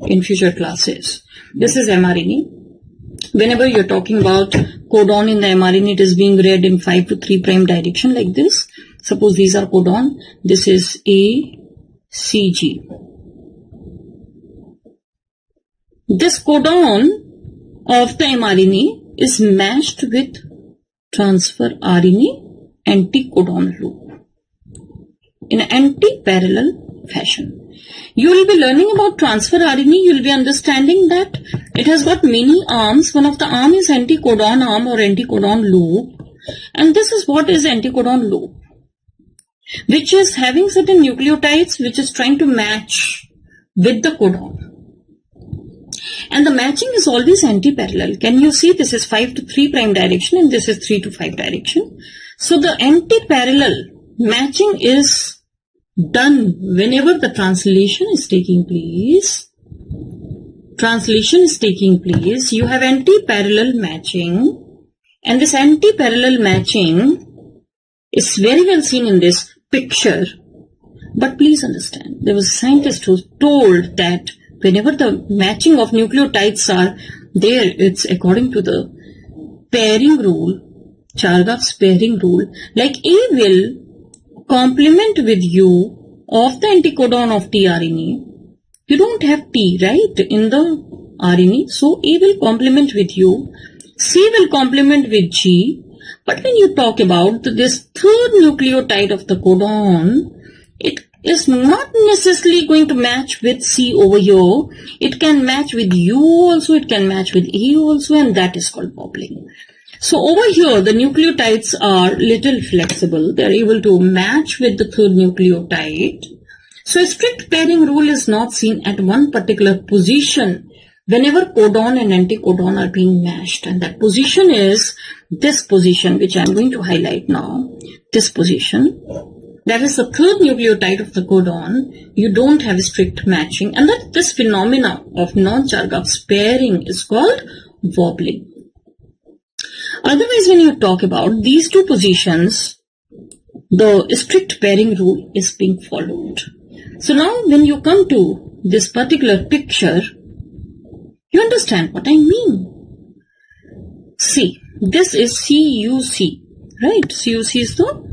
in future classes. This is mRNA. Whenever you're talking about codon in the mRNA, it is being read in 5 to 3' direction like this. Suppose these are codon. This is A, C, G. This codon of the mRNA is matched with transfer RNA anti-codon loop in an anti-parallel fashion. You will be learning about transfer RNA. You will be understanding that it has got many arms. One of the arm is anti-codon arm or anti-codon loop. And this is what is anti-codon loop, which is having certain nucleotides which is trying to match with the codon. And the matching is always anti-parallel. Can you see this is 5 to 3' direction and this is 3 to 5 direction. So the anti-parallel matching is done whenever the translation is taking place. Translation is taking place. You have anti-parallel matching, and this anti-parallel matching is very well seen in this picture. But please understand, there was a scientist who told that whenever the matching of nucleotides are there, it's according to the pairing rule, Chargaff's pairing rule, like A will complement with U of the anticodon of tRNA. You don't have T, right, in the RNA, so A will complement with U, C will complement with G. But when you talk about this third nucleotide of the codon, it is not necessarily going to match with C over here. It can match with U also, it can match with A also, and that is called wobbling. So over here, the nucleotides are little flexible. They are able to match with the third nucleotide. So a strict pairing rule is not seen at one particular position whenever codon and anticodon are being matched. And that position is this position, which I am going to highlight now. This position. That is the third nucleotide of the codon. You don't have strict matching. And that this phenomena of non-Chargaff's pairing is called wobbling. Otherwise, when you talk about these two positions, the strict pairing rule is being followed. So now when you come to this particular picture, you understand what I mean. See, this is CUC, right? CUC is the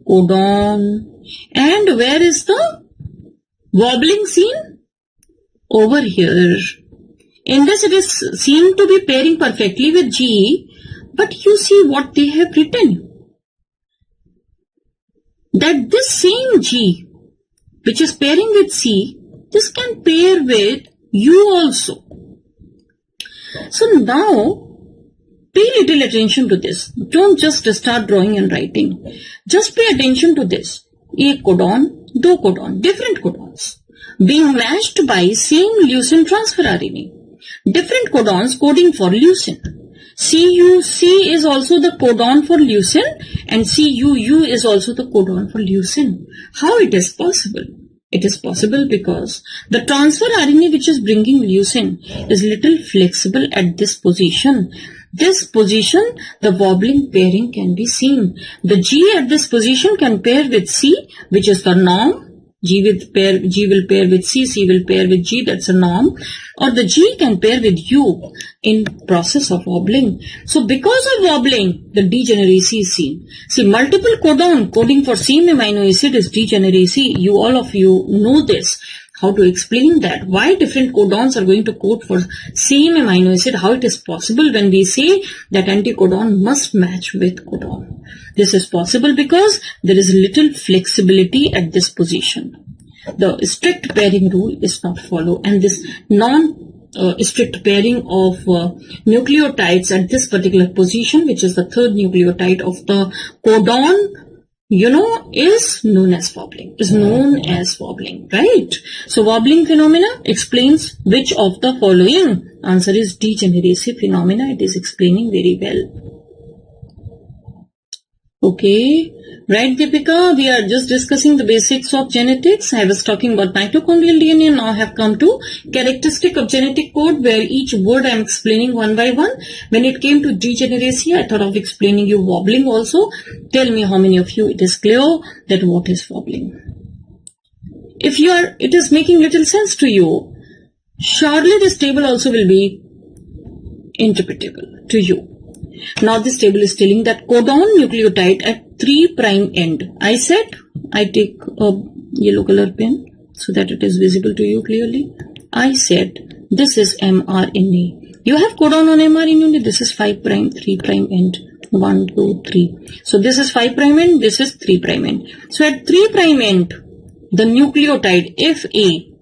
codon. And where is the wobbling seen? Over here. In this it is seen to be pairing perfectly with G, but you see what they have written. That this same G, which is pairing with C, this can pair with U also. So now, pay little attention to this. Don't just start drawing and writing. Just pay attention to this. A codon, two codon, different codons, being matched by same leucine transfer RNA. Different codons coding for leucine. CUC is also the codon for leucine and CUU is also the codon for leucine. How it is possible? It is possible because the transfer RNA which is bringing leucine is little flexible at this position. This position, the wobbling pairing can be seen. The G at this position can pair with C, which is the norm. G will pair with C, C will pair with G, that's a norm. Or the G can pair with U in process of wobbling. So because of wobbling, the degeneracy is seen. See, multiple codon coding for same amino acid is degeneracy. All of you know this. How to explain that? Why different codons are going to code for same amino acid? How it is possible when we say that anticodon must match with codon? This is possible because there is little flexibility at this position. The strict pairing rule is not followed, and this strict pairing of nucleotides at this particular position, which is the third nucleotide of the codon, is known as wobbling, right? So wobbling phenomena explains which of the following? Answer is degeneracy phenomena. It is explaining very well. Okay, right, Deepika? We are just discussing the basics of genetics. I was talking about mitochondrial DNA. Now I have come to characteristic of genetic code, where each word I am explaining one by one. When it came to degeneracy, I thought of explaining you wobbling also. Tell me how many of you it is clear that what is wobbling. If it is making little sense to you, surely this table also will be interpretable to you. Now this table is telling that codon nucleotide at 3' end. I said I take a yellow color pen so that it is visible to you clearly. I said this is mRNA. You have codon on mRNA. This is 5', 3' end. 1, 2, 3. So this is 5' end. This is 3' end. So at 3' end, the nucleotide FA,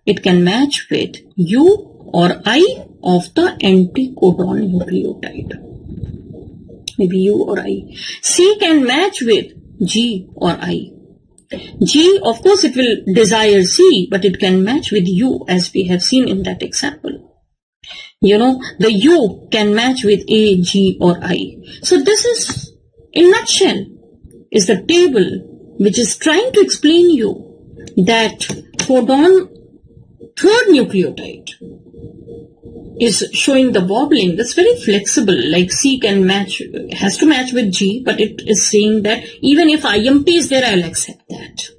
it can match with U or I of the anticodon nucleotide. Maybe U or I. C can match with G or I. G, of course, it will desire C, but it can match with U, as we have seen in that example. The U can match with A, G or I. So this is, in nutshell, is the table which is trying to explain you that codon third nucleotide is showing the wobbling. That's very flexible. Like C can match, has to match with G, but it is saying that even if IMP is there, I'll accept that.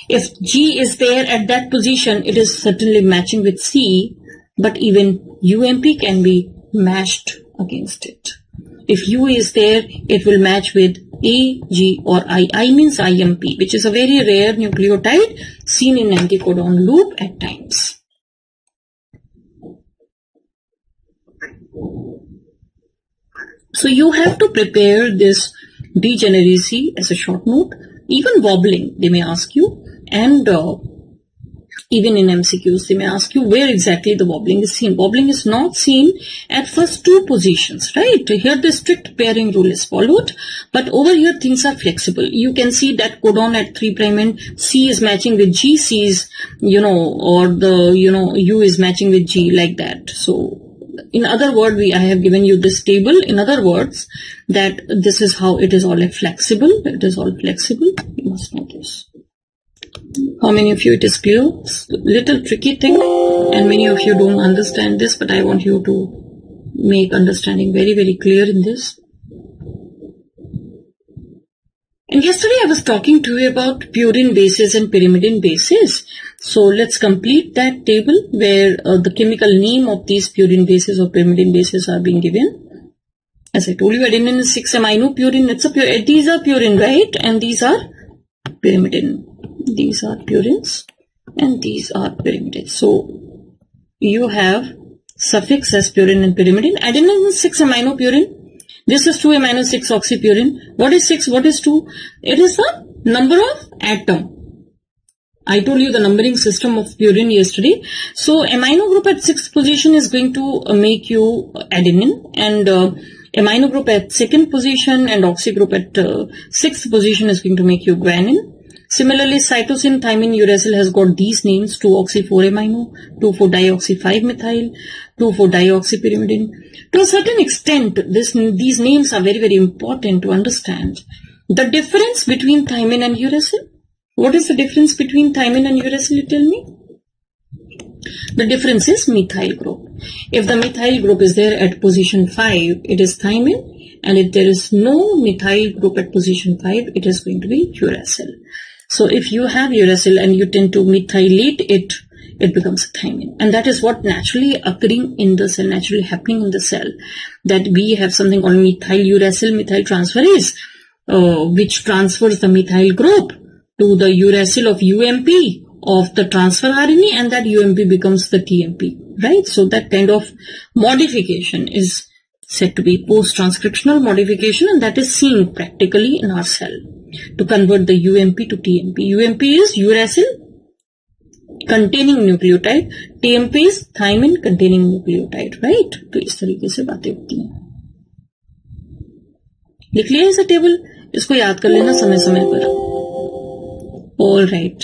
If G is there at that position, it is certainly matching with C, but even UMP can be matched against it. If U is there, it will match with A, G or I. I means IMP, which is a very rare nucleotide seen in anticodon loop at times. So you have to prepare this degeneracy as a short note. Even wobbling, they may ask you, and even in MCQs, they may ask you where exactly the wobbling is seen. Wobbling is not seen at first two positions, right? Here the strict pairing rule is followed, but over here things are flexible. You can see that codon at 3' end, C is matching with G, C is, or the, U is matching with G, like that. So in other words, I have given you this table. In other words, that this is how it is all flexible. It is all flexible. You must know this. How many of you it is clear? It's a little tricky thing, and many of you don't understand this, but I want you to make understanding very, very clear in this. And yesterday I was talking to you about purine bases and pyrimidine bases. So let's complete that table where the chemical name of these purine bases or pyrimidine bases are being given. As I told you, adenine is 6-amino purine. These are purine, right? And these are pyrimidine. These are purines and these are pyrimidines. So you have suffix as purine and pyrimidine. Adenine is 6-amino purine. This is 2-amino 6-oxypurine. What is 6? What is 2? It is the number of atom. I told you the numbering system of purine yesterday. So amino group at 6th position is going to make you adenine, and amino group at 2nd position and oxy group at 6th position is going to make you guanine. Similarly, cytosine, thymine, uracil has got these names: 2-oxy-4-amino, 2,4-dioxy-5-methyl, 2,4-dioxypyrimidine. To a certain extent, these names are very, very important to understand. The difference between thymine and uracil. What is the difference between thymine and uracil, you tell me? The difference is methyl group. If the methyl group is there at position 5, it is thymine, and if there is no methyl group at position 5, it is going to be uracil. So if you have uracil and you tend to methylate it, it becomes a thymine. And that is what naturally occurring in the cell, naturally happening in the cell, that we have something called methyl uracil methyl transferase, which transfers the methyl group to the uracil of UMP of the transfer RNA, and that UMP becomes the TMP, right? So that kind of modification is said to be post-transcriptional modification, and that is seen practically in our cell to convert the UMP to TMP. UMP is uracil containing nucleotide, TMP is thymine containing nucleotide, right? तो इस तरीके से बातें होती हैं. लिख लिया ऐसा टेबल, इसको याद कर लेना समय समय पर. ऑल राइट,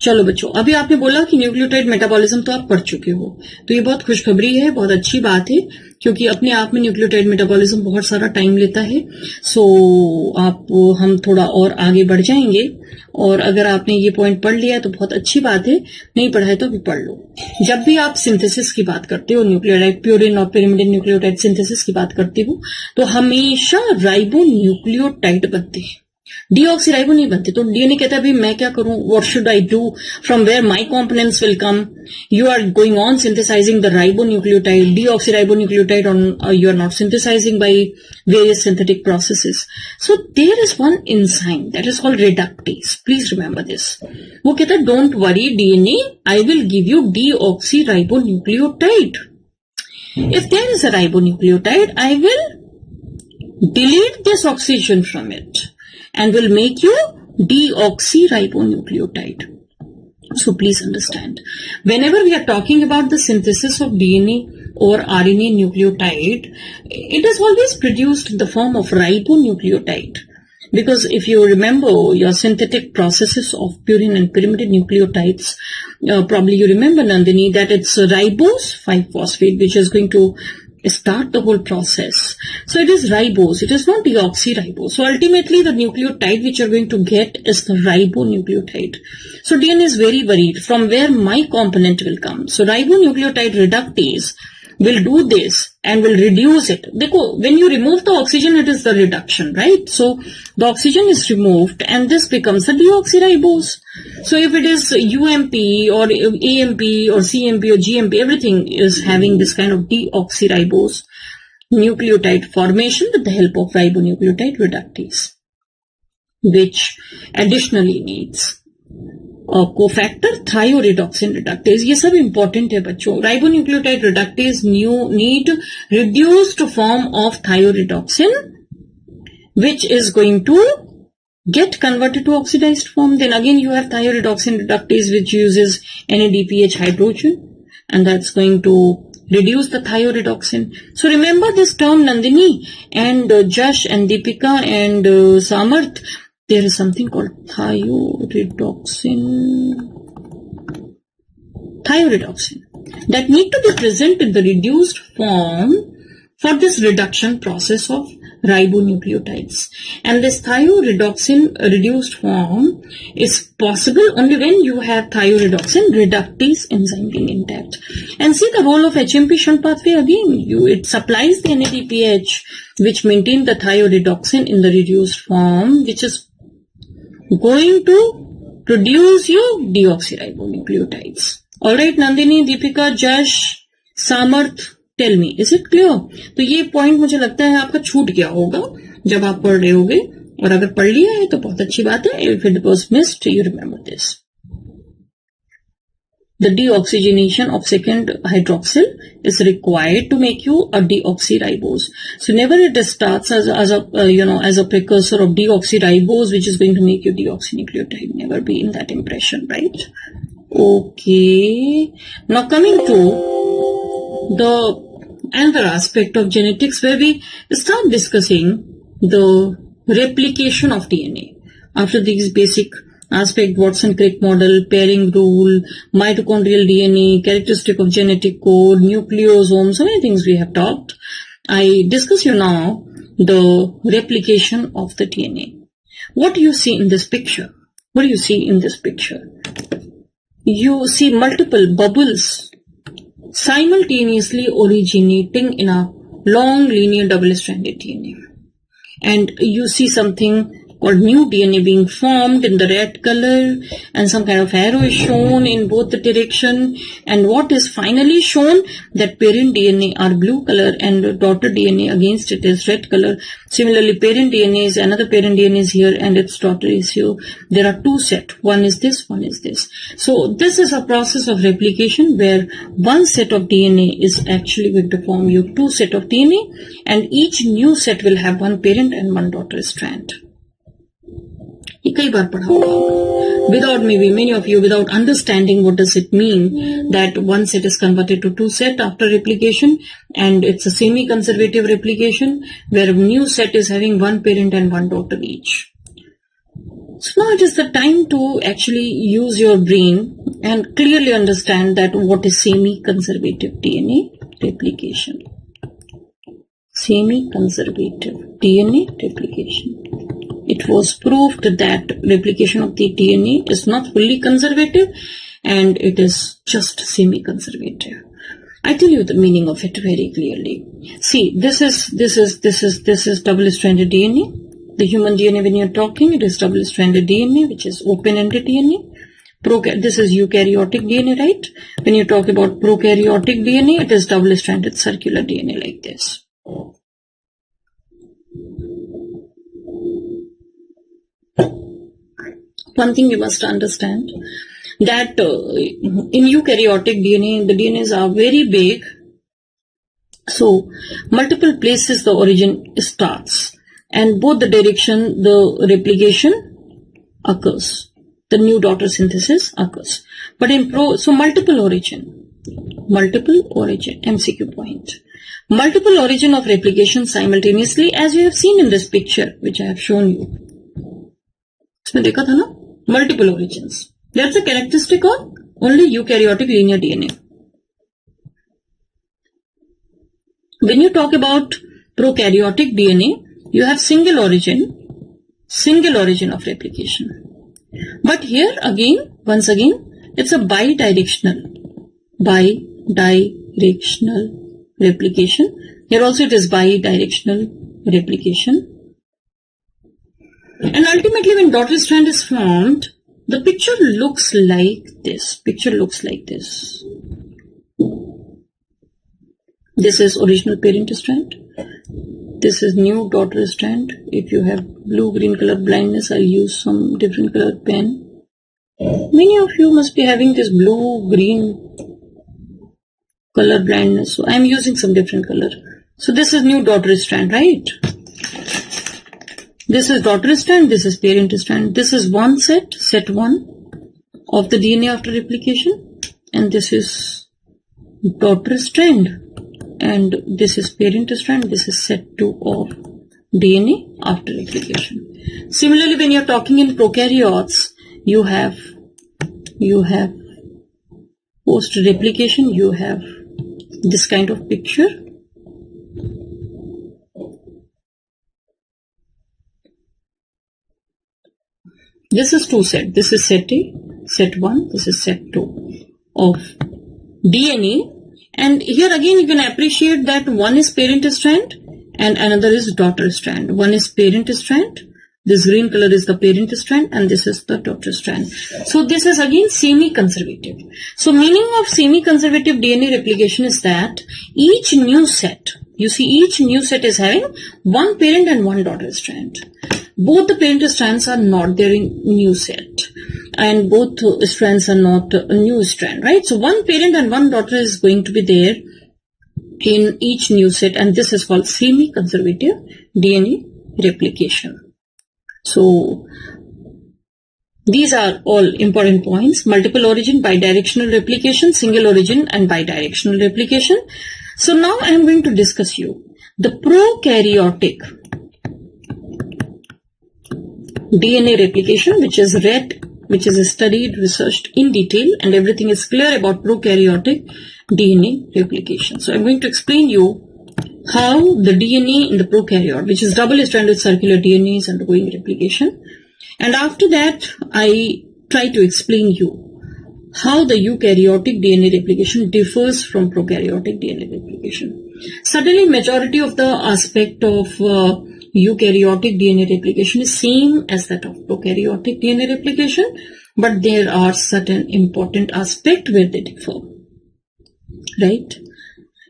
चलो बच्चों, अभी आपने बोला कि न्यूक्लियोटाइड मेटाबॉलिज्म तो आप पढ़ चुके हो, तो ये बहुत खुशखबरी है, बहुत अच्छी बात है, क्योंकि अपने आप में न्यूक्लियोटाइड मेटाबॉलिज्म बहुत सारा टाइम लेता है. सो हम थोड़ा और आगे बढ़ जाएंगे, और अगर आपने ये पॉइंट पढ़ लिया है तो बहुत अच्छी बात है, नहीं पढ़ा है तो भी पढ़ लो. जब भी आप सिंथेसिस की बात करते हो, न्यूक्लियोटाइड प्यूरिन और पिरिमिडिन न्यूक्लियोटाइड सिंथेसिस की बात करते हो, तो हमेशा राइबो न्यूक्लियोटाइड बनते हैं, डीऑक्सीराइबो नहीं बनते. तो डीएनए कहता है भाई मैं क्या करूं, what should I do, from where my components will come. You are going on synthesising the ribonucleotide, deoxyribonucleotide, you are not synthesizing by various synthetic processes. So there is one enzyme that is called reductase. Please remember this. वो कहता है don't worry DNA, I will give you deoxyribonucleotide. If there is a ribonucleotide, I will delete this oxygen from it and will make you deoxyribonucleotide. So please understand, whenever we are talking about the synthesis of DNA or RNA nucleotide, it is always produced in the form of ribonucleotide. Because if you remember your synthetic processes of purine and pyrimidine nucleotides, probably you remember, Nandini, that it's ribose 5-phosphate which is going to start the whole process. So it is ribose, it is not deoxyribose. So ultimately the nucleotide which you're going to get is the ribonucleotide. So DNA is very worried from where my component will come. So ribonucleotide reductase will do this and will reduce it. Dekho, when you remove the oxygen, it is the reduction, right? So the oxygen is removed and this becomes a deoxyribose. So if it is UMP or AMP or CMP or GMP, everything is having this kind of deoxyribose nucleotide formation with the help of ribonucleotide reductase, which additionally needs cofactor thioredoxin reductase. ये सब important है बच्चों. Ribonucleotide reductase need reduced form of thioredoxin which is going to get converted to oxidized form. Then again you have thioridoxin reductase which uses NADPH hydrogen, and that's going to reduce the thioridoxin. So remember this term, Nandini and Jash and Deepika and Samarth. There is something called thioridoxin that need to be present in the reduced form for this reduction process of ribonucleotides. And this thioridoxin reduced form is possible only when you have thioridoxin reductase enzyme being intact. And see the role of HMP shunt pathway again. It supplies the NADPH which maintain the thioridoxin in the reduced form, which is going to produce your deoxyribonucleotides. Alright, Nandini, Deepika, Jash, Samarth, tell me, is it clear? तो ये point मुझे लगता है आपका छूट गया होगा जब आप पढ़ रहे होगे, और अगर पढ़ लिया है तो बहुत अच्छी बात है. If it was missed, you remember this. The deoxygenation of second hydroxyl is required to make you a deoxyribose. So never it starts as a precursor of deoxyribose, which is going to make you deoxynucleotide. Never be in that impression, right? Okay. Now coming to the another aspect of genetics, where we start discussing the replication of DNA. After these basic aspect, Watson-Crick model, pairing rule, mitochondrial DNA, characteristic of genetic code, nucleosome, so many things we have talked. I discuss you now the replication of the DNA. What do you see in this picture? What do you see in this picture? You see multiple bubbles simultaneously originating in a long linear double-stranded DNA. And you see something called new DNA being formed in the red color, and some kind of arrow is shown in both the direction. And what is finally shown, that parent DNA are blue color and daughter DNA against it is red color. Similarly, parent DNA is another parent DNA is here and its daughter is here. There are two sets. One is this, one is this. So this is a process of replication where one set of DNA is actually going to form you two sets of DNA, and each new set will have one parent and one daughter strand. ये कई बार पढ़ा होगा without maybe many of you without understanding what does it mean that one set is converted to two set after replication, and it's a semi-conservative replication where a new set is having one parent and one daughter each. So now it is the time to actually use your brain and clearly understand that what is semi-conservative DNA replication. Semi-conservative DNA replication. It was proved that replication of the DNA is not fully conservative and it is just semi-conservative. I tell you the meaning of it very clearly. See, this is double-stranded DNA. The human DNA, when you're talking, it is double-stranded DNA, which is open-ended DNA. This is eukaryotic DNA, right? When you talk about prokaryotic DNA, it is double-stranded circular DNA like this. One thing you must understand that in eukaryotic DNA, the DNAs are very big. So multiple places the origin starts, and both the direction the replication occurs, the new daughter synthesis occurs. But in multiple origin, MCQ point. Multiple origin of replication simultaneously, as you have seen in this picture, which I have shown you. इसमें देखा था ना? Multiple origins. That's a characteristic of only eukaryotic linear DNA. When you talk about prokaryotic DNA, you have single origin of replication. But here again, once again, it's a bidirectional replication. Here also it is bidirectional replication. And ultimately when daughter strand is formed, the picture looks like this. This is original parent strand. This is new daughter strand. If you have blue-green color blindness, I'll use some different color pen. Many of you must be having this blue-green color blindness, so I'm using some different color. So this is new daughter strand, right? This is daughter strand, this is parent strand. This is one set 1 of the DNA after replication, and this is daughter strand, and this is parent strand, this is set 2 of DNA after replication. Similarly, when you're talking in prokaryotes, you have post replication, you have this kind of picture. This is two set. This is set A, set 1, this is set 2 of DNA. And here again you can appreciate that one is parent strand and another is daughter strand. One is parent strand, this green color is the parent strand, and this is the daughter strand. So this is again semi-conservative. So meaning of semi-conservative DNA replication is that each new set, you see each new set is having one parent and one daughter strand. Both the parent strands are not there in new set, and both strands are not a new strand, right? So one parent and one daughter is going to be there in each new set, and this is called semi-conservative DNA replication. So these are all important points: multiple origin, bidirectional replication, single origin, and bidirectional replication. So now I am going to discuss you the prokaryotic DNA replication, which is studied, researched in detail, and everything is clear about prokaryotic DNA replication. So I'm going to explain you how the DNA in the prokaryote, which is double-stranded circular DNA, is undergoing replication. And after that, I try to explain you how the eukaryotic DNA replication differs from prokaryotic DNA replication. Certainly, majority of the aspect of eukaryotic DNA replication is same as that of prokaryotic DNA replication, but there are certain important aspects where they differ, right?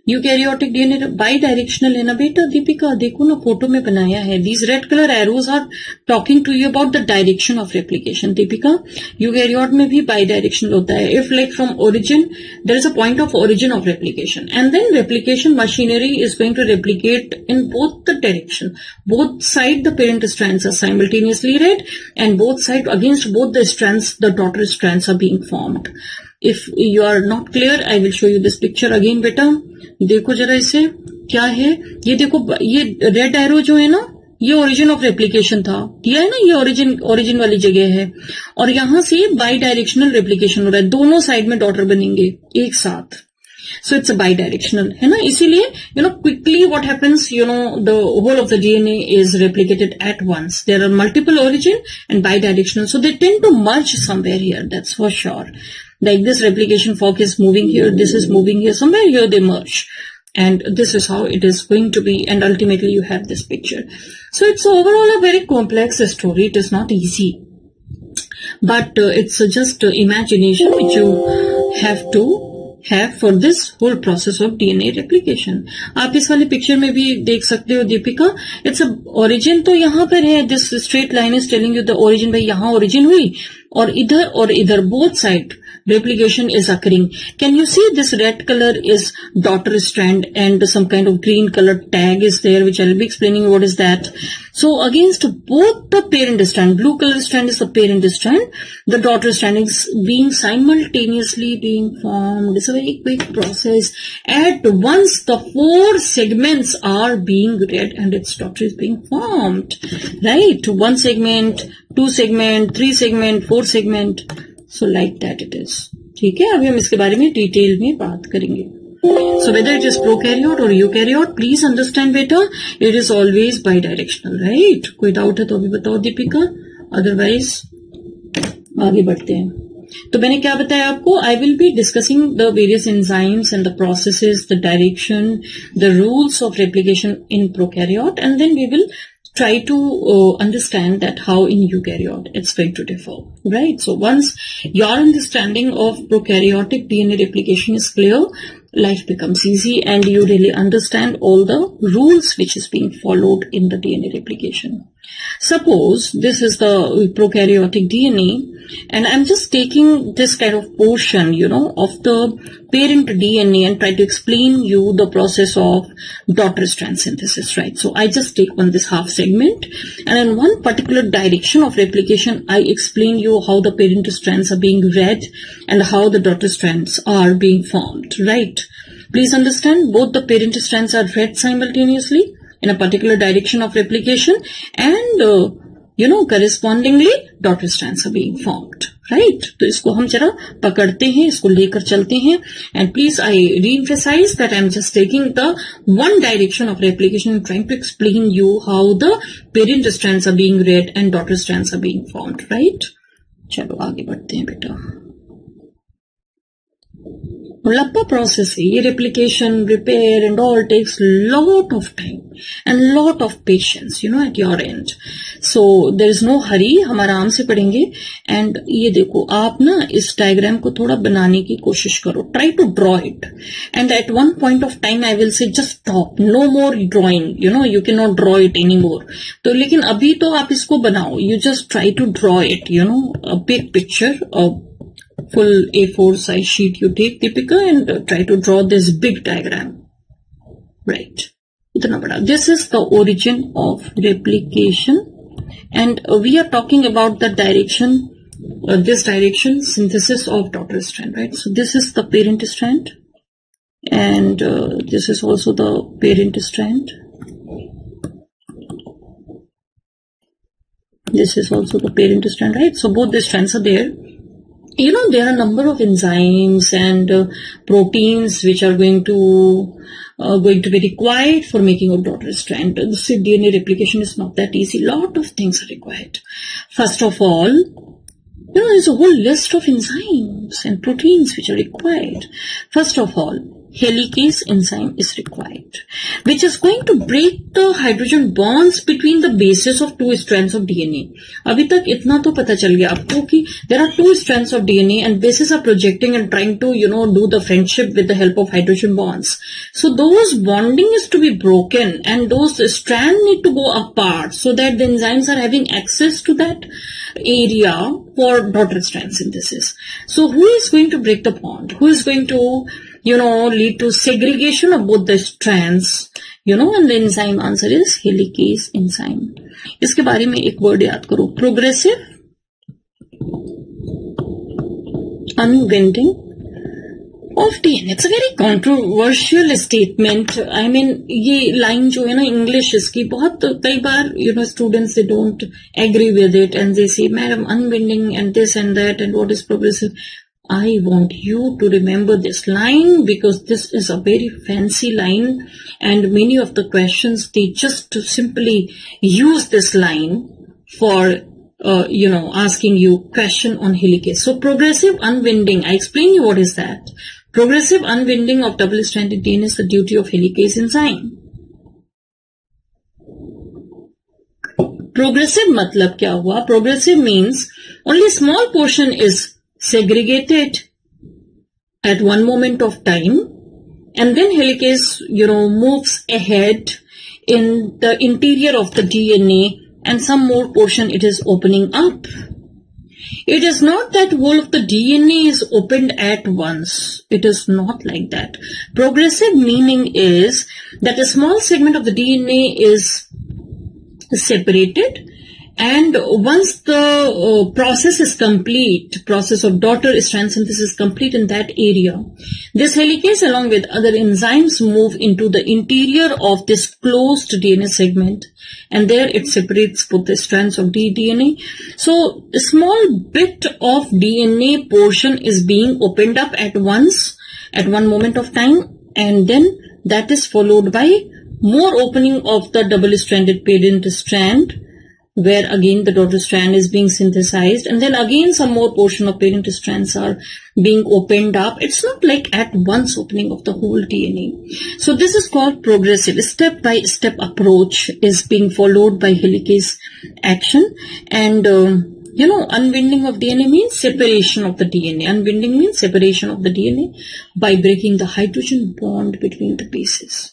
Eukaryotic DNA by directional है ना बेटा. दीपिका देखो ना, photo में बनाया है. These red colour arrows are talking to you about the direction of replication. Deepika, eukaryote में भी बाई डायरेक्शनल होता है. If like from origin, there is a point of origin of replication, and then replication machinery is going to replicate in both the direction. Both side the parent strands are simultaneously read, and both sides, against both the strands, the daughter strands are being formed. If you are not clear, I will show you this picture again बेटा. देखो जरा इसे, क्या है ये. देखो ये red arrow जो है ना, ये ओरिजिन ऑफ रेप्लिकेशन था, दिया है ना, ये ओरिजिन वाली जगह है. और यहां से बाई डायरेक्शनल रेप्लिकेशन हो रहा है. दोनों साइड में डॉटर बनेंगे एक साथ. So it's a bidirectional, है ना. इसीलिए quickly what happens, the whole of the DNA is replicated at once. There are multiple origin and bidirectional, so they tend to merge somewhere here. That's for sure. Like this replication fork is moving here, this is moving here, somewhere here they merge, and this is how it is going to be. And ultimately you have this picture. So it's overall a very complex story. It is not easy, but it's just imagination which you have to have for this whole process of DNA replication. आप इस वाले picture में भी देख सकते हो Deepika. It's a origin तो यहाँ पर है. This straight line is telling you the origin. भाई यहाँ ओरिजिन हुई और इधर both side replication is occurring. Can you see this red color is daughter strand and some kind of green color tag is there, which I will be explaining what is that. So against both the parent strand, blue color strand is the parent strand, the daughter strand is being simultaneously being formed. It's a very quick process. At once the 4 segments are being read and its daughter is being formed. Right? 1 segment, 2 segment, 3 segment, 4 segment. So like that it is. ठीक है, अभी हम इसके बारे में detail में बात करेंगे. So whether it is prokaryote or eukaryote, please understand बेटा, it is always bidirectional, right? कोई डाउट है तो अभी बताओ दीपिका, अदरवाइज आगे बढ़ते हैं. तो मैंने क्या बताया आपको, I will be discussing the various enzymes and the processes, the direction, the rules of replication in prokaryote, and then we will try to understand that how in eukaryote it's going to differ, right? So once your understanding of prokaryotic DNA replication is clear, life becomes easy and you really understand all the rules which is being followed in the DNA replication. Suppose this is the prokaryotic DNA and I'm just taking this kind of portion, of the parent DNA and try to explain you the process of daughter strand synthesis, right? So I just take this half segment and in one particular direction of replication, I explain you how the parent strands are being read and how the daughter strands are being formed, right? Please understand, both the parent strands are read simultaneously in a particular direction of replication and correspondingly daughter strands are being formed, right? तो इसको हम जरा पकड़ते हैं, इसको लेकर चलते हैं. And please I re-emphasize that I'm just taking the one direction of replication and trying to explain you how the parent strands are being read and daughter strands are being formed, right? चलो आगे बढ़ते हैं बेटा. लंबा process है ये. replication, repair and all takes lot of time and lot of patience, at your end. So there is no hurry, हम आराम से पढ़ेंगे. and ये देखो, आप ना इस डायग्राम को थोड़ा बनाने की कोशिश करो. try to draw it and at one point of time I will say just stop, no more drawing, you cannot draw it anymore. तो लेकिन अभी तो आप इसको बनाओ. you just try to draw it, a big picture, a full A4 size sheet you take, Deepika, and try to draw this big diagram, right? इतना बड़ा. This is the origin of replication and we are talking about the direction, this direction, synthesis of daughter strand, right? So this is the parent strand and this is also the parent strand. This is also the parent strand, right? So both the strands are there. There are a number of enzymes and proteins which are going to be required for making a daughter strand. So DNA replication is not that easy. Lot of things are required. First of all, there's a whole list of enzymes and proteins which are required. First of all, helicase enzyme is required. which is going to break the hydrogen bonds between the bases of two strands of DNA. अभी तक इतना तो पता चल गया आपको कि there are two strands of DNA and bases are projecting and trying to, do the friendship with the help of hydrogen bonds. So those bonding is to be broken and those strands need to go apart so that the enzymes are having access to that area for daughter strand synthesis. So who is going to break the bond? Who is going to lead to segregation of both the strands, and the enzyme answer is helicase enzyme. इसके बारे में एक word याद करो, progressive unwinding of DNA. It's a very controversial statement. I mean, ये line जो है ना English इसकी बहुत कई बार students they don't agree with it and they say, madam, unwinding and this and that and what is progressive. I want you to remember this line because this is a very fancy line and many of the questions they just simply use this line for asking you question on helicase. So progressive unwinding, I explain you what is that. Progressive unwinding of double-stranded DNA is the duty of helicase enzyme. Progressive matlab kya hua? Progressive means only small portion is segregated at one moment of time and then helicase moves ahead in the interior of the DNA and some more portion it is opening up. It is not that whole of the DNA is opened at once. It is not like that. Progressive meaning is that a small segment of the DNA is separated and once the process is complete, process of daughter strand synthesis is complete in that area, this helicase along with other enzymes move into the interior of this closed DNA segment and there it separates both the strands of DNA. So a small bit of DNA portion is being opened up at once at one moment of time and then that is followed by more opening of the double-stranded parent strand where again the daughter strand is being synthesized and then again some more portion of parent strands are being opened up. It's not like at once opening of the whole DNA. So this is called progressive. Step-by-step approach is being followed by helicase action and unwinding of DNA means separation of the DNA. Unwinding means separation of the DNA by breaking the hydrogen bond between the bases.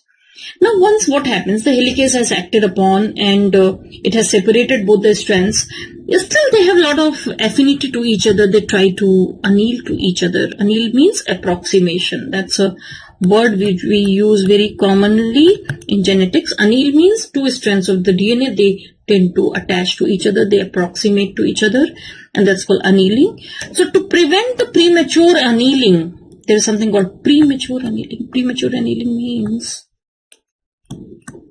Now once what happens, the helicase has acted upon and it has separated both the strands, still they have a lot of affinity to each other. They try to anneal to each other. Anneal means approximation. That's a word which we use very commonly in genetics. Anneal means two strands of the DNA, they tend to attach to each other, they approximate to each other and that's called annealing. So to prevent the premature annealing, there is something called premature annealing. Premature annealing means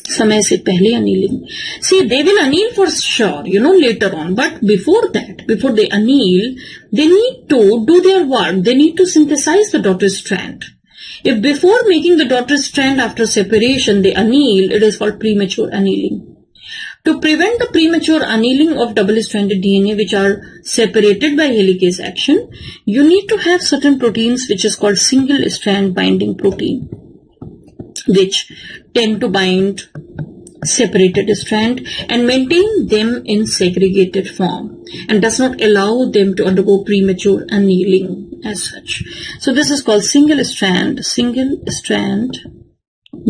समय से पहले annealing. See, they will anneal for sure, later on. But before that, before they anneal, they need to do their work. They need to synthesize the daughter strand. If before making the daughter strand after separation, they anneal, it is called premature annealing. To prevent the premature annealing of double-stranded DNA which are separated by helicase action, you need to have certain proteins which is called single-strand binding protein, which tend to bind separated strand and maintain them in segregated form and does not allow them to undergo premature annealing as such. So this is called single strand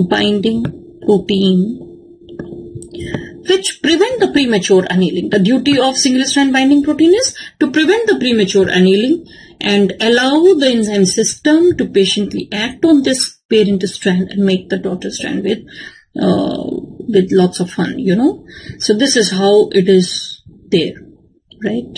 binding protein which prevent the premature annealing. The duty of single strand binding protein is to prevent the premature annealing and allow the enzyme system to patiently act on this parent strand and make the daughter strand with lots of fun, So this is how it is there, right?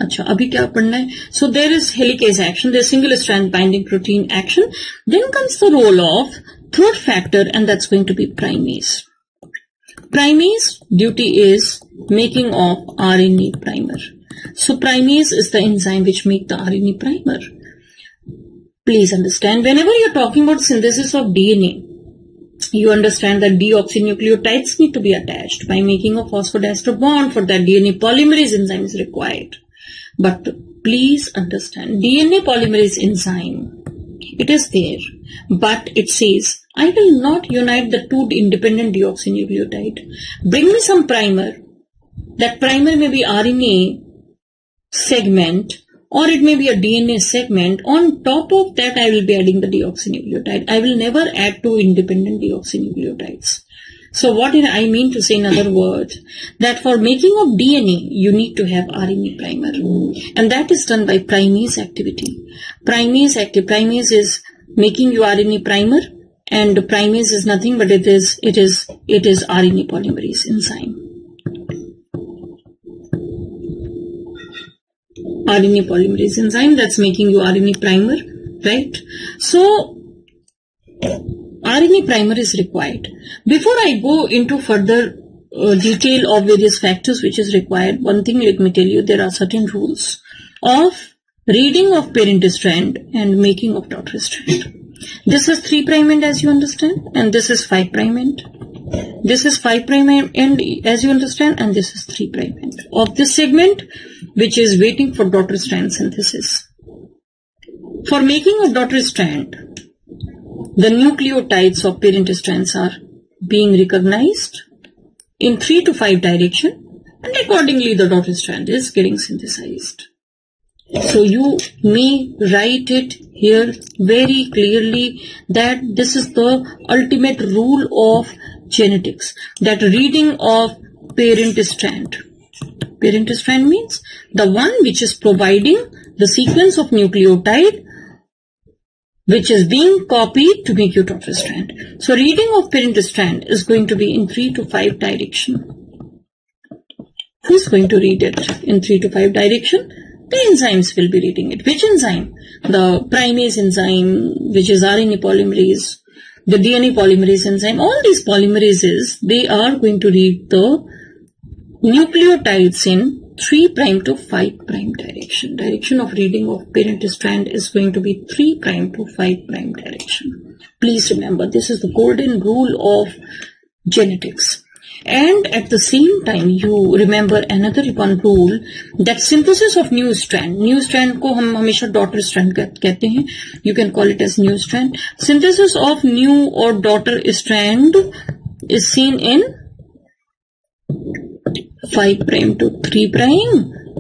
अच्छा, अभी क्या पढ़ना है? So there is helicase action, there is single strand binding protein action. Then comes the role of third factor and that's going to be primase. Primase duty is making of RNA primer. So primase is the enzyme which make the RNA primer. Please understand, whenever you're talking about synthesis of DNA, you understand that deoxynucleotides need to be attached by making a phosphodiester bond. For that, DNA polymerase enzyme is required. But please understand, DNA polymerase enzyme, it is there, but it says I will not unite the two independent deoxynucleotide. Bring me some primer. That primer may be RNA segment or it may be a DNA segment. On top of that, I will be adding the deoxynucleotide. I will never add two independent deoxynucleotides. So what I mean to say, in other words, that for making of DNA, you need to have RNA primer. And that is done by primase activity. Primase is making you RNA primer, and primase is nothing but it is RNA polymerase enzyme. RNA polymerase enzyme that's making you RNA primer, right? So RNA primer is required. Before I go into further detail of various factors which is required, one thing let me tell you, there are certain rules of reading of parent strand and making of daughter strand. This is 3' end as you understand, and this is 5' end. This is 5' end as you understand, and this is 3' end of this segment which is waiting for daughter strand synthesis. For making of daughter strand, the nucleotides of parent strands are being recognized in 3 to 5 direction, and accordingly the daughter strand is getting synthesized. So you may write it here very clearly that this is the ultimate rule of genetics, that reading of parent strand. Parent strand means the one which is providing the sequence of nucleotide which is being copied to make your daughter strand. So reading of parent strand is going to be in 3 to 5 direction. Who's going to read it in 3 to 5 direction? The enzymes will be reading it. Which enzyme? The primase enzyme, which is RNA polymerase, the DNA polymerase enzyme. All these polymerases, they are going to read the nucleotides in 3' to 5' direction. Direction of reading of parent strand is going to be 3' to 5' direction. Please remember, this is the golden rule of genetics. And at the same time, you remember another one rule, that synthesis of new strand को हम हमेशा daughter strand कहते हैं. You can call it as new strand. Synthesis of new or daughter strand is seen in 5' to 3'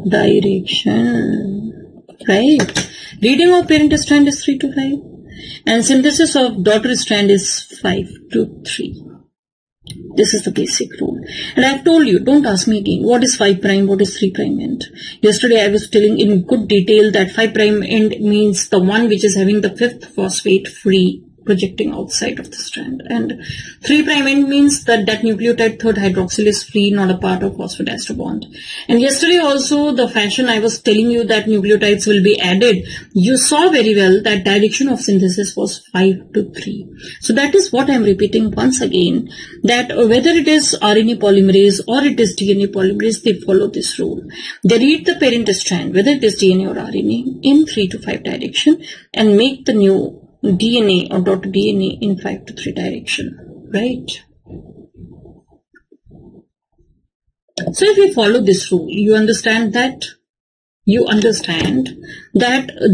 direction, right? Reading of parent strand is 3 to 5, and synthesis of daughter strand is 5 to 3. This is the basic rule. And I've told you, don't ask me again, what is 5', what is 3' end? Yesterday I was telling in good detail that 5' end means the one which is having the 5th phosphate free, projecting outside of the strand. And 3' end means that nucleotide 3rd hydroxyl is free, not a part of phosphodiester bond. And yesterday also, the fashion I was telling you that nucleotides will be added, you saw very well that direction of synthesis was 5 to 3. So that is what I am repeating once again, that whether it is RNA polymerase or it is DNA polymerase, they follow this rule. They read the parent strand, whether it is DNA or RNA, in 3 to 5 direction and make the new DNA or daughter DNA in 5 to 3 direction, right? So if you follow this rule, you understand that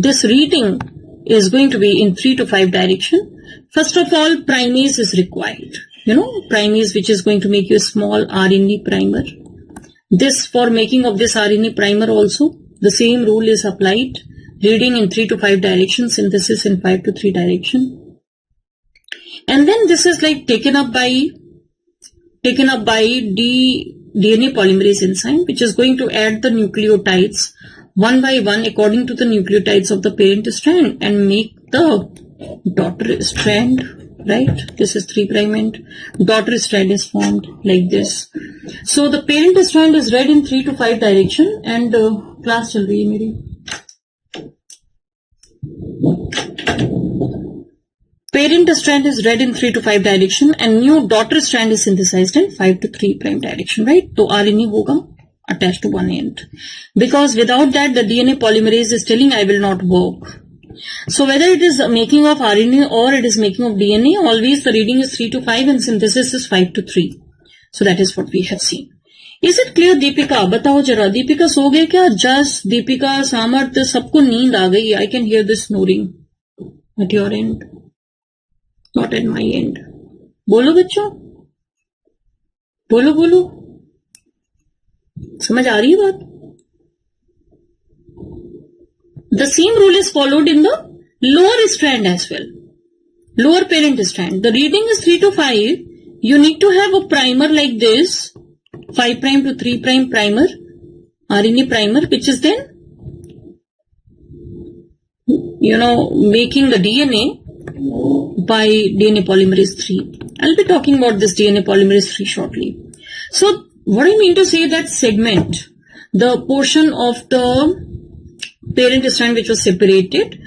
this reading is going to be in 3 to 5 direction. First of all, primase is required. Primase which is going to make you a small RNA primer. This, for making of this RNA primer also, the same rule is applied. Reading in 3 to 5 direction, synthesis in 5 to 3 direction. And then this is like taken up by DNA polymerase enzyme, which is going to add the nucleotides one by one according to the nucleotides of the parent strand and make the daughter strand, right? This is 3' end. Daughter strand is formed like this. So the parent strand is read in 3 to 5 direction, and class chal rahi hai meri. Parent strand is read in 3 to 5 direction and new daughter strand is synthesized in 5 to 3' direction, right? So RNA hoga attached to one end. Because without that, the DNA polymerase is telling I will not work. So whether it is making of RNA or it is making of DNA, always the reading is 3 to 5 and synthesis is 5 to 3. So that is what we have seen. Is it clear, Deepika? बताओ जरा. Deepika सो गए क्या? Just Deepika, सामर्थ, सबको नींद आ गई. I can hear this snoring at your end. Not at my end. बोलो बच्चों, बोलो बोलो, समझ आ रही है बात? The same rule is followed in the lower strand as well. Lower parent strand. The reading is 3 to 5. You need to have a primer like this, 5' to 3' primer, RNA primer, which is then, making the DNA by DNA polymerase 3. I'll be talking about this DNA polymerase 3 shortly. So, what I mean to say that segment, the portion of the parent strand which was separated,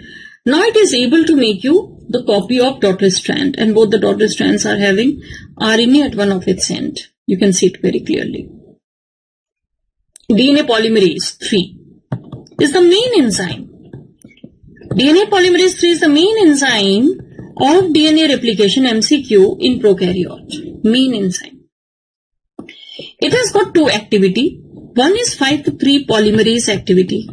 now it is able to make you the copy of daughter strand, and both the daughter strands are having RNA at one of its end. You can see it very clearly. DNA polymerase 3 is the main enzyme. DNA polymerase 3 is the main enzyme of DNA replication MCQ in prokaryote. Main enzyme. It has got two activity. One is 5 to 3 polymerase activity,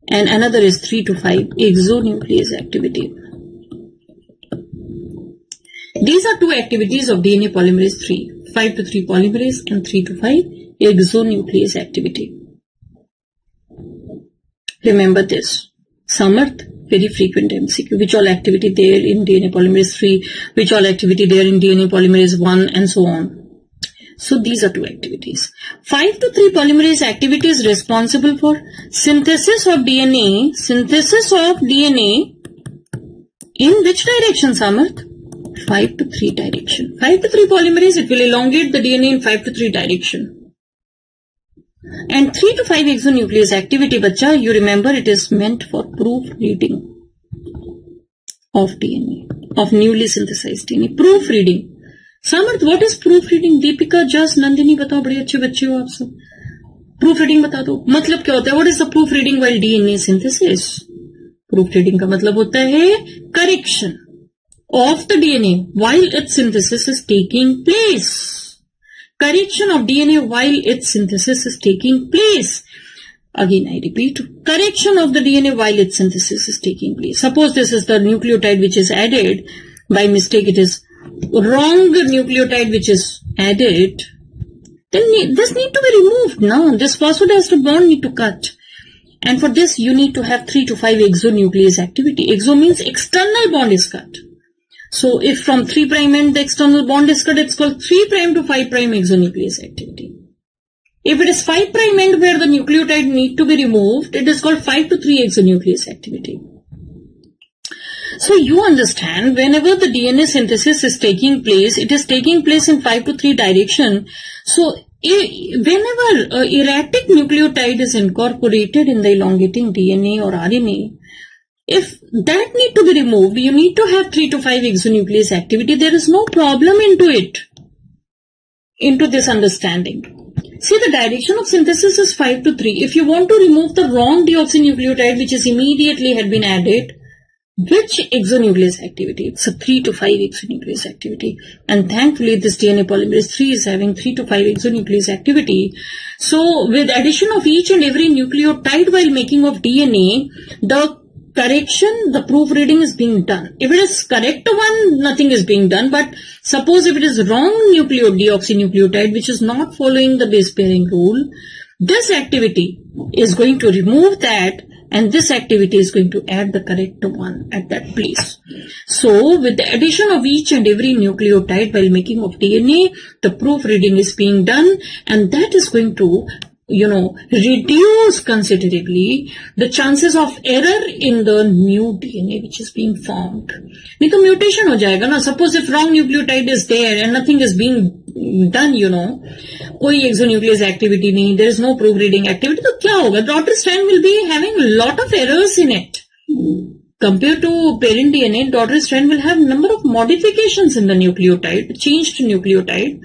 and another is 3 to 5 exonuclease activity. These are two activities of DNA polymerase 3, 5 to 3 polymerase and 3 to 5 exonuclease activity. Remember this. Samarth, very frequent MCQ. Which all activity there in DNA polymerase 3, which all activity there in DNA polymerase 1, and so on. So these are two activities. 5 to 3 polymerase activity is responsible for synthesis of DNA in which direction, Samarth? 5 to 3 direction. 5 to 3 polymerase, it will elongate the DNA in 5 to 3 direction. And 3 to 5 exonuclease activity, bacha, you remember it is meant for proofreading of DNA, of newly synthesized DNA. Proofreading. Samarth, what is proofreading? Deepika, Jas, Nandini, बताओ, बड़े अच्छे बच्चे हो आप सब. Proofreading बता दो. मतलब क्या होता है? What is the proofreading while DNA synthesis? Proofreading का मतलब होता है correction of the DNA while its synthesis is taking place. Correction of DNA while its synthesis is taking place. Again, I repeat, correction of the DNA while its synthesis is taking place. Suppose this is the nucleotide which is added. By mistake, it is wrong nucleotide which is added. Then this need to be removed. Now, this phosphodiester bond need to cut. And for this, you need to have 3 to 5 exonuclease activity. Exo means external bond is cut. So, if from 3' end the external bond is cut, it's called 3' to 5' exonuclease activity. If it is 5' end where the nucleotide need to be removed, it is called 5 to 3 exonuclease activity. So, you understand, whenever the DNA synthesis is taking place, it is taking place in 5 to 3 direction. So, whenever erratic nucleotide is incorporated in the elongating DNA or RNA, if that need to be removed, you need to have 3 to 5 exonuclease activity. There is no problem into this understanding. See, the direction of synthesis is 5 to 3. If you want to remove the wrong deoxynucleotide which is immediately had been added, which exonuclease activity? It's a 3 to 5 exonuclease activity. And thankfully, this DNA polymerase 3 is having 3 to 5 exonuclease activity. So, with addition of each and every nucleotide while making of DNA, the correction, the proofreading is being done. If it is correct one, nothing is being done. But suppose if it is wrong deoxynucleotide, which is not following the base pairing rule, this activity is going to remove that, and this activity is going to add the correct one at that place. So, with the addition of each and every nucleotide while making of DNA, the proofreading is being done, and that is going to reduce considerably the chances of error in the new DNA which is being formed. नहीं तो mutation हो जाएगा ना. Suppose if wrong nucleotide is there and nothing is being done, कोई exonuclease activity नहीं, there is no proofreading activity, तो क्या होगा? Daughter strand will be having a lot of errors in it. Compared to parent DNA, daughter strand will have number of modifications in the nucleotide, changed nucleotide,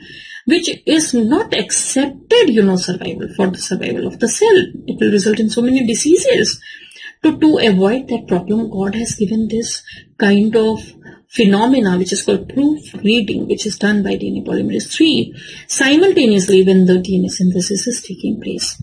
which is not accepted, for the survival of the cell. It will result in so many diseases. To avoid that problem, God has given this kind of phenomena which is called proofreading, which is done by DNA polymerase 3 simultaneously when the DNA synthesis is taking place.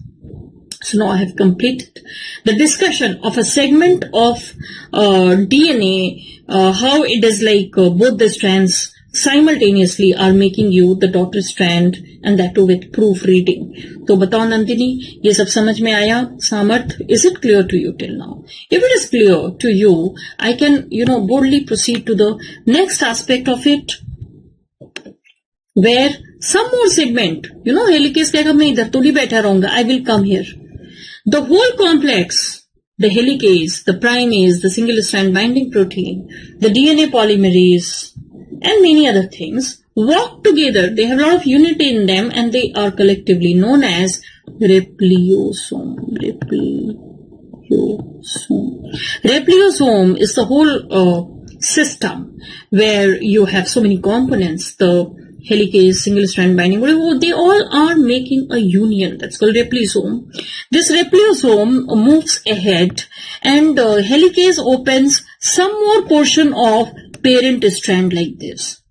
So now I have completed the discussion of a segment of DNA, how it is like both the strands simultaneously are making you the daughter strand, and that too with proofreading. तो बताओ नंदिनी, ये सब समझ में आया? सामर्थ, is it clear to you till now? If it is clear to you, I can, boldly proceed to the next aspect of it, where some more segment, helicase कहेगा मैं इधर तो नहीं बैठा रहूंगा, I will come here. The whole complex, the helicase, the primase, the single strand binding protein, the DNA polymerase, and many other things work together. They have a lot of unity in them, and they are collectively known as repliosome. Repliosome is the whole system where you have so many components. The helicase, single strand binding, they all are making a union. That's called repliosome. This repliosome moves ahead, and helicase opens some more portion of parent strand like this.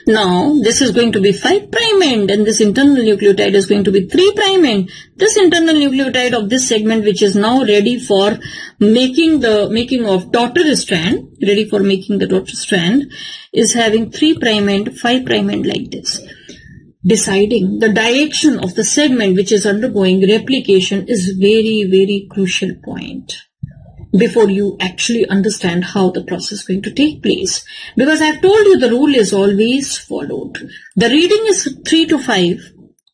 Now, this is going to be 5' end, and this internal nucleotide is going to be 3' end. This internal nucleotide of this segment, which is now ready for making of daughter strand, is having 3' end, 5' end like this. Deciding the direction of the segment which is undergoing replication is very, very crucial point before you actually understand how the process is going to take place. Because I have told you the rule is always followed. The reading is 3 to 5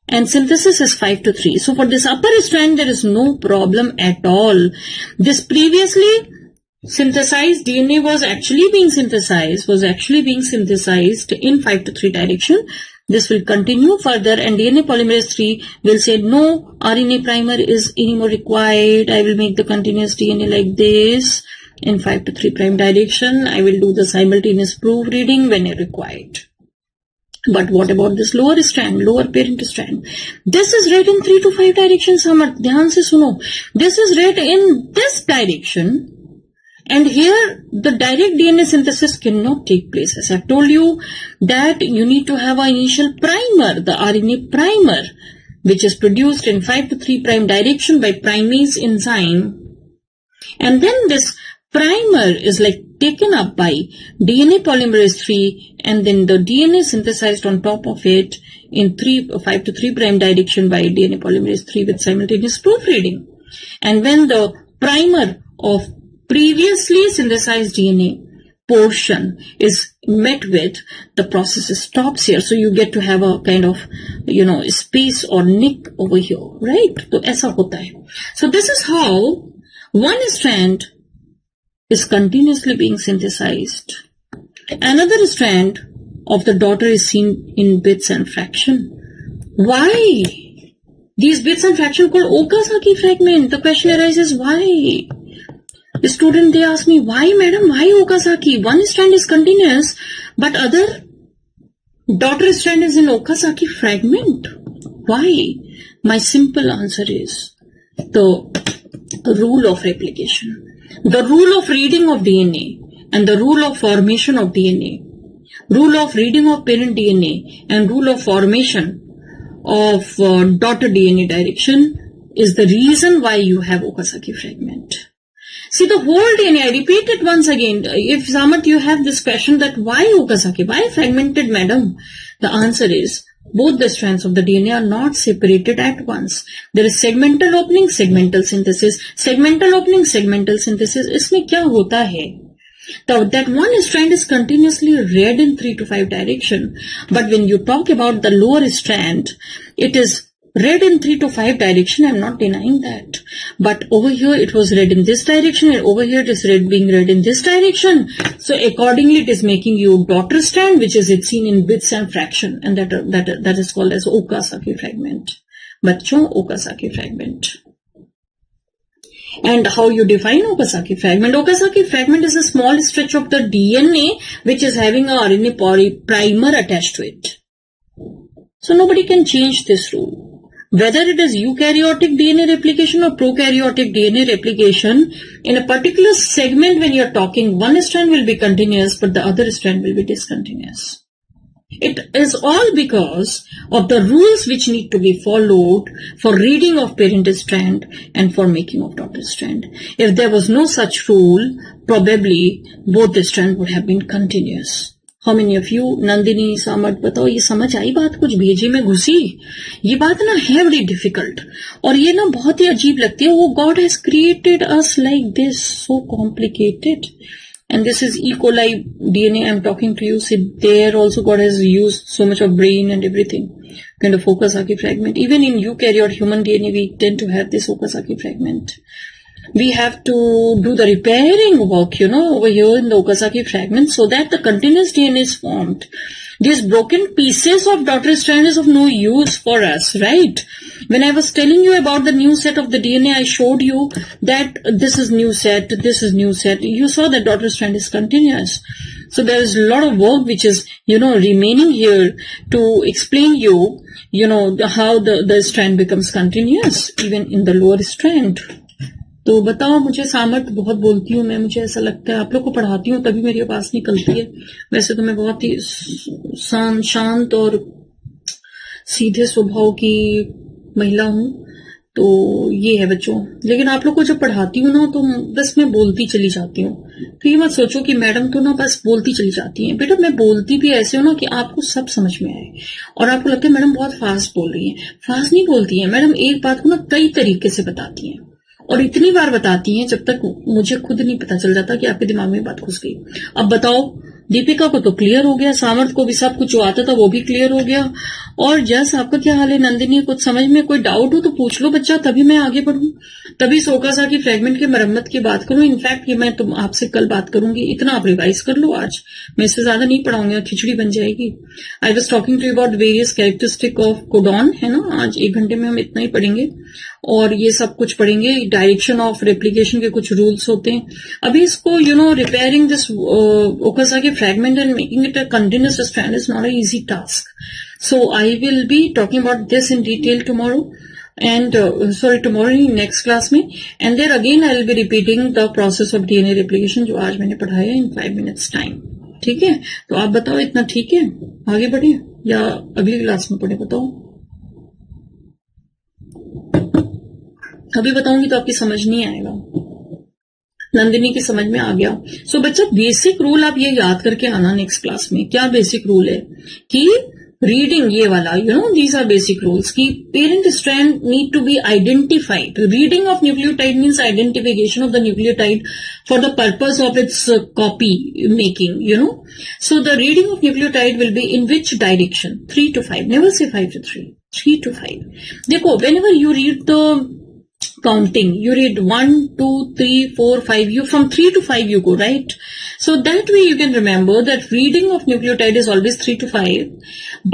and synthesis is 5 to 3. So for this upper strand, there is no problem at all. This previously synthesized DNA was actually being synthesized in 5 to 3 direction. This will continue further, and DNA polymerase 3 will say no RNA primer is anymore required. I will make the continuous DNA like this in 5 to 3' direction. I will do the simultaneous proofreading when required. But what about this lower parent strand? This is read in 3 to 5 directions. Dhyan se suno. This is read in this direction. And here, the direct DNA synthesis cannot take place. As I've told you that you need to have an initial primer, the RNA primer, which is produced in 5 to 3' direction by primase enzyme. And then this primer is like taken up by DNA polymerase 3, and then the DNA synthesized on top of it in 5 to 3' direction by DNA polymerase 3 with simultaneous proofreading. And when the primer of previously synthesized DNA portion is met with, the process stops here. So you get to have a kind of, space or nick over here, right? So aisa hota hai. So this is how one strand is continuously being synthesized. Another strand of the daughter is seen in bits and fraction. Why? These bits and fraction called Okazaki fragment. The question arises, why? The student, they ask me, why madam, why Okazaki? One strand is continuous, but other daughter strand is in Okazaki fragment. Why? My simple answer is the rule of replication. The rule of reading of DNA and the rule of formation of DNA, rule of reading of parent DNA and rule of formation of daughter DNA direction is the reason why you have Okazaki fragment. See, the whole DNA, I repeat it once again. If Samarth, you have this question that why Okazaki, why fragmented madam? The answer is both the strands of the DNA are not separated at once. There is segmental opening, segmental synthesis. Segmental opening, segmental synthesis. Isme kya hota hai? That one strand is continuously read in 3 to 5 direction. But when you talk about the lower strand, it is read in 3 to 5 direction. I'm not denying that. But over here it was read in this direction, and over here it is being read in this direction. So accordingly it is making you daughter strand, which is seen in bits and fraction, and that is called as Okazaki fragment. Bachcho, Okazaki fragment. And how you define Okazaki fragment? Okazaki fragment is a small stretch of the DNA which is having a RNA primer attached to it. So nobody can change this rule. Whether it is eukaryotic DNA replication or prokaryotic DNA replication, in a particular segment when you are talking, one strand will be continuous, but the other strand will be discontinuous. It is all because of the rules which need to be followed for reading of parent strand and for making of daughter strand. If there was no such rule, probably both the strand would have been continuous. How many of you, Nandini, Samat, बताओ ये समझ आई बात, कुछ भेजे में घुसी? ये बात ना है बड़ी डिफिकल्ट और ये ना बहुत ही अजीब लगती है. वो God has created us like this, so complicated. And this is E. coli DNA I'm talking to you. See, there also God has used so much of brain and everything. Kind of Okazaki fragment. Even in eukaryote human DNA, we tend to have this Okazaki fragment. We have to do the repairing work, over here in the Okazaki fragment so that the continuous DNA is formed. These broken pieces of daughter strand is of no use for us, right? When I was telling you about the new set of the DNA, I showed you that this is new set, this is new set. You saw that daughter strand is continuous. So there is a lot of work which is, remaining here to explain you, how the strand becomes continuous, even in the lower strand. तो बताओ मुझे, सामर्थ बहुत बोलती हूँ मैं, मुझे ऐसा लगता है आप लोग को पढ़ाती हूँ तभी मेरी आवाज निकलती है. वैसे तो मैं बहुत ही शांत और सीधे स्वभाव की महिला हूँ, तो ये है बच्चों. लेकिन आप लोग को जब पढ़ाती हूँ ना तो बस मैं बोलती चली जाती हूँ. तो ये मत सोचो कि मैडम तो ना बस बोलती चली जाती हैं. बेटा मैं बोलती भी ऐसे हो ना कि आपको सब समझ में आए और आपको लगता है मैडम बहुत फास्ट बोल रही है. फास्ट नहीं बोलती है मैडम, एक बात को ना कई तरीके से बताती हैं और इतनी बार बताती हैं जब तक मुझे खुद नहीं पता चल जाता कि आपके दिमाग में बात घुस गई. अब बताओ, दीपिका को तो क्लियर हो गया, सामर्थ को भी सब कुछ जो आता था वो भी क्लियर हो गया. और जस आपका क्या हाल है? नंदिनी, कुछ समझ में कोई डाउट हो तो पूछ लो बच्चा, तभी मैं आगे बढ़ूं, तभी ओकाज़की फ्रेगमेंट की मरम्मत की बात करूं. इनफैक्ट ये मैं तुम आपसे कल बात करूंगी, इतना आप रिवाइज कर लो. आज मैं इससे ज्यादा नहीं पढ़ाऊंगी, खिचड़ी बन जाएगी. I was talking to you about various characteristic of codon, है ना. आज 1 घंटे में हम इतना ही पढ़ेंगे और ये सब कुछ पढ़ेंगे. डायरेक्शन ऑफ रेप्लिकेशन के कुछ रूल्स होते हैं. अभी इसको repairing this Okazaki fragment and making it a continuous strand is not an easy task. So I will be talking about this in detail tomorrow and tomorrow in next class में. And there again I will be repeating the process of DNA replication जो आज मैंने पढ़ाया in 5 minutes time. ठीक है, तो आप बताओ इतना ठीक है, आगे बढ़े या अगली क्लास में पढ़े? बताओ, अभी बताऊंगी तो आपकी समझ नहीं आएगा. नंदिनी की समझ में आ गया. सो बच्चा बेसिक रूल आप ये याद करके आना नेक्स्ट क्लास में. क्या बेसिक रूल है कि रीडिंग, ये वाला दीज आर बेसिक रूल्स कि parent strand need to be identified. Reading of nucleotide means identification of the nucleotide for the purpose of its copy making. So the reading of nucleotide will be in which direction? 3 to 5. Never say 5 to 3. 3 to 5. देखो, whenever you read the counting, you read 1, 2, 3, 4, 5. You from 3 to 5 you go, right? So that way you can remember that reading of nucleotide is always 3 to 5.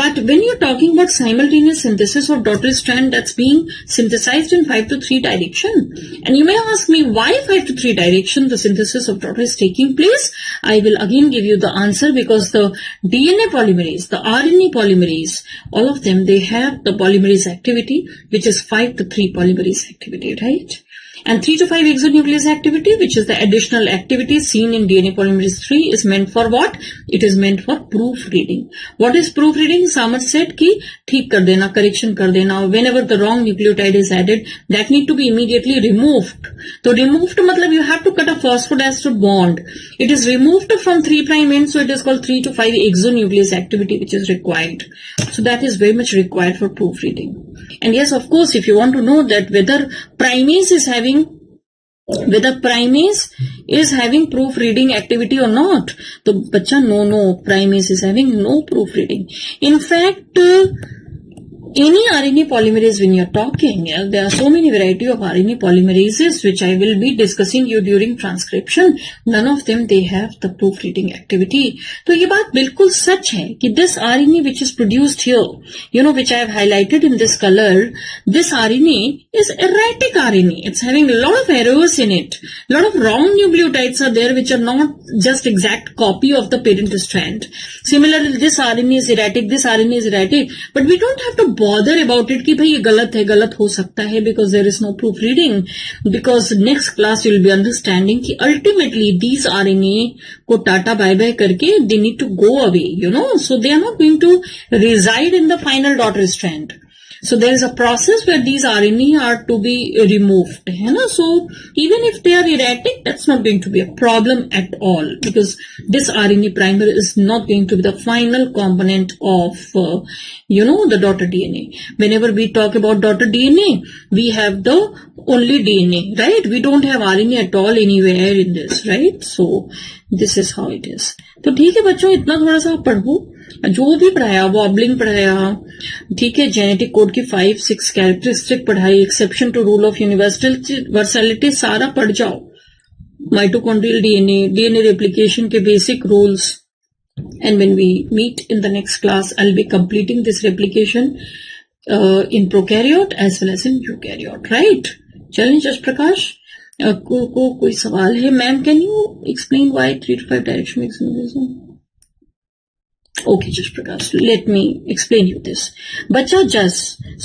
But when you're talking about simultaneous synthesis of daughter strand, that's being synthesized in 5 to 3 direction. And you may ask me why 5 to 3 direction the synthesis of daughter is taking place. I will again give you the answer, because the DNA polymerase, the RNA polymerase, all of them, they have the polymerase activity, which is 5 to 3 polymerase activity. Right? And 3 to 5 exonuclease activity, which is the additional activity seen in DNA polymerase 3, is meant for what? It is meant for proofreading. What is proofreading? Samarth said कि ठीक कर देना, correction कर देना. Whenever the wrong nucleotide is added, that need to be immediately removed. तो removed मतलब you have to cut a phosphodiester bond. It is removed from 3' end, so it is called 3 to 5 exonuclease activity, which is required. So that is very much required for proofreading. And yes, of course, if you want to know that whether primase is having proofreading activity or not, तो बच्चा no, primase is having no proofreading. In fact, any RNA polymerase, when you're talking, there are so many variety of RNA polymerases which I will be discussing you during transcription. None of them they have the proofreading activity. तो ये बात बिल्कुल सच है कि this RNA which is produced here, which I have highlighted in this color, this RNA is erratic RNA. It's having a lot of errors in it. A lot of wrong nucleotides are there which are not just exact copy of the parent strand. Similarly, this RNA is erratic, this RNA is erratic, but we don't have to bother about it कि भाई ये गलत है, गलत हो सकता है, because there is no proofreading, because next class you will be understanding कि ultimately these RNA को टाटा बाय बाय करके they need to go away, you know, so they are not going to reside in the final daughter strand. So there is a process where these RNA are to be removed, है ना? So even if they are erratic, that's not going to be a problem at all, because this RNA primer is not going to be the final component of, the daughter DNA. Whenever we talk about daughter DNA, we have the only DNA, right? We don't have RNA at all anywhere in this, right? So this is how it is. तो ठीक है बच्चों, इतना थोड़ा सा पढ़ो, जो भी पढ़ाया, वॉबलिंग पढ़ाया, ठीक है, जेनेटिक कोड की 5-6 कैरेक्टरिस्टिक पढ़ाई, exception to rule of universality सारा पढ़ जाओ, माइटोकॉन्ड्रियल डीएनए रेप्लिकेशन के basic rules. And when we meet in the next class, I'll be completing this replication in prokaryote as well as in eukaryote, right? चलें जस प्रकाश, कोई सवाल है? Ma'am, can you explain why 3 to 5 direction makes no reason? Okay, जस प्रकाश, let me explain you this. बच्चा जस,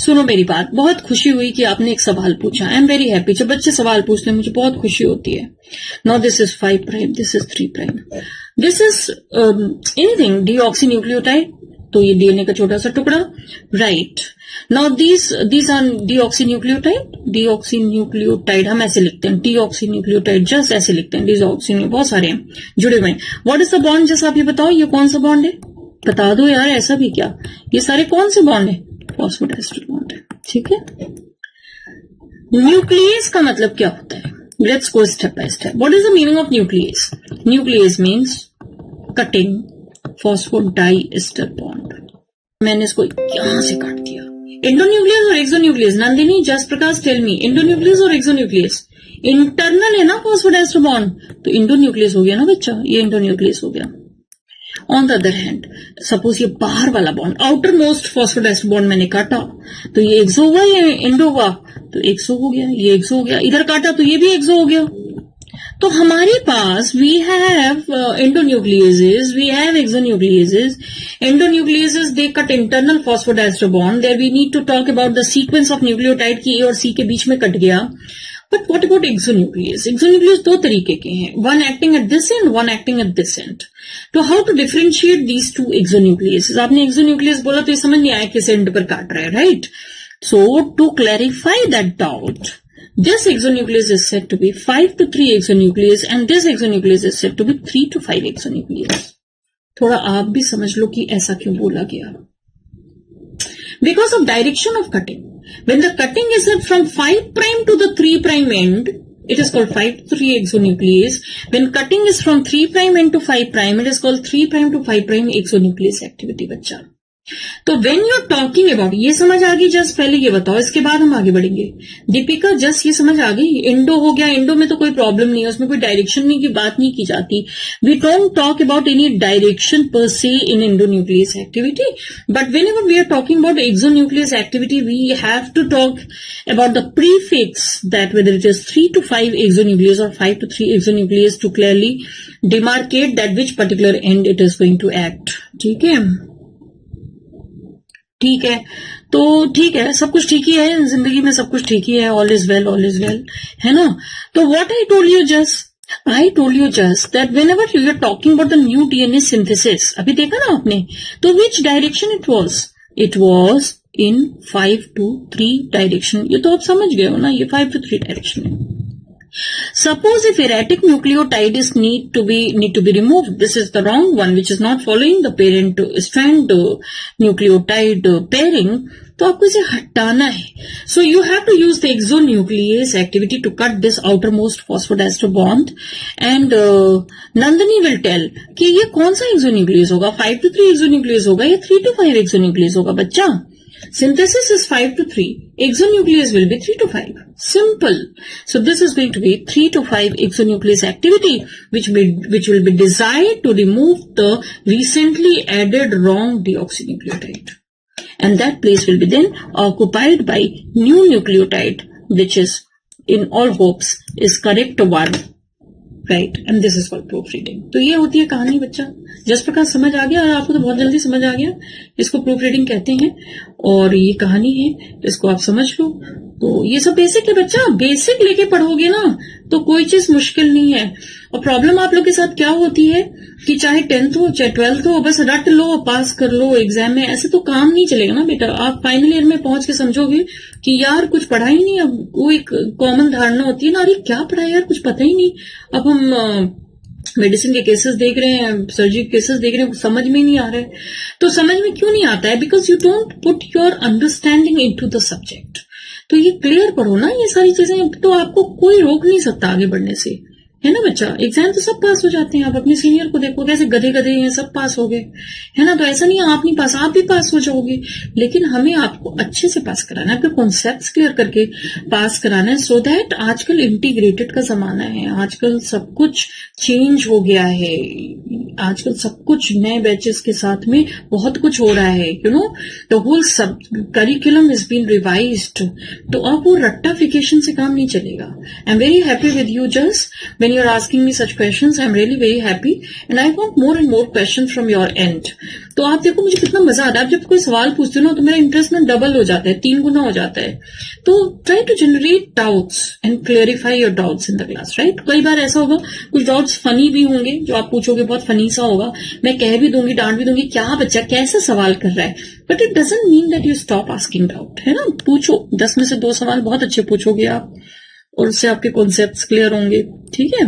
सुनो मेरी बात, बहुत खुशी हुई कि आपने एक सवाल पूछा. I am very happy. जब बच्चे सवाल पूछते हैं मुझे बहुत खुशी होती है. Now this is 5 prime, this is 3 prime. This is anything, deoxynucleotide, तो ये डीएनए का छोटा सा टुकड़ा, right? Now these are deoxynucleotide हम ऐसे लिखते हैं, deoxynucleotide जस्ट ऐसे लिखते हैं, deoxynucleotide बहुत सारे हैं जुड़े हुए हैं. What is the bond? जैसा आप ये बताओ, ये कौन सा बॉन्ड है? बता दो यार, ऐसा भी क्या, ये सारे कौन से बॉन्ड है? फॉस्फोडाइस्टर बॉन्ड है, ठीक है. न्यूक्लियस का मतलब क्या होता है? Let's go step by step. What is the meaning of nuclease? Nuclease means cutting phosphodiester bond. मैंने इसको यहां से काट दिया. एंडोन्यूक्लियस और एक्सोन्यूक्लियस? नंदिनी, जस्ट प्रकाश, टेल मी, एंडोन्यूक्लियस और एक्सोन्यूक्लियस? इंटरनल है ना फॉस्फोडाइस्टर बॉन्ड, तो इंडोन्यूक्लियस हो गया ना बच्चा, ये इंडोन्यूक्लियस हो गया. On the other hand, suppose ये बाहर वाला bond, outer most phosphodiester bond मैंने काटा, तो ये एक्सो हुआ या एंडो हुआ? तो एक्सो हो गया, ये एक्सो हो गया. इधर काटा तो ये भी एक्सो हो गया. तो हमारे पास we have endonucleases, we have exonucleases. Endonucleases, they cut internal phosphodiester bond. There we need to talk about the sequence of nucleotide की A और C के बीच में कट गया. But what about exonuclease? Exonuclease दो तरीके के हैं, one acting at this end, one acting at this end. तो how to differentiate these two exonucleases? आपने exonuclease बोला तो ये समझ नहीं आया किस end पर काट रहा है, right? So to clarify that doubt, this exonuclease is said to be 5 to 3 exonuclease and this exonuclease is said to be 3 to 5 exonuclease. थोड़ा आप भी समझ लो कि ऐसा क्यों बोला गया. Because of direction of cutting. When the cutting is from 5 prime to the 3 prime end, it is called 5 to 3 exonuclease. When cutting is from 3 prime end to 5 prime, it is called 3 prime to 5 prime exonuclease activity बच्चा. तो when you are talking about, ये समझ आ गई just? पहले ये बताओ, इसके बाद हम आगे बढ़ेंगे. दीपिका, जस्ट ये समझ आ गई? इंडो हो गया, इंडो में तो कोई प्रॉब्लम नहीं है, उसमें कोई डायरेक्शन नहीं की बात नहीं की जाती. We don't talk about any direction per se in endonuclease activity, but whenever we are talking about exonuclease activity, we have to talk about the prefix that whether it is 3 to 5 exonuclease or 5 to 3 exonuclease to clearly demarcate that which particular end it is going to act. ठीक है, ठीक है, तो ठीक है, सब कुछ ठीक ही है जिंदगी में, सब कुछ ठीक ही है, all is well, all is well, है ना. तो what I told you just that whenever you are talking about the new DNA synthesis, अभी देखा ना आपने, तो which direction it was in 5 to 3 direction. ये तो आप समझ गए हो ना, ये 5 to 3 डायरेक्शन है. Suppose if erratic nucleotides need to be removed, this is the wrong one which is not following the parent strand nucleotide pairing, तो आपको इसे हटाना है. So you have to use the exonuclease activity to cut this outermost phosphodiester bond. And Nandini will tell कि ये कौन सा exonuclease होगा, 5 to 3 exonuclease होगा या 3 to 5 exonuclease होगा बच्चा. Synthesis is 5 to 3. Exonuclease will be 3 to 5. Simple. So this is going to be 3 to 5 exonuclease activity, which will be desired to remove the recently added wrong deoxynucleotide. And that place will be then occupied by new nucleotide, which is, in all hopes, is correct one. Right, and this is called proof reading. तो ये होती है कहानी बच्चा. Just प्रकाश समझ आ गया, और आपको तो बहुत जल्दी समझ आ गया. इसको प्रूफ रीडिंग कहते हैं और ये कहानी है, इसको आप समझ लो. तो ये सब बेसिक है बच्चा. बेसिक लेके पढ़ोगे ना तो कोई चीज मुश्किल नहीं है. और प्रॉब्लम आप लोग के साथ क्या होती है कि चाहे 10th हो चाहे 12th हो, बस रट लो, पास कर लो एग्जाम में. ऐसे तो काम नहीं चलेगा ना बेटा. आप फाइनल ईयर में पहुंच के समझोगे कि यार कुछ पढ़ा ही नहीं. अब वो एक कॉमन धारणा होती है ना, अरे क्या पढ़ा यार, कुछ पता ही नहीं. अब हम मेडिसिन के केसेस देख रहे हैं, सर्जरी के केसेस देख रहे हैं, समझ में नहीं आ रहा है. तो समझ में क्यों नहीं आता है? Because you don't put your understanding into the subject. तो ये क्लियर पढ़ो ना ये सारी चीजें, तो आपको कोई रोक नहीं सकता आगे बढ़ने से, है ना बच्चा. एग्जाम तो सब पास हो जाते हैं. आप अपने सीनियर को देखो कैसे गधे गधे हैं, सब पास हो गए, है ना. तो ऐसा नहीं है आप नहीं पास, आप भी पास हो जाओगे. लेकिन हमें आपको अच्छे से पास कराना है, आपके कॉन्सेप्ट्स क्लियर करके पास कराना है, सो दैट आजकल इंटीग्रेटेड का जमाना है. आजकल सब कुछ चेंज हो गया है. आजकल सब कुछ नए बैचेस के साथ में बहुत कुछ हो रहा है. यू नो द होल सब करिकुलम इज बीन रिवाइज्ड. तो अब वो रट्टाफिकेशन से काम नहीं चलेगा. I am very happy with you. Just when you're asking me such questions, I'm really very happy and I want more and more questions from your end. तो आप देखो मुझे कितना मजा आता है. आप जब कोई सवाल पूछते हो ना तो मेरा इंटरेस्ट ना डबल हो जाता है, 3 गुना हो जाता है. तो try to generate doubts and clarify your doubts in the class, right. कई बार ऐसा होगा कुछ डाउट्स फनी भी होंगे, जो आप पूछोगे बहुत फनी सा होगा, मैं कह भी दूंगी, डांट भी दूंगी, क्या बच्चा कैसा सवाल कर रहा है. But it doesn't mean that you stop asking doubt, है ना. पूछो, 10 में से 2 सवाल बहुत अच्छे पूछोगे आप और उससे आपके कॉन्सेप्ट्स क्लियर होंगे. ठीक है,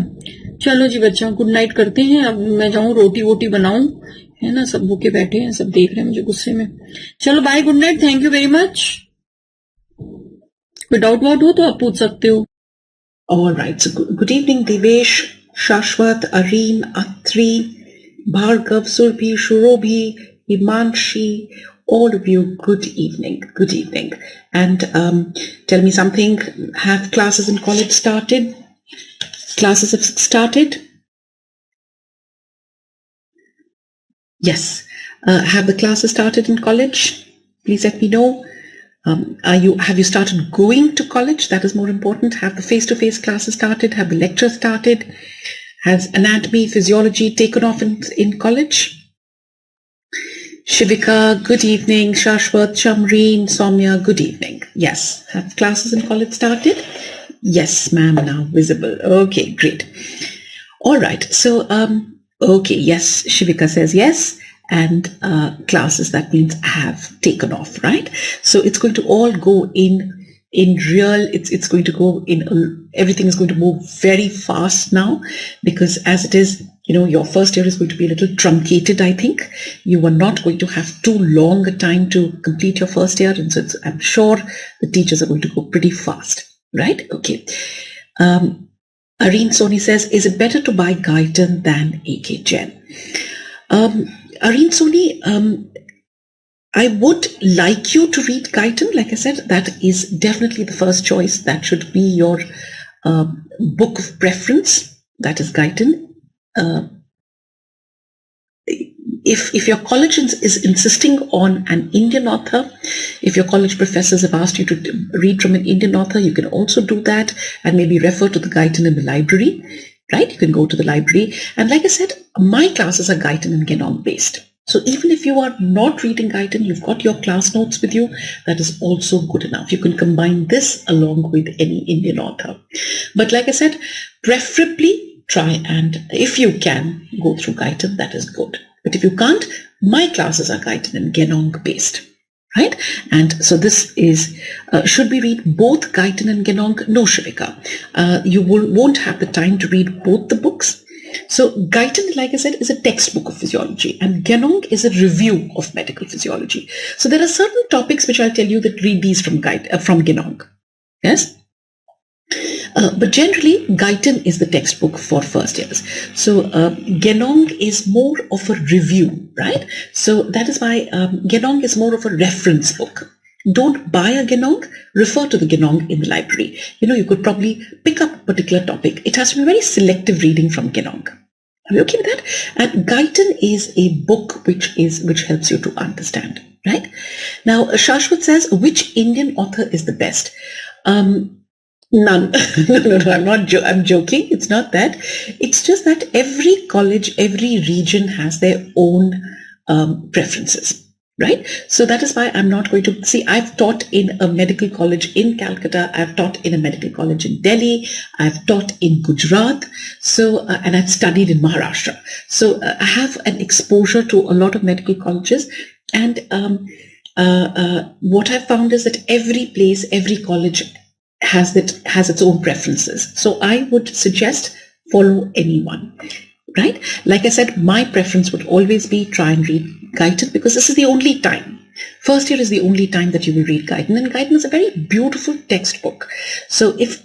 चलो जी बच्चा, गुड नाइट करते हैं. अब मैं जाऊं रोटी वोटी बनाऊं, है ना. सब भूखे बैठे हैं, सब देख रहे हैं मुझे गुस्से में. चलो bye, good night, thank you very much. कोई डाउट वाउट हो तो आप पूछ सकते हो. All right. So good evening, Devesh, Shashwat, Areen, Atri, Bhargav, Surbhi, Shurobhi, Himanshi, all of you. Good evening. Good evening. And tell me something. Have classes in college started? Classes have started? Yes. Have the classes started in college? Please let me know. Have you started going to college? That is more important. Have the face-to-face classes started? Have the lectures started? Has anatomy, physiology taken off in college? Shivika, good evening. Shashwat, Shamreen, Soumya, good evening. Yes. Have classes in college started? Yes, ma'am, now visible. Okay, great. All right. So, okay, yes, Shivika says yes. And classes, that means have taken off, right? So it's going to all go in real, it's going to go in, everything is going to move very fast now, because as it is, you know, your first year is going to be a little truncated, I think. You are not going to have too long a time to complete your first year, and so I'm sure the teachers are going to go pretty fast, right? Okay. Areen Soni says, is it better to buy Guyton than AK Gen? Areen Soni, I would like you to read Guyton. Like I said, that is definitely the first choice. That should be your book of preference. That is Guyton. If your college is insisting on an Indian author, if your college professors have asked you to read from an Indian author, you can also do that and maybe refer to the Guyton in the library. Right? You can go to the library. And like I said, my classes are Guyton and Genong based. So even if you are not reading Guyton, you've got your class notes with you, that is also good enough. You can combine this along with any Indian author. But like I said, preferably try and, if you can, go through Guyton, that is good. But if you can't, my classes are Guyton and Genong based. Right? And so this is, should we read both Guyton and Genong? No, Shivika. You won't have the time to read both the books. So Guyton, like I said, is a textbook of physiology, and Genong is a review of medical physiology. So there are certain topics which I'll tell you that read these from Genong. Yes? But generally, Guyton is the textbook for first years. So Genong is more of a review, right? So that is why Genong is more of a reference book. Don't buy a Genong, refer to the Genong in the library. You know, you could probably pick up a particular topic. It has to be very selective reading from Genong. Are you okay with that? And Guyton is a book which helps you to understand, right? Now, Shashwat says, which Indian author is the best? None. No, I'm not. I'm joking. It's not that. It's just that every college, every region has their own preferences, right? So that is why I'm not going to see. I've taught in a medical college in Calcutta. I've taught in a medical college in Delhi. I've taught in Gujarat. So and I've studied in Maharashtra. So I have an exposure to a lot of medical colleges, and what I've found is that every place, every college has its own preferences. So I would suggest follow anyone, right? Like I said, my preference would always be try and read Guyton, because this is the only time. First year is the only time that you will read Guyton, and Guyton is a very beautiful textbook. So if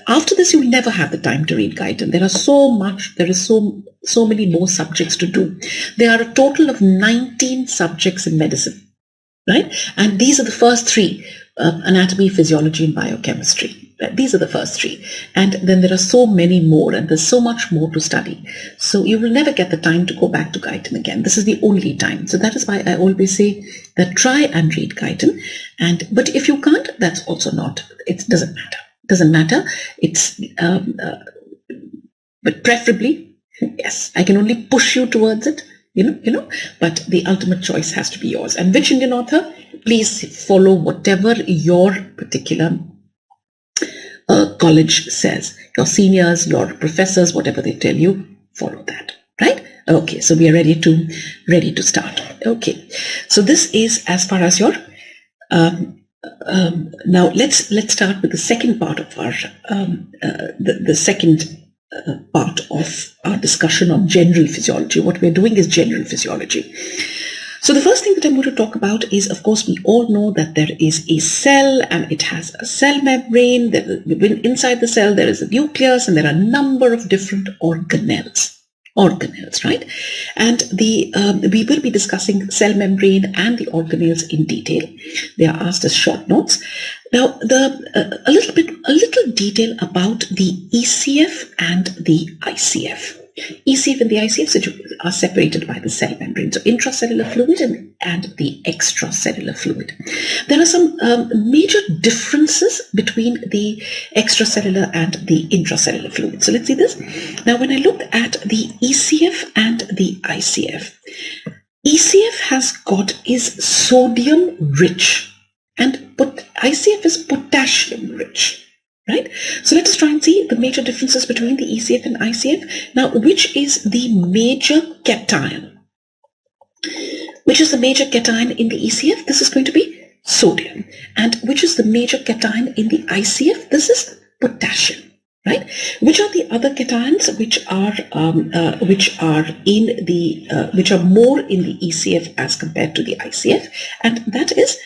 after this you will never have the time to read Guyton. There is so many more subjects to do. There are a total of 19 subjects in medicine, right? And these are the first three: anatomy, physiology, and biochemistry. These are the first three. And then there are so many more, and there's so much more to study. So you will never get the time to go back to Guyton again. This is the only time. So that is why I always say that try and read Guyton. But if you can't, that's also not, it doesn't matter. Doesn't matter. It's, but preferably, yes, I can only push you towards it. But the ultimate choice has to be yours. And which Indian author? Please follow whatever your particular college says. Your seniors, your professors, whatever they tell you, follow that, right? Okay, so we are ready to start. Okay, so this is as far as your now let's start with the second part of our the second part of our discussion on general physiology. What we're doing is general physiology. So the first thing that I'm going to talk about is, of course, we all know that there is a cell and it has a cell membrane. Inside the cell there is a nucleus, and there are a number of different organelles, right? And we will be discussing cell membrane and the organelles in detail. They are asked as short notes. Now, a little detail about the ECF and the ICF. ECF and the ICF are separated by the cell membrane, so intracellular fluid and the extracellular fluid. There are some major differences between the extracellular and the intracellular fluid. So let's see this. Now, when I look at the ECF and the ICF, ECF is sodium rich, and ICF is potassium rich. Right? So let us try and see the major differences between the ECF and ICF. Now, which is the major cation? Which is the major cation in the ECF? This is going to be sodium. And which is the major cation in the ICF? This is potassium. Right? Which are the other cations which are more in the ECF as compared to the ICF? And that is,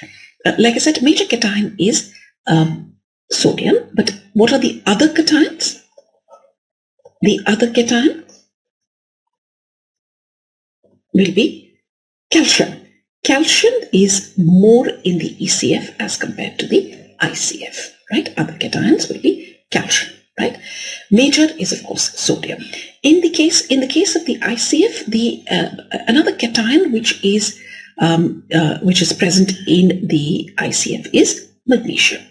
like I said, major cation is sodium, but what are the other cations? The other cation will be calcium. Calcium is more in the ECF as compared to the ICF, right? Other cations will be calcium, right? Major is, of course, sodium. In the case of the ICF, the another cation which is present in the ICF is magnesium.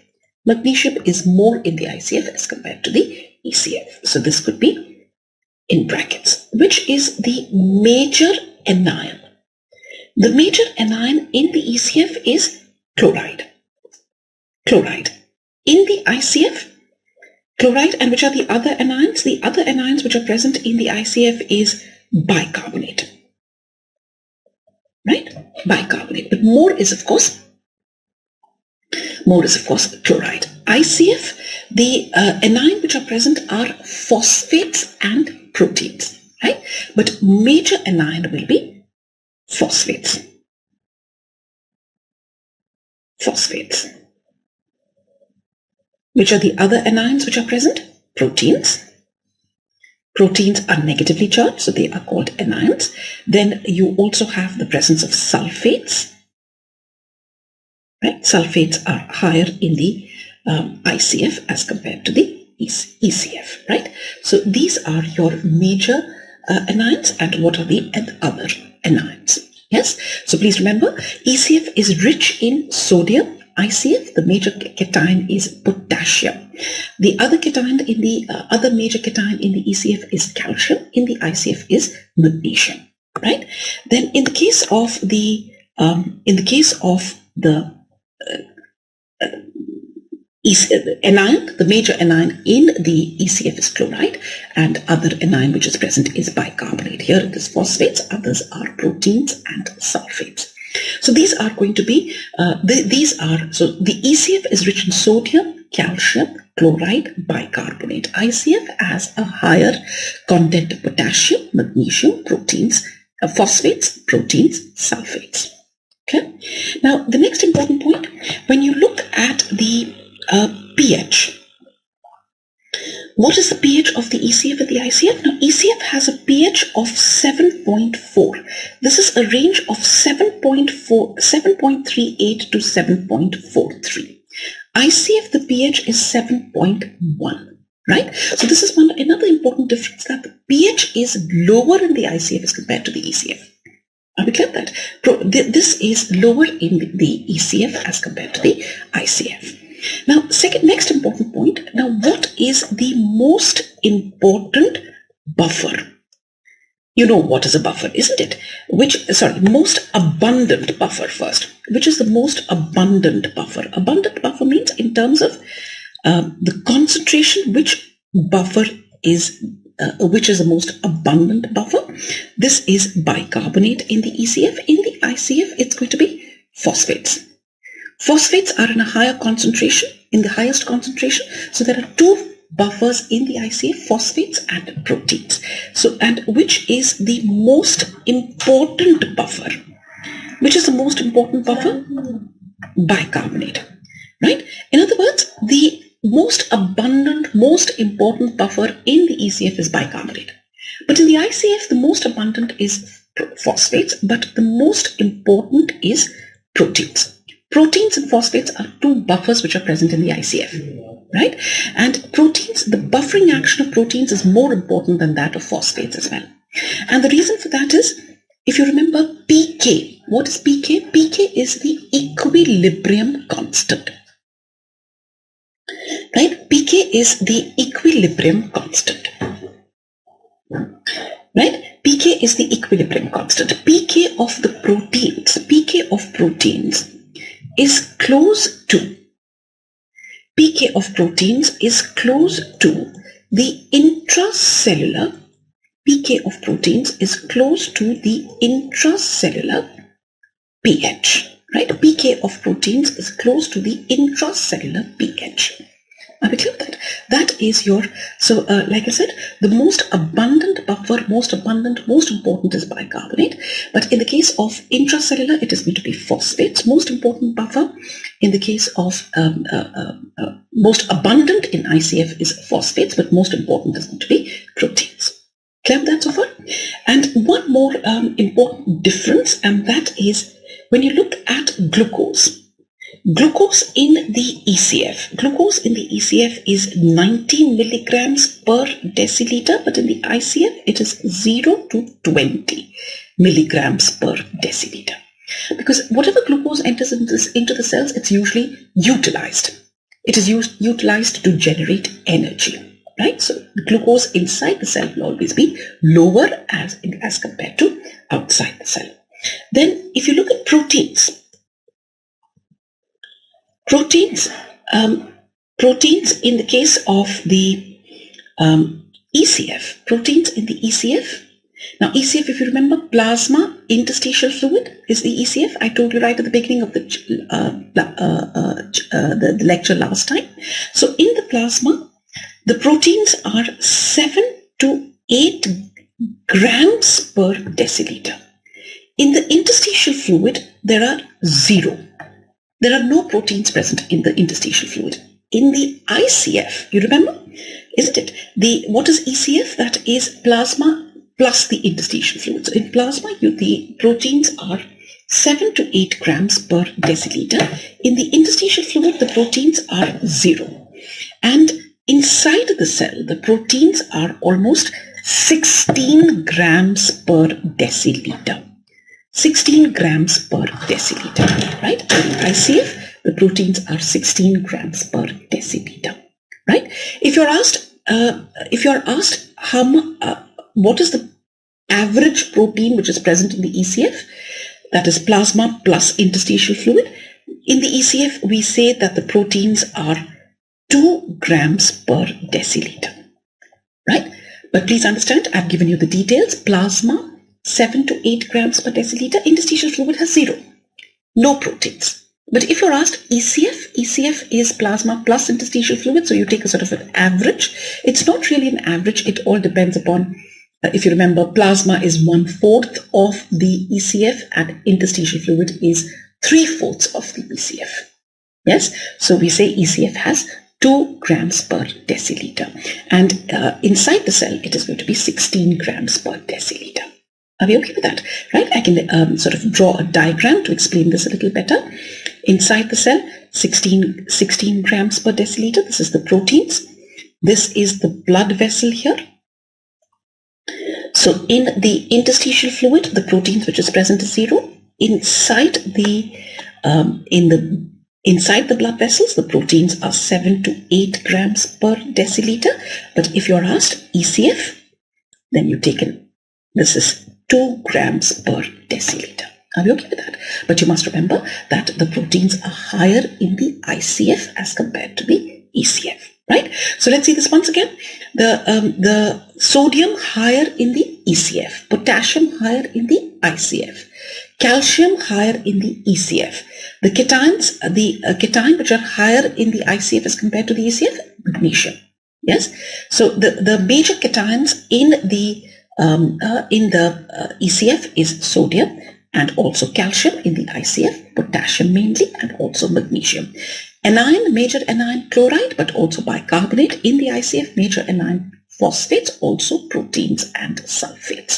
Magnesium is more in the ICF as compared to the ECF. So this could be in brackets. Which is the major anion? The major anion in the ECF is chloride. Chloride. In the ICF, chloride. And which are the other anions? The other anions which are present in the ICF is bicarbonate. Right? Bicarbonate. But more is, of course, chloride. ICF, the anions which are present are phosphates and proteins, right? But major anion will be phosphates. Phosphates. Which are the other anions which are present? Proteins. Proteins are negatively charged, so they are called anions. Then you also have the presence of sulfates. Right? Sulfates are higher in the ICF as compared to the ECF, right? So these are your major anions, and what are the other anions? Yes, so please remember, ECF is rich in sodium ICF, the major cation is potassium. The other cation in the other major cation in the ECF is calcium. In the ICF is magnesium. Right? Then in the case of the anion, the major anion in the ECF is chloride, and other anion which is present is bicarbonate. Here it is phosphates, others are proteins and sulfates. So these are going to be, so the ECF is rich in sodium, calcium, chloride, bicarbonate. ICF has a higher content of potassium, magnesium, proteins, phosphates, proteins, sulfates. Okay. Now the next important point, when you look at the pH. What is the pH of the ECF and the ICF? Now, ECF has a pH of 7.4. This is a range of 7.38 to 7.43. ICF, the pH is 7.1. Right? So this is another important difference, that the pH is lower in the ICF as compared to the ECF. Are we clear that? This is lower in the ECF as compared to the ICF. Now, next important point. Now, what is the most important buffer? You know what is a buffer, isn't it? Most abundant buffer first. Which is the most abundant buffer? Abundant buffer means in terms of the concentration, which buffer is which is the most abundant buffer. This is bicarbonate in the ECF. In the ICF, it's going to be phosphates. Phosphates are in a higher concentration, in the highest concentration. So there are two buffers in the ICF, phosphates and proteins. So, and which is the most important buffer? Which is the most important buffer? Bicarbonate. Right? In other words, the most abundant, most important buffer in the ECF is bicarbonate. But in the ICF, the most abundant is phosphates, but the most important is proteins. Proteins and phosphates are two buffers which are present in the ICF, right? And proteins, the buffering action of proteins is more important than that of phosphates as well. And the reason for that is, if you remember pK, what is pK? pK is the equilibrium constant. Right? pK is the equilibrium constant. Right? pK is the equilibrium constant. pK of proteins is close to the intracellular. pK of proteins is close to the intracellular pH. Right? pK of proteins is close to the intracellular pH. Are we clear that? That is your, like I said, the most abundant buffer, most important is bicarbonate. But in the case of intracellular, it is going to be phosphates. Most important buffer in the case of, most abundant in ICF is phosphates, but most important is going to be proteins. Clear that so far? And one more important difference, and that is when you look at glucose. Glucose in the ECF is 19 milligrams per deciliter, but in the ICF it is 0 to 20 milligrams per deciliter. Because whatever glucose enters into the cells, it's usually utilized. It is utilized to generate energy, right? So the glucose inside the cell will always be lower as compared to outside the cell. Then if you look at proteins in the case of the ECF, now ECF, if you remember, plasma interstitial fluid is the ECF. I told you right at the beginning of the lecture last time. So in the plasma, the proteins are 7 to 8 grams per deciliter. In the interstitial fluid, there are 0. There are no proteins present in the interstitial fluid. In the ICF, you remember, isn't it? What is ECF? That is plasma plus the interstitial fluid. So in plasma, the proteins are 7 to 8 grams per deciliter. In the interstitial fluid, the proteins are 0. And inside the cell, the proteins are almost 16 grams per deciliter. 16 grams per deciliter, right? In ICF, the proteins are 16 grams per deciliter. Right? If you're asked what is the average protein which is present in the ECF, that is plasma plus interstitial fluid. In the ECF, we say that the proteins are 2 grams per deciliter. Right? But please understand, I've given you the details. Plasma, 7 to 8 grams per deciliter. Interstitial fluid has 0. No proteins. But if you're asked ECF is plasma plus interstitial fluid, so you take a sort of an average. It's not really an average. It all depends upon, if you remember, plasma is 1/4 of the ECF and interstitial fluid is 3/4 of the ECF. Yes, so we say ECF has 2 grams per deciliter, and inside the cell it is going to be 16 grams per deciliter. Are we okay with that? Right? I can sort of draw a diagram to explain this a little better. Inside the cell, 16 grams per deciliter. This is the proteins. This is the blood vessel here. So in the interstitial fluid, the proteins which is present is 0. Inside the blood vessels, the proteins are 7 to 8 grams per deciliter. But if you're asked ECF, then you take this is 2 grams per deciliter. Are we okay with that? But you must remember that the proteins are higher in the ICF as compared to the ECF. Right? So let's see this once again. The sodium higher in the ECF, potassium higher in the ICF, calcium higher in the ECF. The cations, cation which are higher in the ICF as compared to the ECF, magnesium. Yes. So the major cations in the ECF is sodium and also calcium. In the ICF, potassium mainly and also magnesium. Anion, major anion chloride, but also bicarbonate. In the ICF, major anion phosphates, also proteins and sulfates.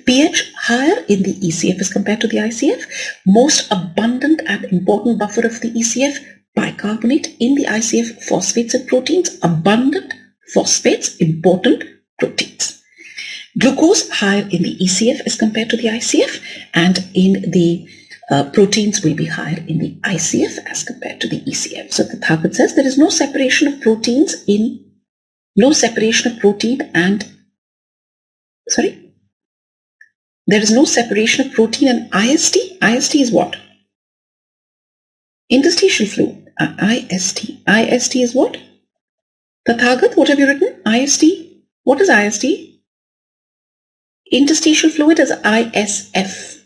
pH higher in the ECF as compared to the ICF. Most abundant and important buffer of the ECF, bicarbonate. In the ICF, phosphates and proteins. Abundant phosphates, important proteins. Glucose higher in the ECF as compared to the ICF, and in the proteins will be higher in the ICF as compared to the ECF. So the Thagat says there is no separation of proteins and there is no separation of protein and IST. IST is what? Interstitial fluid. IST is what? Tathagat, what have you written? IST. What is IST? Interstitial fluid is ISF.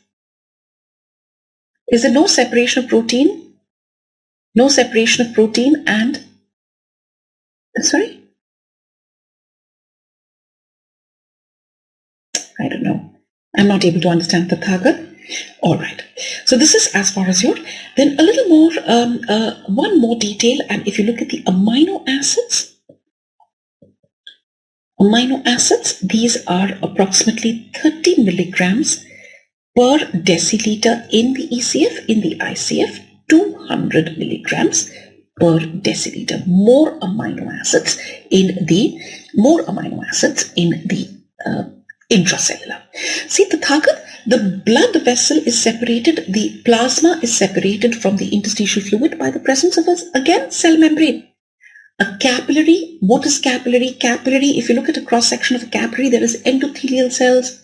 Is there no separation of protein? No separation of protein and, sorry? I don't know. I'm not able to understand the Thagat. All right. So this is as far as your, then a little more, one more detail. And if you look at the amino acids, these are approximately 30 milligrams per deciliter in the ECF. In the ICF, 200 milligrams per deciliter. More amino acids in the intracellular. See the Thagat, the blood vessel is separated, the plasma is separated from the interstitial fluid by the presence of again cell membrane. A capillary, what is capillary? Capillary, if you look at a cross section of a capillary, there is endothelial cells,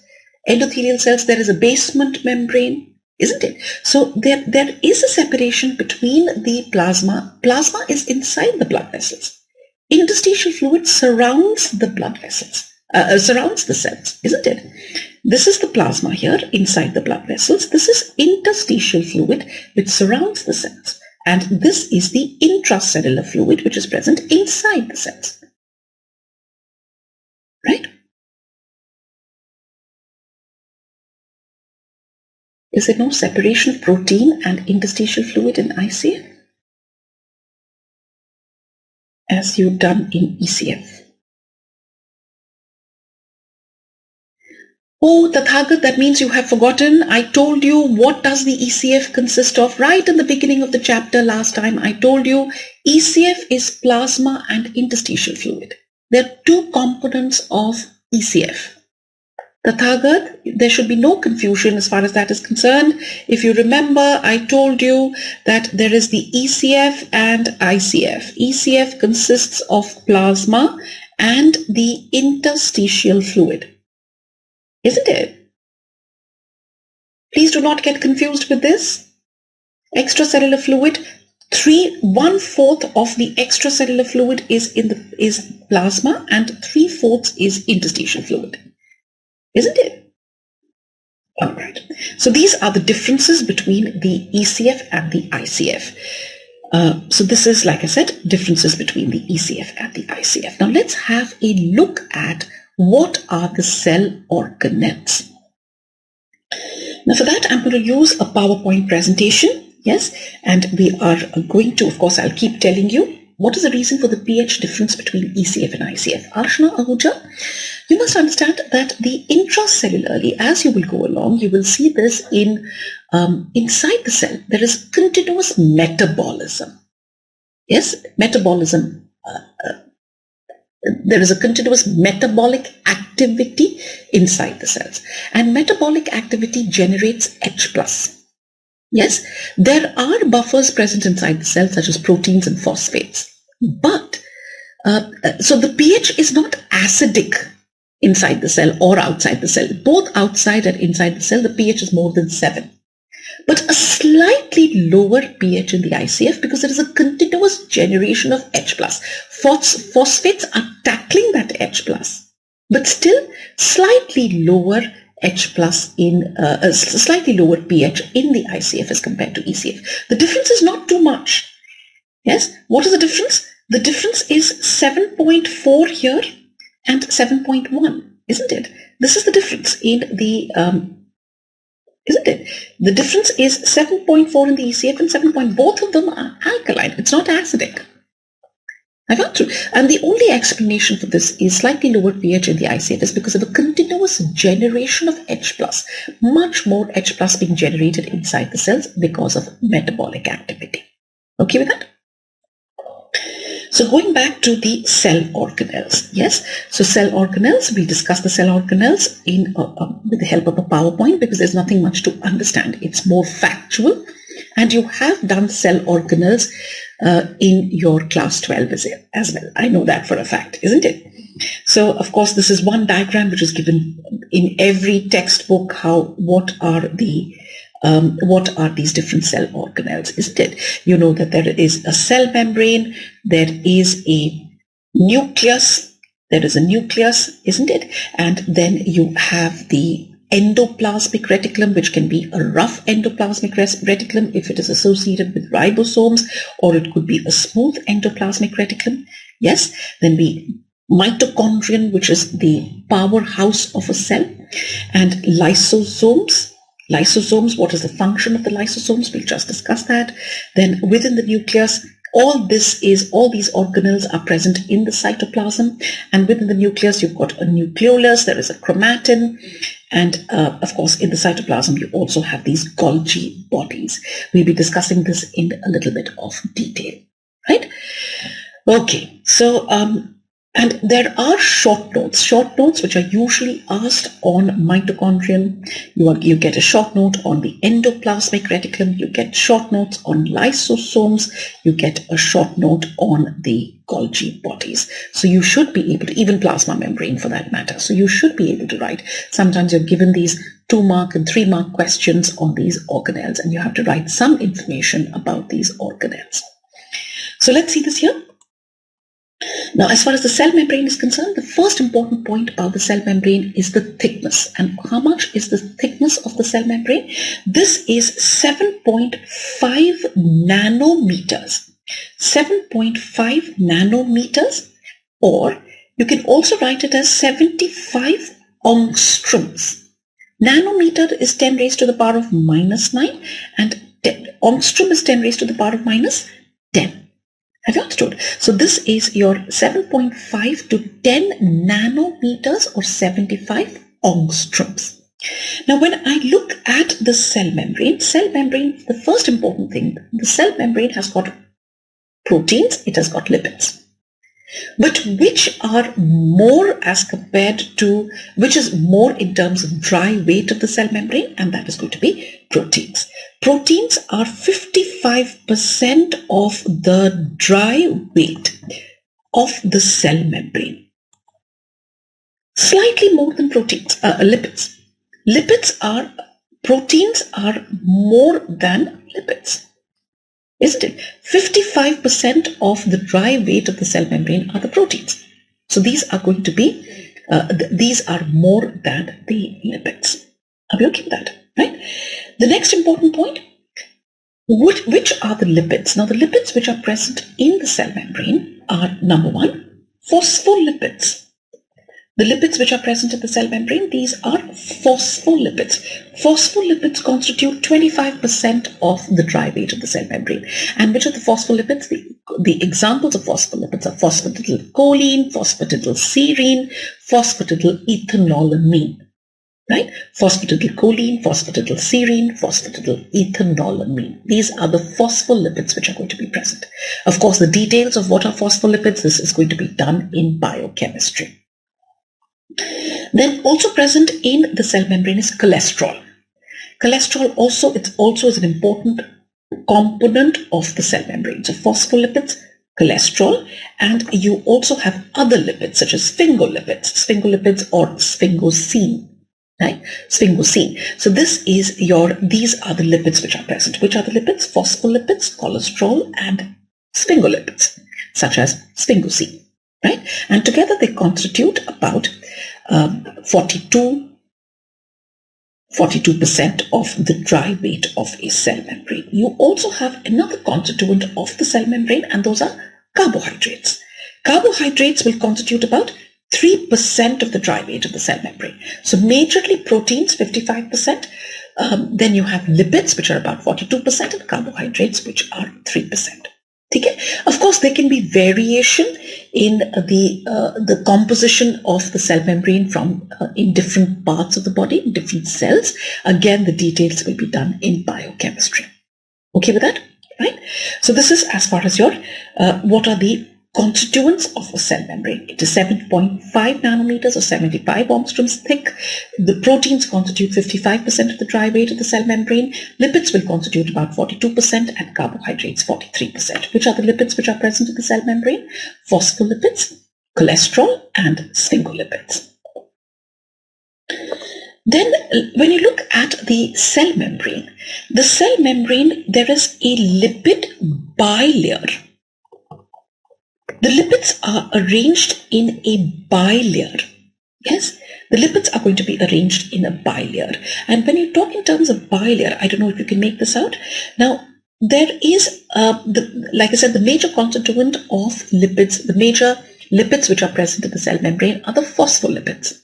there is a basement membrane, isn't it? So there is a separation between the plasma. Plasma is inside the blood vessels. Interstitial fluid surrounds the blood vessels, surrounds the cells, isn't it? This is the plasma here inside the blood vessels. This is interstitial fluid which surrounds the cells. And this is the intracellular fluid which is present inside the cells. Right? Is there no separation of protein and interstitial fluid in ICF as you've done in ECF? Oh, Tathagat, that means you have forgotten. I told you what does the ECF consist of right in the beginning of the chapter last time. I told you ECF is plasma and interstitial fluid. There are two components of ECF. Tathagat, there should be no confusion as far as that is concerned. If you remember, I told you that there is the ECF and ICF. ECF consists of plasma and the interstitial fluid, isn't it? Please do not get confused with this. Extracellular fluid, 1/4 of the extracellular fluid is plasma and 3/4 is interstitial fluid, isn't it? All right. So these are the differences between the ECF and the ICF. So this is, like I said, differences between the ECF and the ICF. Now let's have a look at what are the cell organelles. Now for that, I'm going to use a PowerPoint presentation. Yes, and we are going to, of course, I'll keep telling you what is the reason for the pH difference between ECF and ICF. Arshna Ahuja, you must understand that the intracellularly, as you will go along, you will see this inside the cell. There is continuous metabolism. Yes, metabolism. There is a continuous metabolic activity inside the cells, and metabolic activity generates H+. Yes, there are buffers present inside the cell such as proteins and phosphates, but so the pH is not acidic inside the cell or outside the cell. Both outside and inside the cell, the pH is more than 7. But a slightly lower pH in the ICF because there is a continuous generation of H+. Phosphates are tackling that H+, but still slightly lower H+ in a slightly lower pH in the ICF as compared to ECF. The difference is not too much. Yes, what is the difference? The difference is 7.4 here and 7.1, isn't it? This is the difference in the, isn't it? The difference is 7.4 in the ECF and 7. Both of them are alkaline. It's not acidic. I got through. And the only explanation for this is slightly lower pH in the ICF is because of a continuous generation of H+, much more H+ being generated inside the cells because of metabolic activity. Okay with that? So going back to the cell organelles, yes. So cell organelles, we discussed the cell organelles in with the help of a PowerPoint because there's nothing much to understand. It's more factual, and you have done cell organelles in your class 12 as well. I know that for a fact, isn't it? So of course, this is one diagram which is given in every textbook. What are these different cell organelles, isn't it? You know that there is a cell membrane, there is a nucleus, isn't it? And then you have the endoplasmic reticulum, which can be a rough endoplasmic reticulum if it is associated with ribosomes, or it could be a smooth endoplasmic reticulum. Yes, then the mitochondrion, which is the powerhouse of a cell, and lysosomes. Lysosomes, what is the function of the lysosomes? We'll just discuss that. Then within the nucleus, all these organelles are present in the cytoplasm, and within the nucleus you've got a nucleolus, there is a chromatin, and of course in the cytoplasm you also have these Golgi bodies. We'll be discussing this in a little bit of detail, right? Okay, so and there are short notes which are usually asked on mitochondrion. You get a short note on the endoplasmic reticulum, you get short notes on lysosomes, you get a short note on the Golgi bodies. So you should be able to, even plasma membrane for that matter, so you should be able to write. Sometimes you're given these 2-mark and 3-mark questions on these organelles, and you have to write some information about these organelles. So let's see this here. Now, as far as the cell membrane is concerned, the first important point about the cell membrane is the thickness. And how much is the thickness of the cell membrane? This is 7.5 nanometers. 7.5 nanometers, or you can also write it as 75 angstroms. Nanometer is 10 raised to the power of -9, and angstrom is 10 raised to the power of -10. Have you understood? So this is your 7.5 to 10 nanometers or 75 angstroms. Now when I look at the cell membrane, the first important thing, the cell membrane has got proteins, it has got lipids. But which are more as compared to, which is more in terms of dry weight of the cell membrane, and that is going to be proteins. Proteins are 55% of the dry weight of the cell membrane. Slightly more than lipids. Proteins are more than lipids. Isn't it? 55% of the dry weight of the cell membrane are the proteins. So these are going to be, these are more than the lipids. Are we okay with that? Right? The next important point, which are the lipids? Now the lipids which are present in the cell membrane are, number one, phospholipids. The lipids which are present in the cell membrane, these are phospholipids. Phospholipids constitute 25% of the dry weight of the cell membrane. And which are the phospholipids? The examples of phospholipids are phosphatidylcholine, phosphatidylserine, phosphatidylethanolamine. Right? Phosphatidylcholine, phosphatidylserine, phosphatidylethanolamine. These are the phospholipids which are going to be present. Of course, the details of what are phospholipids, this is going to be done in biochemistry. Then also present in the cell membrane is cholesterol. Cholesterol also is an important component of the cell membrane. So phospholipids, cholesterol, and you also have other lipids such as sphingolipids or sphingosine. Right? Sphingosine. So these are the lipids which are present. Which are the lipids? Phospholipids, cholesterol, and sphingolipids, such as sphingosine. Right? And together they constitute about 42% of the dry weight of a cell membrane. You also have another constituent of the cell membrane, and those are carbohydrates. Carbohydrates will constitute about 3% of the dry weight of the cell membrane. So majorly proteins, 55%. Then you have lipids, which are about 42%, and carbohydrates, which are 3%. Okay. Of course, there can be variation in the composition of the cell membrane from in different parts of the body, in different cells. Again, the details will be done in biochemistry. Okay with that? Right? So this is as far as your what are the constituents of a cell membrane. It is 7.5 nanometers or 75 angstroms thick. The proteins constitute 55% of the dry weight of the cell membrane. Lipids will constitute about 42% and carbohydrates 43%. Which are the lipids which are present in the cell membrane? Phospholipids, cholesterol, and sphingolipids. Then when you look at the cell membrane, there is a lipid bilayer. The lipids are arranged in a bilayer. Yes, the lipids are going to be arranged in a bilayer. And when you talk in terms of bilayer, I don't know if you can make this out. Now, there is, like I said, the major constituent of lipids, the major lipids which are present in the cell membrane are the phospholipids.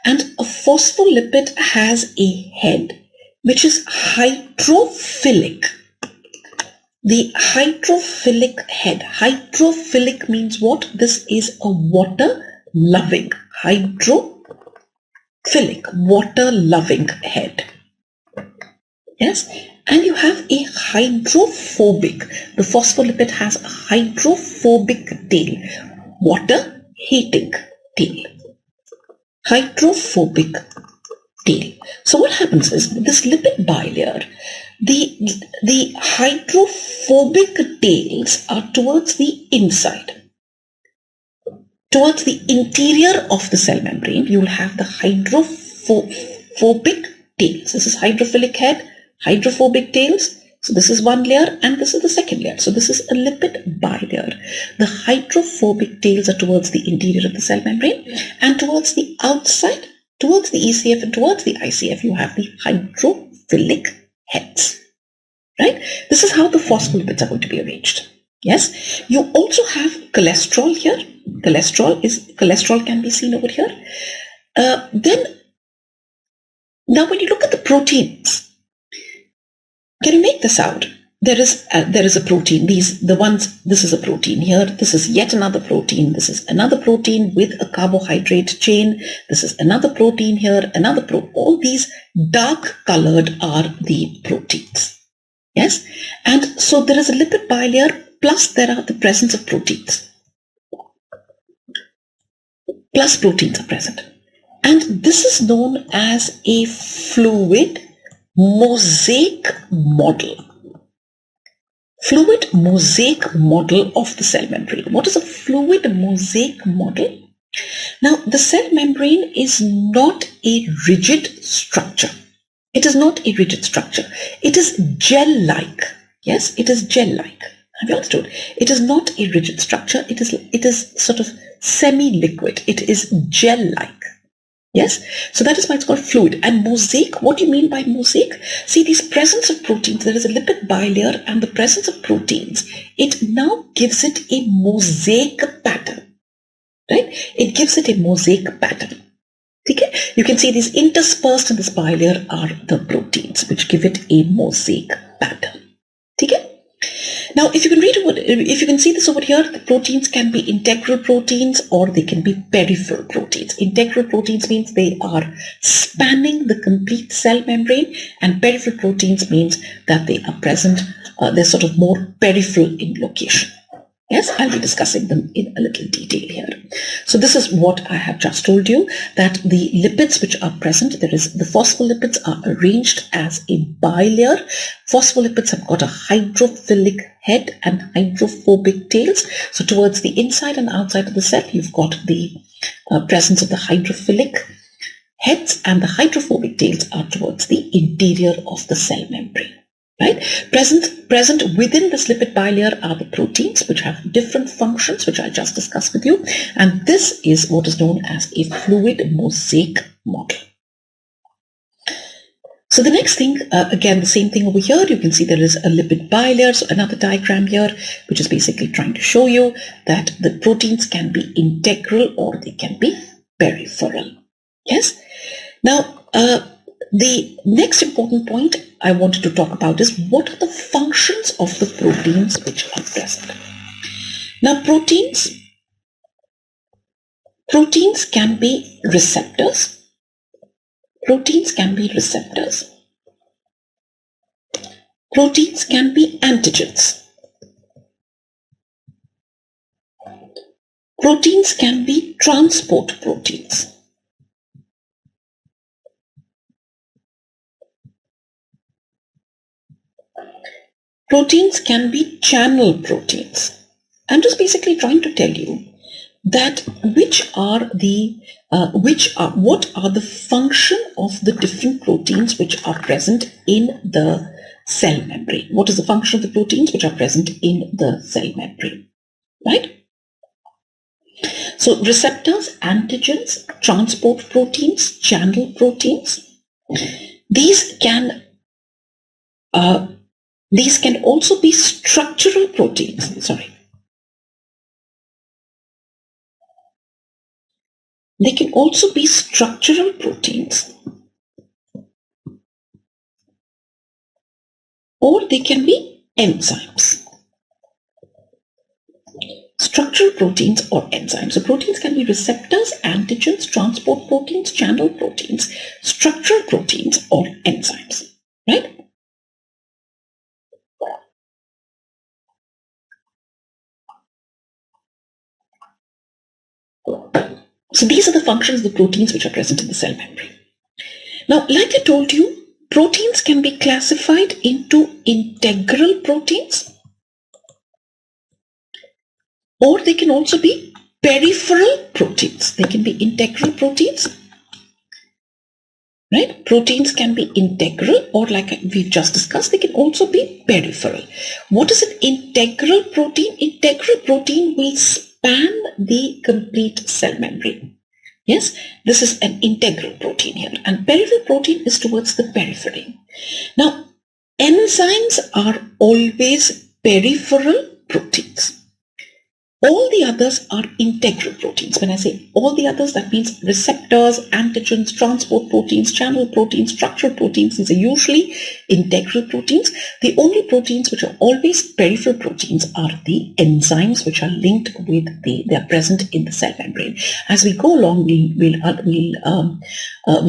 And a phospholipid has a head which is hydrophilic. The hydrophilic head. Hydrophilic means what? This is a water-loving. Hydrophilic, water-loving head. Yes? And you have a hydrophobic. The phospholipid has a hydrophobic tail. Water-hating tail. Hydrophobic tail. So what happens is this lipid bilayer, the hydrophobic tails are towards the inside. Towards the interior of the cell membrane, you will have the hydrophobic tails. This is hydrophilic head, hydrophobic tails. So this is one layer and this is the second layer. So this is a lipid bilayer. The hydrophobic tails are towards the interior of the cell membrane, and towards the outside, towards the ECF and towards the ICF, you have the hydrophilic heads. Right? This is how the phospholipids are going to be arranged. Yes. You also have cholesterol here. Cholesterol can be seen over here. Now when you look at the proteins, can you make this out? There is a protein. This is a protein here. This is yet another protein. This is another protein with a carbohydrate chain. This is another protein here, all these dark colored are the proteins. Yes. And so there is a lipid bilayer plus there are the presence of proteins. plus proteins are present. And this is known as a fluid mosaic model. Fluid mosaic model of the cell membrane. What is a fluid mosaic model? Now, the cell membrane is not a rigid structure. It is not a rigid structure. It is gel-like. Yes, it is gel-like. Have you understood? It is not a rigid structure. It is sort of semi-liquid. It is gel-like. Yes, so that is why it's called fluid. And mosaic, what do you mean by mosaic? See, these presence of proteins, there is a lipid bilayer and the presence of proteins, it now gives it a mosaic pattern, right? It gives it a mosaic pattern. Okay? You can see these interspersed in this bilayer are the proteins which give it a mosaic pattern. Okay? Now, if you can see this over here, the proteins can be integral proteins or they can be peripheral proteins. Integral proteins means they are spanning the complete cell membrane, and peripheral proteins means that they are present, they're sort of more peripheral in location. Yes, I'll be discussing them in a little detail here. So this is what I have just told you, that the lipids which are present, the phospholipids are arranged as a bilayer. Phospholipids have got a hydrophilic head and hydrophobic tails. So towards the inside and outside of the cell, you've got the presence of the hydrophilic heads, and the hydrophobic tails are towards the interior of the cell membrane. Right? Present within this lipid bilayer are the proteins which have different functions, which I just discussed with you. And this is what is known as a fluid mosaic model. So the next thing, again, the same thing over here. You can see there is a lipid bilayer. So another diagram here, which is basically trying to show you that the proteins can be integral or they can be peripheral. Yes. Now, the next important point I wanted to talk about is what are the functions of the proteins which are present. Now, proteins can be receptors. Proteins can be receptors. Proteins can be antigens. Proteins can be transport proteins. Proteins can be channel proteins. I'm just basically trying to tell you that what are the function of the different proteins which are present in the cell membrane. What is the function of the proteins which are present in the cell membrane, right? So receptors, antigens, transport proteins, channel proteins, these can also be structural proteins. They can also be structural proteins, or they can be enzymes. Structural proteins or enzymes. So proteins can be receptors, antigens, transport proteins, channel proteins, structural proteins or enzymes, right? So these are the functions of the proteins which are present in the cell membrane. Now, like I told you, proteins can be classified into integral proteins, or they can also be peripheral proteins. They can be integral proteins, right? Proteins can be integral, or like we've just discussed, they can also be peripheral. What is an integral protein? Integral protein will span the complete cell membrane. Yes, this is an integral protein here, and peripheral protein is towards the periphery. Now, enzymes are always peripheral proteins. All the others are integral proteins. When I say all the others, that means receptors, antigens, transport proteins, channel proteins, structural proteins. These are usually integral proteins. The only proteins which are always peripheral proteins are the enzymes which are linked with they are present in the cell membrane. As we go along, we'll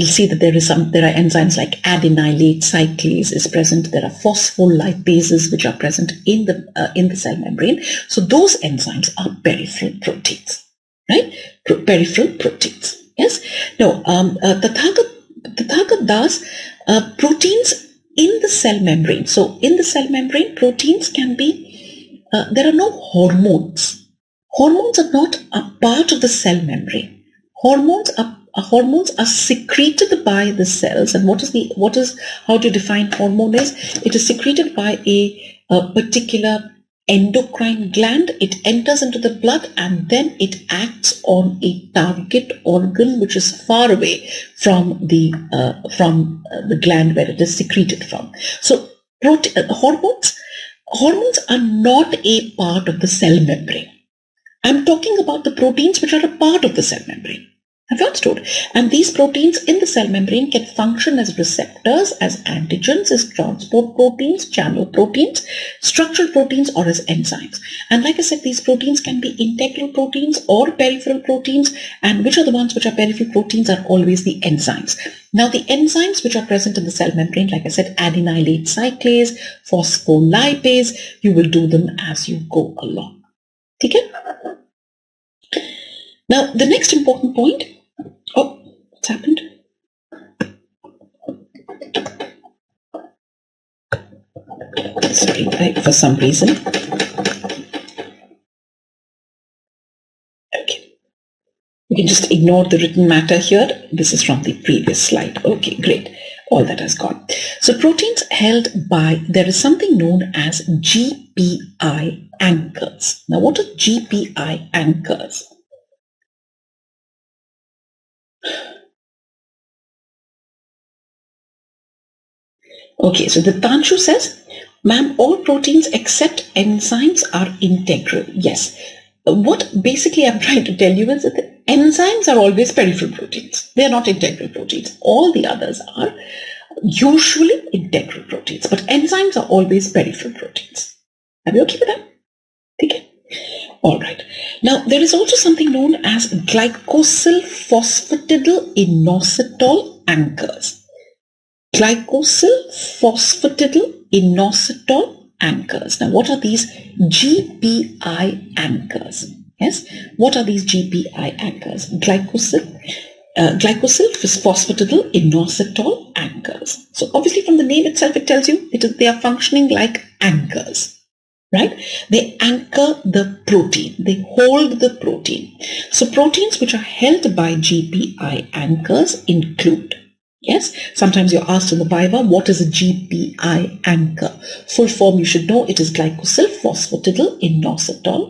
see that there are enzymes like adenylate cyclase is present. There are phospholipases which are present in the cell membrane. So those enzymes are peripheral proteins, right? Peripheral proteins. Yes. Now, Tathagat Das, proteins in the cell membrane. So, in the cell membrane, proteins can be, there are no hormones. Hormones are not a part of the cell membrane. Hormones are secreted by the cells. And how to define hormone is? It is secreted by a particular endocrine gland. It enters into the blood and then it acts on a target organ which is far away from the gland where it is secreted from. So hormones are not a part of the cell membrane. I'm talking about the proteins which are a part of the cell membrane. Have you understood? And these proteins in the cell membrane can function as receptors, as antigens, as transport proteins, channel proteins, structural proteins, or as enzymes. And like I said, these proteins can be integral proteins or peripheral proteins. And which are the ones which are peripheral proteins are always the enzymes. Now, the enzymes which are present in the cell membrane, like I said, adenylate cyclase, phospholipase, you will do them as you go along. Okay? Now, the next important point. Oh, what's happened? Sorry, for some reason. Okay. You can just ignore the written matter here. This is from the previous slide. Okay, great. All that has gone. So proteins held by, there is something known as GPI anchors. Now, what are GPI anchors? Okay, so the Tanshu says, ma'am, all proteins except enzymes are integral. Yes. What basically I'm trying to tell you is that the enzymes are always peripheral proteins. They are not integral proteins. All the others are usually integral proteins, but enzymes are always peripheral proteins. Are you okay with that? Okay. All right. Now, there is also something known as glycosyl phosphatidylinositol anchors. Glycosyl phosphatidylinositol anchors. Now, what are these GPI anchors? Yes, what are these GPI anchors? Glycosyl phosphatidylinositol anchors. So, obviously, from the name itself, it tells you they are functioning like anchors. Right? They anchor the protein. They hold the protein. So, proteins which are held by GPI anchors include. Yes, sometimes you're asked in the Viva, what is a GPI anchor? Full form you should know, it is glycosyl phosphatidylinositol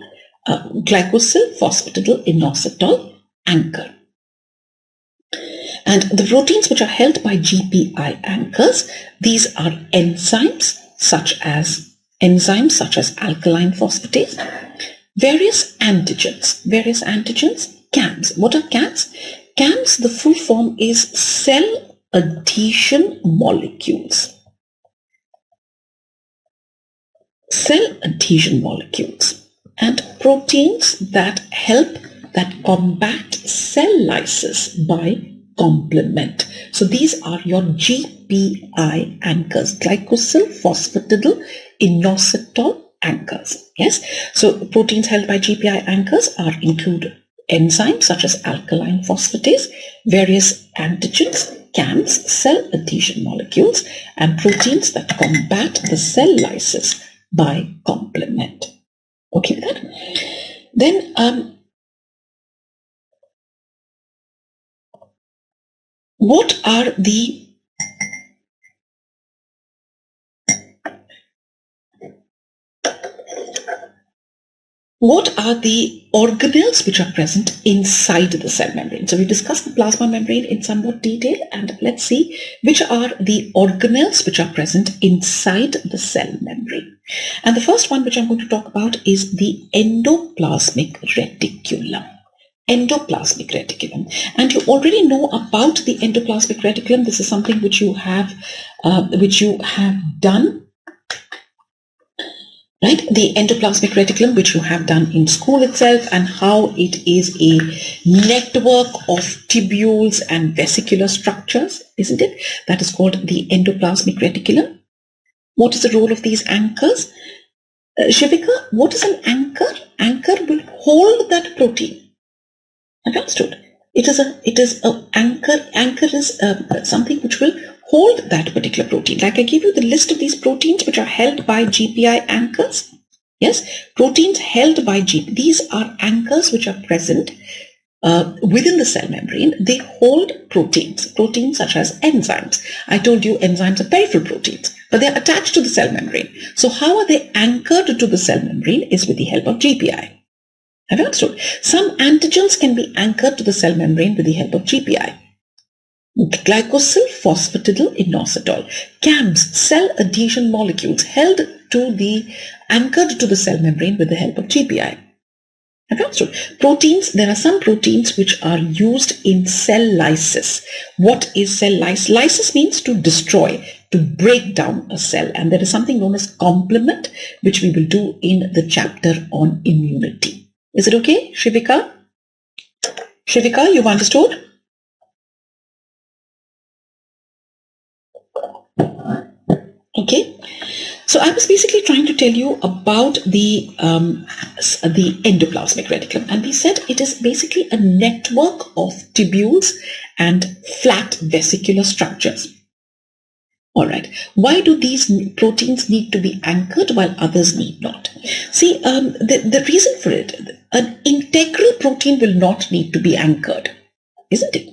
anchor. And the proteins which are held by GPI anchors, these are enzymes such as alkaline phosphatase, various antigens, CAMs. What are CAMs? CAMs, the full form is cell adhesion molecules. Cell adhesion molecules and proteins that combat cell lysis by complement. So these are your GPI anchors, glycosyl phosphatidylinositol anchors. Yes, so proteins held by GPI anchors include enzymes such as alkaline phosphatase, various antigens, CAMs, cell adhesion molecules, and proteins that combat the cell lysis by complement. Okay with that? Then what are the organelles which are present inside the cell membrane? So we discussed the plasma membrane in somewhat detail, and let's see which are the organelles which are present inside the cell membrane. And the first one which I'm going to talk about is the endoplasmic reticulum. Endoplasmic reticulum. And you already know about the endoplasmic reticulum. This is something which you have done. Right, the endoplasmic reticulum, which you have done in school itself, and how it is a network of tubules and vesicular structures, isn't it? That is called the endoplasmic reticulum. What is the role of these anchors? Shivika, what is an anchor? Anchor will hold that protein. Understood? It is a anchor. Anchor is something which will hold that particular protein. Like I gave you the list of these proteins which are held by GPI anchors. Yes, proteins held by GPI. These are anchors which are present within the cell membrane. They hold proteins such as enzymes. I told you enzymes are peripheral proteins, but they're attached to the cell membrane. So how are they anchored to the cell membrane is with the help of GPI. Have you understood? Some antigens can be anchored to the cell membrane with the help of GPI. Glycosyl phosphatidylinositol, CAMs, cell adhesion molecules anchored to the cell membrane with the help of GPI. Have you understood? Proteins, there are some proteins which are used in cell lysis. What is cell lysis? Lysis means to destroy, to break down a cell, and there is something known as complement which we will do in the chapter on immunity. Is it okay, Shivika? Shivika, you've understood? Okay. So I was basically trying to tell you about the endoplasmic reticulum, and we said it is basically a network of tubules and flat vesicular structures. All right. Why do these proteins need to be anchored while others need not? See, the reason for it, an integral protein will not need to be anchored, isn't it?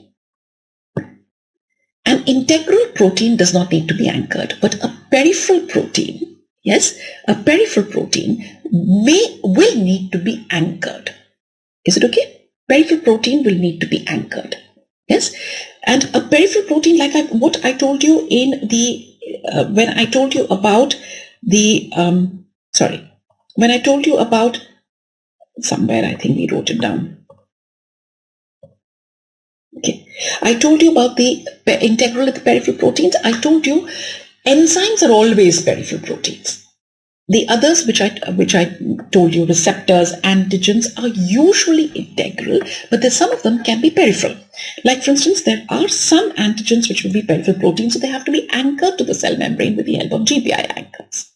An integral protein does not need to be anchored, but a peripheral protein, yes, a peripheral protein will need to be anchored. Is it okay? Peripheral protein will need to be anchored. Yes, and a peripheral protein, like what I told you in the when I told you about the when I told you about somewhere, I think we wrote it down. Okay, I told you about the integral and the peripheral proteins. I told you enzymes are always peripheral proteins. The others which I told you, receptors, antigens, are usually integral, but some of them can be peripheral. Like for instance, there are some antigens which will be peripheral proteins, so they have to be anchored to the cell membrane with the help of GPI anchors.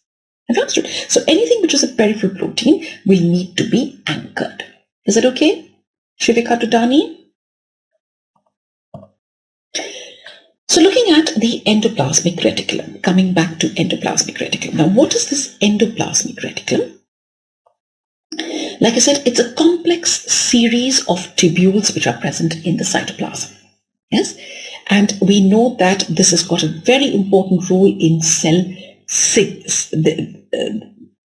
Understood? So anything which is a peripheral protein will need to be anchored. Is that okay? Shivika to Dani? So looking at the endoplasmic reticulum, coming back to endoplasmic reticulum. Now, what is this endoplasmic reticulum? Like I said, it's a complex series of tubules which are present in the cytoplasm. Yes, and we know that this has got a very important role in cell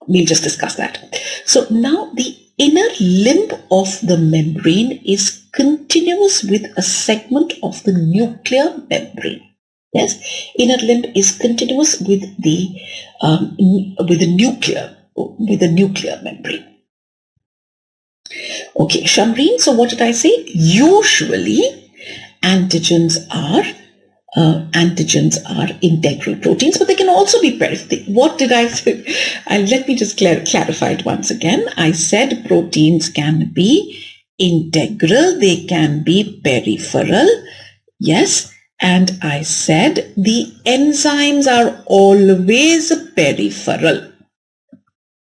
we'll just discuss that. So now the inner limb of the membrane is continuous with a segment of the nuclear membrane. Yes, inner limb is continuous with the nuclear membrane. Okay, Shamreen, so what did I say? Usually antigens are integral proteins, but they can also be peripheral. What did I say? Let me just clarify it once again. I said proteins can be integral, they can be peripheral. Yes, and I said the enzymes are always peripheral.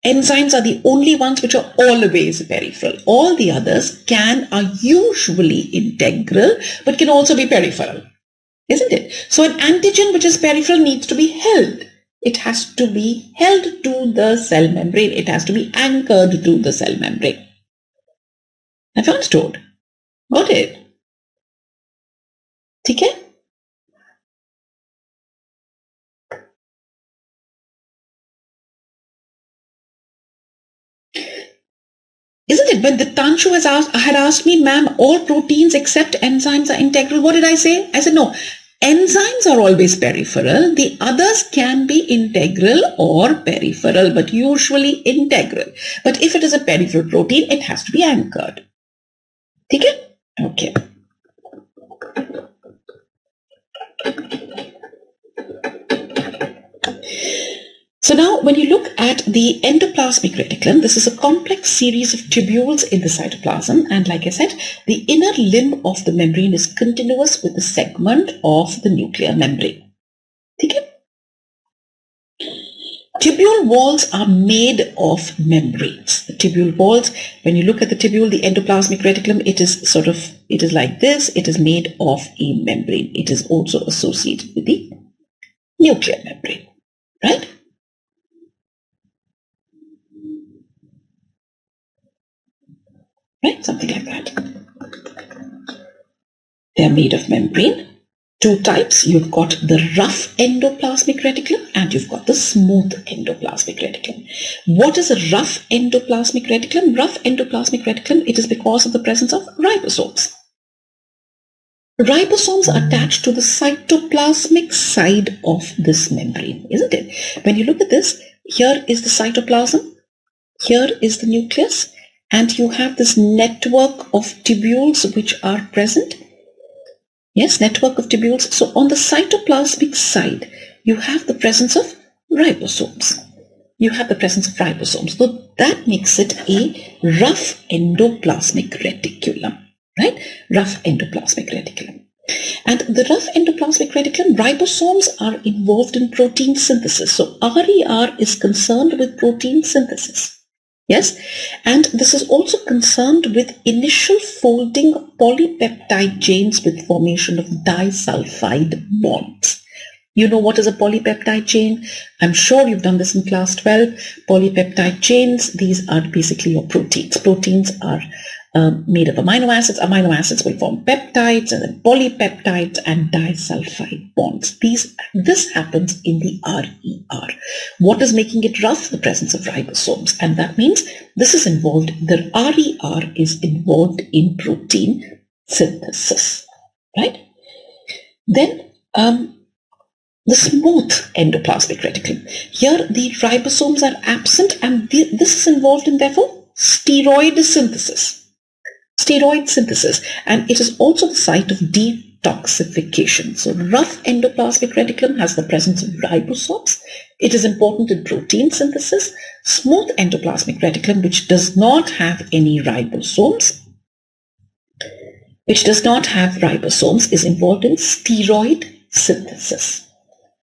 Enzymes are the only ones which are always peripheral. All the others are usually integral, but can also be peripheral. Isn't it? So an antigen which is peripheral needs to be held. It has to be held to the cell membrane. It has to be anchored to the cell membrane. Have you understood? Got it? Okay? Isn't it? When the Tanshu had asked me, ma'am, all proteins except enzymes are integral. What did I say? I said, no, enzymes are always peripheral. The others can be integral or peripheral, but usually integral. But if it is a peripheral protein, it has to be anchored. Okay. So now when you look at the endoplasmic reticulum, this is a complex series of tubules in the cytoplasm, and like I said, the inner limb of the membrane is continuous with the segment of the nuclear membrane. Okay? tubule walls are made of membranes. The tubule walls, when you look at the tubule, the endoplasmic reticulum, it is like this. It is made of a membrane. It is also associated with the nuclear membrane, right? Right, something like that. They are made of membrane. Two types. You've got the rough endoplasmic reticulum and you've got the smooth endoplasmic reticulum. What is a rough endoplasmic reticulum? Rough endoplasmic reticulum, it is because of the presence of ribosomes. Ribosomes are attached to the cytoplasmic side of this membrane, isn't it? When you look at this, here is the cytoplasm, here is the nucleus, and you have this network of tubules which are present. Yes, network of tubules. So on the cytoplasmic side, you have the presence of ribosomes. You have the presence of ribosomes. So that makes it a rough endoplasmic reticulum, right? Rough endoplasmic reticulum. And the rough endoplasmic reticulum, ribosomes are involved in protein synthesis. So RER is concerned with protein synthesis. Yes, and this is also concerned with initial folding of polypeptide chains with formation of disulfide bonds. You know what is a polypeptide chain? I'm sure you've done this in class 12. Polypeptide chains, these are basically your proteins. Proteins are made of amino acids. Amino acids will form peptides and then polypeptides and disulfide bonds. This happens in the RER. What is making it rough? The presence of ribosomes. And that means this is involved, the RER is involved in protein synthesis, right? Then the smooth endoplasmic reticulum. Here the ribosomes are absent and this is involved in therefore steroid synthesis. Steroid synthesis, and it is also the site of detoxification. So rough endoplasmic reticulum has the presence of ribosomes. It is important in protein synthesis. Smooth endoplasmic reticulum, which does not have any ribosomes, is involved in steroid synthesis.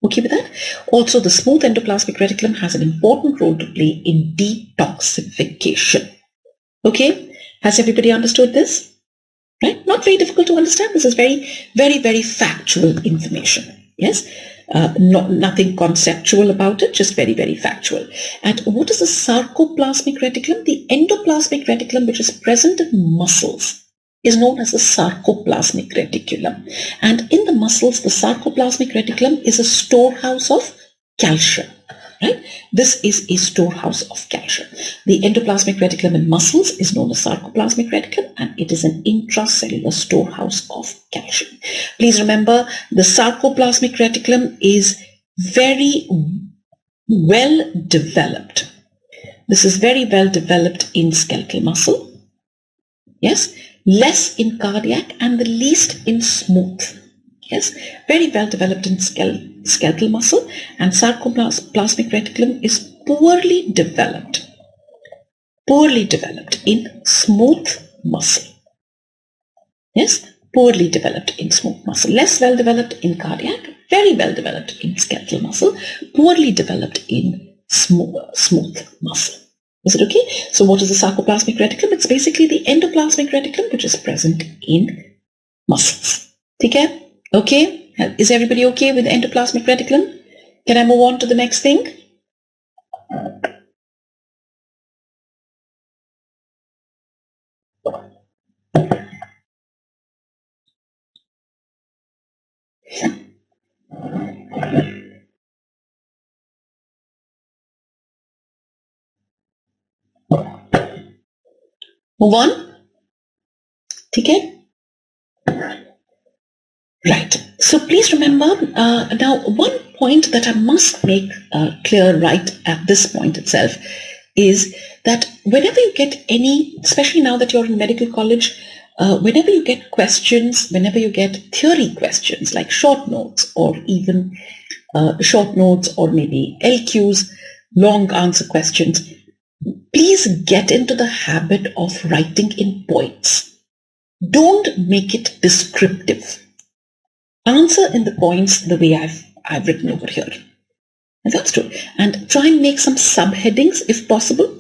Okay with that? Also, the smooth endoplasmic reticulum has an important role to play in detoxification. Okay? Has everybody understood this? Right? Not very difficult to understand. This is very, very, very factual information. Yes? Nothing conceptual about it, just very, very factual. And what is the sarcoplasmic reticulum? The endoplasmic reticulum which is present in muscles is known as the sarcoplasmic reticulum. And in the muscles, the sarcoplasmic reticulum is a storehouse of calcium. Right? This is a storehouse of calcium. The endoplasmic reticulum in muscles is known as sarcoplasmic reticulum and it is an intracellular storehouse of calcium. Please remember, the sarcoplasmic reticulum is very well developed. This is very well developed in skeletal muscle. Yes, less in cardiac and the least in smooth. Yes, very well developed in skeletal muscle, and sarcoplasmic reticulum is poorly developed in smooth muscle. Yes, poorly developed in smooth muscle, less well developed in cardiac, very well developed in skeletal muscle, poorly developed in smooth muscle. Is it okay? So what is the sarcoplasmic reticulum? It's basically the endoplasmic reticulum which is present in muscles. Okay? Okay, is everybody okay with the endoplasmic reticulum? Can I move on to the next thing? Move on. Okay? Right. So please remember, now one point that I must make clear right at this point itself is that whenever you get any, especially now that you're in medical college, whenever you get questions, whenever you get theory questions like short notes or even short notes or maybe LQs, long answer questions, please get into the habit of writing in points. Don't make it descriptive. Answer in the points the way I've written over here. And that's true. And try and make some subheadings if possible.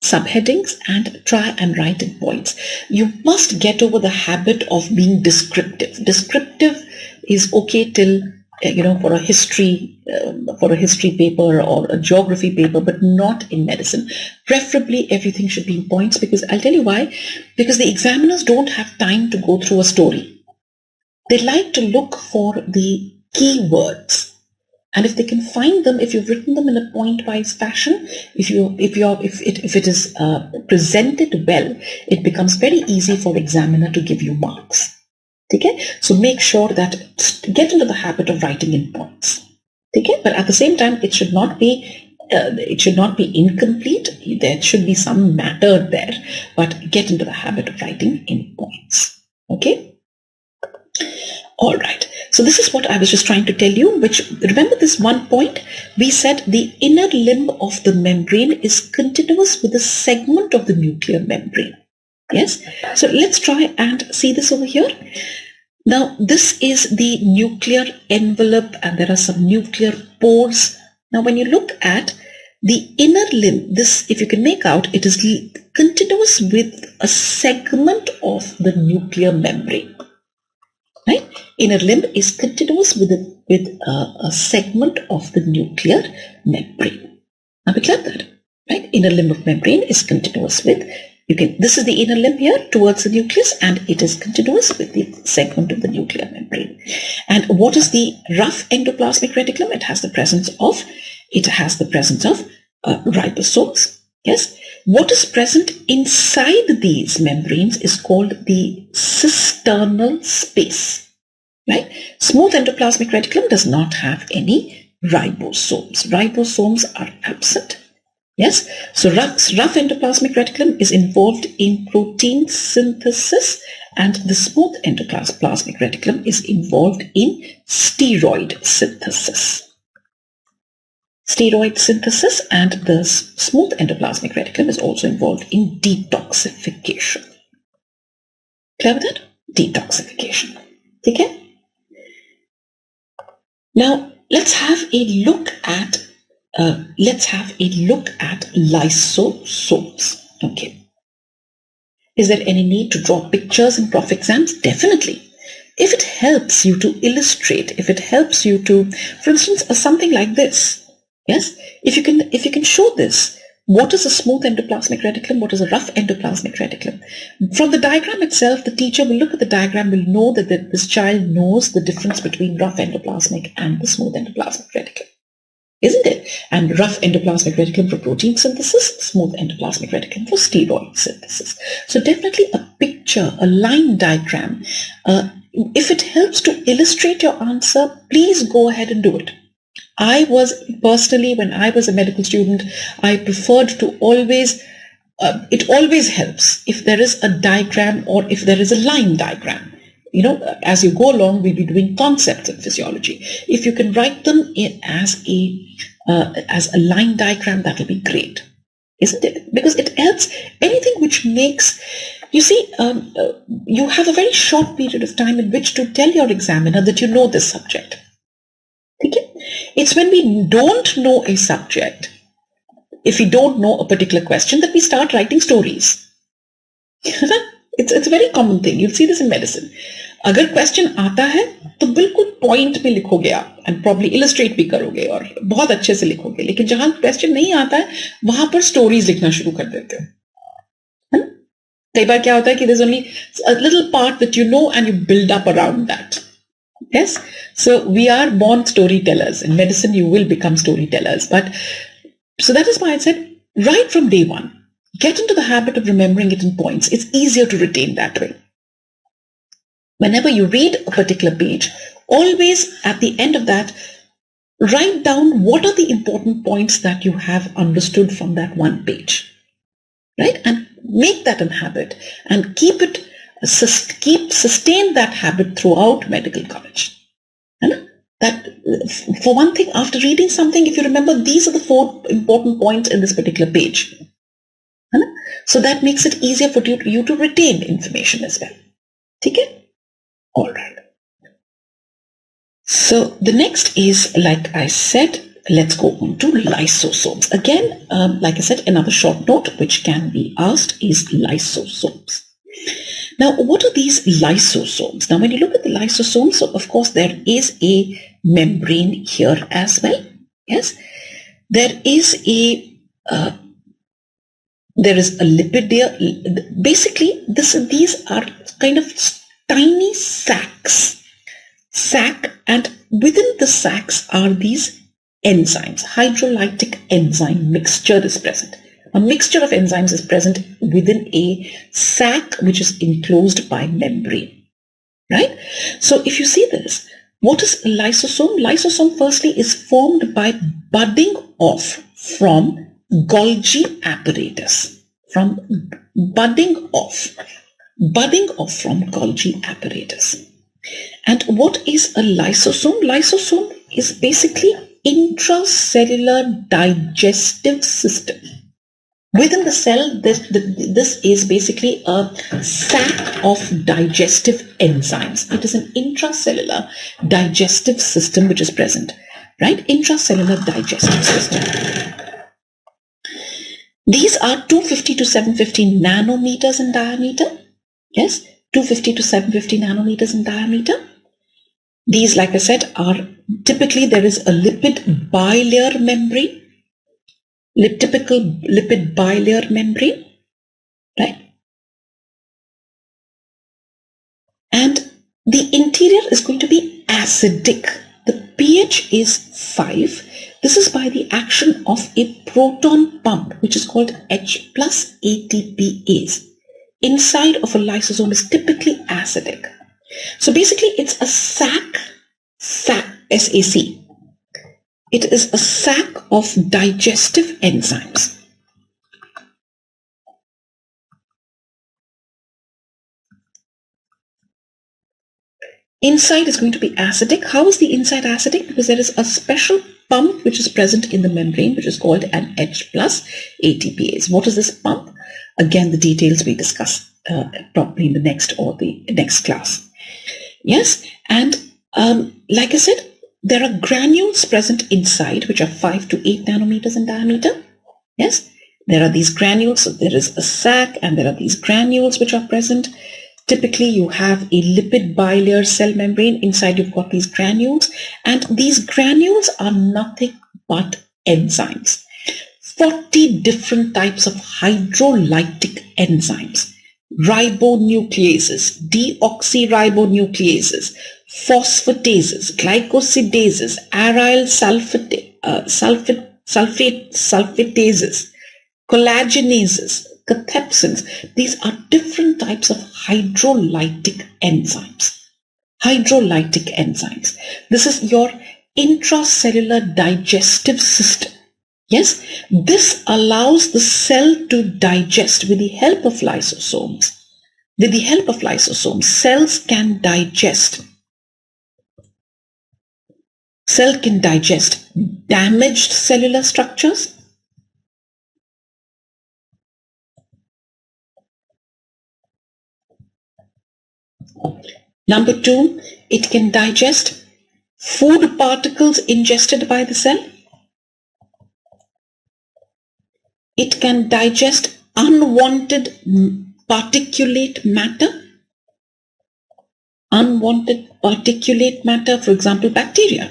Subheadings, and try and write in points. You must get over the habit of being descriptive. Descriptive is okay till for a history paper or a geography paper, but not in medicine. Preferably everything should be in points, because I'll tell you why. Because the examiners don't have time to go through a story. They like to look for the key words. And if they can find them, if you've written them in a point-wise fashion, if it is presented well, it becomes very easy for the examiner to give you marks. Okay? So make sure that get into the habit of writing in points. Okay? But at the same time, it should not be incomplete. There should be some matter there, but get into the habit of writing in points. Okay? All right. So this is what I was just trying to tell you, which, remember this one point, we said the inner limb of the membrane is continuous with a segment of the nuclear membrane. Yes. So let's try and see this over here. Now this is the nuclear envelope, and there are some nuclear pores. Now when you look at the inner limb, this, if you can make out, it is continuous with a segment of the nuclear membrane. Right? Inner limb is continuous with a segment of the nuclear membrane. Now we clear that, right? Inner limb of membrane is continuous with, this is the inner limb here towards the nucleus, and it is continuous with the segment of the nuclear membrane. And what is the rough endoplasmic reticulum? It has the presence of ribosomes. Yes. What is present inside these membranes is called the cisternal space. Right? Smooth endoplasmic reticulum does not have any ribosomes. Ribosomes are absent. Yes. So rough endoplasmic reticulum is involved in protein synthesis, and the smooth endoplasmic reticulum is involved in steroid synthesis. Steroid synthesis, and the smooth endoplasmic reticulum is also involved in detoxification. Clear with that? Detoxification. Okay? Now let's have a look at lysosomes. Okay. Is there any need to draw pictures in prof exams? Definitely. If it helps you to illustrate, if it helps you to, for instance, something like this. Yes, if you can show this, what is a smooth endoplasmic reticulum, what is a rough endoplasmic reticulum? From the diagram itself, the teacher will look at the diagram, will know that this child knows the difference between rough endoplasmic and the smooth endoplasmic reticulum. Isn't it? And rough endoplasmic reticulum for protein synthesis, smooth endoplasmic reticulum for steroid synthesis. So definitely a picture, a line diagram. If it helps to illustrate your answer, please go ahead and do it. I was personally, when I was a medical student, I preferred to always, it always helps if there is a diagram or if there is a line diagram. As you go along, we'll be doing concepts in physiology. If you can write them as a line diagram, that will be great. Isn't it? Because it helps anything which makes, you see, you have a very short period of time in which to tell your examiner that you know this subject. Okay? It's when we don't know a subject, if we don't know a particular question, that we start writing stories. It's a very common thing. You'll see this in medicine. अगर question आता है तो बिल्कुल point में लिखोगे आप, and probably illustrate भी करोगे और बहुत अच्छे से लिखोगे, लेकिन जहां क्वेश्चन नहीं आता है वहां पर स्टोरीज लिखना शुरू कर देते हो, है ना? कई बार क्या होता है कि there's only a little part that you know and you build up around that. Yes, so we are born storytellers. In medicine you will become storytellers, but so that is why I said right from day one, get into the habit of remembering it in points. It's easier to retain that way. Whenever you read a particular page, always at the end of that, write down what are the important points that you have understood from that one page, right? And make that a habit and sustain that habit throughout medical college. And that, for one thing, after reading something, if you remember, these are the 4 important points in this particular page. So that makes it easier for you to retain information as well. Okay? All right. So the next is, like I said, let's go on to lysosomes. Again, like I said, another short note which can be asked is lysosomes. Now, what are these lysosomes? Now, when you look at the lysosomes, so of course there is a membrane here as well. Yes, there is a lipid there. Basically, these are kind of tiny sacs, and within the sacs are these enzymes. Hydrolytic enzyme mixture is present. A mixture of enzymes is present within a sac which is enclosed by membrane, right? So if you see this, what is a lysosome? Lysosome firstly is formed by budding off from Golgi apparatus, from budding off from Golgi apparatus. And what is a lysosome? Lysosome is basically intracellular digestive system. Within the cell, this is basically a sac of digestive enzymes. It is an intracellular digestive system which is present, right? Intracellular digestive system. These are 250 to 750 nanometers in diameter. Yes, 250 to 750 nanometers in diameter. These, like I said, are typically there is a lipid bilayer membrane. Typical lipid bilayer membrane, right? And the interior is going to be acidic. The pH is 5. This is by the action of a proton pump, which is called H plus ATPase. Inside of a lysosome is typically acidic. So basically it's a sac, SAC. It is a sac of digestive enzymes. Inside is going to be acidic. How is the inside acidic? Because there is a special pump which is present in the membrane, which is called an H plus ATPase. What is this pump? Again, the details we discuss probably in the next class. Yes, and like I said, there are granules present inside which are 5 to 8 nanometers in diameter. Yes, there are these granules. So there is a sac and there are these granules which are present. Typically, you have a lipid bilayer cell membrane. Inside, you've got these granules, and these granules are nothing but enzymes. 40 different types of hydrolytic enzymes, ribonucleases, deoxyribonucleases, phosphatases, glycosidases, aryl sulfatases, collagenases, cathepsins. These are different types of hydrolytic enzymes. Hydrolytic enzymes. This is your intracellular digestive system. Yes, this allows the cell to digest with the help of lysosomes. With the help of lysosomes, cells can digest. Cell can digest damaged cellular structures. Number 2, it can digest food particles ingested by the cell. It can digest unwanted particulate matter. Unwanted particulate matter, for example, bacteria.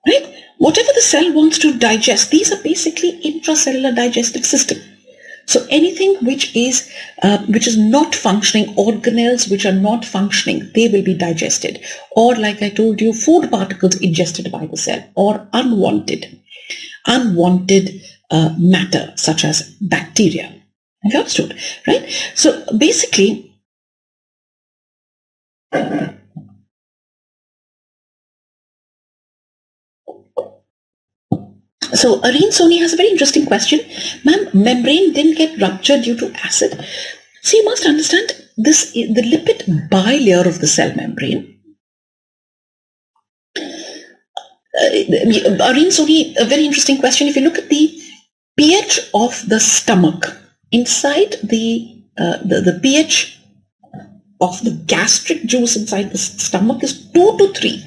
Right? Whatever the cell wants to digest, these are basically intracellular digestive system. So anything which is not functioning, organelles which are not functioning, they will be digested. Or like I told you, food particles ingested by the cell, or unwanted matter such as bacteria. Have you understood? Right? So basically, so Areen Soni has a very interesting question. Ma'am, membrane didn't get ruptured due to acid. So you must understand this, the lipid bilayer of the cell membrane. Areen Soni, a very interesting question. If you look at the pH of the stomach, inside the pH of the gastric juice inside the stomach is 2 to 3.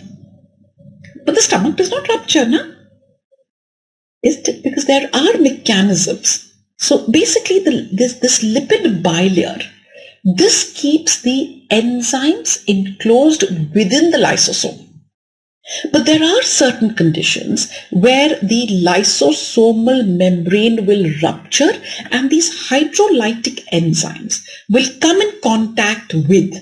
But the stomach does not rupture, na? Because there are mechanisms. So basically this lipid bilayer, this keeps the enzymes enclosed within the lysosome. But there are certain conditions where the lysosomal membrane will rupture and these hydrolytic enzymes will come in contact with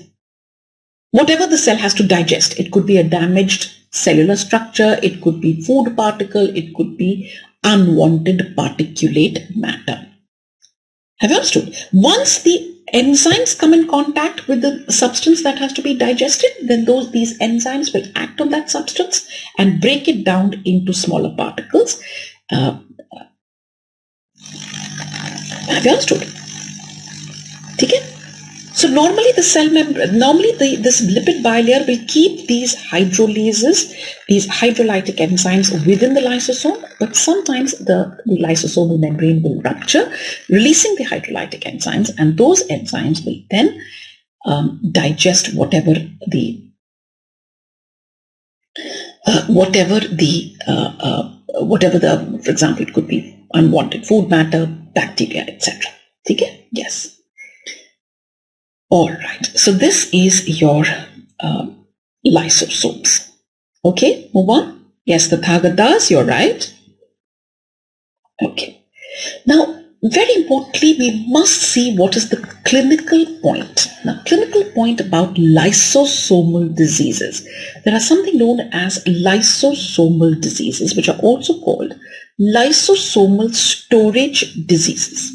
whatever the cell has to digest. It could be a damaged cellular structure, it could be food particle, it could be unwanted particulate matter. Have you understood? Once the enzymes come in contact with the substance that has to be digested, then these enzymes will act on that substance and break it down into smaller particles. Have you understood? Okay? So normally this lipid bilayer will keep these hydrolases, these hydrolytic enzymes within the lysosome, but sometimes the lysosomal membrane will rupture, releasing the hydrolytic enzymes, and those enzymes will then digest whatever the, for example, it could be unwanted food matter, bacteria, etc. Okay? Yes. All right, so this is your lysosomes. Okay, move on. Yes, the Thagadas, you're right. Okay. Now, very importantly, we must see what is the clinical point. Now, clinical point about lysosomal diseases. There are something known as lysosomal diseases, which are also called lysosomal storage diseases.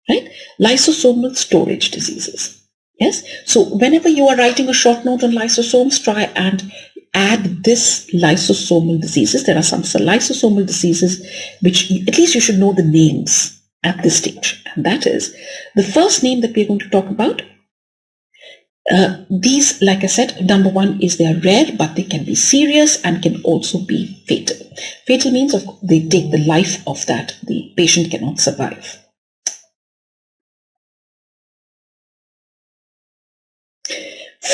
Right? Lysosomal storage diseases. Yes. So whenever you are writing a short note on lysosomes, try and add this lysosomal diseases. There are some lysosomal diseases which at least you should know the names at this stage. And that is the first name that we're going to talk about. These, like I said, number one is they are rare, but they can be serious and can also be fatal. Fatal means they take the life of that the patient cannot survive.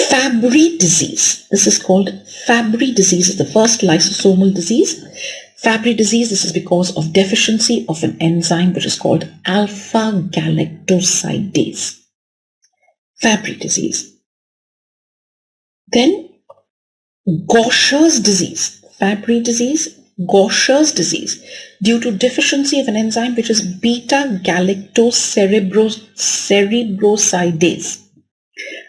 Fabry disease. This is called Fabry disease. It's the first lysosomal disease. Fabry disease, this is because of deficiency of an enzyme which is called alpha-galactosidase. Fabry disease. Then Gaucher's disease. Fabry disease, Gaucher's disease, due to deficiency of an enzyme which is beta-galactocerebrosidase.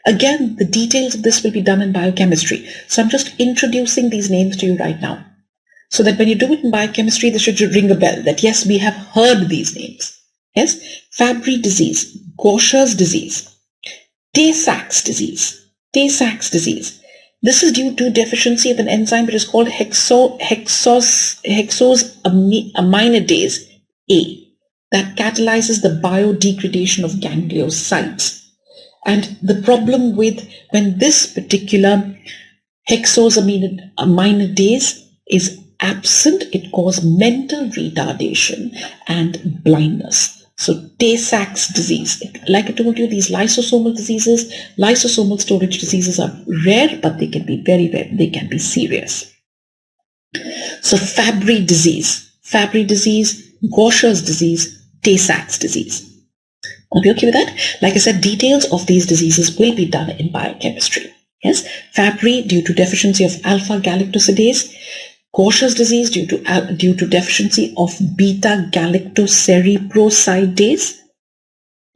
Again, the details of this will be done in biochemistry. So I'm just introducing these names to you right now, so that when you do it in biochemistry, this should ring a bell that yes, we have heard these names. Yes, Fabry disease, Gaucher's disease, Tay-Sachs disease, Tay-Sachs disease. This is due to deficiency of an enzyme which is called hexosaminidase A that catalyzes the biodegradation of gangliosides. And the problem with when this particular hexosaminidase is absent, it causes mental retardation and blindness. So Tay-Sachs disease, like I told you, these lysosomal diseases, lysosomal storage diseases are rare, but they can be very rare. They can be serious. So Fabry disease, Gaucher's disease, Tay-Sachs disease. Are we okay with that? Like I said, details of these diseases will be done in biochemistry. Yes, Fabry due to deficiency of alpha-galactosidase, Gaucher's disease due to deficiency of beta-galactocerebrosidase,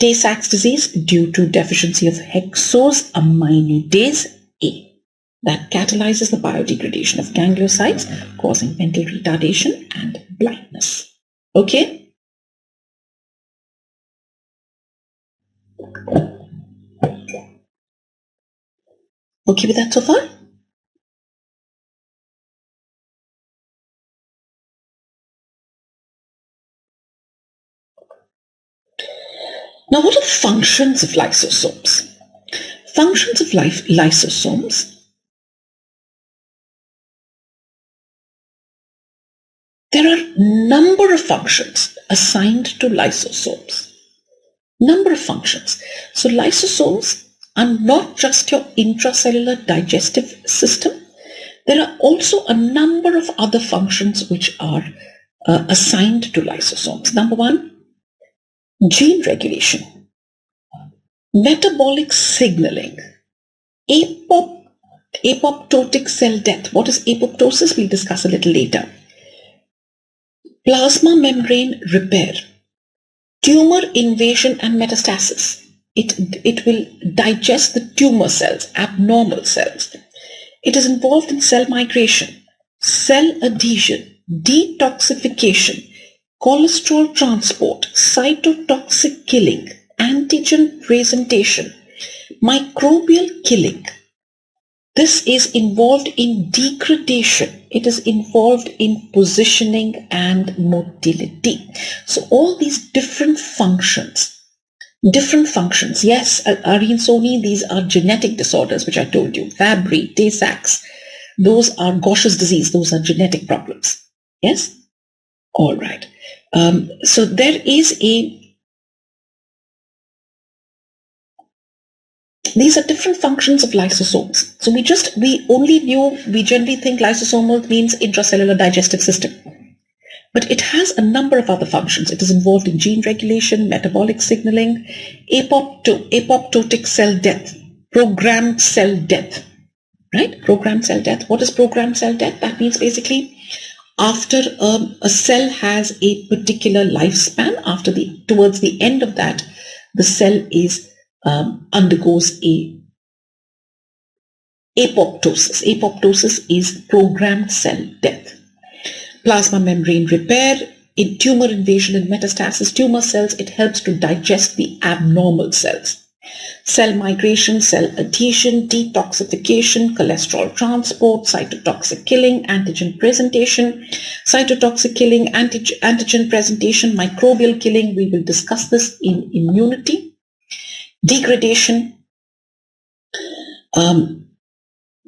Tay-Sachs disease due to deficiency of hexosaminidase A that catalyzes the biodegradation of gangliosides, causing mental retardation and blindness. Okay? Okay with that so far? Now, what are the functions of lysosomes? Functions of lysosomes. There are a number of functions assigned to lysosomes. Number of functions. So lysosomes are not just your intracellular digestive system. There are also a number of other functions which are assigned to lysosomes. Number one, gene regulation, metabolic signaling, apoptotic cell death. What is apoptosis? We'll discuss a little later. Plasma membrane repair, tumor invasion and metastasis. It will digest the tumor cells, abnormal cells. It is involved in cell migration, cell adhesion, detoxification, cholesterol transport, cytotoxic killing, antigen presentation, microbial killing. This is involved in degradation. It is involved in positioning and motility. So all these different functions. Yes, Areen Soni, these are genetic disorders, which I told you. Fabry, Tay-Sachs, those are Gaucher's disease. Those are genetic problems. Yes? All right. So there is these are different functions of lysosomes. So we generally think lysosomal means intracellular digestive system. But it has a number of other functions. It is involved in gene regulation, metabolic signaling, apoptotic cell death, programmed cell death, right? Programmed cell death. What is programmed cell death? That means basically after a cell has a particular lifespan, towards the end of that, the cell undergoes a apoptosis. Apoptosis is programmed cell death. Plasma membrane repair, in tumor invasion and metastasis, tumor cells, it helps to digest the abnormal cells. Cell migration, cell adhesion, detoxification, cholesterol transport, cytotoxic killing, antigen presentation, cytotoxic killing, antigen presentation, microbial killing. We will discuss this in immunity. Degradation,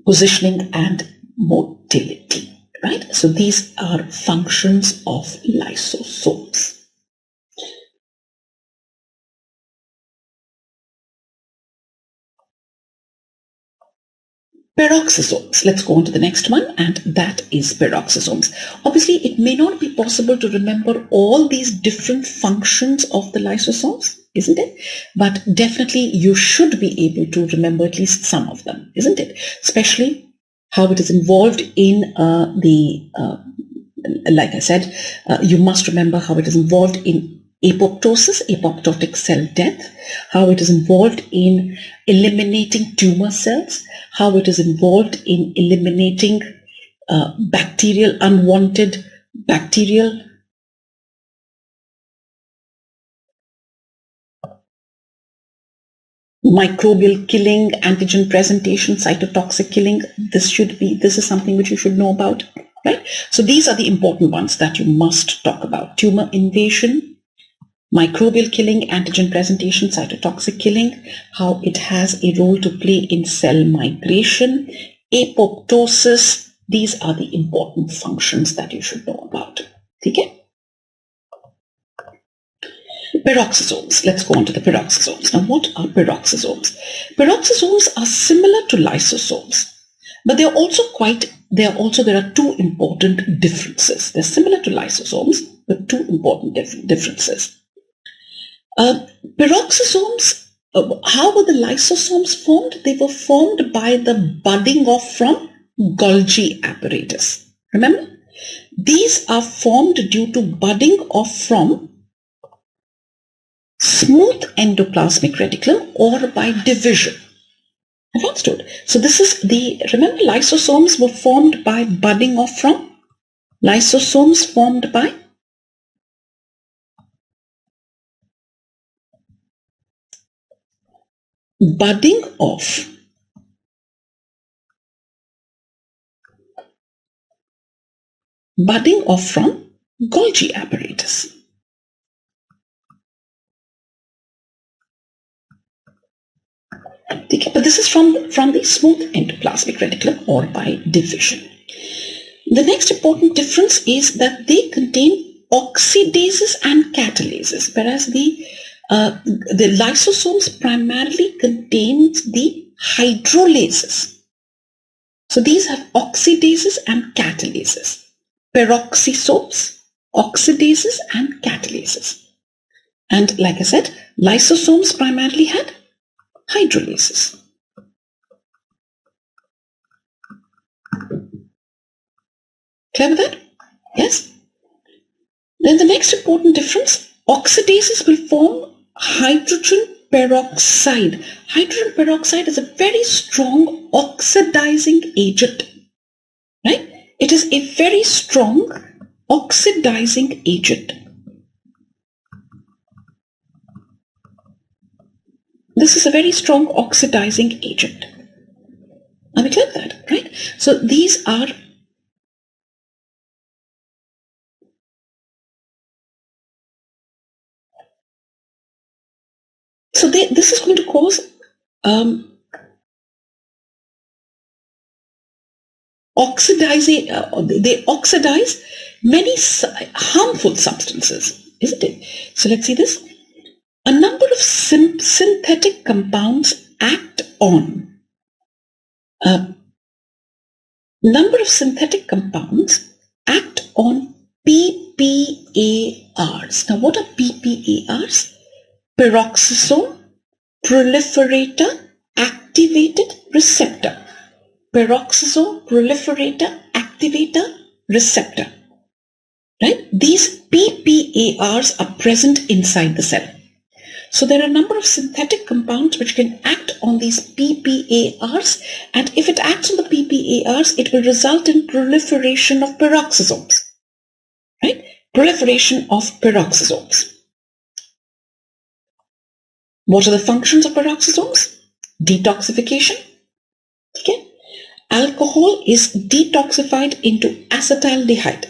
positioning and motility. Right? So these are functions of lysosomes. Peroxisomes. Let's go on to the next one, and that is peroxisomes. Obviously, it may not be possible to remember all these different functions of the lysosomes, isn't it? But definitely you should be able to remember at least some of them, isn't it? Especially how it is involved in like I said, you must remember how it is involved in apoptosis, apoptotic cell death, how it is involved in eliminating tumor cells, how it is involved in eliminating unwanted bacterial microbial killing, antigen presentation, cytotoxic killing. This is something which you should know about, right? So these are the important ones that you must talk about. Tumor invasion, microbial killing, antigen presentation, cytotoxic killing, how it has a role to play in cell migration, apoptosis. These are the important functions that you should know about. Okay? Peroxisomes. Let's go on to the peroxisomes. Now, what are peroxisomes? Peroxisomes are similar to lysosomes, but there are two important differences. They're similar to lysosomes, but two important differences. Peroxisomes, how were the lysosomes formed? They were formed by the budding off from Golgi apparatus. Remember? These are formed due to budding off from smooth endoplasmic reticulum or by division. Understood? So remember lysosomes were formed by budding off from? Lysosomes formed by budding off from Golgi apparatus. Okay, but this is from the smooth endoplasmic reticulum or by division. The next important difference is that they contain oxidases and catalases, whereas the the lysosomes primarily contains the hydrolases. So these have oxidases and catalases. Peroxisomes, oxidases and catalases. And like I said, lysosomes primarily had hydrolases. Clear with that? Yes? Then the next important difference, oxidases will form hydrogen peroxide. Hydrogen peroxide is a very strong oxidizing agent, right? It is a very strong oxidizing agent. This is a very strong oxidizing agent. Are we clear with that, right? So these are this is going to cause they oxidize many harmful substances, isn't it? So let's see this. A number of synthetic compounds act on PPARs. Now what are PPARs? Peroxisome proliferator activated receptor. Peroxisome proliferator activator receptor. Right? These PPARs are present inside the cell. So there are a number of synthetic compounds which can act on these PPARs, and if it acts on the PPARs, it will result in proliferation of peroxisomes. Right? Proliferation of peroxisomes. What are the functions of peroxisomes? Detoxification. Okay. Alcohol is detoxified into acetaldehyde.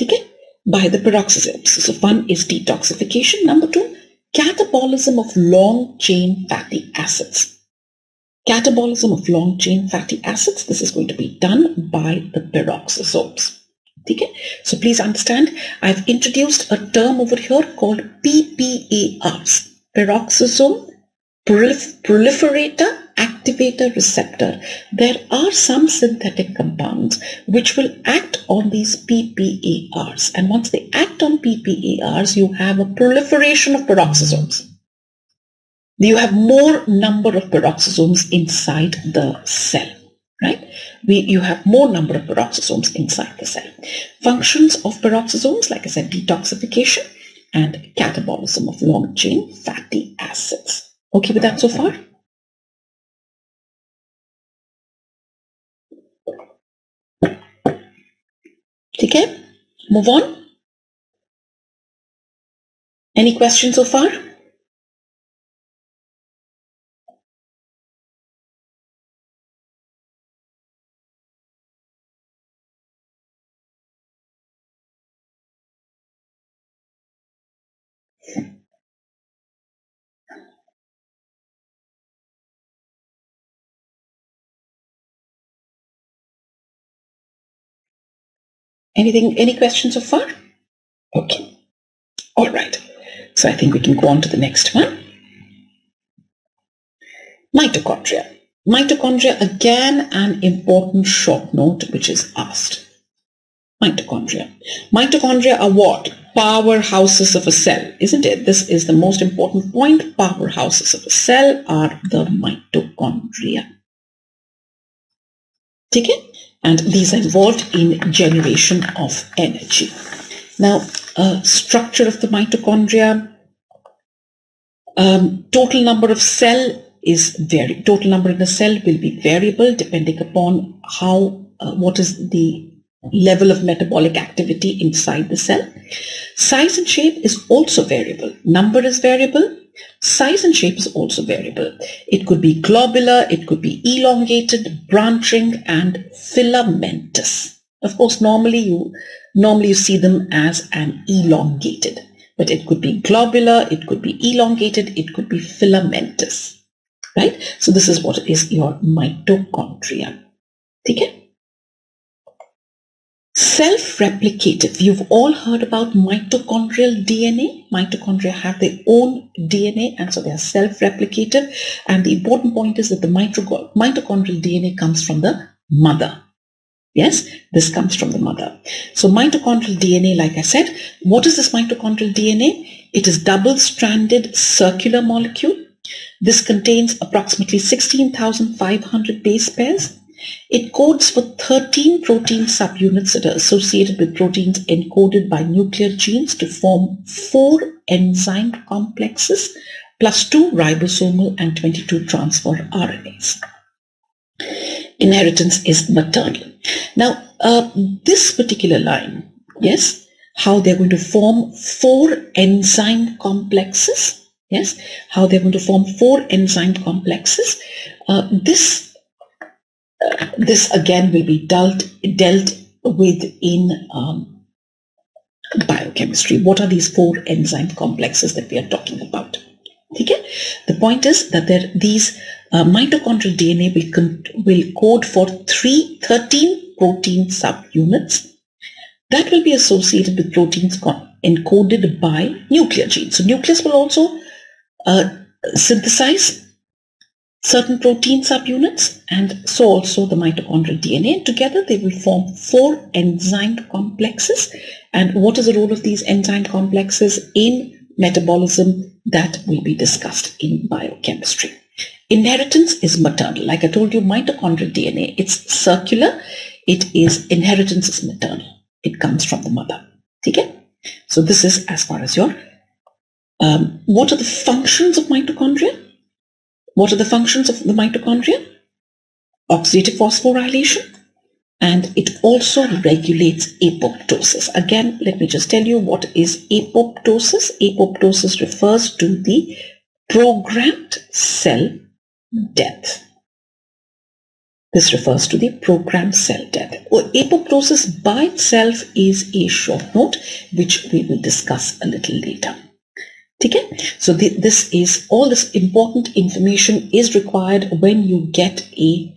Okay, by the peroxisomes. So one is detoxification. Number two, catabolism of long-chain fatty acids. Catabolism of long-chain fatty acids. This is going to be done by the peroxisomes. Okay, so please understand, I've introduced a term over here called PPARs. Peroxisome proliferator activator receptor. There are some synthetic compounds which will act on these PPARs, and once they act on PPARs, you have a proliferation of peroxisomes. You have more number of peroxisomes inside the cell, right? You have more number of peroxisomes inside the cell. Functions of peroxisomes, like I said, detoxification and catabolism of long-chain fatty acids. Okay with that so far? Okay, move on. Any questions so far? Any questions so far? Okay. All right. So I think we can go on to the next one. Mitochondria. Mitochondria, again, an important short note which is asked. Mitochondria. Mitochondria are what? Powerhouses of a cell, isn't it? This is the most important point. Powerhouses of a cell are the mitochondria. Okay? And these are involved in generation of energy. Now, structure of the mitochondria, total number of cell is total number in a cell will be variable depending upon what is the level of metabolic activity inside the cell. Size and shape is also variable. Number is variable. Size and shape is also variable. It could be globular, it could be elongated, branching, and filamentous. Of course, normally you see them as an elongated, but it could be globular, it could be elongated, it could be filamentous. Right? So this is what is your mitochondria. Okay? Self-replicative. You've all heard about mitochondrial DNA. Mitochondria have their own DNA, and so they are self-replicative. And the important point is that the mitochondrial DNA comes from the mother. Yes, this comes from the mother. So mitochondrial DNA, like I said, what is this mitochondrial DNA? It is double-stranded circular molecule. This contains approximately 16,500 base pairs. It codes for 13 protein subunits that are associated with proteins encoded by nuclear genes to form 4 enzyme complexes plus 2 ribosomal and 22 transfer RNAs. Inheritance is maternal. Now, this particular line, yes, how they're going to form 4 enzyme complexes. Yes, how they're going to form 4 enzyme complexes. This again will be dealt with in biochemistry. What are these 4 enzyme complexes that we are talking about? Okay? The point is that these mitochondrial DNA will code for 13 protein subunits that will be associated with proteins encoded by nuclear genes. So nucleus will also synthesize certain protein subunits, and so also the mitochondrial DNA. Together they will form 4 enzyme complexes. And what is the role of these enzyme complexes in metabolism? That will be discussed in biochemistry. Inheritance is maternal. Like I told you, mitochondrial DNA, it's circular. Inheritance is maternal. It comes from the mother. Okay? So this is as far as your what are the functions of mitochondria? What are the functions of the mitochondria? Oxidative phosphorylation, and it also regulates apoptosis. Again, let me just tell you what is apoptosis. Apoptosis refers to the programmed cell death. This refers to the programmed cell death. Apoptosis by itself is a short note, which we will discuss a little later. Okay? So this is all this important information is required when you get a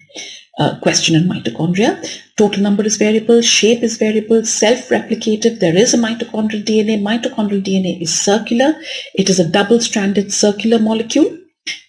question in mitochondria. Total number is variable, shape is variable, self-replicative. There is a mitochondrial DNA. Mitochondrial DNA is circular. It is a double-stranded circular molecule,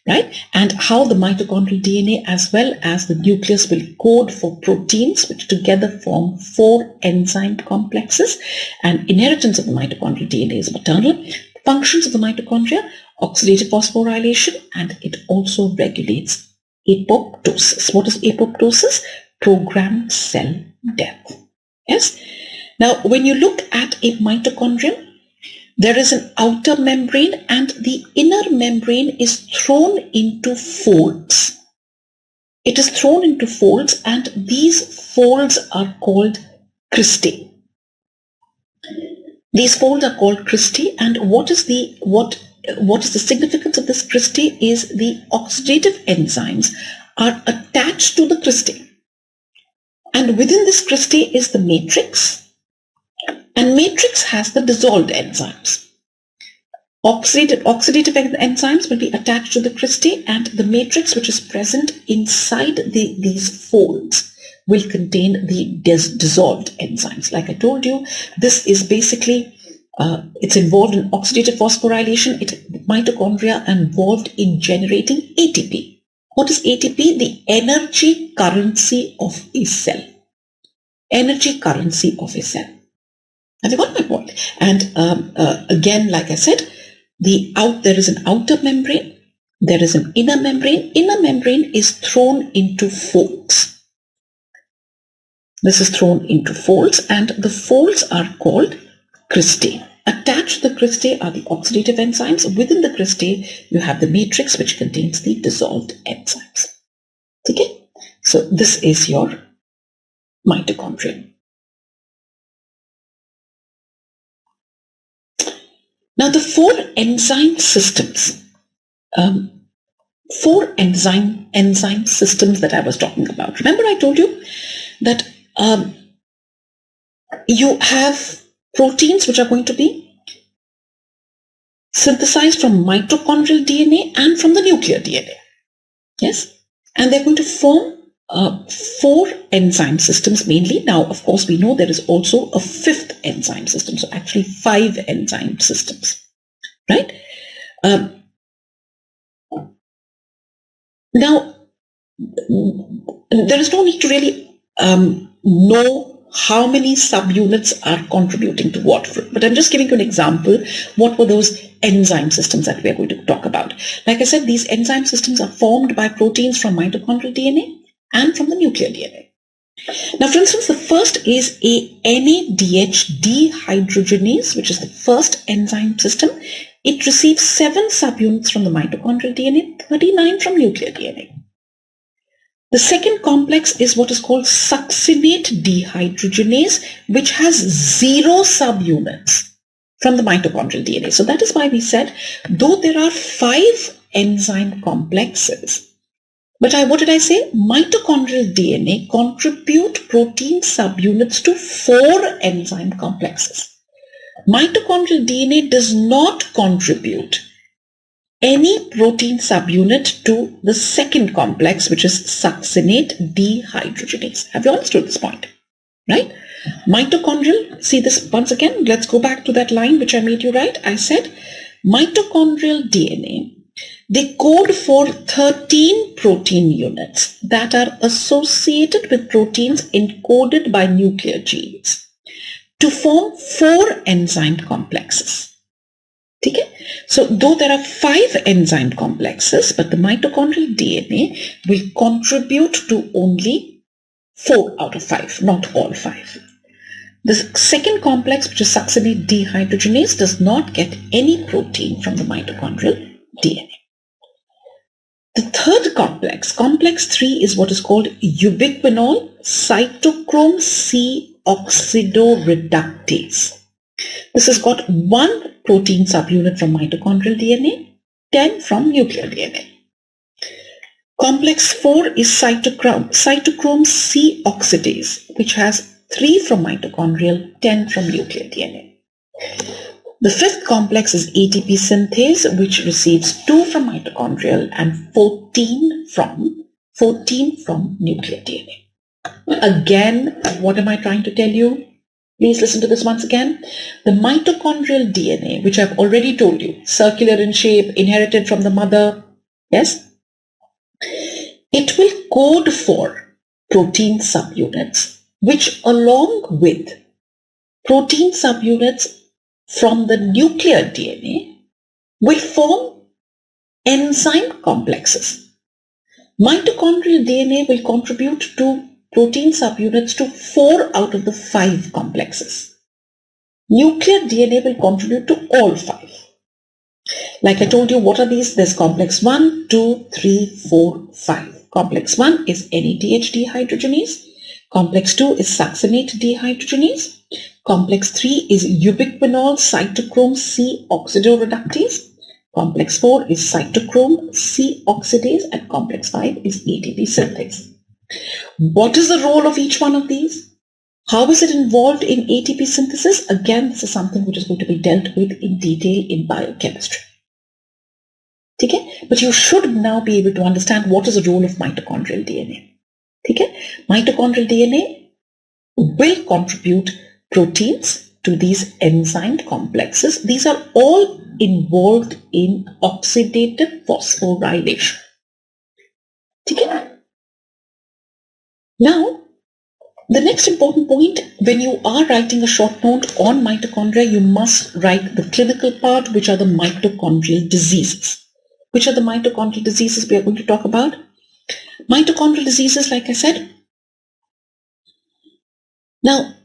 right? And how the mitochondrial DNA as well as the nucleus will code for proteins which together form 4 enzyme complexes. And inheritance of the mitochondrial DNA is maternal. Functions of the mitochondria, oxidative phosphorylation, and it also regulates apoptosis. What is apoptosis? Programmed cell death. Yes. Now, when you look at a mitochondrion, there is an outer membrane and the inner membrane is thrown into folds. It is thrown into folds, and these folds are called cristae. These folds are called cristae, and what is the significance of this cristae is the oxidative enzymes are attached to the cristae, and within this cristae is the matrix, and matrix has the dissolved enzymes. Oxidative enzymes will be attached to the cristae, and the matrix which is present inside these folds will contain the dissolved enzymes. Like I told you, this is basically, it's involved in oxidative phosphorylation. Mitochondria are involved in generating ATP. What is ATP? The energy currency of a cell. Energy currency of a cell. Have you got my point? And again, like I said, there is an outer membrane. There is an inner membrane. Inner membrane is thrown into folds. This is thrown into folds, and the folds are called cristae. Attached to the cristae are the oxidative enzymes. Within the cristae, you have the matrix which contains the dissolved enzymes. Okay? So this is your mitochondria. Now the 4 enzyme systems, 4 enzyme systems that I was talking about. Remember I told you that you have proteins which are going to be synthesized from mitochondrial DNA and from the nuclear DNA. Yes? And they're going to form 4 enzyme systems mainly. Now, of course, we know there is also a 5th enzyme system. So actually 5 enzyme systems, right? Now, there is no need to really know how many subunits are contributing to what, but I'm just giving you an example. What were those enzyme systems that we are going to talk about? Like I said, these enzyme systems are formed by proteins from mitochondrial DNA and from the nuclear DNA. Now, for instance, the first is a NADH dehydrogenase, which is the first enzyme system. It receives 7 subunits from the mitochondrial DNA, 39 from nuclear DNA. The second complex is what is called succinate dehydrogenase, which has 0 subunits from the mitochondrial DNA. So that is why we said, though there are 5 enzyme complexes, but what did I say? Mitochondrial DNA contribute protein subunits to 4 enzyme complexes. Mitochondrial DNA does not contribute any protein subunit to the second complex, which is succinate dehydrogenase. Have you understood this point? Right? Mitochondrial, see this once again, let's go back to that line which I made you write. I said mitochondrial DNA, they code for 13 protein units that are associated with proteins encoded by nuclear genes to form 4 enzyme complexes. Okay? So though there are 5 enzyme complexes, but the mitochondrial DNA will contribute to only 4 out of 5, not all 5. The second complex, which is succinate dehydrogenase, does not get any protein from the mitochondrial DNA. The third complex, complex 3, is what is called ubiquinol cytochrome C oxidoreductase. This has got 1 protein subunit from mitochondrial DNA, 10 from nuclear DNA. Complex 4 is cytochrome C oxidase, which has 3 from mitochondrial, 10 from nuclear DNA. The 5th complex is ATP synthase, which receives 2 from mitochondrial and 14 from nuclear DNA. Again, what am I trying to tell you? Please listen to this once again. The mitochondrial DNA, which I've already told you, circular in shape, inherited from the mother, yes? It will code for protein subunits, which along with protein subunits from the nuclear DNA will form enzyme complexes. Mitochondrial DNA will contribute to protein subunits to 4 out of the 5 complexes. Nuclear DNA will contribute to all 5. Like I told you, what are these? There's complex 1, 2, 3, 4, 5. Complex 1 is NADH dehydrogenase. Complex 2 is succinate dehydrogenase. Complex 3 is ubiquinol cytochrome C oxidoreductase. Complex 4 is cytochrome C oxidase, and complex 5 is ATP synthase. What is the role of each one of these? How is it involved in ATP synthesis? Again, this is something which is going to be dealt with in detail in biochemistry. Okay? But you should now be able to understand what is the role of mitochondrial DNA. Okay? Mitochondrial DNA will contribute proteins to these enzyme complexes. These are all involved in oxidative phosphorylation. Okay? Now, the next important point, when you are writing a short note on mitochondria, you must write the clinical part, which are the mitochondrial diseases. Which are the mitochondrial diseases we are going to talk about? Mitochondrial diseases, like I said. Now,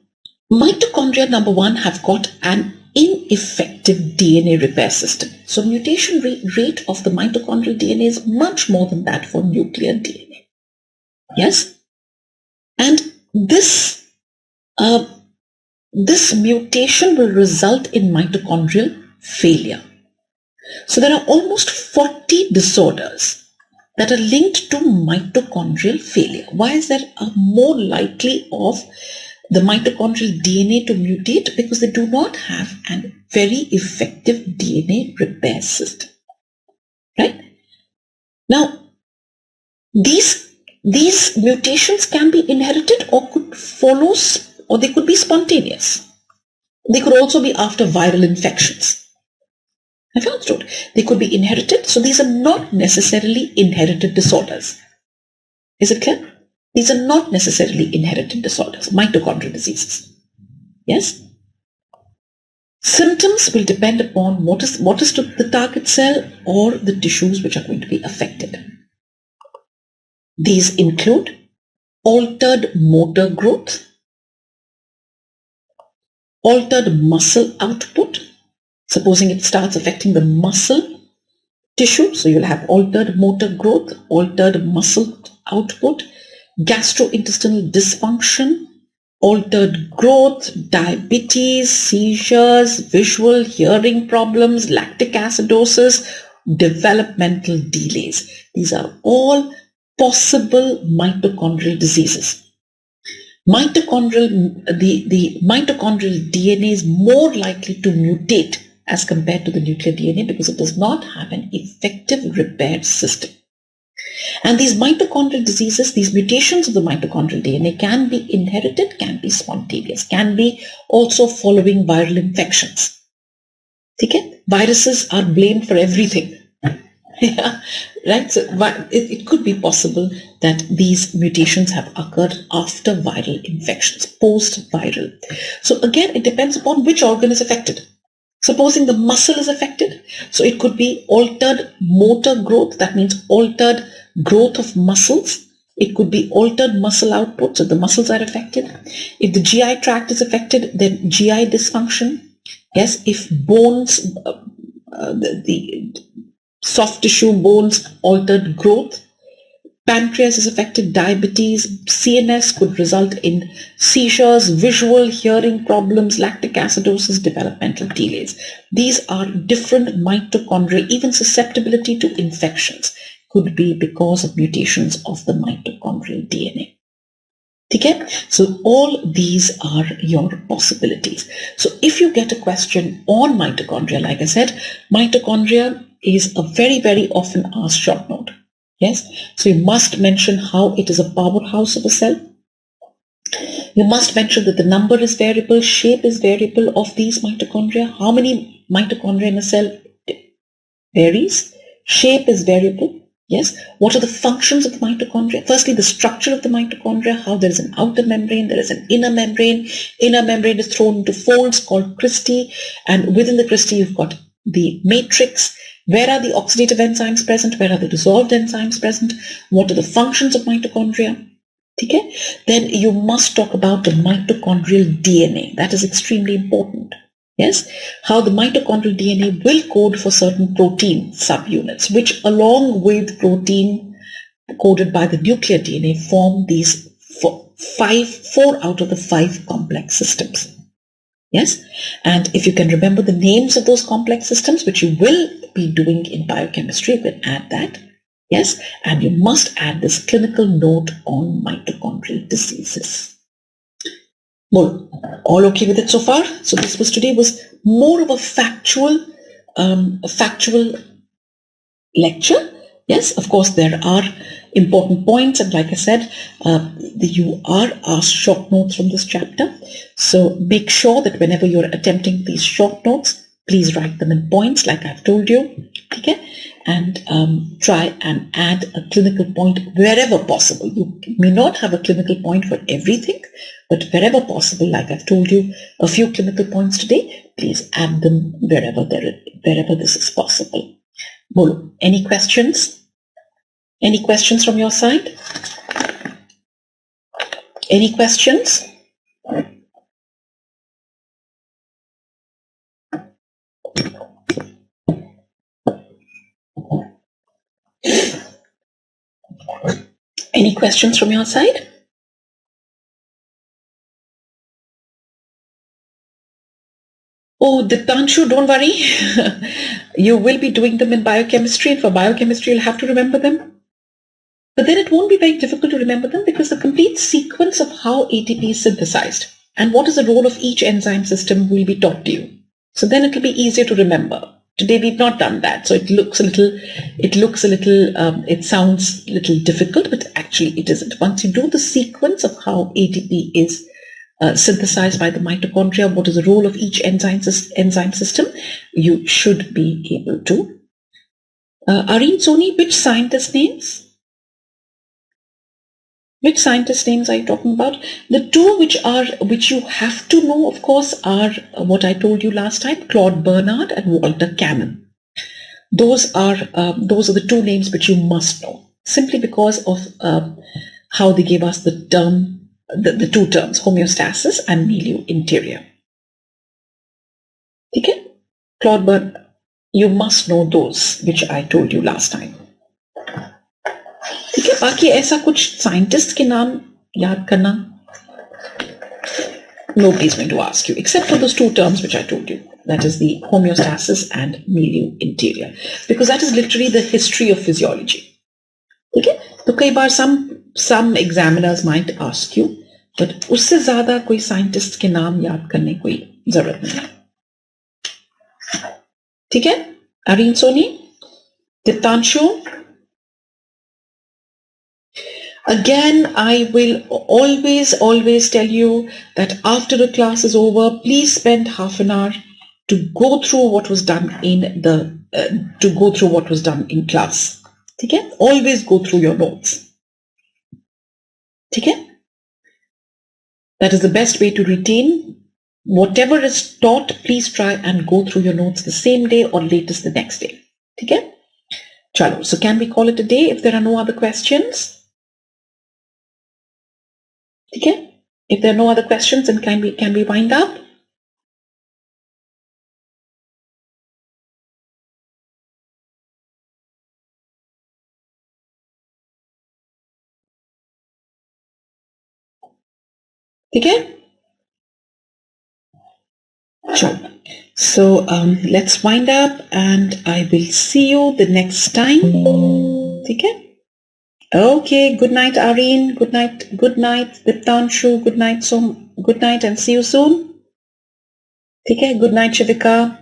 mitochondria, number 1, have got an ineffective DNA repair system. So mutation rate of the mitochondrial DNA is much more than that for nuclear DNA. Yes? And this mutation will result in mitochondrial failure. So there are almost 40 disorders that are linked to mitochondrial failure. Why is there more likely of the mitochondrial DNA to mutate? Because they do not have a very effective DNA repair system. Right? Now, these These mutations can be inherited or could follow, or they could be spontaneous. They could also be after viral infections. Have you understood? They could be inherited, so these are not necessarily inherited disorders. Is it clear? These are not necessarily inherited disorders, mitochondrial diseases. Yes? Symptoms will depend upon what is to the target cell or the tissues which are going to be affected. These include altered motor growth, altered muscle output. Supposing it starts affecting the muscle tissue, so you'll have altered motor growth, altered muscle output, gastrointestinal dysfunction, altered growth, diabetes, seizures, visual, hearing problems, lactic acidosis, developmental delays. These are all possible mitochondrial diseases. The mitochondrial DNA is more likely to mutate as compared to the nuclear DNA because it does not have an effective repair system. And these mitochondrial diseases, these mutations of the mitochondrial DNA can be inherited, can be spontaneous, can be also following viral infections. Okay? Viruses are blamed for everything. Yeah, right? So it could be possible that these mutations have occurred after viral infections, post-viral. So again, it depends upon which organ is affected. Supposing the muscle is affected, so it could be altered motor growth, that means altered growth of muscles. It could be altered muscle output, so the muscles are affected. If the GI tract is affected, then GI dysfunction. Yes, if bones, the soft tissue bones, altered growth. Pancreas is affected, diabetes, CNS could result in seizures, visual, hearing problems, lactic acidosis, developmental delays. These are different mitochondria, even susceptibility to infections could be because of mutations of the mitochondrial DNA. Okay? So all these are your possibilities. So if you get a question on mitochondria, like I said, mitochondria is a very, very often asked short note. Yes, so you must mention how it is a powerhouse of a cell. You must mention that the number is variable, shape is variable of these mitochondria. How many mitochondria in a cell varies. Shape is variable. Yes, what are the functions of the mitochondria? Firstly, the structure of the mitochondria, how there is an outer membrane, there is an inner membrane. Inner membrane is thrown into folds called cristae, and within the cristae you've got the matrix. Where are the oxidative enzymes present? Where are the dissolved enzymes present? What are the functions of mitochondria? Okay? Then you must talk about the mitochondrial DNA. That is extremely important. Yes? How the mitochondrial DNA will code for certain protein subunits, which along with protein coded by the nuclear DNA form these four out of the 5 complex systems. Yes, and if you can remember the names of those complex systems, which you will be doing in biochemistry, you can add that. Yes, and you must add this clinical note on mitochondrial diseases. Well, all okay with it so far? So this was today was more of a factual lecture. Yes, of course there are important points, and like I said, you are asked short notes from this chapter. So make sure that whenever you're attempting these short notes, please write them in points like I've told you. Okay, and try and add a clinical point wherever possible. You may not have a clinical point for everything, but wherever possible, like I've told you, a few clinical points today, please add them wherever this is possible. Bolo, any questions? Any questions from your side? Any questions? Any questions from your side? Oh, Diptanshu, don't worry. You will be doing them in biochemistry, and for biochemistry you'll have to remember them. But then it won't be very difficult to remember them because the complete sequence of how ATP is synthesized and what is the role of each enzyme system will be taught to you. So then it will be easier to remember. Today we've not done that, so it sounds a little difficult, but actually it isn't. Once you do the sequence of how ATP is synthesized by the mitochondria, what is the role of each enzyme system, you should be able to. Areen, Soni, which scientist names? Which scientist names are you talking about? The two which you have to know, of course, are what I told you last time: Claude Bernard and Walter Cannon. Those are the two names which you must know, simply because of how they gave us the two terms, homeostasis and milieu interior. Okay? Claude Bernard, you must know those which I told you last time. ठीक है, बाकी ऐसा कुछ scientist के नाम याद करना, nobody is going to ask you except for those two terms which I told you, that is the homeostasis and milieu interior, because that is literally the history of physiology. ठीक है, तो कई बार some examiners might ask you, but उससे ज्यादा कोई scientist के नाम याद करने कोई जरूरत नहीं है. ठीक है, Areen Soni, Diptanshu. Again, I will always tell you that after the class is over, please spend half an hour to go through what was done in class. Okay? Always go through your notes. Okay? That is the best way to retain whatever is taught. Please try and go through your notes the same day or latest the next day. Okay? Chalo. So can we call it a day if there are no other questions? Okay. If there are no other questions, then can we wind up? Okay. Sure. So let's wind up, and I will see you the next time. Okay. Okay, good night, Areen. Good night, Diptanshu. Good night, and see you soon. Okay, good night, Shivika.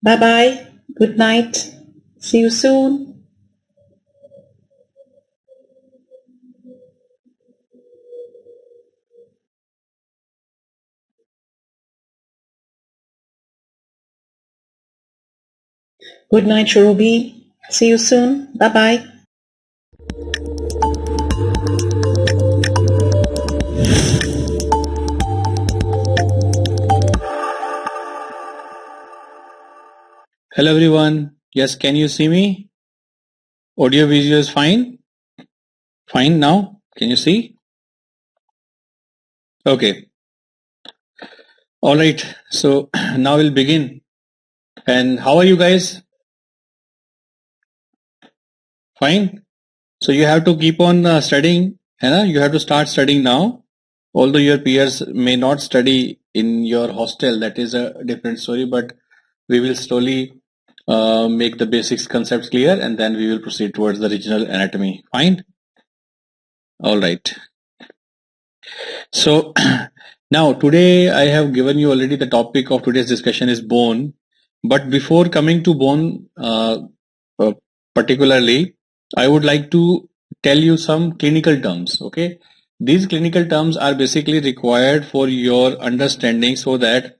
Bye-bye. Good night. See you soon. Good night, Shurubi. See you soon. Bye-bye. Hello everyone. Yes, can you see me? Audio visual is fine? Fine now? Can you see? Okay. All right. So now we'll begin. And how are you guys? Fine. So you have to keep on studying. You have to start studying now. Although your peers may not study in your hostel, that is a different story, but we will slowly make the basics concepts clear, and then we will proceed towards the regional anatomy. Fine. All right. So now today I have given you already the topic of today's discussion is bone, but before coming to bone particularly, I would like to tell you some clinical terms. Okay, these clinical terms are basically required for your understanding, so that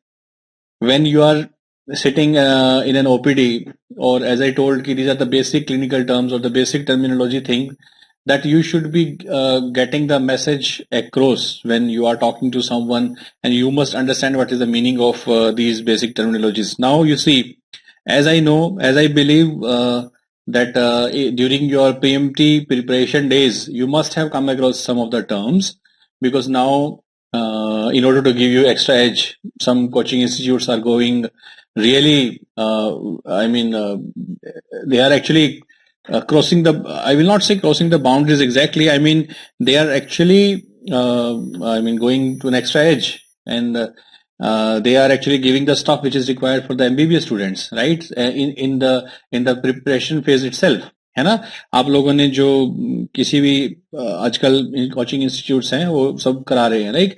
when you are sitting in an OPD, or as I told, these are the basic clinical terms or the basic terminology thing that you should be getting the message across when you are talking to someone, and you must understand what is the meaning of these basic terminologies. Now you see, as I believe that during your PMT preparation days, you must have come across some of the terms, because now in order to give you extra edge, some coaching institutes are going really, they are actually crossing the, I will not say crossing the boundaries exactly. I mean, they are actually, going to an extra edge, and they are actually giving the stuff which is required for the MBBS students, right? In the preparation phase itself. है ना. आप लोगों ने जो किसी भी आजकल coaching institutes हैं वो सब करा रहे हैं, राइट.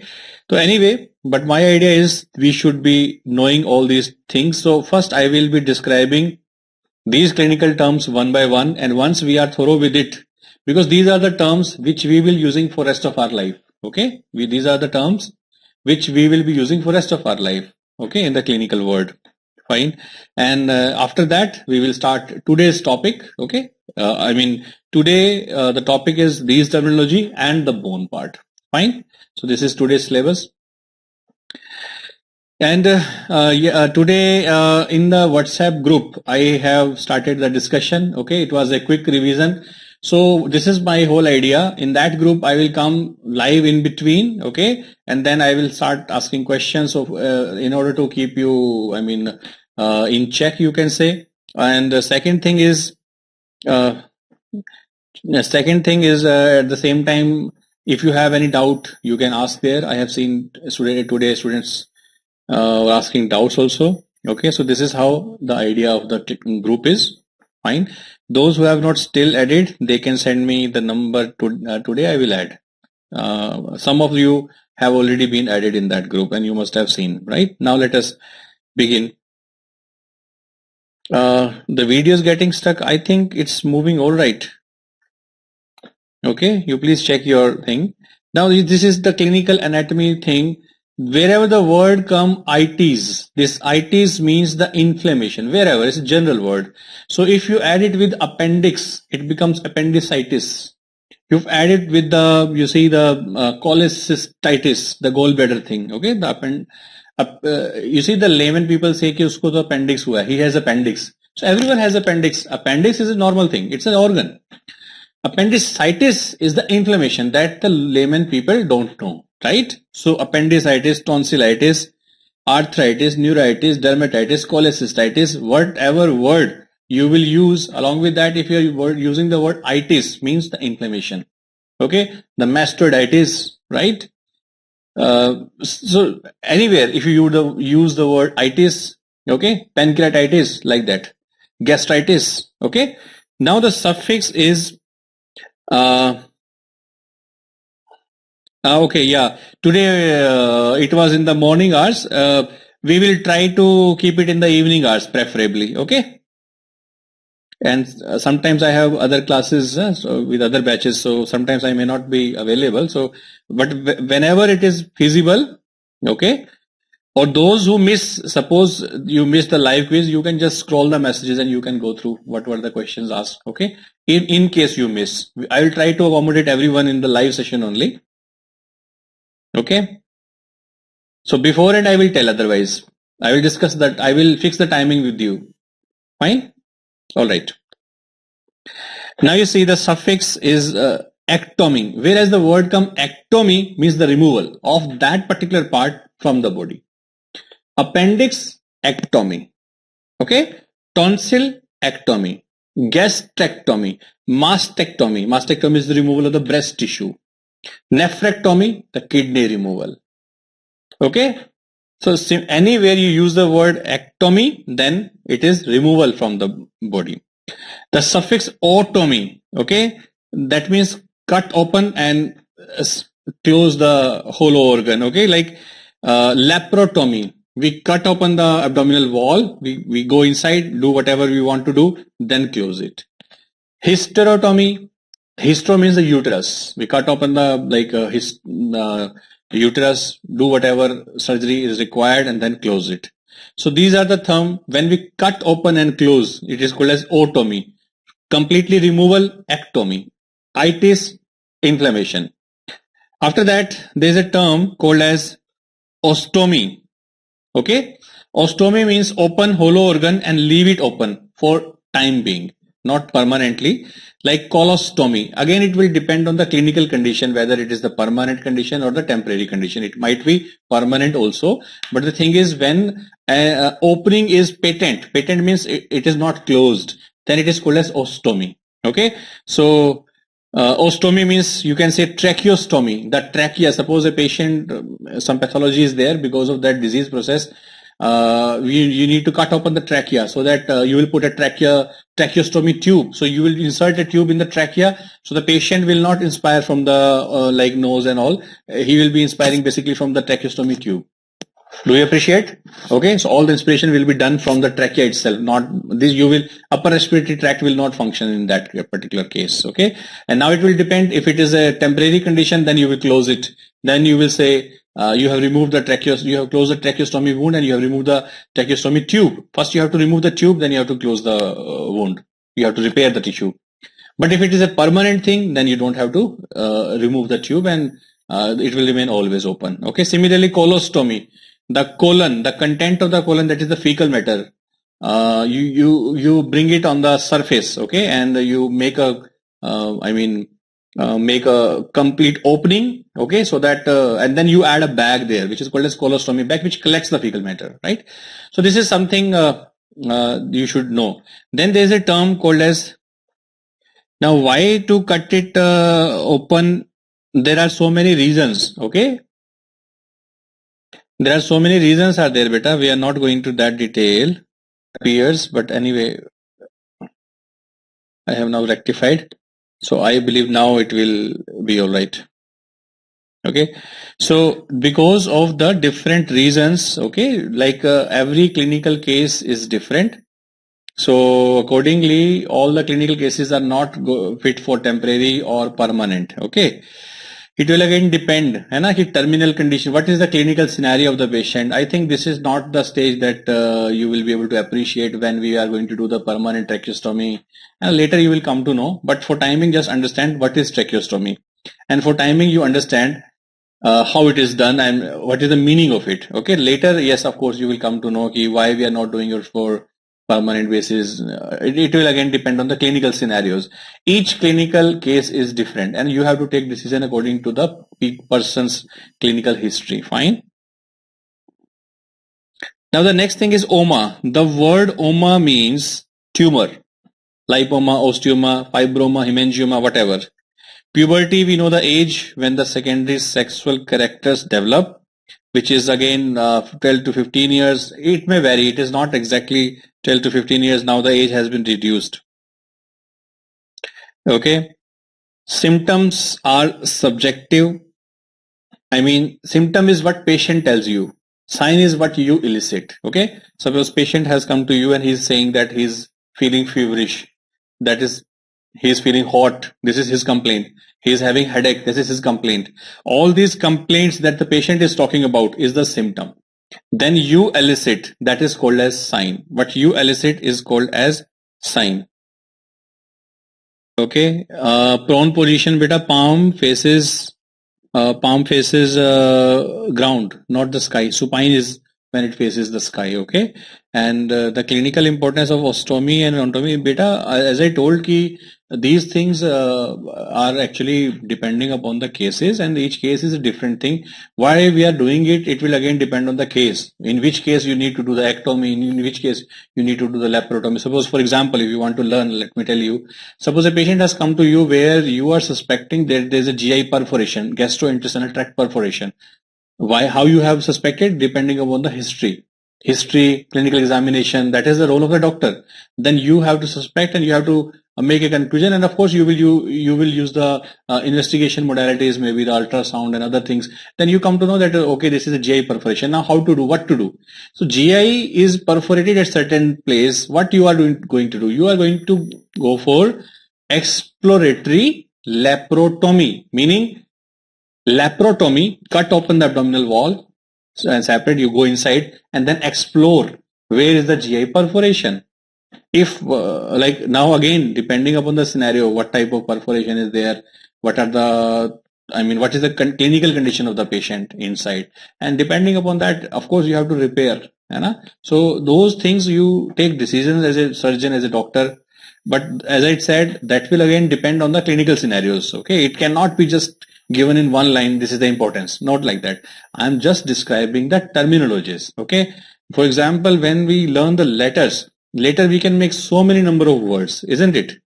तो anyway, but my idea is we should be knowing all these things. So first I will be describing these clinical terms one by one, and once we are thorough with it, because these are the terms which we will using for rest of our life. Okay, these are the terms which we will be using for rest of our life, okay, in the clinical world. Fine. And after that we will start today's topic. Okay, I mean today the topic is these terminology and the bone part. Fine. So this is today's syllabus. And today in the WhatsApp group, I have started the discussion. Okay, it was a quick revision. So this is my whole idea. In that group, I will come live in between. Okay, and then I will start asking questions of in order to keep you, I mean, in check, you can say. And the second thing is, at the same time, if you have any doubt, you can ask there. I have seen today students asking doubts also. Okay, so this is how the idea of the group is. Fine. Those who have not still added, they can send me the number today. I will add. Some of you have already been added in that group, and you must have seen. Right now, let us begin. The video is getting stuck. I think it's moving all right. Okay, you please check your thing. Now this is the clinical anatomy thing. Wherever the word come itis, this itis means the inflammation. Wherever, it's a general word. So if you add it with appendix, it becomes appendicitis. You've added with the, you see the cholecystitis, the gallbladder thing. Okay, the you see the layman people say कि उसको तो appendix हुआ. He has appendix. So everyone has appendix. Appendix is a normal thing. It's an organ. Appendicitis is the inflammation that the layman people don't know, right? So appendicitis, tonsillitis, arthritis, neuritis, dermatitis, cholecystitis, whatever word you will use along with that, if you are using the word itis, means the inflammation. Okay, the mastoiditis, right? So anywhere if you use the word itis, okay, pancreatitis, like that, gastritis. Okay, now the suffix is okay, yeah. Today it was in the morning hours. We will try to keep it in the evening hours, preferably. Okay. And sometimes I have other classes so with other batches, so sometimes I may not be available. So, but whenever it is feasible, okay. Or those who miss, suppose you miss the live quiz, you can just scroll the messages and you can go through what were the questions asked. Okay. In case you miss, I will try to accommodate everyone in the live session only. Okay. So before it, I will tell, otherwise I will discuss that. I will fix the timing with you. Fine. All right. Now you see the suffix is ectomy, whereas the word come ectomy means the removal of that particular part from the body. Appendix, ectomy. Okay. Tonsil, ectomy. Gastrectomy. Mastectomy. Mastectomy is the removal of the breast tissue. Nephrectomy, the kidney removal. Okay. So anywhere you use the word ectomy, then it is removal from the body. The suffix otomy, okay, that means cut open and close the whole organ. Okay, like laparotomy, we cut open the abdominal wall, we go inside, do whatever we want to do, then close it. Hysterotomy, hystero means the uterus, we cut open the uterus, do whatever surgery is required and then close it. So these are the terms. When we cut open and close, it is called as otomy. Completely removal, ectomy. Itis, inflammation. After that, there is a term called as ostomy. Okay, ostomy means open hollow organ and leave it open for time being, not permanently. Like colostomy, again it will depend on the clinical condition, whether it is the permanent condition or the temporary condition. It might be permanent also, but the thing is, when opening is patent means it is not closed, then it is called as ostomy. Okay, so ostomy means, you can say tracheostomy, the trachea. Suppose a patient, some pathology is there, because of that disease process, you need to cut open the trachea, so that you will put a tracheostomy tube. So you will insert a tube in the trachea, so the patient will not inspire from the like nose and all. He will be inspiring basically from the tracheostomy tube. Do you appreciate? Okay, so all the inspiration will be done from the trachea itself, not this. You will, upper respiratory tract will not function in that particular case. Okay, and now it will depend. If it is a temporary condition, then you will close it. Then you will say you have removed the you have closed the tracheostomy wound, and you have removed the tracheostomy tube. First you have to remove the tube, then you have to close the wound. You have to repair the tissue. But if it is a permanent thing, then you don't have to remove the tube, and it will remain always open. Okay, similarly colostomy. The colon, the content of the colon, that is the fecal matter, you bring it on the surface, okay, and you make a make a complete opening, okay, so that and then you add a bag there, which is called as colostomy bag, which collects the fecal matter, right? So this is something you should know. Then there is a term called as, now why to cut it open? There are so many reasons, okay. There are so many reasons are there, beta. We are not going to that detail, appears, but anyway, I have now rectified. So I believe now it will be all right. Okay. So because of the different reasons, okay, like every clinical case is different. So accordingly, all the clinical cases are not fit for temporary or permanent. Okay. It will again depend, है ना, कि terminal condition, what is the clinical scenario of the patient. I think this is not the stage that you will be able to appreciate when we are going to do the permanent tracheostomy. And later you will come to know, but for timing, just understand what is tracheostomy. And for timing, you understand how it is done and what is the meaning of it. Okay, later, yes, of course, you will come to know why we are not doing it for permanent basis. It will again depend on the clinical scenarios. Each clinical case is different, and you have to take decision according to the person's clinical history. Fine. Now the next thing is OMA. The word OMA means tumor, lipoma, osteoma, fibroma, hemangioma, whatever. Puberty, we know the age when the secondary sexual characters develop, which is again 12 to 15 years. It may vary. It is not exactly 12 to 15 years. Now the age has been reduced. Okay. Symptoms are subjective. I mean, symptom is what patient tells you. Sign is what you elicit. Okay. Suppose patient has come to you and he's saying that he's feeling feverish. That is, he is feeling hot. This is his complaint. He is having headache. This is his complaint. All these complaints that the patient is talking about is the symptom. Then you elicit, that is called as sign. What you elicit is called as sign. Okay. Prone position, beta, palm faces ground, not the sky. Supine is when it faces the sky. Okay. And the clinical importance of ostomy and ontomy, beta, as I told, these things are actually depending upon the cases, and each case is a different thing. Why we are doing it, it will again depend on the case. In which case you need to do the ectomy, in which case you need to do the laparotomy. Suppose, for example, if you want to learn, let me tell you, suppose a patient has come to you where you are suspecting that there is a GI perforation, gastrointestinal tract perforation. Why, how you have suspected, depending upon the history, clinical examination, that is the role of the doctor. Then you have to suspect and you have to make a conclusion, and of course you will use the investigation modalities, maybe the ultrasound and other things. Then you come to know that okay, this is a GI perforation. Now how to do, what to do? So GI is perforated at certain place. What you are going to do? You are going to go for exploratory laparotomy, meaning laparotomy, cut open the abdominal wall and separate, you go inside and then explore where is the GI perforation. If like now again, depending upon the scenario, what type of perforation is there, what are the, I mean, what is the clinical condition of the patient inside, and depending upon that, of course, you have to repair. So those things you take decisions as a surgeon, as a doctor. But as I said, that will again depend on the clinical scenarios. Okay, it cannot be just given in one line, this is the importance. Not like that. I'm just describing the terminologies. Okay. For example, when we learn the letters, later we can make so many number of words, isn't it?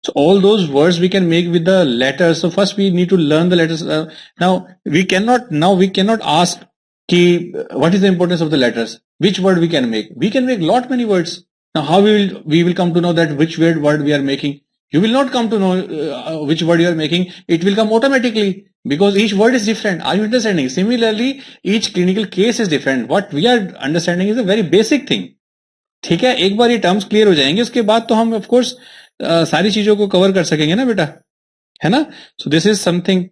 So all those words we can make with the letters. So first we need to learn the letters. Now we cannot ask what is the importance of the letters? Which word we can make? We can make lot many words. Now how we will come to know that which word we are making? You will not come to know which word you are making. It will come automatically because each word is different. Are you understanding? Similarly, each clinical case is different. What we are understanding is a very basic thing. ठीक है, एक बार ये terms clear हो जाएंगे उसके बाद तो हम ऑफ कोर्स सारी चीजों को कवर कर सकेंगे ना बेटा, है ना? सो this is something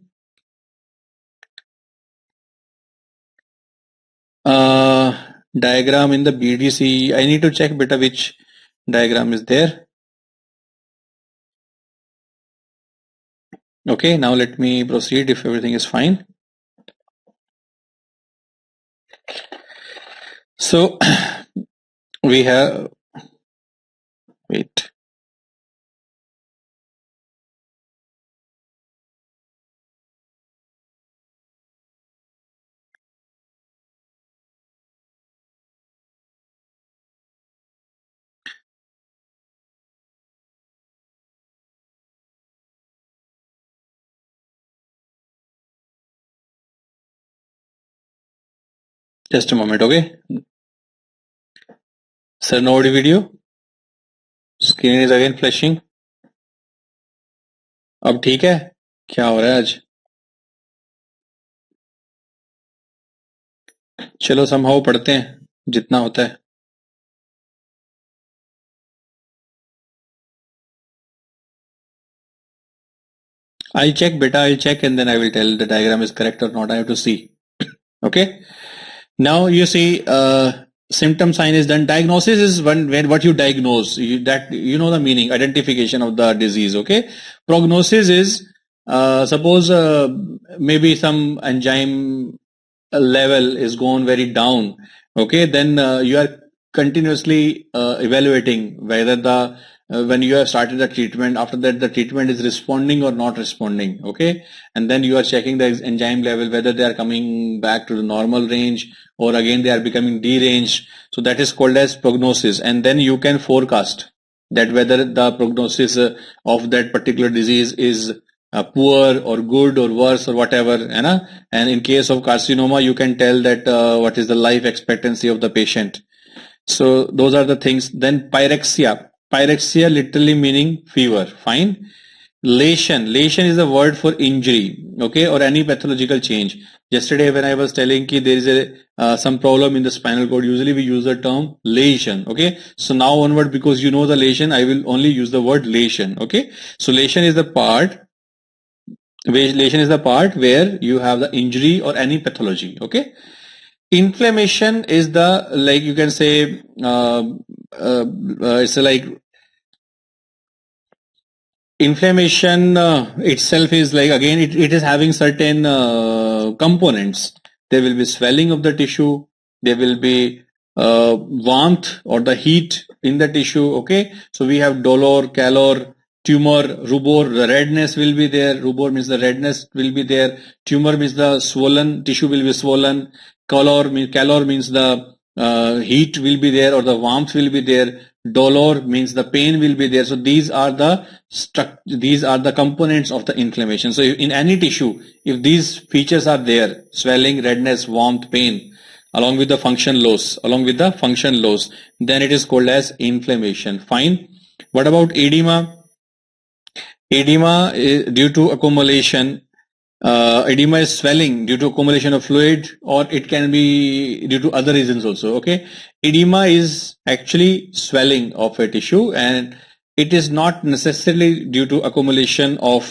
diagram in the BDC. I need to check beta which diagram is there. Okay, now let me proceed if everything is fine. So we have, wait. Just a moment, okay? Sir, no audio video. Screen is again flashing. अब ठीक है? क्या हो रहा है आज? चलो somehow पढ़ते हैं जितना होता है. I'll check beta, I'll check and then I will tell the diagram is correct or not. I have to see. Okay. Now you see symptom sign is done. Diagnosis is when what you diagnose, that you know the meaning, identification of the disease. Okay. Prognosis is suppose maybe some enzyme level is gone very down. Okay. Then you are continuously evaluating whether the when you have started the treatment, after that the treatment is responding or not responding. Okay. And then you are checking the enzyme level, whether they are coming back to the normal range or again they are becoming deranged. So that is called as prognosis. And then you can forecast that whether the prognosis of that particular disease is poor or good or worse or whatever. And in case of carcinoma, you can tell that what is the life expectancy of the patient. So those are the things. Then pyrexia. Pyrexia literally meaning fever. Fine. Lesion is a word for injury, okay, or any pathological change. Yesterday when I was telling ki there is some problem in the spinal cord, usually we use the term lesion, okay. So now onward, because you know the lesion, I will only use the word lesion, okay. So lesion is the part where you have the injury or any pathology, okay. Inflammation is the, like you can say, it's like inflammation itself is like, again, it is having certain components. There will be swelling of the tissue. There will be warmth or the heat in the tissue. Okay. So we have dolor, calor, tumor, rubor, the redness will be there. Rubor means the redness will be there. Tumor means the swollen tissue will be swollen. Calor means the heat will be there or the warmth will be there. Dolor means the pain will be there. So these are the components of the inflammation. So in any tissue, if these features are there, swelling, redness, warmth, pain, along with the function loss, then it is called as inflammation. Fine. What about edema? Edema is due to accumulation. Edema is swelling due to accumulation of fluid, or it can be due to other reasons also. Okay. Edema is actually swelling of a tissue, and it is not necessarily due to accumulation of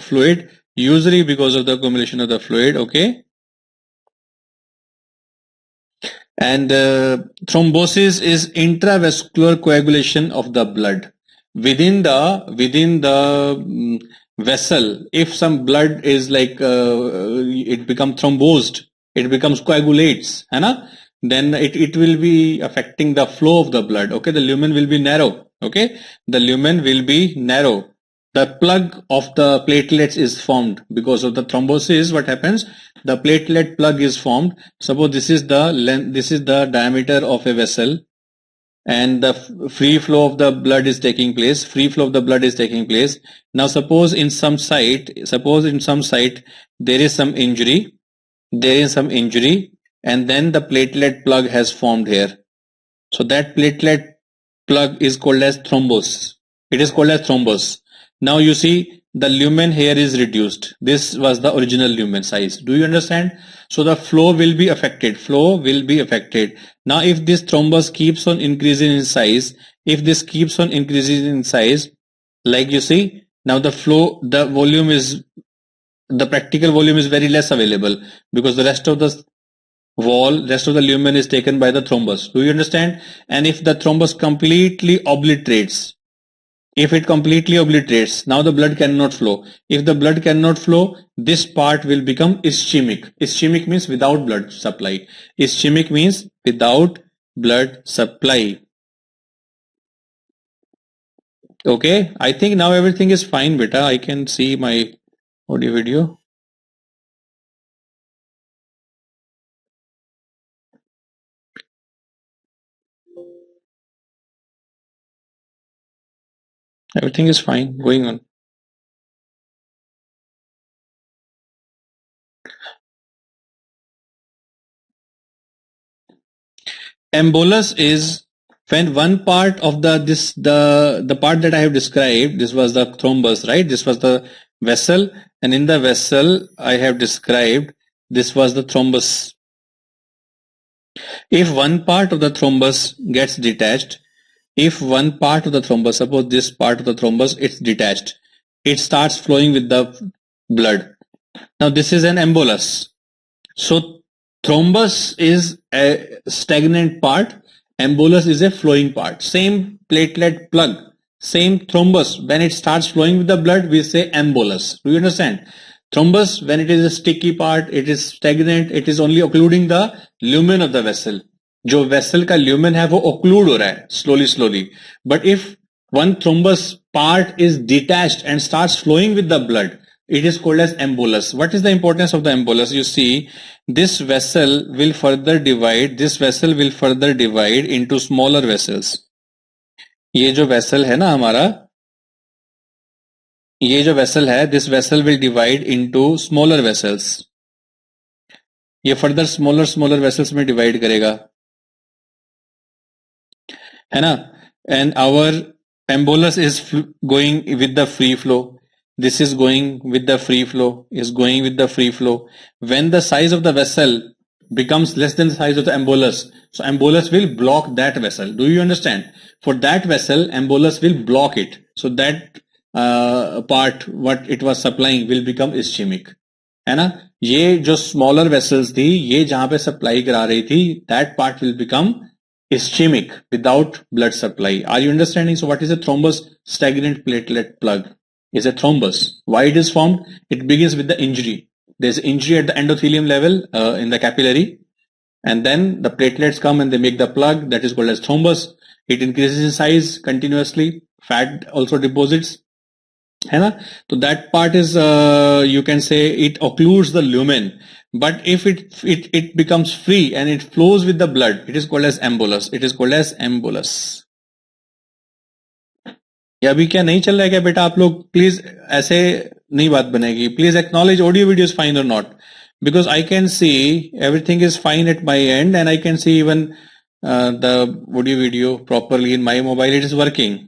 fluid, usually because of the accumulation of the fluid. Okay. And thrombosis is intravascular coagulation of the blood within the vessel. If some blood is like it becomes thrombosed, it becomes coagulates, then it will be affecting the flow of the blood. Okay, the lumen will be narrow. Okay, the lumen will be narrow. The plug of the platelets is formed because of the thrombosis. What happens? The platelet plug is formed. Suppose this is the length, this is the diameter of a vessel, and the free flow of the blood is taking place. Now suppose in some site there is some injury, and then the platelet plug has formed here. So that platelet plug is called as thrombus. It is called as thrombus. Now you see the lumen here is reduced. This was the original lumen size. Do you understand? So the flow will be affected. Flow will be affected. Now if this thrombus keeps on increasing in size, if this keeps on increasing in size, like you see, now the flow, the volume is, the practical volume is very less available because the rest of the wall, rest of the lumen is taken by the thrombus. Do you understand? And if the thrombus completely obliterates, if it completely obliterates, now the blood cannot flow. If the blood cannot flow, this part will become ischemic. Ischemic means without blood supply. Ischemic means without blood supply. Okay, I think now everything is fine, beta. I can see my audio video. Everything is fine, going on. Embolus is when one part of the part that I have described, this was the thrombus, right? This was the vessel, and in the vessel I have described this was the thrombus. If one part of the thrombus gets detached, if one part of the thrombus, suppose this part of the thrombus, it's detached, it starts flowing with the blood. Now this is an embolus. So thrombus is a stagnant part, embolus is a flowing part. Same platelet plug, same thrombus. When it starts flowing with the blood, we say embolus. Do you understand? Thrombus, when it is a sticky part, it is stagnant, it is only occluding the lumen of the vessel. जो vessel का lumen है वो occlude हो रहा है slowly. But if one thrombus part is detached and starts flowing with the blood, it is called as embolus. What is the importance of the embolus? You see, this vessel will further divide into smaller vessels. ये जो vessel है ना हमारा, ये जो vessel है, this vessel will divide into smaller vessels. ये further smaller vessels में divide करेगा, है ना? And our embolus is going with the free flow. This is going with the free flow, is going with the free flow. When the size of the vessel becomes less than the size of the embolus, so embolus will block that vessel. Do you understand? For that vessel, embolus will block it. So that part what it was supplying will become ischemic. है ना? ये जो smaller vessels थी, ये जहां पे supply करा रही थी, that part will become ischemic without blood supply. Are you understanding? So what is a thrombus? Stagnant platelet plug is a thrombus. Why it is formed? It begins with the injury. There's injury at the endothelium level in the capillary, and then the platelets come and they make the plug that is called as thrombus. It increases in size continuously. Fat also deposits. है ना? So that part is you can say it occludes the lumen. But if it becomes free and it flows with the blood, it is called as embolus. It is called as embolus. ये अभी क्या नहीं चल रहा है क्या बेटा? आप लोग प्लीज ऐसे नहीं बात बनेगी. Please acknowledge audio video is fine और not, because I can see everything is fine at my end and I can see even the audio video properly in my mobile. It is working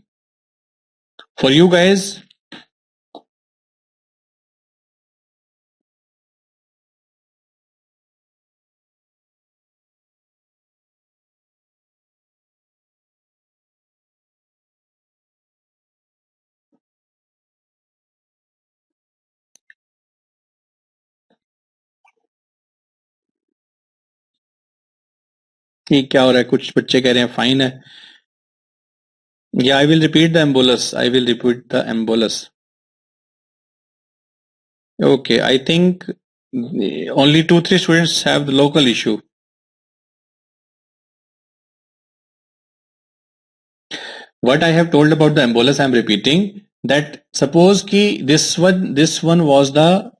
for you guys. ये क्या हो रहा है? कुछ बच्चे कह रहे हैं फाइन है. Yeah, I will repeat the embolus. I will repeat the embolus. Okay, I think only 2-3 students have the local issue. What I have told about the embolus, I am repeating that suppose कि this one was the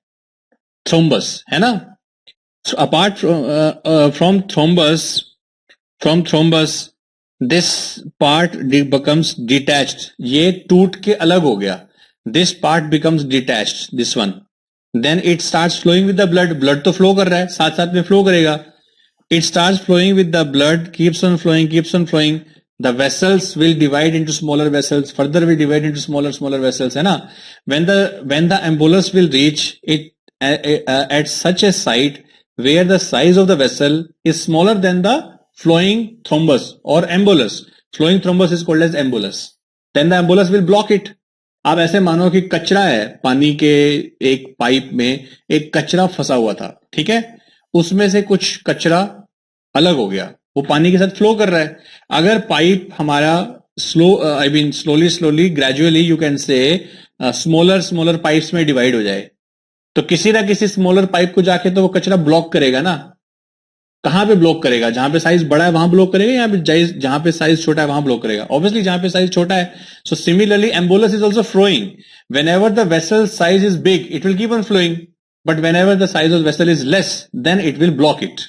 thrombus, है ना? So apart from thrombus, this part becomes detached. ये टूट के अलग हो गया. This part becomes detached. This one. Then it starts flowing with the blood. Blood तो flow कर रहा है, साथ साथ में flow करेगा. it starts flowing with the blood, keeps on flowing, the vessels will divide into smaller vessels, further will divide into smaller vessels, है ना? When the embolus will reach it at such a site where the size of the vessel is smaller than the flowing thrombus or embolus. Flowing thrombus is called as embolus. Then the embolus will block it. आप ऐसे मानो कि कचरा है, पानी के एक pipe में एक कचरा फंसा हुआ था, ठीक है, उसमें से कुछ कचरा अलग हो गया, वो पानी के साथ फ्लो कर रहा है. अगर पाइप हमारा slowly gradually you can say smaller pipes में डिवाइड हो जाए, तो किसी ना किसी स्मॉलर पाइप को जाके तो वो कचरा ब्लॉक करेगा ना. कहां पे ब्लॉक करेगा? जहां पे साइज बड़ा है वहां ब्लॉक करेगा, या जहां पे साइज छोटा है वहां ब्लॉक करेगा? ऑब्वियसली जहां पे साइज छोटा है. So similarly embolus is also flowing. When the vessel size is big it will keep on flowing, but whenever the size of the vessel is less, then it will block it.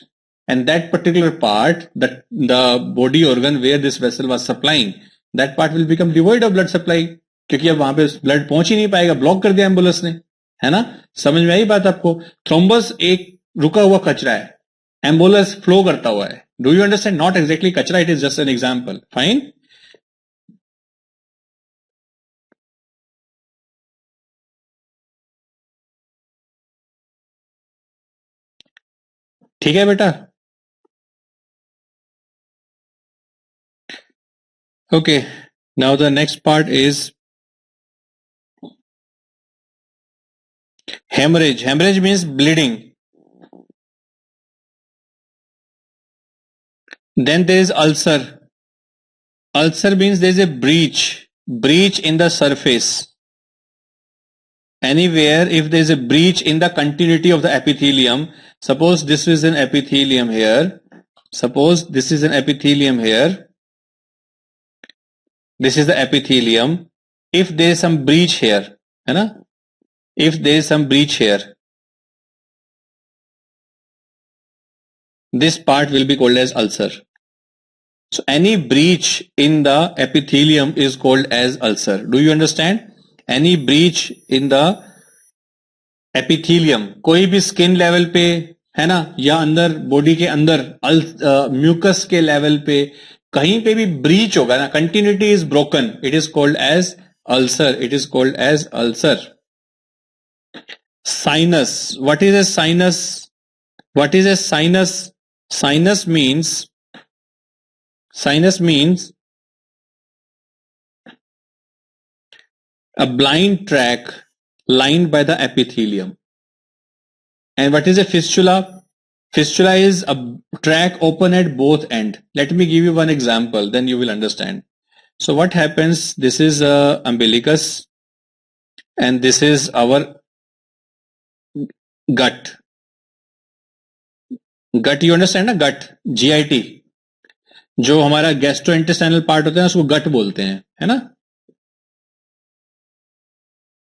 And that particular part, the body organ where this vessel was supplying, that part will become devoid of blood supply. क्योंकि अब वहां पे blood पहुंच ही नहीं पाएगा, block कर दिया ambulance ने, है ना? समझ में आई बात आपको? थ्रोम्बस एक रुका हुआ कचरा है, एम्बुलेंस फ्लो करता हुआ है. Do you understand? Not exactly कचरा, it is just an example. Fine. ठीक है बेटा. Okay, now the next part is hemorrhage. Hemorrhage means bleeding. Then there is ulcer. Ulcer means there is a breach in the surface. Anywhere if there is a breach in the continuity of the epithelium, suppose this is an epithelium here, this is the epithelium. If there is some breach here, है ना? If there is some breach here, this part will be called as ulcer. So any breach in the epithelium is called as ulcer. Do you understand? Any breach in the epithelium, कोई भी skin level पे, है ना, या अंदर body के अंदर mucus के लेवल पे कहीं पे भी ब्रीच होगा ना, continuity is broken, it is called as ulcer. Sinus. What is a sinus? Sinus means a blind track lined by the epithelium. And what is a fistula? Fistula is a track open at both ends. Let me give you one example, then you will understand. So what happens, this is umbilicus and this is our gut. Gut, you understand ना? Gut, GIT. जो हमारा gastrointestinal part होता है उसको गट बोलते हैं, है ना?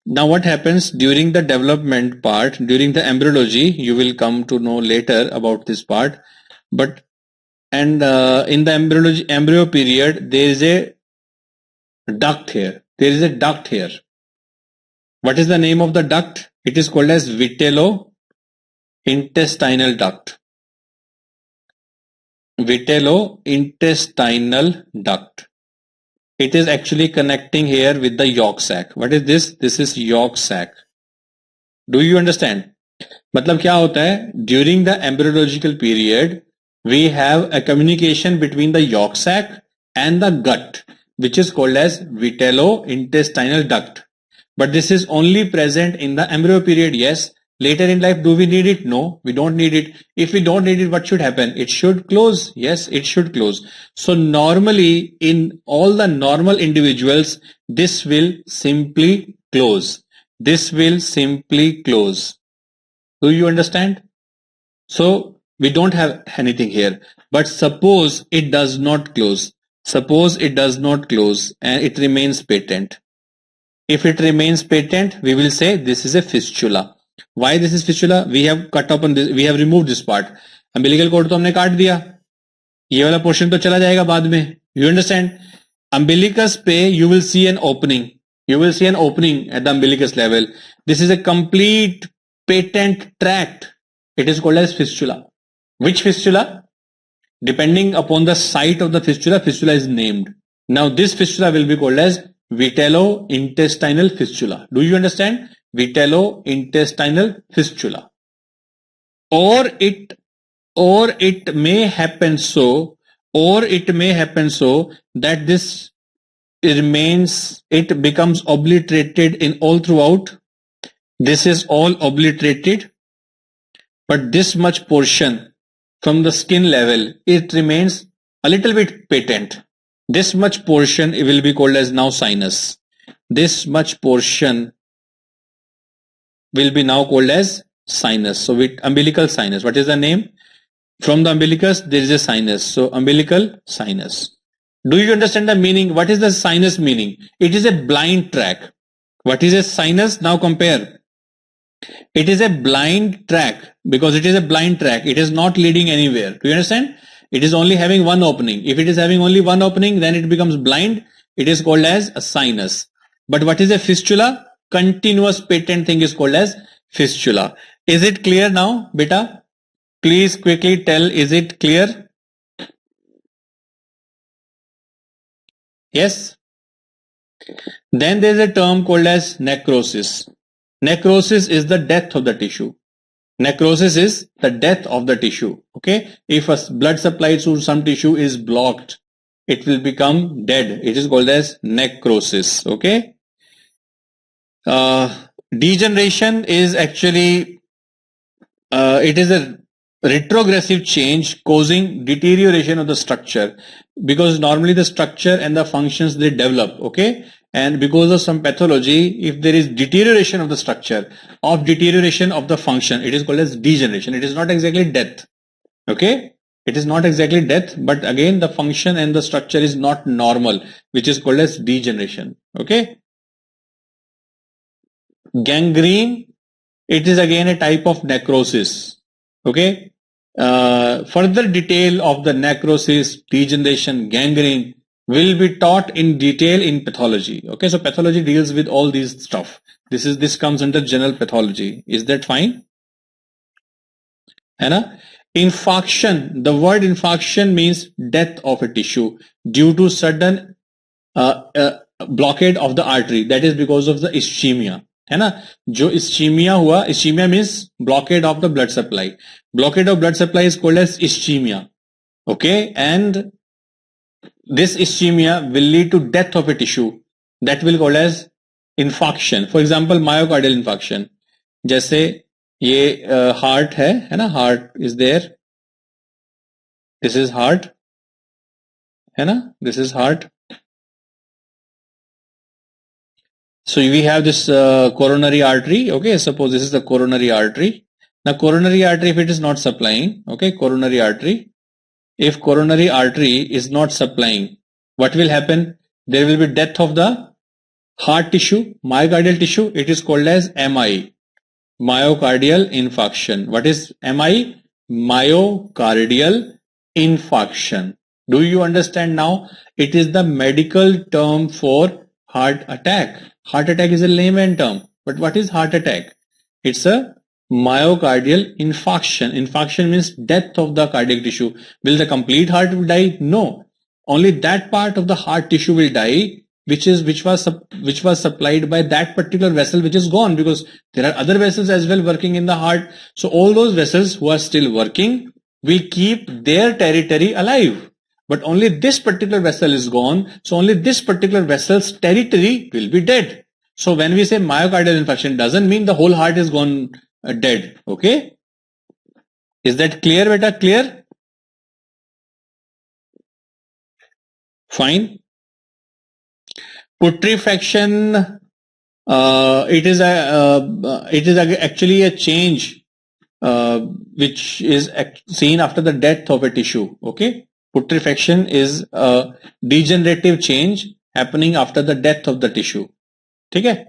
Now what happens during the development part, during the embryology, you will come to know later about this part, but in the embryo period there is a duct here. What is the name of the duct? It is called as vitello-intestinal duct. It is actually connecting here with the yolk sac. What is this? This is yolk sac. Do you understand? मतलब क्या होता है? During the embryological period, we have a communication between the yolk sac and the gut, which is called as vitello-intestinal duct. But this is only present in the embryo period, yes. Later in life, do we need it? No, we don't need it. If we don't need it, what should happen? It should close. Yes, it should close. So normally, in all the normal individuals, this will simply close. Do you understand? So we don't have anything here. But suppose it does not close. And it remains patent. If it remains patent, we will say this is a fistula. Why this is fistula? We have cut open this, we have removed this part. Umbilical cord तो हमने काट दिया, ये वाला portion तो चला जाएगा बाद में. You understand? Umbilicus पे you will see an opening. At the umbilicus level. This is a complete patent tract. It is called as fistula. Which fistula? depending upon the site of the fistula, fistula is named. Now this fistula will be called as vitello-intestinal fistula. Do you understand? Vitello-intestinal fistula. Or it may happen so that this it becomes obliterated in all throughout. This is all obliterated, but this much portion from the skin level, it remains a little bit patent. This much portion will be called as now sinus. This much portion will be now called as sinus. So with umbilical sinus, what is the name? From the umbilicus there is a sinus, so umbilical sinus. Do you understand the meaning? What is the sinus meaning? It is a blind track. What is a sinus? Now compare. It is a blind track. Because it is a blind track, it is not leading anywhere. Do you understand? It is only having one opening. If it is having only one opening, then it becomes blind. It is called as a sinus. But what is a fistula? Continuous patent thing is called as fistula. Is it clear now, beta? Please quickly tell, is it clear? Yes? Then there is a term called as necrosis. Necrosis is the death of the tissue. Necrosis is the death of the tissue. Okay? If a blood supply to some tissue is blocked, it will become dead. It is called as necrosis. Okay? Degeneration is actually, it is a retrogressive change causing deterioration of the structure, because normally the structure and the functions they develop, okay, and because of some pathology, if there is deterioration of the structure, of deterioration of the function, it is called as degeneration. It is not exactly death, okay, it is not exactly death, but again the function and the structure is not normal, which is called as degeneration. Okay. Gangrene, it is again a type of necrosis. Okay. Further detail of the necrosis, degeneration, gangrene will be taught in detail in pathology. Okay, so pathology deals with all these stuff. This comes under general pathology. Is that fine? Anna? Infarction. The word infarction means death of a tissue due to sudden blockade of the artery. That is because of the ischemia. है ना, जो ischemia हुआ, ischemia means blockade of the blood supply. Blockade of blood supply is called as ischemia. Okay, and this ischemia will lead to death of a tissue. That will called as infarction. For example, myocardial infarction. जैसे ये heart है ना, heart is there. This is heart, है ना, this is heart. So we have this coronary artery. Okay, suppose this is the coronary artery. Now coronary artery, if it is not supplying, okay, coronary artery, if coronary artery is not supplying, what will happen? There will be death of the heart tissue, myocardial tissue. It is called as MI, myocardial infarction. What is MI? Myocardial infarction. Do you understand now? It is the medical term for heart attack. Heart attack is a layman term, but what is heart attack? It's a myocardial infarction. Infarction means death of the cardiac tissue. Will the complete heart die? No. Only that part of the heart tissue will die, which was supplied by that particular vessel, which is gone, because there are other vessels as well working in the heart. So all those vessels who are still working will keep their territory alive. But only this particular vessel is gone, so only this particular vessel's territory will be dead. So when we say myocardial infarction, doesn't mean the whole heart is gone dead. Okay? Is that clear, beta? Clear? Fine. Putrefaction, it is actually a change which is seen after the death of a tissue. Okay? Putrefaction is a degenerative change happening after the death of the tissue. Okay?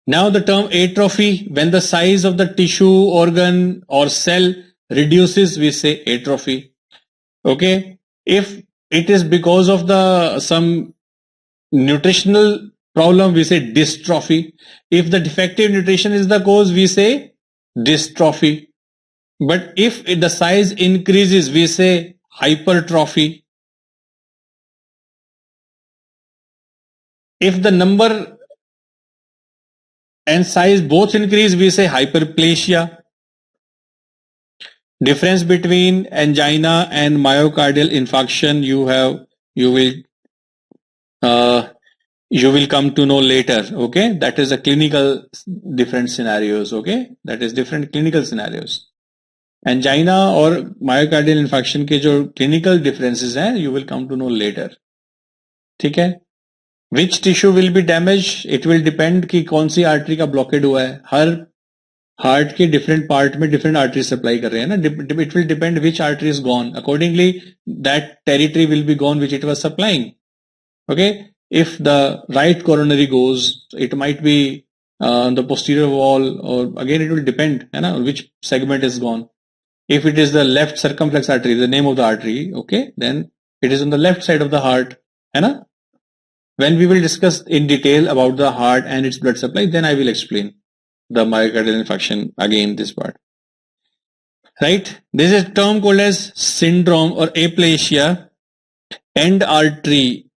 Now the term atrophy, when the size of the tissue, organ or cell reduces, we say atrophy. Okay? If it is because of some nutritional problem, we say dystrophy. If the defective nutrition is the cause, we say dystrophy. But if the size increases, we say hypertrophy. If the number and size both increase, we say hyperplasia. Difference between angina and myocardial infarction you will come to know later. Okay, that is a clinical different scenarios. Okay, that is different clinical scenarios. Angina or myocardial infarction के जो clinical differences हैं, you will come to know later. ठीक है? Which tissue will be damaged? It will depend कि कौन सी artery का blockade हुआ है. हर हार्ट के डिफरेंट पार्ट में डिफरेंट आर्टरी सप्लाई कर रहे हैं ना. It will depend which artery is gone, accordingly that territory will be gone which it was supplying. Okay, if the right coronary goes, it might be the posterior wall, or again it will depend which segment is gone. If it is the left circumflex artery, the name of the artery, okay, then it is on the left side of the heart. When we will discuss in detail about the heart and its blood supply, then I will explain the myocardial infarction again, this part. Right? This is a term called as syndrome or aplasia. End artery.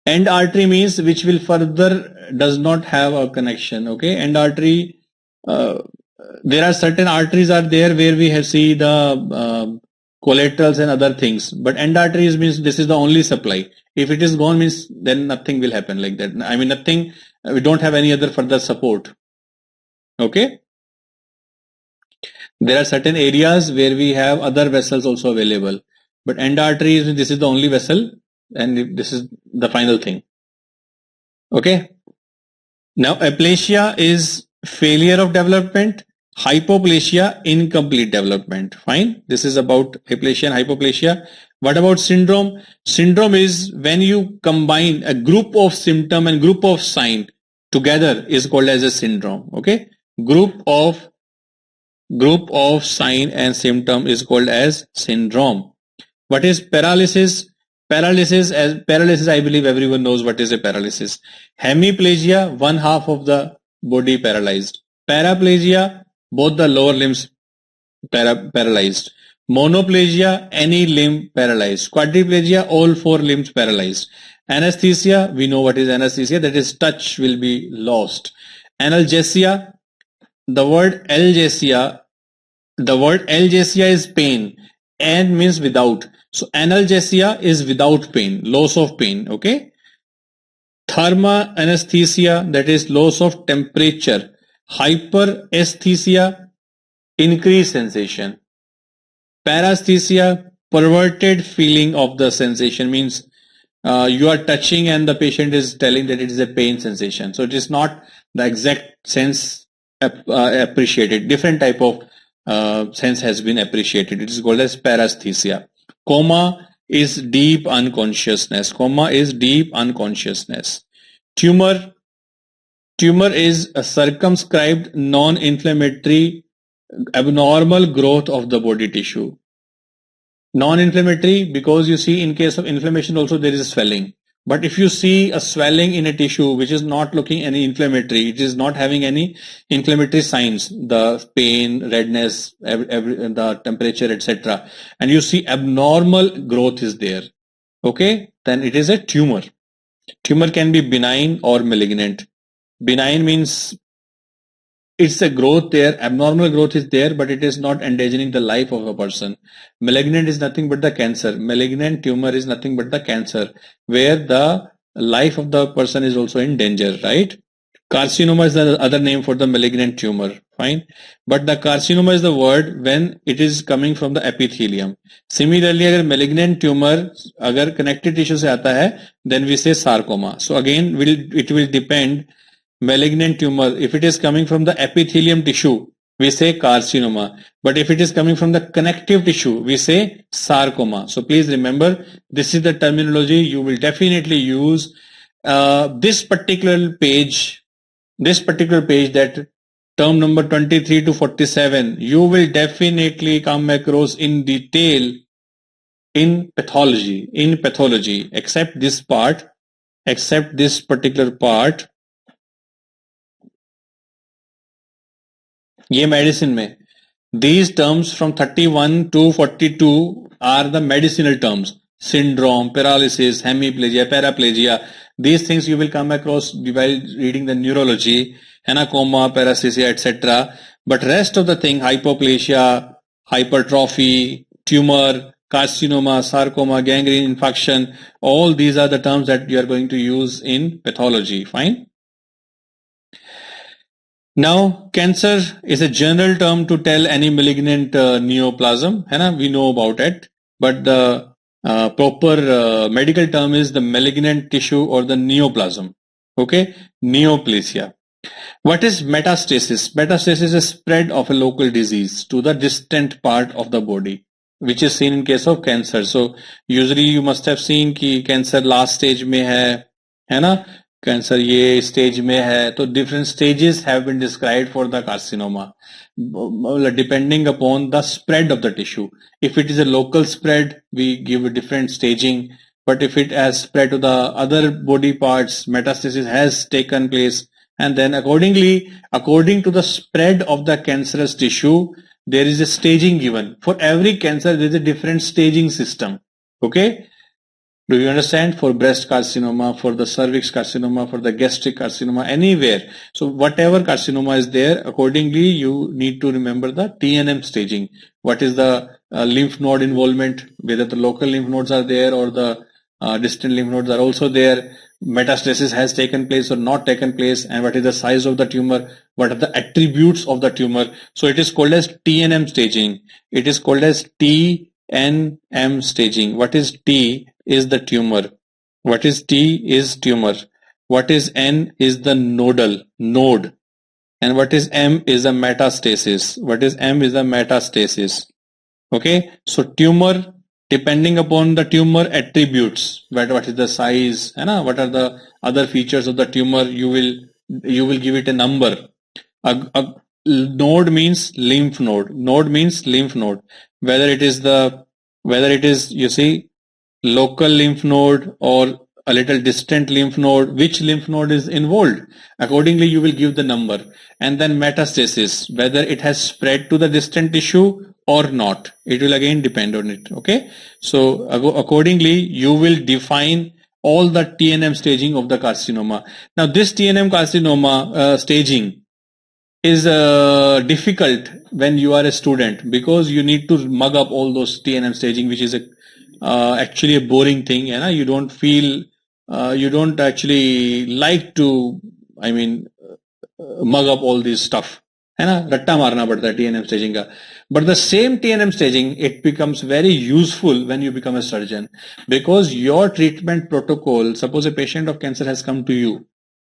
End artery means which will further does not have a connection. Okay, end artery. There are certain arteries are there where we have see the collaterals and other things, but end arteries means this is the only supply. If it is gone, means then nothing will happen like that. I mean nothing. We don't have any other further support. Okay. There are certain areas where we have other vessels also available, but end artery is this is the only vessel, and this is the final thing. Okay. Now aplasia is failure of development, hypoplasia incomplete development. Fine. This is about aplasia and hypoplasia. What about syndrome? Syndrome is when you combine a group of symptom and group of sign together is called as a syndrome. Okay. Group of sign and symptom is called as syndrome. What is paralysis? Paralysis I believe everyone knows what is a paralysis. Hemiplegia, one half of the body paralyzed. Paraplegia, both the lower limbs paralyzed. Monoplegia, any limb paralyzed. Quadriplegia, all four limbs paralyzed. Anesthesia, we know what is anesthesia, that is touch will be lost. Analgesia, the word analgesia is pain, and means without. So analgesia is without pain, loss of pain. Okay. Therma anesthesia, that is loss of temperature. Hyperesthesia, increased sensation. Paresthesia, perverted feeling of the sensation, means you are touching and the patient is telling that it is a pain sensation. So it is not the exact sense appreciated. Different type of sense has been appreciated. It is called as paresthesia. Coma is deep unconsciousness. Coma is deep unconsciousness. Tumor is a circumscribed non-inflammatory abnormal growth of the body tissue. Non-inflammatory because you see in case of inflammation also there is a swelling. But if you see a swelling in a tissue which is not looking any inflammatory, it is not having any inflammatory signs, the pain, redness, the temperature, etc., and you see abnormal growth is there, okay, then it is a tumor. Tumor can be benign or malignant. Benign means it's a growth there, abnormal growth is there, but it is not endangering the life of a person. Malignant is nothing but the cancer. Malignant tumor is nothing but the cancer, where the life of the person is also in danger, right? Carcinoma is the other name for the malignant tumor, fine. But the carcinoma is the word when it is coming from the epithelium. Similarly, agar malignant tumor agar connective tissue se aata hai, then we say sarcoma. So again, it will depend. Malignant tumor, if it is coming from the epithelium tissue, we say carcinoma. But if it is coming from the connective tissue, we say sarcoma. So please remember, this is the terminology you will definitely use. This particular page, that term number 23 to 47, you will definitely come across in detail in pathology, except this particular part. ये medicine में These terms from 31 to 42 are the medicinal terms. Syndrome, paralysis, hemiplegia, paraplegia. These things you will come across while reading the neurology, coma, paresthesia, etc. But rest of the thing, hypoplasia, hypertrophy, tumor, carcinoma, sarcoma, gangrene, infarction, all these are the terms that you are going to use in pathology. Fine. Now, cancer is a general term to tell any malignant neoplasm. We know about it, but the proper medical term is the malignant tissue or the neoplasm. Okay, neoplasia. What is metastasis? Metastasis is a spread of a local disease to the distant part of the body, which is seen in case of cancer. So usually you must have seen कि cancer last stage में है ना? Cancer ये stage में है. So different stages have been described for the carcinoma, depending upon the spread of the tissue. If it is a local spread, we give a different staging. But if it has spread to the other body parts, metastasis has taken place. And then according to the spread of the cancerous tissue, there is a staging given. For every cancer, there is a different staging system. Okay? Do you understand? For breast carcinoma, for the cervix carcinoma, for the gastric carcinoma, anywhere. So whatever carcinoma is there, accordingly, you need to remember the TNM staging. What is the lymph node involvement, whether the local lymph nodes are there or the distant lymph nodes are also there. Metastasis has taken place or not taken place, and what is the size of the tumor, what are the attributes of the tumor. So it is called as TNM staging. It is called as TNM staging. What is T is the tumor. What is T is tumor. What is N is the node. And what is M is a metastasis. What is M is a metastasis. Okay, so tumor, depending upon the tumor attributes, what is the size, what are the other features of the tumor, you will give it a number. A node means lymph node. Node means lymph node. Whether it is you see local lymph node or a little distant lymph node, which lymph node is involved. Accordingly, you will give the number. And then metastasis, whether it has spread to the distant tissue or not. It will again depend on it. Okay. So accordingly, you will define all the TNM staging of the carcinoma. Now this TNM carcinoma staging is difficult when you are a student, because you need to mug up all those TNM staging, which is actually a boring thing. You don't feel, you don't actually like to, mug up all this stuff. रट्टा मारना पड़ता है TNM staging का. But the same TNM staging, it becomes very useful when you become a surgeon, because your treatment protocol, suppose a patient of cancer has come to you,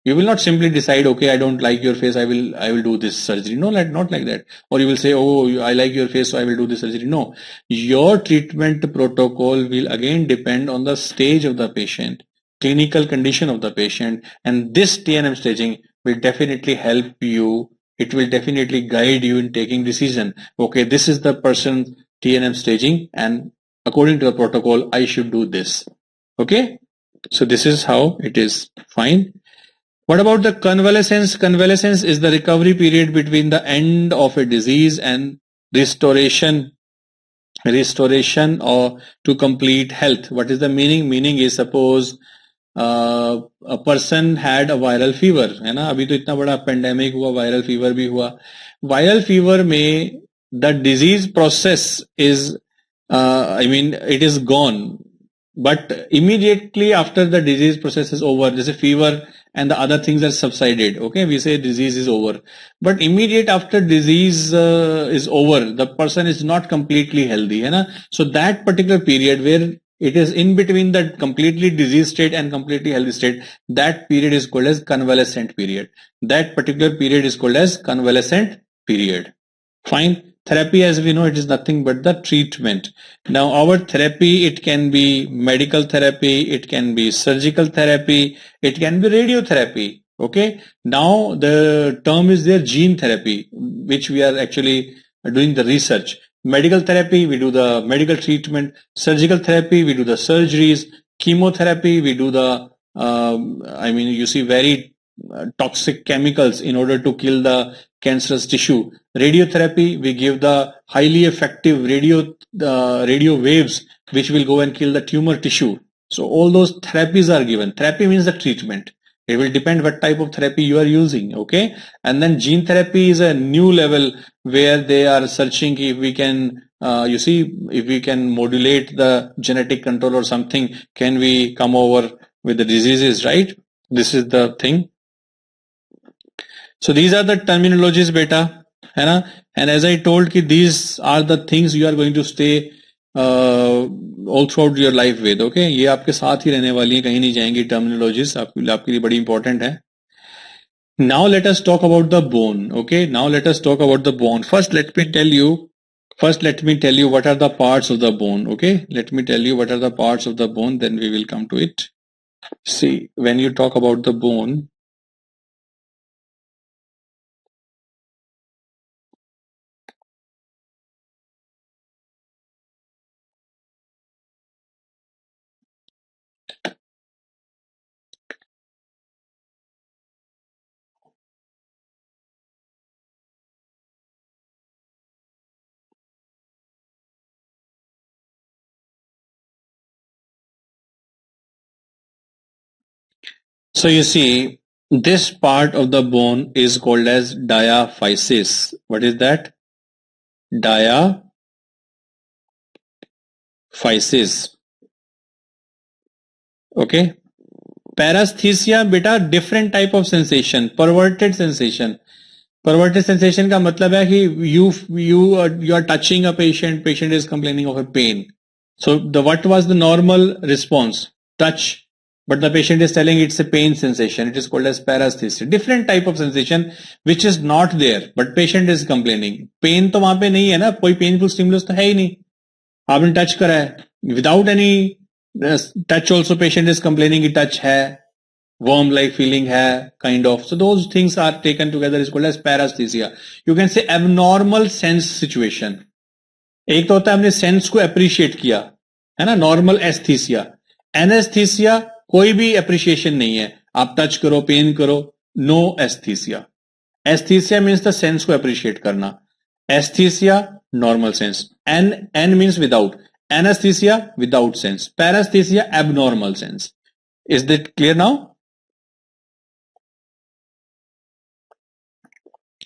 you will not simply decide, okay, I don't like your face, I will do this surgery. No, not like that. Or you will say, oh, I like your face, so I will do this surgery. No, your treatment protocol will again depend on the stage of the patient, clinical condition of the patient, and this TNM staging will definitely help you. It will definitely guide you in taking decision. Okay, this is the person's TNM staging, and according to the protocol, I should do this. Okay, so this is how it is. Fine. What about the convalescence? Convalescence is the recovery period between the end of a disease and restoration or to complete health. What is the meaning? Meaning is, suppose a person had a viral fever, है ना? अभी तो इतना बड़ा pandemic हुआ, viral fever भी हुआ. Viral fever में the disease process is, it is gone. But immediately after the disease process is over, there's a fever and the other things are subsided. Okay, we say disease is over. But immediate after disease is over, the person is not completely healthy. So that particular period where it is in between the completely diseased state and completely healthy state, that period is called as convalescent period. That particular period is called as convalescent period. Fine. Therapy, as we know, it is nothing but the treatment. Now our therapy, it can be medical therapy, it can be surgical therapy, it can be radiotherapy. Okay. Now the term is there, gene therapy, which we are actually doing the research. Medical therapy, we do the medical treatment. Surgical therapy, we do the surgeries. Chemotherapy, we do the, you see very toxic chemicals in order to kill the cancerous tissue. Radiotherapy, we give the highly effective radio waves which will go and kill the tumor tissue. So all those therapies are given. Therapy means the treatment. It will depend what type of therapy you are using, okay? And then gene therapy is a new level where they are searching if we can, if we can modulate the genetic control or something, can we come over with the diseases, right? This is the thing. So these are the terminologies, beta, है ना? And as I told कि these are the things you are going to stay all throughout your life with, okay? ये आपके साथ ही रहने वाली हैं, कहीं नहीं जाएंगी terminologies, आपके लिए बड़ी important है. Now let us talk about the bone, okay? Now let us talk about the bone. First let me tell you what are the parts of the bone, okay? Let me tell you what are the parts of the bone, then we will come to it. See, when you talk about the bone, so you see, this part of the bone is called as diaphysis. What is that? Diaphysis. Okay. Paresthesia, beta, different type of sensation, perverted sensation. Perverted sensation का मतलब है कि you are touching a patient is complaining of a pain. So what was the normal response? Touch. But the patient is telling it's a pain sensation. It is called as paresthesia. Different type of sensation which is not there, but patient is complaining. Pain तो वहां पे नहीं है ना, कोई painful stimulus तो है ही नहीं. आपने touch करा है. Without any touch also patient is complaining कि touch है. Worm-like feeling hai, kind of. So those things are taken together is called as paresthesia. You can say abnormal sense situation. एक तो होता है हमने sense को appreciate किया, है ना, normal aesthesia. Anesthesia कोई भी appreciation नहीं है. आप touch करो, pain करो, no aesthesia. Aesthesia means the sense को appreciate करना. Aesthesia, normal sense. N means without. Anesthesia, without sense. Paresthesia, abnormal sense. Is that clear now?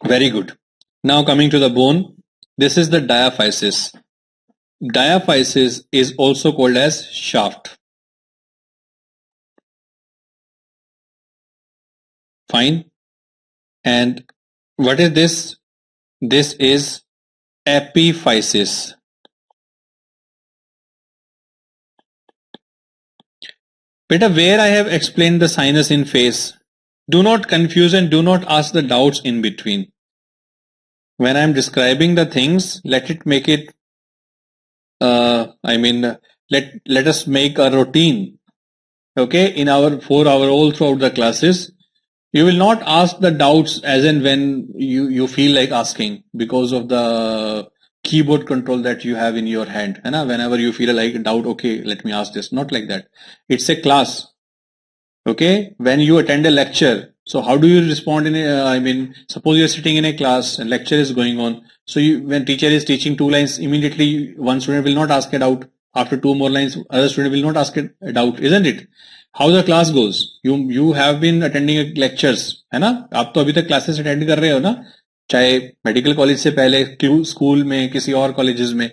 Very good. Now coming to the bone, this is the diaphysis. Diaphysis is also called as shaft. Fine. And what is this? This is epiphysis. Beta, where I have explained the sinus in face, do not confuse and do not ask the doubts in between. When I am describing the things, let it make it, let us make a routine. Okay, for our all throughout the classes, you will not ask the doubts as and when you feel like asking because of the keyboard control that you have in your hand. And whenever you feel like a doubt, okay, let me ask this. Not like that. It's a class. Okay, when you attend a lecture, so how do you respond suppose you're sitting in a class and lecture is going on. So when teacher is teaching 2 lines, immediately one student will not ask a doubt. After 2 more lines, other student will not ask a doubt, isn't it? How the class goes? You have been attending lectures, है ना? आप तो अभी तक classes attend कर रहे हो ना? चाहे medical college से पहले, school में, किसी और colleges में.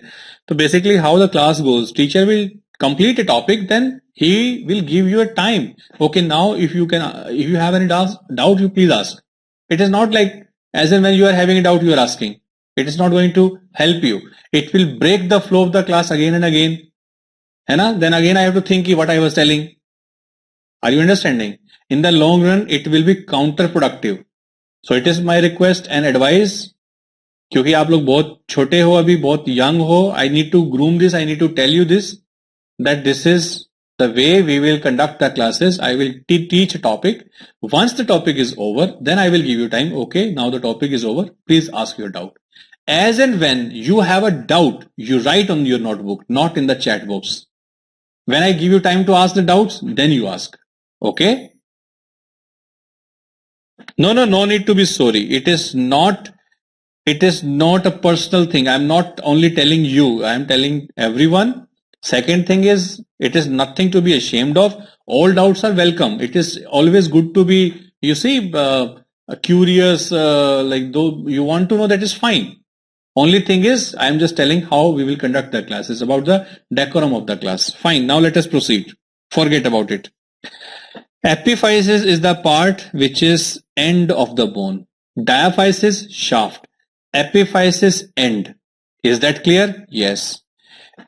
तो basically how the class goes, teacher will complete a topic, then he will give you a time. Okay, now if you have any doubt, you please ask. It is not like as and when you are having a doubt, you are asking. It is not going to help you. It will break the flow of the class again and again. Then again I have to think what I was telling. Are you understanding? In the long run, it will be counterproductive. So it is my request and advice. क्योंकि आप लोग बहुत छोटे हो अभी, बहुत young हो, I need to groom this, I need to tell you this, that this is the way we will conduct the classes. I will teach a topic. Once the topic is over, then I will give you time. Okay, now the topic is over. Please ask your doubt. As and when you have a doubt, you write on your notebook, not in the chat box. When I give you time to ask the doubts, then you ask. Okay? No need to be sorry. It is not a personal thing. I'm not only telling you, I'm telling everyone. Second thing is, it is nothing to be ashamed of. All doubts are welcome. It is always good to be, you see, curious, like though you want to know, that is fine. Only thing is, I'm just telling how we will conduct the class. It's about the decorum of the class. Fine. Now let us proceed. Forget about it. Epiphysis is the part which is end of the bone. Diaphysis, shaft. Epiphysis, end. Is that clear? Yes.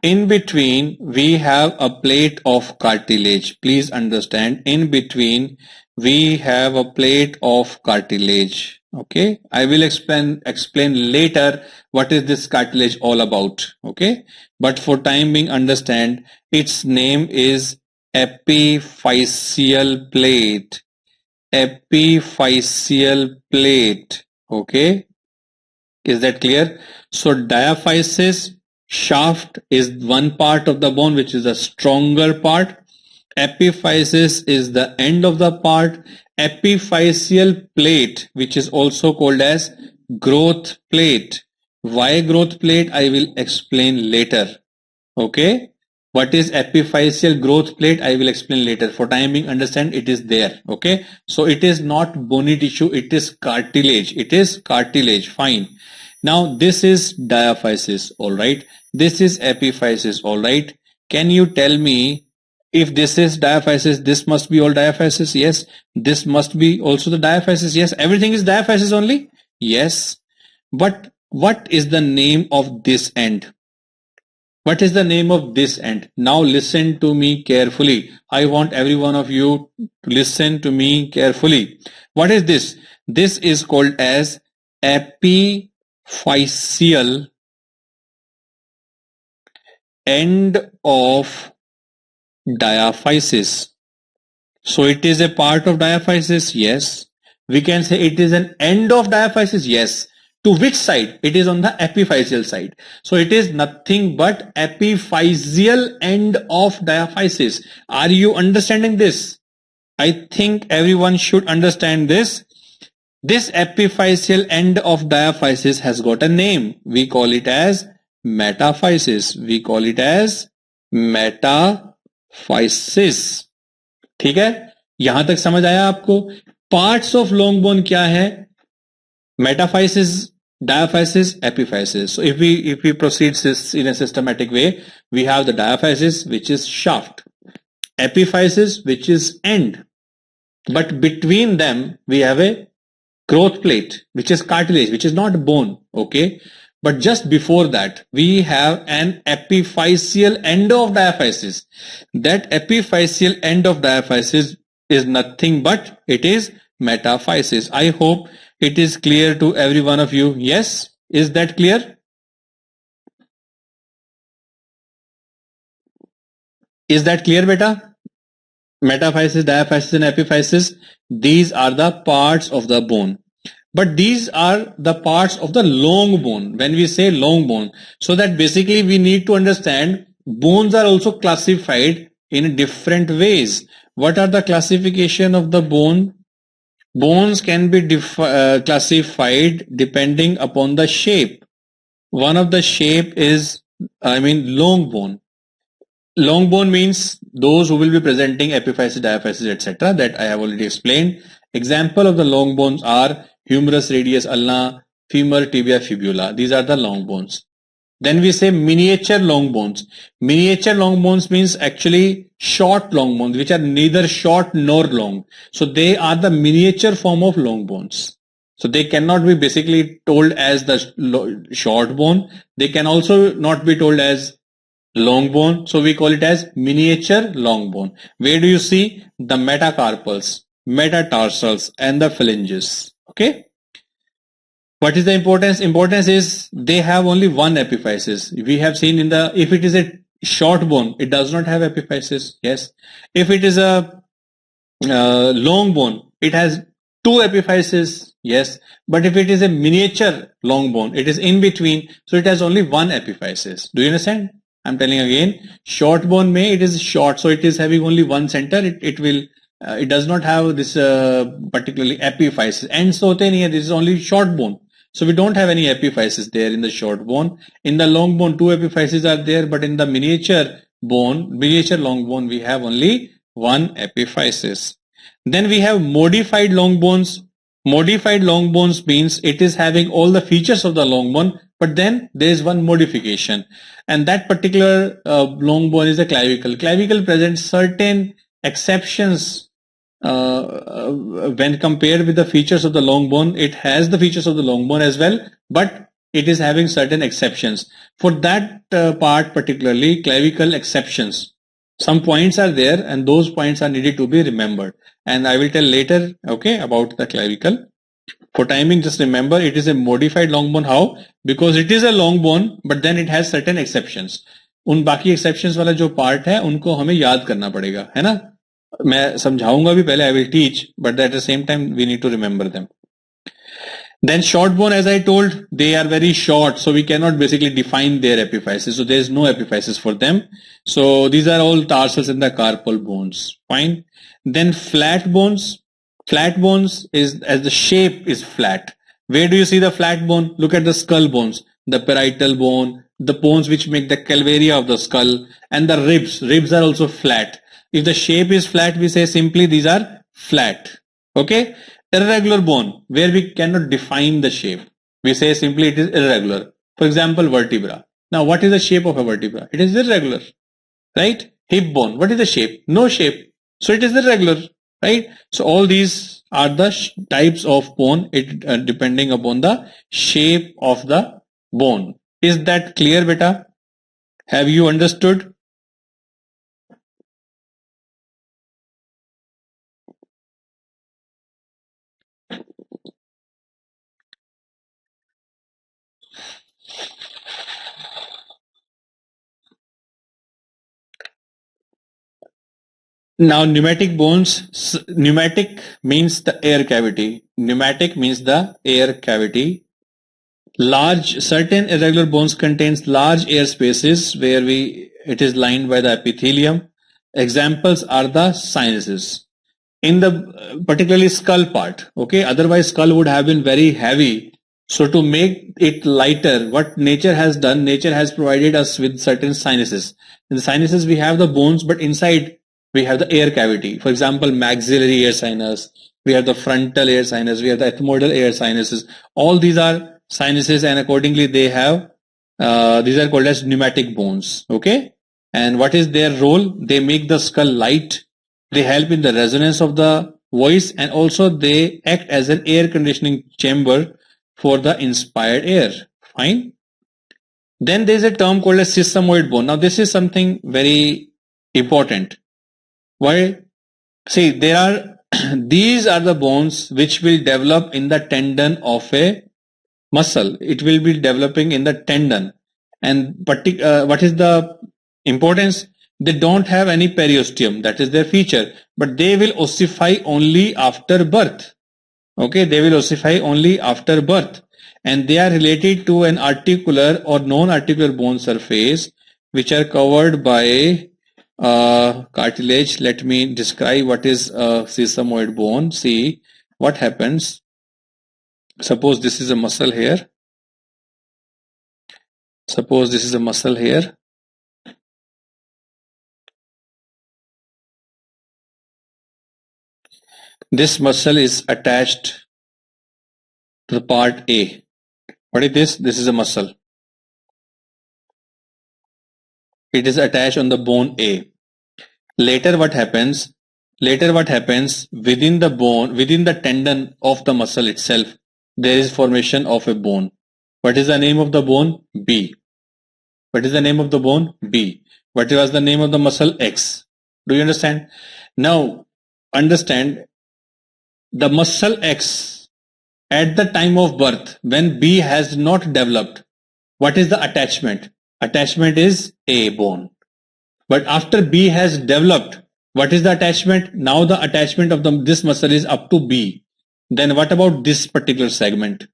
In between, we have a plate of cartilage. Please understand, in between, we have a plate of cartilage. Okay, I will explain later what is this cartilage all about. Okay, but for time being, understand its name is epiphyseal plate. Epiphyseal plate. Okay, is that clear? So diaphysis, shaft, is one part of the bone which is the stronger part. Epiphysis is the end of the part. Epiphyseal plate, which is also called as growth plate. Why growth plate? I will explain later. Okay. What is epiphyseal growth plate? I will explain later. For time being, understand it is there. Okay. So it is not bony tissue. It is cartilage. It is cartilage. Fine. Now this is diaphysis. All right. This is epiphysis. All right. Can you tell me, if this is diaphysis, this must be all diaphysis? Yes. This must be also the diaphysis? Yes. Everything is diaphysis only? Yes. But what is the name of this end? What is the name of this end? Now listen to me carefully. I want every one of you to listen to me carefully. What is this? This is called as epiphyseal end of diaphysis. So it is a part of diaphysis? Yes. We can say it is an end of diaphysis? Yes. To which side? It is on the epiphyseal side. So it is nothing but epiphyseal end of diaphysis. Are you understanding this? I think everyone should understand this. This epiphyseal end of diaphysis has got a name. We call it as metaphysis. We call it as metaphysis. ठीक है, यहां तक समझ आया आपको? Parts of long bone क्या है? Metaphysis, diaphysis, epiphysis. So if we proceed this in a systematic way, we have the diaphysis, which is shaft, epiphysis, which is end, but between them we have a growth plate, which is cartilage, which is not bone. Okay, but just before that we have an epiphyseal end of diaphysis. That epiphyseal end of diaphysis is nothing but it is metaphysis. I hope it is clear to every one of you. Yes, is that clear? Is that clear, beta? Metaphysis, diaphysis and epiphysis, these are the parts of the bone. But these are the parts of the long bone. When we say long bone, so that basically we need to understand bones are also classified in different ways. What are the classification of the bone? Bones can be classified depending upon the shape. One of the shape is, long bone. Long bone means those who will be presenting epiphysis, diaphysis, etc. that I have already explained. Example of the long bones are humerus, radius, ulna, femur, tibia, fibula. These are the long bones. Then we say miniature long bones. Miniature long bones means actually short long bones, which are neither short nor long. So they are the miniature form of long bones. So they cannot be basically told as the short bone. They can also not be told as long bone. So we call it as miniature long bone. Where do you see the metacarpals, metatarsals and the phalanges? Okay. What is the importance? Importance is they have only one epiphysis. We have seen in the, if it is a short bone, it does not have epiphysis. Yes. If it is a long bone, it has two epiphyses. Yes. But if it is a miniature long bone, it is in between. So it has only one epiphysis. Do you understand? I'm telling again, short bone it is short. So it is having only one center. It will it does not have this particularly epiphysis. Ends hote nahi hai, this is only short bone. So we don't have any epiphysis there in the short bone. In the long bone, 2 epiphyses are there, but in the miniature bone, miniature long bone, we have only 1 epiphysis. Then we have modified long bones. Modified long bones means it is having all the features of the long bone, but then there is one modification, and that particular long bone is the clavicle. Clavicle presents certain exceptions when compared with the features of the long bone. It has the features of the long bone as well, but it is having certain exceptions. For that part particularly, clavicle exceptions, some points are there, and those points are needed to be remembered, and I will tell later, okay, about the clavicle. For timing, just remember it is a modified long bone. How? Because it is a long bone, but then it has certain exceptions. उन बाकी exceptions वाला जो part है उनको हमें याद करना पड़ेगा, है ना? मैं समझाऊंगा भी पहले, I will teach, but at the same time we need to remember them. Then short bone, as I told, they are very short, so we cannot basically define their epiphysis. So there is no epiphysis for them. So these are all tarsals and the carpal bones. Fine. Then flat bones. Flat bones is as the shape is flat. Where do you see the flat bone? Look at the skull bones, the parietal bone, the bones which make the calvaria of the skull, and the ribs. Ribs are also flat. If the shape is flat, we say simply these are flat. Okay. Irregular bone, where we cannot define the shape, we say simply it is irregular. For example, vertebra. Now what is the shape of a vertebra? It is irregular, right? Hip bone, what is the shape? No shape, so it is irregular, right? So all these are the types of bone, depending upon the shape of the bone. Is that clear, beta? Have you understood? Now pneumatic bones, pneumatic means the air cavity. Pneumatic means the air cavity. Certain irregular bones contains large air spaces where it is lined by the epithelium. Examples are the sinuses. In the particularly skull part, okay, otherwise skull would have been very heavy. So to make it lighter, what nature has done, nature has provided us with certain sinuses. In the sinuses we have the bones, but inside we have the air cavity. For example, maxillary air sinus, we have the frontal air sinus, we have the ethmoidal air sinuses. All these are sinuses, and accordingly they have, these are called as pneumatic bones, okay? And what is their role? They make the skull light, they help in the resonance of the voice, and also they act as an air conditioning chamber for the inspired air. Fine. Then there is a term called as sesamoid bone. Now this is something very important. Why? See, there are these are the bones which will develop in the tendon of a muscle. It will be developing in the tendon. And what is the importance? They don't have any periosteum, that is their feature, but they will ossify only after birth. Okay, they will ossify only after birth, and they are related to an articular or non-articular bone surface which are covered by cartilage. Let me describe what is a sesamoid bone. See what happens. Suppose this is a muscle here. Suppose this is a muscle here. This muscle is attached to the part A. What is this? This is a muscle. It is attached on the bone A. Later what happens? Later what happens? Within the bone, within the tendon of the muscle itself, there is formation of a bone. What is the name of the bone? B. What is the name of the bone? B. What was the name of the muscle? X. Do you understand? Now understand, the muscle X at the time of birth, when B has not developed, what is the attachment? Attachment is A, bone. But after B has developed, what is the attachment? Now the attachment of this muscle is up to B. Then what about this particular segment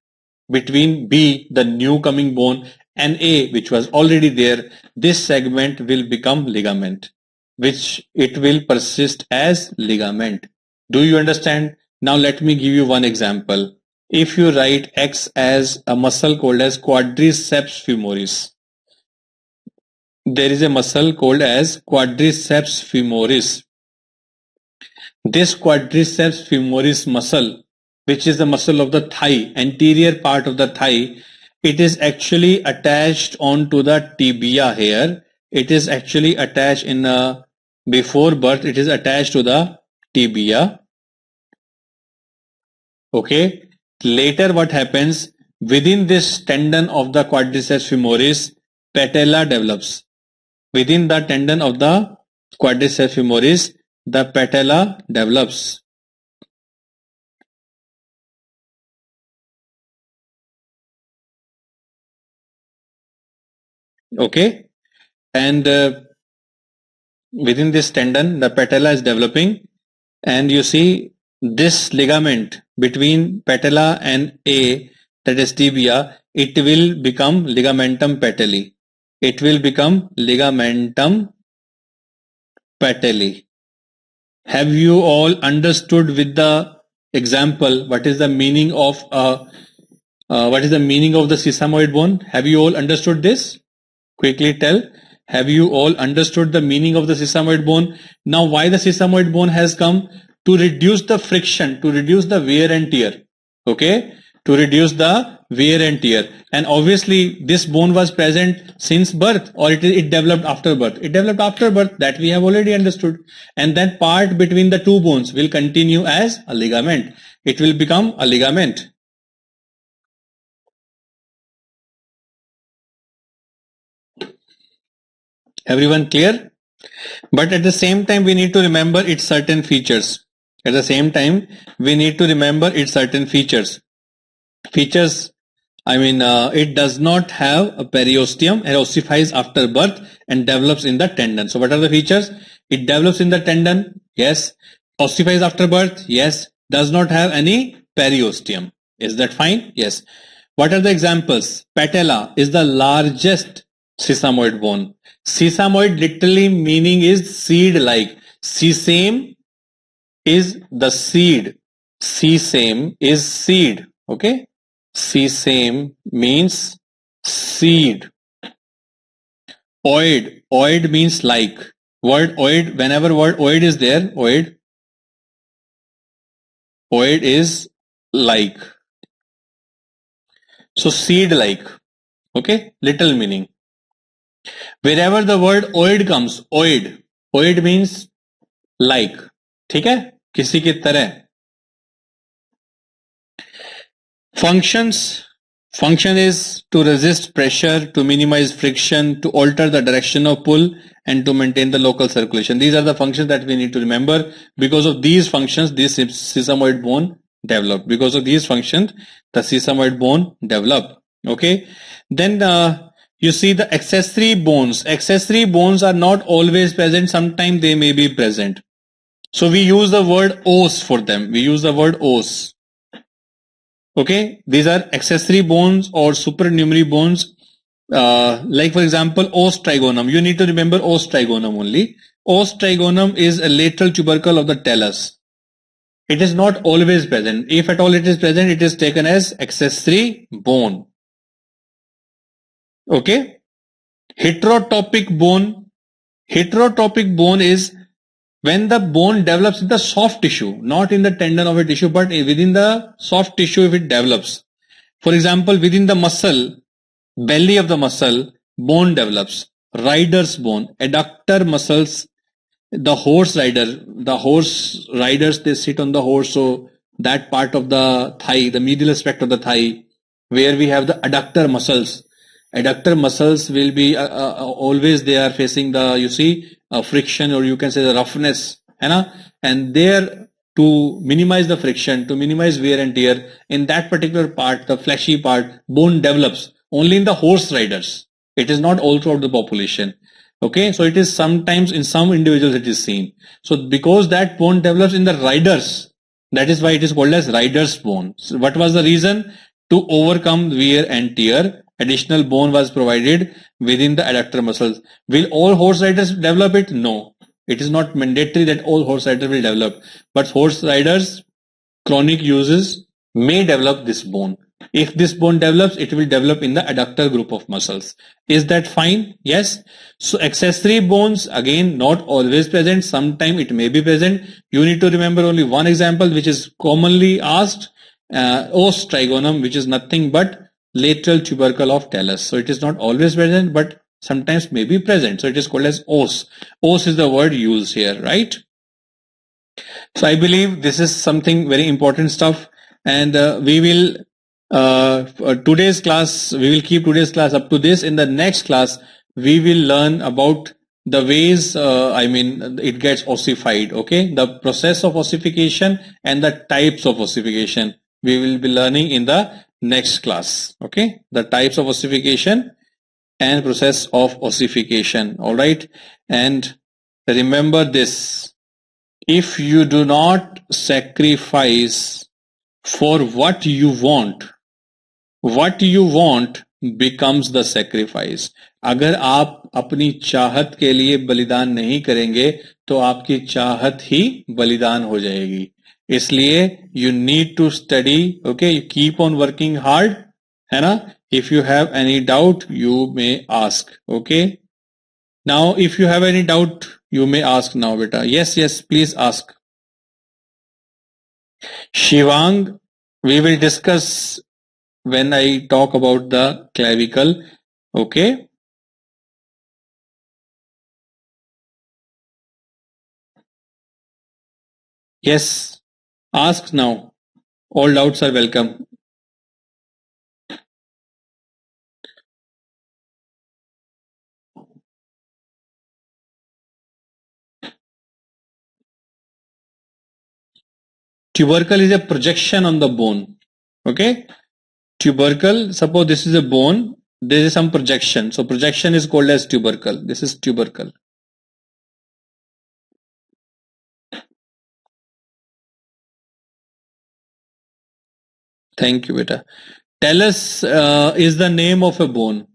between B, the new coming bone, and A, which was already there? This segment will become ligament, which it will persist as ligament. Do you understand? Now let me give you one example. If you write X as a muscle called as quadriceps femoris, there is a muscle called as quadriceps femoris. This quadriceps femoris muscle, which is the muscle of the thigh, anterior part of the thigh, it is actually attached onto the tibia here. It is actually attached in before birth, it is attached to the tibia. Okay. Later what happens, within this tendon of the quadriceps femoris, patella develops. Within the tendon of the quadriceps femoris, the patella develops. Okay. And within this tendon, the patella is developing, and you see this ligament between patella and A, that is tibia, it will become ligamentum patelli. It will become ligamentum patelli. Have you all understood with the example what is the meaning of the sesamoid bone? Have you all understood this? Quickly tell. Have you all understood the meaning of the sesamoid bone? Now, why the sesamoid bone has come? To reduce the friction, to reduce the wear and tear. Okay? To reduce the wear and tear. And obviously, this bone was present since birth, or it developed after birth. It developed after birth, that we have already understood. And that part between the two bones will continue as a ligament. It will become a ligament. Everyone clear? But at the same time, we need to remember its certain features. At the same time, we need to remember its certain features. Features, I mean, it does not have a periosteum, it ossifies after birth and develops in the tendon. So what are the features? It develops in the tendon, yes. Ossifies after birth, yes. Does not have any periosteum. Is that fine? Yes. What are the examples? Patella is the largest sesamoid bone. Sesamoid literally meaning is seed-like. Sesame is the seed. Sesame is seed. Okay. Sesame means seed. Oid. Oid means like. Word oid, whenever word oid is there, oid is like. So seed-like. Okay. Little meaning. Wherever the word oid comes, oid means like. ठीक है, किसी की तरह. Functions. Function is to resist pressure, to minimize friction, to alter the direction of pull, and to maintain the local circulation. These are the functions that we need to remember. Because of these functions, this sesamoid bone developed. Because of these functions, the sesamoid bone developed. Okay. Then you see the accessory bones. Accessory bones are not always present. Sometimes they may be present. So we use the word os for them. We use the word os. Okay, these are accessory bones or supernumerary bones. Like for example, os trigonum. You need to remember os trigonum only. Os trigonum is a lateral tubercle of the talus. It is not always present. If at all it is present, it is taken as accessory bone. Okay. Heterotopic bone. Heterotopic bone is when the bone develops in the soft tissue, not in the tendon of a tissue, but within the soft tissue if it develops. For example, within the muscle, belly of the muscle, bone develops. Rider's bone, adductor muscles, the horse riders, they sit on the horse, so that part of the thigh, the medial aspect of the thigh, where we have the adductor muscles. Adductor muscles will be always they are facing the, you see, friction, or you can say the roughness, and there to minimize the friction, to minimize wear and tear, in that particular part, the fleshy part, bone develops only in the horse riders. It is not all throughout the population. Okay, so it is sometimes in some individuals it is seen. So because that bone develops in the riders, that is why it is called as rider's bone. So what was the reason? To overcome wear and tear, additional bone was provided within the adductor muscles. Will all horse riders develop it? No. It is not mandatory that all horse riders will develop, but horse riders chronic uses may develop this bone. If this bone develops, it will develop in the adductor group of muscles. Is that fine? Yes. So accessory bones, again, not always present. Sometime it may be present. You need to remember only one example, which is commonly asked, os trigonum, which is nothing but lateral tubercle of talus. So it is not always present, but sometimes may be present. So it is called as os. Os is the word used here, right? So I believe this is something very important stuff, and we will today's class, we will keep today's class up to this. In the next class, we will learn about the ways, it gets ossified, okay? The process of ossification and the types of ossification. We will be learning in the next class, okay? The types of ossification and process of ossification, all right? And remember this, if you do not sacrifice for what you want becomes the sacrifice. अगर आप अपनी चाहत के लिए बलिदान नहीं करेंगे तो आपकी चाहत ही बलिदान हो जाएगी. इसलिए you need to study, okay? You keep on working hard, है ना? If you have any doubt, you may ask, okay? Now, if you have any doubt, you may ask now, beta. Yes, please ask. Shivang, we will discuss when I talk about the clavicle, okay? Yes, ask now. All doubts are welcome. Tubercle is a projection on the bone, okay? Tubercle, suppose this is a bone, there is some projection. So projection is called as tubercle. This is tubercle. Thank you, beta. Talus is the name of a bone.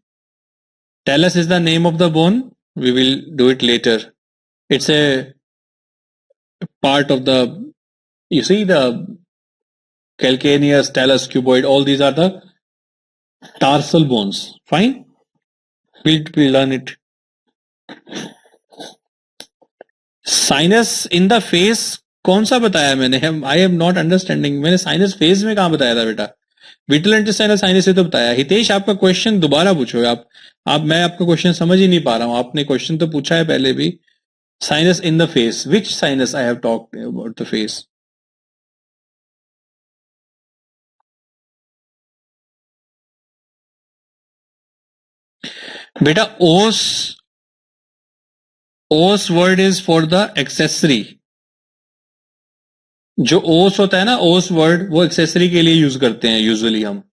Talus is the name of the bone. We will do it later. It's a part of the, you see the calcaneus, talus, cuboid, all these are the tarsal bones. Fine? We'll learn it. Sinus in the face, कौन सा बताया मैंने? I am not understanding. मैंने sinus face में कहाँ बताया था बेटा? विटल इंटेस्टाइनल साइनस से तो बताया. हितेश, आपका क्वेश्चन दोबारा पूछो. आप मैं आपका क्वेश्चन समझ ही नहीं पा रहा हूँ. आपने क्वेश्चन तो पूछा है पहले भी. Sinus in the face. Which sinus I have talked about the face? बेटा os word is for the accessory. जो os होता है ना, os word, वो accessory के लिए यूज करते हैं usually हम.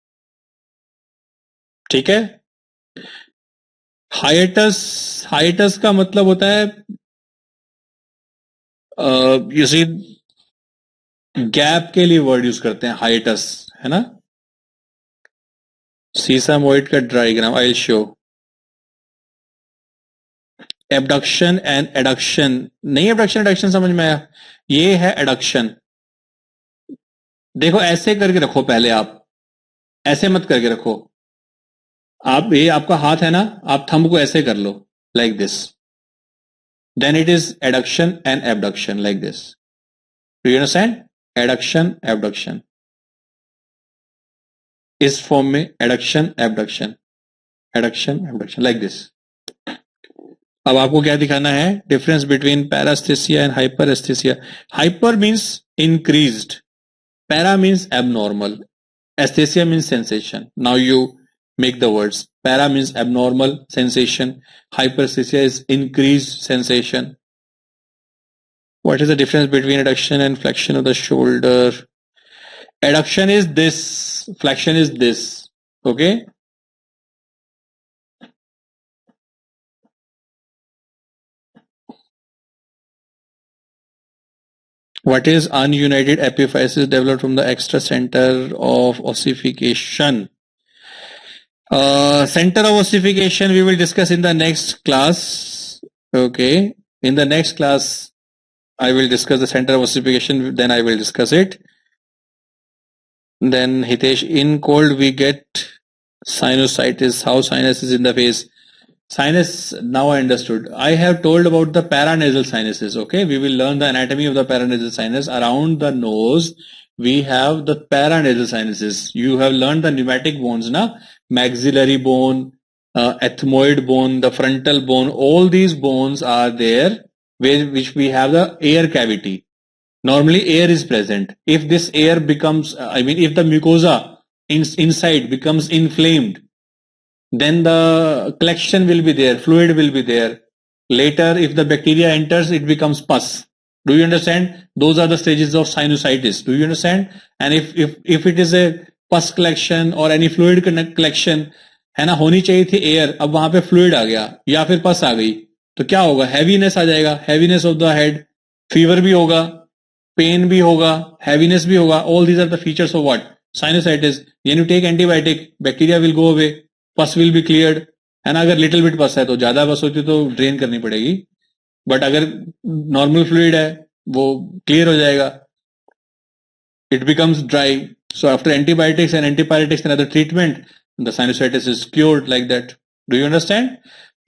ठीक है? hiatus का मतलब होता है you see गैप के लिए वर्ड यूज करते हैं hiatus, है ना? सीसामोइड का diagram I will show. Abduction and adduction नहीं, एबडक्शन समझ में आया. ये है एडक्शन. देखो ऐसे करके रखो पहले, आप ऐसे मत करके रखो. आप ये आपका हाथ है ना, आप थंब को ऐसे कर लो like this. Then it is adduction and abduction like this. Do you understand? Adduction abduction इस फॉर्म में एडक्शन एबडक्शन लाइक दिस. अब आपको क्या दिखाना है? Difference between paraesthesia and hyper aesthesia. Hyper means increased, para means abnormal, aesthesia means sensation. Now you make the words. Para means abnormal sensation, hyperesthesia is increased sensation. What is the difference between adduction and flexion of the shoulder? Adduction is this, flexion is this, okay? What is ununited epiphysis developed from the extra center of ossification? Center of ossification we will discuss in the next class, okay? In the next class, I will discuss the center of ossification, then I will discuss it. Then Hitesh, in cold we get sinusitis, how sinus is in the face. Sinus, now I understood. I have told about the paranasal sinuses, okay? We will learn the anatomy of the paranasal sinus. Around the nose, we have the paranasal sinuses. You have learned the pneumatic bones, na? Maxillary bone, ethmoid bone, the frontal bone, all these bones are there, which we have the air cavity. Normally air is present. If this air becomes, if the mucosa inside becomes inflamed, then the collection will be there, fluid will be there. Later, if the bacteria enters, it becomes pus. Do you understand? Those are the stages of sinusitis. Do you understand? And if it is a pus collection or any fluid collection, है ना, होनी चाहिए थी air, अब वहां पे fluid आ गया या फिर पस आ गई, तो क्या होगा? हैवीनेस आ जाएगा, heaviness of the head, fever भी होगा, पेन भी होगा, हैवीनेस भी होगा. All these are the features of what? Sinusitis. When you take antibiotic, bacteria will go away, pus will be cleared. है ना, अगर लिटिल बिट पस है तो ज्यादा पस होती तो ड्रेन करनी पड़ेगी, बट अगर नॉर्मल फ्लूइड है वो क्लियर हो जाएगा. It becomes dry. So after antibiotics and antipyretics and other treatment, the sinusitis is cured like that. Do you understand?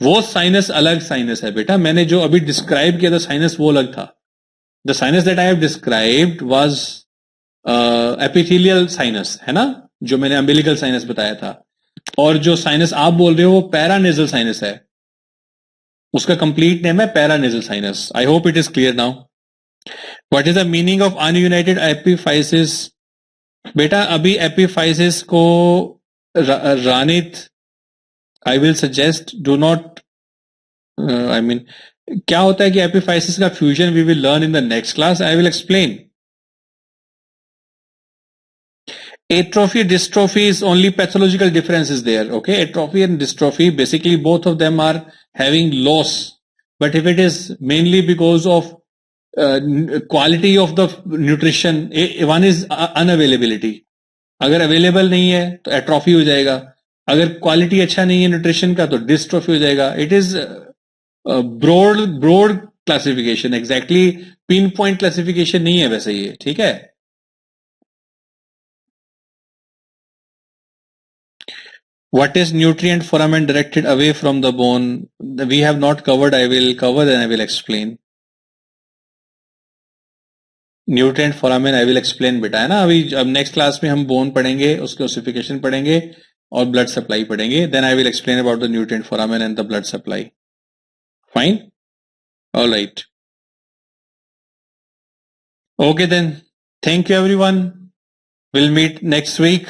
वो साइनस अलग साइनस है बेटा, मैंने जो अभी डिस्क्राइब किया था साइनस वो अलग था. The sinus that I have described was epithelial sinus, है ना, जो मैंने umbilical sinus बताया था. और जो साइनस आप बोल रहे हो वो पैरानेजल साइनस है, उसका कंप्लीट नेम है paranasal sinus. I hope it is clear now. What is the meaning of ununited epiphysis? बेटा अभी एपिफाइसिस को रानित, I will suggest do not, क्या होता है कि एपिफाइसिस का fusion we will learn in the next class. I will explain. Atrophy, dystrophy is only pathological difference is there. Okay, atrophy and dystrophy, basically both of them are having loss. But if it is mainly because of quality of the nutrition, one is unavailability. अगर available नहीं है तो atrophy हो जाएगा. अगर quality अच्छा नहीं है nutrition का तो dystrophy हो जाएगा. It is broad classification. Exactly pinpoint classification नहीं है वैसे ये, ठीक है. What is nutrient foramen directed away from the bone? We have not covered. I will cover and I will explain. Nutrient foramen I will explain बेटा, है ना. अभी अब next class में हम bone पढ़ेंगे, उसके ossification पढ़ेंगे और blood supply पढ़ेंगे. Then I will explain about the nutrient foramen and the blood supply. Fine? All right. Okay then. Thank you everyone. We'll meet next week.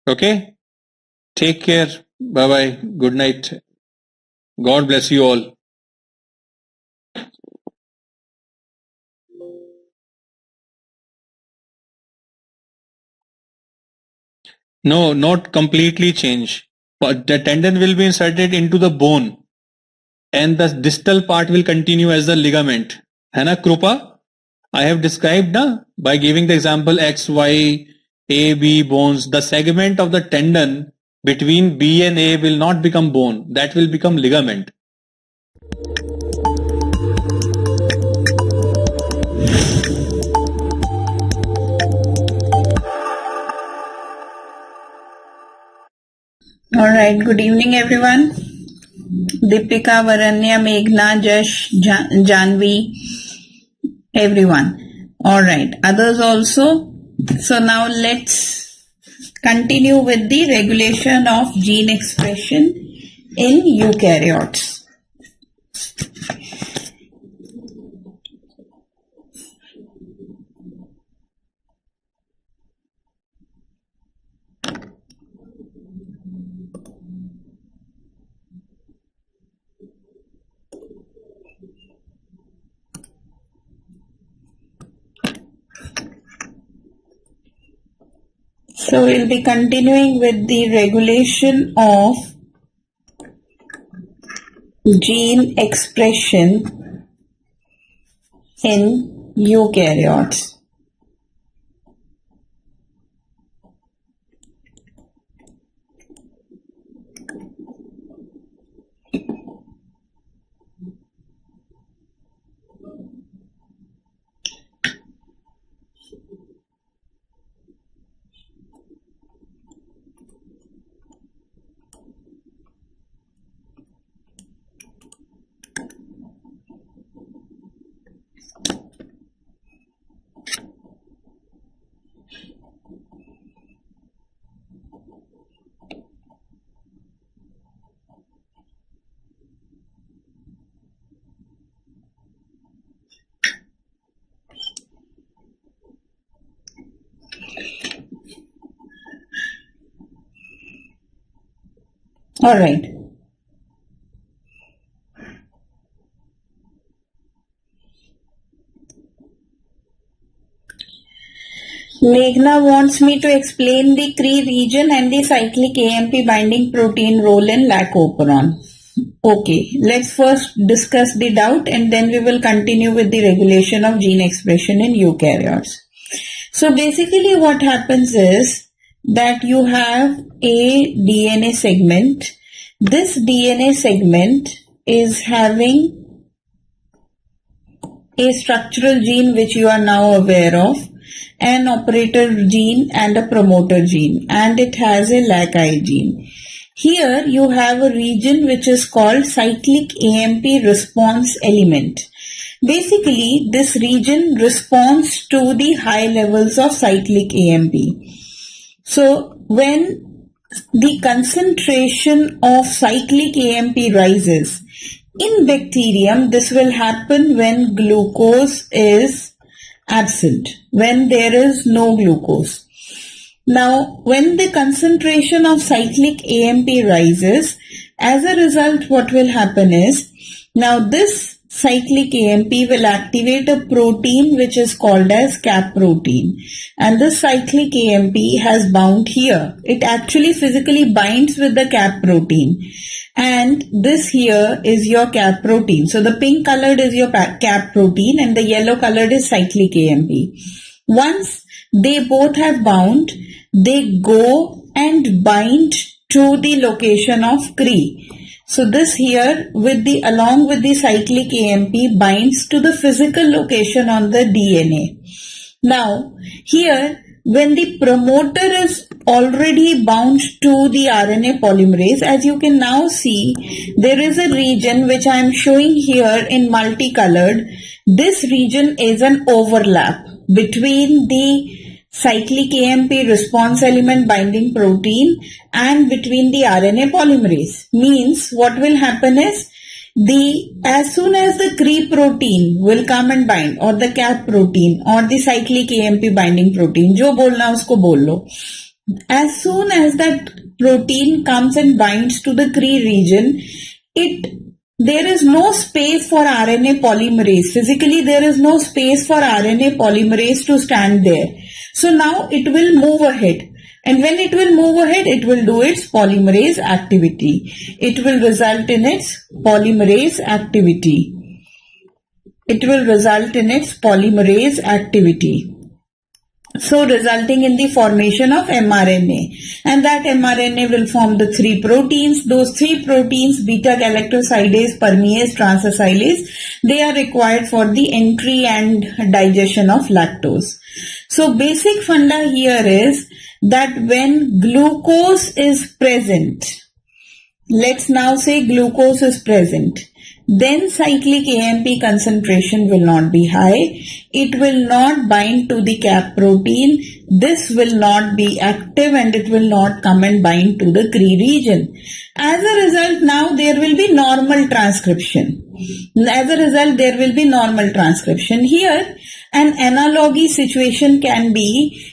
Okay? Take care. Bye bye. Good night. God bless you all. No, not completely change. But the tendon will be inserted into the bone and the distal part will continue as the ligament. है ना कृपा? I have described na, by giving the example X, Y, A, B bones. The segment of the tendon between B and A will not become bone. That will become ligament. All right. Good evening, everyone. Deepika, Varanya, Meghna, Jash, Janvi, everyone. All right. Others also. So now let's continue with the regulation of gene expression in eukaryotes. So we'll be continuing with the regulation of gene expression in eukaryotes. Alright. Meghna wants me to explain the Cre region and the cyclic AMP binding protein role in lac-operon. Okay, let's first discuss the doubt and then we will continue with the regulation of gene expression in eukaryotes. So basically what happens is that you have a DNA segment. This DNA segment is having a structural gene which you are now aware of, an operator gene and a promoter gene, and it has a LAC-I gene. Here you have a region which is called cyclic AMP response element. Basically, this region responds to the high levels of cyclic AMP. So when the concentration of cyclic AMP rises, in bacterium, this will happen when glucose is absent, when there is no glucose. Now, when the concentration of cyclic AMP rises, as a result, what will happen is, now this cyclic AMP will activate a protein which is called as cap protein. And the cyclic AMP has bound here. It actually physically binds with the cap protein. And this here is your cap protein. So the pink colored is your cap protein and the yellow colored is cyclic AMP. Once they both have bound, they go and bind to the location of Cre. So this here along with the cyclic AMP binds to the physical location on the DNA. Now here when the promoter is already bound to the RNA polymerase, as you can now see, there is a region which I am showing here in multicolored. This region is an overlap between the cyclic AMP response element binding protein and between the RNA polymerase. Means what will happen is, as soon as the Cre protein will come and bind, or the cap protein or the cyclic AMP binding protein, jo bolna usko bol lo. As soon as that protein comes and binds to the Cre region, there is no space for RNA polymerase. Physically, there is no space for RNA polymerase to stand there. So now it will move ahead. And when it will move ahead, it will do its polymerase activity. It will result in its polymerase activity. It will result in its polymerase activity. So resulting in the formation of mRNA. And that mRNA will form the 3 proteins. Those 3 proteins, beta-galactosidase, permease, transacylase, they are required for the entry and digestion of lactose. So basic funda here is that when glucose is present, let's now say glucose is present, then cyclic AMP concentration will not be high. It will not bind to the cap protein. This will not be active and it will not come and bind to the Cre region. As a result, now there will be normal transcription. Here, an analogy situation can be